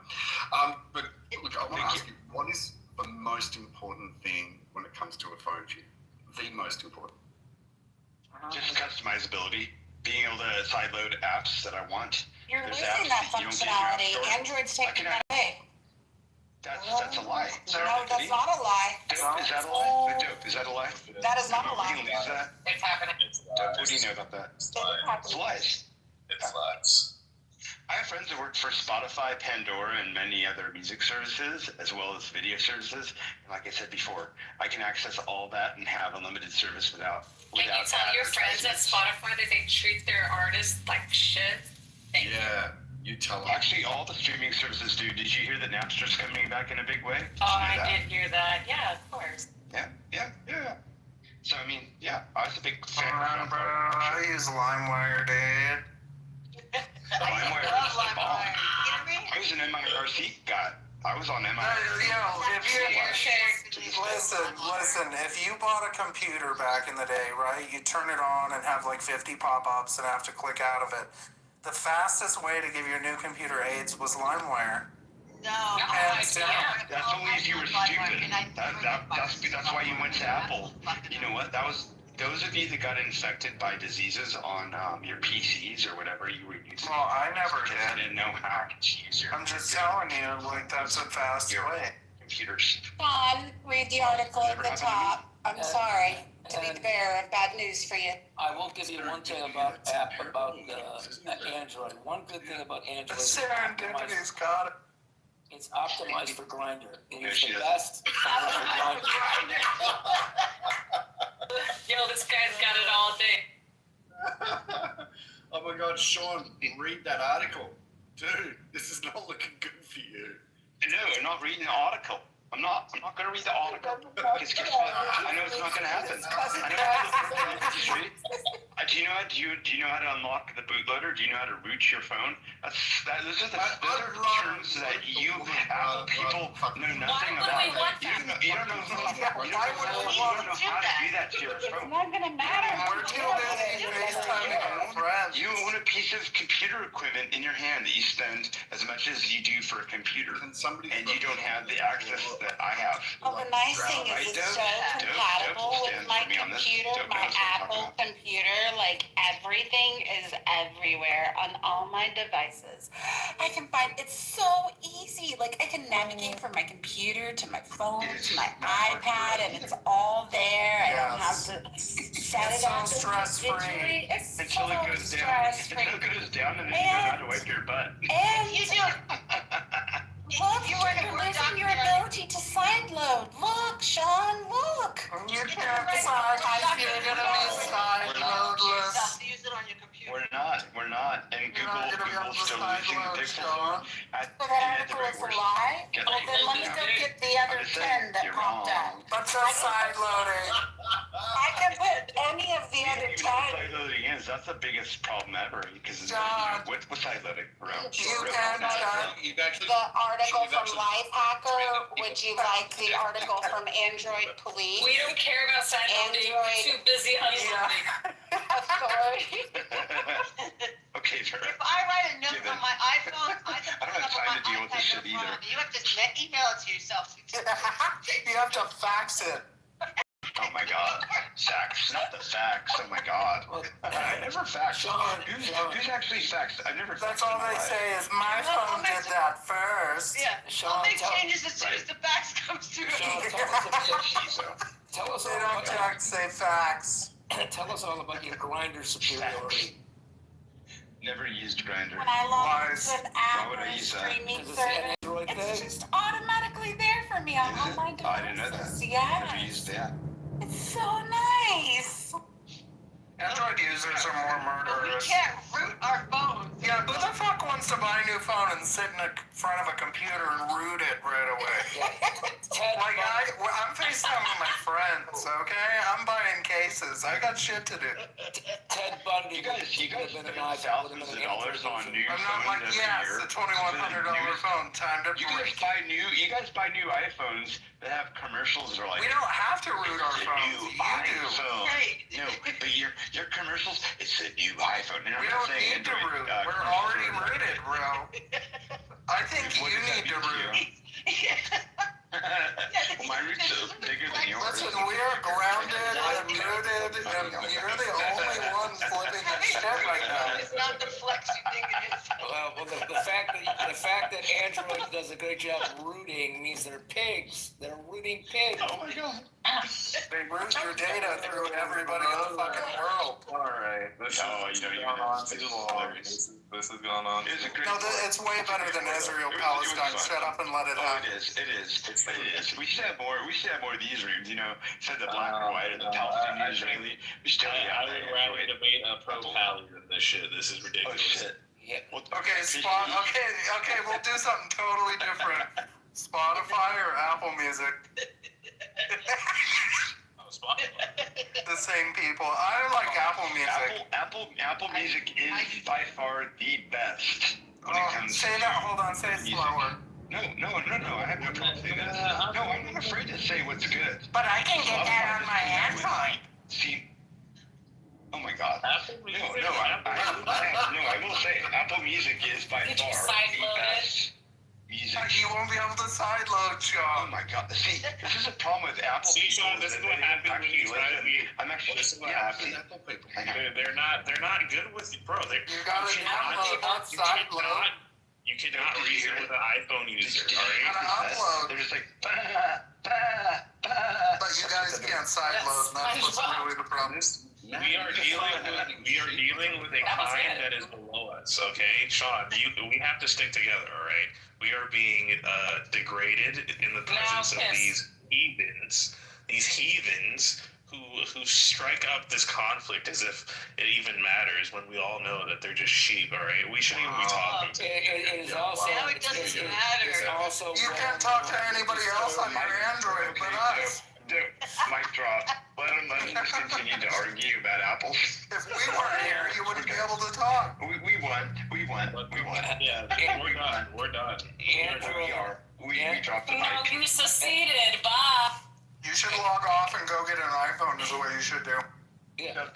But look, I want to ask you, what is the most important thing when it comes to a phone for you? The most important. Just customizability. Being able to sideload apps that I want. You're There's losing apps that that you don't get in your app functionality. store. Android's taking that away. That's a lie. No, that's not a lie. Dope, is that a lie? Dope, is that a lie? That is not a lie. You can lose that? It's happening. Dope, what do you know about that? It's lies. It's lies. I have friends that work for Spotify, Pandora, and many other music services, as well as video services. And like I said before, I can access all that and have unlimited service without Can you tell your friends at Spotify that they treat their artists like shit? Yeah, you tell them. Actually, all the streaming services do. Did you hear that Napster's coming back in a big way? Oh, I did hear that. Yeah, of course. Yeah. So, I mean, yeah, I was a big fan Bro, I use LimeWire, dude. LimeWire was the bomb. I was an MIRC guy. I was on MIRC. Listen, if you bought a computer back in the day, right, you turn it on and have like 50 pop-ups and have to click out of it. The fastest way to give your new computer AIDS was LimeWire. No, That's only if you were stupid. That's why you went to Apple. You know what? That was those of you that got infected by diseases on your PCs or whatever you were using. Well, I never did. I didn't know how to use your. I'm just telling you, like, that's a fast way. Computers. John, read the article at the top. I'm sorry to be the bearer of bad news for you. I will give you one thing about Android. One good thing about Android. Serendipity's got it. It's optimized for Grindr. It is the best for Grindr. Yo, this guy's got it all day. Oh my God, Sean, read that article. Dude, this is not looking good for you. No, I'm not reading the article. I'm not going to read the article. Because guess what? I know it's not going to happen. Do you know how to unlock the bootloader? Do you know how to root your phone? Those are terms that you Apple people know nothing about. You don't know how to do that to your phone. It's not going to matter. You own a piece of computer equipment in your hand that you spend as much as you do for a computer, and you don't have the access that I have. Well, the nice thing is it's so compatible with my computer, my Apple computer. Like, everything is everywhere on all my devices. I can find, it's so easy. Like, I can navigate from my computer to my phone to my iPad, and it's all there. I don't have to set it up stress-free. It's Until it goes down. Until it goes down, and then you don't know how to wipe your butt. And you do. Look, you're losing your ability to sideload. Look, Sean, look. You can't decide you're going to be sideloadless. We're not. And Google's still losing the pixel phone. So that article is a lie? Well, then let me go get the other 10 that popped up. But they're sideloading. I can put any of the other 10. Sideloading is, that's the biggest problem ever. Because what's sideloading? The article from Lifehacker. Would you like the article from Android Police? We don't care about sideloading. We're too busy unloading. Okay, fair. If I write a note on my iPhone, I can put it up on my deal with this shit either. You have to email it to yourself. You have to fax it. Oh my God, fax, not the fax. Oh my God, I never faxed. Who's actually faxed? I never. That's all they say is my phone did that first. Yeah, I'll make changes as soon as the fax comes through. Tell us They all don't about just say fax. Tell us all about your Grindr superiority. Never used Grindr. When I log into an app Why would or I a use that? streaming Is this an service, Android it's thing? just automatically there for me on all my devices. I didn't know that. Yeah. Never used that. It's so nice. Android users are more murderous. We can't root our phones. Yeah, who the fuck wants to buy a new phone and sit in front of a computer and root it right away? Like, I'm FaceTiming my friends, okay? I'm buying cases. I got shit to do. Ted Bundy. You guys spend thousands of dollars on new I'm not phones like, every yes, year. the $2,100 phone, time to You guys buy new iPhones that have commercials that are like, we don't have to root our "It's a phones. new You do. iPhone." No, but your commercials, it's a new iPhone. And I'm We not don't saying need to Android, root. We're already rooted, bro. I think What you does that need to mean to root. Well, my root's so bigger than yours. Listen, we are grounded and muted, and you're the only ones living in shit right now. It's not the flex you think it is. Well, the fact that Android does a good job rooting means they're pigs. They're rooting pigs. Oh my god. They root your data through everybody in the fucking world. Alright, this has gone on too long. This has gone on. No, it's way better than Israel Palestine. Shut up and let it happen. It is. We should have more of these rooms, instead of the black or white or the Palestinian Israeli. We should totally I have would rather debate a pro-Pally than this shit. This is ridiculous. Oh shit. Okay, okay, we'll do something totally different. Spotify or Apple Music? The same people. I like Apple Music. Apple Music is by far the best when it comes say to that. Hold on. Say it slower. No. I have no problem saying that. No, I'm not afraid to say what's good. But I can get that on my Android. See. Oh my God. I will say Apple Music is by far the best music. You won't be able to sideload, Sean. Oh my God. See, this is a problem with Apple. See, Sean, this is what happens when you try to be. I'm actually. This is what happens. Apple people. They're not good with you, bro. You gotta download, not sideload. You cannot reason with an iPhone user. You gotta upload. They're just like. But you guys can't sideload. That's what's really the problem. We are dealing with a kind that is below us, okay? Sean, we have to stick together, all right? We are being degraded in the presence of these heathens who strike up this conflict as if it even matters when we all know that they're just sheep, all right? We shouldn't even be talking to them. It is also. Now it doesn't matter. It's also. You can't talk to anybody else on your Android but us. Dude, mic drop. Let them just continue to argue about apples. If we weren't here, you wouldn't be able to talk. We won. Yeah, we're done. We dropped the mic. No, you seceded, Bob. You should log off and go get an iPhone is the way you should do. Yeah.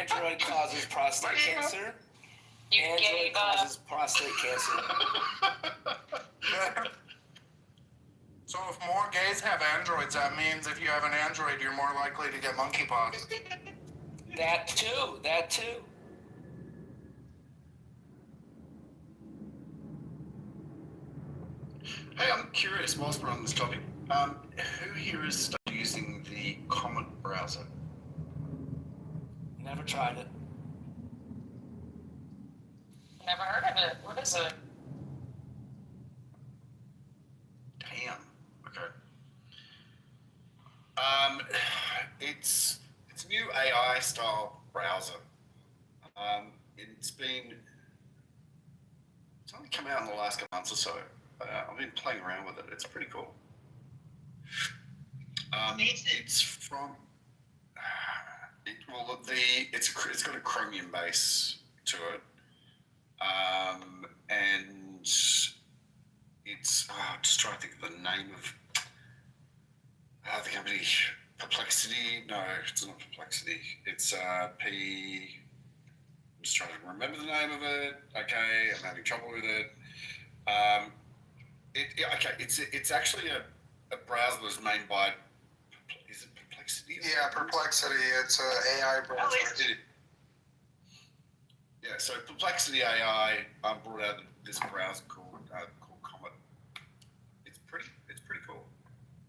Android causes prostate cancer. Android causes prostate cancer. So if more gays have Androids, that means if you have an Android, you're more likely to get monkeypox. That too. Hey, I'm curious, whilst we're on this topic, who here has started using the Comet browser? Never tried it. Never heard of it. What is it? Damn. Okay. It's a new AI style browser. It's only come out in the last couple months or so. I've been playing around with it. It's pretty cool. It's from it's got a Chromium base to it, and it's just trying to think of the name of the company. Perplexity? No, it's not Perplexity. It's I'm just trying to remember the name of it. Okay, I'm having trouble with it. It's actually a browser that was made by. Is it Perplexity? Yeah, Perplexity. It's an AI browser. Yeah, so Perplexity AI brought out this browser called Comet. It's pretty cool.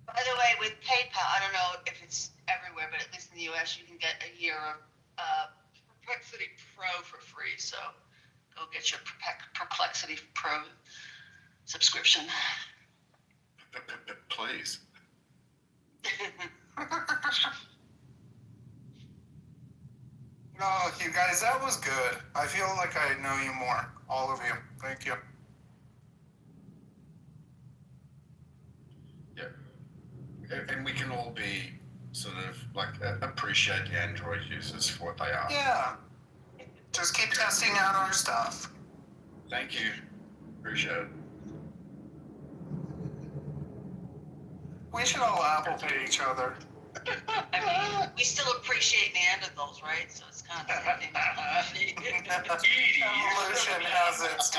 By the way, with PayPal, I don't know if it's everywhere, but at least in the U.S., you can get a year of Perplexity Pro for free. So go get your Perplexity Pro subscription. Please. Oh, you guys, that was good. I feel like I know you more. All of you. Thank you. And we can all be sort of like appreciate the Android users for what they are. Yeah. Just keep testing out our stuff. Thank you. Appreciate it. We should all Apple Pay each other. I mean, we still appreciate Neanderthals, right? So it's kind of the same thing. Evolution has its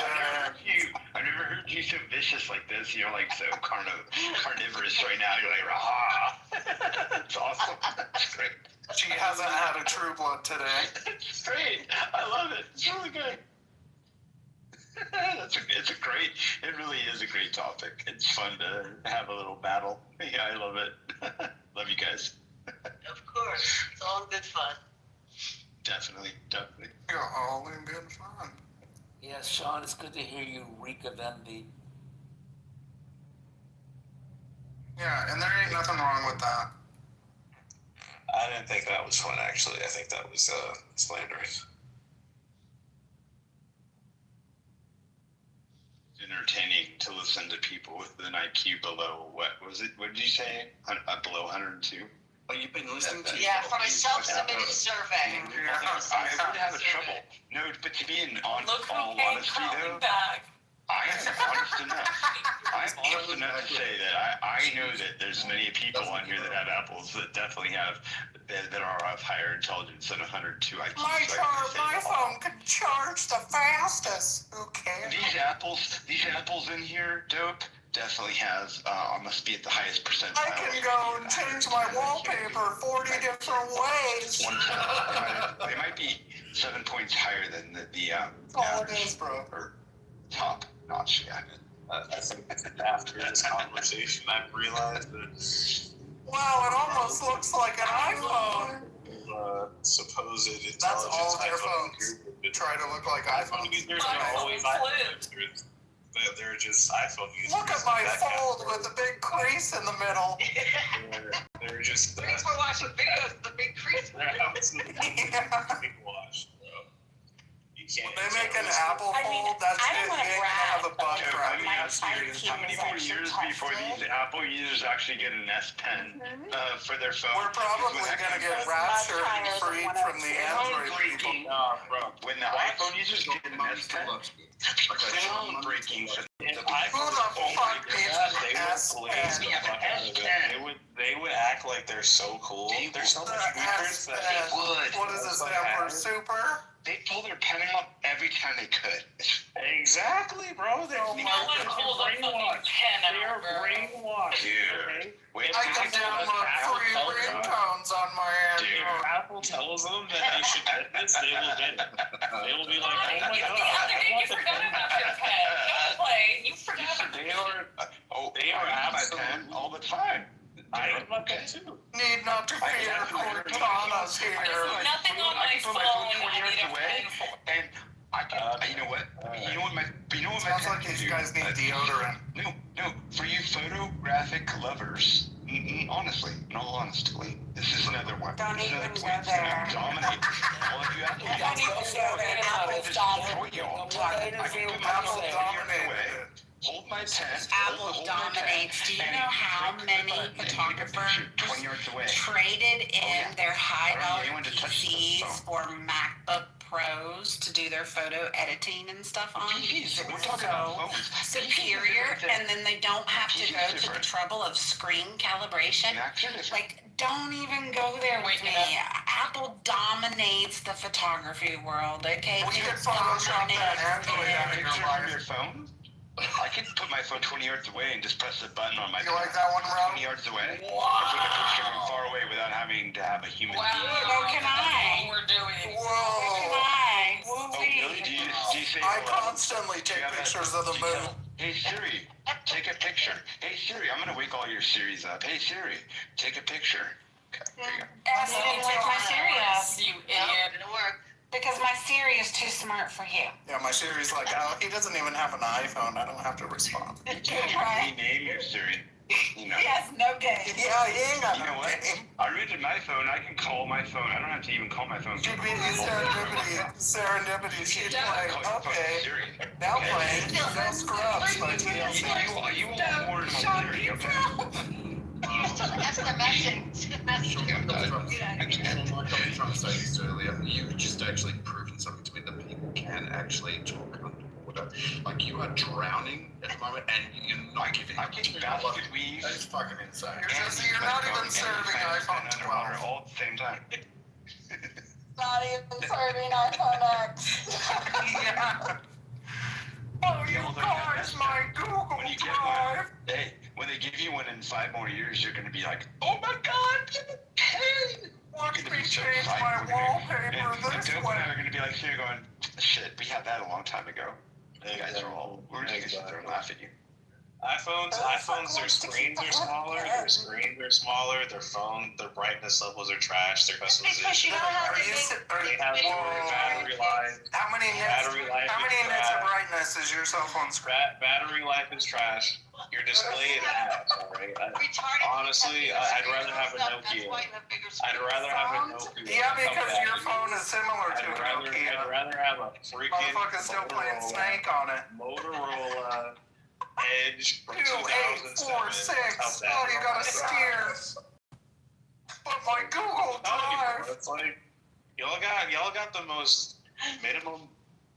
I've never heard you so vicious like this. You're like so carnivorous right now. You're like, rah. It's awesome. It's great. She hasn't had a True Blood today. It's great. I love it. It's really good. It really is a great topic. It's fun to have a little battle. Yeah, I love it. Love you guys. Of course. It's all good fun. Definitely. You're all in good fun. Yes, Sean, it's good to hear you reek of envy. Yeah, and there ain't nothing wrong with that. I didn't think that was fun, actually. I think that was slanderous. Entertaining to listen to people with an IQ below, what was it? What did you say? Below 102? Oh, you've been listening to Yeah, from a self-submitted survey. I would have a trouble. No, but to be in all honesty, though, I am honest enough. I'm honest enough to say that I know that there's many people on here that have apples that definitely have that are of higher intelligence than 102 IQ. My phone can charge the fastest. Who cares? These apples in here, dope, definitely has must be at the highest percentile. I can go and change my wallpaper 40 different ways. They might be 7 points higher than the all it is, bro. Or top notch. Yeah. I think after this conversation, I've realized that wow, it almost looks like an iPhone. Supposed intelligence. That's all their phones. Try to look like iPhone users are always iPhone users. They're just iPhone users. Look at my fold with the big crease in the middle. They're just. Thanks for watching videos. The big crease. People watch. When they make an Apple fold, that's it. You're gonna have a bug Let me ask you, how many more years before these Apple users actually get an S Pen for their phone? We're probably gonna get raptured and freed from the Android people. When the iPhone users get an S Pen, groundbreaking for the Who the fuck needs an S Pen? They would act like they're so cool. There's so much features that they would. What does it stand for? Super? They pull their pen out every time they could. Exactly, bro. No one pulls a fucking pen out, bro. Brainwashed. Dude. I can download free ringtones on my Android. Apple tells them that they should get this, they will get it. They will be like, oh my god. The other day you forgot about your pen. Don't play. You forgot. They are absolutely all the time. I am about that too. Need not to fear Cortana's here. Nothing on my phone. I need a pen for. And you know what? Sounds like these guys need deodorant. No. For you photographic lovers, honestly, in all honesty, this is another one. Don't this even is go another there. dominate all of you Apple Don't even go there. Apple's dominated. I can put my Apple phone dominated. Hold my pen. Apple dominates. Do you know how many photographers traded in their high-dollar PCs for MacBook Pros to do their photo editing and stuff on? We're talking about superior, and then they don't have to go to the trouble of screen calibration. Like, don't even go there with me. Apple dominates the photography world, okay? We can Photoshop that Android out of your phone. I can put my phone 20 yards away and just press the button on my phone. You like that one, Rob? 20 yards away. Wow. I take a picture from far away without having to have a human being. What can I? We're doing. Whoa. Can I? Oh, really? Do you say, I constantly take pictures of the moon. Hey, Siri, take a picture. Hey, Siri, I'm going to wake all your Siris up. Hey, Siri, take a picture. Okay, there you go. I didn't wake my Siri up. You idiot. Didn't work. Because my Siri is too smart for you. Yeah, my Siri's like, oh, he doesn't even have an iPhone. I don't have to respond. Rename your Siri. He has no game. Yeah, he ain't got You know no what? game. I read in my phone, I can call my phone. I don't have to even call my phone. She'd be serendipity. She'd play, okay, now playing No Scrubs by TLC. You want more than theory, okay? You're still SMSing. Like I was trying to say this earlier, you've just actually proven something to me that people can actually talk underwater. Like you are drowning at the moment and you're not giving up. That is fucking insane. You're not even serving iPhone 12 all at the same time. Not even serving iPhone X. Yeah. Oh, you guys, my Google Drive. Hey, when they give you one in 5 more years, you're going to be like, oh my God, hey! Watch me change my wallpaper this way. We're going to be like here going, shit, we had that a long time ago. You guys are all, we're just going to sit there and laugh at you. iPhones, their screens are smaller, their brightness levels are trash, their customization. They have poor battery life. How many nits of brightness is your cell phone screen? Battery life is trash. Your display is ass, alright? Honestly, I'd rather have a Nokia. Yeah, because your phone is similar to a Nokia. I'd rather have a freaking Motherfucker's still playing Snake on it. Motorola Edge from 2846. 2007. Oh, you gotta steer. But my Google Drive. It's like y'all got the most minimum,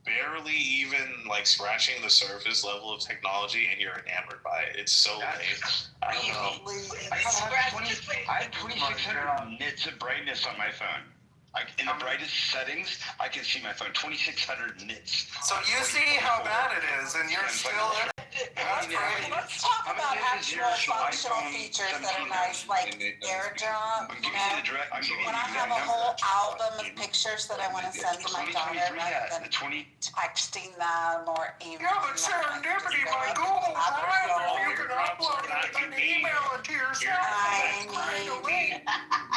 barely even like scratching the surface level of technology, and you're enamored by it. It's so lame. I don't know. I have 2600 nits of brightness on my phone. In the brightest settings, I can see my phone 2600 nits. So you see how bad it is, and you're still in it. Let's talk about actual functional features that are nice, like AirDrop. You know, when I have a whole album of pictures that I want to send to my daughter, rather than texting them or emailing. Yeah, but serendipity, my Google Drive, you can upload an email into yourself.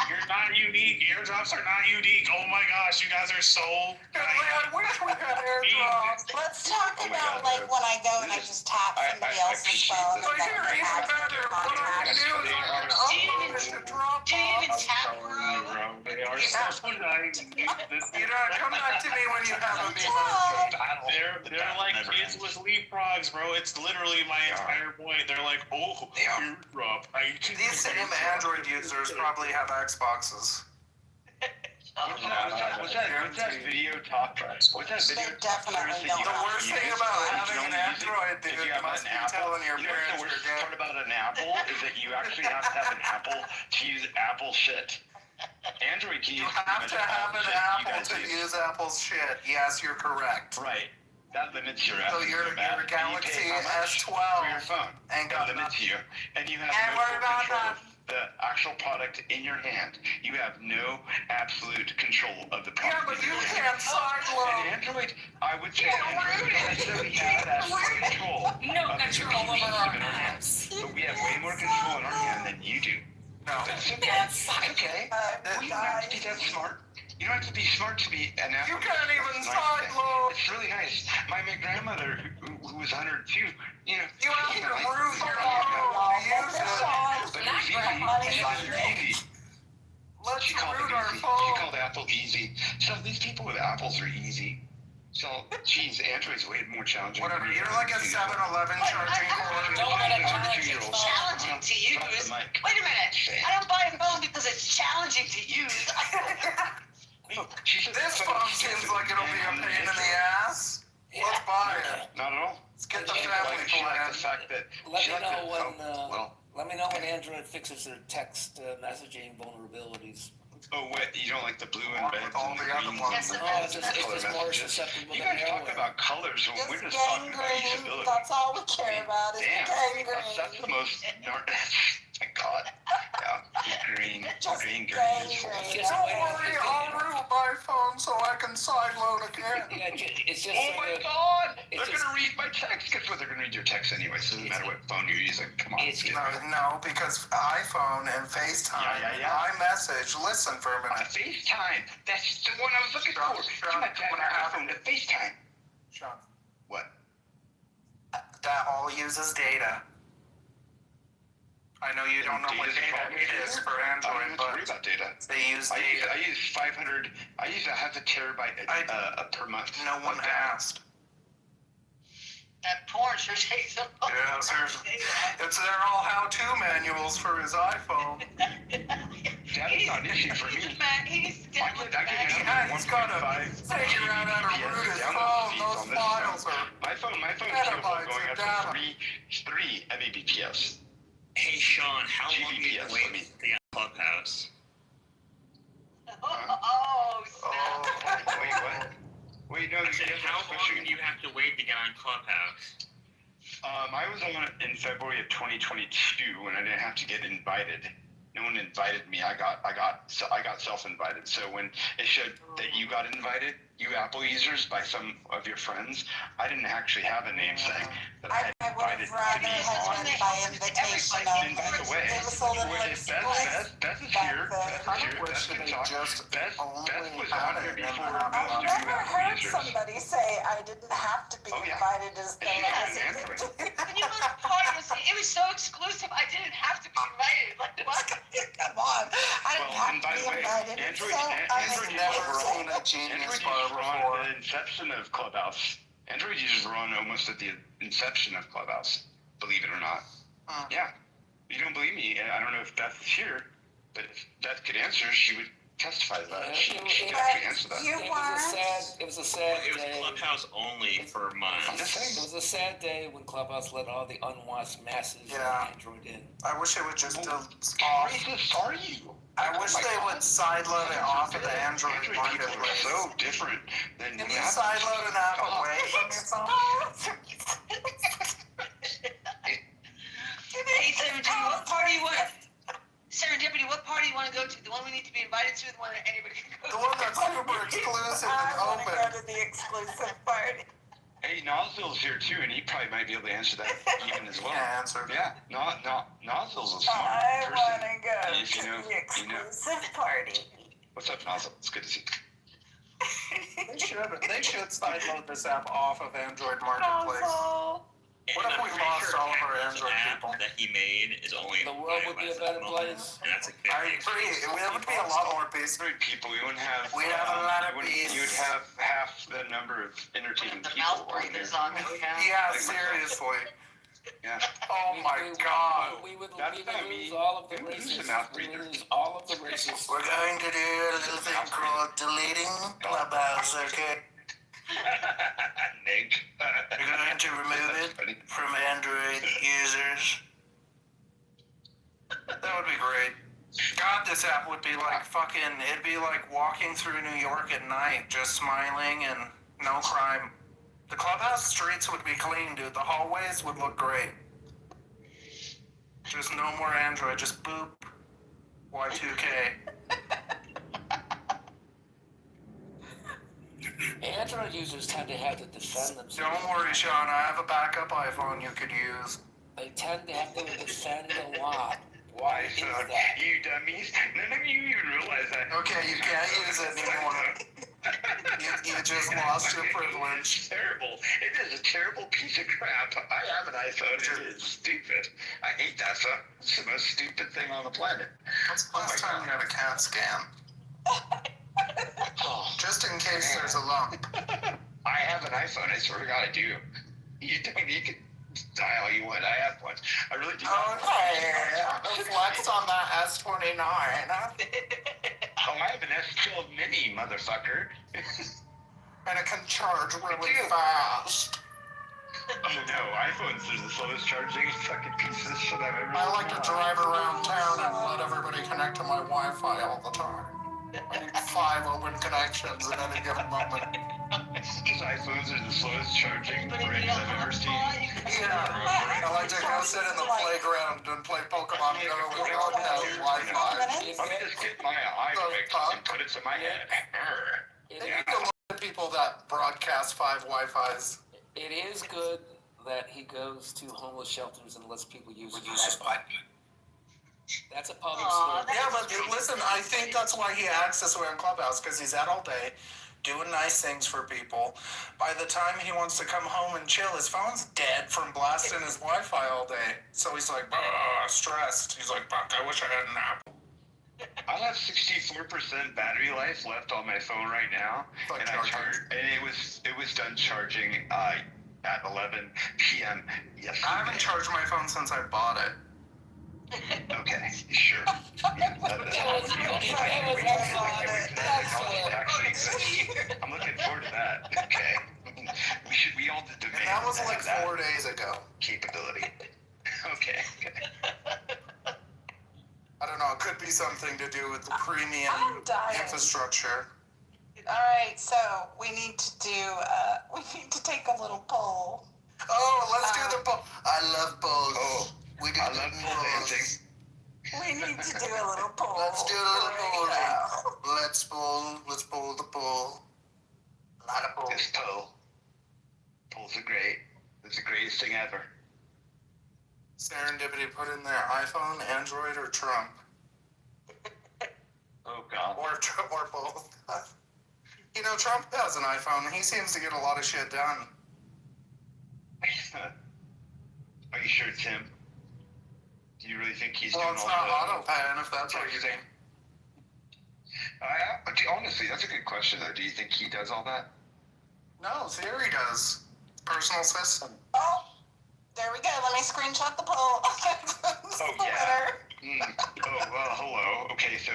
You're not unique. AirDrops are not unique. Oh my gosh, you guys are so. I wish we had AirDrop. Let's talk about like when I go and I just tap somebody else's phone. But here, even better, what I can do is I can upload it to Dropbox. Do you even tap They are so nice. You know, come back to me when you have a They're like kids with leapfrogs, bro. It's literally my entire point. They're like, oh, AirDrop. These same Android users probably have Xboxes. What's that video talk? What's that video talk? The worst thing about having an Android, dude, must be telling your parents the worst part about an Apple is that you actually have to have an Apple to use Apple shit. Android can You have to have an Apple to use Apple's shit. Yes, you're correct. Right. That limits your Apple. So your Galaxy S12 for your phone. Ain't got limits you, and you have and no what about control that? of the actual product in your hand. You have no absolute control of the product. Yeah, but you can't sideload. And Android, I would say Android doesn't necessarily have that control. No control over our hands. But we have way more control in our hand than you do. No. That's okay. You don't have to be that smart. You don't have to be smart to be an Apple. You can't even sideload. It's really nice. My grandmother, who was 102, you know. You have to root your phone to use it. But it's easy. Let's root our phone. She called Apple easy. So these people with Apples are easy. So, geez, Android's way more challenging. Whatever, you're like a 7-Eleven charging cord. Challenging to use. Wait a minute. I don't buy a phone because it's challenging to use. This phone seems like it'll be a pain in the ass. Let's buy it. Not at all. Let's get the family plan. The fact that let me know when Android fixes their text messaging vulnerabilities. Oh, what? You don't like the blue and red and the green ones? It's just more susceptible. You guys talk about colors, and we're just talking about usability. That's all we care about is gangrene. That's the most. Thank God. Yeah, green. Don't worry, I'll root my phone so I can sideload again. Oh my God! They're gonna read my text. Guess what? They're gonna read your text anyway. So it doesn't matter what phone you're using. Come on. No, because iPhone and FaceTime, iMessage. Listen for a minute. FaceTime. That's the one I was looking for. Come on, when I have iPhone to FaceTime. Sean. What? That all uses data. I know you don't know what data is for Android, I don't but worry about data. they use data. I use 500. I use a half a terabyte per month. No one asked. That porn sure takes a lot. Yeah, seriously. They're all how-to manuals for his iPhone. That's not an issue for me. He's down with He's got to figure out how to root his phone. Those files are my phone is capable of going up to 3 Mbps. Hey Sean, how long do you wait to get on Clubhouse? Wait, what? Wait, no. I said, how long do you have to wait to get on Clubhouse? I was on it in February of 2022 when I didn't have to get invited. No one invited me. I got self-invited. So when it showed that you got invited, you Apple users, by some of your friends, I didn't actually have a name saying that I had invited to me on. by invitation And by the way, Beth is here. Beth can talk. Beth was on here before I've never heard somebody say I didn't have to be invited as the last. When you go to parties, it was so exclusive. I didn't have to be invited. Like what? Come on, I didn't have to be invited. Android users were on the inception of Clubhouse. Android users were on almost at the inception of Clubhouse, believe it or not. Yeah. You don't believe me? I don't know if Beth is here, but if Beth could answer, she would testify to that. She could actually answer that. It was a sad It was day. Clubhouse only for months. It was a sad day when Clubhouse let all the unwashed masses of Android in. I wish it would just off. Racist are you? I wish they would sideload it off of the Android marketplace. People are so different than Can you sideload an app away from your phone? Hey, Serendipity, what party you want? Serendipity, what party you want to go to? The one we need to be invited to, the one that anybody can go to? The one that's super exclusive and open. I want to go to the exclusive party. Hey, Nozzle's here too, and he probably might be able to answer that even as well. Yeah, Nozzle's a smart I person. want to go If to the exclusive party. What's up, Nozzle? It's good to see you. They should sideload this app off of Android Marketplace. What if we lost all of our Android people? That he made is only The world would be a better place. and that's a good I agree. It would be a lot more peace. People, we wouldn't have. We'd have a lot of peace. You'd have half the number of entertaining The people mouth on there. breathers on that we have. Yeah, seriously. Yeah. Oh my God. We would That's not lose me. all of the Who's races. the mouth We breather? would lose all of the races. We're going to do a little thing called deleting Clubhouse, okay? Nick. We're going to remove it from Android users. That would be great. God, this app would be like it'd be like walking through New York at night, just smiling and no crime. The Clubhouse streets would be clean, dude. The hallways would look great. Just no more Android, just boop. Y2K. Android users tend to have to defend themselves. Don't worry, Sean. I have a backup iPhone you could use. They tend to have to defend a lot. Why, son? You dummies. None of you even realize that. Okay, you can't use it anymore. You just lost your privilege. It's terrible. It is a terrible piece of crap. I have an iPhone. It is stupid. I hate that stuff. It's the most stupid thing on the planet. When's the last time you had a CAT scan? Just in case there's a lump. I have an iPhone. I swear to God, I do. You can die all you want. I have one. I really do. Okay. Flex on that S29. Oh, I have an S12 mini, motherfucker. And it can charge really fast. Oh no, iPhones are the slowest charging fucking pieces of shit I've ever seen. I like to drive around town and let everybody connect to my Wi-Fi all the time. I need 5 open connections at any given moment. These iPhones are the slowest charging bricks I've ever seen. Yeah. I like to go sit in the playground and play Pokemon Go with no Wi-Fi. Let me just get my iPhone and put it to my head. They need to look at people that broadcast 5 Wi-Fis. It is good that he goes to homeless shelters and lets people use it. That's a public service. Yeah, but listen, I think that's why he acts this way on Clubhouse, because he's out all day, doing nice things for people. By the time he wants to come home and chill, his phone's dead from blasting his Wi-Fi all day. So he's like, stressed. He's like, fuck, I wish I had an Apple. I have 64% battery life left on my phone right now, and it was done charging at 11 p.m. yesterday. I haven't charged my phone since I bought it. Okay, sure. Yeah, I'm looking forward to that. Okay, we all demand. And that was like 4 days ago. Capability. Okay. I don't know. It could be something to do with the premium infrastructure. All right, so we need to take a little poll. Oh, let's do the poll. I love polls. Oh, I love pole dancing. We need to do a little poll. Let's do a little polling. Let's poll the poll. A lot of polls. This poll. Polls are great. It's the greatest thing ever. Serendipity put in their iPhone, Android, or Trump. Oh, God. Or both. You know, Trump has an iPhone. He seems to get a lot of shit done. Are you sure it's him? Do you really think he's well, doing it's all not autopan if that's what you think. Honestly, that's a good question, though. Do you think he does all that? No, Siri does. Personal assistant. Oh, there we go. Let me screenshot the poll. Oh, yeah. Oh, well, hello. Okay, so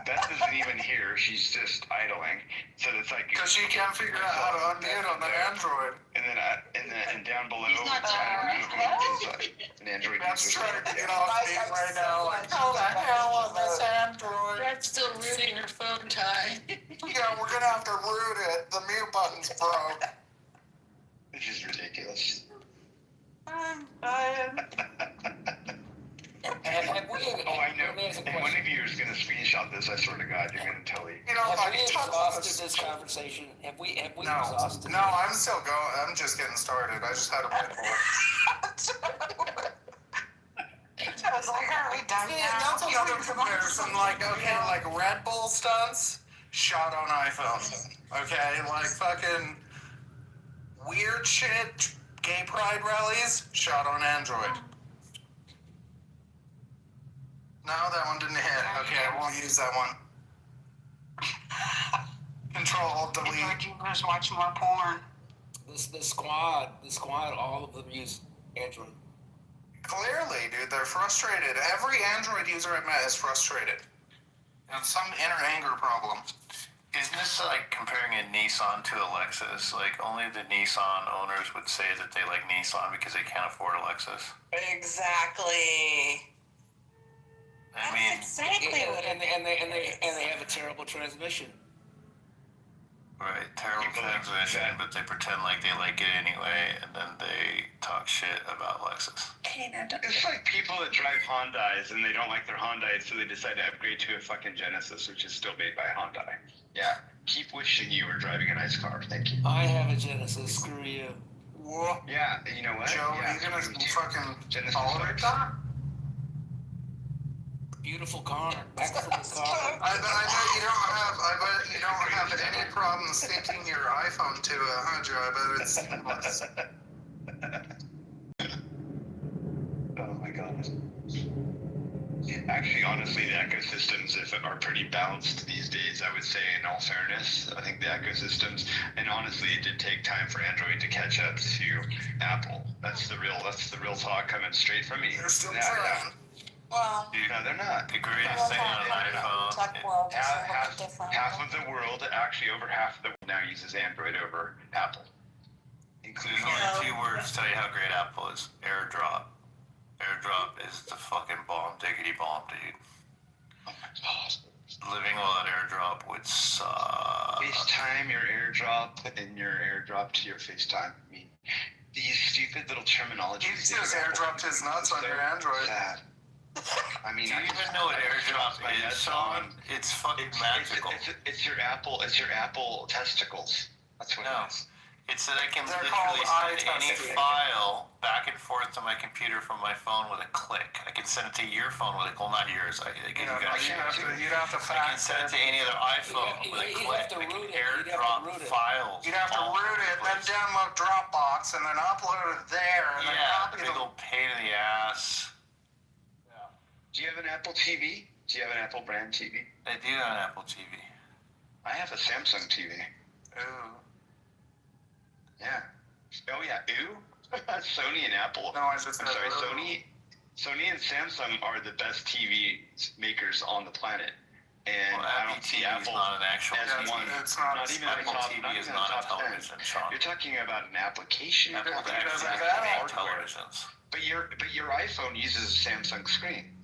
Beth isn't even here. She's just idling. So it's like... Because she can't figure out how to unmute on the Android. And down below... He's not an Android That's user. trying to get off mute right now. Like, how the hell on this Android? That's still rooting her phone tie. Yeah, we're going to have to root it. The mute button's broke. This is ridiculous. I'm dying. I know. And one of you is going to screenshot this. I swear to God, you're going to tell me. You know, have we exhausted this conversation? Have we exhausted No, I'm still going. I'm just getting started. I just had a Red Bull. I was like, are we done now? That's another comparison. Like, okay, like Red Bull stunts, shot on iPhone. Okay, like fucking weird shit, gay pride rallies, shot on Android. No, that one didn't hit. Okay, I won't use that one. Control, delete. You guys watch more porn. The squad, all of them use Android. Clearly, dude, they're frustrated. Every Android user I met is frustrated. And some inner anger problem. Isn't this like comparing a Nissan to a Lexus? Like, only the Nissan owners would say that they like Nissan because they can't afford a Lexus. Exactly. I mean, exactly what and they have a terrible transmission. Right, terrible transmission, but they pretend like they like it anyway, and then they talk shit about Lexus. It's like people that drive Hyundais and they don't like their Hyundai, so they decide to upgrade to a fucking Genesis, which is still made by Hyundai. Yeah, keep wishing you were driving a nice car. Thank you. I have a Genesis. Screw you. Whoa. Yeah, you know what? Joe, yeah, are you gonna fucking Genesis tolerate that? Beautiful car. Excellent car. I bet you don't have any problem syncing your iPhone to it, Joe? I bet it's seamless. Oh my God. Actually, honestly, the ecosystems are pretty balanced these days, I would say, in all fairness. I think the ecosystems, and honestly, it did take time for Android to catch up to Apple. That's the real talk coming straight from me. They're still trying. Well, no, they're not. The greatest thing on an iPhone. Half of the world, actually over half of the world now uses Android over Apple. Including only 2 words tell you how great Apple is. AirDrop. AirDrop is the fucking bomb, diggity bomb, dude. Oh my God. Living without AirDrop would suck. FaceTime your AirDrop and your AirDrop to your FaceTime. I mean, these stupid little terminologies. He says AirDrop his nuts on your Android. Sad. I mean, do you even know what AirDrop is, Sean? It's fucking magical. It's your Apple testicles. That's what it is. It's that I can They're called literally eye send any testing. file back and forth to my computer from my phone with a click. I can send it to your phone with a, well, not yours. You'd have to I can fax send it to any other iPhone with a click. I can airdrop files. You'd have to root it, then download Dropbox, and then upload it there, and then copy big old pain in the ass. Do you have an Apple TV? Do you have an Apple brand TV? I do have an Apple TV. I have a Samsung TV. Ooh. Yeah. Oh yeah. Ooh. Sony and Apple. No, I just I'm sorry. Sony and Samsung are the best TV makers on the planet. And I don't see Apple not an actual as one. It's not even a top. TV is not a television, Sean. You're talking about an application. Apple doesn't actually have make televisions. But your iPhone uses a Samsung screen,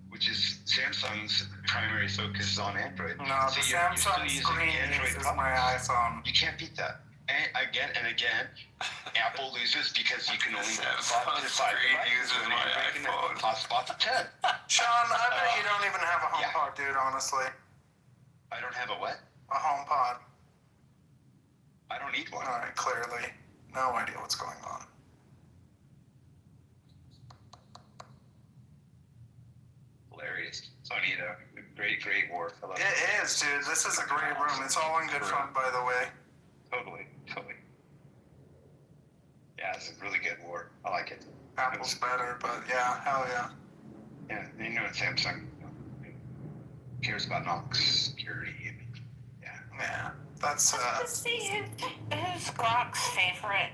which is Samsung's primary focus is on Android. No, so the you're still Samsung using screen Android uses products. my iPhone. You can't beat that. And again, Apple loses because you can only spot to 5 devices when Android can hotspot to 10. Sean, I bet you don't even have a HomePod, dude, honestly. I don't have a what? A HomePod. I don't need one. Alright, clearly. No idea what's going on. Hilarious. Sony, great war. I love it. It is, dude. This is a great room. It's all in good fun, by the way. Totally. Yeah, it's a really good war. I like it. Apple's better, but yeah, hell yeah. Yeah, you know, Samsung cares about Knox security. Yeah, that's Let's see who's Grok's favorite.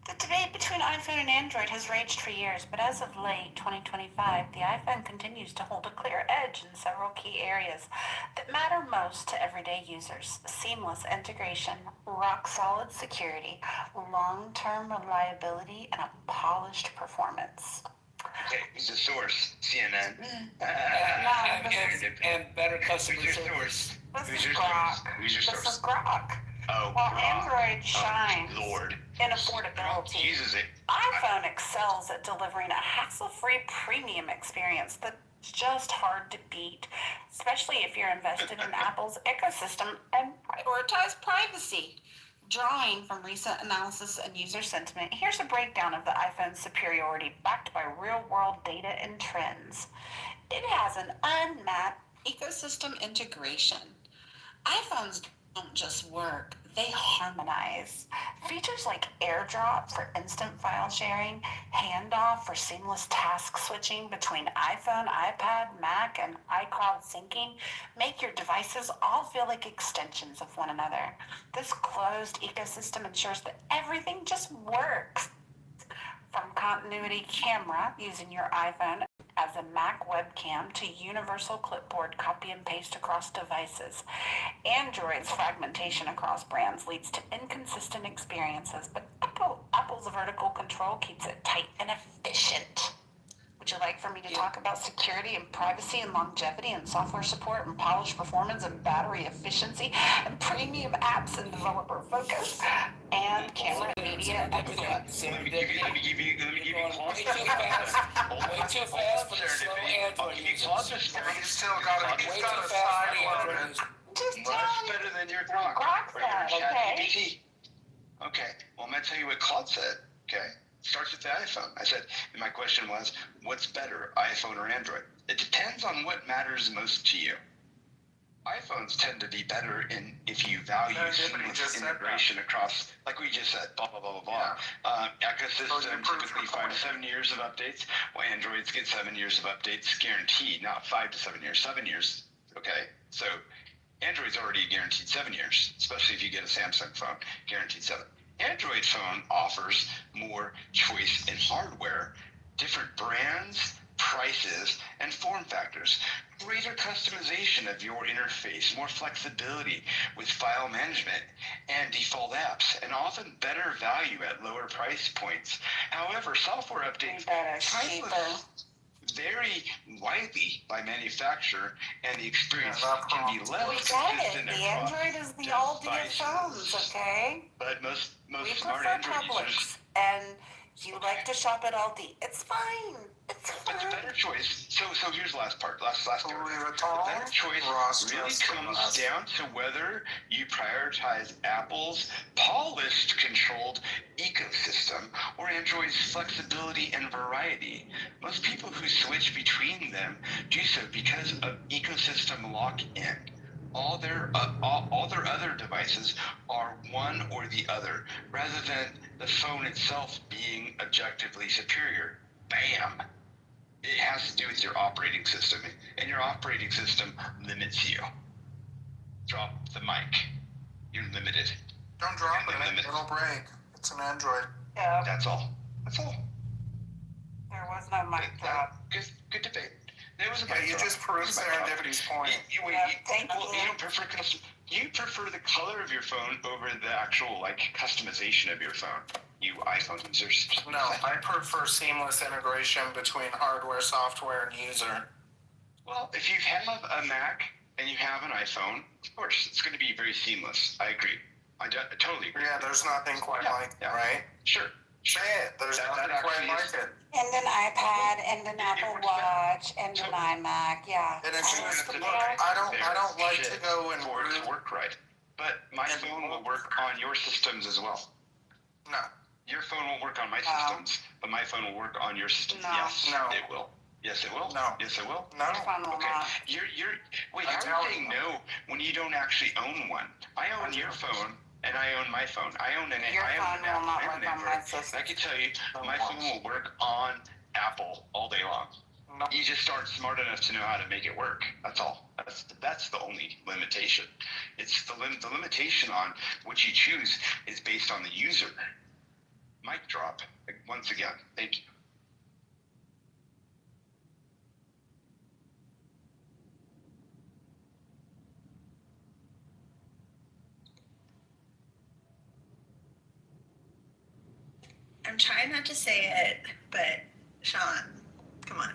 The debate between iPhone and Android has raged for years, but as of late 2025, the iPhone continues to hold a clear edge in several key areas that matter most to everyday users: seamless integration, rock-solid security, long-term reliability, and a polished performance. Okay, who's the source? CNN. And better customer Who's your service. source? This is Grok. Who's your source? This is Grok. Oh, While Grok. Android shines Lord. in affordability, uses it. iPhone excels at delivering a hassle-free premium experience that's just hard to beat, especially if you're invested in Apple's ecosystem and prioritize privacy. Drawing from recent analysis and user sentiment, here's a breakdown of the iPhone's superiority backed by real-world data and trends. It has an unmatched ecosystem integration. iPhones don't just work, they harmonize. Features like AirDrop for instant file sharing, Handoff for seamless task switching between iPhone, iPad, Mac, and iCloud syncing make your devices all feel like extensions of one another. This closed ecosystem ensures that everything just works. From continuity camera using your iPhone as a Mac webcam to universal clipboard copy and paste across devices. Android's fragmentation across brands leads to inconsistent experiences, but Apple's vertical control keeps it tight and efficient. Would you like for me to talk about security and privacy and longevity and software support and polished performance and battery efficiency and premium apps and developer focus and camera media excellence? Let me give you Way too fast for the slow Android users. He's still got a side loaded. Just Much better than your Grok. Or your ChatGPT. Okay, well, I'm going to tell you what Claude said. Okay. Starts with the iPhone. I said, and my question was, what's better, iPhone or Android? It depends on what matters most to you. iPhones tend to be better if you value seamless integration across, like we just said, blah, blah, blah, blah, blah. Ecosystem, typically 5 to 7 years of updates, while Androids get 7 years of updates guaranteed, not 5 to 7 years, 7 years. Okay, so Android's already guaranteed 7 years, especially if you get a Samsung phone, guaranteed 7. Android phone offers more choice in hardware, different brands, prices, and form factors, greater customization of your interface, more flexibility with file management and default apps, and often better value at lower price points. However, software updates vary widely by manufacturer, and the experience can be less consistent The Android is the all dear phones, okay? But most We smart prefer Android users, tablets, and You like to shop at Aldi. It's fine. It's But the fine. better choice, so here's the last part, last Louis paragraph. Vuitton, The better choice Ross really Dress for comes Less. down to whether you prioritize Apple's polished, controlled ecosystem or Android's flexibility and variety. Most people who switch between them do so because of ecosystem lock-in. All their other devices are one or the other, rather than the phone itself being objectively superior. Bam! It has to do with your operating system, and your operating system limits you. Drop the mic. You're limited. Don't drop it. It'll break. It's an Android. Yeah. That's all. That's all. There was no mic drop. Good debate. There was a Yeah, mic you drop. just proved Serendipity's point. You prefer the color of your phone over the actual customization of your phone. You iPhone users. No, I prefer seamless integration between hardware, software, and user. Well, if you have a Mac and you have an iPhone, of course, it's going to be very seamless. I agree. I totally agree. Yeah, there's nothing quite like it, right? Sure. Say it. There's nothing quite like it. And an iPad, and an Apple Watch, and an iMac, yeah. And it's just, look, I don't like to go and for it to work right. But my phone will work on your systems as well. No. Your phone won't work on my systems, but my phone will work on your systems. No. Yes, No. it will. Yes, it will. No. Yes, it will. No. Okay. Wait, how do they know when you don't actually own one? I own your phone, and I own my phone. I own an Your phone will not I own work an on my Android. system. I can tell you, my phone will work on Apple all day long. No. You just aren't smart enough to know how to make it work. That's all. That's the only limitation. It's the limitation on what you choose is based on the user. Mic drop. Once again, thank you. I'm trying not to say it, but Sean, come on.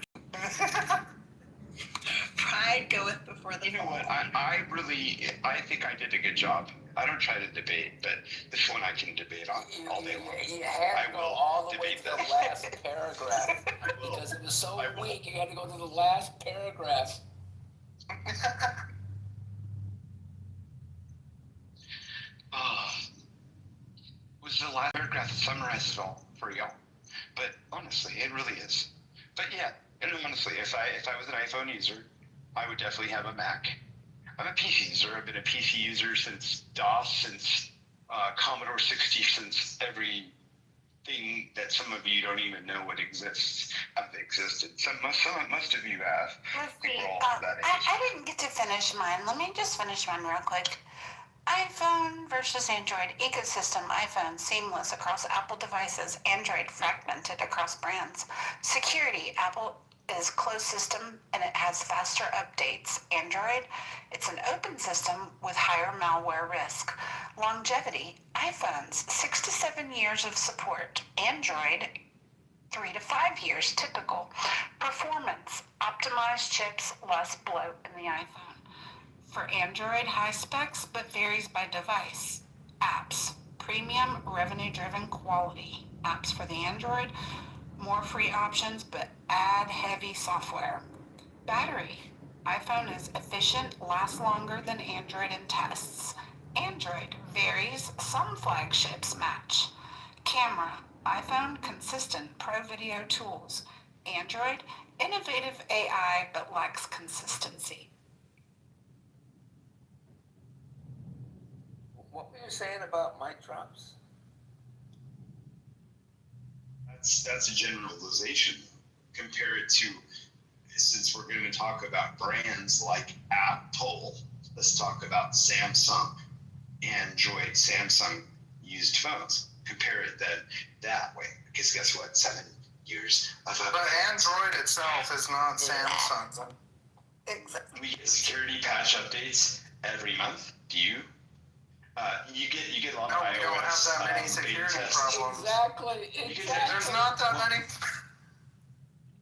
Pride goeth before the fall. You know what? I think I did a good job. I don't try to debate, but this one I can debate on all day long. You had to go all the way to the last paragraph because it was so weak. You had to go to the last paragraph. Was the last paragraph that summarizes it all for y'all? But honestly, it really is. But yeah, and honestly, if I was an iPhone user, I would definitely have a Mac. I'm a PC user. I've been a PC user since DOS, since Commodore 60, since everything that some of you don't even know what exists have existed. Most of you have. Let's see. I didn't get to finish mine. Let me just finish mine real quick. iPhone versus Android ecosystem. iPhone seamless across Apple devices. Android fragmented across brands. Security. Apple is closed system and it has faster updates. Android, it's an open system with higher malware risk. Longevity. iPhones 6 to 7 years of support. Android 3 to 5 years typical. Performance. Optimized chips, less bloat in the iPhone. For Android, high specs, but varies by device. Apps, premium, revenue-driven quality. Apps for the Android, more free options, but add heavy software. Battery, iPhone is efficient, lasts longer than Android in tests. Android varies, some flagships match. Camera, iPhone, consistent, pro video tools. Android, innovative AI, but lacks consistency. What were you saying about mic drops? That's a generalization. Compare it to, since we're going to talk about brands like Apple, let's talk about Samsung, Android, Samsung used phones. Compare it that way. Because guess what? 7 years of But Android itself is not Samsung. Exactly. We get security patch updates every month. Do you? You get a lot of iOS. No, we don't have that many security problems. Exactly. There's not that many.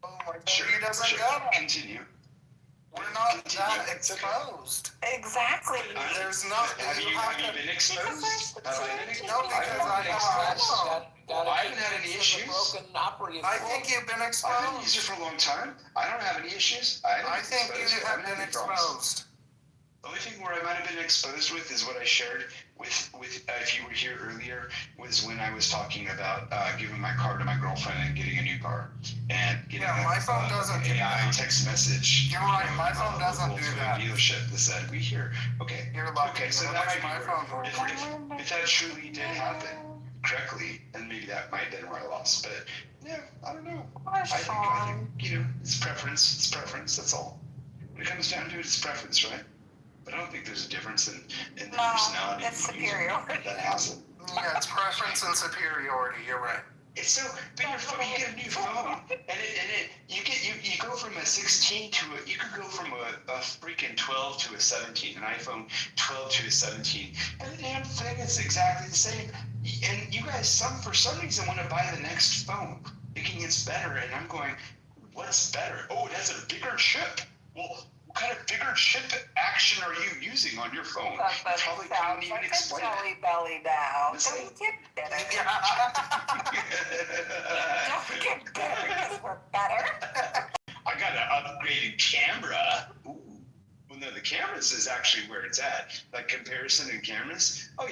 Oh my God, he doesn't go. Continue. We're not that exposed. Exactly. There's not. Have you been exposed? No, because I have an iPhone. gotta I keep haven't had any fixing the issues. broken operating I system. think you've been I've been exposed. using it for a long time. I don't have any issues. I think you have been exposed. The only thing where I might have been exposed with is what I shared with if you were here earlier, was when I was talking about giving my car to my girlfriend and getting a new car. And getting my phone doesn't do AI that. text message. You're right, my phone doesn't do that. Dealership that said, we here. Okay. You're lucky. Okay, so that might be where, if that truly did happen correctly, then maybe that might have been where I lost. But yeah, I don't know. I think, it's preference. It's preference. That's all. When it comes down to it, it's preference, right? But I don't think there's a difference in the personality. It's superiority. That has it. Yeah, it's preference and superiority. You're right. It's so, but you get a new phone, and you go from a 16 to you could go from a freaking 12 to a 17, an iPhone 12 to a 17, and the damn thing is exactly the same. And you guys, for some reason, want to buy the next phone, thinking it's better, and I'm going, what's better? Oh, it has a bigger chip. Well, what kind of bigger chip action are you using on your phone? You probably couldn't even explain it. Jelly belly now. Don't get bitter. Don't get bitter because we're better. I got an upgraded camera. Ooh. Well, no, the cameras is actually where it's at. Like comparison in cameras. Oh, yeah.